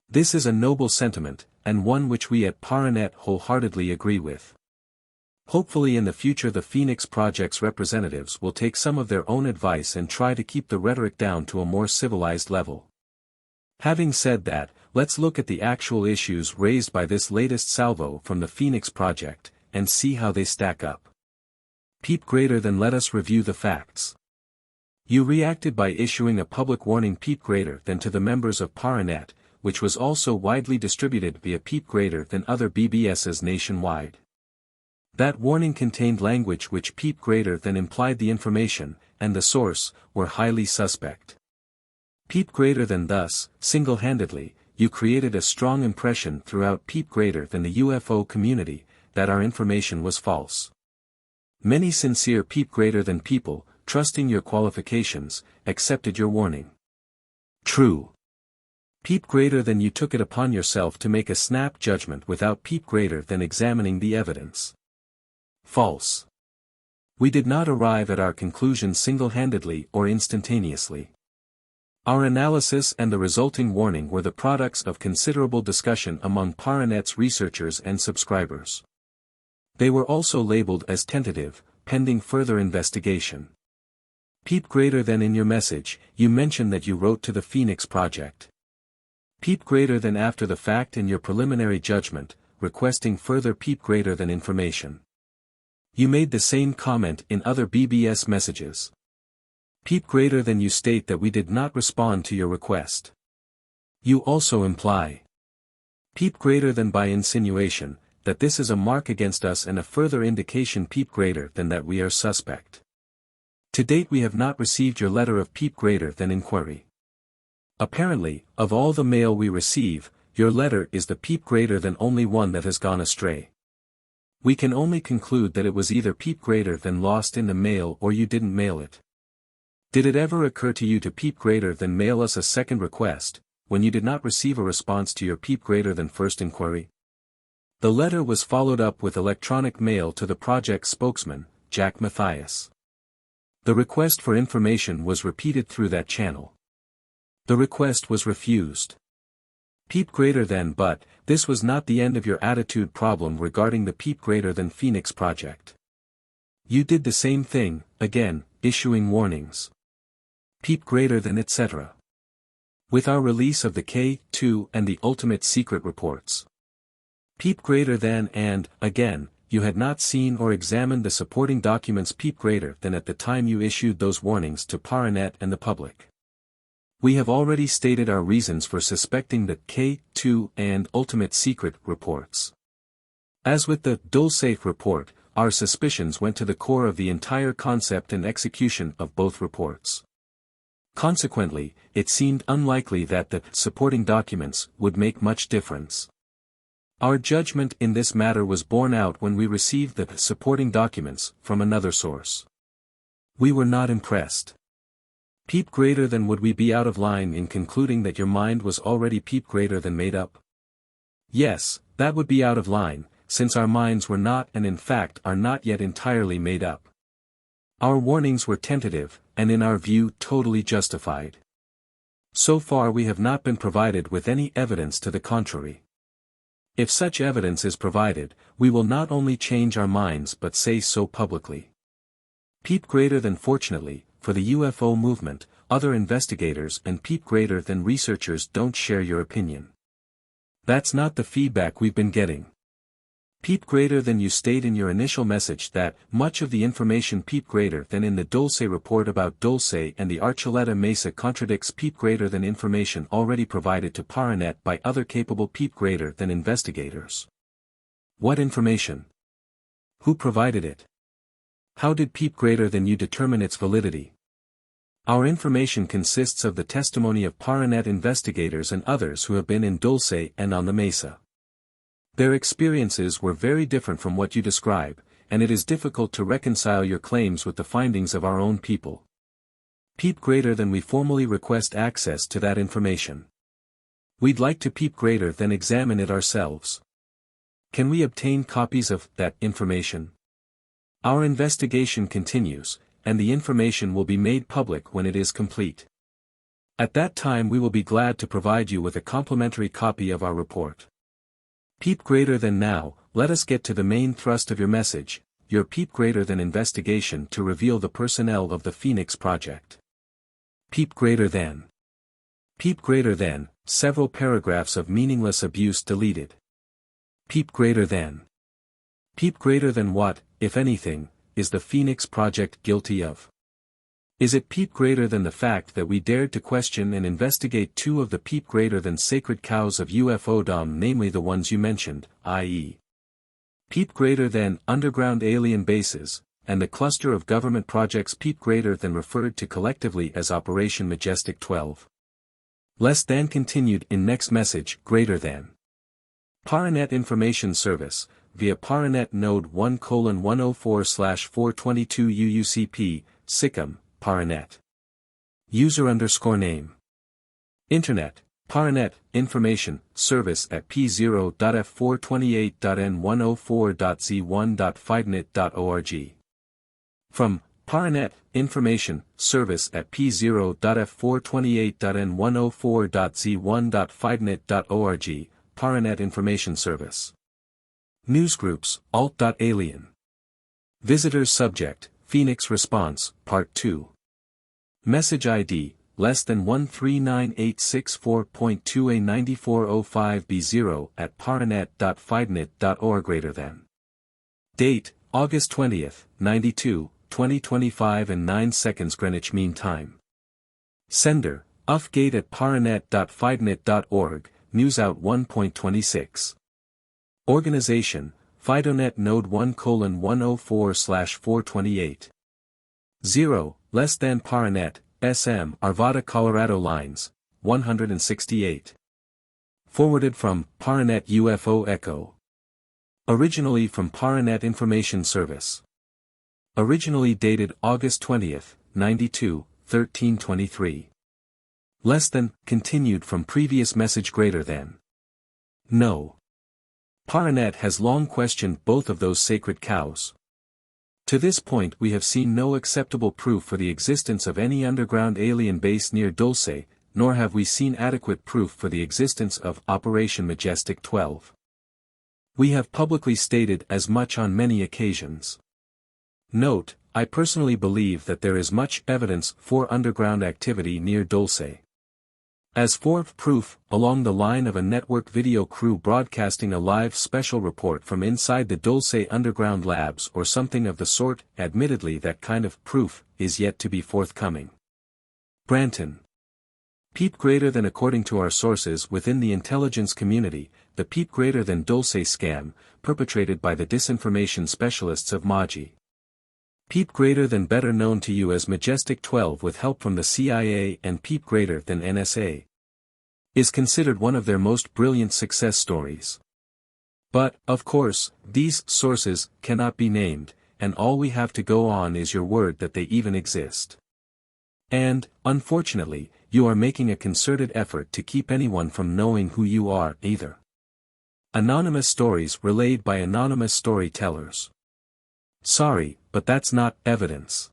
This is a noble sentiment, and one which we at Paranet wholeheartedly agree with. Hopefully in the future the Phoenix Project's representatives will take some of their own advice and try to keep the rhetoric down to a more civilized level. Having said that, let's look at the actual issues raised by this latest salvo from the Phoenix Project, and see how they stack up. Peep greater than let us review the facts. You reacted by issuing a public warning peep greater than to the members of Paranet, which was also widely distributed via peep greater than other BBSs nationwide. That warning contained language which peep greater than implied the information, and the source, were highly suspect. Peep greater than thus, single-handedly, you created a strong impression throughout peep greater than the UFO community, that our information was false. Many sincere peep greater than people, trusting your qualifications, accepted your warning. True. Peep greater than you took it upon yourself to make a snap judgment without peep greater than examining the evidence. False. We did not arrive at our conclusion single-handedly or instantaneously. Our analysis and the resulting warning were the products of considerable discussion among Paranet's researchers and subscribers. They were also labeled as tentative, pending further investigation. Peep greater than in your message, you mentioned that you wrote to the Phoenix Project. Peep greater than after the fact in your preliminary judgment, requesting further peep greater than information. You made the same comment in other BBS messages. Peep greater than you state that we did not respond to your request. You also imply. Peep greater than by insinuation, that this is a mark against us and a further indication peep greater than that we are suspect. To date we have not received your letter of peep greater than inquiry. Apparently, of all the mail we receive, your letter is the peep greater than only one that has gone astray. We can only conclude that it was either peep greater than lost in the mail or you didn't mail it. Did it ever occur to you to peep greater than mail us a second request, when you did not receive a response to your peep greater than first inquiry? The letter was followed up with electronic mail to the project spokesman, Jack Mathias. The request for information was repeated through that channel. The request was refused. Peep greater than but, this was not the end of your attitude problem regarding the peep greater than Phoenix Project. You did the same thing, again, issuing warnings. Peep greater than etc. With our release of the K2 and the Ultimate Secret reports. Peep greater than and, again, you had not seen or examined the supporting documents peep greater than at the time you issued those warnings to Paranet and the public. We have already stated our reasons for suspecting the K2 and Ultimate Secret reports. As with the Dulce report, our suspicions went to the core of the entire concept and execution of both reports. Consequently, it seemed unlikely that the supporting documents would make much difference. Our judgment in this matter was borne out when we received the supporting documents from another source. We were not impressed. Peep greater than would we be out of line in concluding that your mind was already peep greater than made up? Yes, that would be out of line, since our minds were not and in fact are not yet entirely made up. Our warnings were tentative, and in our view totally justified. So far we have not been provided with any evidence to the contrary. If such evidence is provided, we will not only change our minds but say so publicly. Peep greater than fortunately, for the UFO movement, other investigators and peep greater than researchers don't share your opinion. That's not the feedback we've been getting. Peep greater than you state in your initial message that much of the information peep greater than in the Dulce report about Dulce and the Archuleta Mesa contradicts peep greater than information already provided to Paranet by other capable peep greater than investigators. What information? Who provided it? How did peep greater than you determine its validity? Our information consists of the testimony of Paranet investigators and others who have been in Dulce and on the Mesa. Their experiences were very different from what you describe, and it is difficult to reconcile your claims with the findings of our own people. Peep greater than we formally request access to that information. We'd like to peep greater than examine it ourselves. Can we obtain copies of that information? Our investigation continues, and the information will be made public when it is complete. At that time we will be glad to provide you with a complimentary copy of our report. Peep greater than now, let us get to the main thrust of your message, your peep greater than investigation to reveal the personnel of the Phoenix Project. Peep greater than. Peep greater than, several paragraphs of meaningless abuse deleted. Peep greater than. Peep greater than what, if anything, is the Phoenix Project guilty of? Is it peep greater than the fact that we dared to question and investigate two of the peep greater than sacred cows of UFOdom, namely the ones you mentioned, i.e. peep greater than underground alien bases, and the cluster of government projects peep greater than referred to collectively as Operation Majestic 12? Less than continued in next message greater than. Paranet Information Service, via Paranet Node 1:104/422 UUCP, SICM, Paranet. User_name. Internet, Paranet, Information, Service at p0.f428.n104.z1.fidnet.org. From, Paranet, Information, Service at p0.f428.n104.z1.fidnet.org, Paranet Information Service. Newsgroups, alt.alien. Visitors Subject, Phoenix Response, Part 2. Message ID, less than 139864.2a9405b0 at paranet.fidnet.org greater than. Date, August 20th, 92, 2025 and 9 seconds Greenwich Mean Time. Sender, ufgate at paranet.fidnet.org, Newsout 1.26. Organization, FidoNet Node 1:104/428. 0, less than Paranet, SM Arvada Colorado Lines, 168. Forwarded from, Paranet UFO Echo. Originally from Paranet Information Service. Originally dated August 20th, 92, 1323. Less than, continued from previous message greater than. No. Paranet has long questioned both of those sacred cows. To this point we have seen no acceptable proof for the existence of any underground alien base near Dulce, nor have we seen adequate proof for the existence of Operation Majestic 12. We have publicly stated as much on many occasions. Note, I personally believe that there is much evidence for underground activity near Dulce. As for proof, along the line of a network video crew broadcasting a live special report from inside the Dulce underground labs or something of the sort, admittedly that kind of proof is yet to be forthcoming. Branton. Peep greater than. According to our sources within the intelligence community, the peep greater than Dulce scam, perpetrated by the disinformation specialists of MAGI. Peep greater than, better known to you as Majestic 12 with help from the CIA and peep greater than NSA, is considered one of their most brilliant success stories. But, of course, these sources cannot be named, and all we have to go on is your word that they even exist. And, unfortunately, you are making a concerted effort to keep anyone from knowing who you are either. Anonymous stories relayed by anonymous storytellers. Sorry, but that's not evidence.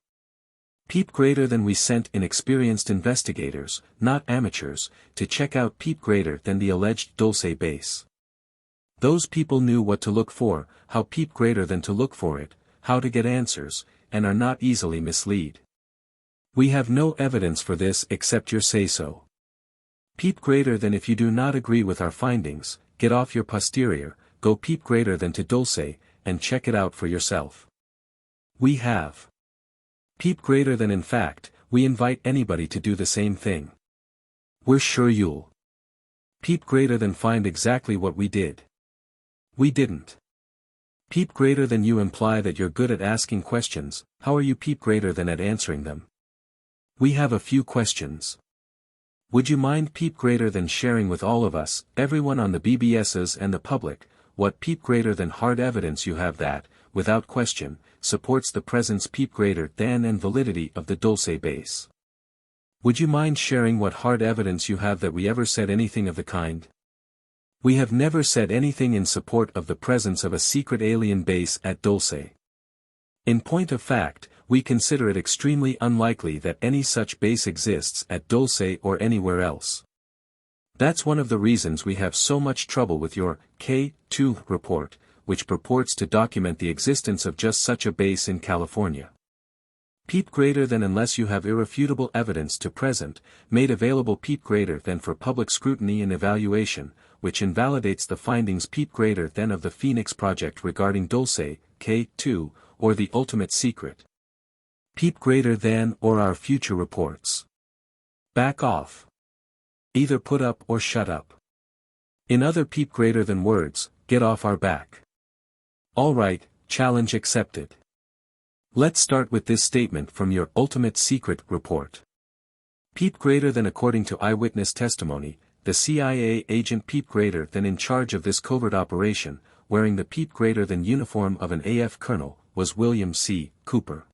Peep greater than. We sent inexperienced investigators, not amateurs, to check out peep greater than the alleged Dulce base. Those people knew what to look for, how peep greater than to look for it, how to get answers, and are not easily misled. We have no evidence for this except your say-so. Peep greater than. If you do not agree with our findings, get off your posterior, go peep greater than to Dulce, and check it out for yourself. We have. Peep greater than. In fact, we invite anybody to do the same thing. We're sure you'll peep greater than find exactly what we did. We didn't. Peep greater than. You imply that you're good at asking questions, how are you peep greater than at answering them? We have a few questions. Would you mind peep greater than sharing with all of us, everyone on the BBSs and the public, what peep greater than hard evidence you have that, without question, supports the presence peep greater than and validity of the Dulce base? Would you mind sharing what hard evidence you have that we ever said anything of the kind? We have never said anything in support of the presence of a secret alien base at Dulce. In point of fact, we consider it extremely unlikely that any such base exists at Dulce or anywhere else. That's one of the reasons we have so much trouble with your K2 report, which purports to document the existence of just such a base in California. Peep greater than unless you have irrefutable evidence to present, made available peep greater than for public scrutiny and evaluation, which invalidates the findings peep greater than of the Phoenix Project regarding Dulce, K2, or the ultimate secret. Peep greater than or our future reports. Back off. Either put up or shut up. In other peep greater than words, get off our back. Alright, challenge accepted. Let's start with this statement from your ultimate secret report. Peep greater than according to eyewitness testimony, the CIA agent peep greater than in charge of this covert operation, wearing the peep greater than uniform of an AF colonel, was William C. Cooper.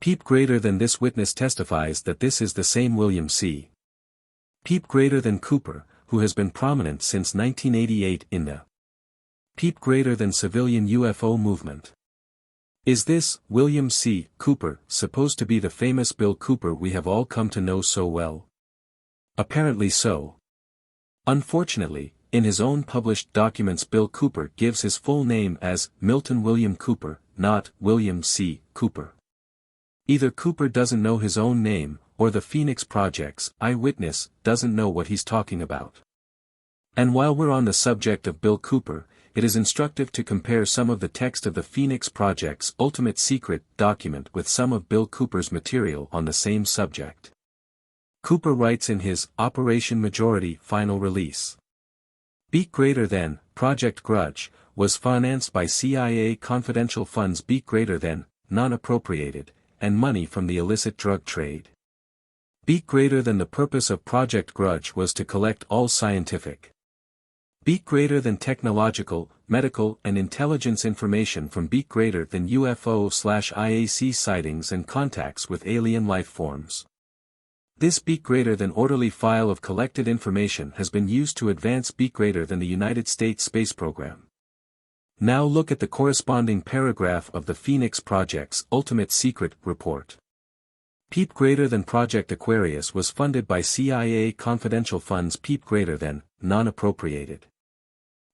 Peep greater than this witness testifies that this is the same William C. Peep greater than Cooper, who has been prominent since 1988 in the peep greater than civilian UFO movement. Is this, William C. Cooper, supposed to be the famous Bill Cooper we have all come to know so well? Apparently so. Unfortunately, in his own published documents Bill Cooper gives his full name as Milton William Cooper, not William C. Cooper. Either Cooper doesn't know his own name, or the Phoenix Project's eyewitness doesn't know what he's talking about. And while we're on the subject of Bill Cooper, it is instructive to compare some of the text of the Phoenix Project's ultimate secret document with some of Bill Cooper's material on the same subject. Cooper writes in his Operation Majority final release. Beat greater than, Project Grudge, was financed by CIA confidential funds beat greater than, non-appropriated, and money from the illicit drug trade. Beat greater than the purpose of Project Grudge was to collect all scientific, beat greater than technological, medical and intelligence information from beat greater than UFO/IAC sightings and contacts with alien life forms. This beat greater than orderly file of collected information has been used to advance beat greater than the United States space program. Now look at the corresponding paragraph of the Phoenix Project's ultimate secret report. Peep greater than Project Aquarius was funded by CIA confidential funds peep greater than, non-appropriated.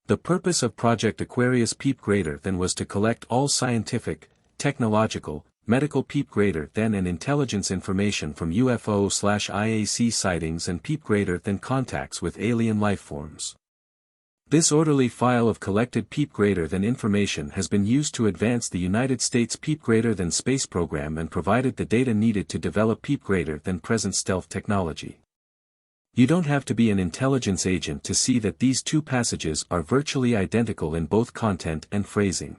The purpose of Project Aquarius peep greater than was to collect all scientific, technological, medical peep greater than and intelligence information from UFO/IAC sightings and peep greater than contacts with alien life forms. This orderly file of collected peep greater than information has been used to advance the United States peep greater than space program and provided the data needed to develop peep greater than present stealth technology. You don't have to be an intelligence agent to see that these two passages are virtually identical in both content and phrasing.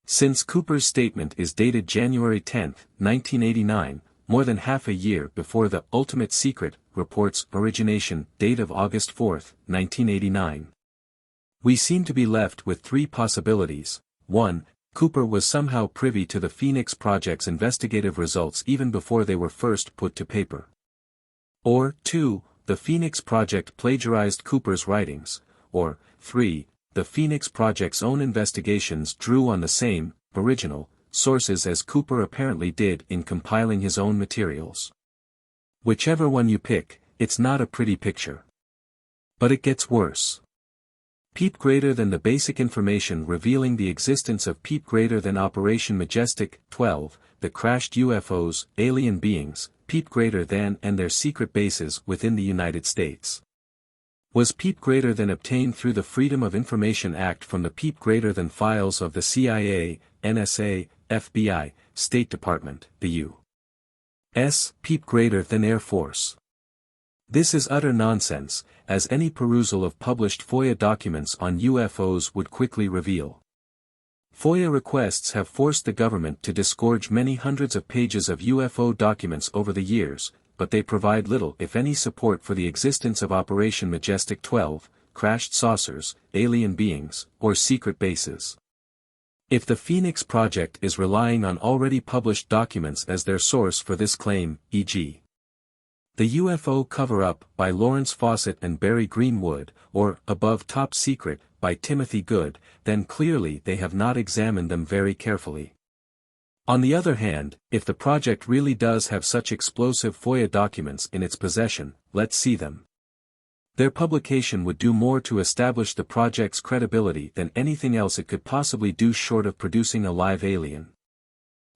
Since Cooper's statement is dated January 10, 1989, more than half a year before the Ultimate Secret report's origination date of August 4, 1989. We seem to be left with three possibilities. 1. Cooper was somehow privy to the Phoenix Project's investigative results even before they were first put to paper. Or 2. The Phoenix Project plagiarized Cooper's writings. Or 3. The Phoenix Project's own investigations drew on the same, original, sources as Cooper apparently did in compiling his own materials. Whichever one you pick, it's not a pretty picture. But it gets worse. Peep greater than the basic information revealing the existence of peep greater than Operation Majestic 12, the crashed UFOs, alien beings, peep greater than and their secret bases within the United States. Was peep greater than obtained through the Freedom of Information Act from the peep greater than files of the CIA, NSA, FBI, State Department, the U.S. peep greater than Air Force. This is utter nonsense, as any perusal of published FOIA documents on UFOs would quickly reveal. FOIA requests have forced the government to disgorge many hundreds of pages of UFO documents over the years, but they provide little if any support for the existence of Operation Majestic 12, crashed saucers, alien beings, or secret bases. If the Phoenix Project is relying on already published documents as their source for this claim, e.g. the UFO Cover-Up by Lawrence Fawcett and Barry Greenwood, or Above Top Secret by Timothy Good, then clearly they have not examined them very carefully. On the other hand, if the project really does have such explosive FOIA documents in its possession, let's see them. Their publication would do more to establish the project's credibility than anything else it could possibly do short of producing a live alien.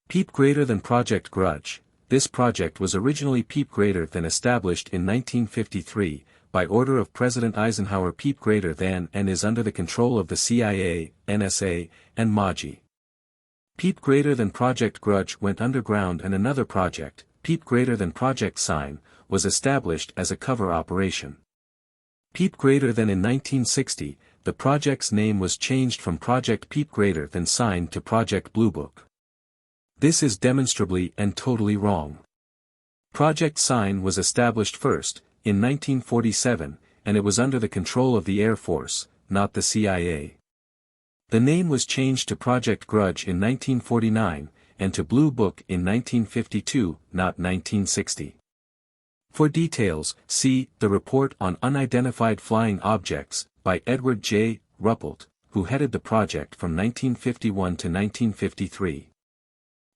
Peep Greater Than Project Grudge. This project was originally Peep Greater Than established in 1953, by order of President Eisenhower. Peep Greater Than and is under the control of the CIA, NSA, and MAGI. Peep Greater Than Project Grudge went underground, and another project, Peep Greater Than Project Sign, was established as a cover operation. Peep Greater Than in 1960, the project's name was changed from Project Peep Greater Than Sign to Project Blue Book. This is demonstrably and totally wrong. Project Sign was established first, in 1947, and it was under the control of the Air Force, not the CIA. The name was changed to Project Grudge in 1949, and to Blue Book in 1952, not 1960. For details, see The Report on Unidentified Flying Objects, by Edward J. Ruppelt, who headed the project from 1951 to 1953.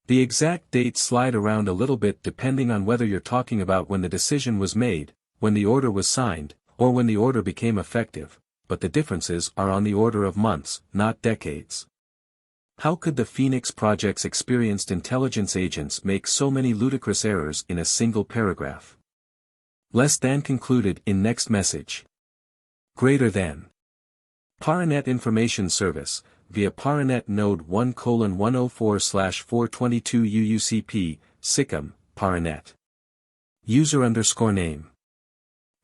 The exact dates slide around a little bit depending on whether you're talking about when the decision was made, when the order was signed, or when the order became effective, but the differences are on the order of months, not decades. How could the Phoenix Project's experienced intelligence agents make so many ludicrous errors in a single paragraph? Less than concluded in next message. Greater than. Paranet Information Service, via Paranet Node 1:104/422 UUCP, SICM, Paranet. User_name.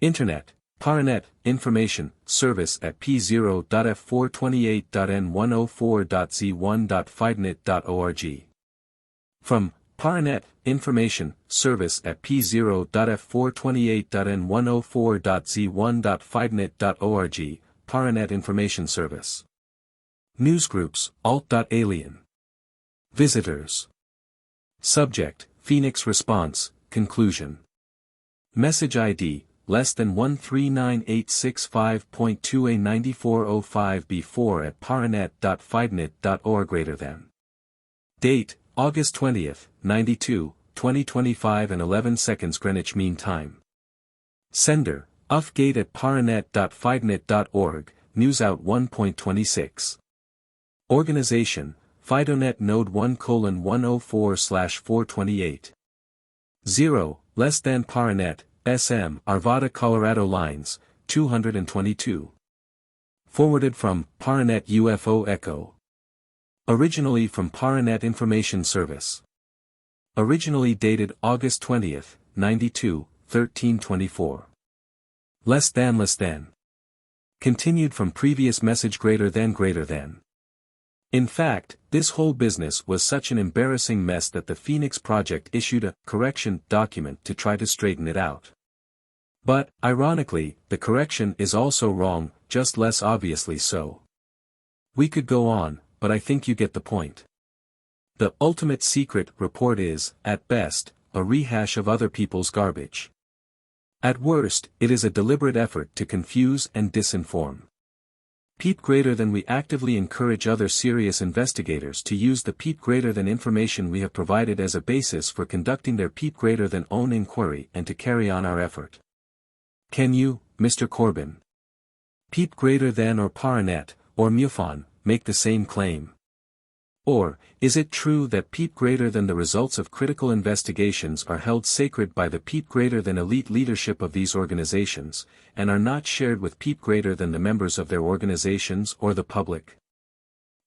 Internet, Paranet, Information, Service at p0.f428.n104.z1.fidnet.org. From Paranet, Information, Service at p0.f428.n104.z1.fidnet.org, Paranet Information Service. Newsgroups, alt.alien. Visitors. Subject, Phoenix Response, Conclusion. Message ID, less than 1398652A9405B4 at paranet.fidnet.org. Greater than. Date, August 20th, 92, 2025 and 11 seconds Greenwich Mean Time. Sender, ufgate at paranet.fidnet.org, Newsout 1.26. Organization, FidoNet Node 1:104/428. 0, less than Paranet, SM, Arvada, Colorado Lines, 222. Forwarded from Paranet UFO Echo. Originally from Paranet Information Service. Originally dated August 20th, 92, 1324. Less than. Continued from previous message greater than. In fact, this whole business was such an embarrassing mess that the Phoenix Project issued a correction document to try to straighten it out. But, ironically, the correction is also wrong, just less obviously so. We could go on, but I think you get the point. The ultimate secret report is, at best, a rehash of other people's garbage. At worst, it is a deliberate effort to confuse and disinform. Peep Greater Than. We actively encourage other serious investigators to use the Peep Greater Than information we have provided as a basis for conducting their Peep Greater Than own inquiry and to carry on our effort. Can you, Mr. Corbin? Peep Greater Than or Paranet, or MUFON, make the same claim? Or, is it true that Peep Greater Than the results of critical investigations are held sacred by the Peep Greater Than elite leadership of these organizations, and are not shared with Peep Greater Than the members of their organizations or the public?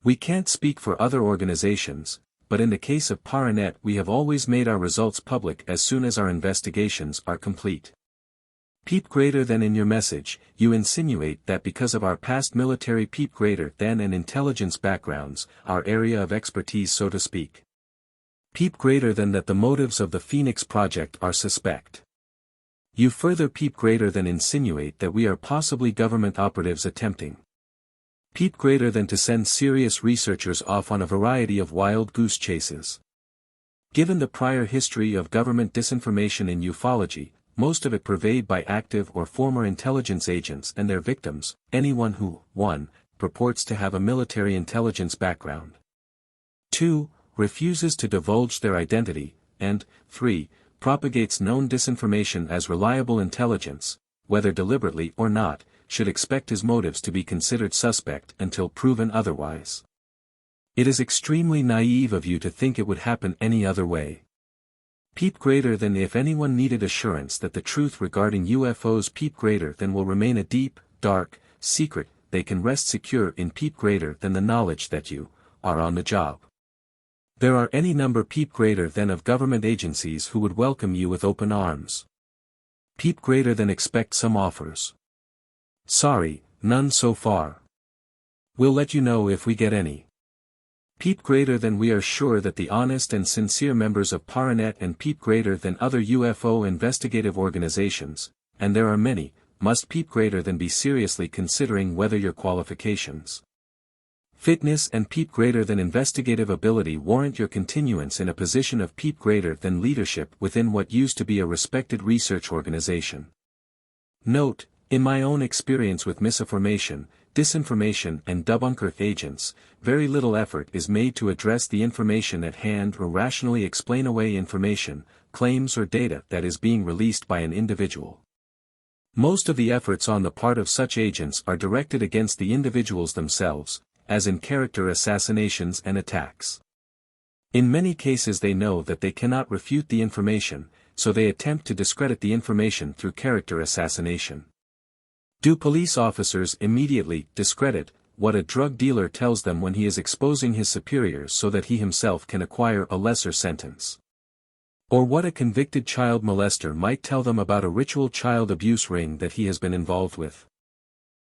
We can't speak for other organizations, but in the case of Paranet we have always made our results public as soon as our investigations are complete. Peep Greater Than. In your message, you insinuate that because of our past military Peep Greater Than and intelligence backgrounds, our area of expertise so to speak. Peep Greater Than that the motives of the Phoenix Project are suspect. You further peep greater than insinuate that we are possibly government operatives attempting. Peep greater than to send serious researchers off on a variety of wild goose chases. Given the prior history of government disinformation in ufology, most of it purveyed by active or former intelligence agents and their victims, anyone who, 1. Purports to have a military intelligence background. 2. Refuses to divulge their identity, and, 3. Propagates known disinformation as reliable intelligence, whether deliberately or not, should expect his motives to be considered suspect until proven otherwise. It is extremely naive of you to think it would happen any other way. Peep greater than if anyone needed assurance that the truth regarding UFOs peep greater than will remain a deep, dark, secret, they can rest secure in peep greater than the knowledge that you are on the job. There are any number peep greater than of government agencies who would welcome you with open arms. Peep greater than expect some offers. Sorry, none so far. We'll let you know if we get any. Peep greater than we are sure that the honest and sincere members of Paranet and peep greater than other UFO investigative organizations, and there are many, must peep greater than be seriously considering whether your qualifications, fitness and peep greater than investigative ability warrant your continuance in a position of peep greater than leadership within what used to be a respected research organization. Note, in my own experience with misinformation, disinformation and debunker agents, very little effort is made to address the information at hand or rationally explain away information, claims or data that is being released by an individual. Most of the efforts on the part of such agents are directed against the individuals themselves, as in character assassinations and attacks. In many cases they know that they cannot refute the information, so they attempt to discredit the information through character assassination. Do police officers immediately discredit what a drug dealer tells them when he is exposing his superiors so that he himself can acquire a lesser sentence? Or what a convicted child molester might tell them about a ritual child abuse ring that he has been involved with?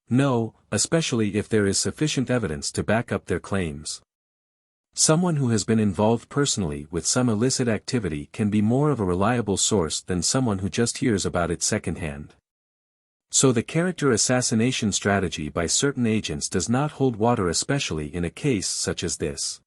No, especially if there is sufficient evidence to back up their claims. Someone who has been involved personally with some illicit activity can be more of a reliable source than someone who just hears about it secondhand. So the character assassination strategy by certain agents does not hold water, especially in a case such as this,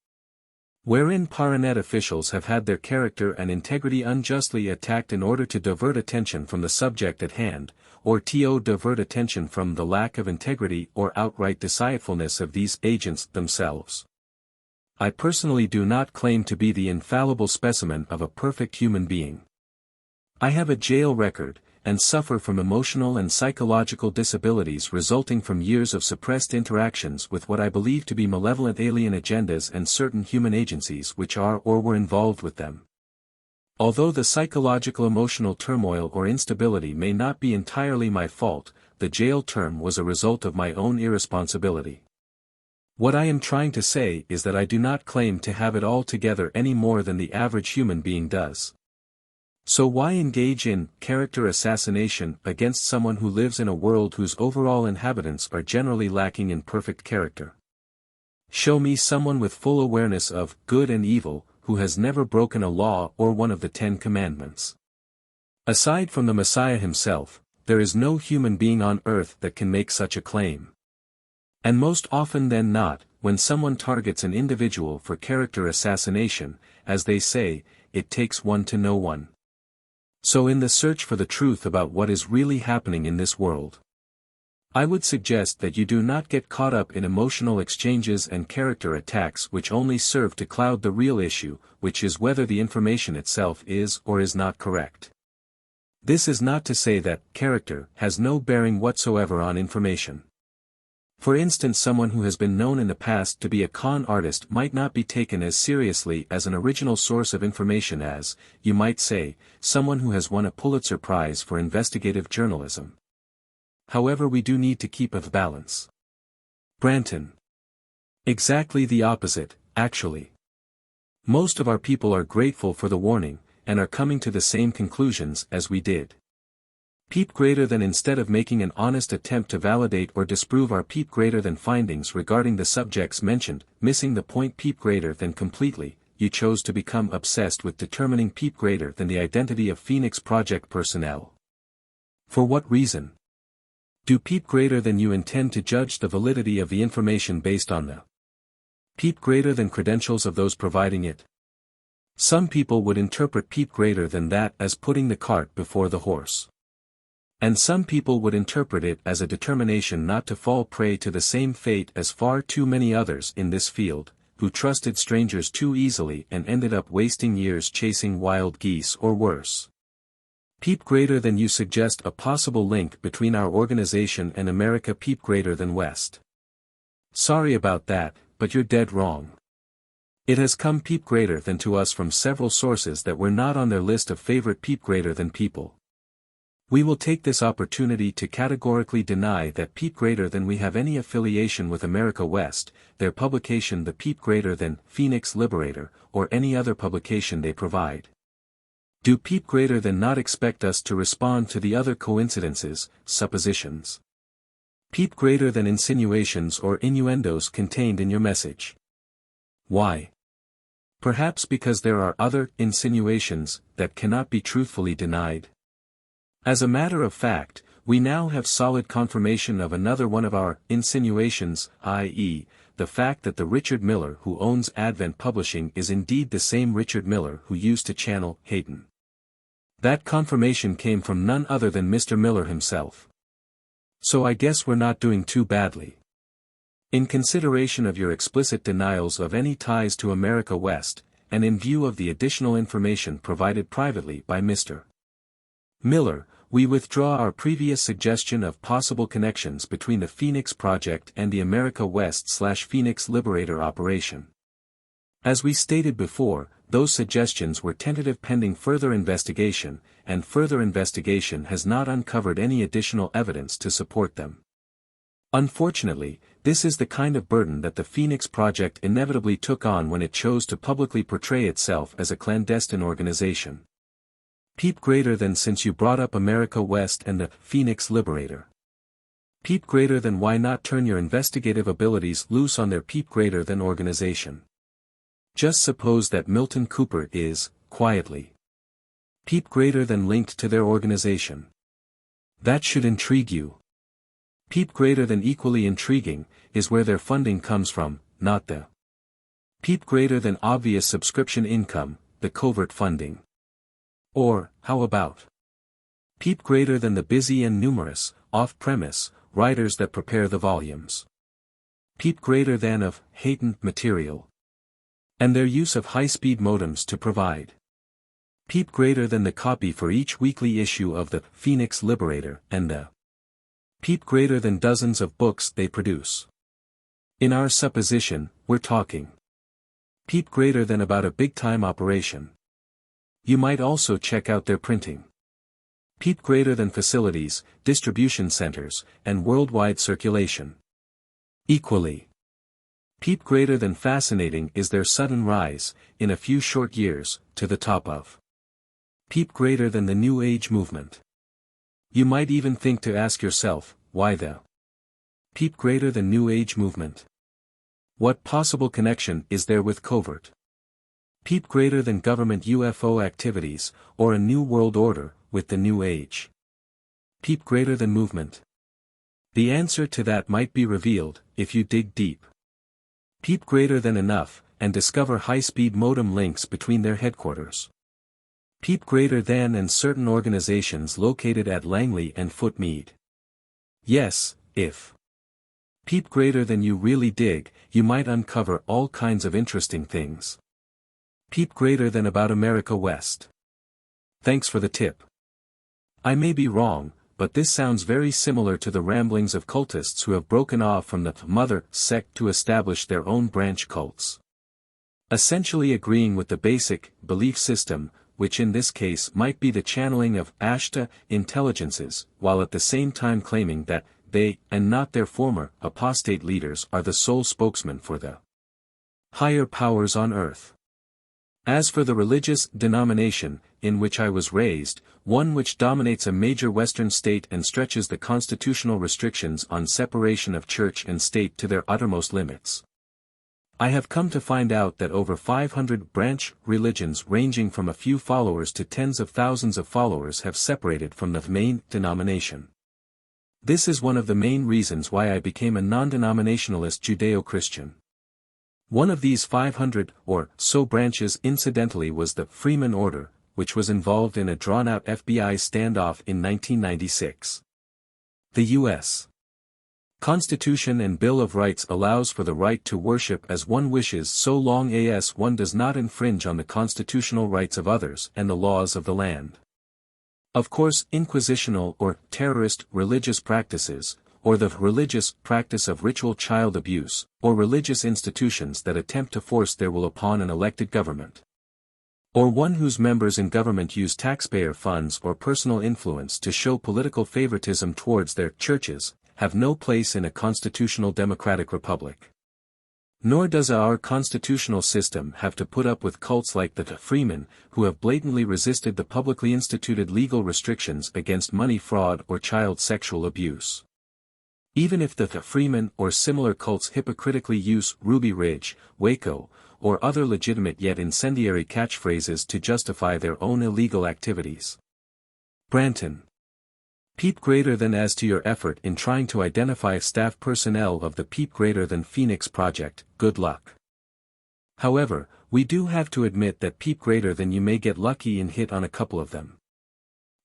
wherein Paranet officials have had their character and integrity unjustly attacked in order to divert attention from the subject at hand, or to divert attention from the lack of integrity or outright deceitfulness of these agents themselves. I personally do not claim to be the infallible specimen of a perfect human being. I have a jail record, and suffer from emotional and psychological disabilities resulting from years of suppressed interactions with what I believe to be malevolent alien agendas and certain human agencies which are or were involved with them. Although the psychological emotional turmoil or instability may not be entirely my fault, the jail term was a result of my own irresponsibility. What I am trying to say is that I do not claim to have it all together any more than the average human being does. So why engage in character assassination against someone who lives in a world whose overall inhabitants are generally lacking in perfect character? Show me someone with full awareness of good and evil, who has never broken a law or one of the 10 Commandments. Aside from the Messiah himself, there is no human being on earth that can make such a claim. And most often than not, when someone targets an individual for character assassination, as they say, it takes one to know one. So in the search for the truth about what is really happening in this world, I would suggest that you do not get caught up in emotional exchanges and character attacks which only serve to cloud the real issue, which is whether the information itself is or is not correct. This is not to say that character has no bearing whatsoever on information. For instance, someone who has been known in the past to be a con artist might not be taken as seriously as an original source of information as, you might say, someone who has won a Pulitzer Prize for investigative journalism. However, we do need to keep a balance. Branton. Exactly the opposite, actually. Most of our people are grateful for the warning, and are coming to the same conclusions as we did. Peep greater than instead of making an honest attempt to validate or disprove our peep greater than findings regarding the subjects mentioned, missing the point peep greater than completely, you chose to become obsessed with determining peep greater than the identity of Phoenix Project personnel. For what reason? Do peep greater than you intend to judge the validity of the information based on the peep greater than credentials of those providing it? Some people would interpret peep greater than that as putting the cart before the horse. And some people would interpret it as a determination not to fall prey to the same fate as far too many others in this field, who trusted strangers too easily and ended up wasting years chasing wild geese or worse. Peep greater than you suggest a possible link between our organization and America. Peep greater than West. Sorry about that, but you're dead wrong. It has come peep greater than to us from several sources that were not on their list of favorite peep greater than people. We will take this opportunity to categorically deny that peep greater than we have any affiliation with America West, their publication the peep greater than Phoenix Liberator, or any other publication they provide. Do peep greater than not expect us to respond to the other coincidences, suppositions? Peep greater than insinuations or innuendos contained in your message. Why? Perhaps because there are other insinuations that cannot be truthfully denied. As a matter of fact, we now have solid confirmation of another one of our insinuations, i.e., the fact that the Richard Miller who owns Advent Publishing is indeed the same Richard Miller who used to channel Hayden. That confirmation came from none other than Mr. Miller himself. So I guess we're not doing too badly. In consideration of your explicit denials of any ties to America West, and in view of the additional information provided privately by Mr. Miller, we withdraw our previous suggestion of possible connections between the Phoenix Project and the America West/Phoenix Liberator operation. As we stated before, those suggestions were tentative pending further investigation, and further investigation has not uncovered any additional evidence to support them. Unfortunately, this is the kind of burden that the Phoenix Project inevitably took on when it chose to publicly portray itself as a clandestine organization. Peep greater than since you brought up America West and the Phoenix Liberator. Peep greater than why not turn your investigative abilities loose on their peep greater than organization. Just suppose that Milton Cooper is, quietly, peep greater than linked to their organization. That should intrigue you. Peep greater than equally intriguing, is where their funding comes from, not the peep greater than obvious subscription income, the covert funding. Or, how about peep greater than the busy and numerous, off-premise, writers that prepare the volumes. Peep greater than of Hayden material. And their use of high-speed modems to provide. Peep greater than the copy for each weekly issue of the Phoenix Liberator and the peep greater than dozens of books they produce. In our supposition, we're talking peep greater than about a big-time operation. You might also check out their printing. Peep greater than facilities, distribution centers, and worldwide circulation. Equally, peep greater than fascinating is their sudden rise, in a few short years, to the top of peep greater than the New Age movement. You might even think to ask yourself, why the peep greater than New Age movement? What possible connection is there with covert peep greater than government UFO activities, or a new world order, with the New Age peep greater than movement? The answer to that might be revealed, if you dig deep. Peep greater than enough, and discover high-speed modem links between their headquarters. Peep greater than and certain organizations located at Langley and Footmead. Yes, if peep greater than you really dig, you might uncover all kinds of interesting things. Peep greater than about America West. Thanks for the tip. I may be wrong, but this sounds very similar to the ramblings of cultists who have broken off from the mother sect to establish their own branch cults. Essentially agreeing with the basic belief system, which in this case might be the channeling of Ashtar intelligences, while at the same time claiming that they, and not their former apostate leaders, are the sole spokesman for the higher powers on earth. As for the religious denomination, in which I was raised, one which dominates a major Western state and stretches the constitutional restrictions on separation of church and state to their uttermost limits. I have come to find out that over 500 branch religions ranging from a few followers to tens of thousands of followers have separated from the main denomination. This is one of the main reasons why I became a non-denominationalist Judeo-Christian. One of these 500 or so branches incidentally was the Freeman Order, which was involved in a drawn-out FBI standoff in 1996. The U.S. Constitution and Bill of Rights allows for the right to worship as one wishes so long as one does not infringe on the constitutional rights of others and the laws of the land. Of course, inquisitional or terrorist religious practices, or the religious practice of ritual child abuse, or religious institutions that attempt to force their will upon an elected government, or one whose members in government use taxpayer funds or personal influence to show political favoritism towards their churches, have no place in a constitutional democratic republic. Nor does our constitutional system have to put up with cults like the Freemen, who have blatantly resisted the publicly instituted legal restrictions against money fraud or child sexual abuse. Even if the Freemen or similar cults hypocritically use Ruby Ridge, Waco, or other legitimate yet incendiary catchphrases to justify their own illegal activities. Branton. Peep greater than as to your effort in trying to identify staff personnel of the Peep greater than Phoenix project, good luck. However, we do have to admit that Peep greater than you may get lucky and hit on a couple of them.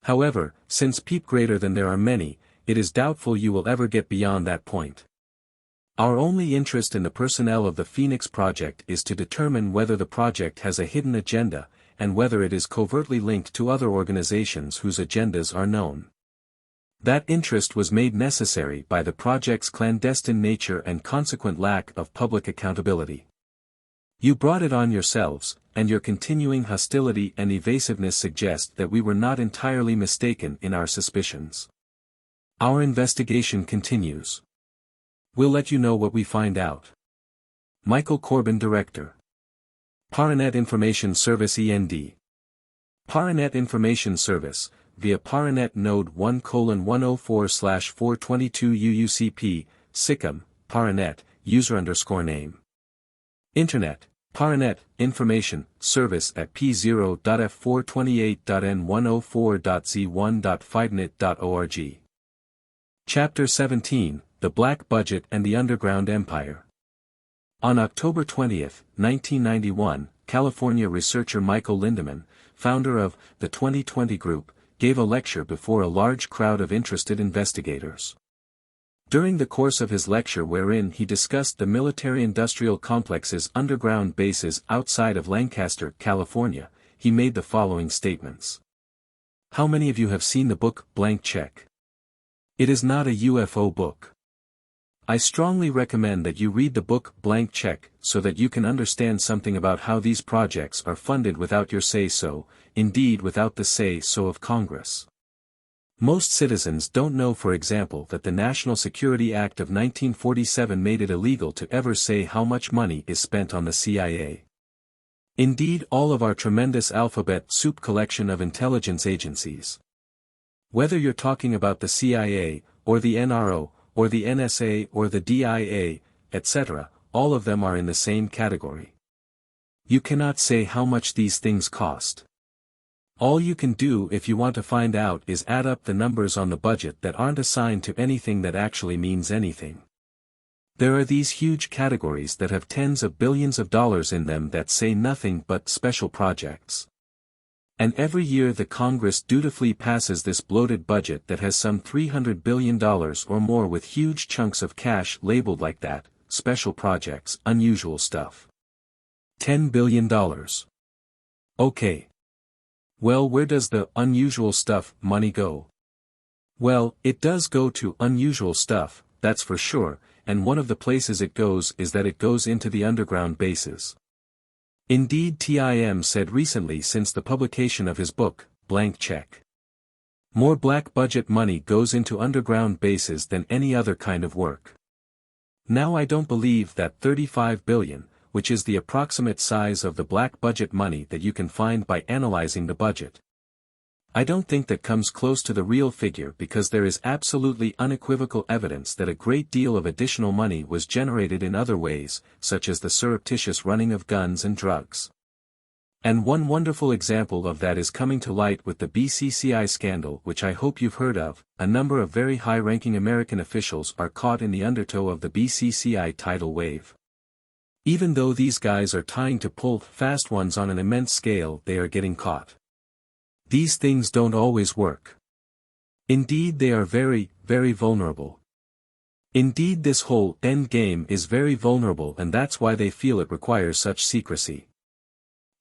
However, since Peep greater than there are many, it is doubtful you will ever get beyond that point. Our only interest in the personnel of the Phoenix project is to determine whether the project has a hidden agenda, and whether it is covertly linked to other organizations whose agendas are known. That interest was made necessary by the project's clandestine nature and consequent lack of public accountability. You brought it on yourselves, and your continuing hostility and evasiveness suggest that we were not entirely mistaken in our suspicions. Our investigation continues. We'll let you know what we find out. Michael Corbin, Director. Paranet Information Service END. Paranet Information Service, via Paranet Node 1:104/422 UUCP, SICM, Paranet, user_name. Internet, Paranet, Information, Service at p0.f428.n104.z1.5net.org. Chapter 17, The Black Budget and the Underground Empire. On October 20, 1991, California researcher Michael Lindemann, founder of the 2020 Group, gave a lecture before a large crowd of interested investigators. During the course of his lecture, wherein he discussed the military-industrial complex's underground bases outside of Lancaster, California, he made the following statements. How many of you have seen the book, Blank Check? It is not a UFO book. I strongly recommend that you read the book Blank Check so that you can understand something about how these projects are funded without your say-so, indeed without the say-so of Congress. Most citizens don't know, for example, that the National Security Act of 1947 made it illegal to ever say how much money is spent on the CIA. Indeed, all of our tremendous alphabet soup collection of intelligence agencies. Whether you're talking about the CIA, or the NRO, or the NSA or the DIA, etc., all of them are in the same category. You cannot say how much these things cost. All you can do if you want to find out is add up the numbers on the budget that aren't assigned to anything that actually means anything. There are these huge categories that have tens of billions of dollars in them that say nothing but special projects. And every year the Congress dutifully passes this bloated budget that has some $300 billion or more with huge chunks of cash labeled like that, special projects, unusual stuff. $10 billion. Okay. Well, where does the unusual stuff money go? Well, it does go to unusual stuff, that's for sure, and one of the places it goes is that it goes into the underground bases. Indeed, Tim said recently, since the publication of his book, Blank Check, more black budget money goes into underground bases than any other kind of work. Now I don't believe that $35 billion, which is the approximate size of the black budget money that you can find by analyzing the budget. I don't think that comes close to the real figure because there is absolutely unequivocal evidence that a great deal of additional money was generated in other ways, such as the surreptitious running of guns and drugs. And one wonderful example of that is coming to light with the BCCI scandal, which I hope you've heard of. A number of very high-ranking American officials are caught in the undertow of the BCCI tidal wave. Even though these guys are trying to pull fast ones on an immense scale, they are getting caught. These things don't always work. Indeed, they are very, very vulnerable. Indeed, this whole end game is very vulnerable, and that's why they feel it requires such secrecy.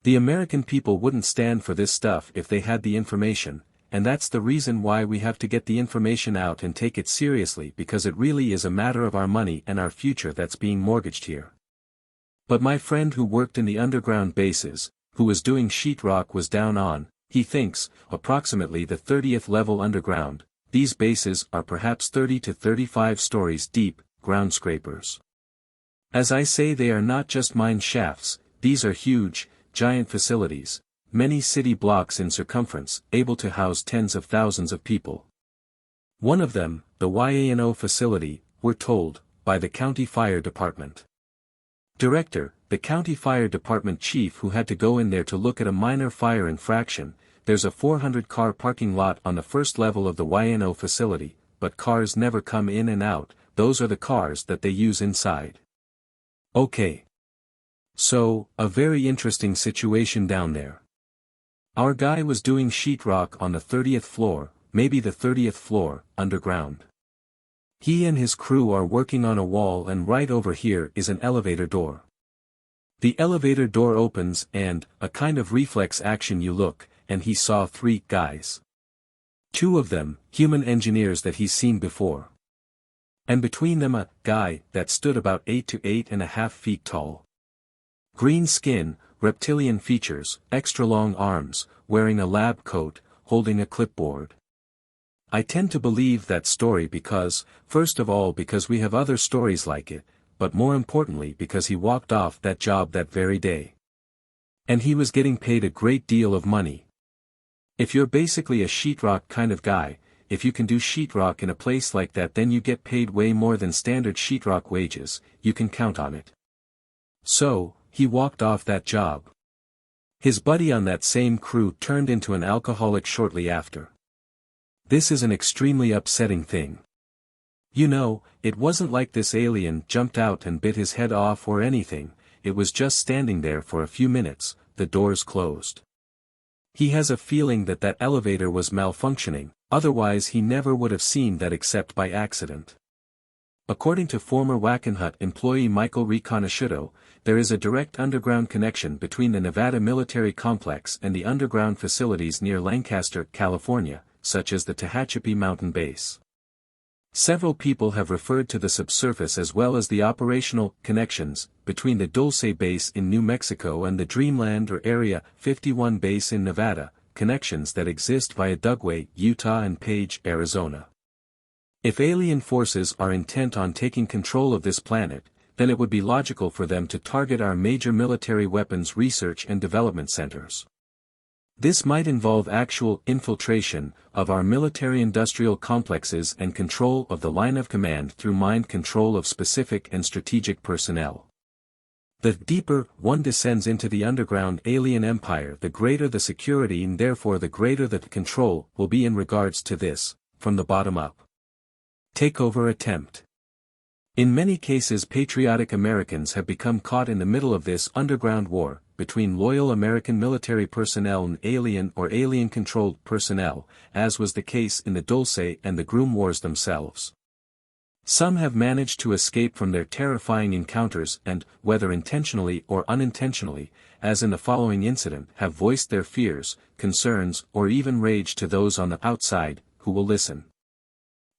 The American people wouldn't stand for this stuff if they had the information, and that's the reason why we have to get the information out and take it seriously, because it really is a matter of our money and our future that's being mortgaged here. But my friend who worked in the underground bases, who was doing sheetrock, was down on, he thinks, approximately the 30th level underground. These bases are perhaps 30 to 35 stories deep, ground scrapers. As I say, they are not just mine shafts, these are huge, giant facilities, many city blocks in circumference, able to house tens of thousands of people. One of them, the YANO facility, we're told, by the county fire department director, the county fire department chief, who had to go in there to look at a minor fire infraction. There's a 400-car parking lot on the first level of the YNO facility, but cars never come in and out. Those are the cars that they use inside. Okay. So, a very interesting situation down there. Our guy was doing sheetrock on the 30th floor, maybe the 30th floor, underground. He and his crew are working on a wall, and right over here is an elevator door. The elevator door opens and, a kind of reflex action, you look, and he saw 3 guys. 2 of them, human engineers that he's seen before. And between them a guy that stood about 8 to 8.5 feet tall. Green skin, reptilian features, extra long arms, wearing a lab coat, holding a clipboard. I tend to believe that story because, first of all, because we have other stories like it, but more importantly because he walked off that job that very day. And he was getting paid a great deal of money. If you're basically a sheetrock kind of guy, if you can do sheetrock in a place like that, then you get paid way more than standard sheetrock wages, you can count on it. So, he walked off that job. His buddy on that same crew turned into an alcoholic shortly after. This is an extremely upsetting thing. You know, it wasn't like this alien jumped out and bit his head off or anything, it was just standing there for a few minutes, the doors closed. He has a feeling that that elevator was malfunctioning, otherwise he never would have seen that except by accident. According to former Wackenhut employee Michael Riconosciuto, there is a direct underground connection between the Nevada military complex and the underground facilities near Lancaster, California, such as the Tehachapi Mountain Base. Several people have referred to the subsurface as well as the operational connections between the Dulce base in New Mexico and the Dreamland or Area 51 base in Nevada, connections that exist via Dugway, Utah and Page, Arizona. If alien forces are intent on taking control of this planet, then it would be logical for them to target our major military weapons research and development centers. This might involve actual infiltration of our military-industrial complexes and control of the line of command through mind control of specific and strategic personnel. The deeper one descends into the underground alien empire, the greater the security and therefore the greater the control will be in regards to this, from the bottom up, takeover attempt. In many cases, patriotic Americans have become caught in the middle of this underground war, between loyal American military personnel and alien or alien-controlled personnel, as was the case in the Dulce and the Groom Wars themselves. Some have managed to escape from their terrifying encounters and, whether intentionally or unintentionally, as in the following incident, have voiced their fears, concerns, or even rage to those on the outside, who will listen.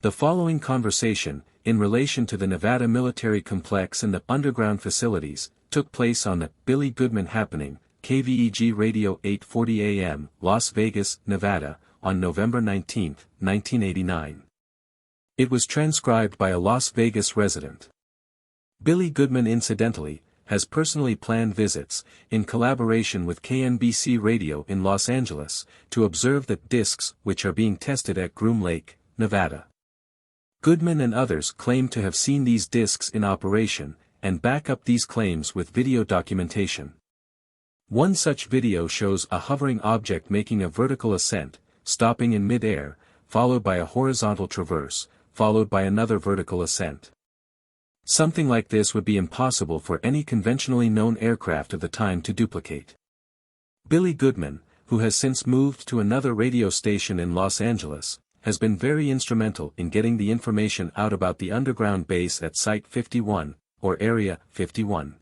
The following conversation, in relation to the Nevada military complex and the underground facilities, took place on the Billy Goodman Happening, KVEG Radio 840 AM, Las Vegas, Nevada, on November 19, 1989. It was transcribed by a Las Vegas resident. Billy Goodman incidentally has personally planned visits, in collaboration with KNBC Radio in Los Angeles, to observe the discs which are being tested at Groom Lake, Nevada. Goodman and others claim to have seen these discs in operation, and back up these claims with video documentation. One such video shows a hovering object making a vertical ascent, stopping in mid-air, followed by a horizontal traverse, followed by another vertical ascent. Something like this would be impossible for any conventionally known aircraft of the time to duplicate. Billy Goodman, who has since moved to another radio station in Los Angeles, has been very instrumental in getting the information out about the underground base at Site 51, or Area 51.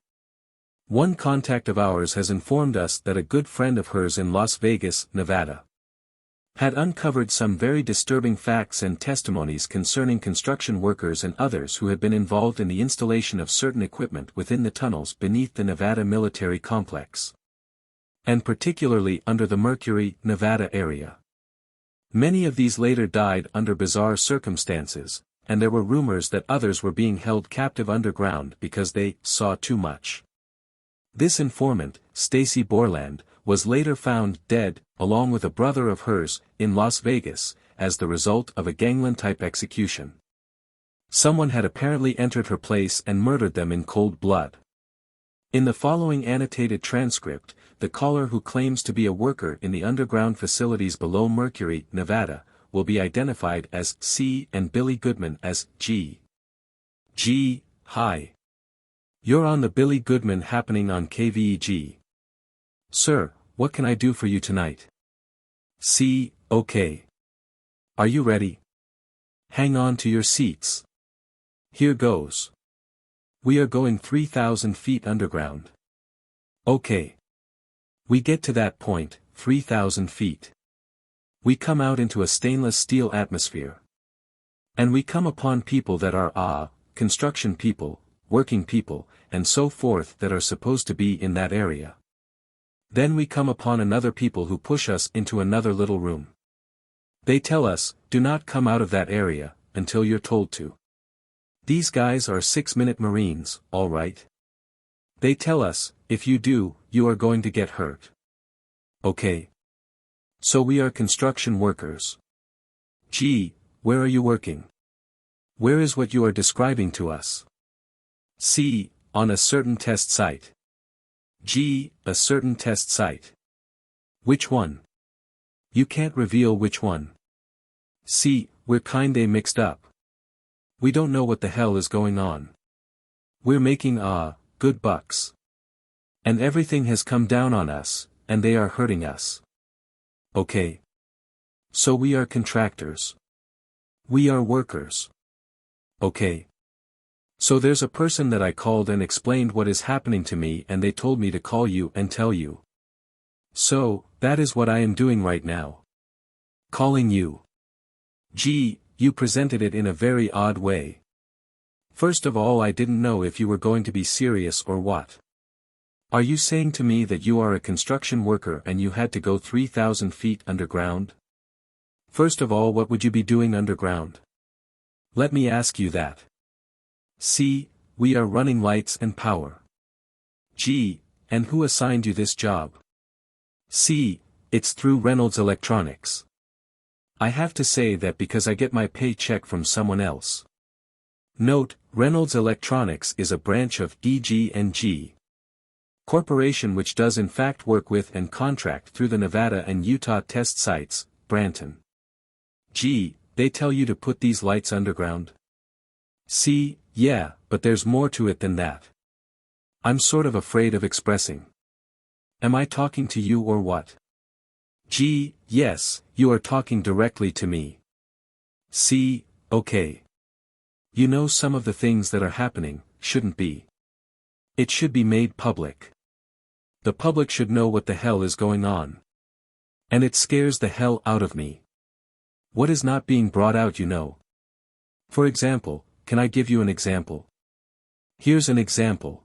One contact of ours has informed us that a good friend of hers in Las Vegas, Nevada, had uncovered some very disturbing facts and testimonies concerning construction workers and others who had been involved in the installation of certain equipment within the tunnels beneath the Nevada military complex, and particularly under the Mercury, Nevada area. Many of these later died under bizarre circumstances, and there were rumors that others were being held captive underground because they saw too much. This informant, Stacy Borland, was later found dead, along with a brother of hers, in Las Vegas, as the result of a gangland-type execution. Someone had apparently entered her place and murdered them in cold blood. In the following annotated transcript, the caller who claims to be a worker in the underground facilities below Mercury, Nevada, will be identified as C and Billy Goodman as G. G, hi. You're on the Billy Goodman Happening on KVEG. Sir, what can I do for you tonight? C, okay. Are you ready? Hang on to your seats. Here goes. We are going 3,000 feet underground. Okay. We get to that point, 3,000 feet. We come out into a stainless steel atmosphere. And we come upon people that are construction people, working people, and so forth that are supposed to be in that area. Then we come upon another people who push us into another little room. They tell us, do not come out of that area, until you're told to. These guys are 6-minute Marines, all right? They tell us, if you do, you are going to get hurt. Okay. So we are construction workers. Gee, where are you working? Where is what you are describing to us? C, on a certain test site. G, a certain test site. Which one? You can't reveal which one. C, we're kinda mixed up. We don't know what the hell is going on. We're making good bucks. And everything has come down on us, and they are hurting us. Okay. So we are contractors. We are workers. Okay. So there's a person that I called and explained what is happening to me, and they told me to call you and tell you. So, that is what I am doing right now. Calling you. Gee, you presented it in a very odd way. First of all, I didn't know if you were going to be serious or what. Are you saying to me that you are a construction worker and you had to go 3,000 feet underground? First of all, what would you be doing underground? Let me ask you that. C, we are running lights and power. G, and who assigned you this job? C, it's through Reynolds Electronics. I have to say that because I get my paycheck from someone else. Note, Reynolds Electronics is a branch of EG&G Corporation which does in fact work with and contract through the Nevada and Utah test sites, Branton. G, they tell you to put these lights underground? C, yeah, but there's more to it than that. I'm sort of afraid of expressing. Am I talking to you or what? G, yes, you are talking directly to me. C, okay. You know some of the things that are happening, shouldn't be. It should be made public. The public should know what the hell is going on. And it scares the hell out of me. What is not being brought out, you know? For example, can I give you an example? Here's an example.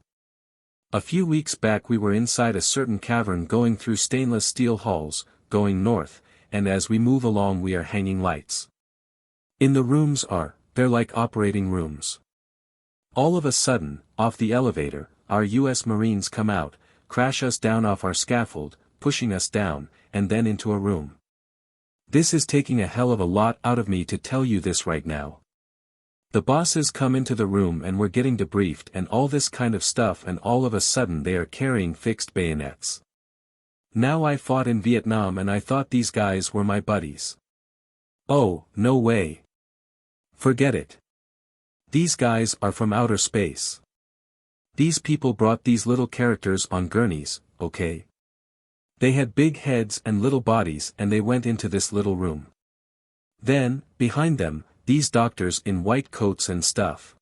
A few weeks back we were inside a certain cavern going through stainless steel halls, going north, and as we move along we are hanging lights. In the rooms they're like operating rooms. All of a sudden, off the elevator, our US Marines come out, crash us down off our scaffold, pushing us down, and then into a room. This is taking a hell of a lot out of me to tell you this right now. The bosses come into the room and we're getting debriefed and all this kind of stuff, and all of a sudden they are carrying fixed bayonets. Now I fought in Vietnam and I thought these guys were my buddies. Oh, no way. Forget it. These guys are from outer space. These people brought these little characters on gurneys, okay? They had big heads and little bodies and they went into this little room. Then, behind them, these doctors in white coats and stuff.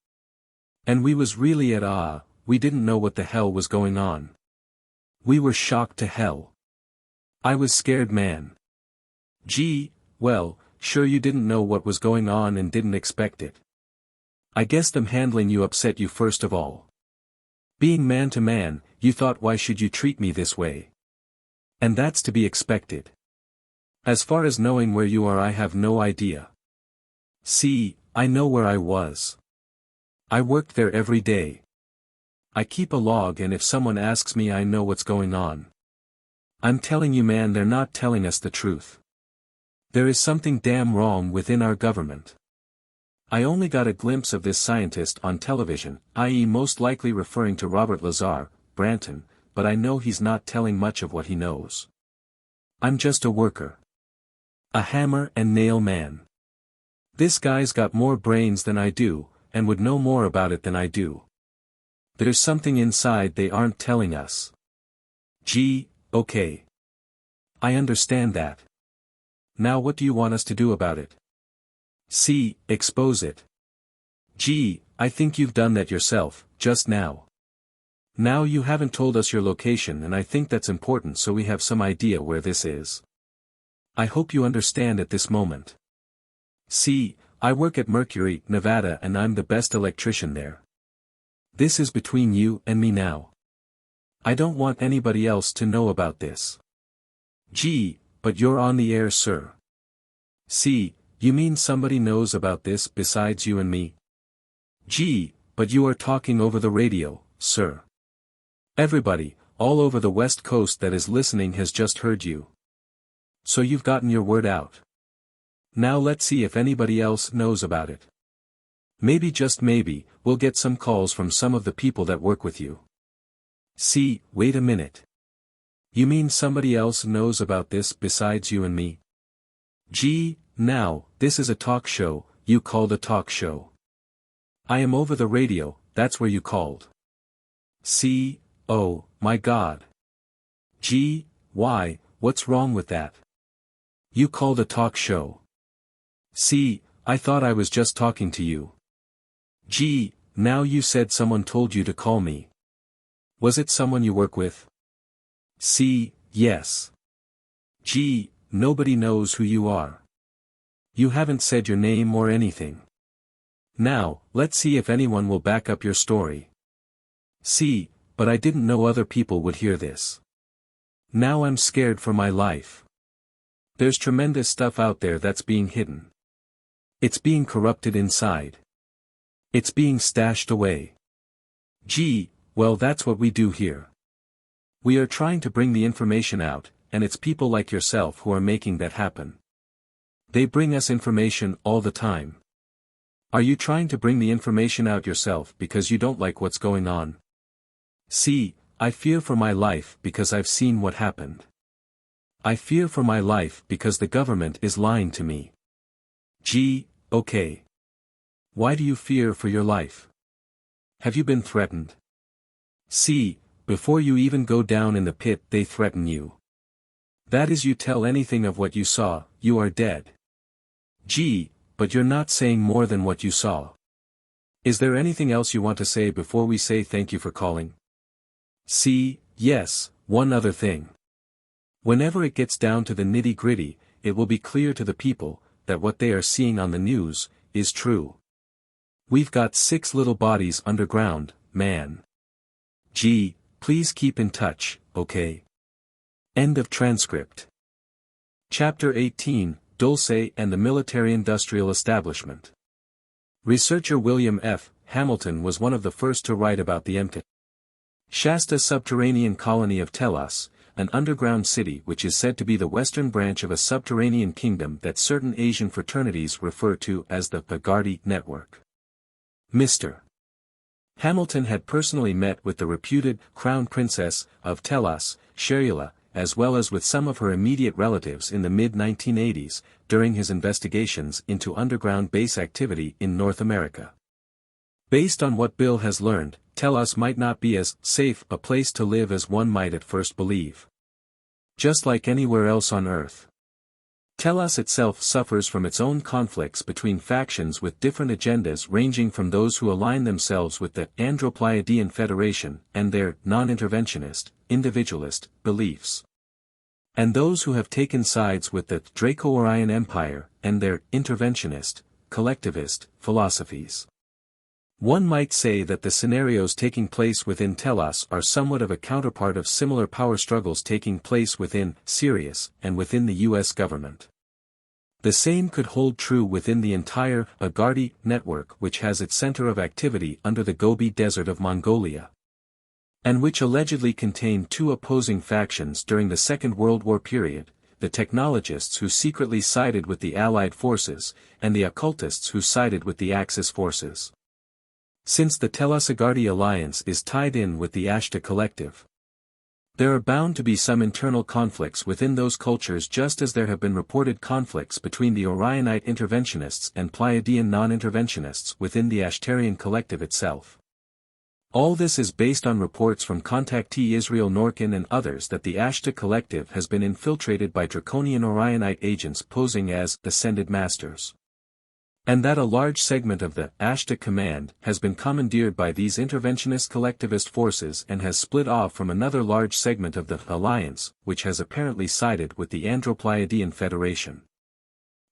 And we was really at we didn't know what the hell was going on. We were shocked to hell. I was scared, man. Gee, well, sure you didn't know what was going on and didn't expect it. I guess them handling you upset you first of all. Being man to man, you thought, why should you treat me this way? And that's to be expected. As far as knowing where you are, I have no idea. See, I know where I was. I worked there every day. I keep a log, and if someone asks me, I know what's going on. I'm telling you, man, they're not telling us the truth. There is something damn wrong within our government. I only got a glimpse of this scientist on television, i.e. most likely referring to Robert Lazar, Branton, but I know he's not telling much of what he knows. I'm just a worker. A hammer and nail man. This guy's got more brains than I do, and would know more about it than I do. There's something inside they aren't telling us. Gee, okay. I understand that. Now what do you want us to do about it? See, expose it. Gee, I think you've done that yourself, just now. Now you haven't told us your location, and I think that's important so we have some idea where this is. I hope you understand at this moment. See, I work at Mercury, Nevada, and I'm the best electrician there. This is between you and me now. I don't want anybody else to know about this. Gee, but you're on the air, sir. See, you mean somebody knows about this besides you and me? Gee, but you are talking over the radio, sir. Everybody, all over the West Coast that is listening has just heard you. So you've gotten your word out. Now let's see if anybody else knows about it. Maybe, just maybe, we'll get some calls from some of the people that work with you. See, wait a minute. You mean somebody else knows about this besides you and me? Gee, now, this is a talk show, you called a talk show. I am over the radio, that's where you called. See, oh, my God. Gee, why, what's wrong with that? You called a talk show. See, I thought I was just talking to you. Gee, now you said someone told you to call me. Was it someone you work with? See, yes. Gee, nobody knows who you are. You haven't said your name or anything. Now, let's see if anyone will back up your story. See, but I didn't know other people would hear this. Now I'm scared for my life. There's tremendous stuff out there that's being hidden. It's being corrupted inside. It's being stashed away. Gee, well, that's what we do here. We are trying to bring the information out, and it's people like yourself who are making that happen. They bring us information all the time. Are you trying to bring the information out yourself because you don't like what's going on? See, I fear for my life because I've seen what happened. I fear for my life because the government is lying to me. Gee, okay. Why do you fear for your life? Have you been threatened? See, before you even go down in the pit they threaten you. That is, you tell anything of what you saw, you are dead. Gee, but you're not saying more than what you saw. Is there anything else you want to say before we say thank you for calling? See, yes, one other thing. Whenever it gets down to the nitty-gritty, it will be clear to the people that what they are seeing on the news is true. We've got 6 little bodies underground, man. Gee, please keep in touch, okay? End of transcript. Chapter 18, Dulce and the Military-Industrial Establishment. Researcher William F. Hamilton was one of the first to write about the Mccampbell Shasta subterranean colony of Telos, an underground city which is said to be the western branch of a subterranean kingdom that certain Asian fraternities refer to as the Bhagardi network. Mr. Hamilton had personally met with the reputed Crown Princess of Telos, Sharyula, as well as with some of her immediate relatives in the mid-1980s, during his investigations into underground base activity in North America. Based on what Bill has learned, Telos might not be as safe a place to live as one might at first believe. Just like anywhere else on Earth, Telos itself suffers from its own conflicts between factions with different agendas ranging from those who align themselves with the Andropleiadian Federation and their non-interventionist, individualist, beliefs, and those who have taken sides with the Draco-Orion Empire and their interventionist, collectivist, philosophies. One might say that the scenarios taking place within Telos are somewhat of a counterpart of similar power struggles taking place within Sirius and within the U.S. government. The same could hold true within the entire Bhagardi network, which has its center of activity under the Gobi Desert of Mongolia, and which allegedly contained two opposing factions during the Second World War period, the technologists who secretly sided with the Allied forces, and the occultists who sided with the Axis forces. Since the Telos-Bhagardi alliance is tied in with the Ashtar collective, there are bound to be some internal conflicts within those cultures, just as there have been reported conflicts between the Orionite interventionists and Pleiadian non-interventionists within the Ashtarian collective itself. All this is based on reports from contactee Israel Norkin and others that the Ashtar collective has been infiltrated by Draconian Orionite agents posing as Ascended Masters, and that a large segment of the Ashtar command has been commandeered by these interventionist collectivist forces and has split off from another large segment of the alliance, which has apparently sided with the Andropleiadian Federation.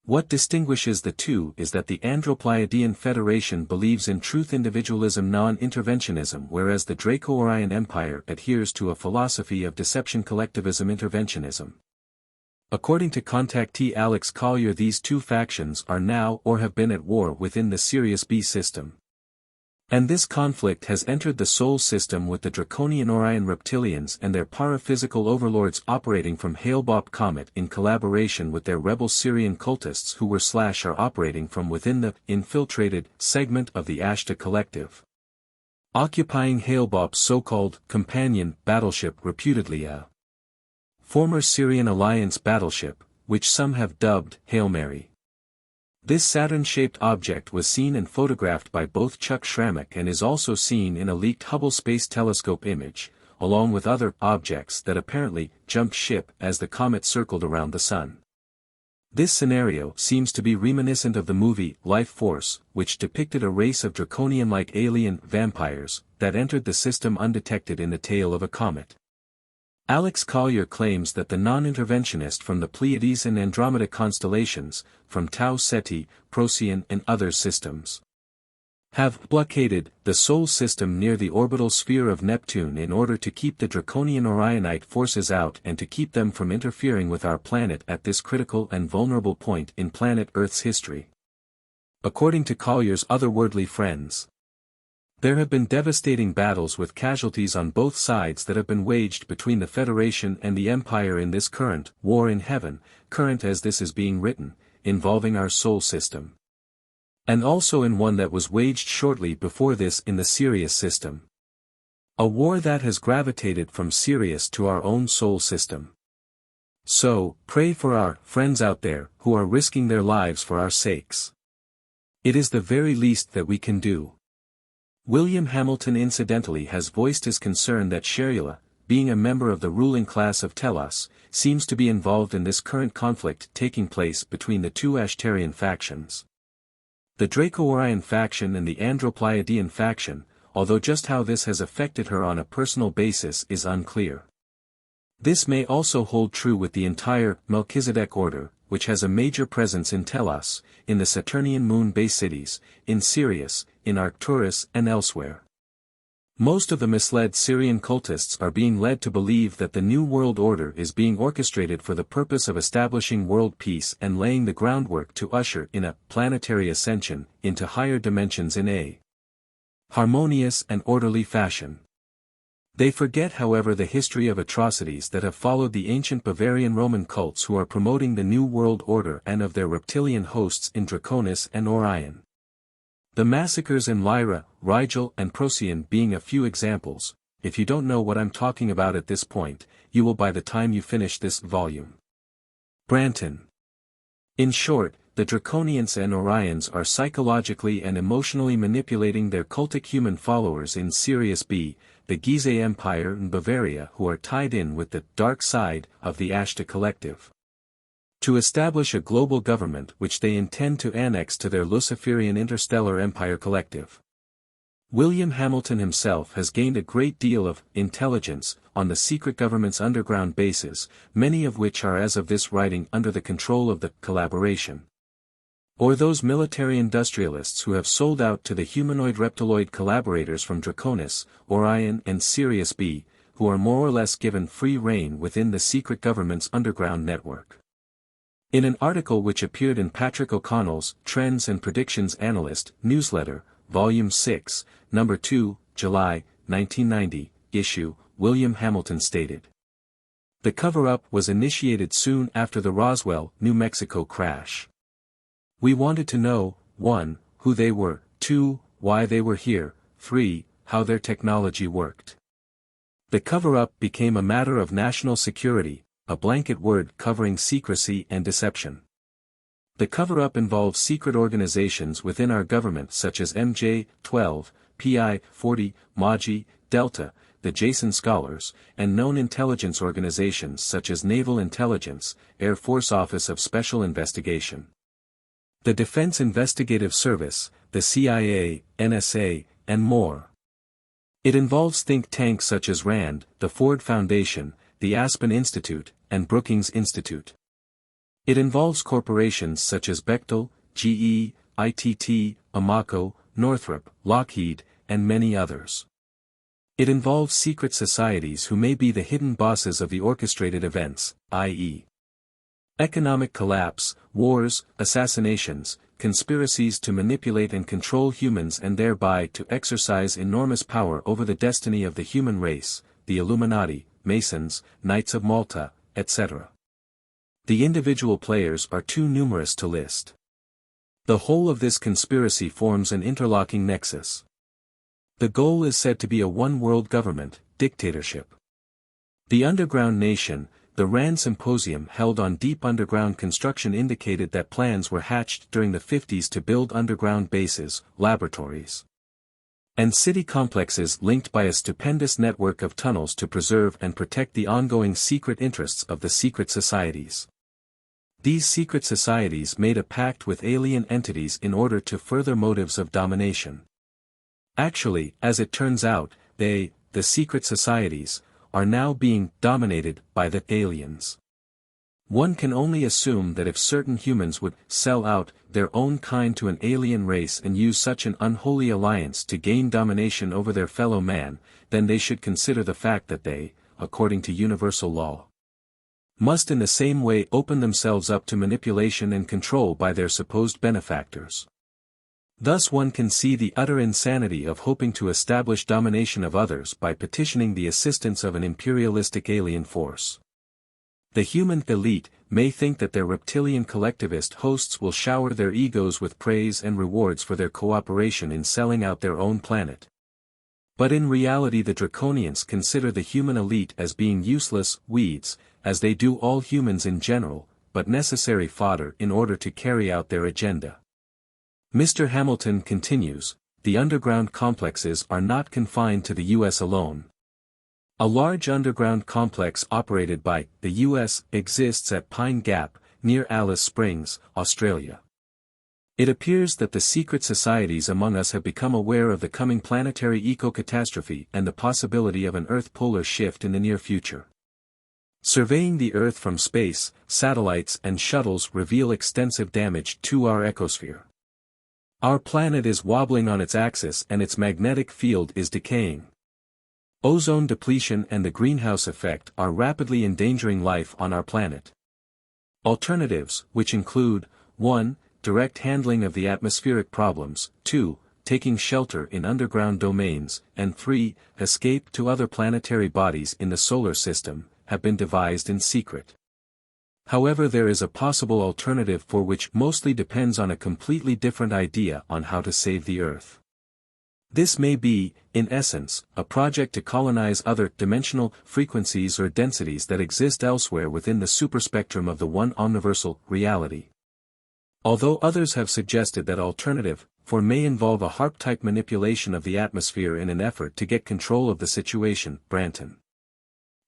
What distinguishes the two is that the Andropleiadian Federation believes in truth individualism non-interventionism, whereas the Draco-Orion Empire adheres to a philosophy of deception collectivism interventionism. According to contactee Alex Collier, these two factions are now or have been at war within the Sirius B system. And this conflict has entered the Sol system with the Draconian Orion reptilians and their paraphysical overlords operating from Hale-Bopp Comet in collaboration with their rebel Syrian cultists who are operating from within the infiltrated segment of the Ashtar collective, occupying Hale-Bopp's so-called companion battleship, reputedly a former Syrian Alliance battleship, which some have dubbed Hail Mary. This Saturn-shaped object was seen and photographed by both Chuck Schrammek and is also seen in a leaked Hubble Space Telescope image, along with other objects that apparently jumped ship as the comet circled around the Sun. This scenario seems to be reminiscent of the movie Life Force, which depicted a race of draconian-like alien vampires that entered the system undetected in the tail of a comet. Alex Collier claims that the non-interventionist from the Pleiades and Andromeda constellations, from Tau Ceti, Procyon and other systems, have blockaded the Sol system near the orbital sphere of Neptune in order to keep the Draconian Orionite forces out and to keep them from interfering with our planet at this critical and vulnerable point in planet Earth's history. According to Collier's otherworldly friends, there have been devastating battles with casualties on both sides that have been waged between the Federation and the Empire in this current war in heaven, current as this is being written, involving our Sol system, and also in one that was waged shortly before this in the Sirius system. A war that has gravitated from Sirius to our own Sol system. So, pray for our friends out there who are risking their lives for our sakes. It is the very least that we can do. William Hamilton incidentally has voiced his concern that Sharyula, being a member of the ruling class of Telos, seems to be involved in this current conflict taking place between the two Ashtarian factions, the Draco-Orion faction and the Andropleiadian faction, although just how this has affected her on a personal basis is unclear. This may also hold true with the entire Melchizedek order, which has a major presence in Telos, in the Saturnian moon base cities, in Sirius, in Arcturus and elsewhere. Most of the misled Syrian cultists are being led to believe that the New World Order is being orchestrated for the purpose of establishing world peace and laying the groundwork to usher in a planetary ascension into higher dimensions in a harmonious and orderly fashion. They forget however the history of atrocities that have followed the ancient Bavarian Roman cults who are promoting the New World Order and of their reptilian hosts in Draconis and Orion. The massacres in Lyra, Rigel and Procyon being a few examples. If you don't know what I'm talking about at this point, you will by the time you finish this volume. Branton. In short, the Draconians and Orions are psychologically and emotionally manipulating their cultic human followers in Sirius B, the Gizeh Empire in Bavaria who are tied in with the dark side of the Ashtar collective. To establish a global government which they intend to annex to their Luciferian interstellar empire collective. William Hamilton himself has gained a great deal of intelligence on the secret government's underground bases, many of which are as of this writing under the control of the collaboration. Or those military industrialists who have sold out to the humanoid reptiloid collaborators from Draconis, Orion and Sirius B, who are more or less given free rein within the secret government's underground network. In an article which appeared in Patrick O'Connell's Trends and Predictions Analyst newsletter, Volume 6, Number 2, July, 1990, issue, William Hamilton stated. The cover-up was initiated soon after the Roswell, New Mexico crash. We wanted to know, 1, who they were, 2, why they were here, 3, how their technology worked. The cover-up became a matter of national security, a blanket word covering secrecy and deception. The cover-up involves secret organizations within our government such as MJ-12, PI-40, MAGI, Delta, the Jason Scholars, and known intelligence organizations such as Naval Intelligence, Air Force Office of Special Investigation, the Defense Investigative Service, the CIA, NSA, and more. It involves think tanks such as RAND, the Ford Foundation, the Aspen Institute, and Brookings Institute. It involves corporations such as Bechtel, GE, ITT, Amoco, Northrop, Lockheed, and many others. It involves secret societies who may be the hidden bosses of the orchestrated events, i.e. economic collapse, wars, assassinations, conspiracies to manipulate and control humans and thereby to exercise enormous power over the destiny of the human race, the Illuminati, Masons, Knights of Malta, etc. The individual players are too numerous to list. The whole of this conspiracy forms an interlocking nexus. The goal is said to be a one-world government, dictatorship. The Underground Nation, the RAND Symposium held on deep underground construction indicated that plans were hatched during the 50s to build underground bases, laboratories, and city complexes linked by a stupendous network of tunnels to preserve and protect the ongoing secret interests of the secret societies. These secret societies made a pact with alien entities in order to further motives of domination. Actually, as it turns out, the secret societies, are now being dominated by the aliens. One can only assume that if certain humans would sell out their own kind to an alien race and use such an unholy alliance to gain domination over their fellow man, then they should consider the fact that they, according to universal law, must in the same way open themselves up to manipulation and control by their supposed benefactors. Thus one can see the utter insanity of hoping to establish domination of others by petitioning the assistance of an imperialistic alien force. The human elite may think that their reptilian collectivist hosts will shower their egos with praise and rewards for their cooperation in selling out their own planet. But in reality the Draconians consider the human elite as being useless weeds, as they do all humans in general, but necessary fodder in order to carry out their agenda. Mr. Hamilton continues, the underground complexes are not confined to the U.S. alone. A large underground complex operated by the U.S. exists at Pine Gap, near Alice Springs, Australia. It appears that the secret societies among us have become aware of the coming planetary eco-catastrophe and the possibility of an Earth polar shift in the near future. Surveying the Earth from space, satellites and shuttles reveal extensive damage to our ecosphere. Our planet is wobbling on its axis and its magnetic field is decaying. Ozone depletion and the greenhouse effect are rapidly endangering life on our planet. Alternatives, which include, 1. Direct handling of the atmospheric problems, 2. taking shelter in underground domains, and 3. Escape to other planetary bodies in the solar system, have been devised in secret. However, there is a possible alternative for which mostly depends on a completely different idea on how to save the Earth. This may be, in essence, a project to colonize other dimensional frequencies or densities that exist elsewhere within the superspectrum of the one omniversal reality. Although others have suggested that alternative, for may involve a HARP-type manipulation of the atmosphere in an effort to get control of the situation, Branton.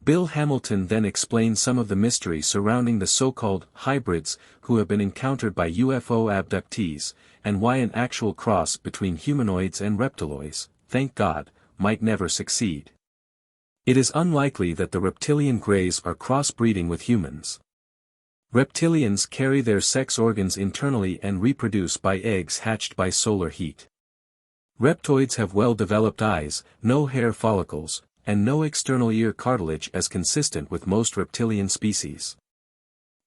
Bill Hamilton then explains some of the mystery surrounding the so-called hybrids who have been encountered by UFO abductees, and why an actual cross between humanoids and reptiloids, thank God, might never succeed. It is unlikely that the reptilian greys are crossbreeding with humans. Reptilians carry their sex organs internally and reproduce by eggs hatched by solar heat. Reptoids have well-developed eyes, no hair follicles, and no external ear cartilage as consistent with most reptilian species.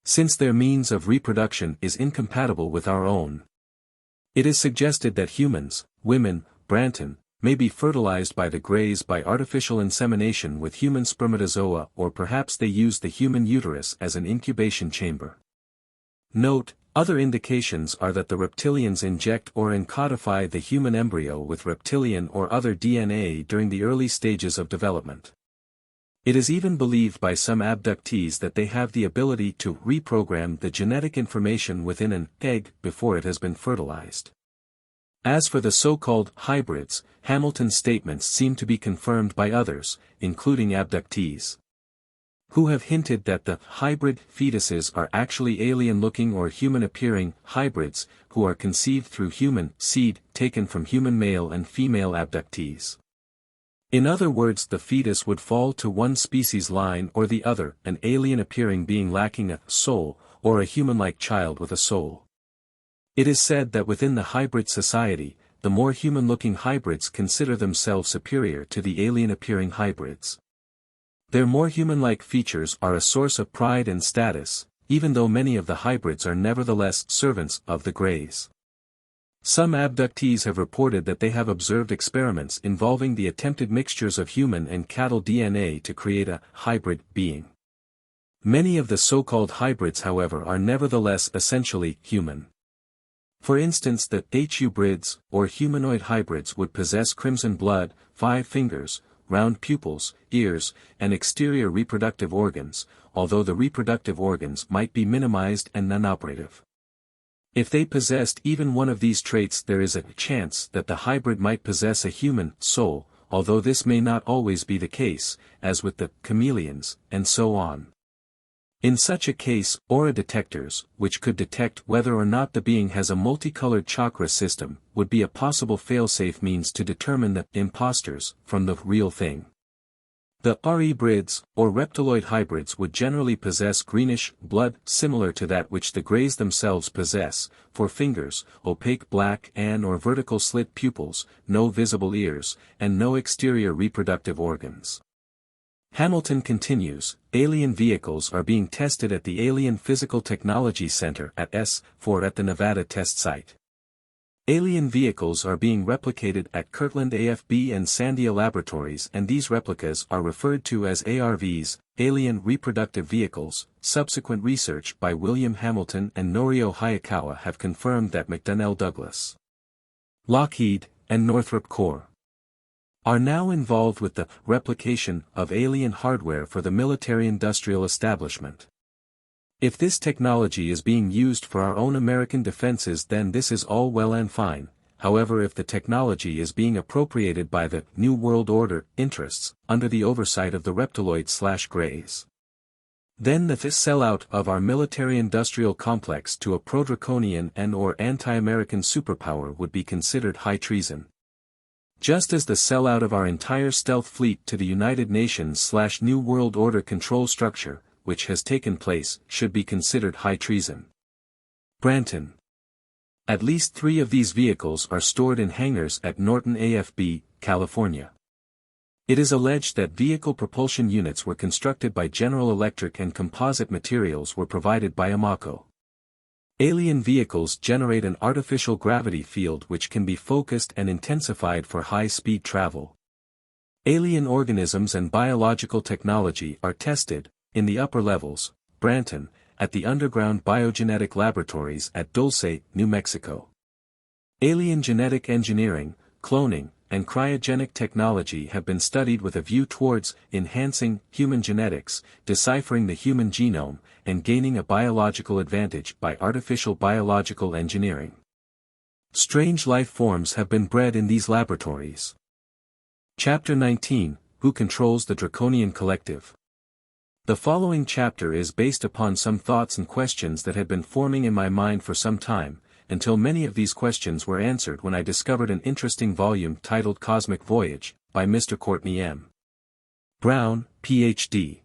Since their means of reproduction is incompatible with our own, it is suggested that humans, women, Branton, may be fertilized by the greys by artificial insemination with human spermatozoa, or perhaps they use the human uterus as an incubation chamber. Note, other indications are that the reptilians inject or encodify the human embryo with reptilian or other DNA during the early stages of development. It is even believed by some abductees that they have the ability to reprogram the genetic information within an egg before it has been fertilized. As for the so-called hybrids, Hamilton's statements seem to be confirmed by others, including abductees, who have hinted that the hybrid fetuses are actually alien-looking or human-appearing hybrids, who are conceived through human seed taken from human male and female abductees. In other words, the fetus would fall to one species line or the other, an alien-appearing being lacking a soul, or a human-like child with a soul. It is said that within the hybrid society, the more human-looking hybrids consider themselves superior to the alien-appearing hybrids. Their more human-like features are a source of pride and status, even though many of the hybrids are nevertheless servants of the greys. Some abductees have reported that they have observed experiments involving the attempted mixtures of human and cattle DNA to create a hybrid being. Many of the so-called hybrids, however, are nevertheless essentially human. For instance, the hybrids, or humanoid hybrids, would possess crimson blood, 5 fingers, round pupils, ears, and exterior reproductive organs, although the reproductive organs might be minimized and non-operative. If they possessed even one of these traits, there is a chance that the hybrid might possess a human soul, although this may not always be the case, as with the chameleons, and so on. In such a case, aura detectors, which could detect whether or not the being has a multicolored chakra system, would be a possible failsafe means to determine the imposters from the real thing. The hybrids, or reptiloid hybrids, would generally possess greenish blood similar to that which the greys themselves possess, 4 fingers, opaque black and or vertical slit pupils, no visible ears, and no exterior reproductive organs. Hamilton continues, alien vehicles are being tested at the Alien Physical Technology Center at S4 at the Nevada test site. Alien vehicles are being replicated at Kirtland AFB and Sandia Laboratories, and these replicas are referred to as ARVs, Alien Reproductive Vehicles. Subsequent research by William Hamilton and Norio Hayakawa have confirmed that McDonnell Douglas, Lockheed, and Northrop Corps are now involved with the replication of alien hardware for the military-industrial establishment. If this technology is being used for our own American defenses, then this is all well and fine. However, if the technology is being appropriated by the New World Order interests, under the oversight of the reptiloid/greys, then the sellout of our military-industrial complex to a pro-Draconian and or anti-American superpower would be considered high treason. Just as the sellout of our entire stealth fleet to the United Nations/New World Order control structure, which has taken place, should be considered high treason. Branton. At least 3 of these vehicles are stored in hangars at Norton AFB, California. It is alleged that vehicle propulsion units were constructed by General Electric and composite materials were provided by Amaco. Alien vehicles generate an artificial gravity field which can be focused and intensified for high-speed travel. Alien organisms and biological technology are tested, in the upper levels, Branton, at the underground biogenetic laboratories at Dulce, New Mexico. Alien genetic engineering, cloning, and cryogenic technology have been studied with a view towards enhancing human genetics, deciphering the human genome, and gaining a biological advantage by artificial biological engineering. Strange life forms have been bred in these laboratories. Chapter 19, Who Controls the Draconian Collective? The following chapter is based upon some thoughts and questions that had been forming in my mind for some time, until many of these questions were answered when I discovered an interesting volume titled Cosmic Voyage, by Mr. Courtney M. Brown, Ph.D.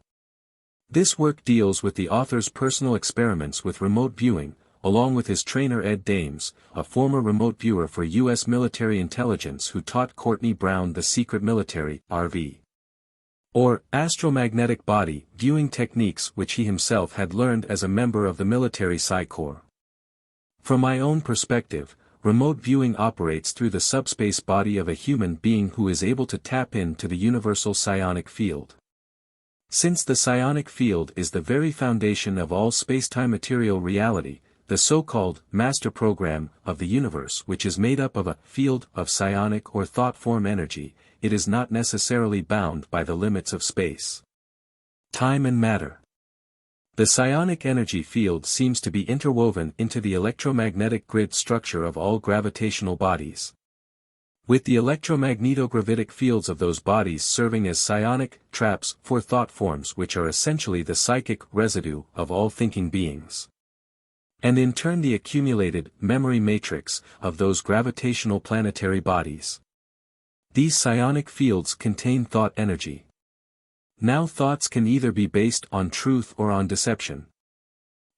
This work deals with the author's personal experiments with remote viewing, along with his trainer Ed Dames, a former remote viewer for U.S. military intelligence who taught Courtney Brown the secret military, RV. or astromagnetic body viewing techniques which he himself had learned as a member of the military Psi Corps. From my own perspective, remote viewing operates through the subspace body of a human being who is able to tap into the universal psionic field. Since the psionic field is the very foundation of all spacetime material reality, the so-called master program of the universe which is made up of a field of psionic or thought form energy, it is not necessarily bound by the limits of space, time and matter. The psionic energy field seems to be interwoven into the electromagnetic grid structure of all gravitational bodies, with the electromagnetogravitic fields of those bodies serving as psionic traps for thought forms which are essentially the psychic residue of all thinking beings, and in turn the accumulated memory matrix of those gravitational planetary bodies. These psionic fields contain thought energy. Now thoughts can either be based on truth or on deception.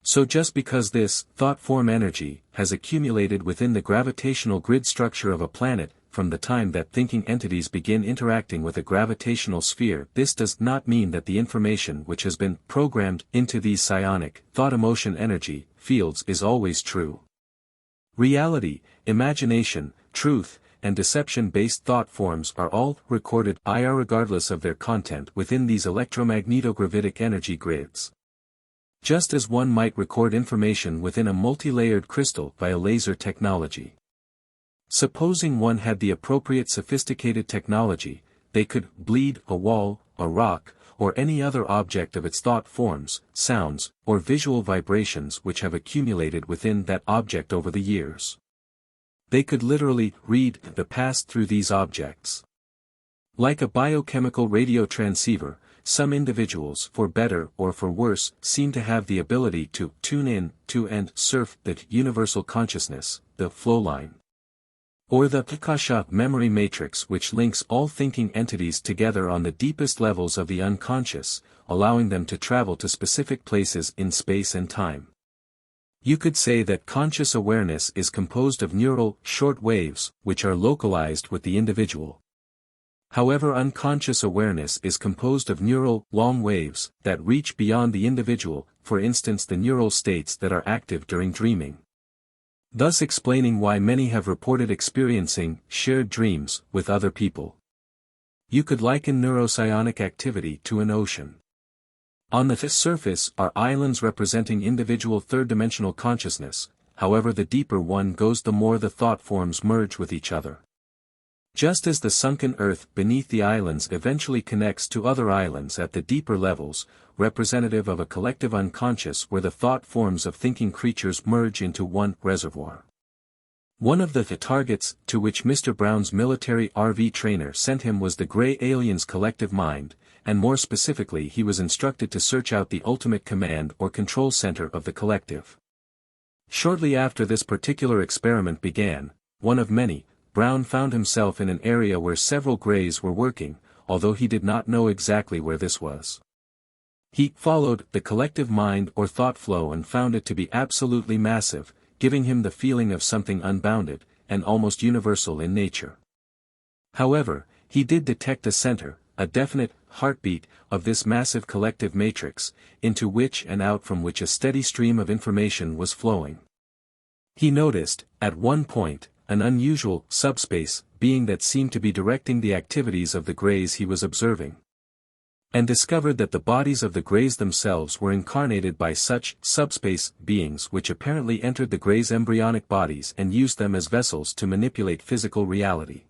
So just because this thought form energy has accumulated within the gravitational grid structure of a planet from the time that thinking entities begin interacting with a gravitational sphere, this does not mean that the information which has been programmed into these psionic thought-emotion energy fields is always true. Reality, imagination, truth, and deception-based thought forms are all recorded regardless of their content within these electromagnetogravitic energy grids. Just as one might record information within a multi-layered crystal via laser technology. Supposing one had the appropriate sophisticated technology, they could bleed a wall, a rock, or any other object of its thought forms, sounds, or visual vibrations which have accumulated within that object over the years. They could literally read the past through these objects. Like a biochemical radio transceiver, some individuals, for better or for worse, seem to have the ability to tune in to and surf the universal consciousness, the flow line, or the Akasha memory matrix which links all thinking entities together on the deepest levels of the unconscious, allowing them to travel to specific places in space and time. You could say that conscious awareness is composed of neural short waves which are localized with the individual. However, unconscious awareness is composed of neural long waves that reach beyond the individual, for instance the neural states that are active during dreaming. Thus explaining why many have reported experiencing shared dreams with other people. You could liken neuropsionic activity to an ocean. On the surface are islands representing individual third-dimensional consciousness, however the deeper one goes the more the thought forms merge with each other. Just as the sunken earth beneath the islands eventually connects to other islands at the deeper levels, representative of a collective unconscious where the thought forms of thinking creatures merge into one reservoir. One of the targets to which Mr. Brown's military RV trainer sent him was the Grey Alien's collective mind, and more specifically he was instructed to search out the ultimate command or control center of the collective. Shortly after this particular experiment began, one of many, Brown found himself in an area where several Greys were working, although he did not know exactly where this was. He followed the collective mind or thought flow and found it to be absolutely massive, giving him the feeling of something unbounded, and almost universal in nature. However, he did detect a center, a definite heartbeat, of this massive collective matrix, into which and out from which a steady stream of information was flowing. He noticed, at one point, an unusual, subspace, being that seemed to be directing the activities of the Greys he was observing. And discovered that the bodies of the Greys themselves were incarnated by such, subspace, beings which apparently entered the Greys' embryonic bodies and used them as vessels to manipulate physical reality.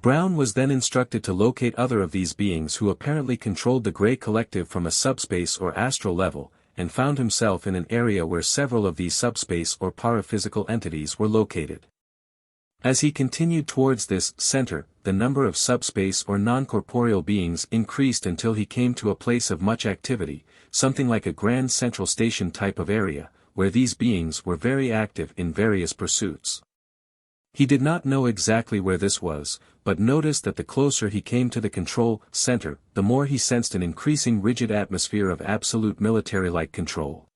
Brown was then instructed to locate other of these beings who apparently controlled the Grey collective from a subspace or astral level, and found himself in an area where several of these subspace or paraphysical entities were located. As he continued towards this center, the number of subspace or non-corporeal beings increased until he came to a place of much activity, something like a Grand Central Station type of area, where these beings were very active in various pursuits. He did not know exactly where this was, but noticed that the closer he came to the control center, the more he sensed an increasing rigid atmosphere of absolute military-like control.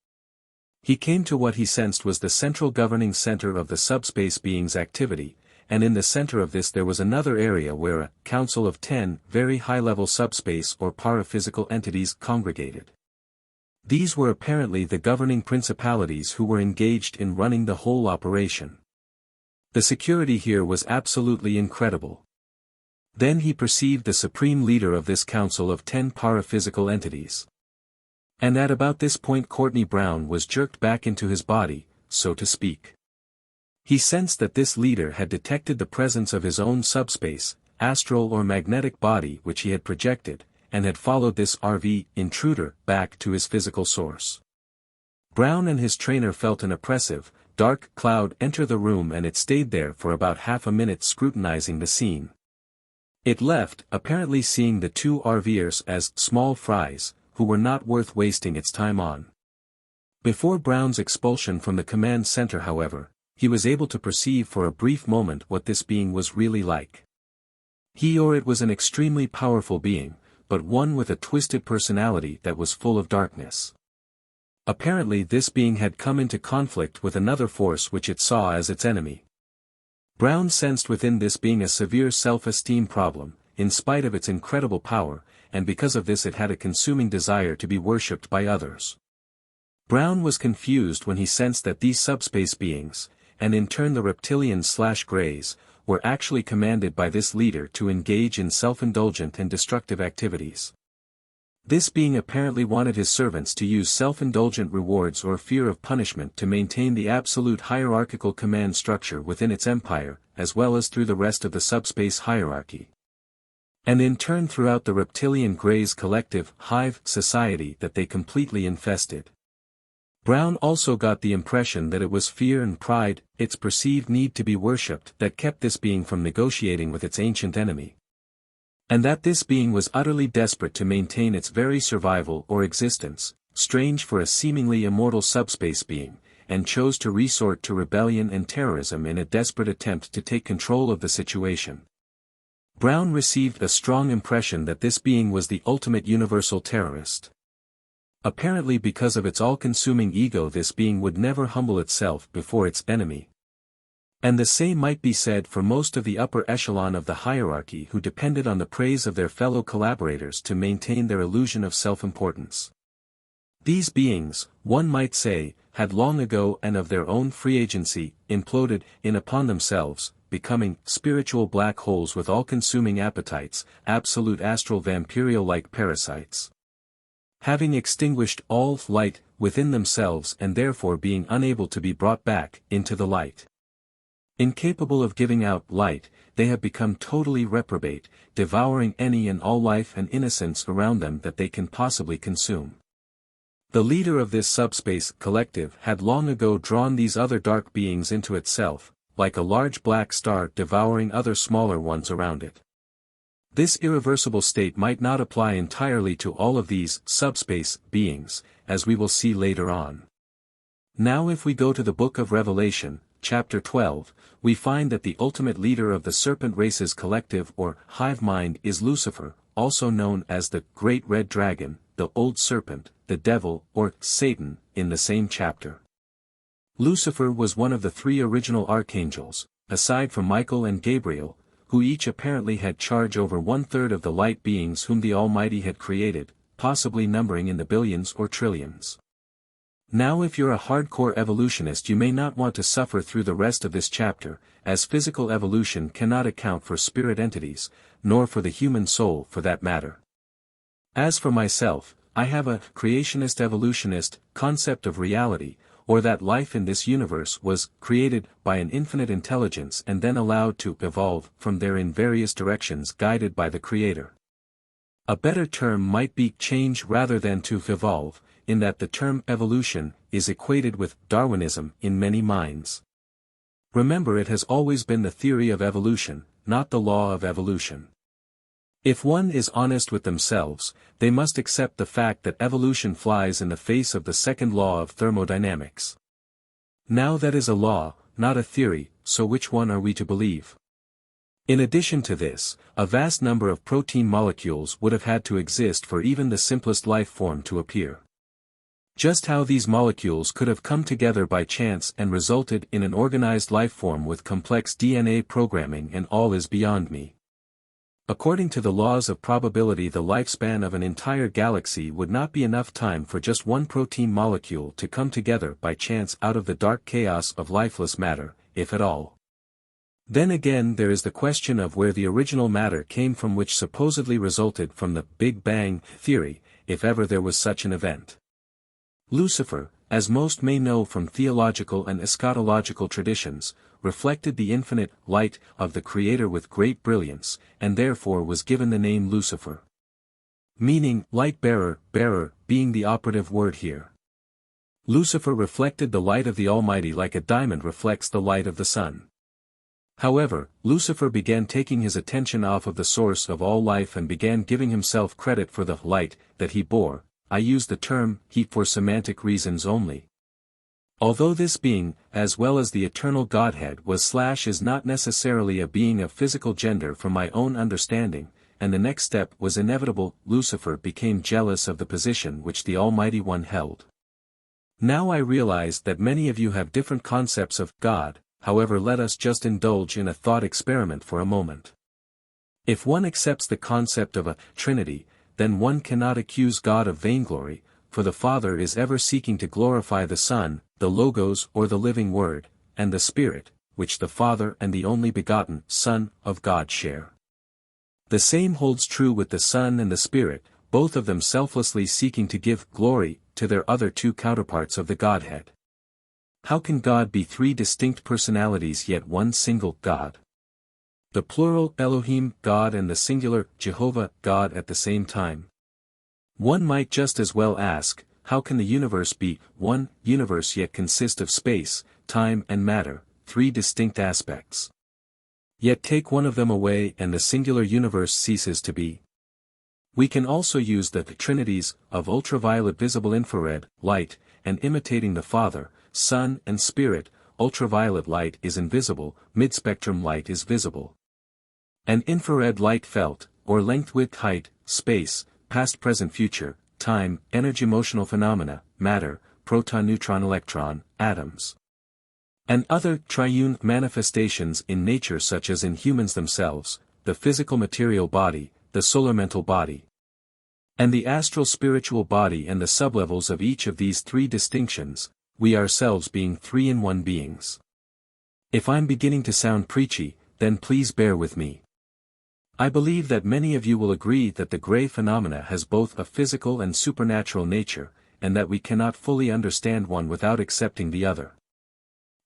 He came to what he sensed was the central governing center of the subspace being's activity, and in the center of this there was another area where a council of 10 very high-level subspace or paraphysical entities congregated. These were apparently the governing principalities who were engaged in running the whole operation. The security here was absolutely incredible. Then he perceived the supreme leader of this council of 10 paraphysical entities. And at about this point Courtney Brown was jerked back into his body, so to speak. He sensed that this leader had detected the presence of his own subspace, astral or magnetic body which he had projected, and had followed this RV intruder back to his physical source. Brown and his trainer felt an oppressive, dark cloud enter the room, and it stayed there for about half a minute scrutinizing the scene. It left, apparently seeing the two RVers as small fries, who were not worth wasting its time on. Before Brown's expulsion from the command center, however, he was able to perceive for a brief moment what this being was really like. He or it was an extremely powerful being, but one with a twisted personality that was full of darkness. Apparently this being had come into conflict with another force which it saw as its enemy. Brown sensed within this being a severe self-esteem problem, in spite of its incredible power, and because of this it had a consuming desire to be worshipped by others. Brown was confused when he sensed that these subspace beings, and in turn the reptilians/Greys, were actually commanded by this leader to engage in self-indulgent and destructive activities. This being apparently wanted his servants to use self-indulgent rewards or fear of punishment to maintain the absolute hierarchical command structure within its empire, as well as through the rest of the subspace hierarchy. And in turn throughout the reptilian Greys collective hive society that they completely infested. Brown also got the impression that it was fear and pride, its perceived need to be worshipped, that kept this being from negotiating with its ancient enemy. And that this being was utterly desperate to maintain its very survival or existence, strange for a seemingly immortal subspace being, and chose to resort to rebellion and terrorism in a desperate attempt to take control of the situation. Brown received a strong impression that this being was the ultimate universal terrorist. Apparently because of its all-consuming ego this being would never humble itself before its enemy. And the same might be said for most of the upper echelon of the hierarchy who depended on the praise of their fellow collaborators to maintain their illusion of self-importance. These beings, one might say, had long ago and of their own free agency, imploded in upon themselves, becoming spiritual black holes with all-consuming appetites, absolute astral vampirial-like parasites. Having extinguished all light within themselves and therefore being unable to be brought back into the light. Incapable of giving out light, they have become totally reprobate, devouring any and all life and innocence around them that they can possibly consume. The leader of this subspace collective had long ago drawn these other dark beings into itself, like a large black star devouring other smaller ones around it. This irreversible state might not apply entirely to all of these subspace beings, as we will see later on. Now if we go to the Book of Revelation, chapter 12, we find that the ultimate leader of the serpent race's collective or hive mind is Lucifer, also known as the Great Red Dragon, the Old Serpent, the Devil, or Satan, in the same chapter. Lucifer was one of the three original archangels, aside from Michael and Gabriel, who each apparently had charge over 1/3 of the light beings whom the Almighty had created, possibly numbering in the billions or trillions. Now if you're a hardcore evolutionist you may not want to suffer through the rest of this chapter, as physical evolution cannot account for spirit entities, nor for the human soul for that matter. As for myself, I have a creationist evolutionist concept of reality, or that life in this universe was created by an infinite intelligence and then allowed to evolve from there in various directions guided by the Creator. A better term might be change rather than to evolve, in that the term evolution is equated with Darwinism in many minds. Remember, it has always been the theory of evolution, not the law of evolution. If one is honest with themselves, they must accept the fact that evolution flies in the face of the second law of thermodynamics. Now that is a law, not a theory, so which one are we to believe? In addition to this, a vast number of protein molecules would have had to exist for even the simplest life form to appear. Just how these molecules could have come together by chance and resulted in an organized life form with complex DNA programming and all is beyond me. According to the laws of probability, the lifespan of an entire galaxy would not be enough time for just one protein molecule to come together by chance out of the dark chaos of lifeless matter, if at all. Then again there is the question of where the original matter came from, which supposedly resulted from the Big Bang theory, if ever there was such an event. Lucifer, as most may know from theological and eschatological traditions, reflected the infinite light of the Creator with great brilliance, and therefore was given the name Lucifer. Meaning, light-bearer, bearer, being the operative word here. Lucifer reflected the light of the Almighty like a diamond reflects the light of the sun. However, Lucifer began taking his attention off of the source of all life and began giving himself credit for the light that he bore. I use the term heat for semantic reasons only. Although this being, as well as the eternal Godhead is not necessarily a being of physical gender from my own understanding, and the next step was inevitable, Lucifer became jealous of the position which the Almighty One held. Now I realize that many of you have different concepts of God, however let us just indulge in a thought experiment for a moment. If one accepts the concept of a Trinity, then one cannot accuse God of vainglory, for the Father is ever seeking to glorify the Son, the Logos or the living Word, and the Spirit, which the Father and the only begotten Son of God share. The same holds true with the Son and the Spirit, both of them selflessly seeking to give glory to their other two counterparts of the Godhead. How can God be three distinct personalities yet one single God? The plural Elohim God and the singular Jehovah God at the same time. One might just as well ask, how can the universe be one universe yet consist of space, time and matter, three distinct aspects? Yet take one of them away and the singular universe ceases to be. We can also use the trinities of ultraviolet visible infrared light, and imitating the Father, Son and Spirit, ultraviolet light is invisible, mid-spectrum light is visible. And infrared light felt, or length width height, space, past present future, time, energy motional phenomena, matter, proton neutron electron, atoms. And other triune manifestations in nature such as in humans themselves, the physical material body, the solar mental body. And the astral spiritual body and the sublevels of each of these three distinctions, we ourselves being three-in-one beings. If I'm beginning to sound preachy, then please bear with me. I believe that many of you will agree that the gray phenomena has both a physical and supernatural nature, and that we cannot fully understand one without accepting the other.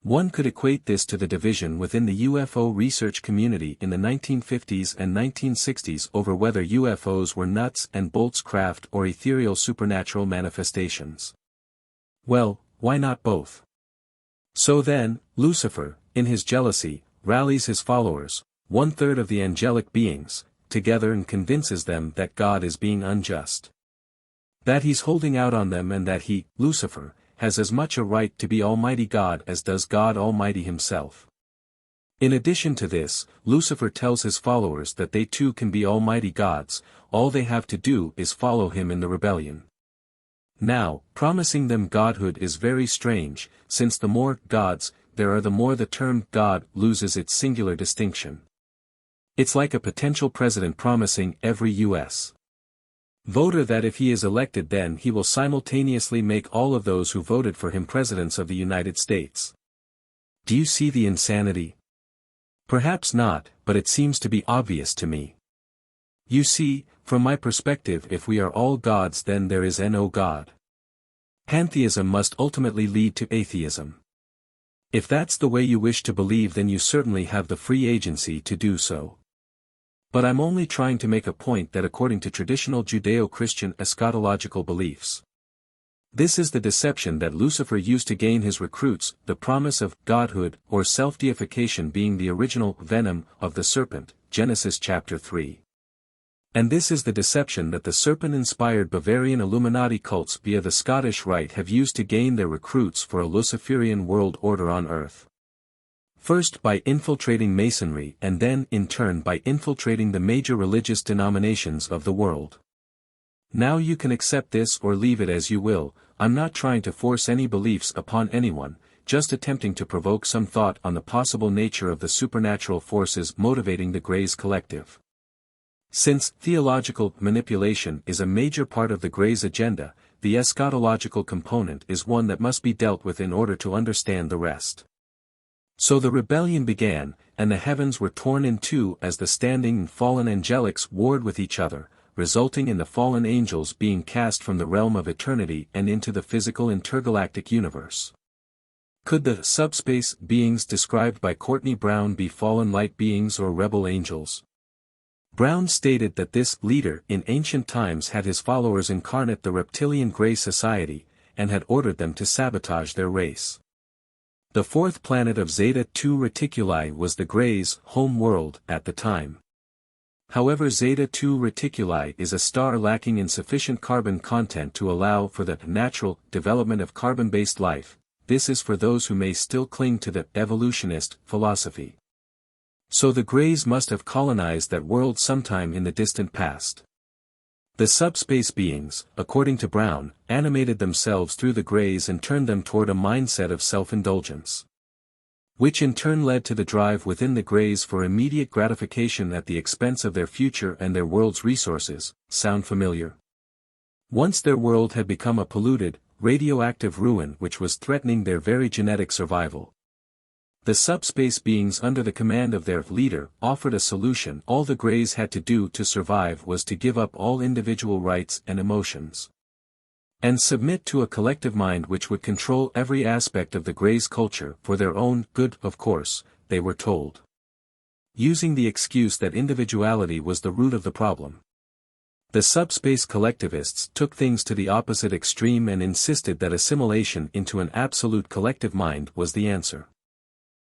One could equate this to the division within the UFO research community in the 1950s and 1960s over whether UFOs were nuts and bolts craft or ethereal supernatural manifestations. Well, why not both? So then, Lucifer, in his jealousy, rallies his followers, 1/3 of the angelic beings, together and convinces them that God is being unjust. That he's holding out on them and that he, Lucifer, has as much a right to be Almighty God as does God Almighty himself. In addition to this, Lucifer tells his followers that they too can be Almighty gods, all they have to do is follow him in the rebellion. Now, promising them godhood is very strange, since the more gods there are the more the term God loses its singular distinction. It's like a potential president promising every U.S. Voter that if he is elected then he will simultaneously make all of those who voted for him presidents of the United States. Do you see the insanity? Perhaps not, but it seems to be obvious to me. You see, from my perspective, if we are all gods then there is no God. Pantheism must ultimately lead to atheism. If that's the way you wish to believe then you certainly have the free agency to do so. But I'm only trying to make a point that according to traditional Judeo-Christian eschatological beliefs, this is the deception that Lucifer used to gain his recruits, the promise of godhood or self-deification being the original venom of the serpent, Genesis chapter 3. And this is the deception that the serpent-inspired Bavarian Illuminati cults via the Scottish Rite have used to gain their recruits for a Luciferian world order on Earth. First by infiltrating Masonry and then in turn by infiltrating the major religious denominations of the world. Now you can accept this or leave it as you will. I'm not trying to force any beliefs upon anyone, just attempting to provoke some thought on the possible nature of the supernatural forces motivating the Greys collective. Since theological manipulation is a major part of the Greys' agenda, the eschatological component is one that must be dealt with in order to understand the rest. So the rebellion began, and the heavens were torn in two as the standing and fallen angelics warred with each other, resulting in the fallen angels being cast from the realm of eternity and into the physical intergalactic universe. Could the subspace beings described by Courtney Brown be fallen light beings or rebel angels? Brown stated that this leader in ancient times had his followers incarnate the reptilian Grey Society, and had ordered them to sabotage their race. The fourth planet of Zeta II Reticuli was the Greys' home world at the time. However, Zeta II Reticuli is a star lacking in sufficient carbon content to allow for the natural development of carbon-based life. This is for those who may still cling to the evolutionist philosophy. So the Greys must have colonized that world sometime in the distant past. The subspace beings, according to Brown, animated themselves through the Greys and turned them toward a mindset of self-indulgence, which in turn led to the drive within the Greys for immediate gratification at the expense of their future and their world's resources. Sound familiar? Once their world had become a polluted, radioactive ruin which was threatening their very genetic survival. The subspace beings under the command of their leader offered a solution. All the Greys had to do to survive was to give up all individual rights and emotions, and submit to a collective mind which would control every aspect of the Greys' culture for their own good, of course, they were told, using the excuse that individuality was the root of the problem. The subspace collectivists took things to the opposite extreme and insisted that assimilation into an absolute collective mind was the answer.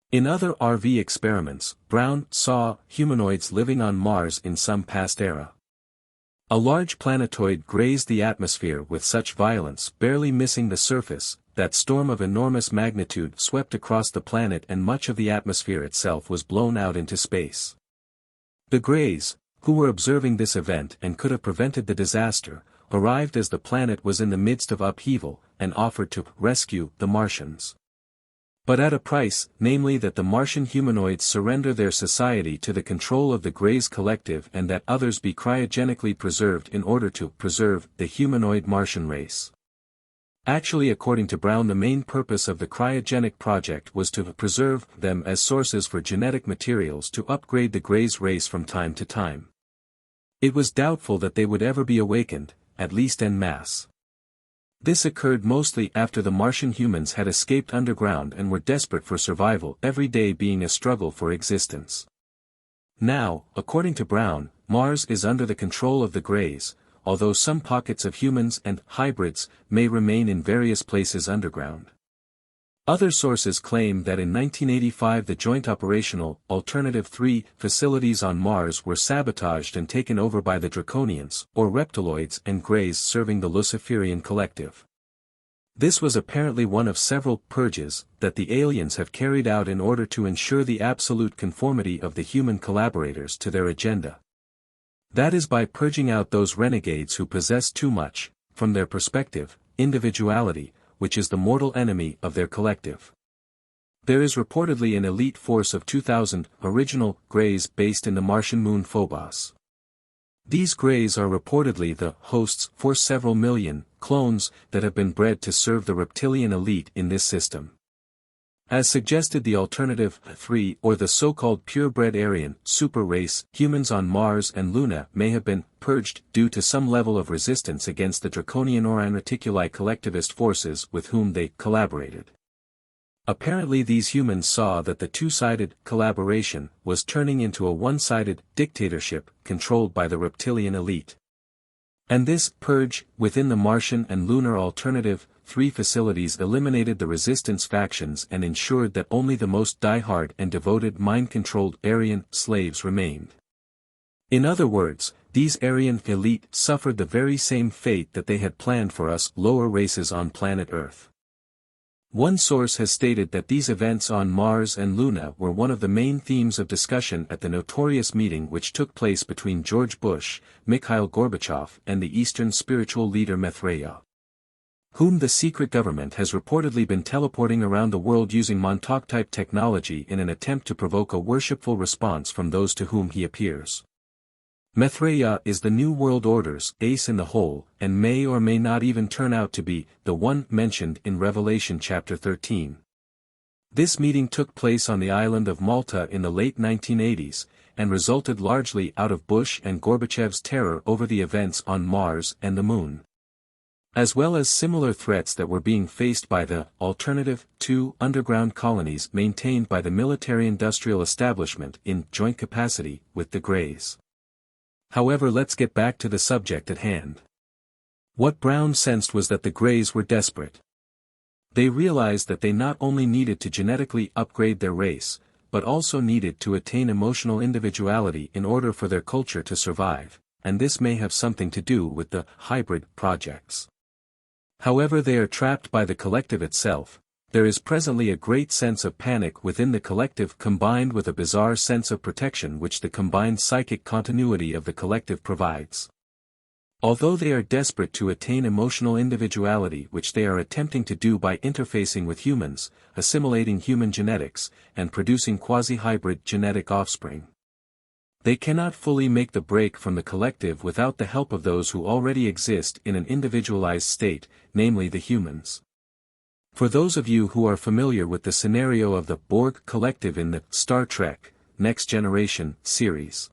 In other RV experiments, Brown saw humanoids living on Mars in some past era. A large planetoid grazed the atmosphere with such violence, barely missing the surface, that storm of enormous magnitude swept across the planet and much of the atmosphere itself was blown out into space. The Greys, who were observing this event and could have prevented the disaster, arrived as the planet was in the midst of upheaval, and offered to rescue the Martians. But at a price, namely that the Martian humanoids surrender their society to the control of the Greys collective and that others be cryogenically preserved in order to preserve the humanoid Martian race. Actually, according to Brown, the main purpose of the cryogenic project was to preserve them as sources for genetic materials to upgrade the Greys race from time to time. It was doubtful that they would ever be awakened, at least en masse. This occurred mostly after the Martian humans had escaped underground and were desperate for survival, every day being a struggle for existence. Now, according to Brown, Mars is under the control of the Greys, although some pockets of humans and hybrids may remain in various places underground. Other sources claim that in 1985 the joint operational Alternative 3 facilities on Mars were sabotaged and taken over by the Draconians, or reptiloids and Greys serving the Luciferian collective. This was apparently one of several purges that the aliens have carried out in order to ensure the absolute conformity of the human collaborators to their agenda. That is by purging out those renegades who possess too much, from their perspective, individuality, which is the mortal enemy of their collective. There is reportedly an elite force of 2,000 original Greys based in the Martian moon Phobos. These greys are reportedly the hosts for several million clones that have been bred to serve the reptilian elite in this system. As suggested, the alternative 3 or the so-called purebred Aryan super race humans on Mars and Luna may have been purged due to some level of resistance against the Draconian Orion Reticuli collectivist forces with whom they collaborated. Apparently these humans saw that the two-sided collaboration was turning into a one-sided dictatorship controlled by the reptilian elite. And this purge within the Martian and lunar alternative 3 facilities eliminated the resistance factions and ensured that only the most die-hard and devoted mind-controlled Aryan slaves remained. In other words, these Aryan elite suffered the very same fate that they had planned for us lower races on planet Earth. One source has stated that these events on Mars and Luna were one of the main themes of discussion at the notorious meeting which took place between George Bush, Mikhail Gorbachev and the Eastern spiritual leader Maitreya, whom the secret government has reportedly been teleporting around the world using Montauk-type technology in an attempt to provoke a worshipful response from those to whom he appears. Maitreya is the New World Order's ace in the hole, and may or may not even turn out to be the one mentioned in Revelation chapter 13. This meeting took place on the island of Malta in the late 1980s, and resulted largely out of Bush and Gorbachev's terror over the events on Mars and the Moon, as well as similar threats that were being faced by the alternative 2 underground colonies maintained by the military-industrial establishment in joint capacity with the Greys. However, let's get back to the subject at hand. What Brown sensed was that the Greys were desperate. They realized that they not only needed to genetically upgrade their race, but also needed to attain emotional individuality in order for their culture to survive, and this may have something to do with the hybrid projects. However, they are trapped by the collective itself. There is presently a great sense of panic within the collective combined with a bizarre sense of protection which the combined psychic continuity of the collective provides. Although they are desperate to attain emotional individuality, which they are attempting to do by interfacing with humans, assimilating human genetics, and producing quasi-hybrid genetic offspring, they cannot fully make the break from the collective without the help of those who already exist in an individualized state, namely the humans. For those of you who are familiar with the scenario of the Borg collective in the Star Trek, Next Generation series,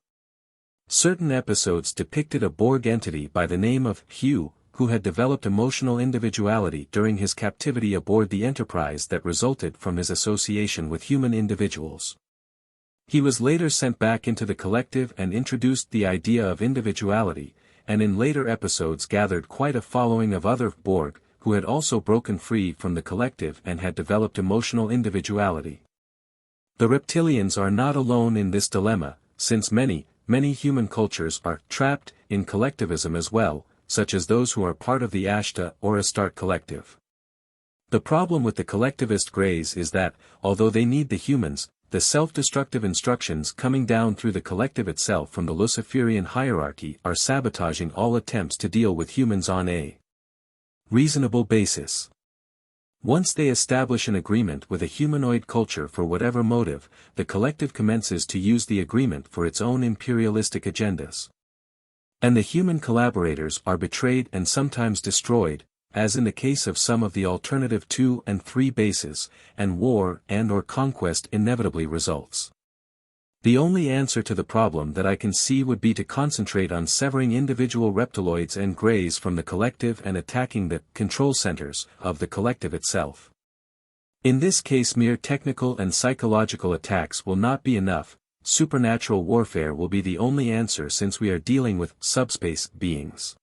certain episodes depicted a Borg entity by the name of Hugh, who had developed emotional individuality during his captivity aboard the Enterprise that resulted from his association with human individuals. He was later sent back into the collective and introduced the idea of individuality, and in later episodes gathered quite a following of other Borg, who had also broken free from the collective and had developed emotional individuality. The reptilians are not alone in this dilemma, since many human cultures are trapped in collectivism as well, such as those who are part of the Ashtar or Astarte collective. The problem with the collectivist Greys is that, although they need the humans, the self-destructive instructions coming down through the collective itself from the Luciferian hierarchy are sabotaging all attempts to deal with humans on a reasonable basis. Once they establish an agreement with a humanoid culture for whatever motive, the collective commences to use the agreement for its own imperialistic agendas. And the human collaborators are betrayed and sometimes destroyed, as in the case of some of the alternative 2 and 3 bases, and war and/or conquest inevitably results. The only answer to the problem that I can see would be to concentrate on severing individual reptiloids and Greys from the collective and attacking the control centers of the collective itself. In this case, mere technical and psychological attacks will not be enough. Supernatural warfare will be the only answer, since we are dealing with subspace beings.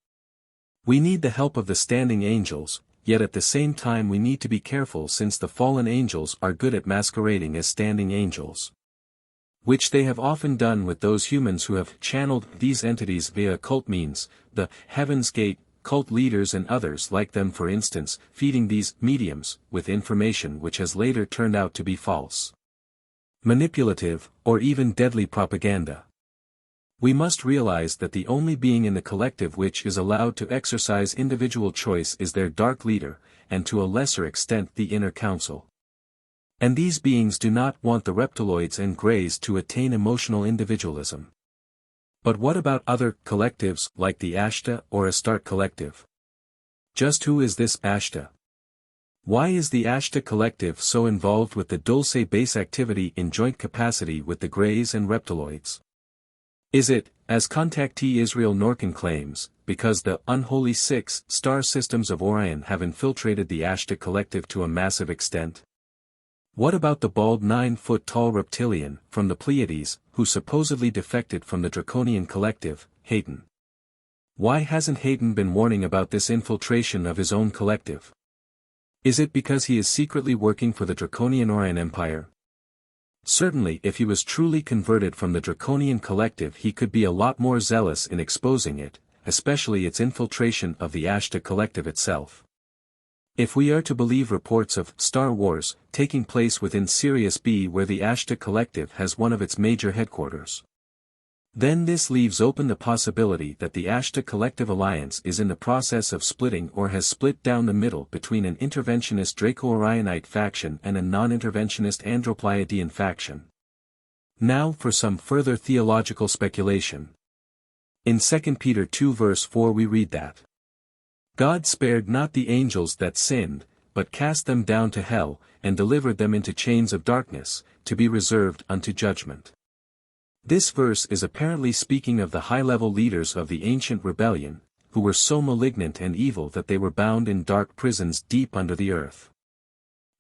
We need the help of the standing angels, yet at the same time we need to be careful, since the fallen angels are good at masquerading as standing angels, which they have often done with those humans who have channeled these entities via occult means, the Heaven's Gate, cult leaders and others like them, for instance, feeding these mediums with information which has later turned out to be false, manipulative, or even deadly propaganda. We must realize that the only being in the collective which is allowed to exercise individual choice is their dark leader, and to a lesser extent the inner council. And these beings do not want the reptiloids and Greys to attain emotional individualism. But what about other collectives like the Ashtar or Astarte collective? Just who is this Ashtar? Why is the Ashtar collective so involved with the Dulce base activity in joint capacity with the Greys and Reptiloids? Is it, as contactee Israel Norkin claims, because the unholy six star systems of Orion have infiltrated the Ashtar collective to a massive extent? What about the bald 9-foot-tall reptilian from the Pleiades, who supposedly defected from the Draconian collective, Hayton? Why hasn't Hayton been warning about this infiltration of his own collective? Is it because he is secretly working for the Draconian Orion Empire? Certainly if he was truly converted from the Draconian collective he could be a lot more zealous in exposing it, especially its infiltration of the Ashtar collective itself. If we are to believe reports of Star Wars taking place within Sirius B where the Ashtar collective has one of its major headquarters, then this leaves open the possibility that the Ashtar collective alliance is in the process of splitting or has split down the middle between an interventionist Draco-Orionite faction and a non-interventionist Andropleiadian faction. Now for some further theological speculation. In 2 Peter 2 verse 4 we read that God spared not the angels that sinned, but cast them down to hell, and delivered them into chains of darkness, to be reserved unto judgment. This verse is apparently speaking of the high-level leaders of the ancient rebellion, who were so malignant and evil that they were bound in dark prisons deep under the earth.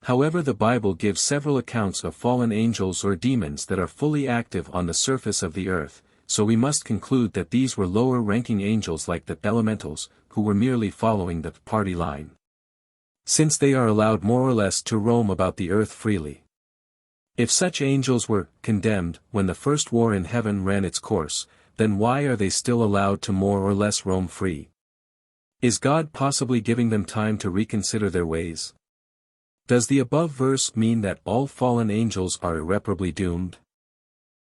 However, the Bible gives several accounts of fallen angels or demons that are fully active on the surface of the earth, so we must conclude that these were lower-ranking angels like the elementals, who were merely following the party line. Since they are allowed more or less to roam about the earth freely. If such angels were condemned when the first war in heaven ran its course, then why are they still allowed to more or less roam free? Is God possibly giving them time to reconsider their ways? Does the above verse mean that all fallen angels are irreparably doomed?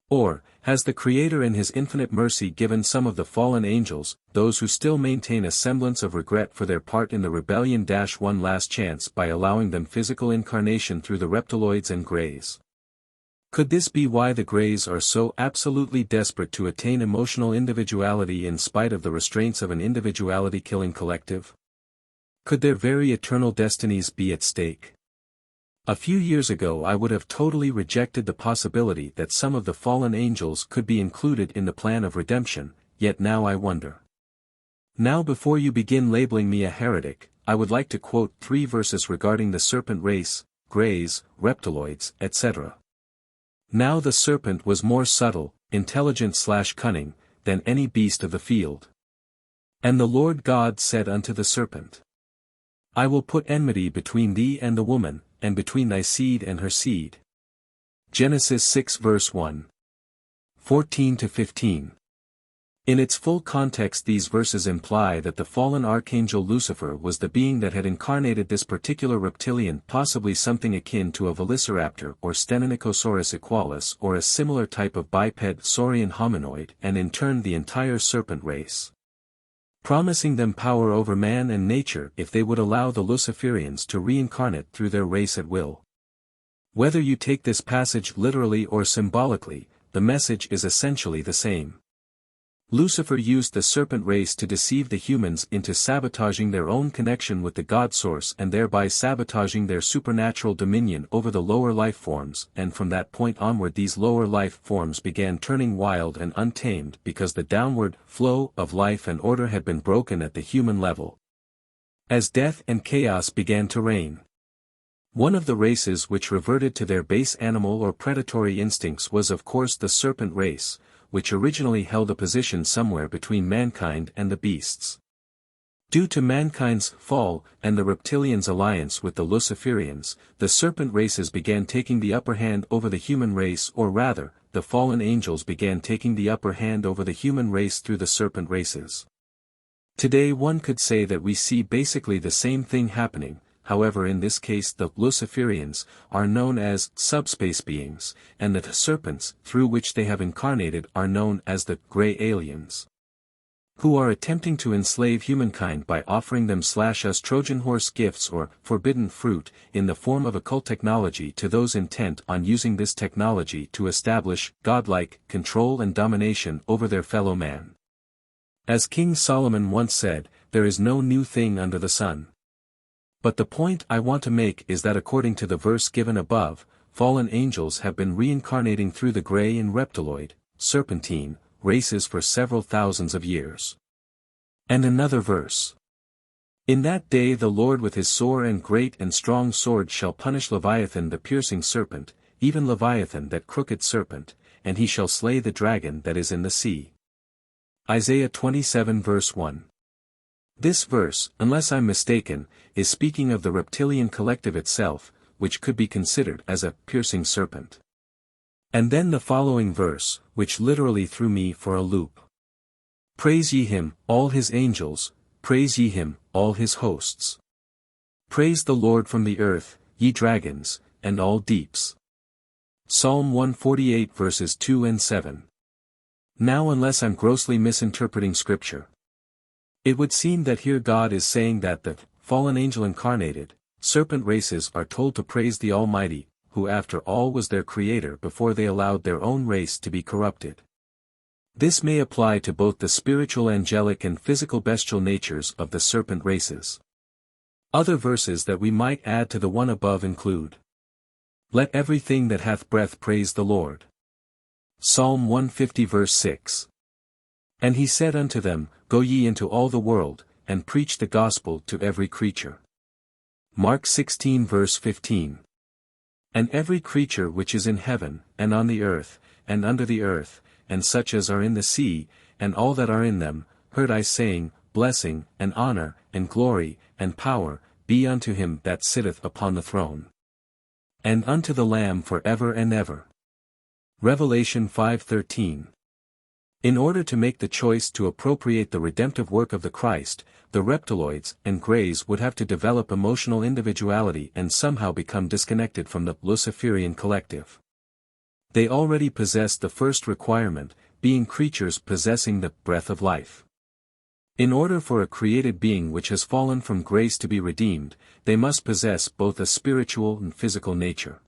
Or, has the Creator in His infinite mercy given some of the fallen angels, those who still maintain a semblance of regret for their part in the rebellion, one last chance by allowing them physical incarnation through the Reptiloids and Greys? Could this be why the Greys are so absolutely desperate to attain emotional individuality in spite of the restraints of an individuality-killing collective? Could their very eternal destinies be at stake? A few years ago I would have totally rejected the possibility that some of the fallen angels could be included in the plan of redemption, yet now I wonder. Now before you begin labeling me a heretic, I would like to quote 3 verses regarding the serpent race, Greys, Reptiloids, etc. Now the serpent was more subtle, intelligent/cunning, than any beast of the field. And the Lord God said unto the serpent, I will put enmity between thee and the woman, and between thy seed and her seed. Genesis 6 verse 1. 14-15. In its full context these verses imply that the fallen archangel Lucifer was the being that had incarnated this particular reptilian, possibly something akin to a velociraptor or Stenonychosaurus equalis or a similar type of biped saurian hominoid, and in turn the entire serpent race, promising them power over man and nature if they would allow the Luciferians to reincarnate through their race at will. Whether you take this passage literally or symbolically, the message is essentially the same. Lucifer used the serpent race to deceive the humans into sabotaging their own connection with the God Source and thereby sabotaging their supernatural dominion over the lower life forms, and from that point onward these lower life forms began turning wild and untamed because the downward flow of life and order had been broken at the human level, as death and chaos began to reign. One of the races which reverted to their base animal or predatory instincts was of course the serpent race, which originally held a position somewhere between mankind and the beasts. Due to mankind's fall and the reptilians' alliance with the Luciferians, the serpent races began taking the upper hand over the human race, or rather, the fallen angels began taking the upper hand over the human race through the serpent races. Today one could say that we see basically the same thing happening. However, in this case the Luciferians are known as subspace beings, and the serpents through which they have incarnated are known as the Grey Aliens. who are attempting to enslave humankind by offering them /us Trojan horse gifts or forbidden fruit in the form of occult technology to those intent on using this technology to establish godlike control and domination over their fellow man. As King Solomon once said, there is no new thing under the sun. But the point I want to make is that according to the verse given above, fallen angels have been reincarnating through the gray and reptiloid, serpentine, races for several thousands of years. And another verse. In that day the Lord with his sore and great and strong sword shall punish Leviathan the piercing serpent, even Leviathan that crooked serpent, and he shall slay the dragon that is in the sea. Isaiah 27 verse 1. This verse, unless I'm mistaken, is speaking of the reptilian collective itself, which could be considered as a piercing serpent. And then the following verse, which literally threw me for a loop. Praise ye him, all his angels, praise ye him, all his hosts. Praise the Lord from the earth, ye dragons, and all deeps. Psalm 148 verses 2 and 7. Now unless I'm grossly misinterpreting scripture, it would seem that here God is saying that the fallen angel incarnated, serpent races are told to praise the Almighty, who after all was their creator before they allowed their own race to be corrupted. This may apply to both the spiritual angelic and physical bestial natures of the serpent races. Other verses that we might add to the one above include: Let everything that hath breath praise the Lord. Psalm 150 verse 6. And he said unto them, Go ye into all the world, and preach the gospel to every creature. Mark 16 verse 15. And every creature which is in heaven, and on the earth, and under the earth, and such as are in the sea, and all that are in them, heard I saying, Blessing, and honor, and glory, and power, be unto him that sitteth upon the throne, and unto the Lamb for ever and ever. Revelation 5:13. In order to make the choice to appropriate the redemptive work of the Christ, the reptiloids and greys would have to develop emotional individuality and somehow become disconnected from the Luciferian collective. They already possessed the first requirement, being creatures possessing the breath of life. In order for a created being which has fallen from grace to be redeemed, they must possess both a spiritual and physical nature.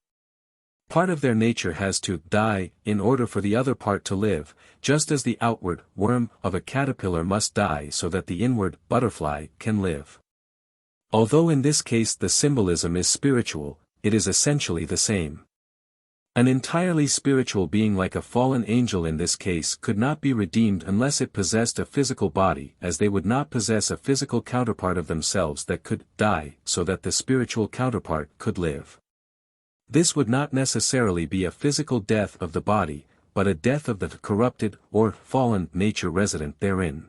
Part of their nature has to die in order for the other part to live, just as the outward worm of a caterpillar must die so that the inward butterfly can live. Although in this case the symbolism is spiritual, it is essentially the same. An entirely spiritual being like a fallen angel in this case could not be redeemed unless it possessed a physical body, as they would not possess a physical counterpart of themselves that could die so that the spiritual counterpart could live. This would not necessarily be a physical death of the body, but a death of the corrupted or fallen nature resident therein.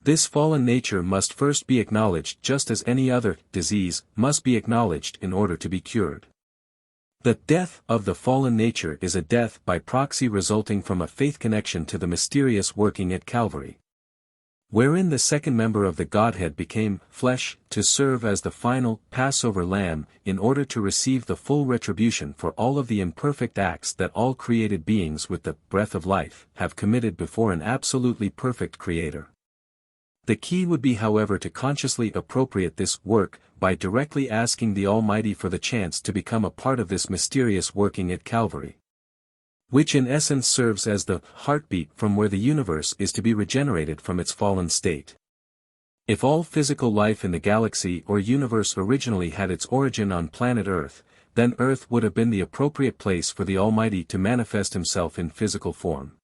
This fallen nature must first be acknowledged just as any other disease must be acknowledged in order to be cured. The death of the fallen nature is a death by proxy resulting from a faith connection to the mysterious working at Calvary, wherein the second member of the Godhead became flesh to serve as the final Passover lamb in order to receive the full retribution for all of the imperfect acts that all created beings with the breath of life have committed before an absolutely perfect Creator. The key would be, however, to consciously appropriate this work by directly asking the Almighty for the chance to become a part of this mysterious working at Calvary, which in essence serves as the heartbeat from where the universe is to be regenerated from its fallen state. If all physical life in the galaxy or universe originally had its origin on planet Earth, then Earth would have been the appropriate place for the Almighty to manifest himself in physical form,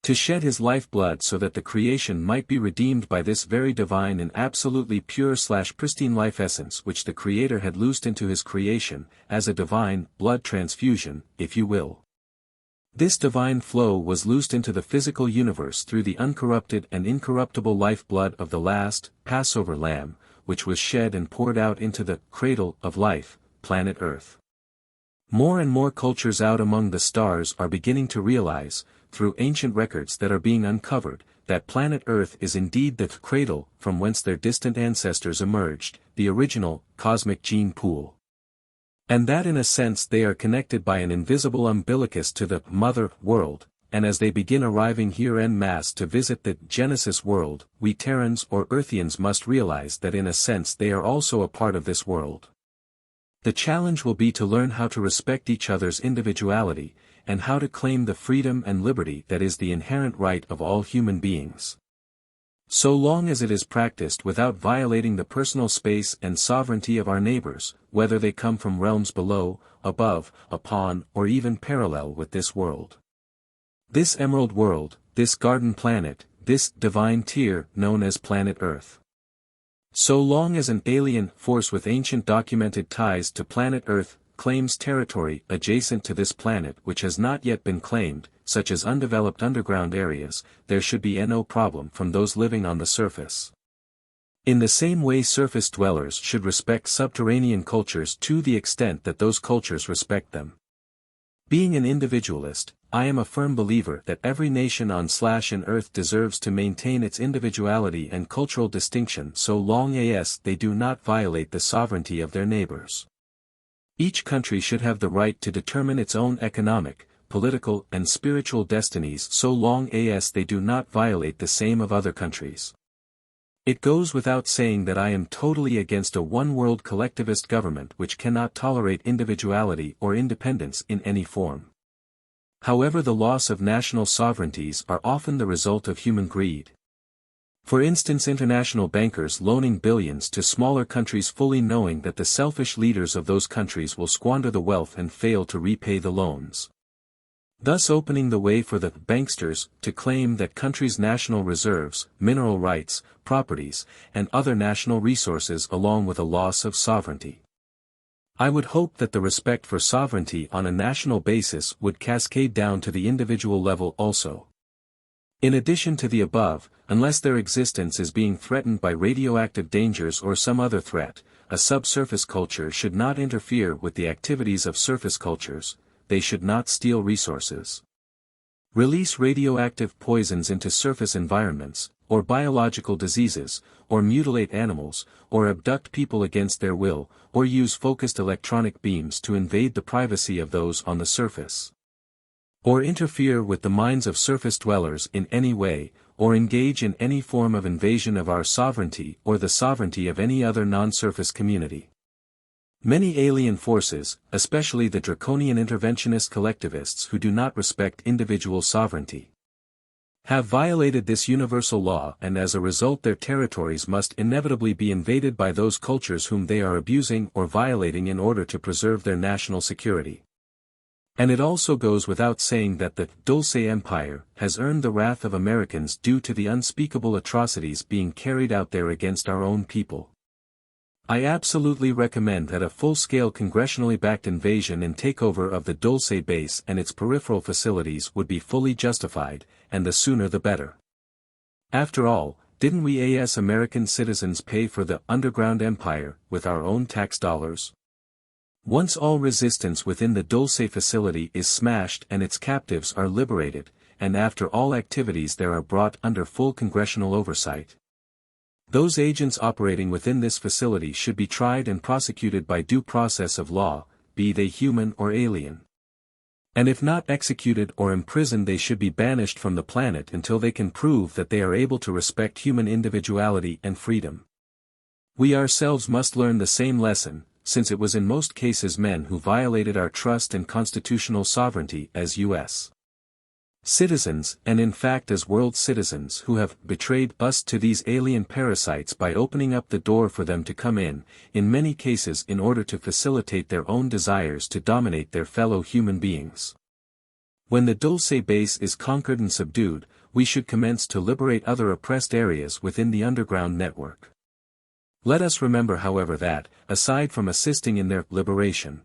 to shed his lifeblood so that the creation might be redeemed by this very divine and absolutely pure/pristine life essence which the Creator had loosed into his creation, as a divine blood transfusion, if you will. This divine flow was loosed into the physical universe through the uncorrupted and incorruptible lifeblood of the last Passover lamb, which was shed and poured out into the cradle of life, planet Earth. More and more cultures out among the stars are beginning to realize, through ancient records that are being uncovered, that planet Earth is indeed the cradle from whence their distant ancestors emerged, the original cosmic gene pool. And that in a sense they are connected by an invisible umbilicus to the mother world, and as they begin arriving here en masse to visit the Genesis world, we Terrans or Earthians must realize that in a sense they are also a part of this world. The challenge will be to learn how to respect each other's individuality, and how to claim the freedom and liberty that is the inherent right of all human beings. So long as it is practiced without violating the personal space and sovereignty of our neighbors, whether they come from realms below, above, upon, or even parallel with this world. This emerald world, this garden planet, this divine tier known as planet Earth. So long as an alien force with ancient documented ties to planet Earth claims territory adjacent to this planet which has not yet been claimed, such as undeveloped underground areas, there should be no problem from those living on the surface. In the same way surface dwellers should respect subterranean cultures to the extent that those cultures respect them. Being an individualist, I am a firm believer that every nation on / Earth deserves to maintain its individuality and cultural distinction so long as they do not violate the sovereignty of their neighbors. Each country should have the right to determine its own economic, political and spiritual destinies so long as they do not violate the same of other countries. It goes without saying that I am totally against a one-world collectivist government which cannot tolerate individuality or independence in any form. However, the loss of national sovereignties are often the result of human greed. For instance, international bankers loaning billions to smaller countries fully knowing that the selfish leaders of those countries will squander the wealth and fail to repay the loans. Thus opening the way for the banksters to claim that countries' national reserves, mineral rights, properties, and other national resources along with a loss of sovereignty. I would hope that the respect for sovereignty on a national basis would cascade down to the individual level also. In addition to the above, unless their existence is being threatened by radioactive dangers or some other threat, a subsurface culture should not interfere with the activities of surface cultures. They should not steal resources, release radioactive poisons into surface environments, or biological diseases, or mutilate animals, or abduct people against their will, or use focused electronic beams to invade the privacy of those on the surface, or interfere with the minds of surface dwellers in any way, or engage in any form of invasion of our sovereignty or the sovereignty of any other non-surface community. Many alien forces, especially the Draconian interventionist collectivists who do not respect individual sovereignty, have violated this universal law, and as a result their territories must inevitably be invaded by those cultures whom they are abusing or violating in order to preserve their national security. And it also goes without saying that the Dulce Empire has earned the wrath of Americans due to the unspeakable atrocities being carried out there against our own people. I absolutely recommend that a full-scale congressionally backed invasion and takeover of the Dulce base and its peripheral facilities would be fully justified, and the sooner the better. After all, didn't we as American citizens pay for the underground empire with our own tax dollars? Once all resistance within the Dulce facility is smashed and its captives are liberated, and after all activities there are brought under full congressional oversight, those agents operating within this facility should be tried and prosecuted by due process of law, be they human or alien. And if not executed or imprisoned, they should be banished from the planet until they can prove that they are able to respect human individuality and freedom. We ourselves must learn the same lesson, since it was in most cases men who violated our trust and constitutional sovereignty as U.S. citizens, and in fact as world citizens who have betrayed us to these alien parasites by opening up the door for them to come in many cases in order to facilitate their own desires to dominate their fellow human beings. When the Dulce base is conquered and subdued, we should commence to liberate other oppressed areas within the underground network. Let us remember, however, that, aside from assisting in their liberation,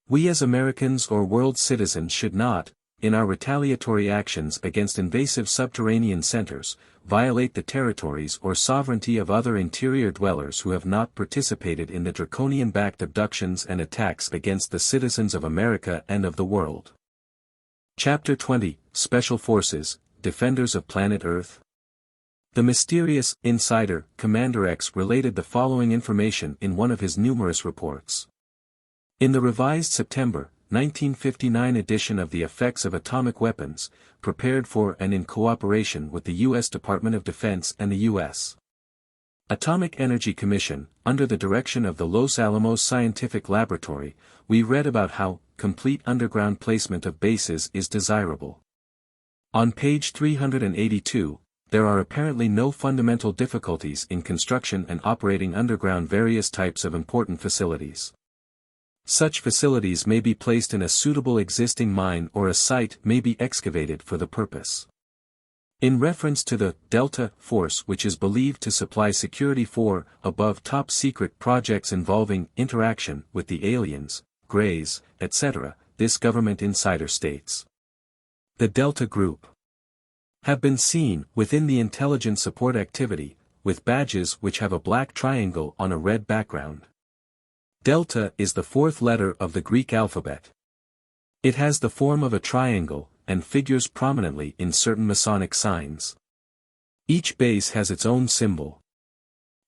we as Americans or world citizens should not, in our retaliatory actions against invasive subterranean centers, violate the territories or sovereignty of other interior dwellers who have not participated in the Draconian-backed abductions and attacks against the citizens of America and of the world. Chapter 20, Special Forces, Defenders of Planet Earth. The mysterious insider, Commander X, related the following information in one of his numerous reports. In the revised September 1959 edition of The Effects of Atomic Weapons, prepared for and in cooperation with the U.S. Department of Defense and the U.S. Atomic Energy Commission, under the direction of the Los Alamos Scientific Laboratory, we read about how complete underground placement of bases is desirable. On page 382, there are apparently no fundamental difficulties in construction and operating underground various types of important facilities. Such facilities may be placed in a suitable existing mine or a site may be excavated for the purpose. In reference to the Delta Force, which is believed to supply security for above top secret projects involving interaction with the aliens, Greys, etc., this government insider states. The Delta Group have been seen within the intelligence support activity, with badges which have a black triangle on a red background. Delta is the fourth letter of the Greek alphabet. It has the form of a triangle, and figures prominently in certain Masonic signs. Each base has its own symbol.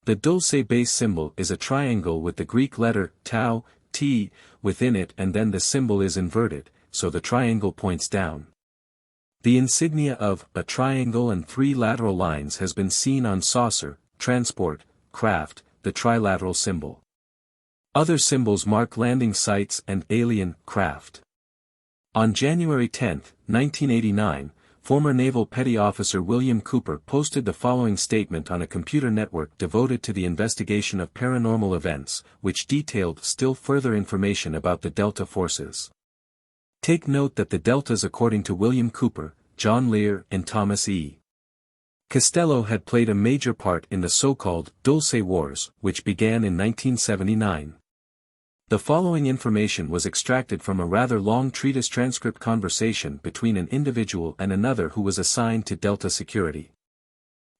The Dulce base symbol is a triangle with the Greek letter tau, T, within it, and then the symbol is inverted, so the triangle points down. The insignia of a triangle and three lateral lines has been seen on saucer, transport, craft, the trilateral symbol. Other symbols mark landing sites and alien craft. On January 10, 1989, former Naval Petty Officer William Cooper posted the following statement on a computer network devoted to the investigation of paranormal events, which detailed still further information about the Delta forces. Take note that the Deltas, according to William Cooper, John Lear, and Thomas E. Costello, had played a major part in the so-called Dulce Wars, which began in 1979. The following information was extracted from a rather long treatise transcript conversation between an individual and another who was assigned to Delta Security.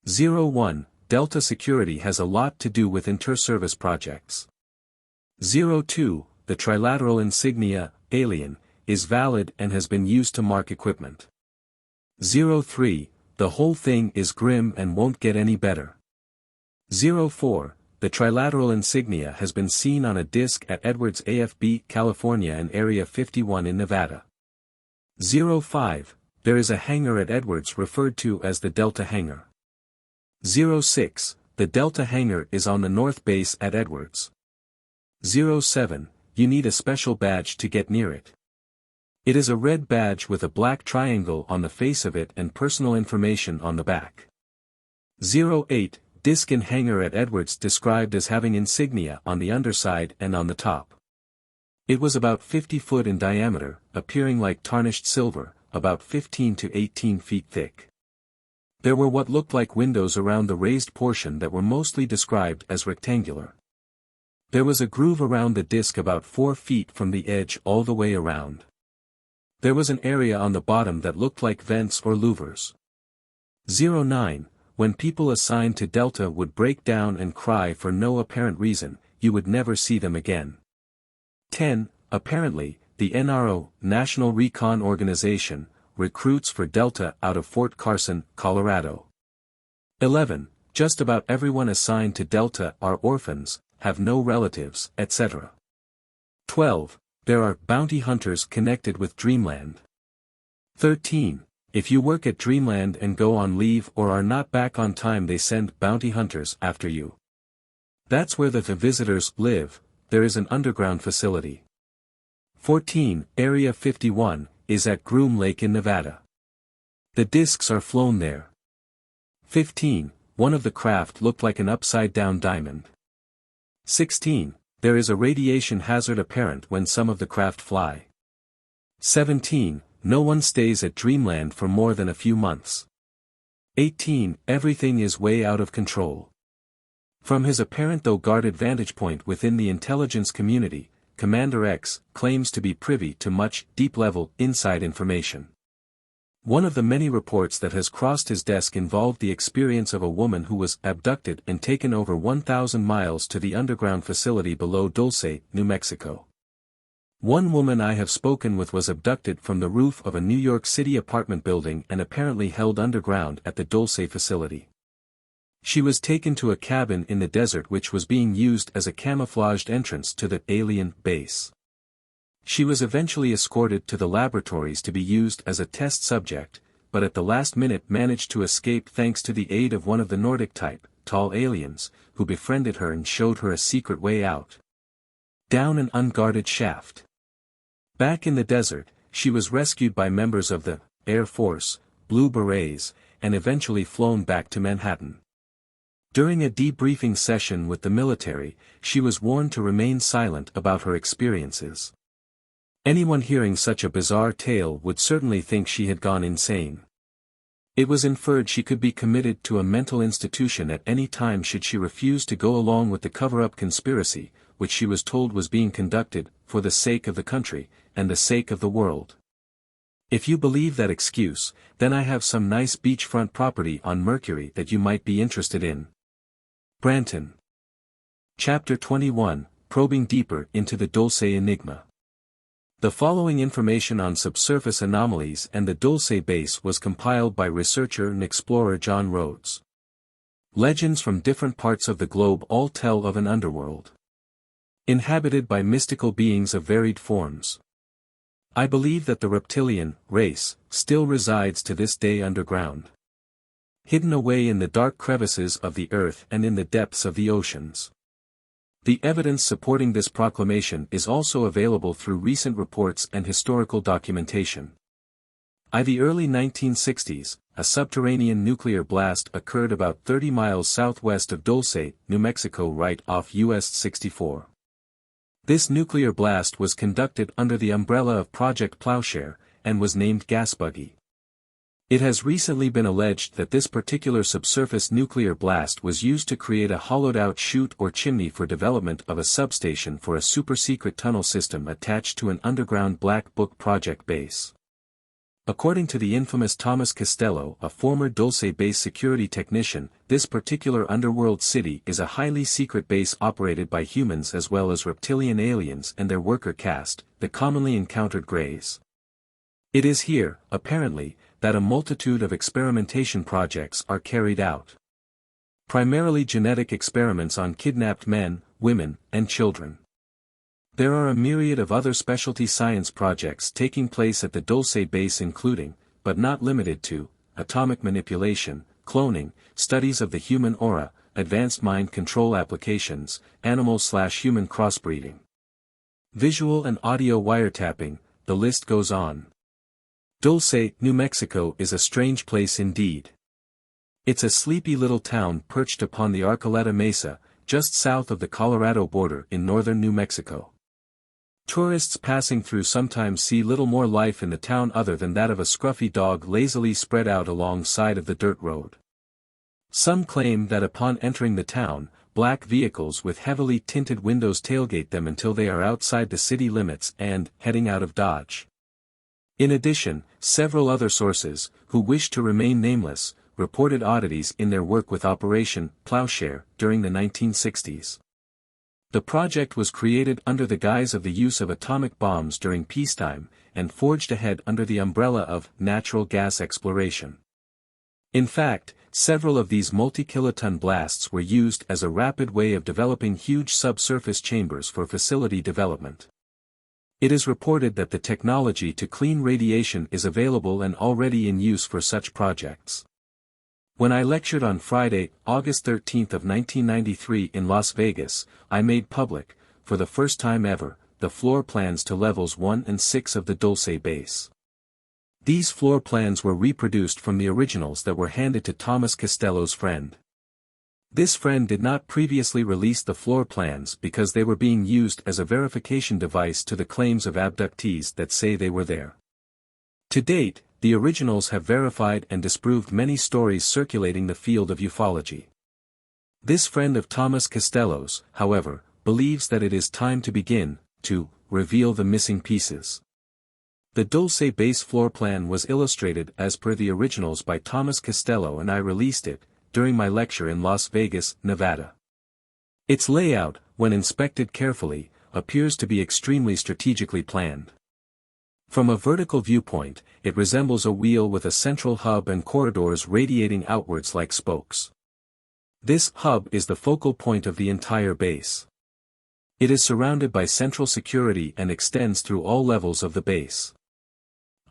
01. Delta Security has a lot to do with inter-service projects. 02. The trilateral insignia, alien, is valid and has been used to mark equipment. 03. The whole thing is grim and won't get any better. 04. The trilateral insignia has been seen on a disc at Edwards AFB, California and Area 51 in Nevada. 05. There is a hangar at Edwards referred to as the Delta Hangar. 06. The Delta Hangar is on the north base at Edwards. 07. You need a special badge to get near it. It is a red badge with a black triangle on the face of it and personal information on the back. 08. Disc and hangar at Edwards described as having insignia on the underside and on the top. It was about 50 foot in diameter, appearing like tarnished silver, about 15 to 18 feet thick. There were what looked like windows around the raised portion that were mostly described as rectangular. There was a groove around the disc about 4 feet from the edge all the way around. There was an area on the bottom that looked like vents or louvers. 09. When people assigned to Delta would break down and cry for no apparent reason, you would never see them again. 10. Apparently, the NRO, National Recon Organization, recruits for Delta out of Fort Carson, Colorado. 11. Just about everyone assigned to Delta are orphans, have no relatives, etc. 12. There are bounty hunters connected with Dreamland. 13. If you work at Dreamland and go on leave or are not back on time, they send bounty hunters after you. That's where the visitors live. There is an underground facility. 14. Area 51 is at Groom Lake in Nevada. The discs are flown there. 15. One of the craft looked like an upside-down diamond. 16. There is a radiation hazard apparent when some of the craft fly. 17. No one stays at Dreamland for more than a few months. 18. Everything is way out of control. From his apparent though guarded vantage point within the intelligence community, Commander X claims to be privy to much deep-level inside information. One of the many reports that has crossed his desk involved the experience of a woman who was abducted and taken over 1,000 miles to the underground facility below Dulce, New Mexico. One woman I have spoken with was abducted from the roof of a New York City apartment building and apparently held underground at the Dulce facility. She was taken to a cabin in the desert which was being used as a camouflaged entrance to the alien base. She was eventually escorted to the laboratories to be used as a test subject, but at the last minute managed to escape thanks to the aid of one of the Nordic-type, tall aliens, who befriended her and showed her a secret way out. Down an unguarded shaft. Back in the desert, she was rescued by members of the Air Force, Blue Berets, and eventually flown back to Manhattan. During a debriefing session with the military, she was warned to remain silent about her experiences. Anyone hearing such a bizarre tale would certainly think she had gone insane. It was inferred she could be committed to a mental institution at any time should she refuse to go along with the cover-up conspiracy, which she was told was being conducted, for the sake of the country, and the sake of the world. If you believe that excuse, then I have some nice beachfront property on Mercury that you might be interested in. Branton. Chapter 21, Probing Deeper into the Dulce Enigma. The following information on subsurface anomalies and the Dulce base was compiled by researcher and explorer John Rhodes. Legends from different parts of the globe all tell of an underworld, inhabited by mystical beings of varied forms. I believe that the reptilian race still resides to this day underground, hidden away in the dark crevices of the earth and in the depths of the oceans. The evidence supporting this proclamation is also available through recent reports and historical documentation. In the early 1960s, a subterranean nuclear blast occurred about 30 miles southwest of Dulce, New Mexico, right off US 64. This nuclear blast was conducted under the umbrella of Project Plowshare, and was named Gas Buggy. It has recently been alleged that this particular subsurface nuclear blast was used to create a hollowed-out chute or chimney for development of a substation for a super-secret tunnel system attached to an underground Black Book project base. According to the infamous Thomas Costello, a former Dulce base security technician, this particular underworld city is a highly secret base operated by humans as well as reptilian aliens and their worker caste, the commonly encountered Greys. It is here, apparently, that a multitude of experimentation projects are carried out. Primarily genetic experiments on kidnapped men, women, and children. There are a myriad of other specialty science projects taking place at the Dulce base, including, but not limited to, atomic manipulation, cloning, studies of the human aura, advanced mind control applications, animal/human crossbreeding, visual and audio wiretapping, the list goes on. Dulce, New Mexico is a strange place indeed. It's a sleepy little town perched upon the Archuleta Mesa, just south of the Colorado border in northern New Mexico. Tourists passing through sometimes see little more life in the town other than that of a scruffy dog lazily spread out alongside of the dirt road. Some claim that upon entering the town, black vehicles with heavily tinted windows tailgate them until they are outside the city limits and, heading out of Dodge. In addition, several other sources, who wish to remain nameless, reported oddities in their work with Operation Plowshare during the 1960s. The project was created under the guise of the use of atomic bombs during peacetime, and forged ahead under the umbrella of natural gas exploration. In fact, several of these multi-kiloton blasts were used as a rapid way of developing huge subsurface chambers for facility development. It is reported that the technology to clean radiation is available and already in use for such projects. When I lectured on Friday, August 13 of 1993 in Las Vegas, I made public, for the first time ever, the floor plans to levels 1 and 6 of the Dulce base. These floor plans were reproduced from the originals that were handed to Thomas Costello's friend. This friend did not previously release the floor plans because they were being used as a verification device to the claims of abductees that say they were there. To date, the originals have verified and disproved many stories circulating the field of ufology. This friend of Thomas Costello's, however, believes that it is time to begin to reveal the missing pieces. The Dulce base floor plan was illustrated as per the originals by Thomas Costello, and I released it during my lecture in Las Vegas, Nevada. Its layout, when inspected carefully, appears to be extremely strategically planned. From a vertical viewpoint, it resembles a wheel with a central hub and corridors radiating outwards like spokes. This hub is the focal point of the entire base. It is surrounded by central security and extends through all levels of the base.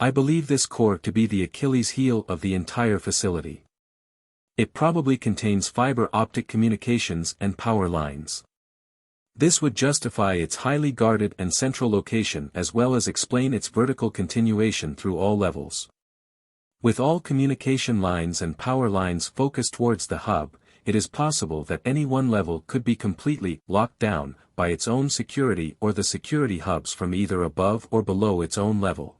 I believe this core to be the Achilles heel of the entire facility. It probably contains fiber optic communications and power lines. This would justify its highly guarded and central location as well as explain its vertical continuation through all levels. With all communication lines and power lines focused towards the hub, it is possible that any one level could be completely locked down by its own security or the security hubs from either above or below its own level.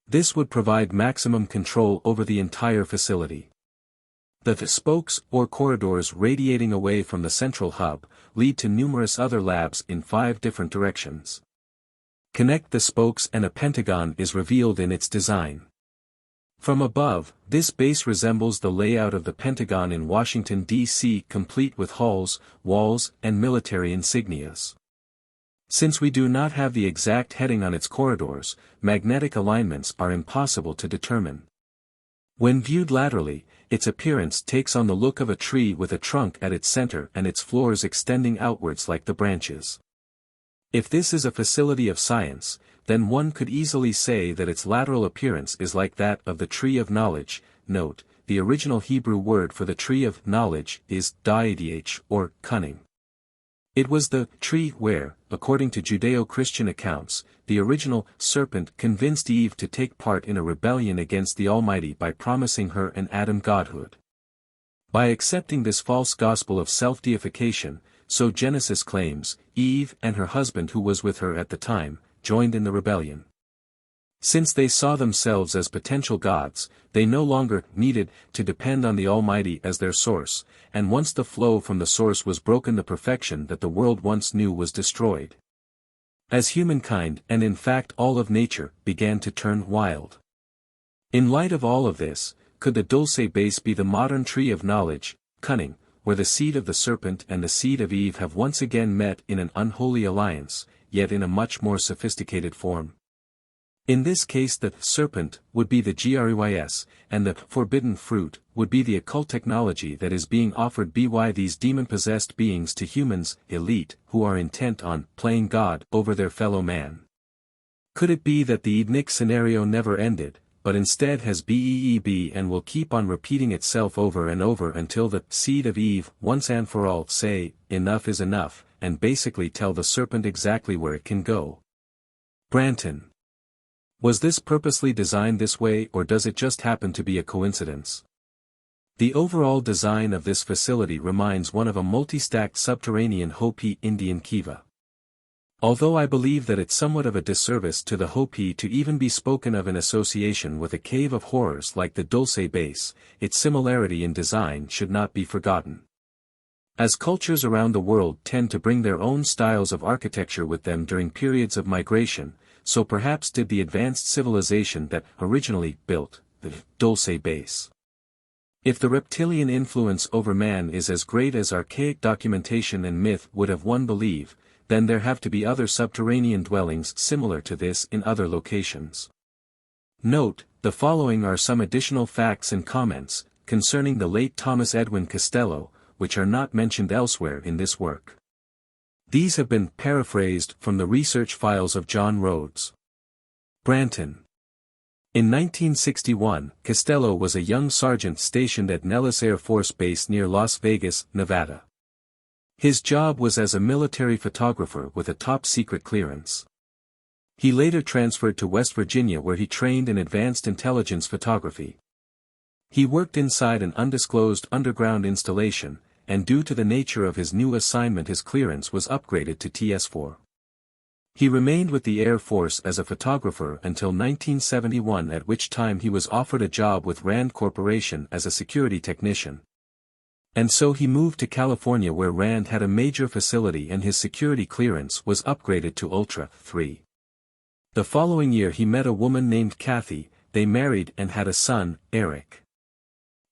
This would provide maximum control over the entire facility. The spokes or corridors radiating away from the central hub lead to numerous other labs in 5 different directions. Connect the spokes and a pentagon is revealed in its design. From above, this base resembles the layout of the Pentagon in Washington, D.C., complete with halls, walls, and military insignias. Since we do not have the exact heading on its corridors, magnetic alignments are impossible to determine. When viewed laterally, its appearance takes on the look of a tree with a trunk at its center and its floors extending outwards like the branches. If this is a facility of science, then one could easily say that its lateral appearance is like that of the tree of knowledge. Note, the original Hebrew word for the tree of knowledge is daidh or cunning. It was the tree where, according to Judeo-Christian accounts, the original serpent convinced Eve to take part in a rebellion against the Almighty by promising her an Adam godhood. By accepting this false gospel of self-deification, so Genesis claims, Eve and her husband who was with her at the time, joined in the rebellion. Since they saw themselves as potential gods, they no longer needed to depend on the Almighty as their source, and once the flow from the source was broken, the perfection that the world once knew was destroyed. As humankind, and in fact all of nature, began to turn wild. In light of all of this, could the Dulce base be the modern tree of knowledge, cunning, where the seed of the serpent and the seed of Eve have once again met in an unholy alliance, yet in a much more sophisticated form? In this case the serpent would be the Greys, and the forbidden fruit would be the occult technology that is being offered by these demon-possessed beings to humans, elite, who are intent on playing God over their fellow man. Could it be that the Edenic scenario never ended, but instead has BEEB and will keep on repeating itself over and over until the seed of Eve once and for all say, enough is enough, and basically tell the serpent exactly where it can go? Branton. Was this purposely designed this way, or does it just happen to be a coincidence? The overall design of this facility reminds one of a multi-stacked subterranean Hopi Indian kiva. Although I believe that it's somewhat of a disservice to the Hopi to even be spoken of in association with a cave of horrors like the Dulce base, its similarity in design should not be forgotten. As cultures around the world tend to bring their own styles of architecture with them during periods of migration, so perhaps did the advanced civilization that originally built the Dulce base. If the reptilian influence over man is as great as archaic documentation and myth would have one believe, then there have to be other subterranean dwellings similar to this in other locations. Note, the following are some additional facts and comments concerning the late Thomas Edwin Costello, which are not mentioned elsewhere in this work. These have been paraphrased from the research files of John Rhodes. Branton. In 1961, Costello was a young sergeant stationed at Nellis Air Force Base near Las Vegas, Nevada. His job was as a military photographer with a top-secret clearance. He later transferred to West Virginia where he trained in advanced intelligence photography. He worked inside an undisclosed underground installation, and due to the nature of his new assignment his clearance was upgraded to TS4. He remained with the Air Force as a photographer until 1971, at which time he was offered a job with Rand Corporation as a security technician. And so he moved to California where Rand had a major facility and his security clearance was upgraded to Ultra 3. The following year he met a woman named Kathy, they married and had a son, Eric.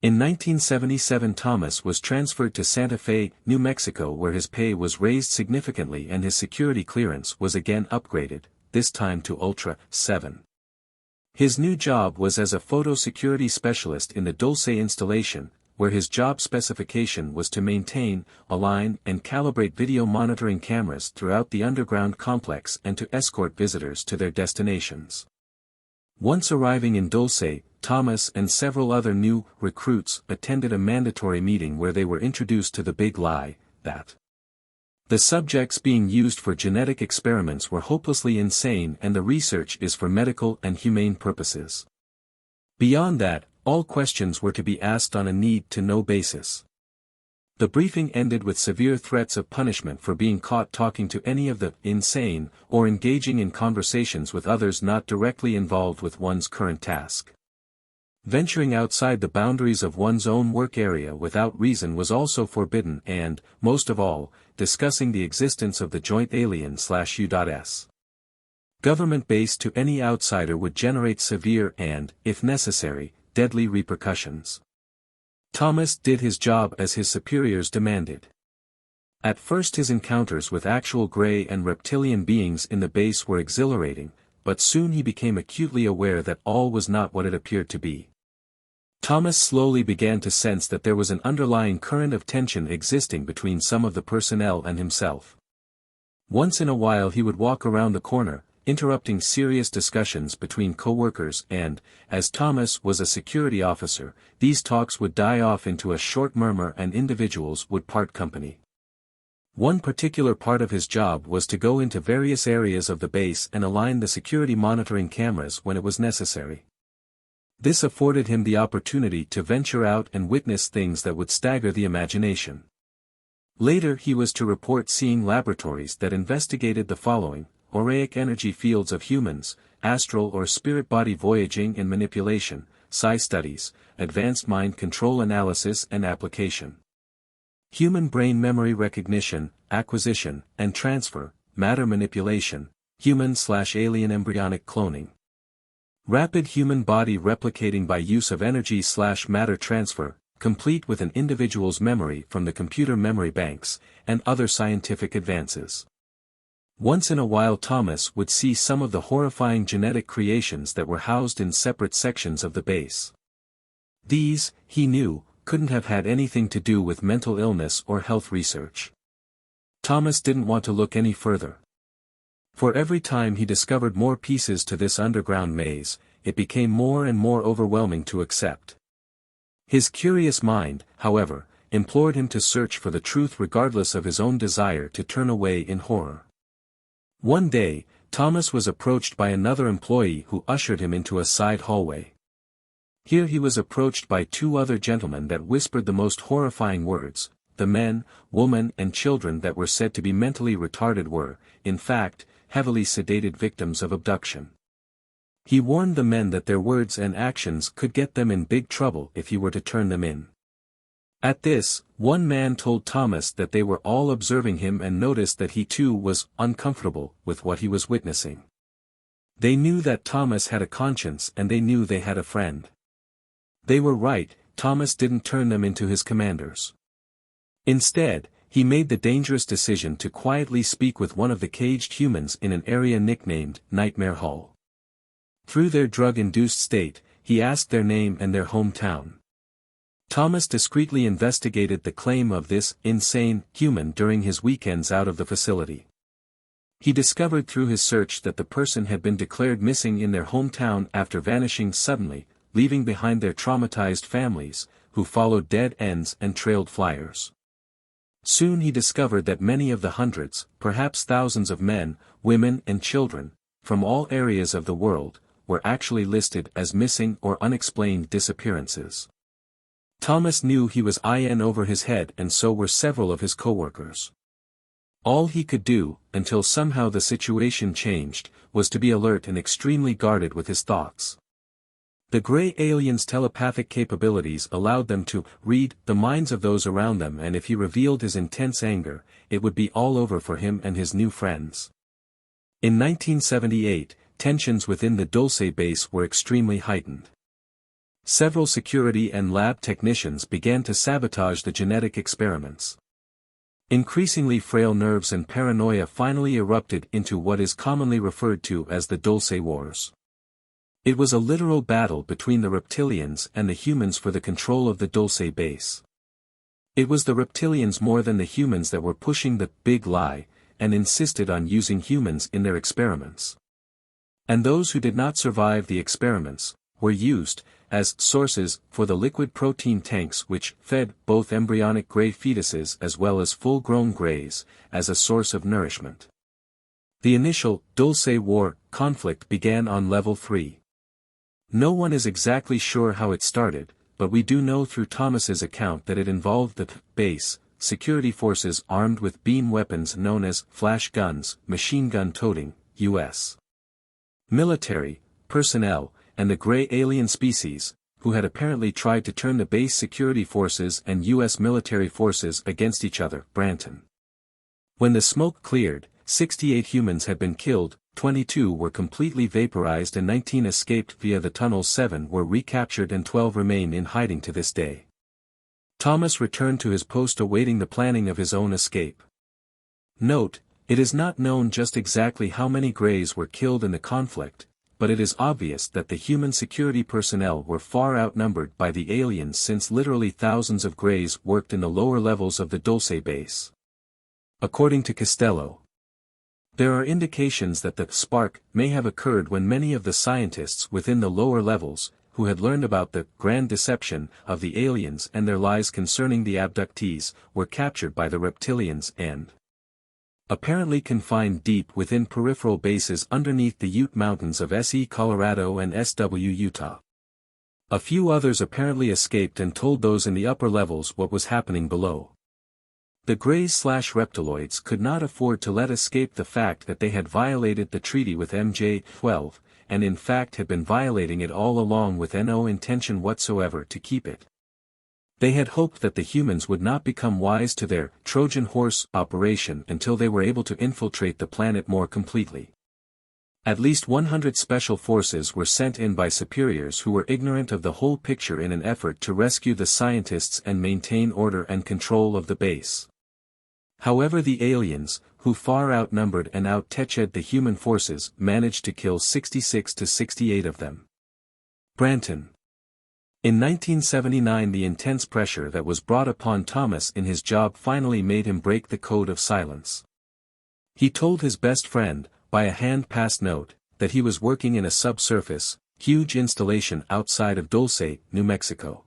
In 1977 Thomas was transferred to Santa Fe, New Mexico where his pay was raised significantly and his security clearance was again upgraded, this time to Ultra 7. His new job was as a photo security specialist in the Dulce installation, where his job specification was to maintain, align and calibrate video monitoring cameras throughout the underground complex and to escort visitors to their destinations. Once arriving in Dulce, Thomas and several other new recruits attended a mandatory meeting where they were introduced to the big lie, that the subjects being used for genetic experiments were hopelessly insane and the research is for medical and humane purposes. Beyond that, all questions were to be asked on a need-to-know basis. The briefing ended with severe threats of punishment for being caught talking to any of the insane or engaging in conversations with others not directly involved with one's current task. Venturing outside the boundaries of one's own work area without reason was also forbidden and, most of all, discussing the existence of the joint alien/U.S. government base to any outsider would generate severe and, if necessary, deadly repercussions. Thomas did his job as his superiors demanded. At first his encounters with actual gray and reptilian beings in the base were exhilarating, but soon he became acutely aware that all was not what it appeared to be. Thomas slowly began to sense that there was an underlying current of tension existing between some of the personnel and himself. Once in a while he would walk around the corner, interrupting serious discussions between co-workers and, as Thomas was a security officer, these talks would die off into a short murmur and individuals would part company. One particular part of his job was to go into various areas of the base and align the security monitoring cameras when it was necessary. This afforded him the opportunity to venture out and witness things that would stagger the imagination. Later he was to report seeing laboratories that investigated the following: auric energy fields of humans, astral or spirit body voyaging and manipulation, psi studies, advanced mind control analysis and application, human brain memory recognition, acquisition, and transfer, matter manipulation, human/alien embryonic cloning, rapid human body replicating by use of energy/matter transfer, complete with an individual's memory from the computer memory banks, and other scientific advances. Once in a while Thomas would see some of the horrifying genetic creations that were housed in separate sections of the base. These, he knew, couldn't have had anything to do with mental illness or health research. Thomas didn't want to look any further. For every time he discovered more pieces to this underground maze, it became more and more overwhelming to accept. His curious mind, however, implored him to search for the truth regardless of his own desire to turn away in horror. One day, Thomas was approached by another employee who ushered him into a side hallway. Here he was approached by two other gentlemen that whispered the most horrifying words. The men, woman and children that were said to be mentally retarded were, in fact, heavily sedated victims of abduction. He warned the men that their words and actions could get them in big trouble if he were to turn them in. At this, one man told Thomas that they were all observing him and noticed that he too was uncomfortable with what he was witnessing. They knew that Thomas had a conscience and they knew they had a friend. They were right, Thomas didn't turn them into his commanders. Instead, he made the dangerous decision to quietly speak with one of the caged humans in an area nicknamed Nightmare Hall. Through their drug-induced state, he asked their name and their hometown. Thomas discreetly investigated the claim of this insane human during his weekends out of the facility. He discovered through his search that the person had been declared missing in their hometown after vanishing suddenly, leaving behind their traumatized families, who followed dead ends and trailed flyers. Soon he discovered that many of the hundreds, perhaps thousands of men, women and children, from all areas of the world, were actually listed as missing or unexplained disappearances. Thomas knew he was in over his head and so were several of his co-workers. All he could do, until somehow the situation changed, was to be alert and extremely guarded with his thoughts. The gray aliens' telepathic capabilities allowed them to read the minds of those around them, and if he revealed his intense anger, it would be all over for him and his new friends. In 1978, tensions within the Dulce base were extremely heightened. Several security and lab technicians began to sabotage the genetic experiments. Increasingly frail nerves and paranoia finally erupted into what is commonly referred to as the Dulce Wars. It was a literal battle between the reptilians and the humans for the control of the Dulce base. It was the reptilians more than the humans that were pushing the big lie, and insisted on using humans in their experiments. And those who did not survive the experiments, were used, as sources, for the liquid protein tanks which fed both embryonic gray fetuses as well as full-grown grays, as a source of nourishment. The initial Dulce War conflict began on Level 3. No one is exactly sure how it started, but we do know through Thomas's account that it involved the base security forces armed with beam weapons known as flash guns, machine gun toting, U.S. military personnel, and the gray alien species, who had apparently tried to turn the base security forces and U.S. military forces against each other. Branton. When the smoke cleared, 68 humans had been killed, 22 were completely vaporized and 19 escaped via the tunnels. 7 were recaptured and 12 remain in hiding to this day. Thomas returned to his post awaiting the planning of his own escape. Note, it is not known just exactly how many Greys were killed in the conflict, but it is obvious that the human security personnel were far outnumbered by the aliens since literally thousands of Greys worked in the lower levels of the Dulce base. According to Costello, there are indications that the spark may have occurred when many of the scientists within the lower levels, who had learned about the grand deception of the aliens and their lies concerning the abductees, were captured by the reptilians and apparently confined deep within peripheral bases underneath the Ute Mountains of SE Colorado and SW Utah. A few others apparently escaped and told those in the upper levels what was happening below. The Greys/Reptiloids could not afford to let escape the fact that they had violated the treaty with MJ-12, and in fact had been violating it all along with no intention whatsoever to keep it. They had hoped that the humans would not become wise to their Trojan horse operation until they were able to infiltrate the planet more completely. At least 100 special forces were sent in by superiors who were ignorant of the whole picture in an effort to rescue the scientists and maintain order and control of the base. However, the aliens, who far outnumbered and out-teched the human forces, managed to kill 66 to 68 of them. Branton. In 1979, the intense pressure that was brought upon Thomas in his job finally made him break the code of silence. He told his best friend, by a hand-passed note, that he was working in a subsurface, huge installation outside of Dulce, New Mexico.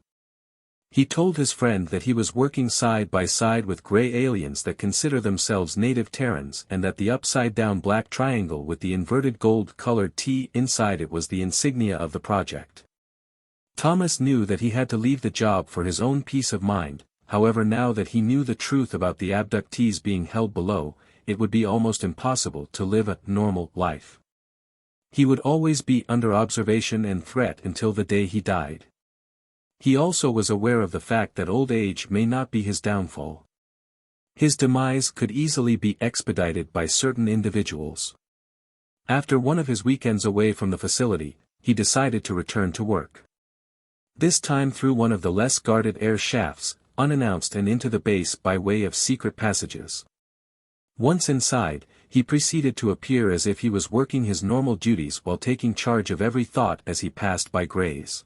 He told his friend that he was working side by side with gray aliens that consider themselves native Terrans and that the upside-down black triangle with the inverted gold-colored T inside it was the insignia of the project. Thomas knew that he had to leave the job for his own peace of mind. However, now that he knew the truth about the abductees being held below, it would be almost impossible to live a normal life. He would always be under observation and threat until the day he died. He also was aware of the fact that old age may not be his downfall. His demise could easily be expedited by certain individuals. After one of his weekends away from the facility, he decided to return to work. This time through one of the less guarded air shafts, unannounced and into the base by way of secret passages. Once inside, he proceeded to appear as if he was working his normal duties while taking charge of every thought as he passed by Greys.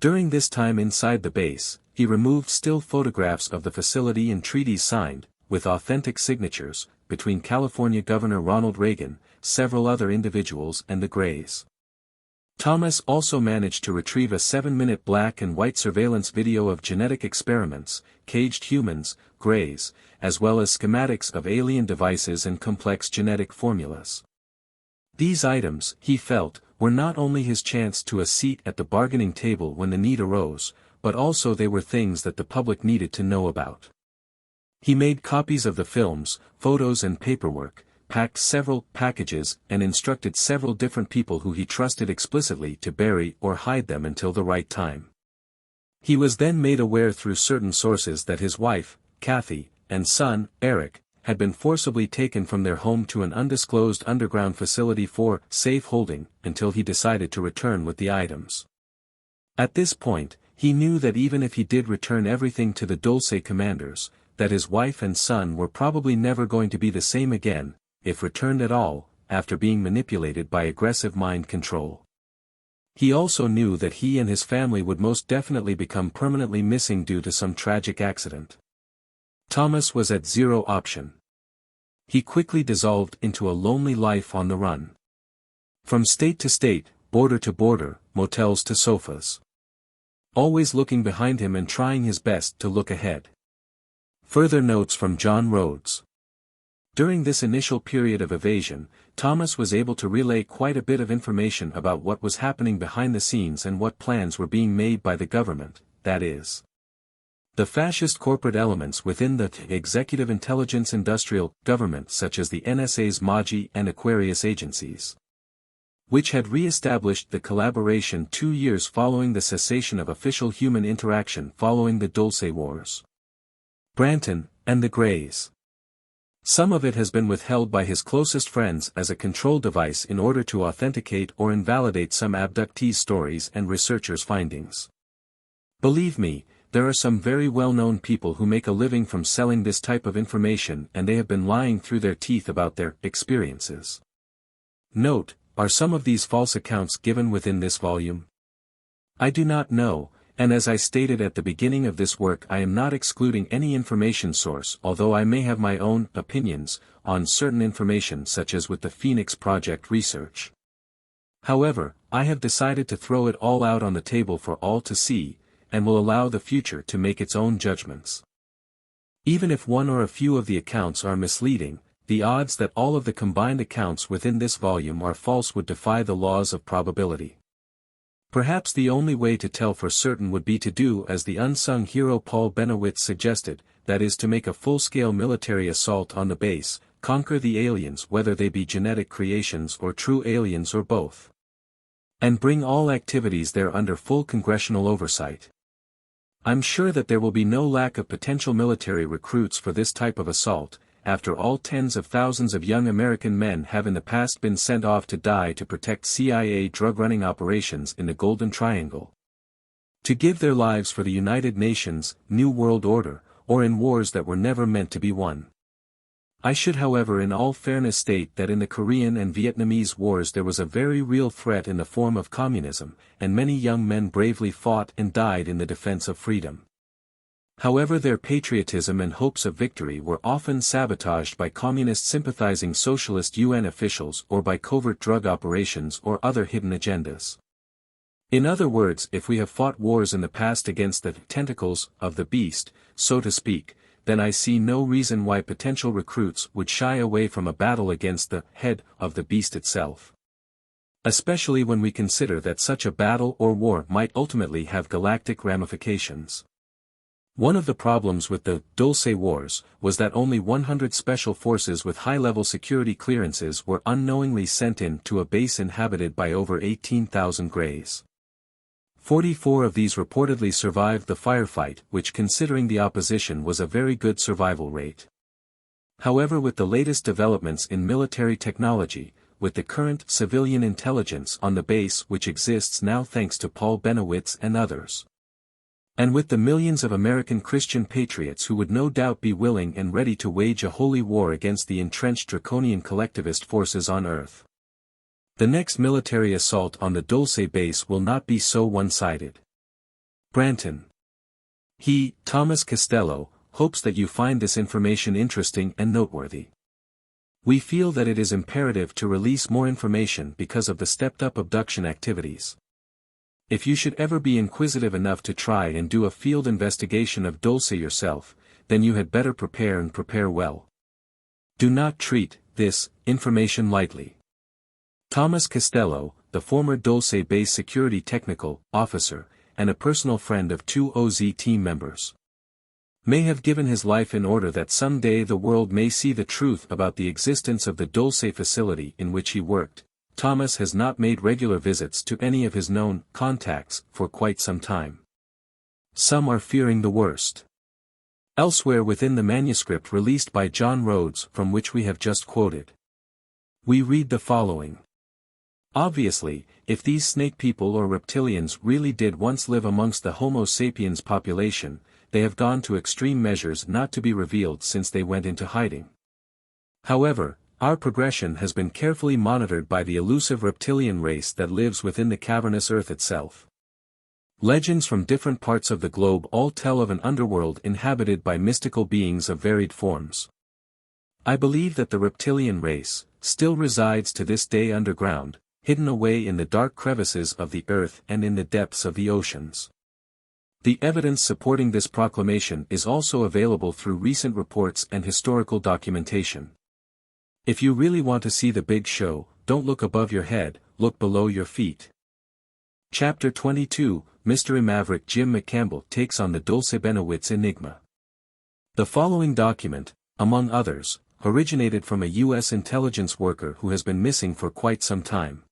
During this time inside the base, he removed still photographs of the facility and treaties signed, with authentic signatures, between California Governor Ronald Reagan, several other individuals and the Greys. Thomas also managed to retrieve a 7-minute black and white surveillance video of genetic experiments, caged humans, Greys, as well as schematics of alien devices and complex genetic formulas. These items, he felt, were not only his chance to a seat at the bargaining table when the need arose, but also they were things that the public needed to know about. He made copies of the films, photos and paperwork, packed several packages and instructed several different people who he trusted explicitly to bury or hide them until the right time. He was then made aware through certain sources that his wife, Kathy, and son, Eric, had been forcibly taken from their home to an undisclosed underground facility for safe holding until he decided to return with the items. At this point, he knew that even if he did return everything to the Dulce commanders, that his wife and son were probably never going to be the same again, if returned at all, after being manipulated by aggressive mind control. He also knew that he and his family would most definitely become permanently missing due to some tragic accident. Thomas was at zero option. He quickly dissolved into a lonely life on the run. From state to state, border to border, motels to sofas. Always looking behind him and trying his best to look ahead. Further notes from John Rhodes. During this initial period of evasion, Thomas was able to relay quite a bit of information about what was happening behind the scenes and what plans were being made by the government, that is, the fascist corporate elements within the executive intelligence industrial government such as the NSA's MAGI and Aquarius agencies, which had re-established the collaboration 2 years following the cessation of official human interaction following the Dulce Wars. Branton, and the Greys. Some of it has been withheld by his closest friends as a control device in order to authenticate or invalidate some abductees' stories and researchers' findings. Believe me, there are some very well-known people who make a living from selling this type of information and they have been lying through their teeth about their experiences. Note, are some of these false accounts given within this volume? I do not know, and as I stated at the beginning of this work, I am not excluding any information source, although I may have my own opinions on certain information such as with the Phoenix Project research. However, I have decided to throw it all out on the table for all to see, and will allow the future to make its own judgments. Even if one or a few of the accounts are misleading, the odds that all of the combined accounts within this volume are false would defy the laws of probability. Perhaps the only way to tell for certain would be to do as the unsung hero Bennewitz suggested, that is to make a full-scale military assault on the base, conquer the aliens whether they be genetic creations or true aliens or both. And bring all activities there under full congressional oversight. I'm sure that there will be no lack of potential military recruits for this type of assault. After all, tens of thousands of young American men have in the past been sent off to die to protect CIA drug-running operations in the Golden Triangle. To give their lives for the United Nations, New World Order, or in wars that were never meant to be won. I should however in all fairness state that in the Korean and Vietnamese wars there was a very real threat in the form of communism, and many young men bravely fought and died in the defense of freedom. However, their patriotism and hopes of victory were often sabotaged by communist-sympathizing socialist UN officials or by covert drug operations or other hidden agendas. In other words, if we have fought wars in the past against the tentacles of the beast, so to speak, then I see no reason why potential recruits would shy away from a battle against the head of the beast itself. Especially when we consider that such a battle or war might ultimately have galactic ramifications. One of the problems with the Dulce Wars was that only 100 special forces with high-level security clearances were unknowingly sent in to a base inhabited by over 18,000 Greys. 44 of these reportedly survived the firefight, which considering the opposition was a very good survival rate. However, with the latest developments in military technology, with the current civilian intelligence on the base which exists now thanks to Bennewitz and others, and with the millions of American Christian patriots who would no doubt be willing and ready to wage a holy war against the entrenched Draconian collectivist forces on Earth, the next military assault on the Dulce base will not be so one-sided. Branton. He, Thomas Costello, hopes that you find this information interesting and noteworthy. We feel that it is imperative to release more information because of the stepped-up abduction activities. If you should ever be inquisitive enough to try and do a field investigation of Dulce yourself, then you had better prepare and prepare well. Do not treat this information lightly. Thomas Costello, the former Dulce base security technical officer, and a personal friend of 2 OZ team members, may have given his life in order that someday the world may see the truth about the existence of the Dulce facility in which he worked. Thomas has not made regular visits to any of his known contacts for quite some time. Some are fearing the worst. Elsewhere within the manuscript released by John Rhodes from which we have just quoted, we read the following. Obviously, if these snake people or reptilians really did once live amongst the Homo sapiens population, they have gone to extreme measures not to be revealed since they went into hiding. However, Our progression has been carefully monitored by the elusive reptilian race that lives within the cavernous earth itself. Legends from different parts of the globe all tell of an underworld inhabited by mystical beings of varied forms. I believe that the reptilian race still resides to this day underground, hidden away in the dark crevices of the earth and in the depths of the oceans. The evidence supporting this proclamation is also available through recent reports and historical documentation. If you really want to see the big show, don't look above your head, look below your feet. Chapter 22, Mystery-Maverick Jim Mccampbell takes on the Dulce-Bennewitz Enigma. The following document, among others, originated from a U.S. intelligence worker who has been missing for quite some time.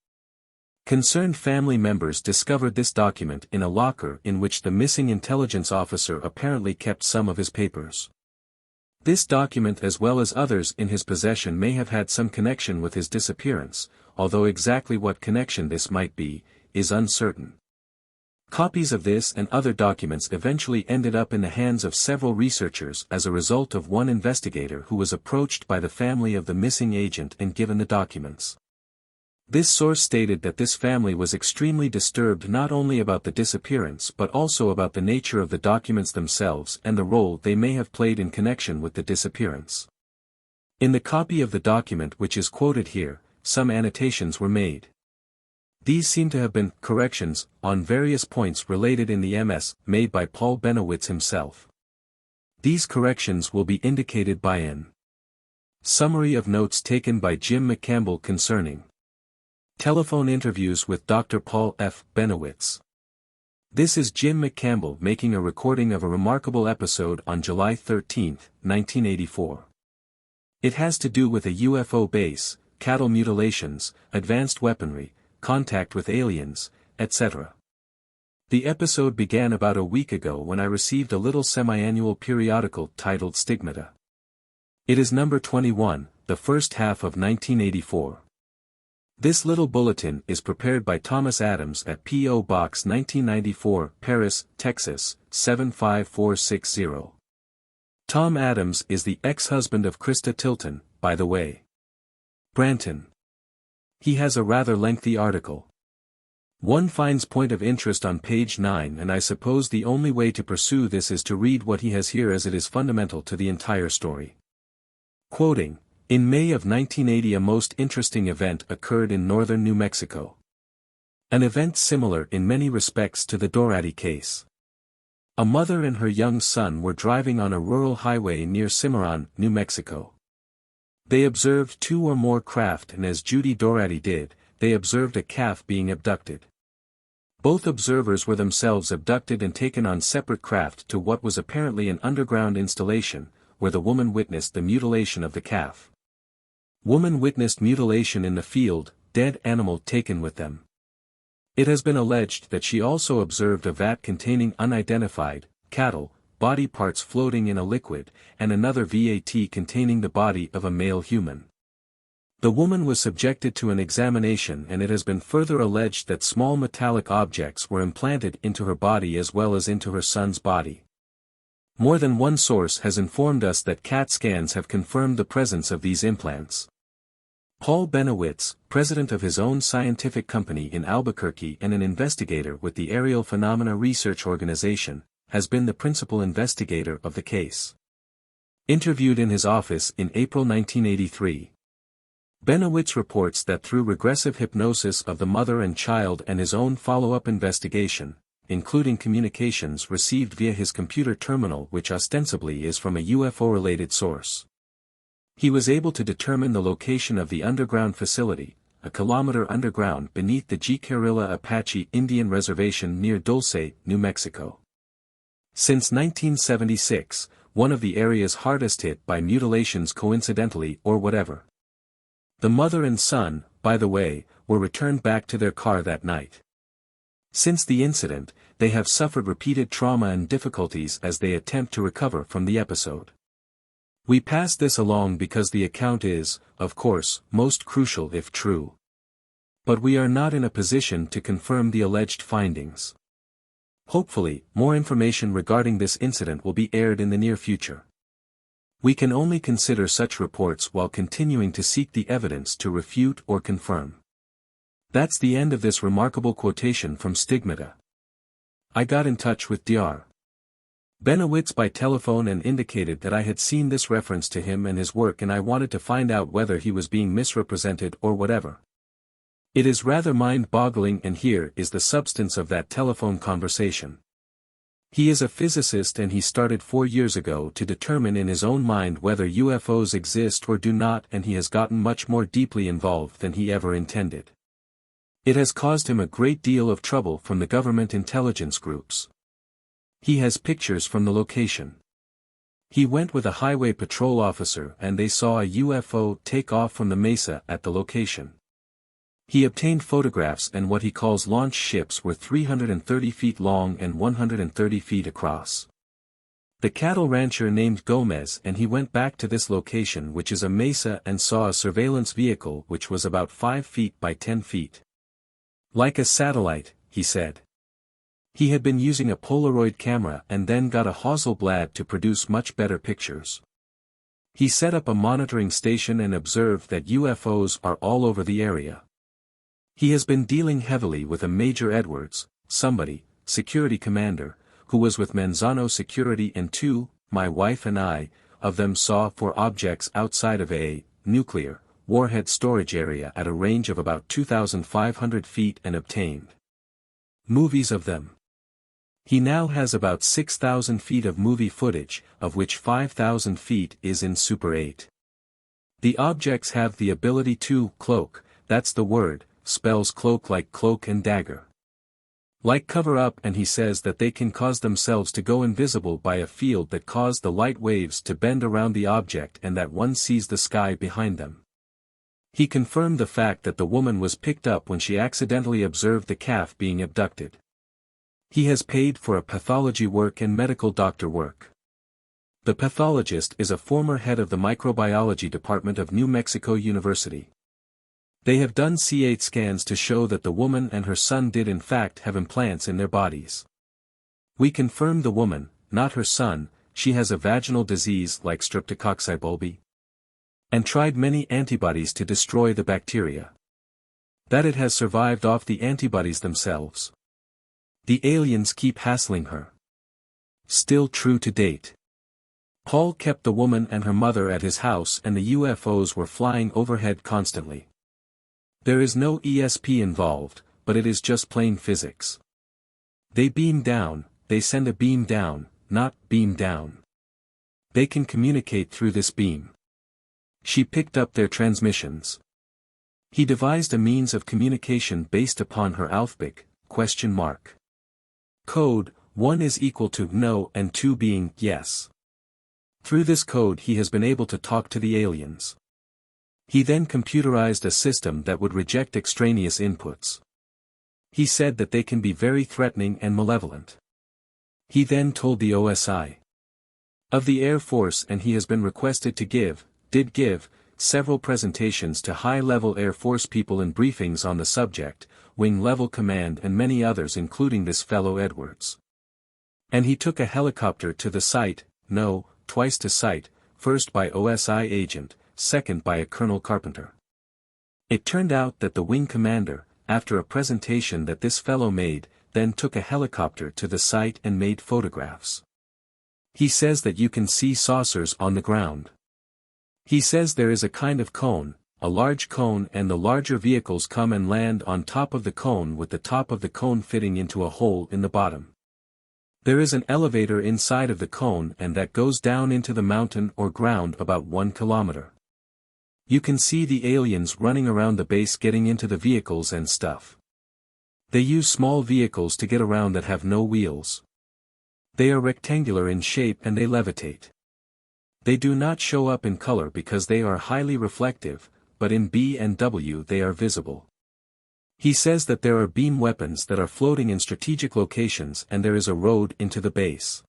Concerned family members discovered this document in a locker in which the missing intelligence officer apparently kept some of his papers. This document as well as others in his possession may have had some connection with his disappearance, although exactly what connection this might be, is uncertain. Copies of this and other documents eventually ended up in the hands of several researchers as a result of one investigator who was approached by the family of the missing agent and given the documents. This source stated that this family was extremely disturbed not only about the disappearance but also about the nature of the documents themselves and the role they may have played in connection with the disappearance. In the copy of the document which is quoted here, some annotations were made. These seem to have been corrections on various points related in the MS made by Paul Bennewitz himself. These corrections will be indicated by an summary of notes taken by Jim Mccampbell concerning telephone interviews with Dr. Paul F. Bennewitz. This is Jim Mccampbell making a recording of a remarkable episode on July 13, 1984. It has to do with a UFO base, cattle mutilations, advanced weaponry, contact with aliens, etc. The episode began about a week ago when I received a little semi-annual periodical titled Stigmata. It is number 21, the first half of 1984. This little bulletin is prepared by Thomas Adams at P.O. Box 1994, Paris, Texas, 75460. Tom Adams is the ex-husband of Christa Tilton, by the way. Branton. He has a rather lengthy article. One finds point of interest on page 9 and I suppose the only way to pursue this is to read what he has here as it is fundamental to the entire story. Quoting, "In May of 1980 a most interesting event occurred in northern New Mexico. An event similar in many respects to the Dorati case. A mother and her young son were driving on a rural highway near Cimarron, New Mexico. They observed two or more craft and as Judy Dorati did, they observed a calf being abducted. Both observers were themselves abducted and taken on separate craft to what was apparently an underground installation, where the woman witnessed the mutilation of the calf. Woman witnessed mutilation in the field, dead animal taken with them. It has been alleged that she also observed a vat containing unidentified, cattle, body parts floating in a liquid, and another vat containing the body of a male human. The woman was subjected to an examination and it has been further alleged that small metallic objects were implanted into her body as well as into her son's body. More than one source has informed us that CAT scans have confirmed the presence of these implants. Paul Bennewitz, president of his own scientific company in Albuquerque and an investigator with the Aerial Phenomena Research Organization, has been the principal investigator of the case. Interviewed in his office in April 1983. Bennewitz reports that through regressive hypnosis of the mother and child and his own follow-up investigation, including communications received via his computer terminal which ostensibly is from a UFO-related source, he was able to determine the location of the underground facility, a kilometer underground beneath the Jicarilla Apache Indian Reservation near Dulce, New Mexico. Since 1976, one of the areas hardest hit by mutilations coincidentally or whatever. The mother and son, by the way, were returned back to their car that night. Since the incident, they have suffered repeated trauma and difficulties as they attempt to recover from the episode. We pass this along because the account is, of course, most crucial if true. But we are not in a position to confirm the alleged findings. Hopefully, more information regarding this incident will be aired in the near future. We can only consider such reports while continuing to seek the evidence to refute or confirm. That's the end of this remarkable quotation from Stigmata. I got in touch with Dr. Bennewitz by telephone and indicated that I had seen this reference to him and his work, and I wanted to find out whether he was being misrepresented or whatever. It is rather mind-boggling, and here is the substance of that telephone conversation. He is a physicist, and he started 4 years ago to determine in his own mind whether UFOs exist or do not, and he has gotten much more deeply involved than he ever intended. It has caused him a great deal of trouble from the government intelligence groups. He has pictures from the location. He went with a highway patrol officer and they saw a UFO take off from the mesa at the location. He obtained photographs, and what he calls launch ships were 330 feet long and 130 feet across. The cattle rancher named Gomez, and he went back to this location, which is a mesa, and saw a surveillance vehicle which was about 5 feet by 10 feet. Like a satellite, he said. He had been using a Polaroid camera and then got a Hasselblad to produce much better pictures. He set up a monitoring station and observed that UFOs are all over the area. He has been dealing heavily with a Major Edwards, security commander, who was with Manzano Security, and my wife and I, of them saw 4 objects outside of a nuclear warhead storage area at a range of about 2,500 feet and obtained movies of them. He now has about 6,000 feet of movie footage, of which 5,000 feet is in Super 8. The objects have the ability to cloak, that's the word, spells cloak like cloak and dagger. Like cover up, and he says that they can cause themselves to go invisible by a field that cause the light waves to bend around the object and that one sees the sky behind them. He confirmed the fact that the woman was picked up when she accidentally observed the calf being abducted. He has paid for a pathology work and medical doctor work. The pathologist is a former head of the microbiology department of New Mexico University. They have done C8 scans to show that the woman and her son did in fact have implants in their bodies. We confirmed the woman, not her son, she has a vaginal disease like Streptococcus bulbi, and tried many antibodies to destroy the bacteria. That it has survived off the antibodies themselves. The aliens keep hassling her. Still true to date. Paul kept the woman and her mother at his house, and the UFOs were flying overhead constantly. There is no ESP involved, but it is just plain physics. They beam down, they send a beam down, not beam down. They can communicate through this beam. She picked up their transmissions. He devised a means of communication based upon her alphabet, ? Code, 1 is equal to no and 2 being yes. Through this code he has been able to talk to the aliens. He then computerized a system that would reject extraneous inputs. He said that they can be very threatening and malevolent. He then told the OSI of the Air Force, and he has been requested to give several presentations to high-level Air Force people in briefings on the subject, wing-level command and many others, including this fellow Edwards. And he took a helicopter to the site, twice to site, first by OSI agent, second by a Colonel Carpenter. It turned out that the wing commander, after a presentation that this fellow made, then took a helicopter to the site and made photographs. He says that you can see saucers on the ground. He says there is a kind of cone, a large cone, and the larger vehicles come and land on top of the cone with the top of the cone fitting into a hole in the bottom. There is an elevator inside of the cone and that goes down into the mountain or ground about 1 kilometer. You can see the aliens running around the base getting into the vehicles and stuff. They use small vehicles to get around that have no wheels. They are rectangular in shape and they levitate. They do not show up in color because they are highly reflective, but in B and W they are visible. He says that there are beam weapons that are floating in strategic locations and there is a road into the base.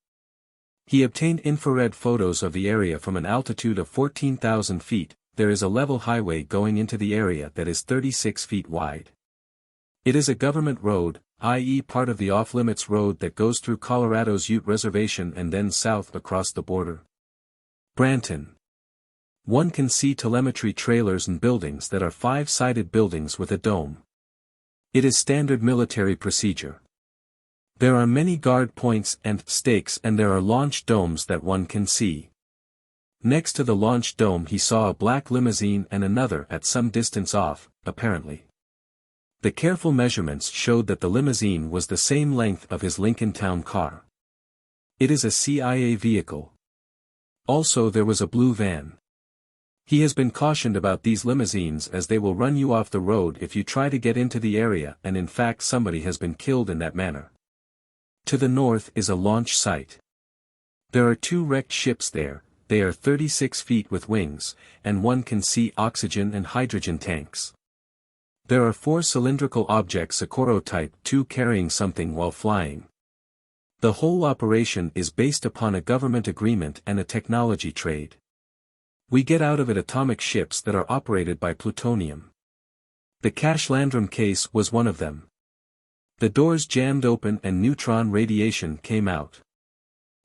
He obtained infrared photos of the area from an altitude of 14,000 feet, there is a level highway going into the area that is 36 feet wide. It is a government road, i.e. part of the off-limits road that goes through Colorado's Ute Reservation and then south across the border. Branton. One can see telemetry trailers and buildings that are five-sided buildings with a dome. It is standard military procedure. There are many guard points and stakes, and there are launch domes that one can see. Next to the launch dome he saw a black limousine and another at some distance off, apparently. The careful measurements showed that the limousine was the same length of his Lincoln Town car. It is a CIA vehicle. Also there was a blue van. He has been cautioned about these limousines as they will run you off the road if you try to get into the area, and in fact somebody has been killed in that manner. To the north is a launch site. There are two wrecked ships there. They are 36 feet with wings, and one can see oxygen and hydrogen tanks. There are four cylindrical objects Socorro Type 2 carrying something while flying. The whole operation is based upon a government agreement and a technology trade. We get out of it atomic ships that are operated by plutonium. The Cash Landrum case was one of them. The doors jammed open and neutron radiation came out.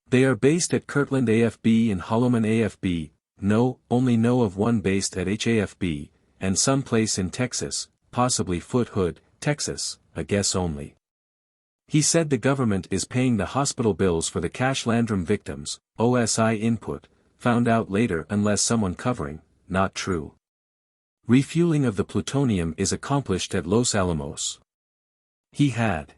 They are based at Kirtland AFB and Holloman AFB, only know of one based at HAFB, and someplace in Texas, possibly Foot Hood, Texas, a guess only. He said the government is paying the hospital bills for the Cash Landrum victims, OSI input, found out later unless someone covering, not true. Refueling of the plutonium is accomplished at Los Alamos. He had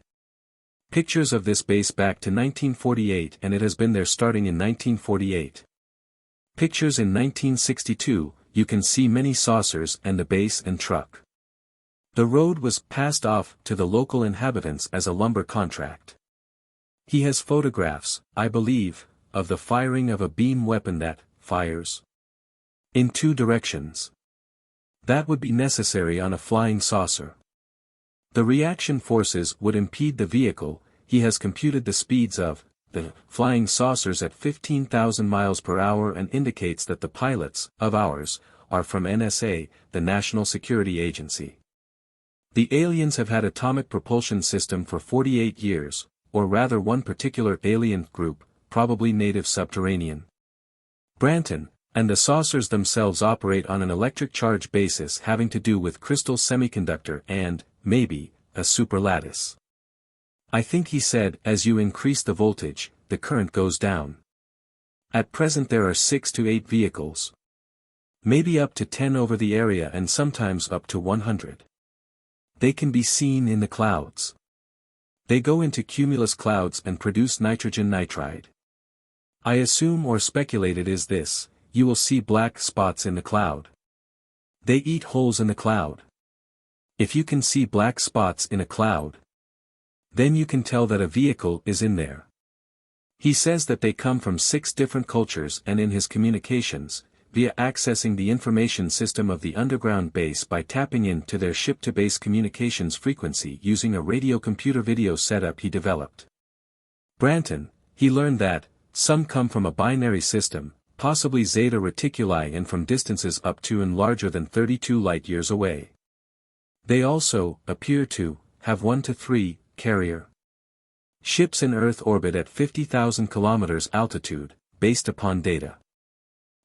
pictures of this base back to 1948, and it has been there starting in 1948. Pictures in 1962, you can see many saucers and the base and truck. The road was passed off to the local inhabitants as a lumber contract. He has photographs, I believe, of the firing of a beam weapon that fires in two directions. That would be necessary on a flying saucer. The reaction forces would impede the vehicle. He has computed the speeds of the flying saucers at 15,000 miles per hour and indicates that the pilots of ours are from NSA, the National Security Agency. The aliens have had atomic propulsion system for 48 years, or rather one particular alien group, probably native subterranean. Branton, and the saucers themselves operate on an electric charge basis having to do with crystal semiconductor and, maybe, a superlattice. I think he said as you increase the voltage, the current goes down. At present there are 6 to 8 vehicles. Maybe up to 10 over the area and sometimes up to 100. They can be seen in the clouds. They go into cumulus clouds and produce nitrogen nitride. I assume or speculate it is this, you will see black spots in the cloud. They eat holes in the cloud. If you can see black spots in a cloud, then you can tell that a vehicle is in there. He says that they come from 6 different cultures, and in his communications, via accessing the information system of the underground base by tapping into their ship-to-base communications frequency using a radio computer video setup he developed. Branton, he learned that, some come from a binary system, possibly Zeta Reticuli, and from distances up to and larger than 32 light-years away. They also appear to have 1 to 3 carrier ships in Earth orbit at 50,000 kilometers altitude, based upon data.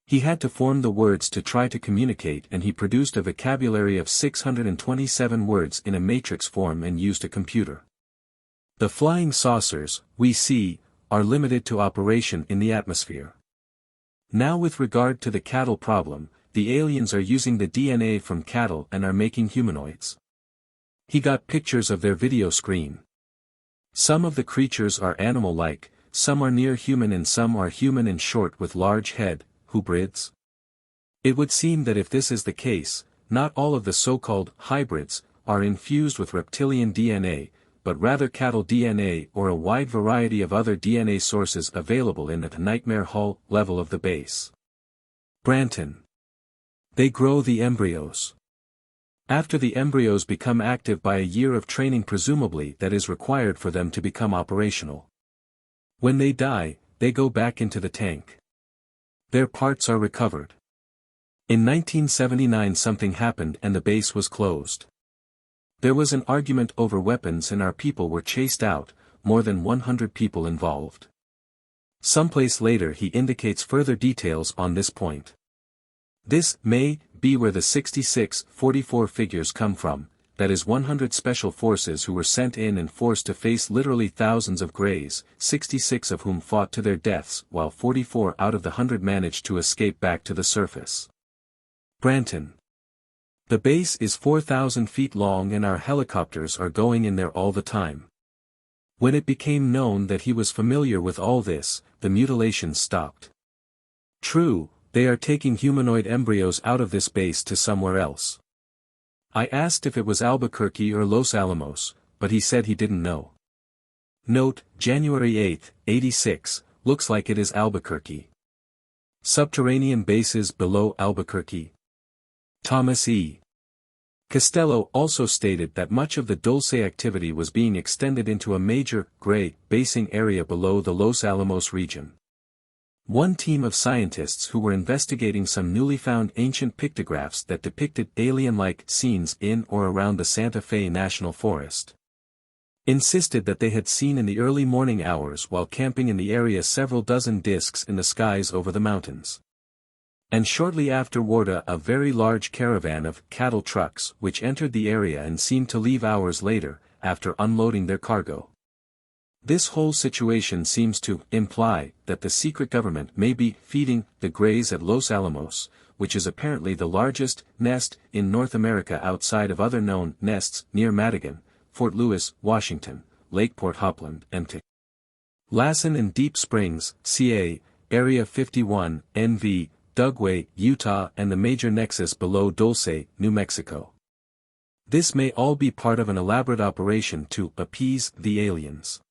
He had to form the words to try to communicate, and he produced a vocabulary of 627 words in a matrix form and used a computer. The flying saucers, we see, are limited to operation in the atmosphere. Now with regard to the cattle problem, the aliens are using the DNA from cattle and are making humanoids. He got pictures of their video screen. Some of the creatures are animal-like, some are near human and some are human and short with large head, hybrids. It would seem that if this is the case, not all of the so-called hybrids are infused with reptilian DNA, but rather cattle DNA or a wide variety of other DNA sources available in the Nightmare Hall level of the base. Branton. They grow the embryos. After the embryos become active by a year of training presumably that is required for them to become operational. When they die, they go back into the tank. Their parts are recovered. In 1979 something happened and the base was closed. There was an argument over weapons and our people were chased out, more than 100 people involved. Someplace later he indicates further details on this point. This may be where the 6644 figures come from, that is 100 special forces who were sent in and forced to face literally thousands of Greys, 66 of whom fought to their deaths while 44 out of the 100 managed to escape back to the surface. Branton. The base is 4,000 feet long and our helicopters are going in there all the time. When it became known that he was familiar with all this, the mutilations stopped. True, they are taking humanoid embryos out of this base to somewhere else. I asked if it was Albuquerque or Los Alamos, but he said he didn't know. Note, January 8, 86, looks like it is Albuquerque. Subterranean bases below Albuquerque. Thomas E. Costello also stated that much of the Dulce activity was being extended into a major, gray, basing area below the Los Alamos region. One team of scientists who were investigating some newly found ancient pictographs that depicted alien-like scenes in or around the Santa Fe National Forest insisted that they had seen in the early morning hours while camping in the area several dozen disks in the skies over the mountains. And shortly afterward a very large caravan of cattle trucks which entered the area and seemed to leave hours later, after unloading their cargo. This whole situation seems to imply that the secret government may be feeding the Greys at Los Alamos, which is apparently the largest nest in North America outside of other known nests near Madigan, Fort Lewis, Washington, Lakeport Hopland, and Lassen and Deep Springs, CA, Area 51, NV, Dugway, Utah, and the major nexus below Dulce, New Mexico. This may all be part of an elaborate operation to appease the aliens.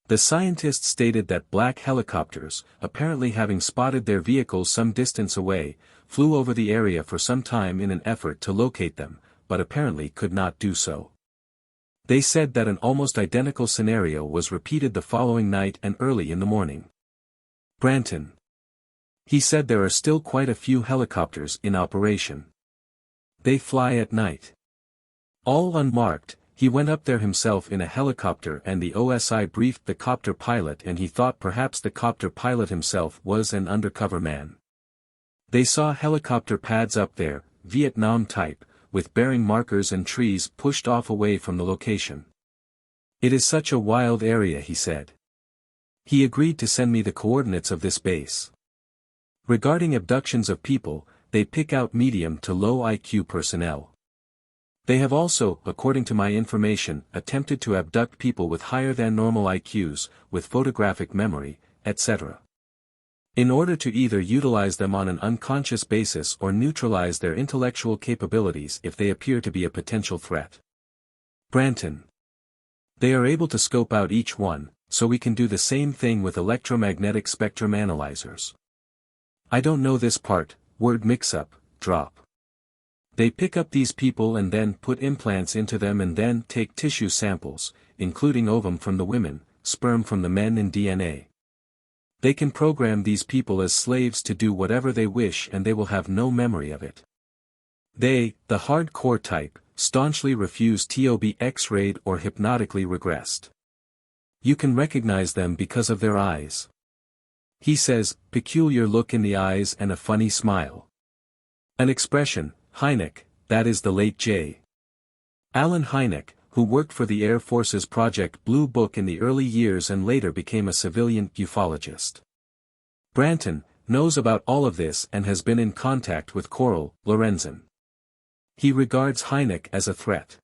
The scientists stated that black helicopters, apparently having spotted their vehicles some distance away, flew over the area for some time in an effort to locate them, but apparently could not do so. They said that an almost identical scenario was repeated the following night and early in the morning. Branton. He said there are still quite a few helicopters in operation. They fly at night. All unmarked. He went up there himself in a helicopter and the OSI briefed the copter pilot and he thought perhaps the copter pilot himself was an undercover man. They saw helicopter pads up there, Vietnam type, with bearing markers and trees pushed off away from the location. It is such a wild area, he said. He agreed to send me the coordinates of this base. Regarding abductions of people, they pick out medium to low IQ personnel. They have also, according to my information, attempted to abduct people with higher than normal IQs, with photographic memory, etc. In order to either utilize them on an unconscious basis or neutralize their intellectual capabilities if they appear to be a potential threat. Branton. They are able to scope out each one, so we can do the same thing with electromagnetic spectrum analyzers. I don't know this part, word mix-up, drop. They pick up these people and then put implants into them and then take tissue samples, including ovum from the women, sperm from the men and DNA. They can program these people as slaves to do whatever they wish and they will have no memory of it. They, the hardcore type, staunchly refuse to be X-rayed or hypnotically regressed. You can recognize them because of their eyes. He says, peculiar look in the eyes and a funny smile. An expression, Hynek, that is the late J. Allen Hynek, who worked for the Air Force's Project Blue Book in the early years and later became a civilian ufologist. Branton knows about all of this and has been in contact with Coral Lorenzen. He regards Hynek as a threat.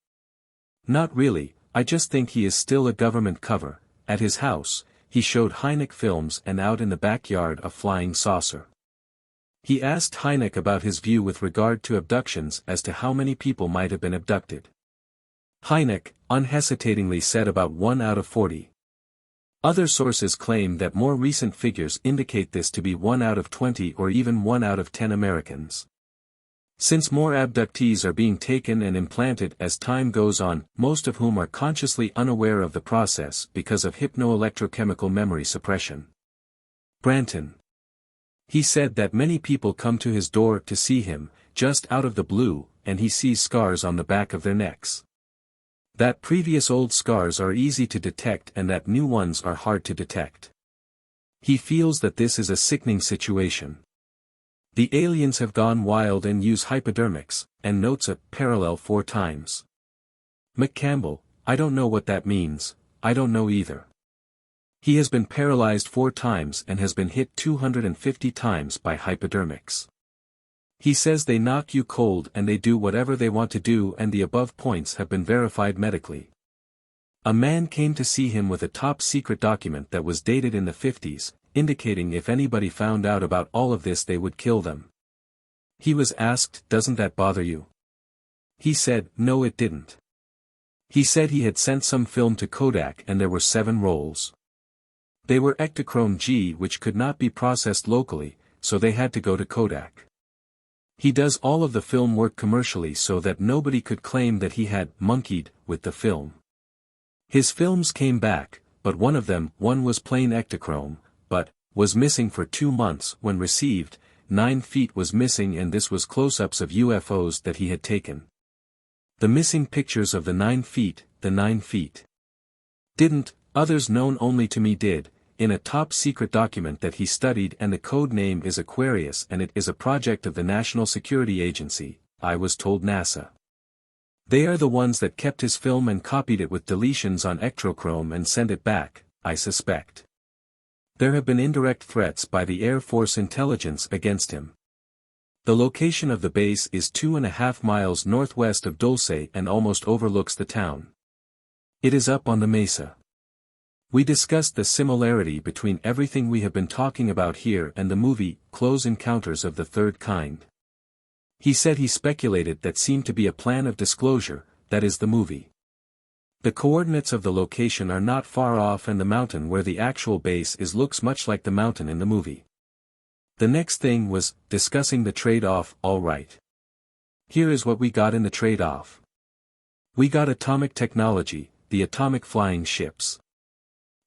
Not really, I just think he is still a government cover. At his house, he showed Hynek films and out in the backyard a flying saucer. He asked Hynek about his view with regard to abductions as to how many people might have been abducted. Hynek, unhesitatingly said about 1 out of 40. Other sources claim that more recent figures indicate this to be 1 out of 20 or even 1 out of 10 Americans. Since more abductees are being taken and implanted as time goes on, most of whom are consciously unaware of the process because of hypno-electrochemical memory suppression. Branton. He said that many people come to his door to see him, just out of the blue, and he sees scars on the back of their necks. That previous old scars are easy to detect and that new ones are hard to detect. He feels that this is a sickening situation. The aliens have gone wild and use hypodermics, and notes a parallel 4 times. Mccampbell, I don't know what that means, I don't know either. He has been paralyzed 4 times and has been hit 250 times by hypodermics. He says they knock you cold and they do whatever they want to do, and the above points have been verified medically. A man came to see him with a top-secret document that was dated in the 50s, indicating if anybody found out about all of this they would kill them. He was asked, "Doesn't that bother you?" He said, "No, it didn't." He said he had sent some film to Kodak and there were 7 rolls. They were Ektachrome G, which could not be processed locally, so they had to go to Kodak. He does all of the film work commercially so that nobody could claim that he had monkeyed with the film. His films came back, but one was plain Ektachrome, but was missing for 2 months when received. 9 feet was missing, and this was close-ups of UFOs that he had taken. The missing pictures of the 9 feet, didn't, others known only to me did, in a top-secret document that he studied, and the code name is Aquarius, and it is a project of the National Security Agency, I was told NASA. They are the ones that kept his film and copied it with deletions on Ektachrome and sent it back, I suspect. There have been indirect threats by the Air Force intelligence against him. The location of the base is 2.5 miles northwest of Dulce and almost overlooks the town. It is up on the mesa. We discussed the similarity between everything we have been talking about here and the movie, Close Encounters of the Third Kind. He said he speculated that seemed to be a plan of disclosure, that is the movie. The coordinates of the location are not far off, and the mountain where the actual base is looks much like the mountain in the movie. The next thing was discussing the trade-off. All right. Here is what we got in the trade-off. We got atomic technology, the atomic flying ships.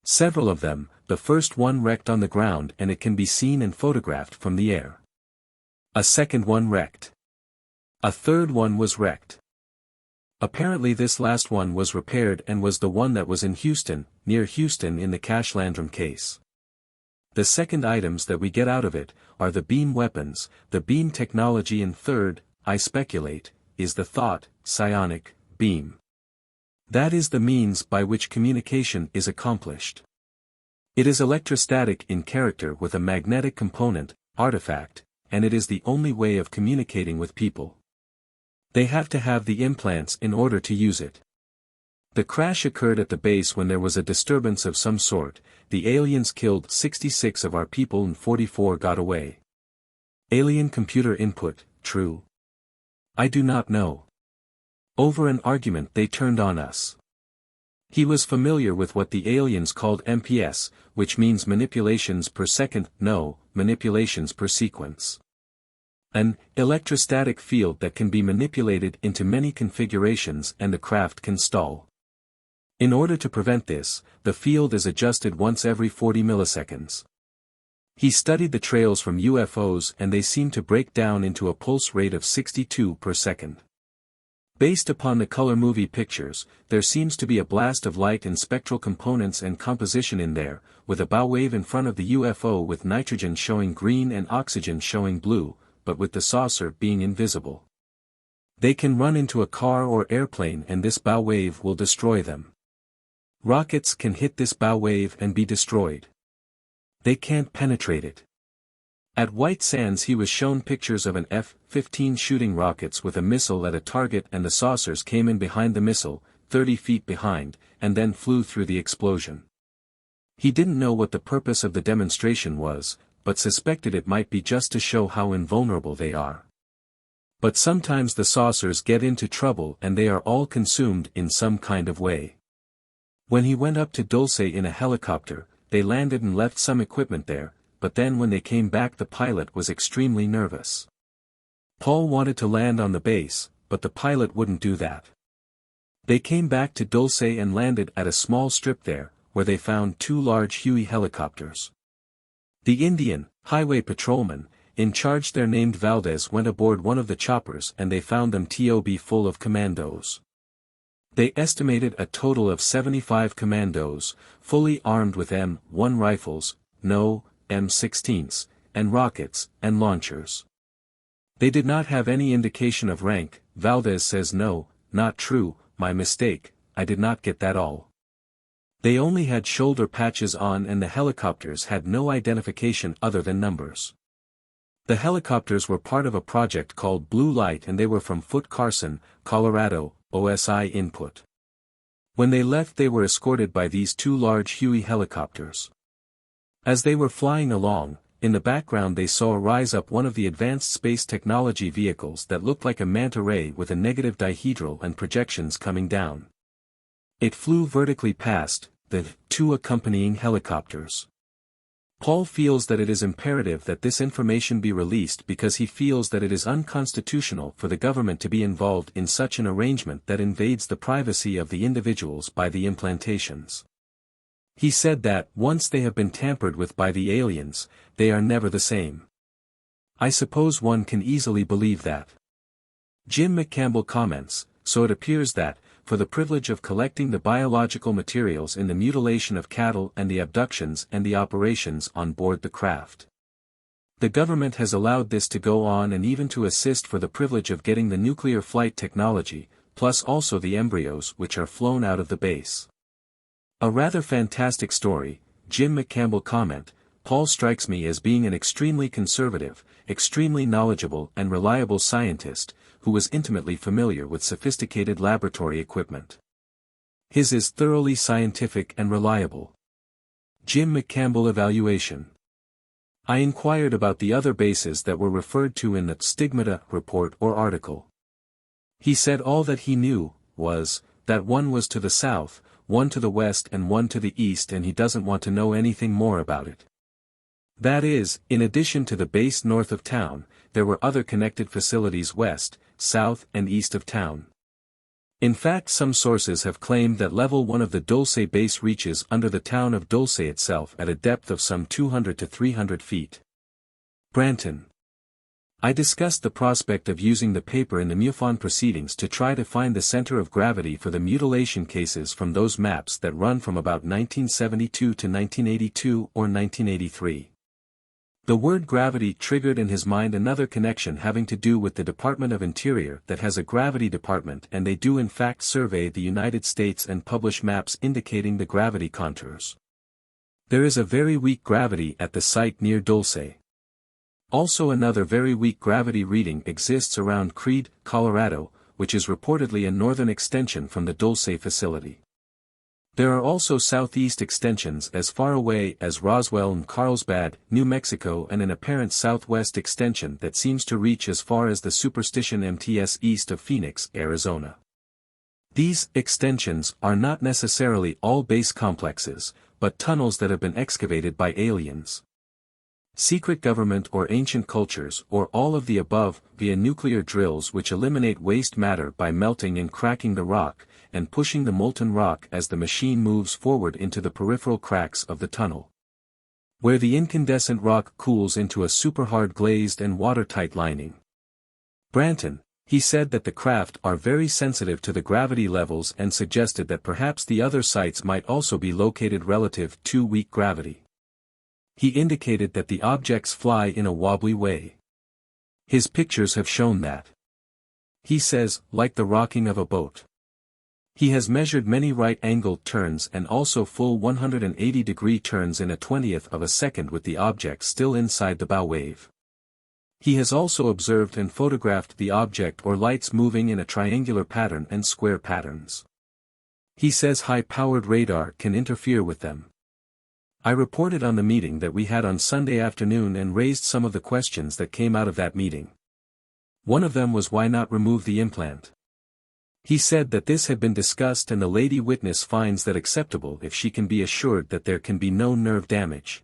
Several of them, the first one wrecked on the ground and it can be seen and photographed from the air. A second one wrecked. A third one was wrecked. Apparently this last one was repaired and was the one that was in Houston, near Houston in the Cash Landrum case. The second items that we get out of it, are the beam weapons, the beam technology, and third, I speculate, is the thought, psionic, beam. That is the means by which communication is accomplished. It is electrostatic in character with a magnetic component, artifact, and it is the only way of communicating with people. They have to have the implants in order to use it. The crash occurred at the base when there was a disturbance of some sort. The aliens killed 66 of our people and 44 got away. Alien computer input, true? I do not know. Over an argument they turned on us. He was familiar with what the aliens called MPS, which means manipulations per second, no, manipulations per sequence. An electrostatic field that can be manipulated into many configurations and the craft can stall. In order to prevent this, the field is adjusted once every 40 milliseconds. He studied the trails from UFOs and they seem to break down into a pulse rate of 62 per second. Based upon the color movie pictures, there seems to be a blast of light and spectral components and composition in there, with a bow wave in front of the UFO with nitrogen showing green and oxygen showing blue, but with the saucer being invisible. They can run into a car or airplane and this bow wave will destroy them. Rockets can hit this bow wave and be destroyed. They can't penetrate it. At White Sands he was shown pictures of an F-15 shooting rockets with a missile at a target, and the saucers came in behind the missile, 30 feet behind, and then flew through the explosion. He didn't know what the purpose of the demonstration was, but suspected it might be just to show how invulnerable they are. But sometimes the saucers get into trouble and they are all consumed in some kind of way. When he went up to Dulce in a helicopter, they landed and left some equipment there, but then when they came back the pilot was extremely nervous. Paul wanted to land on the base, but the pilot wouldn't do that. They came back to Dulce and landed at a small strip there, where they found 2 large Huey helicopters. The Indian, highway patrolman, in charge there named Valdez went aboard one of the choppers and they found them full of commandos. They estimated a total of 75 commandos, fully armed with M1 rifles, no, M16s, and rockets, and launchers. They did not have any indication of rank. Valdez says no, not true, my mistake, I did not get that all. They only had shoulder patches on and the helicopters had no identification other than numbers. The helicopters were part of a project called Blue Light and they were from Fort Carson, Colorado, OSI input. When they left they were escorted by these two large Huey helicopters. As they were flying along, in the background they saw rise up one of the advanced space technology vehicles that looked like a manta ray with a negative dihedral and projections coming down. It flew vertically past the two accompanying helicopters. Paul feels that it is imperative that this information be released because he feels that it is unconstitutional for the government to be involved in such an arrangement that invades the privacy of the individuals by the implantations. He said that, once they have been tampered with by the aliens, they are never the same. I suppose one can easily believe that. Jim Mccampbell comments, so it appears that, for the privilege of collecting the biological materials in the mutilation of cattle and the abductions and the operations on board the craft. The government has allowed this to go on and even to assist for the privilege of getting the nuclear flight technology, plus also the embryos which are flown out of the base. A rather fantastic story, Jim Mccampbell comment, Paul strikes me as being an extremely conservative, extremely knowledgeable and reliable scientist, who was intimately familiar with sophisticated laboratory equipment. His is thoroughly scientific and reliable. Jim Mccampbell evaluation. I inquired about the other bases that were referred to in the Stigmata report or article. He said all that he knew was that one was to the south, one to the west and one to the east, and he doesn't want to know anything more about it. That is, in addition to the base north of town, there were other connected facilities west, south and east of town. In fact, some sources have claimed that level 1 of the Dulce base reaches under the town of Dulce itself at a depth of some 200 to 300 feet. Branton. I discussed the prospect of using the paper in the MUFON proceedings to try to find the center of gravity for the mutilation cases from those maps that run from about 1972 to 1982 or 1983. The word gravity triggered in his mind another connection having to do with the Department of Interior that has a gravity department, and they do in fact survey the United States and publish maps indicating the gravity contours. There is a very weak gravity at the site near Dulce. Also another very weak gravity reading exists around Creede, Colorado, which is reportedly a northern extension from the Dulce facility. There are also southeast extensions as far away as Roswell and Carlsbad, New Mexico, and an apparent southwest extension that seems to reach as far as the Superstition MTS east of Phoenix, Arizona. These extensions are not necessarily all base complexes, but tunnels that have been excavated by aliens. Secret government or ancient cultures or all of the above via nuclear drills which eliminate waste matter by melting and cracking the rock, and pushing the molten rock as the machine moves forward into the peripheral cracks of the tunnel, where the incandescent rock cools into a super-hard glazed and watertight lining. Branton, he said that the craft are very sensitive to the gravity levels and suggested that perhaps the other sites might also be located relative to weak gravity. He indicated that the objects fly in a wobbly way. His pictures have shown that. He says, like the rocking of a boat. He has measured many right-angled turns and also full 180-degree turns in a 20th of a second with the object still inside the bow wave. He has also observed and photographed the object or lights moving in a triangular pattern and square patterns. He says high-powered radar can interfere with them. I reported on the meeting that we had on Sunday afternoon and raised some of the questions that came out of that meeting. One of them was why not remove the implant. He said that this had been discussed and the lady witness finds that acceptable if she can be assured that there can be no nerve damage.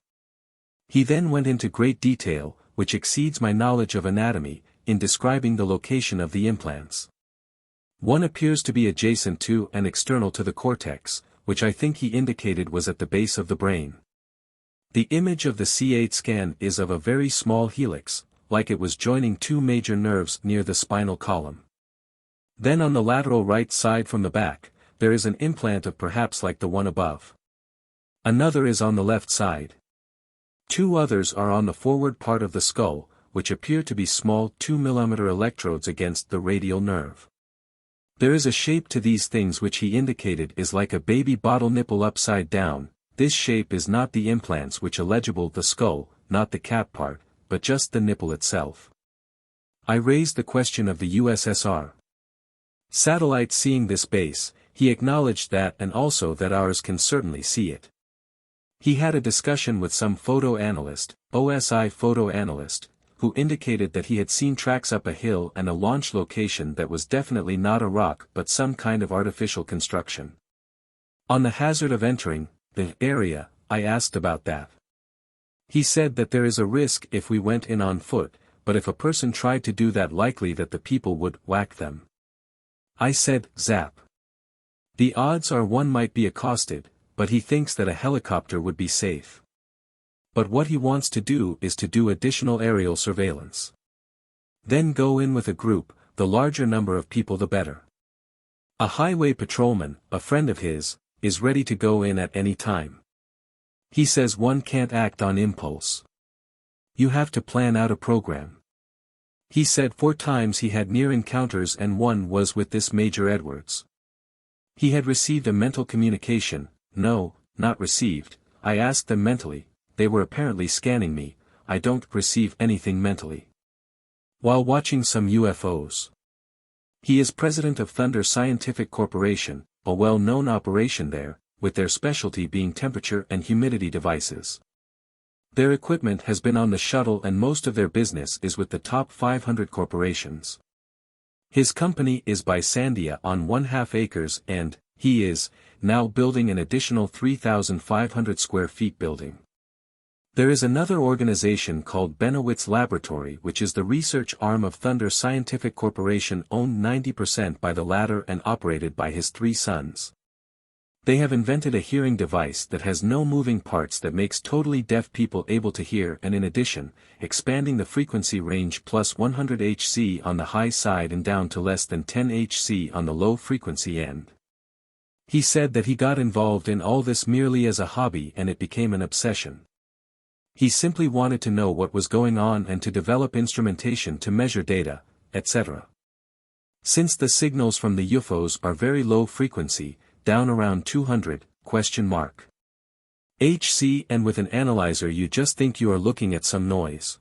He then went into great detail, which exceeds my knowledge of anatomy, in describing the location of the implants. One appears to be adjacent to and external to the cortex, which I think he indicated was at the base of the brain. The image of the C8 scan is of a very small helix, like it was joining two major nerves near the spinal column. Then on the lateral right side from the back, there is an implant of perhaps like the one above. Another is on the left side. Two others are on the forward part of the skull, which appear to be small 2 mm electrodes against the radial nerve. There is a shape to these things which he indicated is like a baby bottle nipple upside down. This shape is not the implants which are legible the skull, not the cap part, but just the nipple itself. I raised the question of the USSR satellite seeing this base. He acknowledged that and also that ours can certainly see it. He had a discussion with some photo analyst, OSI photo analyst, who indicated that he had seen tracks up a hill and a launch location that was definitely not a rock but some kind of artificial construction. On the hazard of entering the area, I asked about that. He said that there is a risk if we went in on foot, but if a person tried to do that likely that the people would whack them. I said, zap. The odds are one might be accosted, but he thinks that a helicopter would be safe. But what he wants to do is to do additional aerial surveillance. Then go in with a group, the larger number of people the better. A highway patrolman, a friend of his, is ready to go in at any time. He says one can't act on impulse. You have to plan out a program. He said 4 times he had near encounters and one was with this Major Edwards. He had received a mental communication. No, not received. I asked them mentally, they were apparently scanning me. I don't receive anything mentally. While watching some UFOs. He is president of Thunder Scientific Corporation, a well-known operation there, with their specialty being temperature and humidity devices. Their equipment has been on the shuttle and most of their business is with the top 500 corporations. His company is by Sandia on 1/2 acres and, he is, now building an additional 3,500 square feet building. There is another organization called Bennewitz Laboratory which is the research arm of Thunder Scientific Corporation owned 90% by the latter and operated by his 3 sons. They have invented a hearing device that has no moving parts that makes totally deaf people able to hear and in addition, expanding the frequency range plus 100 Hz on the high side and down to less than 10 Hz on the low frequency end. He said that he got involved in all this merely as a hobby and it became an obsession. He simply wanted to know what was going on and to develop instrumentation to measure data, etc. Since the signals from the UFOs are very low frequency, down around 200, Hz and with an analyzer you just think you are looking at some noise.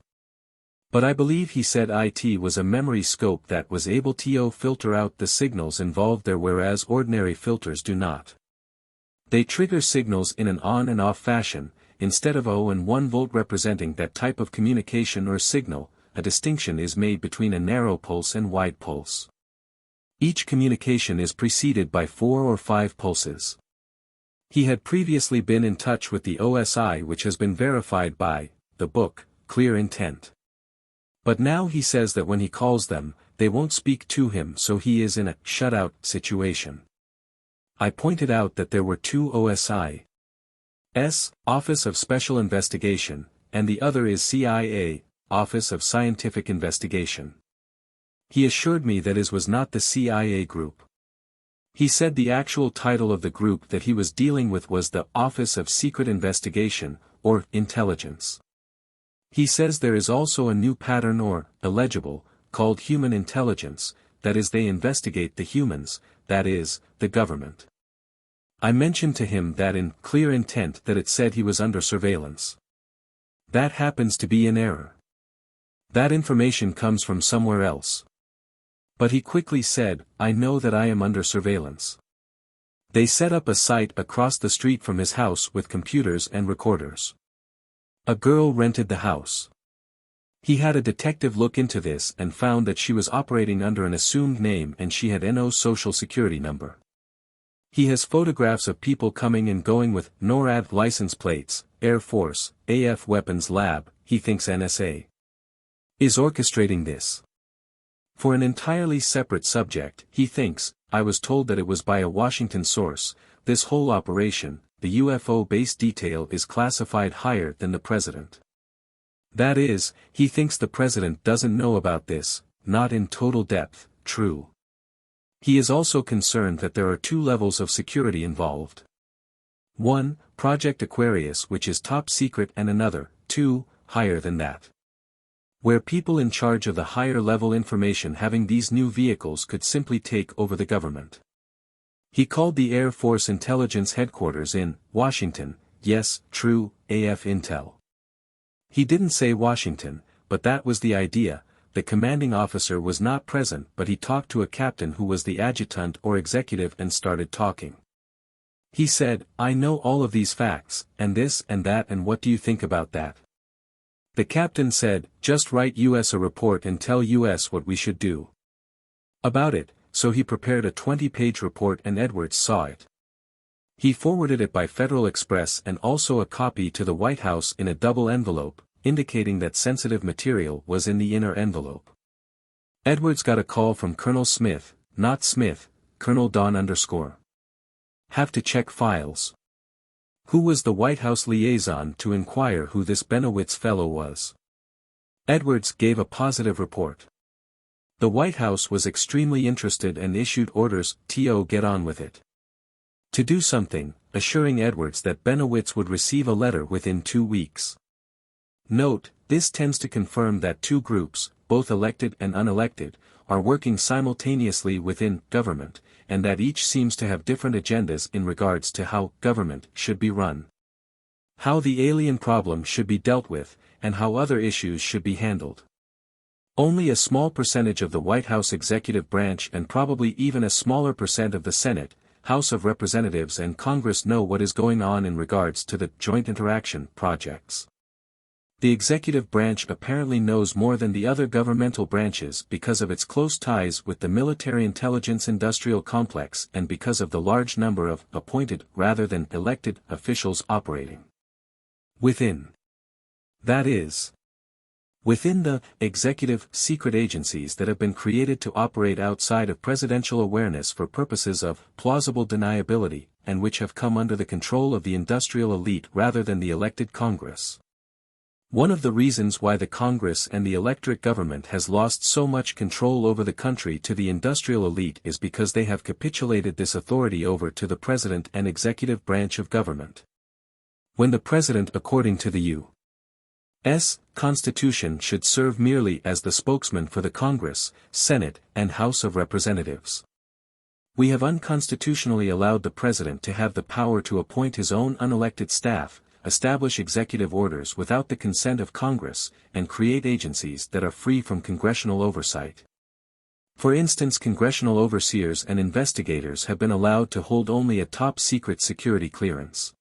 But I believe he said it was a memory scope that was able to filter out the signals involved there whereas ordinary filters do not. They trigger signals in an on and off fashion, instead of 0 and 1 volt representing that type of communication or signal, a distinction is made between a narrow pulse and wide pulse. Each communication is preceded by 4 or 5 pulses. He had previously been in touch with the OSI which has been verified by the book, Clear Intent. But now he says that when he calls them, they won't speak to him so he is in a shutout situation. I pointed out that there were 2 OSI's, Office of Special Investigation, and the other is CIA, Office of Scientific Investigation. He assured me that his was not the CIA group. He said the actual title of the group that he was dealing with was the Office of Secret Investigation, or Intelligence. He says there is also a new pattern or, illegible, called Human Intelligence, that is they investigate the humans, that is, the government. I mentioned to him that in Clear Intent that it said he was under surveillance. That happens to be in error. That information comes from somewhere else. But he quickly said, I know that I am under surveillance. They set up a site across the street from his house with computers and recorders. A girl rented the house. He had a detective look into this and found that she was operating under an assumed name and she had no social security number. He has photographs of people coming and going with NORAD license plates, Air Force, AF Weapons Lab. He thinks NSA is orchestrating this. For an entirely separate subject, he thinks, I was told that it was by a Washington source, this whole operation, the UFO base detail is classified higher than the president. That is, he thinks the president doesn't know about this, not in total depth, true. He is also concerned that there are 2 levels of security involved. 1, Project Aquarius which is top secret and another, 2, higher than that. Where people in charge of the higher level information having these new vehicles could simply take over the government. He called the Air Force Intelligence Headquarters in Washington, yes, true, AF Intel. He didn't say Washington, but that was the idea. The commanding officer was not present, but he talked to a captain who was the adjutant or executive and started talking. He said, "I know all of these facts, and this and that, and what do you think about that?" The captain said, "Just write US a report and tell US what we should do about it," so he prepared a 20-page report and Edwards saw it. He forwarded it by Federal Express and also a copy to the White House in a double envelope, indicating that sensitive material was in the inner envelope. Edwards got a call from Colonel Smith, not Smith, Colonel Don _ Have to check files. Who was the White House liaison to inquire who this Bennewitz fellow was. Edwards gave a positive report. The White House was extremely interested and issued orders to get on with it. To do something, assuring Edwards that Bennewitz would receive a letter within 2 weeks. Note, this tends to confirm that two groups, both elected and unelected, are working simultaneously within government, and that each seems to have different agendas in regards to how government should be run, how the alien problem should be dealt with, and how other issues should be handled. Only a small percentage of the White House executive branch and probably even a smaller percent of the Senate, House of Representatives and Congress know what is going on in regards to the Joint Interaction projects. The executive branch apparently knows more than the other governmental branches because of its close ties with the military intelligence industrial complex and because of the large number of appointed rather than elected officials operating within. That is, within the executive secret agencies that have been created to operate outside of presidential awareness for purposes of plausible deniability, and which have come under the control of the industrial elite rather than the elected Congress. One of the reasons why the Congress and the electorate government has lost so much control over the country to the industrial elite is because they have capitulated this authority over to the president and executive branch of government. When the president, according to the U.S. Constitution, should serve merely as the spokesman for the Congress, Senate, and House of Representatives. We have unconstitutionally allowed the president to have the power to appoint his own unelected staff, establish executive orders without the consent of Congress, and create agencies that are free from congressional oversight. For instance, congressional overseers and investigators have been allowed to hold only a top-secret security clearance.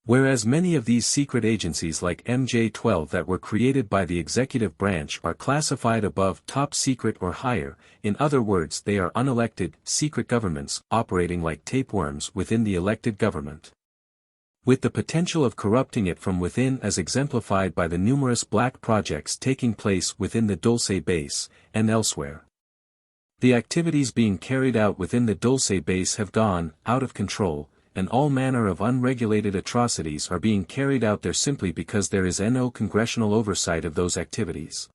Whereas many of these secret agencies like MJ-12 that were created by the executive branch are classified above top secret or higher, in other words they are unelected, secret governments, operating like tapeworms within the elected government, with the potential of corrupting it from within as exemplified by the numerous black projects taking place within the Dulce base, and elsewhere. The activities being carried out within the Dulce base have gone out of control, and all manner of unregulated atrocities are being carried out there simply because there is no congressional oversight of those activities.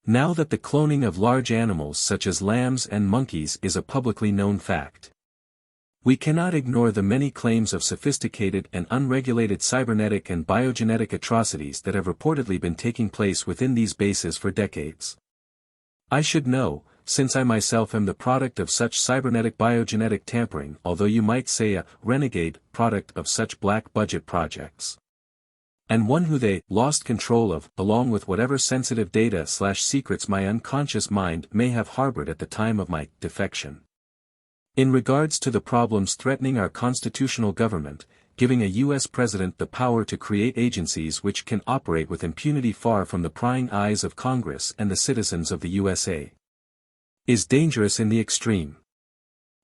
Now that the cloning of large animals such as lambs and monkeys is a publicly known fact, we cannot ignore the many claims of sophisticated and unregulated cybernetic and biogenetic atrocities that have reportedly been taking place within these bases for decades. I should know, since I myself am the product of such cybernetic biogenetic tampering, although you might say a renegade product of such black budget projects. And one who they lost control of, along with whatever sensitive data/secrets my unconscious mind may have harbored at the time of my defection. In regards to the problems threatening our constitutional government, giving a U.S. president the power to create agencies which can operate with impunity far from the prying eyes of Congress and the citizens of the USA, is dangerous in the extreme.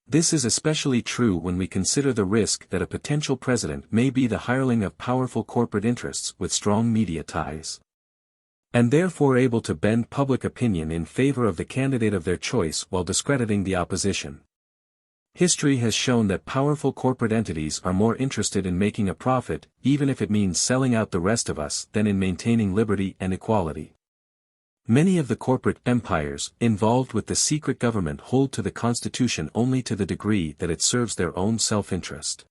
This is especially true when we consider the risk that a potential president may be the hireling of powerful corporate interests with strong media ties, and therefore able to bend public opinion in favor of the candidate of their choice while discrediting the opposition. History has shown that powerful corporate entities are more interested in making a profit, even if it means selling out the rest of us, than in maintaining liberty and equality. Many of the corporate empires involved with the secret government hold to the Constitution only to the degree that it serves their own self-interest.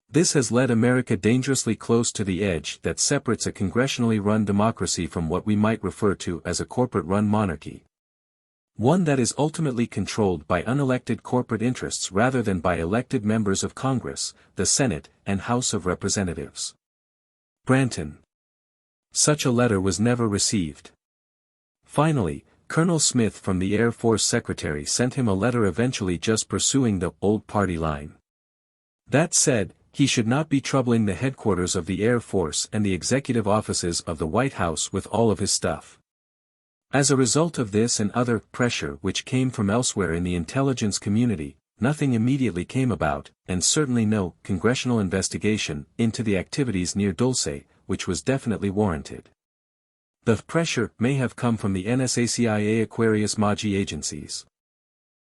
This has led America dangerously close to the edge that separates a congressionally run democracy from what we might refer to as a corporate-run monarchy. One that is ultimately controlled by unelected corporate interests rather than by elected members of Congress, the Senate, and House of Representatives. Branton. Such a letter was never received. Finally, Colonel Smith from the Air Force Secretary sent him a letter eventually just pursuing the old party line. That said, he should not be troubling the headquarters of the Air Force and the executive offices of the White House with all of his stuff. As a result of this and other pressure which came from elsewhere in the intelligence community, nothing immediately came about, and certainly no congressional investigation into the activities near Dulce, which was definitely warranted. The pressure may have come from the NSA, CIA, Aquarius, MAGI agencies.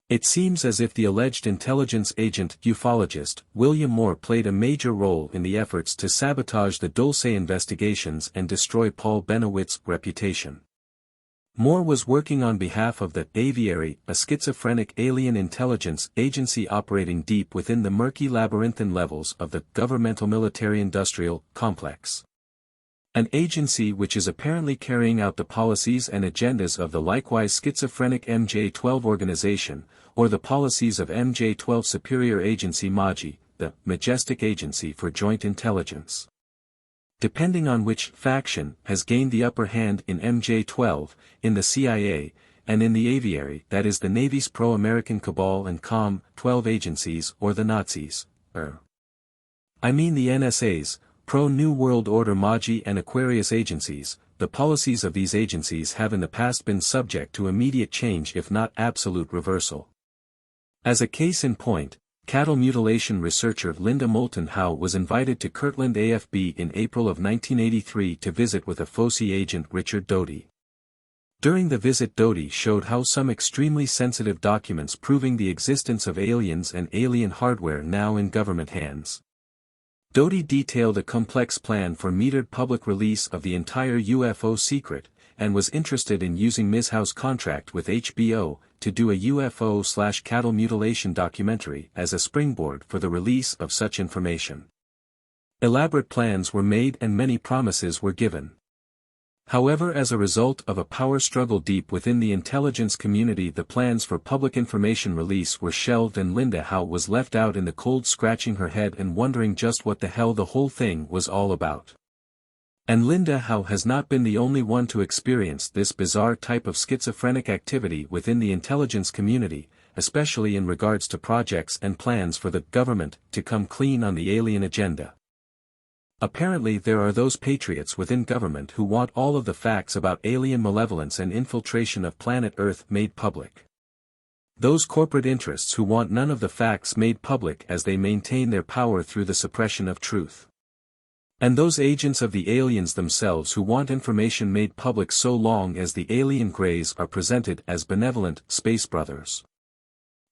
It seems as if the alleged intelligence agent ufologist William Moore played a major role in the efforts to sabotage the Dulce investigations and destroy Paul Bennewitz's reputation. Moore was working on behalf of the Aviary, a schizophrenic alien intelligence agency operating deep within the murky labyrinthine levels of the governmental military-industrial complex. An agency which is apparently carrying out the policies and agendas of the likewise schizophrenic MJ-12 organization, or the policies of MJ-12 Superior Agency MAGI, the Majestic Agency for Joint Intelligence. Depending on which faction has gained the upper hand in MJ-12, in the CIA, and in the Aviary, that is the Navy's pro-American cabal and Com-12 agencies or the Nazis, I mean the NSA's, pro-New World Order MAGI and Aquarius agencies. The policies of these agencies have in the past been subject to immediate change if not absolute reversal. As a case in point, cattle mutilation researcher Linda Moulton Howe was invited to Kirtland AFB in April of 1983 to visit with a FOSI agent Richard Doty. During the visit, Doty showed how some extremely sensitive documents proving the existence of aliens and alien hardware now in government hands. Doty detailed a complex plan for metered public release of the entire UFO secret, and was interested in using Ms. Howe's contract with HBO, to do a UFO/cattle mutilation documentary as a springboard for the release of such information. Elaborate plans were made and many promises were given. However, as a result of a power struggle deep within the intelligence community, the plans for public information release were shelved and Linda Howe was left out in the cold, scratching her head and wondering just what the hell the whole thing was all about. And Linda Howe has not been the only one to experience this bizarre type of schizophrenic activity within the intelligence community, especially in regards to projects and plans for the government to come clean on the alien agenda. Apparently there are those patriots within government who want all of the facts about alien malevolence and infiltration of planet Earth made public. Those corporate interests who want none of the facts made public as they maintain their power through the suppression of truth. And those agents of the aliens themselves who want information made public so long as the alien greys are presented as benevolent space brothers.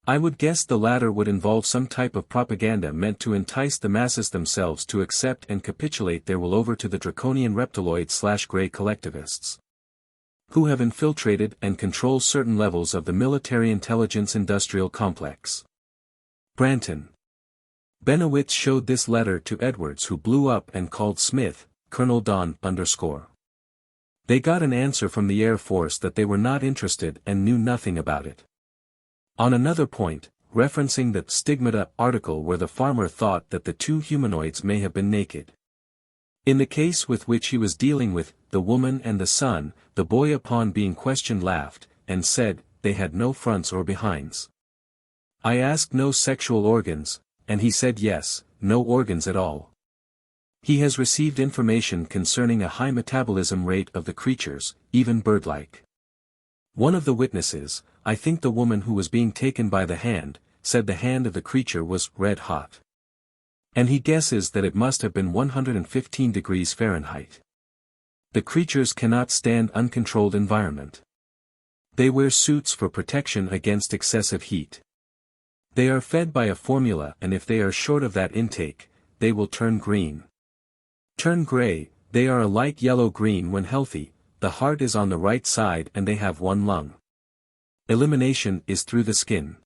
I would guess the latter would involve some type of propaganda meant to entice the masses themselves to accept and capitulate their will over to the draconian reptiloid/grey collectivists, who have infiltrated and control certain levels of the military intelligence industrial complex. Branton. Bennewitz showed this letter to Edwards, who blew up and called Smith, Colonel Don _. They got an answer from the Air Force that they were not interested and knew nothing about it. On another point, referencing the Stigmata article where the farmer thought that the two humanoids may have been naked. In the case with which he was dealing with, the woman and the son, the boy upon being questioned laughed, and said, they had no fronts or behinds. I asked no sexual organs, and he said yes, no organs at all. He has received information concerning a high metabolism rate of the creatures, even bird-like. One of the witnesses, I think the woman who was being taken by the hand, said the hand of the creature was red hot. And he guesses that it must have been 115 degrees Fahrenheit. The creatures cannot stand uncontrolled environment. They wear suits for protection against excessive heat. They are fed by a formula, and if they are short of that intake, they will turn green. Turn gray, they are a light yellow-green when healthy, the heart is on the right side and they have one lung. Elimination is through the skin.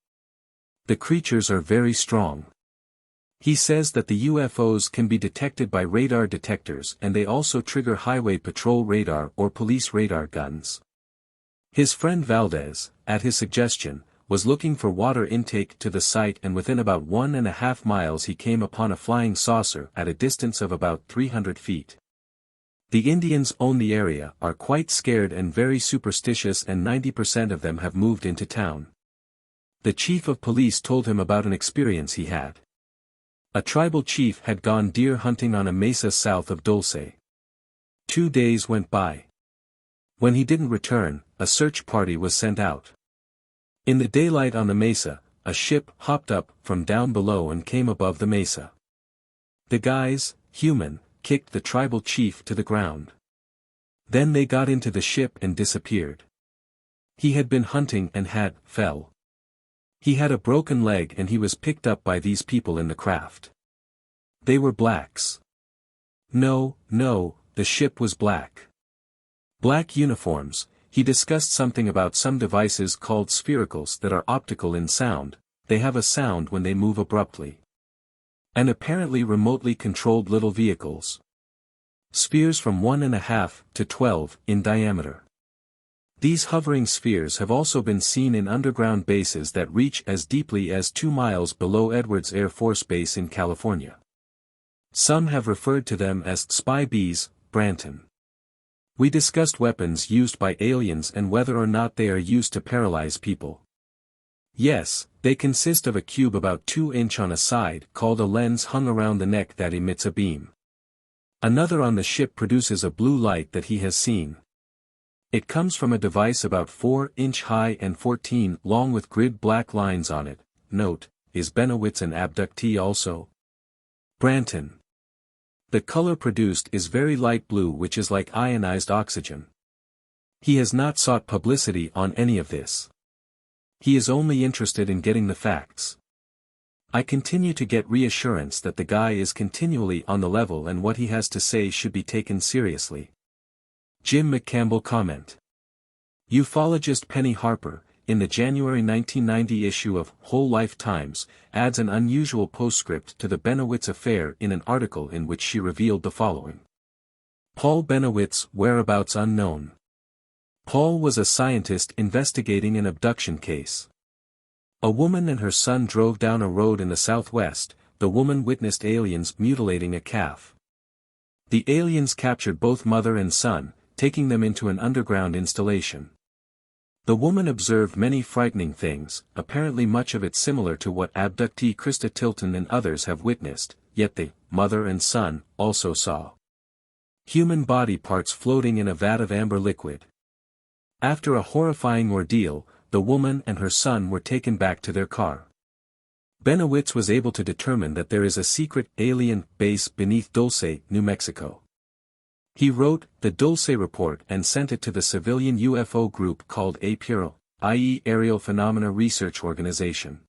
The creatures are very strong. He says that the UFOs can be detected by radar detectors and they also trigger highway patrol radar or police radar guns. His friend Valdez, at his suggestion, was looking for water intake to the site, and within about 1.5 miles he came upon a flying saucer at a distance of about 300 feet. The Indians own the area, are quite scared and very superstitious, and 90% of them have moved into town. The chief of police told him about an experience he had. A tribal chief had gone deer hunting on a mesa south of Dulce. 2 days went by. When he didn't return, a search party was sent out. In the daylight on the mesa, a ship hopped up from down below and came above the mesa. The guys, human, kicked the tribal chief to the ground. Then they got into the ship and disappeared. He had been hunting and fell. He had a broken leg and he was picked up by these people in the craft. They were blacks. No, the ship was black. Black uniforms. He discussed something about some devices called sphericals that are optical in sound, they have a sound when they move abruptly. And apparently remotely controlled little vehicles. Spheres from 1.5 to 12 in diameter. These hovering spheres have also been seen in underground bases that reach as deeply as 2 miles below Edwards Air Force Base in California. Some have referred to them as spy bees, Branton. We discussed weapons used by aliens and whether or not they are used to paralyze people. Yes, they consist of a cube about 2 inches on a side called a lens hung around the neck that emits a beam. Another on the ship produces a blue light that he has seen. It comes from a device about 4 inches high and 14 long with grid black lines on it. Note, is Bennewitz an abductee also? Branton. The color produced is very light blue, which is like ionized oxygen. He has not sought publicity on any of this. He is only interested in getting the facts. I continue to get reassurance that the guy is continually on the level and what he has to say should be taken seriously. Jim Mccampbell comment. Ufologist Penny Harper, in the January 1990 issue of Whole Life Times, adds an unusual postscript to the Bennewitz affair in an article in which she revealed the following. Paul Bennewitz, whereabouts unknown. Paul was a scientist investigating an abduction case. A woman and her son drove down a road in the southwest. The woman witnessed aliens mutilating a calf. The aliens captured both mother and son, taking them into an underground installation. The woman observed many frightening things, apparently much of it similar to what abductee Christa Tilton and others have witnessed, yet the mother and son also saw human body parts floating in a vat of amber liquid. After a horrifying ordeal, the woman and her son were taken back to their car. Bennewitz was able to determine that there is a secret alien base beneath Dulce, New Mexico. He wrote the Dulce Report and sent it to the civilian UFO group called APIRO, i.e. Aerial Phenomena Research Organization.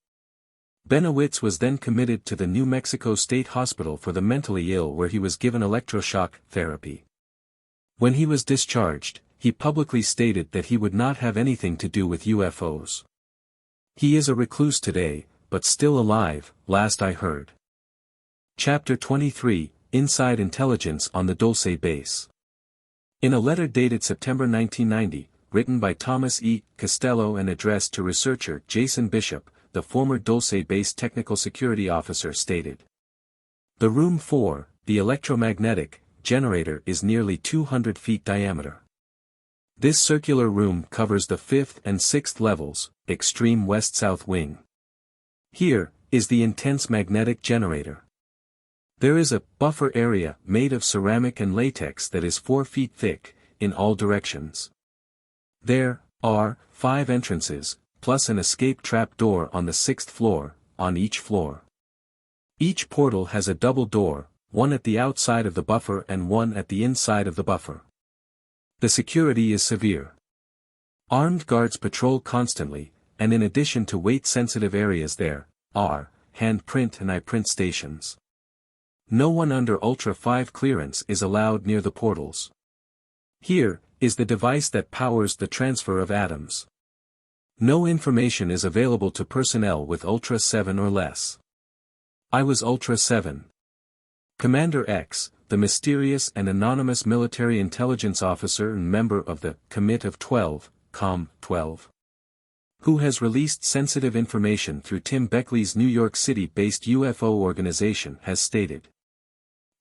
Bennewitz was then committed to the New Mexico State Hospital for the mentally ill, where he was given electroshock therapy. When he was discharged, he publicly stated that he would not have anything to do with UFOs. He is a recluse today, but still alive, last I heard. Chapter 23, Inside Intelligence on the Dulce Base. In a letter dated September 1990, written by Thomas E. Costello and addressed to researcher Jason Bishop, the former Dulce Base technical security officer stated. The room 4, the electromagnetic generator, is nearly 200 feet diameter. This circular room covers the 5th and 6th levels, extreme west-south wing. Here is the intense magnetic generator. There is a buffer area made of ceramic and latex that is 4 feet thick, in all directions. There are 5 entrances, plus an escape trap door on the 6th floor, on each floor. Each portal has a double door, one at the outside of the buffer and one at the inside of the buffer. The security is severe. Armed guards patrol constantly, and in addition to weight-sensitive areas there are hand-print and eye-print stations. No one under Ultra 5 clearance is allowed near the portals. Here is the device that powers the transfer of atoms. No information is available to personnel with Ultra 7 or less. I was Ultra 7. Commander X, the mysterious and anonymous military intelligence officer and member of the Commit of 12, Com 12. Who has released sensitive information through Tim Beckley's New York City-based UFO organization, has stated.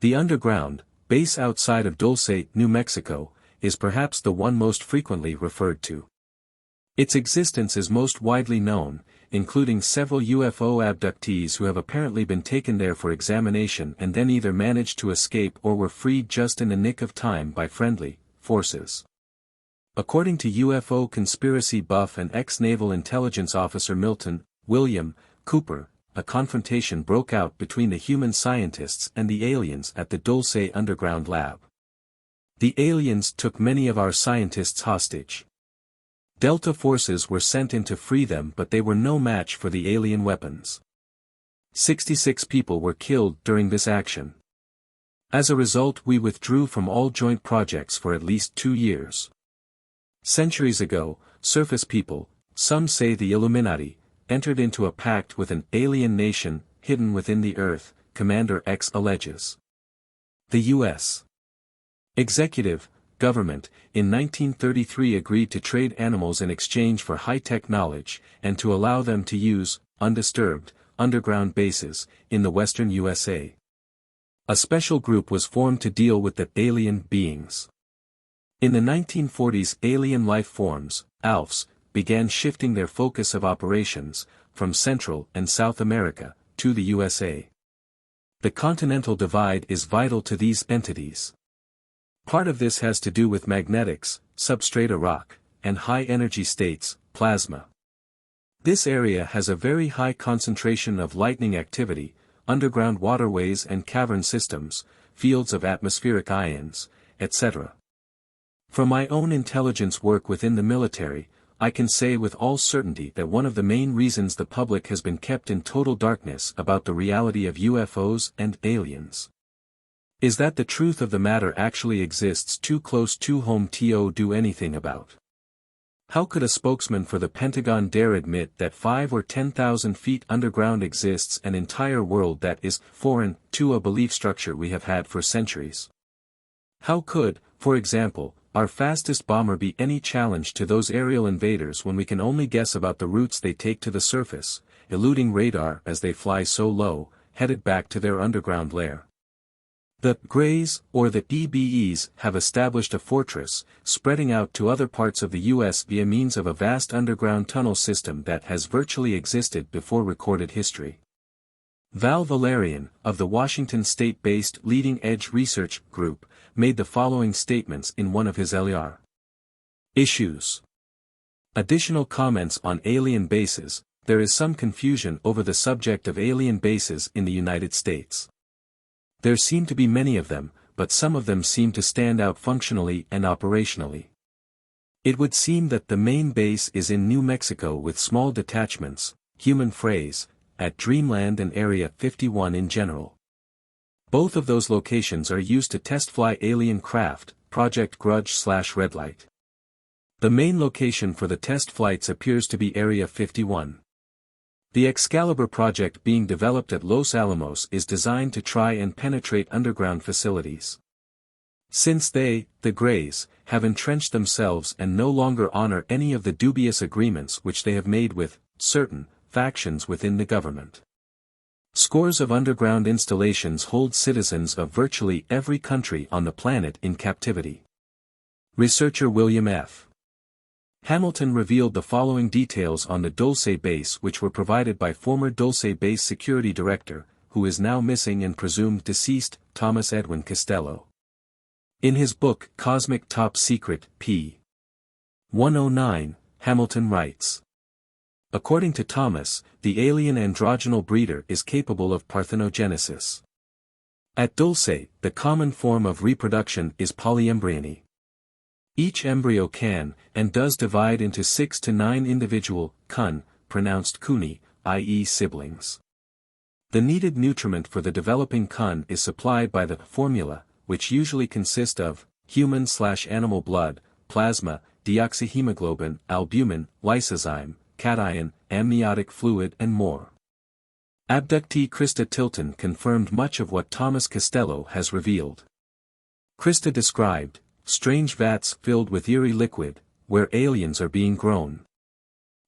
The underground, base outside of Dulce, New Mexico, is perhaps the one most frequently referred to. Its existence is most widely known, including several UFO abductees who have apparently been taken there for examination and then either managed to escape or were freed just in the nick of time by friendly forces. According to UFO conspiracy buff and ex-naval intelligence officer Milton William Cooper, a confrontation broke out between the human scientists and the aliens at the Dulce underground lab. The aliens took many of our scientists hostage. Delta forces were sent in to free them, but they were no match for the alien weapons. 66 people were killed during this action. As a result, we withdrew from all joint projects for at least 2 years. Centuries ago, surface people, some say the Illuminati, entered into a pact with an alien nation hidden within the earth, Commander X alleges. The U.S. executive government, in 1933 agreed to trade animals in exchange for high-tech knowledge, and to allow them to use, undisturbed, underground bases, in the western USA. A special group was formed to deal with the alien beings. In the 1940s, alien life forms, ALFs, began shifting their focus of operations, from Central and South America, to the USA. The continental divide is vital to these entities. Part of this has to do with magnetics, substrata rock, and high-energy states, plasma. This area has a very high concentration of lightning activity, underground waterways and cavern systems, fields of atmospheric ions, etc. From my own intelligence work within the military, I can say with all certainty that one of the main reasons the public has been kept in total darkness about the reality of UFOs and aliens is that the truth of the matter actually exists too close to home to do anything about. How could a spokesman for the Pentagon dare admit that 5 or 10,000 feet underground exists an entire world that is foreign to a belief structure we have had for centuries? How could, for example, our fastest bomber be any challenge to those aerial invaders when we can only guess about the routes they take to the surface, eluding radar as they fly so low, headed back to their underground lair? The Greys, or the EBEs, have established a fortress, spreading out to other parts of the U.S. via means of a vast underground tunnel system that has virtually existed before recorded history. Val Valerian, of the Washington state-based Leading Edge Research Group, made the following statements in one of his LR issues. Additional comments on alien bases. There is some confusion over the subject of alien bases in the United States. There seem to be many of them, but some of them seem to stand out functionally and operationally. It would seem that the main base is in New Mexico with small detachments, human phrase, at Dreamland and Area 51 in general. Both of those locations are used to test fly alien craft, Project Grudge/Redlight. The main location for the test flights appears to be Area 51. The Excalibur project being developed at Los Alamos is designed to try and penetrate underground facilities. Since they, the Greys, have entrenched themselves and no longer honor any of the dubious agreements which they have made with certain factions within the government. Scores of underground installations hold citizens of virtually every country on the planet in captivity. Researcher William F. Hamilton revealed the following details on the Dulce base, which were provided by former Dulce base security director, who is now missing and presumed deceased, Thomas Edwin Costello. In his book Cosmic Top Secret, p. 109, Hamilton writes. According to Thomas, the alien androgenal breeder is capable of parthenogenesis. At Dulce, the common form of reproduction is polyembryony. Each embryo can, and does divide into 6 to 9 individual, kun, pronounced kuni, i.e. siblings. The needed nutriment for the developing kun is supplied by the formula, which usually consist of human/animal blood, plasma, deoxyhemoglobin, albumin, lysozyme, cation, amniotic fluid and more. Abductee Christa Tilton confirmed much of what Thomas Costello has revealed. Christa described strange vats filled with eerie liquid, where aliens are being grown.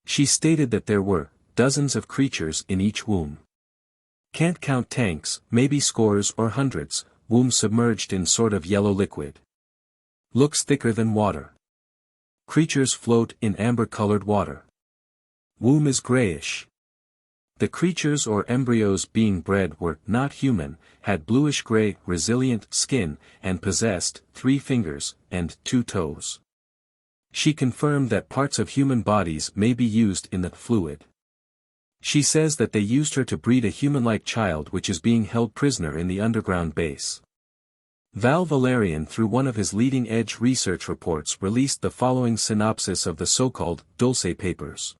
She stated that there were dozens of creatures in each womb. Can't count tanks, maybe scores or hundreds, womb submerged in sort of yellow liquid. Looks thicker than water. Creatures float in amber-colored water. Womb is grayish. The creatures or embryos being bred were not human, had bluish-gray, resilient skin, and possessed 3 fingers and 2 toes. She confirmed that parts of human bodies may be used in the fluid. She says that they used her to breed a human-like child which is being held prisoner in the underground base. Val Valerian, through one of his leading-edge research reports, released the following synopsis of the so-called Dulce Papers.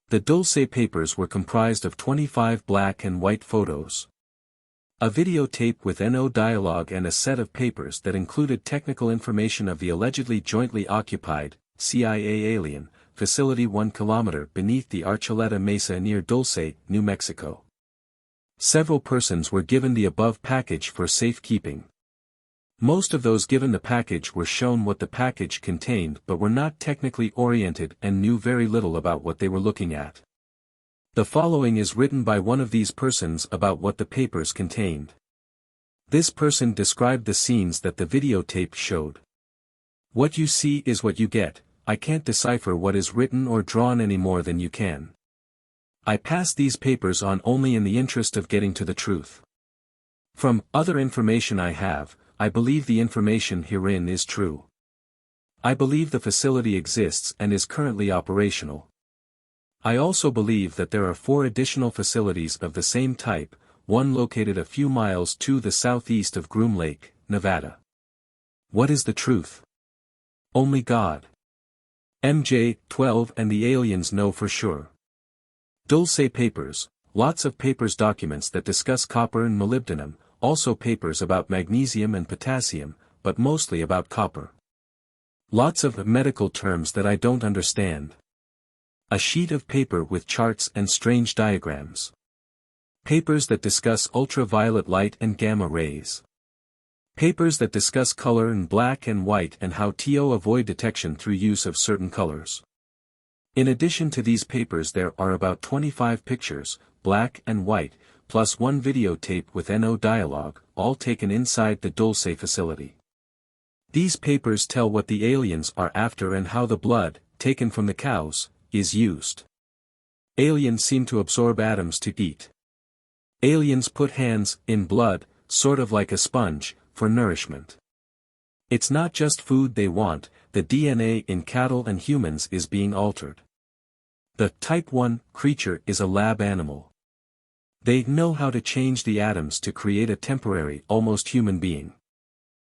The Dulce Papers were comprised of 25 black and white photos, a videotape with NO dialogue, and a set of papers that included technical information of the allegedly jointly occupied CIA alien facility 1 kilometer beneath the Archuleta Mesa near Dulce, New Mexico. Several persons were given the above package for safekeeping. Most of those given the package were shown what the package contained but were not technically oriented and knew very little about what they were looking at. The following is written by one of these persons about what the papers contained. This person described the scenes that the videotape showed. What you see is what you get. I can't decipher what is written or drawn any more than you can. I pass these papers on only in the interest of getting to the truth. From other information I have, I believe the information herein is true. I believe the facility exists and is currently operational. I also believe that there are 4 additional facilities of the same type, one located a few miles to the southeast of Groom Lake, Nevada. What is the truth? Only God. MJ 12 and the aliens know for sure. Dulce Papers, lots of papers, documents that discuss copper and molybdenum, also papers about magnesium and potassium, but mostly about copper. Lots of medical terms that I don't understand. A sheet of paper with charts and strange diagrams. Papers that discuss ultraviolet light and gamma rays. Papers that discuss color and black and white and how to avoid detection through use of certain colors. In addition to these papers there are about 25 pictures, black and white, plus 1 videotape with NO dialogue, all taken inside the Dulce facility. These papers tell what the aliens are after and how the blood, taken from the cows, is used. Aliens seem to absorb atoms to eat. Aliens put hands in blood, sort of like a sponge, for nourishment. It's not just food they want, the DNA in cattle and humans is being altered. The Type 1 creature is a lab animal. They know how to change the atoms to create a temporary, almost human being.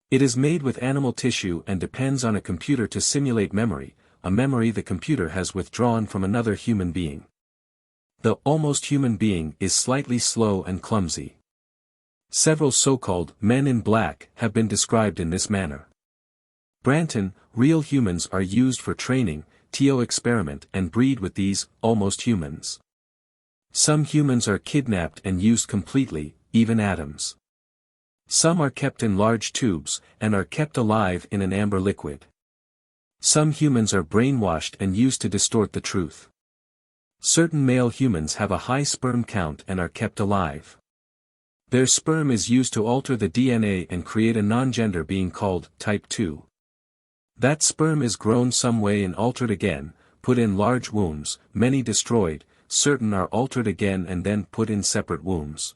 It is made with animal tissue and depends on a computer to simulate memory, a memory the computer has withdrawn from another human being. The almost human being is slightly slow and clumsy. Several so-called men in black have been described in this manner. Branton, real humans are used for training, to experiment and breed with these almost humans. Some humans are kidnapped and used completely, even atoms. Some are kept in large tubes, and are kept alive in an amber liquid. Some humans are brainwashed and used to distort the truth. Certain male humans have a high sperm count and are kept alive. Their sperm is used to alter the DNA and create a non-gender being called Type 2. That sperm is grown some way and altered again, put in large wombs, many destroyed, certain are altered again and then put in separate wombs.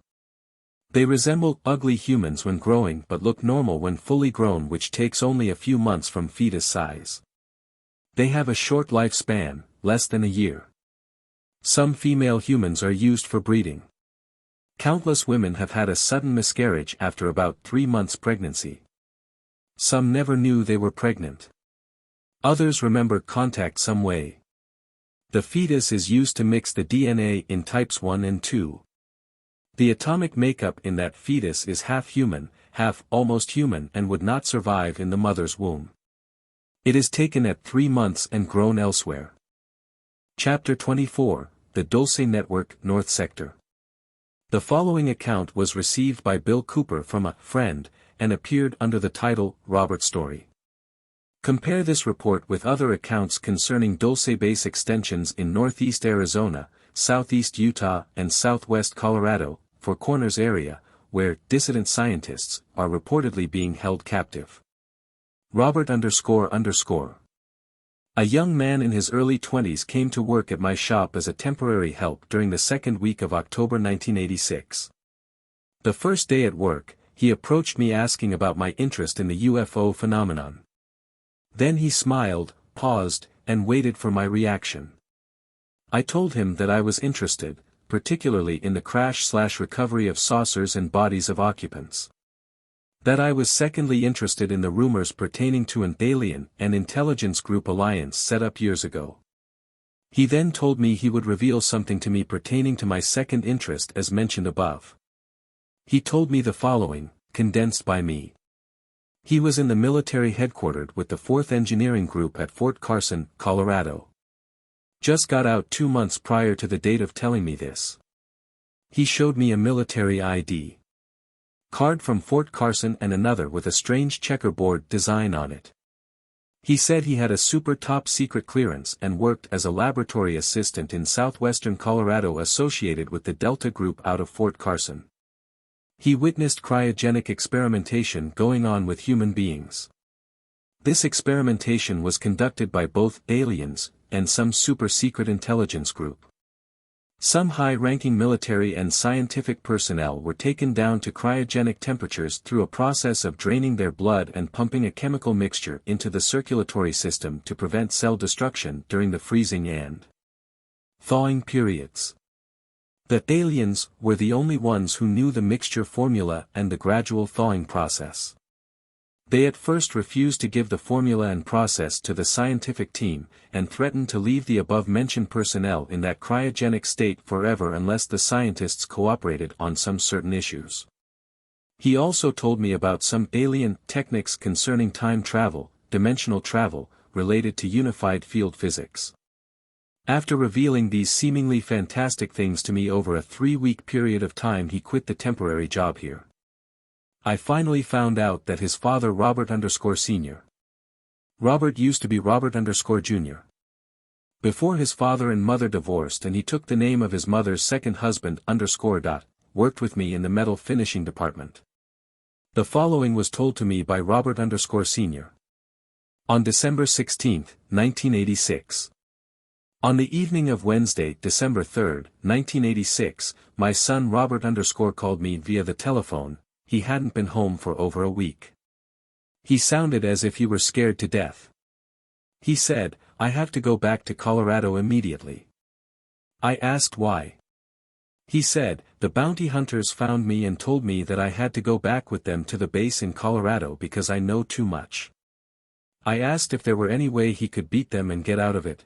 They resemble ugly humans when growing but look normal when fully grown, which takes only a few months from fetus size. They have a short lifespan, less than a year. Some female humans are used for breeding. Countless women have had a sudden miscarriage after about 3 months pregnancy. Some never knew they were pregnant. Others remember contact some way. The fetus is used to mix the DNA in types 1 and 2. The atomic makeup in that fetus is half human, half almost human, and would not survive in the mother's womb. It is taken at 3 months and grown elsewhere. Chapter 24, The Dulce Network, North Sector. The following account was received by Bill Cooper from a friend, and appeared under the title, Robert Story. Compare this report with other accounts concerning Dulce base extensions in northeast Arizona, southeast Utah and southwest Colorado, Four Corners area, where dissident scientists are reportedly being held captive. Robert __. A young man in his early 20s came to work at my shop as a temporary help during the second week of October 1986. The first day at work, he approached me asking about my interest in the UFO phenomenon. Then he smiled, paused, and waited for my reaction. I told him that I was interested, particularly in the crash/recovery of saucers and bodies of occupants. That I was secondly interested in the rumors pertaining to an alien and intelligence group alliance set up years ago. He then told me he would reveal something to me pertaining to my second interest as mentioned above. He told me the following, condensed by me. He was in the military headquartered with the 4th Engineering Group at Fort Carson, Colorado. Just got out 2 months prior to the date of telling me this. He showed me a military ID card from Fort Carson and another with a strange checkerboard design on it. He said he had a super top secret clearance and worked as a laboratory assistant in southwestern Colorado associated with the Delta Group out of Fort Carson. He witnessed cryogenic experimentation going on with human beings. This experimentation was conducted by both aliens and some super-secret intelligence group. Some high-ranking military and scientific personnel were taken down to cryogenic temperatures through a process of draining their blood and pumping a chemical mixture into the circulatory system to prevent cell destruction during the freezing and thawing periods. The aliens were the only ones who knew the mixture formula and the gradual thawing process. They at first refused to give the formula and process to the scientific team, and threatened to leave the above-mentioned personnel in that cryogenic state forever unless the scientists cooperated on some certain issues. He also told me about some alien techniques concerning time travel, dimensional travel, related to unified field physics. After revealing these seemingly fantastic things to me over a 3-week period of time, he quit the temporary job here. I finally found out that his father Robert Sr. Robert used to be Robert Jr. Before his father and mother divorced and he took the name of his mother's second husband worked with me in the metal finishing department. The following was told to me by Robert Sr. On December 16, 1986. On the evening of Wednesday, December 3, 1986, my son Robert called me via the telephone. He hadn't been home for over a week. He sounded as if he were scared to death. He said, "I have to go back to Colorado immediately." I asked why. He said, "The bounty hunters found me and told me that I had to go back with them to the base in Colorado because I know too much." I asked if there were any way he could beat them and get out of it.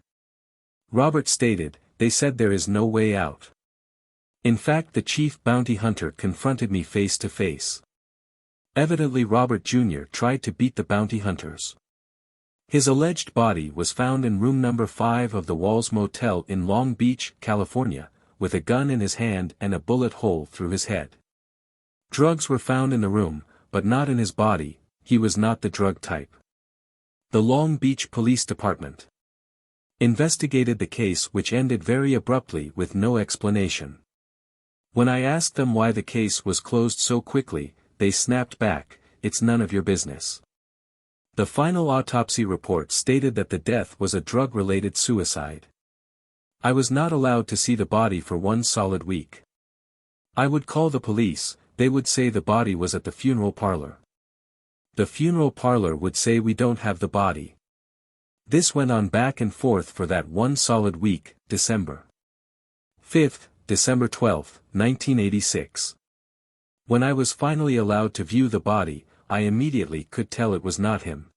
Robert stated, "They said there is no way out." In fact, the chief bounty hunter confronted me face to face. Evidently Robert Jr. tried to beat the bounty hunters. His alleged body was found in room number 5 of the Walls Motel in Long Beach, California, with a gun in his hand and a bullet hole through his head. Drugs were found in the room, but not in his body. He was not the drug type. The Long Beach Police Department investigated the case, which ended very abruptly with no explanation. When I asked them why the case was closed so quickly, they snapped back, "It's none of your business." The final autopsy report stated that the death was a drug-related suicide. I was not allowed to see the body for 1 solid week. I would call the police, they would say the body was at the funeral parlor. The funeral parlor would say we don't have the body. This went on back and forth for that 1 solid week, December 5th, December 12, 1986. When I was finally allowed to view the body, I immediately could tell it was not him.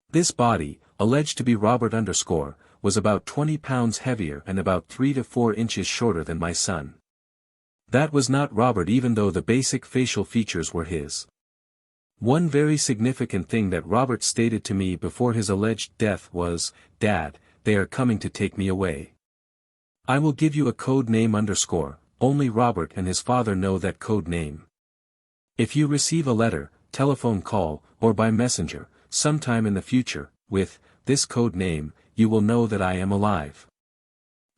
This body, alleged to be Robert was about 20 pounds heavier and about 3 to 4 inches shorter than my son. That was not Robert, even though the basic facial features were his. One very significant thing that Robert stated to me before his alleged death was, "Dad, they are coming to take me away. I will give you a code name only Robert and his father know that code name. If you receive a letter, telephone call, or by messenger, sometime in the future, with this code name, you will know that I am alive.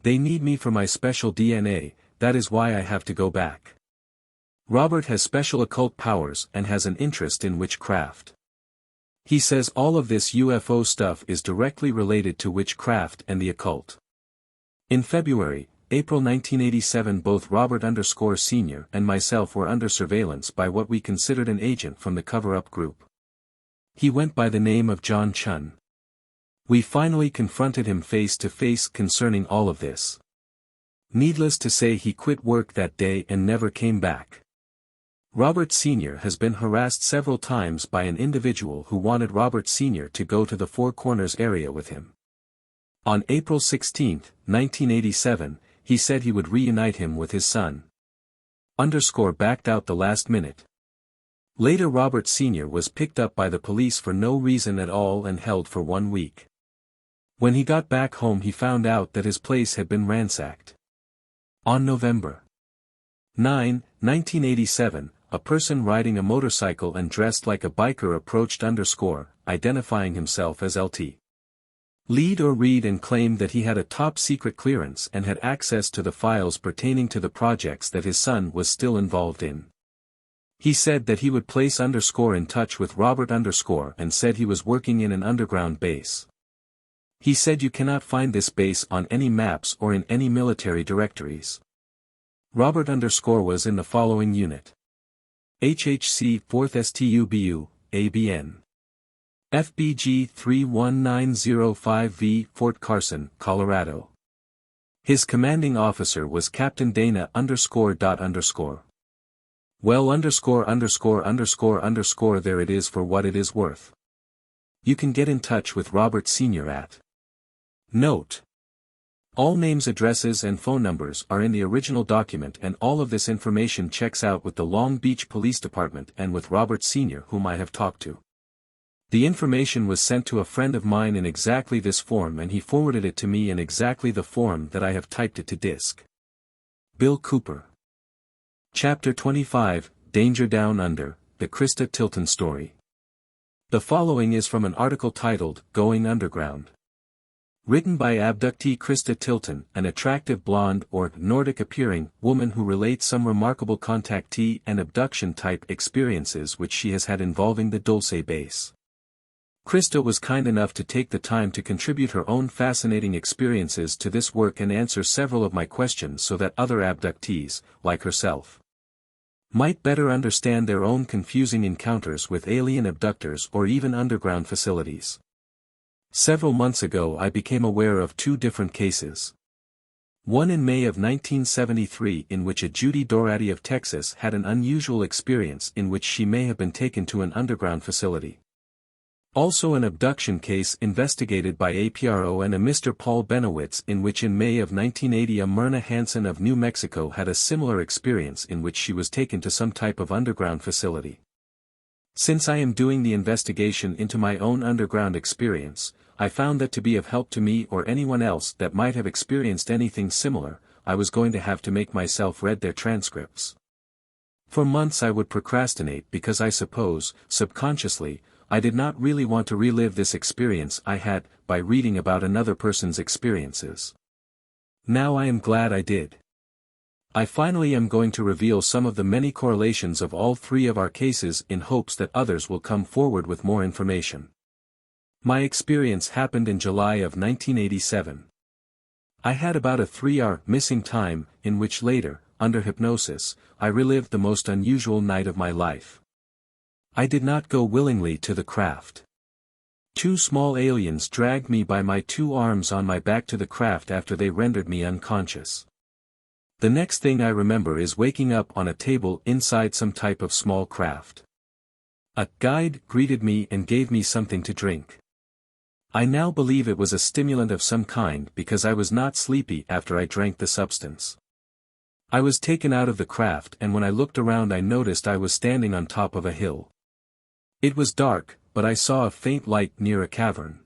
They need me for my special DNA, that is why I have to go back. Robert has special occult powers and has an interest in witchcraft. He says all of this UFO stuff is directly related to witchcraft and the occult. In April 1987 both Robert Sr. and myself were under surveillance by what we considered an agent from the cover-up group. He went by the name of John Chun. We finally confronted him face to face concerning all of this. Needless to say he quit work that day and never came back. Robert Sr. has been harassed several times by an individual who wanted Robert Sr. to go to the Four Corners area with him. On April 16, 1987, he said he would reunite him with his son. Backed out the last minute. Later Robert Sr. was picked up by the police for no reason at all and held for 1 week. When he got back home he found out that his place had been ransacked. On November 9, 1987, a person riding a motorcycle and dressed like a biker approached identifying himself as LT. Lead or read and claimed that he had a top-secret clearance and had access to the files pertaining to the projects that his son was still involved in. He said that he would place in touch with Robert and said he was working in an underground base. He said you cannot find this base on any maps or in any military directories. Robert was in the following unit. HHC 4th STUBU, ABN. FBG 31905V, Fort Carson, Colorado. His commanding officer was Captain Dana _. Well _____ there it is for what it is worth. You can get in touch with Robert Sr. at. Note. All names, addresses and phone numbers are in the original document and all of this information checks out with the Long Beach Police Department and with Robert Sr. whom I have talked to. The information was sent to a friend of mine in exactly this form and he forwarded it to me in exactly the form that I have typed it to disk. Bill Cooper. Chapter 25, Danger Down Under, the Christa Tilton Story. The following is from an article titled, Going Underground. Written by abductee Christa Tilton, an attractive blonde or Nordic-appearing woman who relates some remarkable contactee and abduction-type experiences which she has had involving the Dulce base. Christa was kind enough to take the time to contribute her own fascinating experiences to this work and answer several of my questions so that other abductees, like herself, might better understand their own confusing encounters with alien abductors or even underground facilities. Several months ago I became aware of 2 different cases. One in May of 1973 in which a Judy Dorati of Texas had an unusual experience in which she may have been taken to an underground facility. Also an abduction case investigated by APRO and a Mr. Paul Bennewitz in which in May of 1980 a Myrna Hansen of New Mexico had a similar experience in which she was taken to some type of underground facility. Since I am doing the investigation into my own underground experience, I found that to be of help to me or anyone else that might have experienced anything similar, I was going to have to make myself read their transcripts. For months I would procrastinate because I suppose, subconsciously, I did not really want to relive this experience I had, by reading about another person's experiences. Now I am glad I did. I finally am going to reveal some of the many correlations of all 3 of our cases in hopes that others will come forward with more information. My experience happened in July of 1987. I had about a 3-hour missing time, in which later, under hypnosis, I relived the most unusual night of my life. I did not go willingly to the craft. 2 small aliens dragged me by my 2 arms on my back to the craft after they rendered me unconscious. The next thing I remember is waking up on a table inside some type of small craft. A guide greeted me and gave me something to drink. I now believe it was a stimulant of some kind because I was not sleepy after I drank the substance. I was taken out of the craft and when I looked around I noticed I was standing on top of a hill. It was dark, but I saw a faint light near a cavern.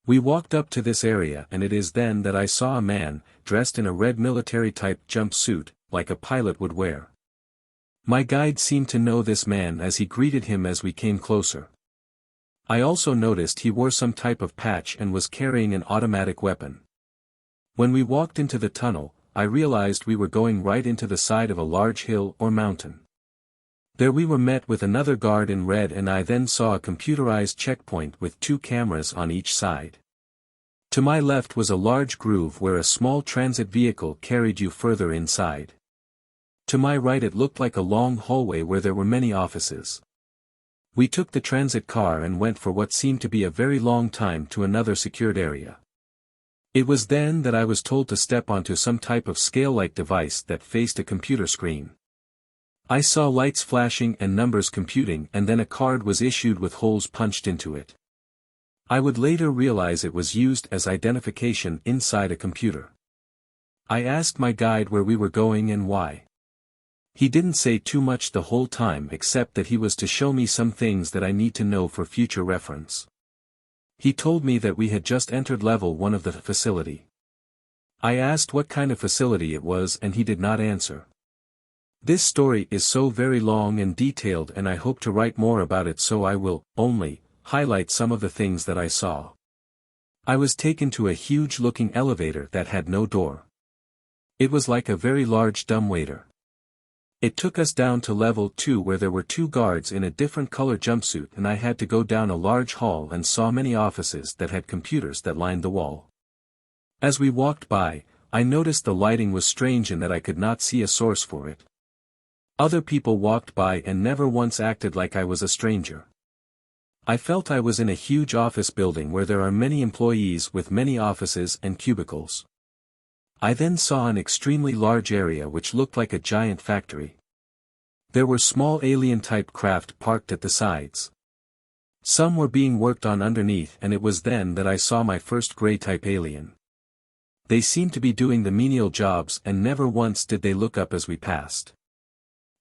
We walked up to this area and it is then that I saw a man, dressed in a red military-type jumpsuit, like a pilot would wear. My guide seemed to know this man as he greeted him as we came closer. I also noticed he wore some type of patch and was carrying an automatic weapon. When we walked into the tunnel, I realized we were going right into the side of a large hill or mountain. There we were met with another guard in red, and I then saw a computerized checkpoint with 2 cameras on each side. To my left was a large groove where a small transit vehicle carried you further inside. To my right it looked like a long hallway where there were many offices. We took the transit car and went for what seemed to be a very long time to another secured area. It was then that I was told to step onto some type of scale-like device that faced a computer screen. I saw lights flashing and numbers computing, and then a card was issued with holes punched into it. I would later realize it was used as identification inside a computer. I asked my guide where we were going and why. He didn't say too much the whole time except that he was to show me some things that I need to know for future reference. He told me that we had just entered level 1 of the facility. I asked what kind of facility it was and he did not answer. This story is so very long and detailed, and I hope to write more about it, so I will only highlight some of the things that I saw. I was taken to a huge-looking elevator that had no door. It was like a very large dumbwaiter. It took us down to level 2 where there were 2 guards in a different color jumpsuit, and I had to go down a large hall and saw many offices that had computers that lined the wall. As we walked by, I noticed the lighting was strange and that I could not see a source for it. Other people walked by and never once acted like I was a stranger. I felt I was in a huge office building where there are many employees with many offices and cubicles. I then saw an extremely large area which looked like a giant factory. There were small alien-type craft parked at the sides. Some were being worked on underneath, and it was then that I saw my first gray-type alien. They seemed to be doing the menial jobs, and never once did they look up as we passed.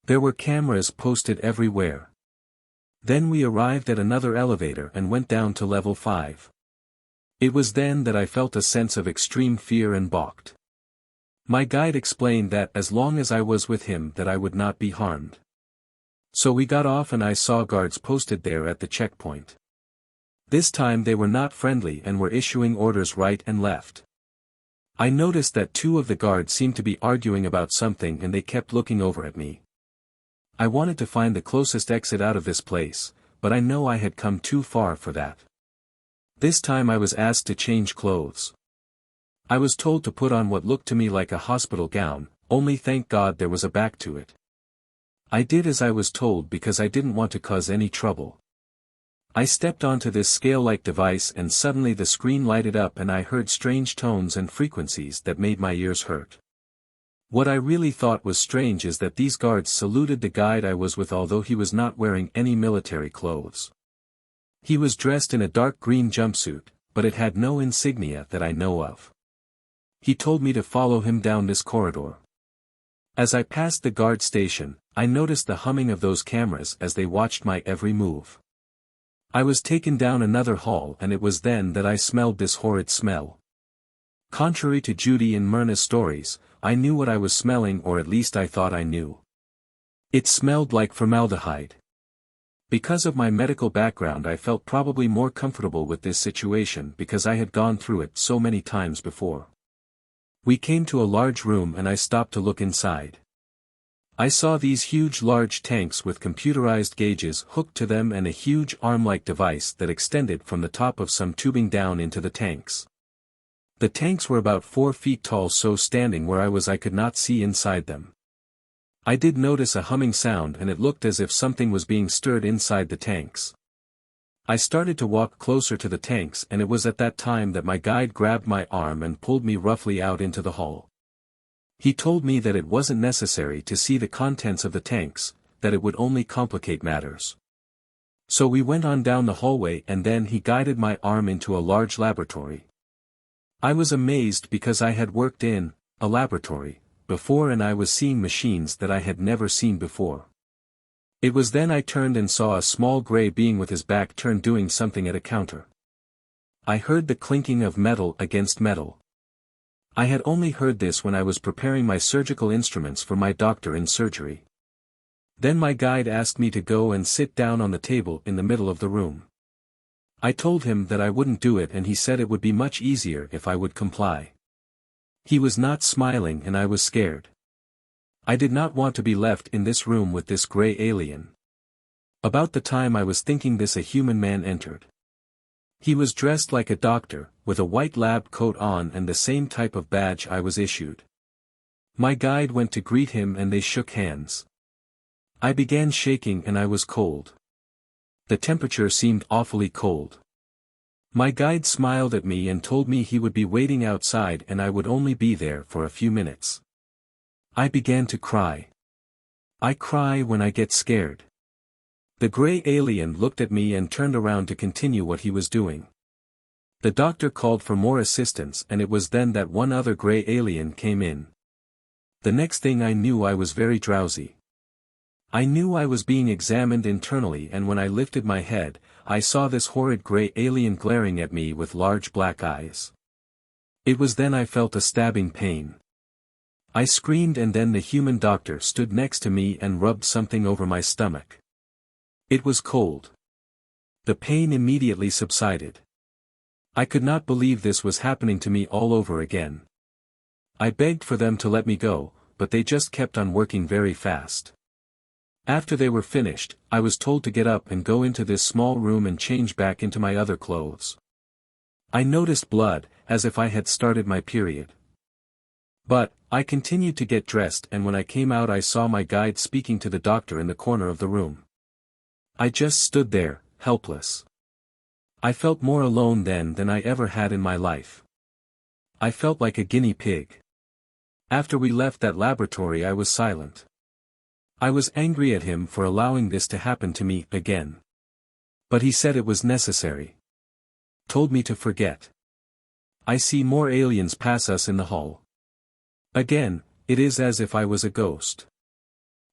There were cameras posted everywhere. Then we arrived at another elevator and went down to level 5. It was then that I felt a sense of extreme fear and balked. My guide explained that as long as I was with him that I would not be harmed. So we got off and I saw guards posted there at the checkpoint. This time they were not friendly and were issuing orders right and left. I noticed that 2 of the guards seemed to be arguing about something and they kept looking over at me. I wanted to find the closest exit out of this place, but I know I had come too far for that. This time I was asked to change clothes. I was told to put on what looked to me like a hospital gown, only thank God there was a back to it. I did as I was told because I didn't want to cause any trouble. I stepped onto this scale-like device and suddenly the screen lighted up and I heard strange tones and frequencies that made my ears hurt. What I really thought was strange is that these guards saluted the guide I was with, although he was not wearing any military clothes. He was dressed in a dark green jumpsuit, but it had no insignia that I know of. He told me to follow him down this corridor. As I passed the guard station, I noticed the humming of those cameras as they watched my every move. I was taken down another hall and it was then that I smelled this horrid smell. Contrary to Judy and Myrna's stories, I knew what I was smelling, or at least I thought I knew. It smelled like formaldehyde. Because of my medical background I felt probably more comfortable with this situation because I had gone through it so many times before. We came to a large room and I stopped to look inside. I saw these huge large tanks with computerized gauges hooked to them and a huge arm-like device that extended from the top of some tubing down into the tanks. The tanks were about 4 feet tall, so standing where I was I could not see inside them. I did notice a humming sound and it looked as if something was being stirred inside the tanks. I started to walk closer to the tanks and it was at that time that my guide grabbed my arm and pulled me roughly out into the hall. He told me that it wasn't necessary to see the contents of the tanks, that it would only complicate matters. So we went on down the hallway and then he guided my arm into a large laboratory. I was amazed because I had worked in a laboratory before and I was seeing machines that I had never seen before. It was then I turned and saw a small gray being with his back turned doing something at a counter. I heard the clinking of metal against metal. I had only heard this when I was preparing my surgical instruments for my doctor in surgery. Then my guide asked me to go and sit down on the table in the middle of the room. I told him that I wouldn't do it, and he said it would be much easier if I would comply. He was not smiling, and I was scared. I did not want to be left in this room with this gray alien. About the time I was thinking this, a human man entered. He was dressed like a doctor, with a white lab coat on and the same type of badge I was issued. My guide went to greet him and they shook hands. I began shaking and I was cold. The temperature seemed awfully cold. My guide smiled at me and told me he would be waiting outside and I would only be there for a few minutes. I began to cry. I cry when I get scared. The gray alien looked at me and turned around to continue what he was doing. The doctor called for more assistance, and it was then that one other gray alien came in. The next thing I knew, I was very drowsy. I knew I was being examined internally, and when I lifted my head, I saw this horrid gray alien glaring at me with large black eyes. It was then I felt a stabbing pain. I screamed, and then the human doctor stood next to me and rubbed something over my stomach. It was cold. The pain immediately subsided. I could not believe this was happening to me all over again. I begged for them to let me go, but they just kept on working very fast. After they were finished, I was told to get up and go into this small room and change back into my other clothes. I noticed blood, as if I had started my period. But, I continued to get dressed, and when I came out I saw my guide speaking to the doctor in the corner of the room. I just stood there, helpless. I felt more alone then than I ever had in my life. I felt like a guinea pig. After we left that laboratory I was silent. I was angry at him for allowing this to happen to me again. But he said it was necessary. Told me to forget. I see more aliens pass us in the hall. Again, it is as if I was a ghost.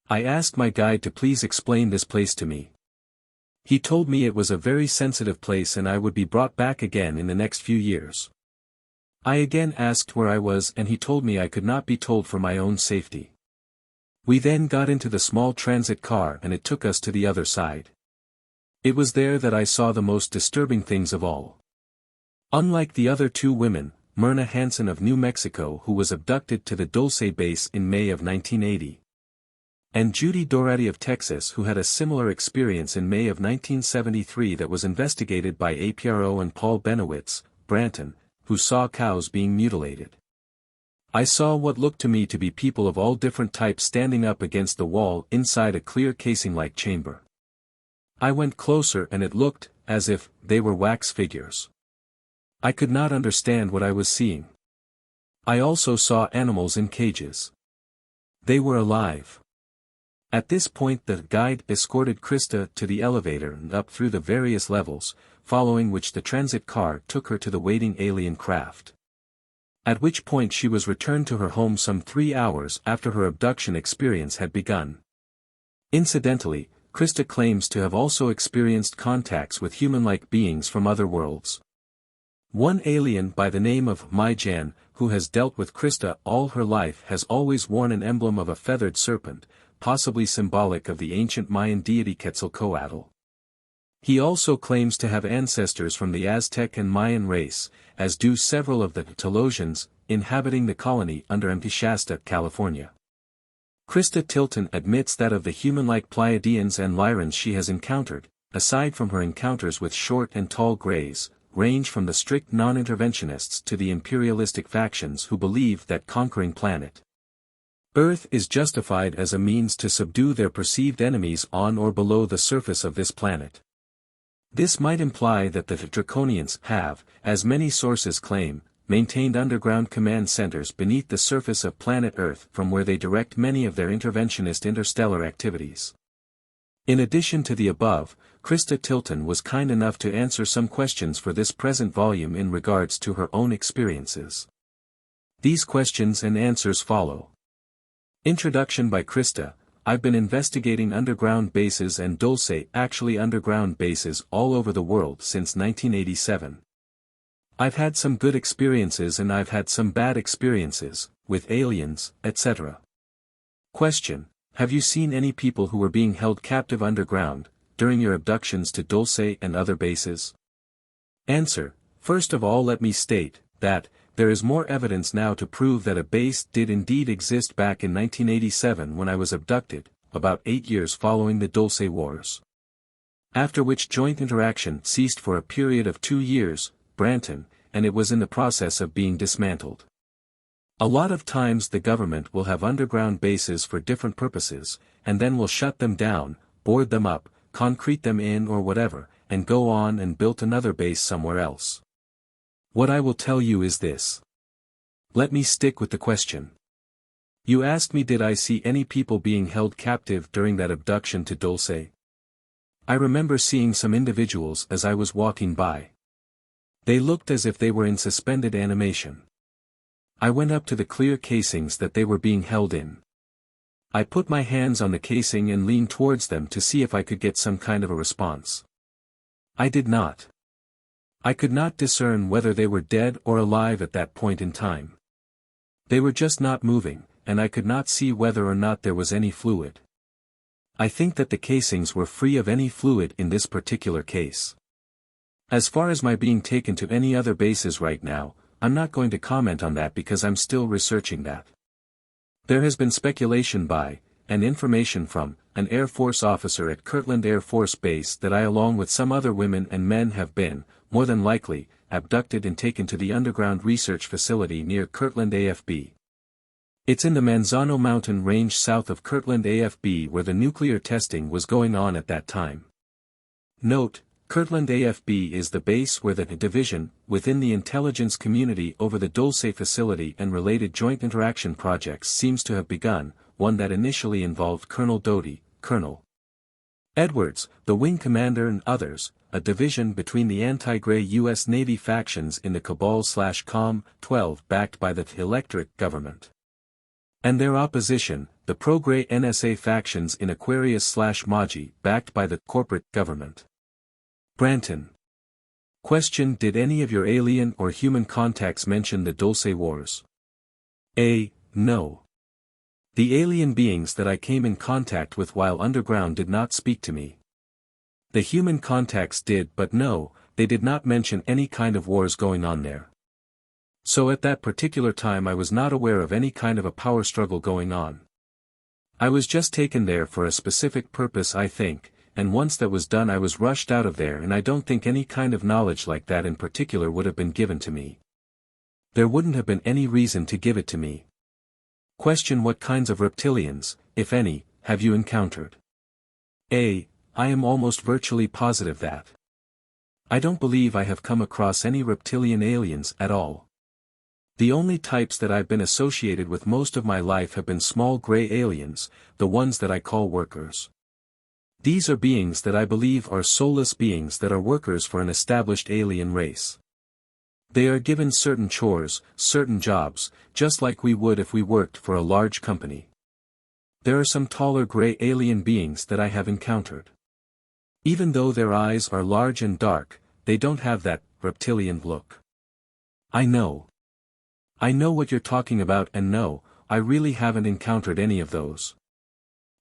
I asked my guide to please explain this place to me. He told me it was a very sensitive place and I would be brought back again in the next few years. I again asked where I was and he told me I could not be told for my own safety. We then got into the small transit car and it took us to the other side. It was there that I saw the most disturbing things of all. Unlike the other two women, Myrna Hansen of New Mexico, who was abducted to the Dulce base in May of 1980. And Judy Dorati of Texas, who had a similar experience in May of 1973 that was investigated by APRO, and Paul Bennewitz, Branton, who saw cows being mutilated. I saw what looked to me to be people of all different types standing up against the wall inside a clear casing-like chamber. I went closer and it looked as if they were wax figures. I could not understand what I was seeing. I also saw animals in cages. They were alive. At this point the guide escorted Christa to the elevator and up through the various levels, following which the transit car took her to the waiting alien craft. At which point she was returned to her home some 3 hours after her abduction experience had begun. Incidentally, Christa claims to have also experienced contacts with human-like beings from other worlds. One alien by the name of Myjan, who has dealt with Christa all her life, has always worn an emblem of a feathered serpent, possibly symbolic of the ancient Mayan deity Quetzalcoatl. He also claims to have ancestors from the Aztec and Mayan race, as do several of the Telosians, inhabiting the colony under Shasta, California. Christa Tilton admits that of the human-like Pleiadians and Lyrans she has encountered, aside from her encounters with short and tall greys, range from the strict non-interventionists to the imperialistic factions who believe that conquering planet Earth is justified as a means to subdue their perceived enemies on or below the surface of this planet. This might imply that the Draconians have, as many sources claim, maintained underground command centers beneath the surface of planet Earth from where they direct many of their interventionist interstellar activities. In addition to the above, Christa Tilton was kind enough to answer some questions for this present volume in regards to her own experiences. These questions and answers follow. Introduction by Christa. I've been investigating underground bases and Dulce actually underground bases all over the world since 1987. I've had some good experiences and I've had some bad experiences, with aliens, etc. Question: have you seen any people who were being held captive underground, during your abductions to Dulce and other bases? Answer: first of all let me state, that, there is more evidence now to prove that a base did indeed exist back in 1987 when I was abducted, about 8 years following the Dulce Wars. After which joint interaction ceased for a period of 2 years, Branton, and it was in the process of being dismantled. A lot of times the government will have underground bases for different purposes, and then will shut them down, board them up, concrete them in or whatever, and go on and build another base somewhere else. What I will tell you is this. Let me stick with the question. You asked me did I see any people being held captive during that abduction to Dulce? I remember seeing some individuals as I was walking by. They looked as if they were in suspended animation. I went up to the clear casings that they were being held in. I put my hands on the casing and leaned towards them to see if I could get some kind of a response. I did not. I could not discern whether they were dead or alive at that point in time. They were just not moving, and I could not see whether or not there was any fluid. I think that the casings were free of any fluid in this particular case. As far as my being taken to any other bases right now, I'm not going to comment on that because I'm still researching that. There has been speculation by, and information from, an Air Force officer at Kirtland Air Force Base that I along with some other women and men have been, more than likely, abducted and taken to the underground research facility near Kirtland AFB. It's in the Manzano mountain range south of Kirtland AFB where the nuclear testing was going on at that time. Note, Kirtland AFB is the base where the division, within the intelligence community over the Dulce facility and related joint interaction projects seems to have begun, one that initially involved Colonel Doty, Colonel Edwards, the wing commander and others, a division between the anti-gray U.S. Navy factions in the Cabal/Com-12 backed by the electorate government. And their opposition, the pro-gray NSA factions in Aquarius/Magi backed by the corporate government. Branton. Question: did any of your alien or human contacts mention the Dulce Wars? A. No. The alien beings that I came in contact with while underground did not speak to me. The human contacts did, but no, they did not mention any kind of wars going on there. So at that particular time I was not aware of any kind of a power struggle going on. I was just taken there for a specific purpose I think, and once that was done I was rushed out of there and I don't think any kind of knowledge like that in particular would have been given to me. There wouldn't have been any reason to give it to me. Question: what kinds of reptilians, if any, have you encountered? A. I am almost virtually positive that I don't believe I have come across any reptilian aliens at all. The only types that I've been associated with most of my life have been small gray aliens, the ones that I call workers. These are beings that I believe are soulless beings that are workers for an established alien race. They are given certain chores, certain jobs, just like we would if we worked for a large company. There are some taller gray alien beings that I have encountered. Even though their eyes are large and dark, they don't have that reptilian look. I know what you're talking about, and no, I really haven't encountered any of those.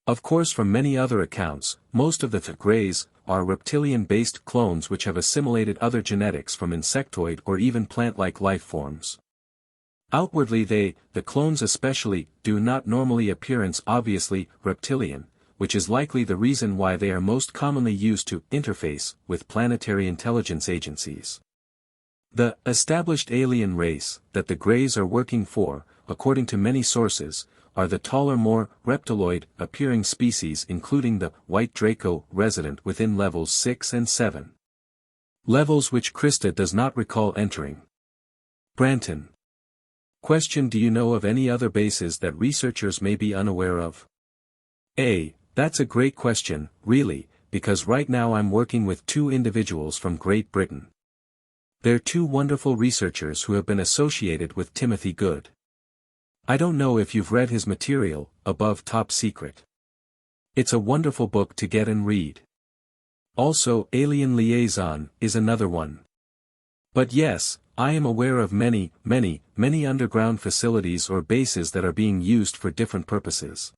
Of course, from many other accounts, most of the Greys are reptilian-based clones which have assimilated other genetics from insectoid or even plant-like life forms. Outwardly the clones especially, do not normally appearance obviously reptilian, which is likely the reason why they are most commonly used to interface with planetary intelligence agencies. The established alien race that the Greys are working for, according to many sources, are the taller more reptiloid-appearing species including the white Draco resident within levels 6 and 7. Levels which Christa does not recall entering. Branton. Question: do you know of any other bases that researchers may be unaware of? A. That's a great question, really, because right now I'm working with 2 individuals from Great Britain. They're 2 wonderful researchers who have been associated with Timothy Good. I don't know if you've read his material, Above Top Secret. It's a wonderful book to get and read. Also, Alien Liaison is another one. But yes, I am aware of many underground facilities or bases that are being used for different purposes.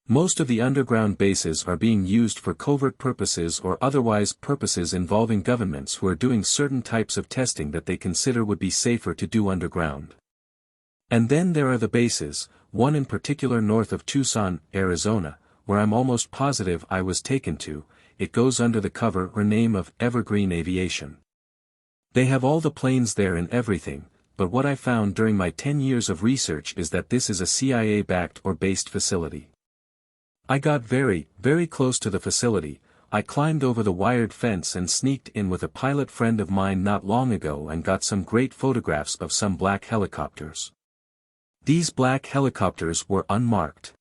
Most of the underground bases are being used for covert purposes or otherwise purposes involving governments who are doing certain types of testing that they consider would be safer to do underground. And then there are the bases, one in particular north of Tucson, Arizona, where I'm almost positive I was taken to. It goes under the cover or name of Evergreen Aviation. They have all the planes there and everything, but what I found during my 10 years of research is that this is a CIA-backed or based facility. I got very close to the facility. I climbed over the wired fence and sneaked in with a pilot friend of mine not long ago and got some great photographs of some black helicopters. These black helicopters were unmarked.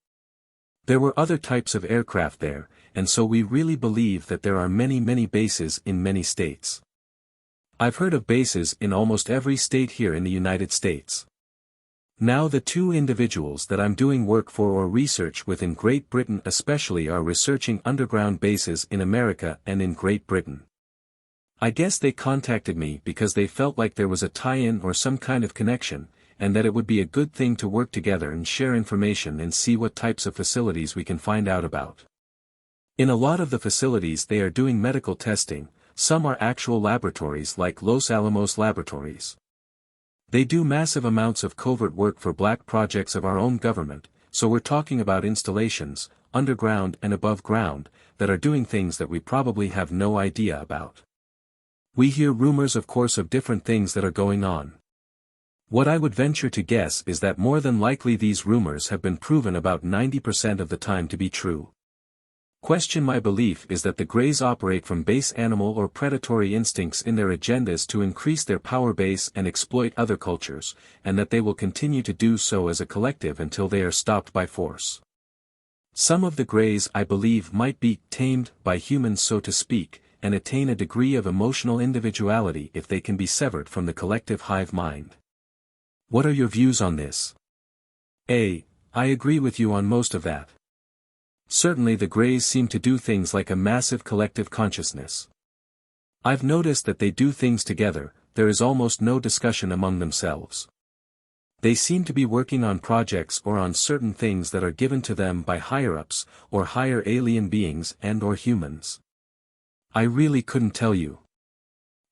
There were other types of aircraft there, and so we really believe that there are many bases in many states. I've heard of bases in almost every state here in the United States. Now the two individuals that I'm doing work for or research with in Great Britain especially are researching underground bases in America and in Great Britain. I guess they contacted me because they felt like there was a tie-in or some kind of connection, and that it would be a good thing to work together and share information and see what types of facilities we can find out about. In a lot of the facilities they are doing medical testing. Some are actual laboratories like Los Alamos Laboratories. They do massive amounts of covert work for black projects of our own government, so we're talking about installations, underground and above ground, that are doing things that we probably have no idea about. We hear rumors of course of different things that are going on. What I would venture to guess is that more than likely these rumors have been proven about 90% of the time to be true. My belief is that the Greys operate from base animal or predatory instincts in their agendas to increase their power base and exploit other cultures, and that they will continue to do so as a collective until they are stopped by force. Some of the Greys I believe might be tamed by humans so to speak, and attain a degree of emotional individuality if they can be severed from the collective hive mind. What are your views on this? I agree with you on most of that. Certainly the Greys seem to do things like a massive collective consciousness. I've noticed that they do things together, there is almost no discussion among themselves. They seem to be working on projects or on certain things that are given to them by higher-ups, or higher alien beings and/or humans. I really couldn't tell you.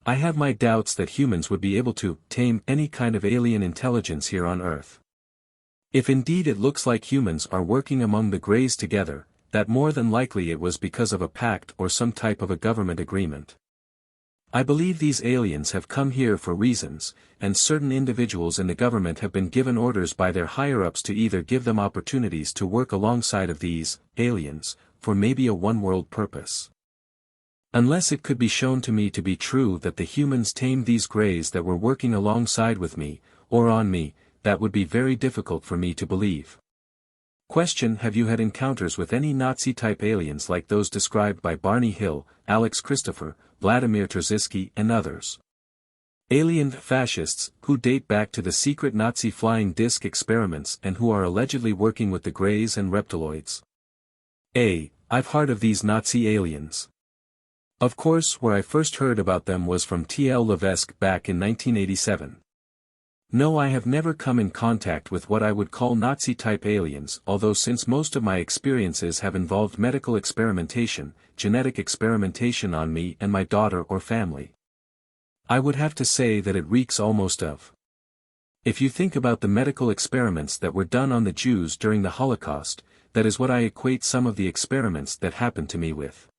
I have my doubts that humans would be able to tame any kind of alien intelligence here on Earth. If indeed it looks like humans are working among the Greys together, that more than likely it was because of a pact or some type of a government agreement. I believe these aliens have come here for reasons, and certain individuals in the government have been given orders by their higher-ups to either give them opportunities to work alongside of these aliens, for maybe a one-world purpose. Unless it could be shown to me to be true that the humans tamed these Greys that were working alongside with me, or on me, that would be very difficult for me to believe. Have you had encounters with any Nazi-type aliens like those described by Barney Hill, Alex Christopher, Vladimir Terziski and others? Alien fascists, who date back to the secret Nazi flying disc experiments and who are allegedly working with the Greys and reptiloids. I've heard of these Nazi aliens. Of course where I first heard about them was from T.L. Levesque back in 1987. No, I have never come in contact with what I would call Nazi-type aliens, although since most of my experiences have involved medical experimentation, genetic experimentation on me and my daughter or family. I would have to say that it reeks almost of. If you think about the medical experiments that were done on the Jews during the Holocaust, that is what I equate some of the experiments that happened to me with.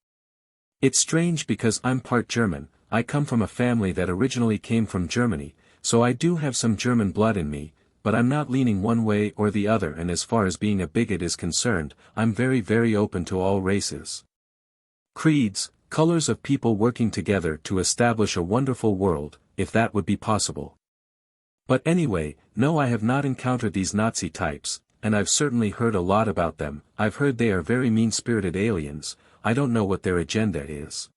It's strange because I'm part German, I come from a family that originally came from Germany, so I do have some German blood in me, but I'm not leaning one way or the other, and as far as being a bigot is concerned, I'm very open to all races. Creeds, colors of people working together to establish a wonderful world, if that would be possible. But anyway, no, I have not encountered these Nazi types, and I've certainly heard a lot about them. I've heard they are very mean-spirited aliens. I don't know what their agenda is.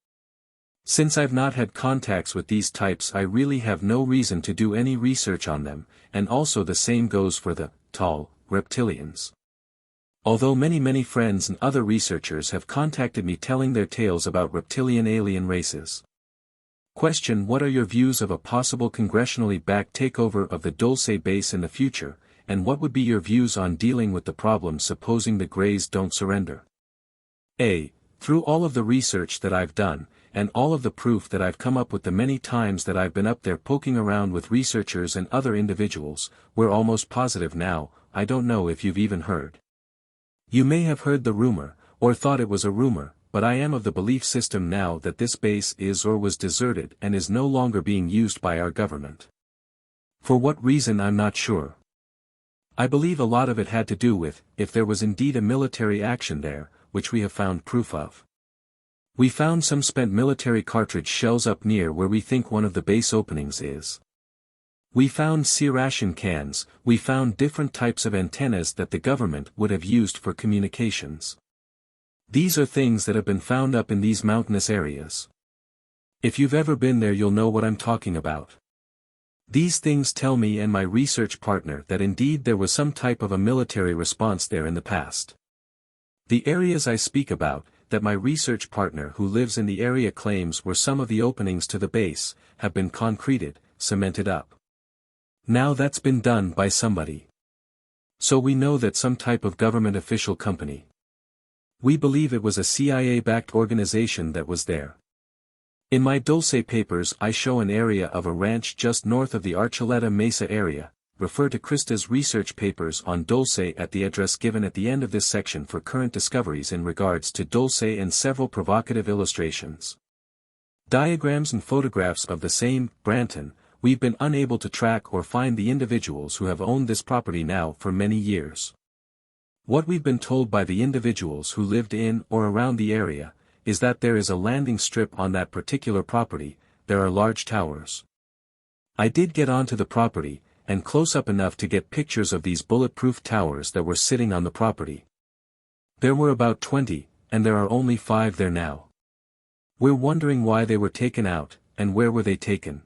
Since I've not had contacts with these types, I really have no reason to do any research on them, and also the same goes for the tall reptilians. Although many friends and other researchers have contacted me telling their tales about reptilian alien races. Question: what are your views of a possible congressionally backed takeover of the Dulce base in the future, and what would be your views on dealing with the problem supposing the Greys don't surrender? A. Through all of the research that I've done, and all of the proof that I've come up with the many times that I've been up there poking around with researchers and other individuals, we're almost positive now. I don't know if you've even heard. You may have heard the rumor, or thought it was a rumor, but I am of the belief system now that this base is or was deserted and is no longer being used by our government. For what reason I'm not sure. I believe a lot of it had to do with, if there was indeed a military action there, which we have found proof of. We found some spent military cartridge shells up near where we think one of the base openings is. We found ration cans, we found different types of antennas that the government would have used for communications. These are things that have been found up in these mountainous areas. If you've ever been there you'll know what I'm talking about. These things tell me and my research partner that indeed there was some type of a military response there in the past. The areas I speak about, that my research partner who lives in the area claims were some of the openings to the base, have been concreted, cemented up. Now that's been done by somebody. So we know that some type of government official company. We believe it was a CIA-backed organization that was there. In my Dulce papers I show an area of a ranch just north of the Archuleta Mesa area. Refer to Christa's research papers on Dulce at the address given at the end of this section for current discoveries in regards to Dulce and several provocative illustrations. Diagrams and photographs of the same, Branton. We've been unable to track or find the individuals who have owned this property now for many years. What we've been told by the individuals who lived in or around the area, is that there is a landing strip on that particular property. There are large towers. I did get onto the property, and close up enough to get pictures of these bulletproof towers that were sitting on the property. There were about 20, and there are only 5 there now. We're wondering why they were taken out, and where were they taken.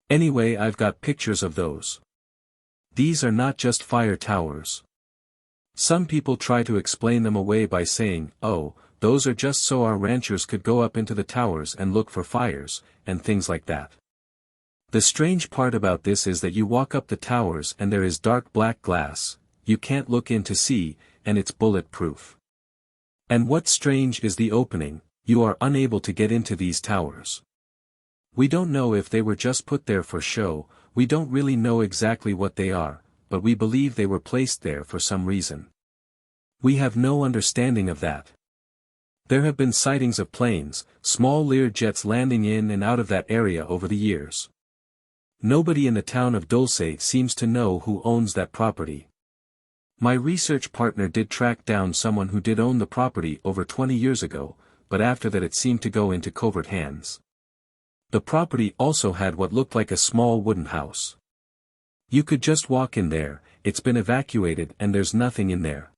Anyway, I've got pictures of those. These are not just fire towers. Some people try to explain them away by saying, oh, those are just so our ranchers could go up into the towers and look for fires, and things like that. The strange part about this is that you walk up the towers and there is dark black glass, you can't look in to see, and it's bulletproof. And what's strange is the opening, you are unable to get into these towers. We don't know if they were just put there for show, we don't really know exactly what they are, but we believe they were placed there for some reason. We have no understanding of that. There have been sightings of planes, small Lear jets landing in and out of that area over the years. Nobody in the town of Dulce seems to know who owns that property. My research partner did track down someone who did own the property over 20 years ago, but after that it seemed to go into covert hands. The property also had what looked like a small wooden house. You could just walk in there, it's been evacuated and there's nothing in there.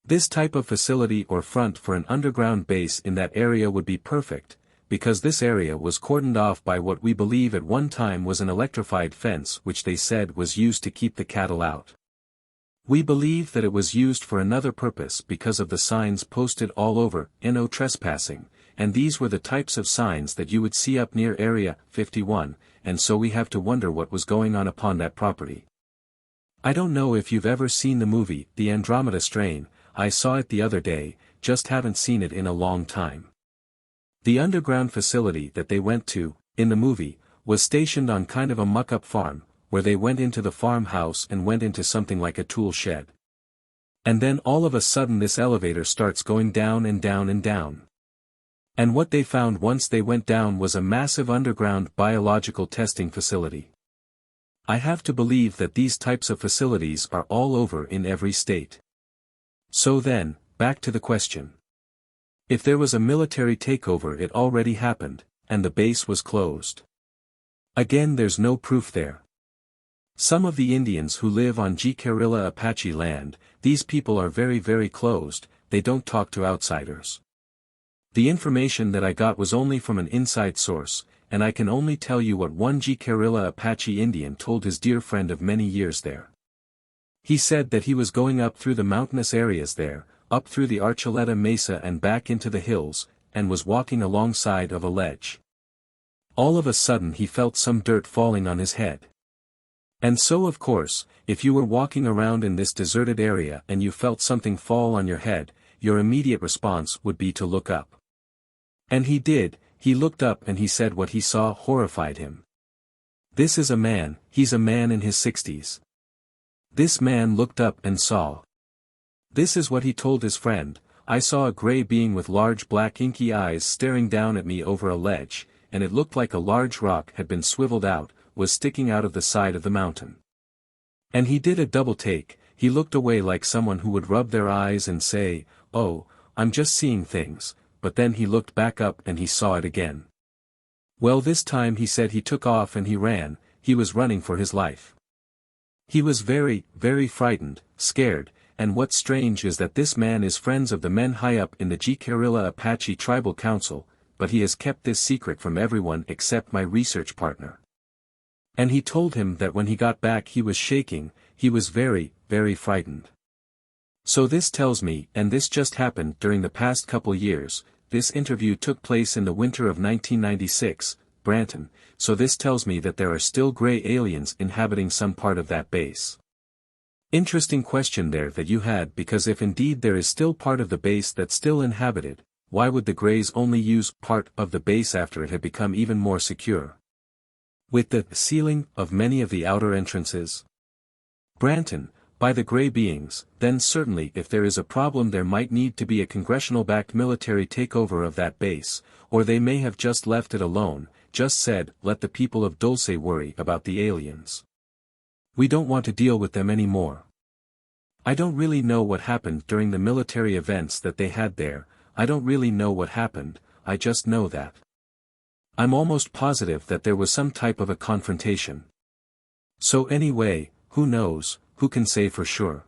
This type of facility or front for an underground base in that area would be perfect, because this area was cordoned off by what we believe at one time was an electrified fence which they said was used to keep the cattle out. We believe that it was used for another purpose because of the signs posted all over, "No trespassing," and these were the types of signs that you would see up near Area 51, and so we have to wonder what was going on upon that property. I don't know if you've ever seen the movie, The Andromeda Strain. I saw it the other day, just haven't seen it in a long time. The underground facility that they went to, in the movie, was stationed on kind of a muck-up farm, where they went into the farmhouse and went into something like a tool shed. And then all of a sudden this elevator starts going down and down and down. And what they found once they went down was a massive underground biological testing facility. I have to believe that these types of facilities are all over in every state. So then, back to the question. If there was a military takeover, it already happened, and the base was closed. Again, there's no proof there. Some of the Indians who live on Jicarilla Apache land, these people are very very closed, they don't talk to outsiders. The information that I got was only from an inside source, and I can only tell you what one Jicarilla Apache Indian told his dear friend of many years there. He said that he was going up through the mountainous areas there, up through the Archuleta Mesa and back into the hills, and was walking alongside of a ledge. All of a sudden he felt some dirt falling on his head. And so of course, if you were walking around in this deserted area and you felt something fall on your head, your immediate response would be to look up. And he did, he looked up and he said what he saw horrified him. This is a man, he's a man in his 60s. This man looked up and saw. This is what he told his friend, I saw a gray being with large black inky eyes staring down at me over a ledge, and it looked like a large rock had been swiveled out, was sticking out of the side of the mountain. And he did a double take, he looked away like someone who would rub their eyes and say, oh, I'm just seeing things, but then he looked back up and he saw it again. Well, this time he said he took off and he ran, he was running for his life. He was very, very frightened, scared, and what's strange is that this man is friends of the men high up in the Jicarilla Apache Tribal Council, but he has kept this secret from everyone except my research partner. And he told him that when he got back he was shaking, he was very, very frightened. So this tells me, and this just happened during the past couple years, this interview took place in the winter of 1996, Branton, so this tells me that there are still gray aliens inhabiting some part of that base. Interesting question there that you had, because if indeed there is still part of the base that's still inhabited, why would the Greys only use part of the base after it had become even more secure? With the sealing of many of the outer entrances? Branton, by the Grey beings, then certainly if there is a problem there might need to be a congressional-backed military takeover of that base, or they may have just left it alone, just said, let the people of Dulce worry about the aliens. We don't want to deal with them anymore. I don't really know what happened during the military events that they had there, I don't really know what happened, I just know that. I'm almost positive that there was some type of a confrontation. So anyway, who knows, who can say for sure?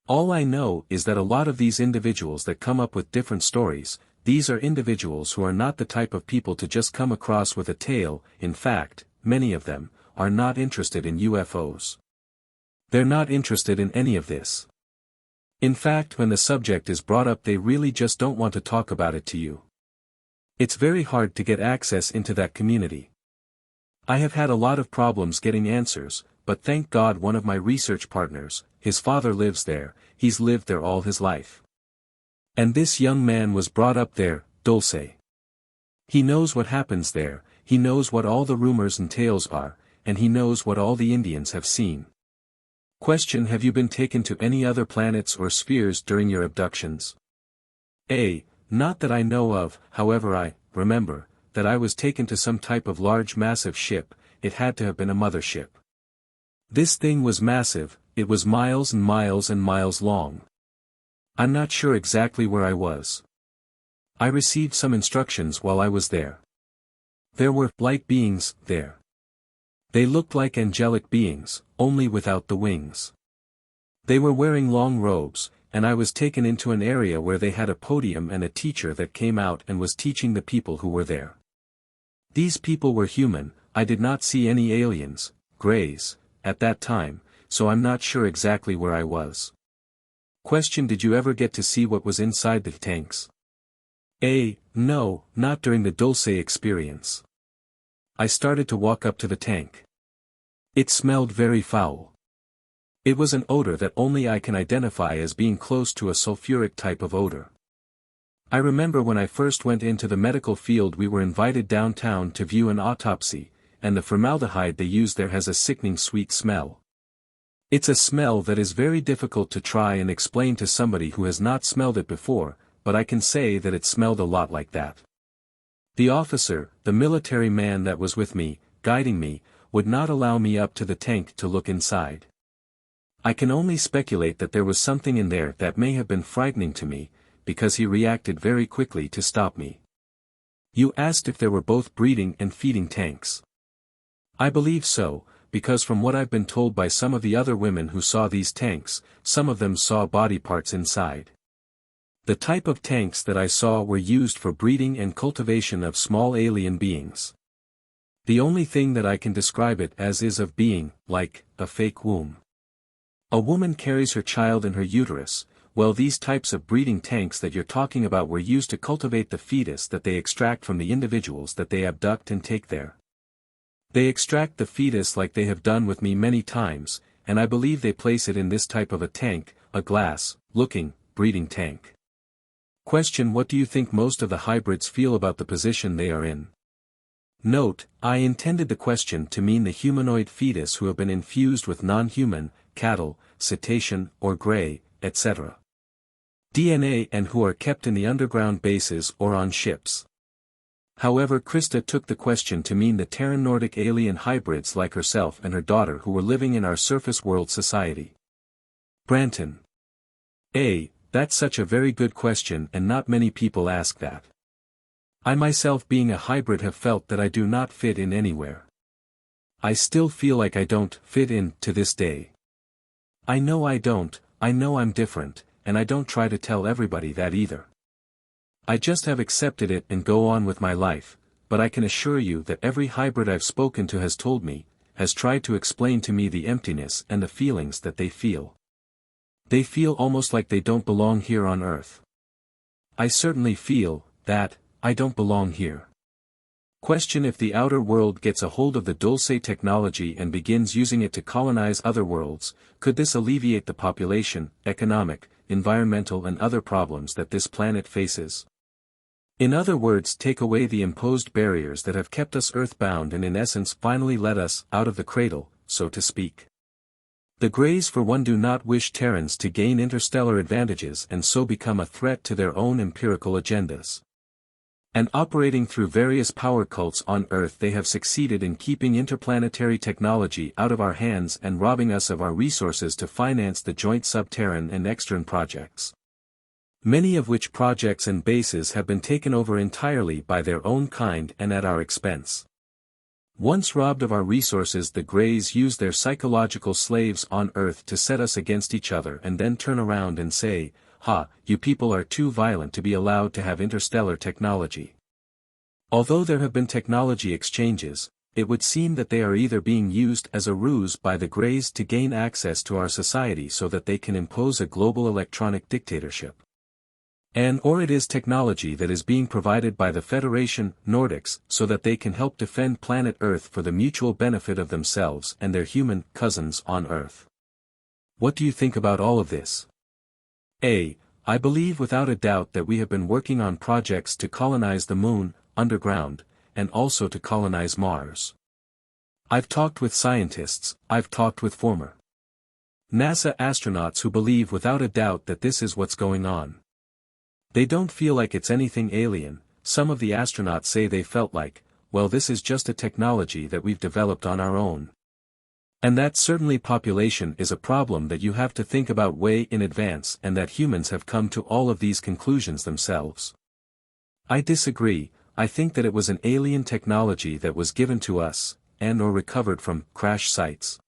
All I know is that a lot of these individuals that come up with different stories, these are individuals who are not the type of people to just come across with a tale, in fact, many of them, are not interested in UFOs. They're not interested in any of this. In fact, when the subject is brought up they really just don't want to talk about it to you. It's very hard to get access into that community. I have had a lot of problems getting answers, but thank God one of my research partners, his father lives there, he's lived there all his life. And this young man was brought up there, Dulce. He knows what happens there, he knows what all the rumors and tales are, and he knows what all the Indians have seen. Question: have you been taken to any other planets or spheres during your abductions? Not that I know of, however I remember, that I was taken to some type of large massive ship, it had to have been a mothership. This thing was massive, it was miles and miles and miles long. I'm not sure exactly where I was. I received some instructions while I was there. There were light beings there. They looked like angelic beings, only without the wings. They were wearing long robes, and I was taken into an area where they had a podium and a teacher that came out and was teaching the people who were there. These people were human, I did not see any aliens, Greys, at that time, so I'm not sure exactly where I was. Question: did you ever get to see what was inside the tanks? No, not during the Dulce experience. I started to walk up to the tank. It smelled very foul. It was an odor that only I can identify as being close to a sulfuric type of odor. I remember when I first went into the medical field we were invited downtown to view an autopsy, and the formaldehyde they use there has a sickening sweet smell. It's a smell that is very difficult to try and explain to somebody who has not smelled it before, but I can say that it smelled a lot like that. The officer, the military man that was with me, guiding me, would not allow me up to the tank to look inside. I can only speculate that there was something in there that may have been frightening to me, because he reacted very quickly to stop me. You asked if there were both breeding and feeding tanks. I believe so, because from what I've been told by some of the other women who saw these tanks, some of them saw body parts inside. The type of tanks that I saw were used for breeding and cultivation of small alien beings. The only thing that I can describe it as is of being, like, a fake womb. A woman carries her child in her uterus, Well, these types of breeding tanks that you're talking about were used to cultivate the fetus that they extract from the individuals that they abduct and take there. They extract the fetus like they have done with me many times, and I believe they place it in this type of a tank, a glass-looking, breeding tank. Question: What do you think most of the hybrids feel about the position they are in? Note, I intended the question to mean the humanoid fetus who have been infused with non-human, cattle, cetacean, or gray, etc. DNA and who are kept in the underground bases or on ships. However, Christa took the question to mean the Terran Nordic alien hybrids like herself and her daughter who were living in our surface world society. Branton: That's such a very good question, and not many people ask that. I myself, being a hybrid, have felt that I do not fit in anywhere. I still feel like I don't fit in to this day. I know I don't, I know I'm different, and I don't try to tell everybody that either. I just have accepted it and go on with my life, but I can assure you that every hybrid I've spoken to has told me, has tried to explain to me the emptiness and the feelings that they feel. They feel almost like they don't belong here on Earth. I certainly feel that I don't belong here. Question: If the outer world gets a hold of the Dulce technology and begins using it to colonize other worlds, could this alleviate the population, economic, environmental and other problems that this planet faces? In other words, take away the imposed barriers that have kept us earthbound and in essence finally let us out of the cradle, so to speak. The Greys for one do not wish Terrans to gain interstellar advantages and so become a threat to their own empirical agendas. And operating through various power cults on Earth, they have succeeded in keeping interplanetary technology out of our hands and robbing us of our resources to finance the joint sub-Terran and extern projects. Many of which projects and bases have been taken over entirely by their own kind and at our expense. Once robbed of our resources, the Greys use their psychological slaves on Earth to set us against each other and then turn around and say, "Ha, you people are too violent to be allowed to have interstellar technology." Although there have been technology exchanges, it would seem that they are either being used as a ruse by the Greys to gain access to our society so that they can impose a global electronic dictatorship. Or it is technology that is being provided by the Federation, Nordics, so that they can help defend planet Earth for the mutual benefit of themselves and their human cousins on Earth. What do you think about all of this? I believe without a doubt that we have been working on projects to colonize the Moon, underground, and also to colonize Mars. I've talked with scientists, I've talked with former NASA astronauts who believe without a doubt that this is what's going on. They don't feel like it's anything alien. Some of the astronauts say they felt like, well, this is just a technology that we've developed on our own. And that certainly population is a problem that you have to think about way in advance, and that humans have come to all of these conclusions themselves. I disagree. I think that it was an alien technology that was given to us, and or recovered from crash sites.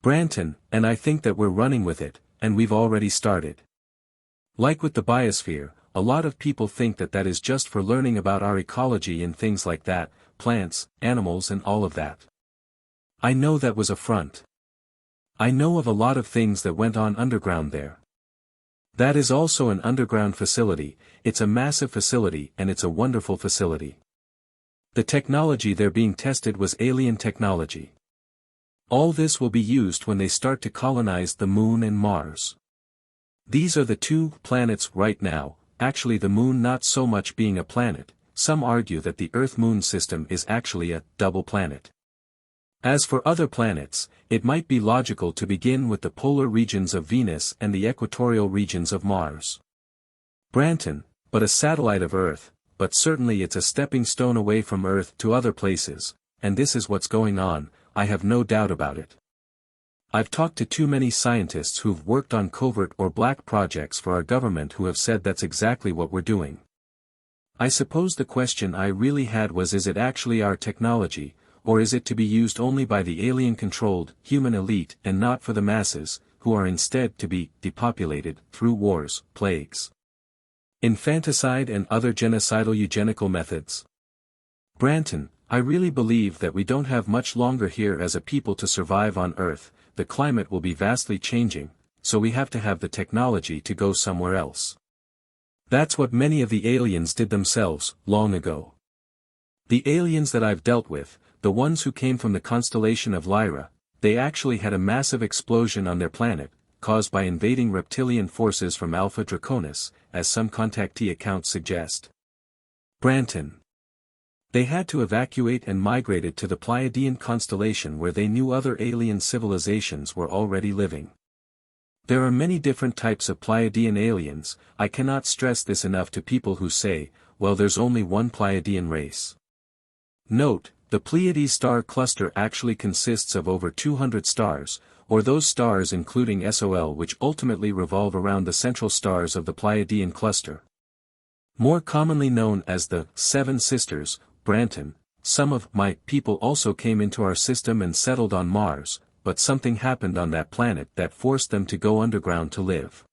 Branton, and I think that we're running with it, and we've already started. Like with the biosphere, a lot of people think that that is just for learning about our ecology and things like that, plants, animals and all of that. I know that was a front. I know of a lot of things that went on underground there. That is also an underground facility. It's a massive facility and it's a wonderful facility. The technology there being tested was alien technology. All this will be used when they start to colonize the Moon and Mars. These are the two planets right now, actually the Moon not so much being a planet. Some argue that the Earth-Moon system is actually a double planet. As for other planets, it might be logical to begin with the polar regions of Venus and the equatorial regions of Mars. Branton, but a satellite of Earth, but certainly it's a stepping stone away from Earth to other places, and this is what's going on, I have no doubt about it. I've talked to too many scientists who've worked on covert or black projects for our government who have said that's exactly what we're doing. I suppose the question I really had was, is it actually our technology, or is it to be used only by the alien-controlled, human elite and not for the masses, who are instead to be depopulated through wars, plagues, infanticide and other genocidal eugenical methods? Branton, I really believe that we don't have much longer here as a people to survive on Earth. The climate will be vastly changing, so we have to have the technology to go somewhere else. That's what many of the aliens did themselves, long ago. The aliens that I've dealt with, the ones who came from the constellation of Lyra, they actually had a massive explosion on their planet, caused by invading reptilian forces from Alpha Draconis, as some contactee accounts suggest. Branton. They had to evacuate and migrated to the Pleiadian constellation where they knew other alien civilizations were already living. There are many different types of Pleiadian aliens. I cannot stress this enough to people who say, well, there's only one Pleiadian race. Note, the Pleiades star cluster actually consists of over 200 stars, or those stars including SOL which ultimately revolve around the central stars of the Pleiadian cluster. More commonly known as the Seven Sisters, Branton. Some of my people also came into our system and settled on Mars, but something happened on that planet that forced them to go underground to live.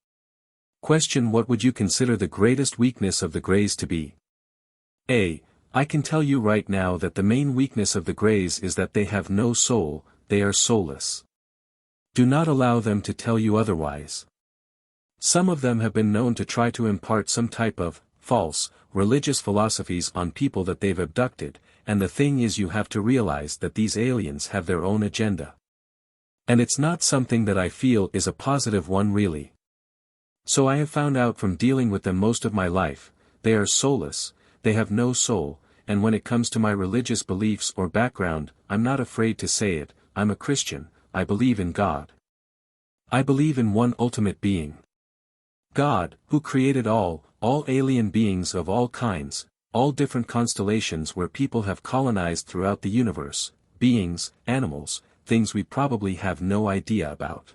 Question: what would you consider the greatest weakness of the Greys to be? A. I can tell you right now that the main weakness of the Greys is that they have no soul, they are soulless. Do not allow them to tell you otherwise. Some of them have been known to try to impart some type of false religious philosophies on people that they've abducted, and the thing is you have to realize that these aliens have their own agenda. And it's not something that I feel is a positive one really. So I have found out from dealing with them most of my life, they are soulless, they have no soul, and when it comes to my religious beliefs or background, I'm not afraid to say it, I'm a Christian, I believe in God. I believe in one ultimate being. God, who created all alien beings of all kinds, all different constellations where people have colonized throughout the universe, beings, animals, things we probably have no idea about.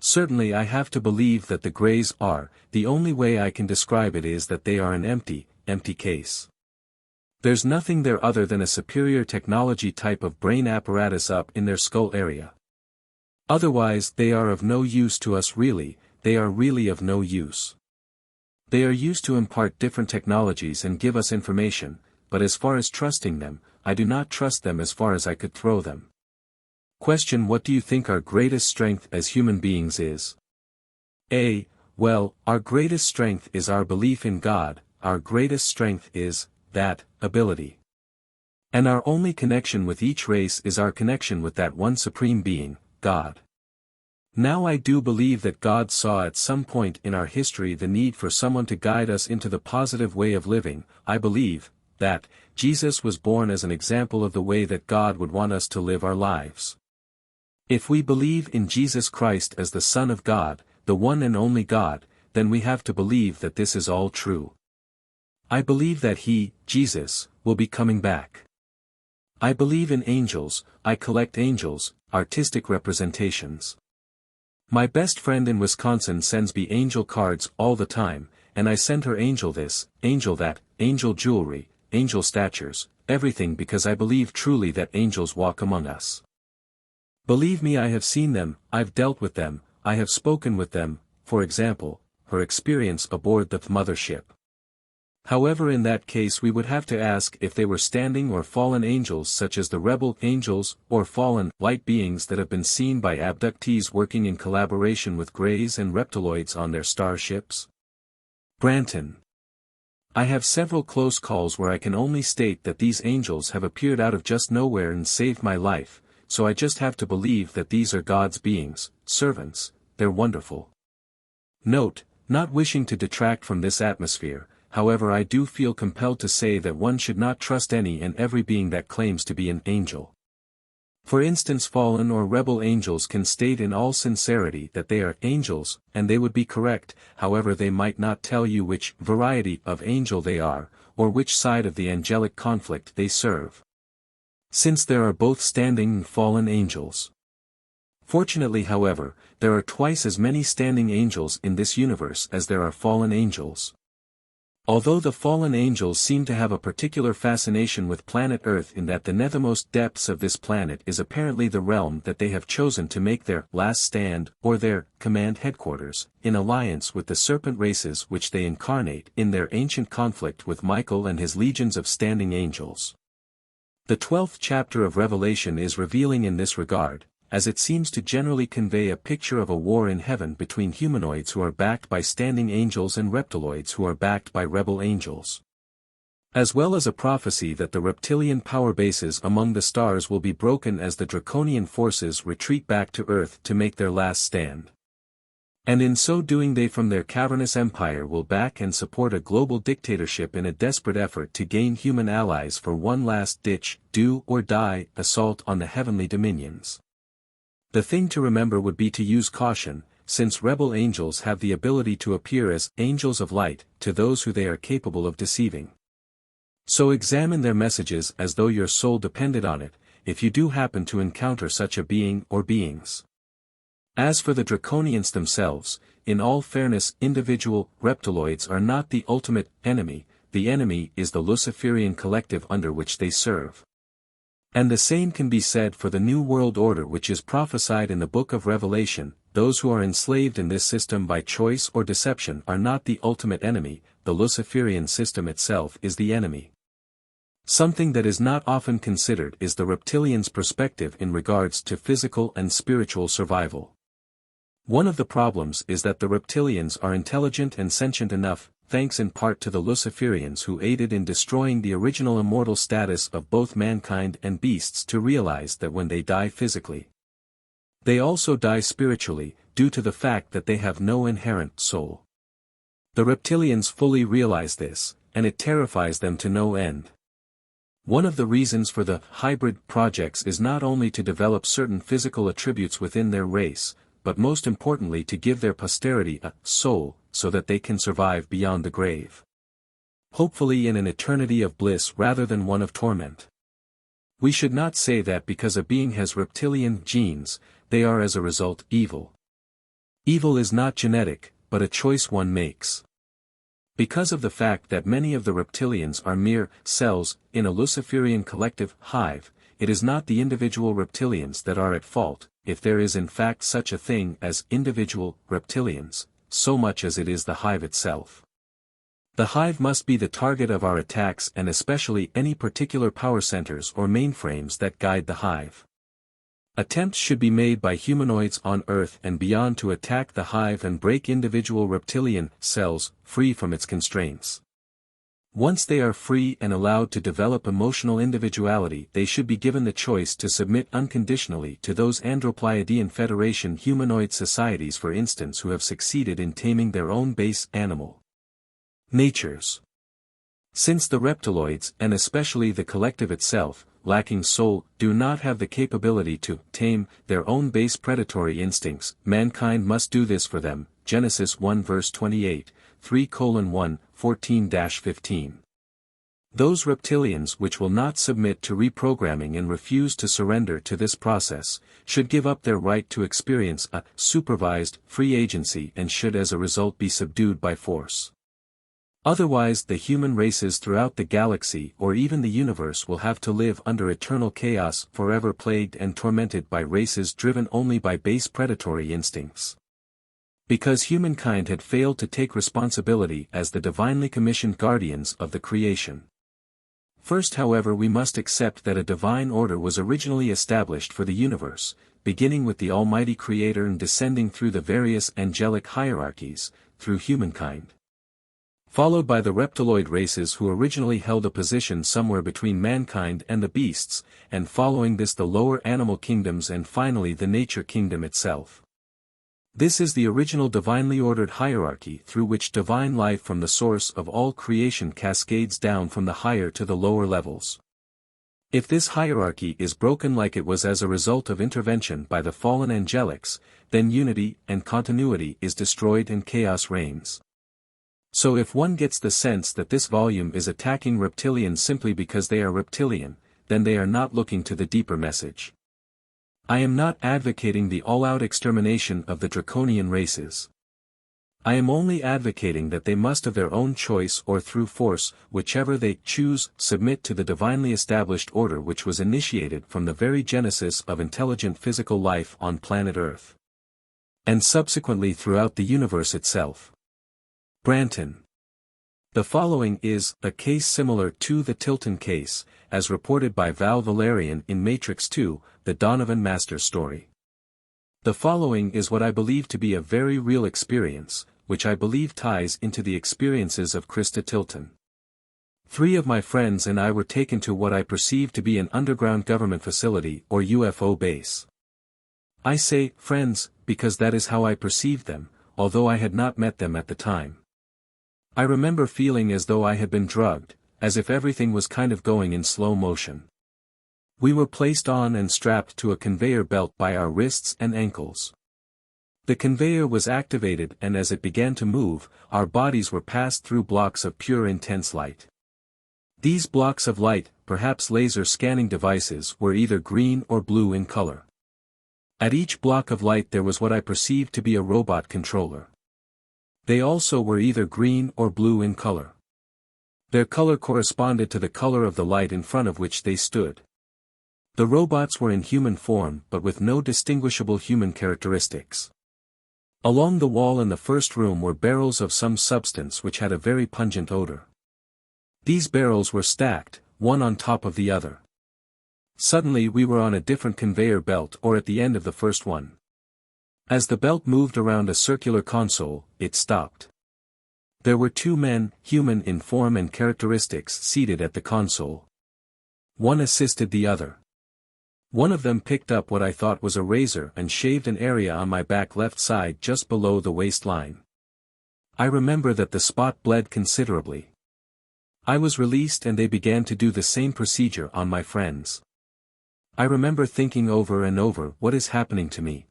Certainly I have to believe that the Greys are, the only way I can describe it is that they are an empty case. There's nothing there other than a superior technology type of brain apparatus up in their skull area. Otherwise they are of no use to us really, they are really of no use. They are used to impart different technologies and give us information, but as far as trusting them, I do not trust them as far as I could throw them. Question: what do you think our greatest strength as human beings is? A. Well, our greatest strength is our belief in God, our greatest strength is that ability. And our only connection with each race is our connection with that one supreme being, God. Now I do believe that God saw at some point in our history the need for someone to guide us into the positive way of living. I believe that Jesus was born as an example of the way that God would want us to live our lives. If we believe in Jesus Christ as the Son of God, the one and only God, then we have to believe that this is all true. I believe that He, Jesus, will be coming back. I believe in angels, I collect angels, artistic representations. My best friend in Wisconsin sends me angel cards all the time, and I send her angel this, angel that, angel jewelry, angel statues, everything because I believe truly that angels walk among us. Believe me, I have seen them, I've dealt with them, I have spoken with them, for example, her experience aboard the mothership. However, in that case we would have to ask if they were standing or fallen angels such as the rebel angels, or fallen, light beings that have been seen by abductees working in collaboration with Greys and reptiloids on their starships. Branton. I have several close calls where I can only state that these angels have appeared out of just nowhere and saved my life, so I just have to believe that these are God's beings, servants, they're wonderful. Note, not wishing to detract from this atmosphere, however I do feel compelled to say that one should not trust any and every being that claims to be an angel. For instance, fallen or rebel angels can state in all sincerity that they are angels, and they would be correct, however they might not tell you which variety of angel they are, or which side of the angelic conflict they serve. Since there are both standing and fallen angels. Fortunately, however, there are twice as many standing angels in this universe as there are fallen angels. Although the fallen angels seem to have a particular fascination with planet Earth in that the nethermost depths of this planet is apparently the realm that they have chosen to make their last stand, or their command headquarters, in alliance with the serpent races which they incarnate in their ancient conflict with Michael and his legions of standing angels. The 12th chapter of Revelation is revealing in this regard, as it seems to generally convey a picture of a war in heaven between humanoids who are backed by standing angels and reptiloids who are backed by rebel angels. As well as a prophecy that the reptilian power bases among the stars will be broken as the Draconian forces retreat back to Earth to make their last stand. And in so doing they from their cavernous empire will back and support a global dictatorship in a desperate effort to gain human allies for one last-ditch, do-or-die assault on the heavenly dominions. The thing to remember would be to use caution, since rebel angels have the ability to appear as angels of light to those who they are capable of deceiving. So examine their messages as though your soul depended on it, if you do happen to encounter such a being or beings. As for the Draconians themselves, in all fairness individual reptiloids are not the ultimate enemy, the enemy is the Luciferian collective under which they serve. And the same can be said for the New World Order which is prophesied in the Book of Revelation. Those who are enslaved in this system by choice or deception are not the ultimate enemy, the Luciferian system itself is the enemy. Something that is not often considered is the reptilian's perspective in regards to physical and spiritual survival. One of the problems is that the reptilians are intelligent and sentient enough, thanks in part to the Luciferians who aided in destroying the original immortal status of both mankind and beasts, to realize that when they die physically, they also die spiritually, due to the fact that they have no inherent soul. The reptilians fully realize this, and it terrifies them to no end. One of the reasons for the hybrid projects is not only to develop certain physical attributes within their race, but most importantly to give their posterity a soul, so that they can survive beyond the grave. Hopefully in an eternity of bliss rather than one of torment. We should not say that because a being has reptilian genes, they are as a result evil. Evil is not genetic, but a choice one makes. Because of the fact that many of the reptilians are mere cells in a Luciferian collective hive, it is not the individual reptilians that are at fault, if there is in fact such a thing as individual reptilians, so much as it is the hive itself. The hive must be the target of our attacks, and especially any particular power centers or mainframes that guide the hive. Attempts should be made by humanoids on Earth and beyond to attack the hive and break individual reptilian cells free from its constraints. Once they are free and allowed to develop emotional individuality, they should be given the choice to submit unconditionally to those Andropleiadian Federation humanoid societies, for instance, who have succeeded in taming their own base animal natures. Since the reptiloids, and especially the collective itself, lacking soul, do not have the capability to tame their own base predatory instincts, mankind must do this for them. Genesis 1 verse 28, 3:1, 14-15. Those reptilians which will not submit to reprogramming and refuse to surrender to this process, should give up their right to experience a supervised, free agency and should as a result be subdued by force. Otherwise the human races throughout the galaxy or even the universe will have to live under eternal chaos, forever plagued and tormented by races driven only by base predatory instincts. Because humankind had failed to take responsibility as the divinely commissioned guardians of the creation. First, however, we must accept that a divine order was originally established for the universe, beginning with the Almighty Creator and descending through the various angelic hierarchies, through humankind. Followed by the reptiloid races who originally held a position somewhere between mankind and the beasts, and following this the lower animal kingdoms and finally the nature kingdom itself. This is the original divinely ordered hierarchy through which divine life from the source of all creation cascades down from the higher to the lower levels. If this hierarchy is broken like it was as a result of intervention by the fallen angelics, then unity and continuity is destroyed and chaos reigns. So if one gets the sense that this volume is attacking reptilians simply because they are reptilian, then they are not looking to the deeper message. I am not advocating the all-out extermination of the Draconian races. I am only advocating that they must of their own choice or through force, whichever they choose, submit to the divinely established order which was initiated from the very genesis of intelligent physical life on planet Earth. And subsequently throughout the universe itself. Branton. The following is a case similar to the Tilton case, as reported by Val Valerian in Matrix 2, the Donovan Master story. The following is what I believe to be a very real experience, which I believe ties into the experiences of Christa Tilton. 3 of my friends and I were taken to what I perceive to be an underground government facility or UFO base. I say, friends, because that is how I perceived them, although I had not met them at the time. I remember feeling as though I had been drugged, as if everything was kind of going in slow motion. We were placed on and strapped to a conveyor belt by our wrists and ankles. The conveyor was activated and as it began to move, our bodies were passed through blocks of pure intense light. These blocks of light, perhaps laser scanning devices, were either green or blue in color. At each block of light there was what I perceived to be a robot controller. They also were either green or blue in color. Their color corresponded to the color of the light in front of which they stood. The robots were in human form but with no distinguishable human characteristics. Along the wall in the first room were barrels of some substance which had a very pungent odor. These barrels were stacked, one on top of the other. Suddenly we were on a different conveyor belt or at the end of the first one. As the belt moved around a circular console, it stopped. There were 2 men, human in form and characteristics, seated at the console. One assisted the other. One of them picked up what I thought was a razor and shaved an area on my back left side just below the waistline. I remember that the spot bled considerably. I was released and they began to do the same procedure on my friends. I remember thinking over and over, what is happening to me?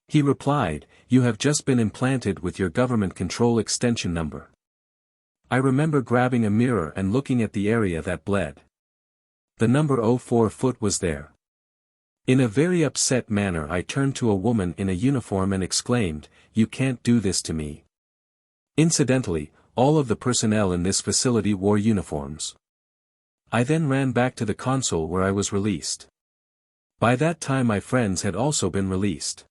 He replied, you have just been implanted with your government control extension number. I remember grabbing a mirror and looking at the area that bled. The number 04 foot was there. In a very upset manner I turned to a woman in a uniform and exclaimed, you can't do this to me. Incidentally, all of the personnel in this facility wore uniforms. I then ran back to the console where I was released. By that time my friends had also been released.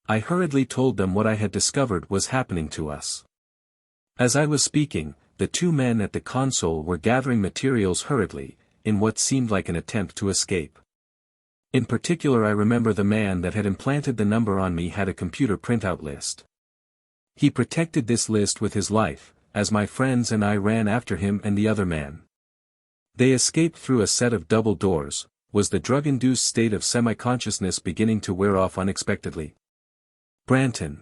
I hurriedly told them what I had discovered was happening to us. As I was speaking, the 2 men at the console were gathering materials hurriedly, in what seemed like an attempt to escape. In particular I remember the man that had implanted the number on me had a computer printout list. He protected this list with his life, as my friends and I ran after him and the other man. They escaped through a set of double doors. Was the drug-induced state of semi-consciousness beginning to wear off unexpectedly? Branton.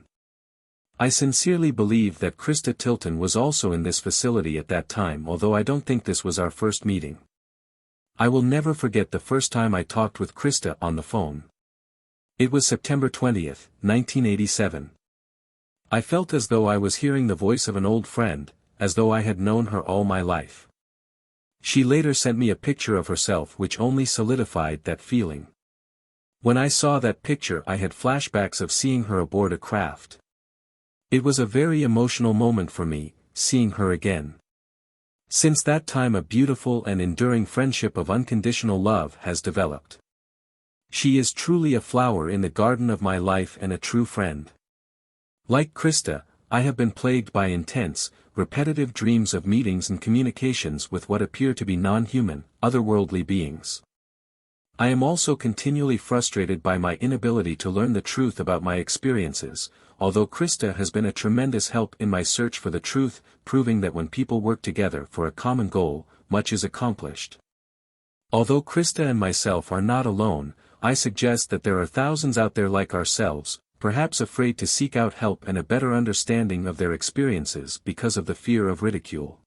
I sincerely believe that Christa Tilton was also in this facility at that time, although I don't think this was our first meeting. I will never forget the first time I talked with Christa on the phone. It was September 20th, 1987. I felt as though I was hearing the voice of an old friend, as though I had known her all my life. She later sent me a picture of herself which only solidified that feeling. When I saw that picture I had flashbacks of seeing her aboard a craft. It was a very emotional moment for me, seeing her again. Since that time a beautiful and enduring friendship of unconditional love has developed. She is truly a flower in the garden of my life and a true friend. Like Christa, I have been plagued by intense, repetitive dreams of meetings and communications with what appear to be non-human, otherworldly beings. I am also continually frustrated by my inability to learn the truth about my experiences, although Christa has been a tremendous help in my search for the truth, proving that when people work together for a common goal, much is accomplished. Although Christa and myself are not alone, I suggest that there are thousands out there like ourselves, perhaps afraid to seek out help and a better understanding of their experiences because of the fear of ridicule.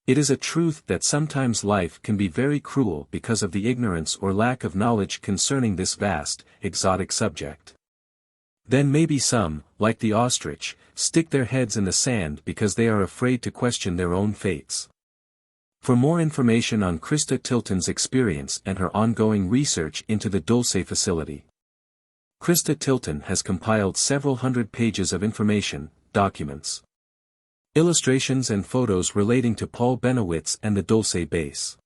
It is a truth that sometimes life can be very cruel because of the ignorance or lack of knowledge concerning this vast, exotic subject. Then maybe some, like the ostrich, stick their heads in the sand because they are afraid to question their own fates. For more information on Christa Tilton's experience and her ongoing research into the Dulce facility, Christa Tilton has compiled several hundred pages of information, documents, illustrations and photos relating to Paul-Bennewitz and the Dulce base.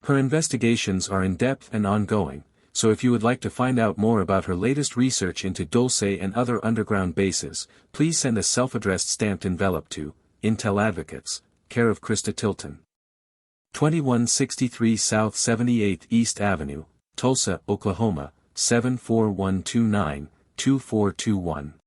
Her investigations are in-depth and ongoing, so if you would like to find out more about her latest research into Dulce and other underground bases, please send a self-addressed stamped envelope to Intel Advocates, care of Christa Tilton. 2163 South 78th East Avenue, Tulsa, Oklahoma, 74129-2421.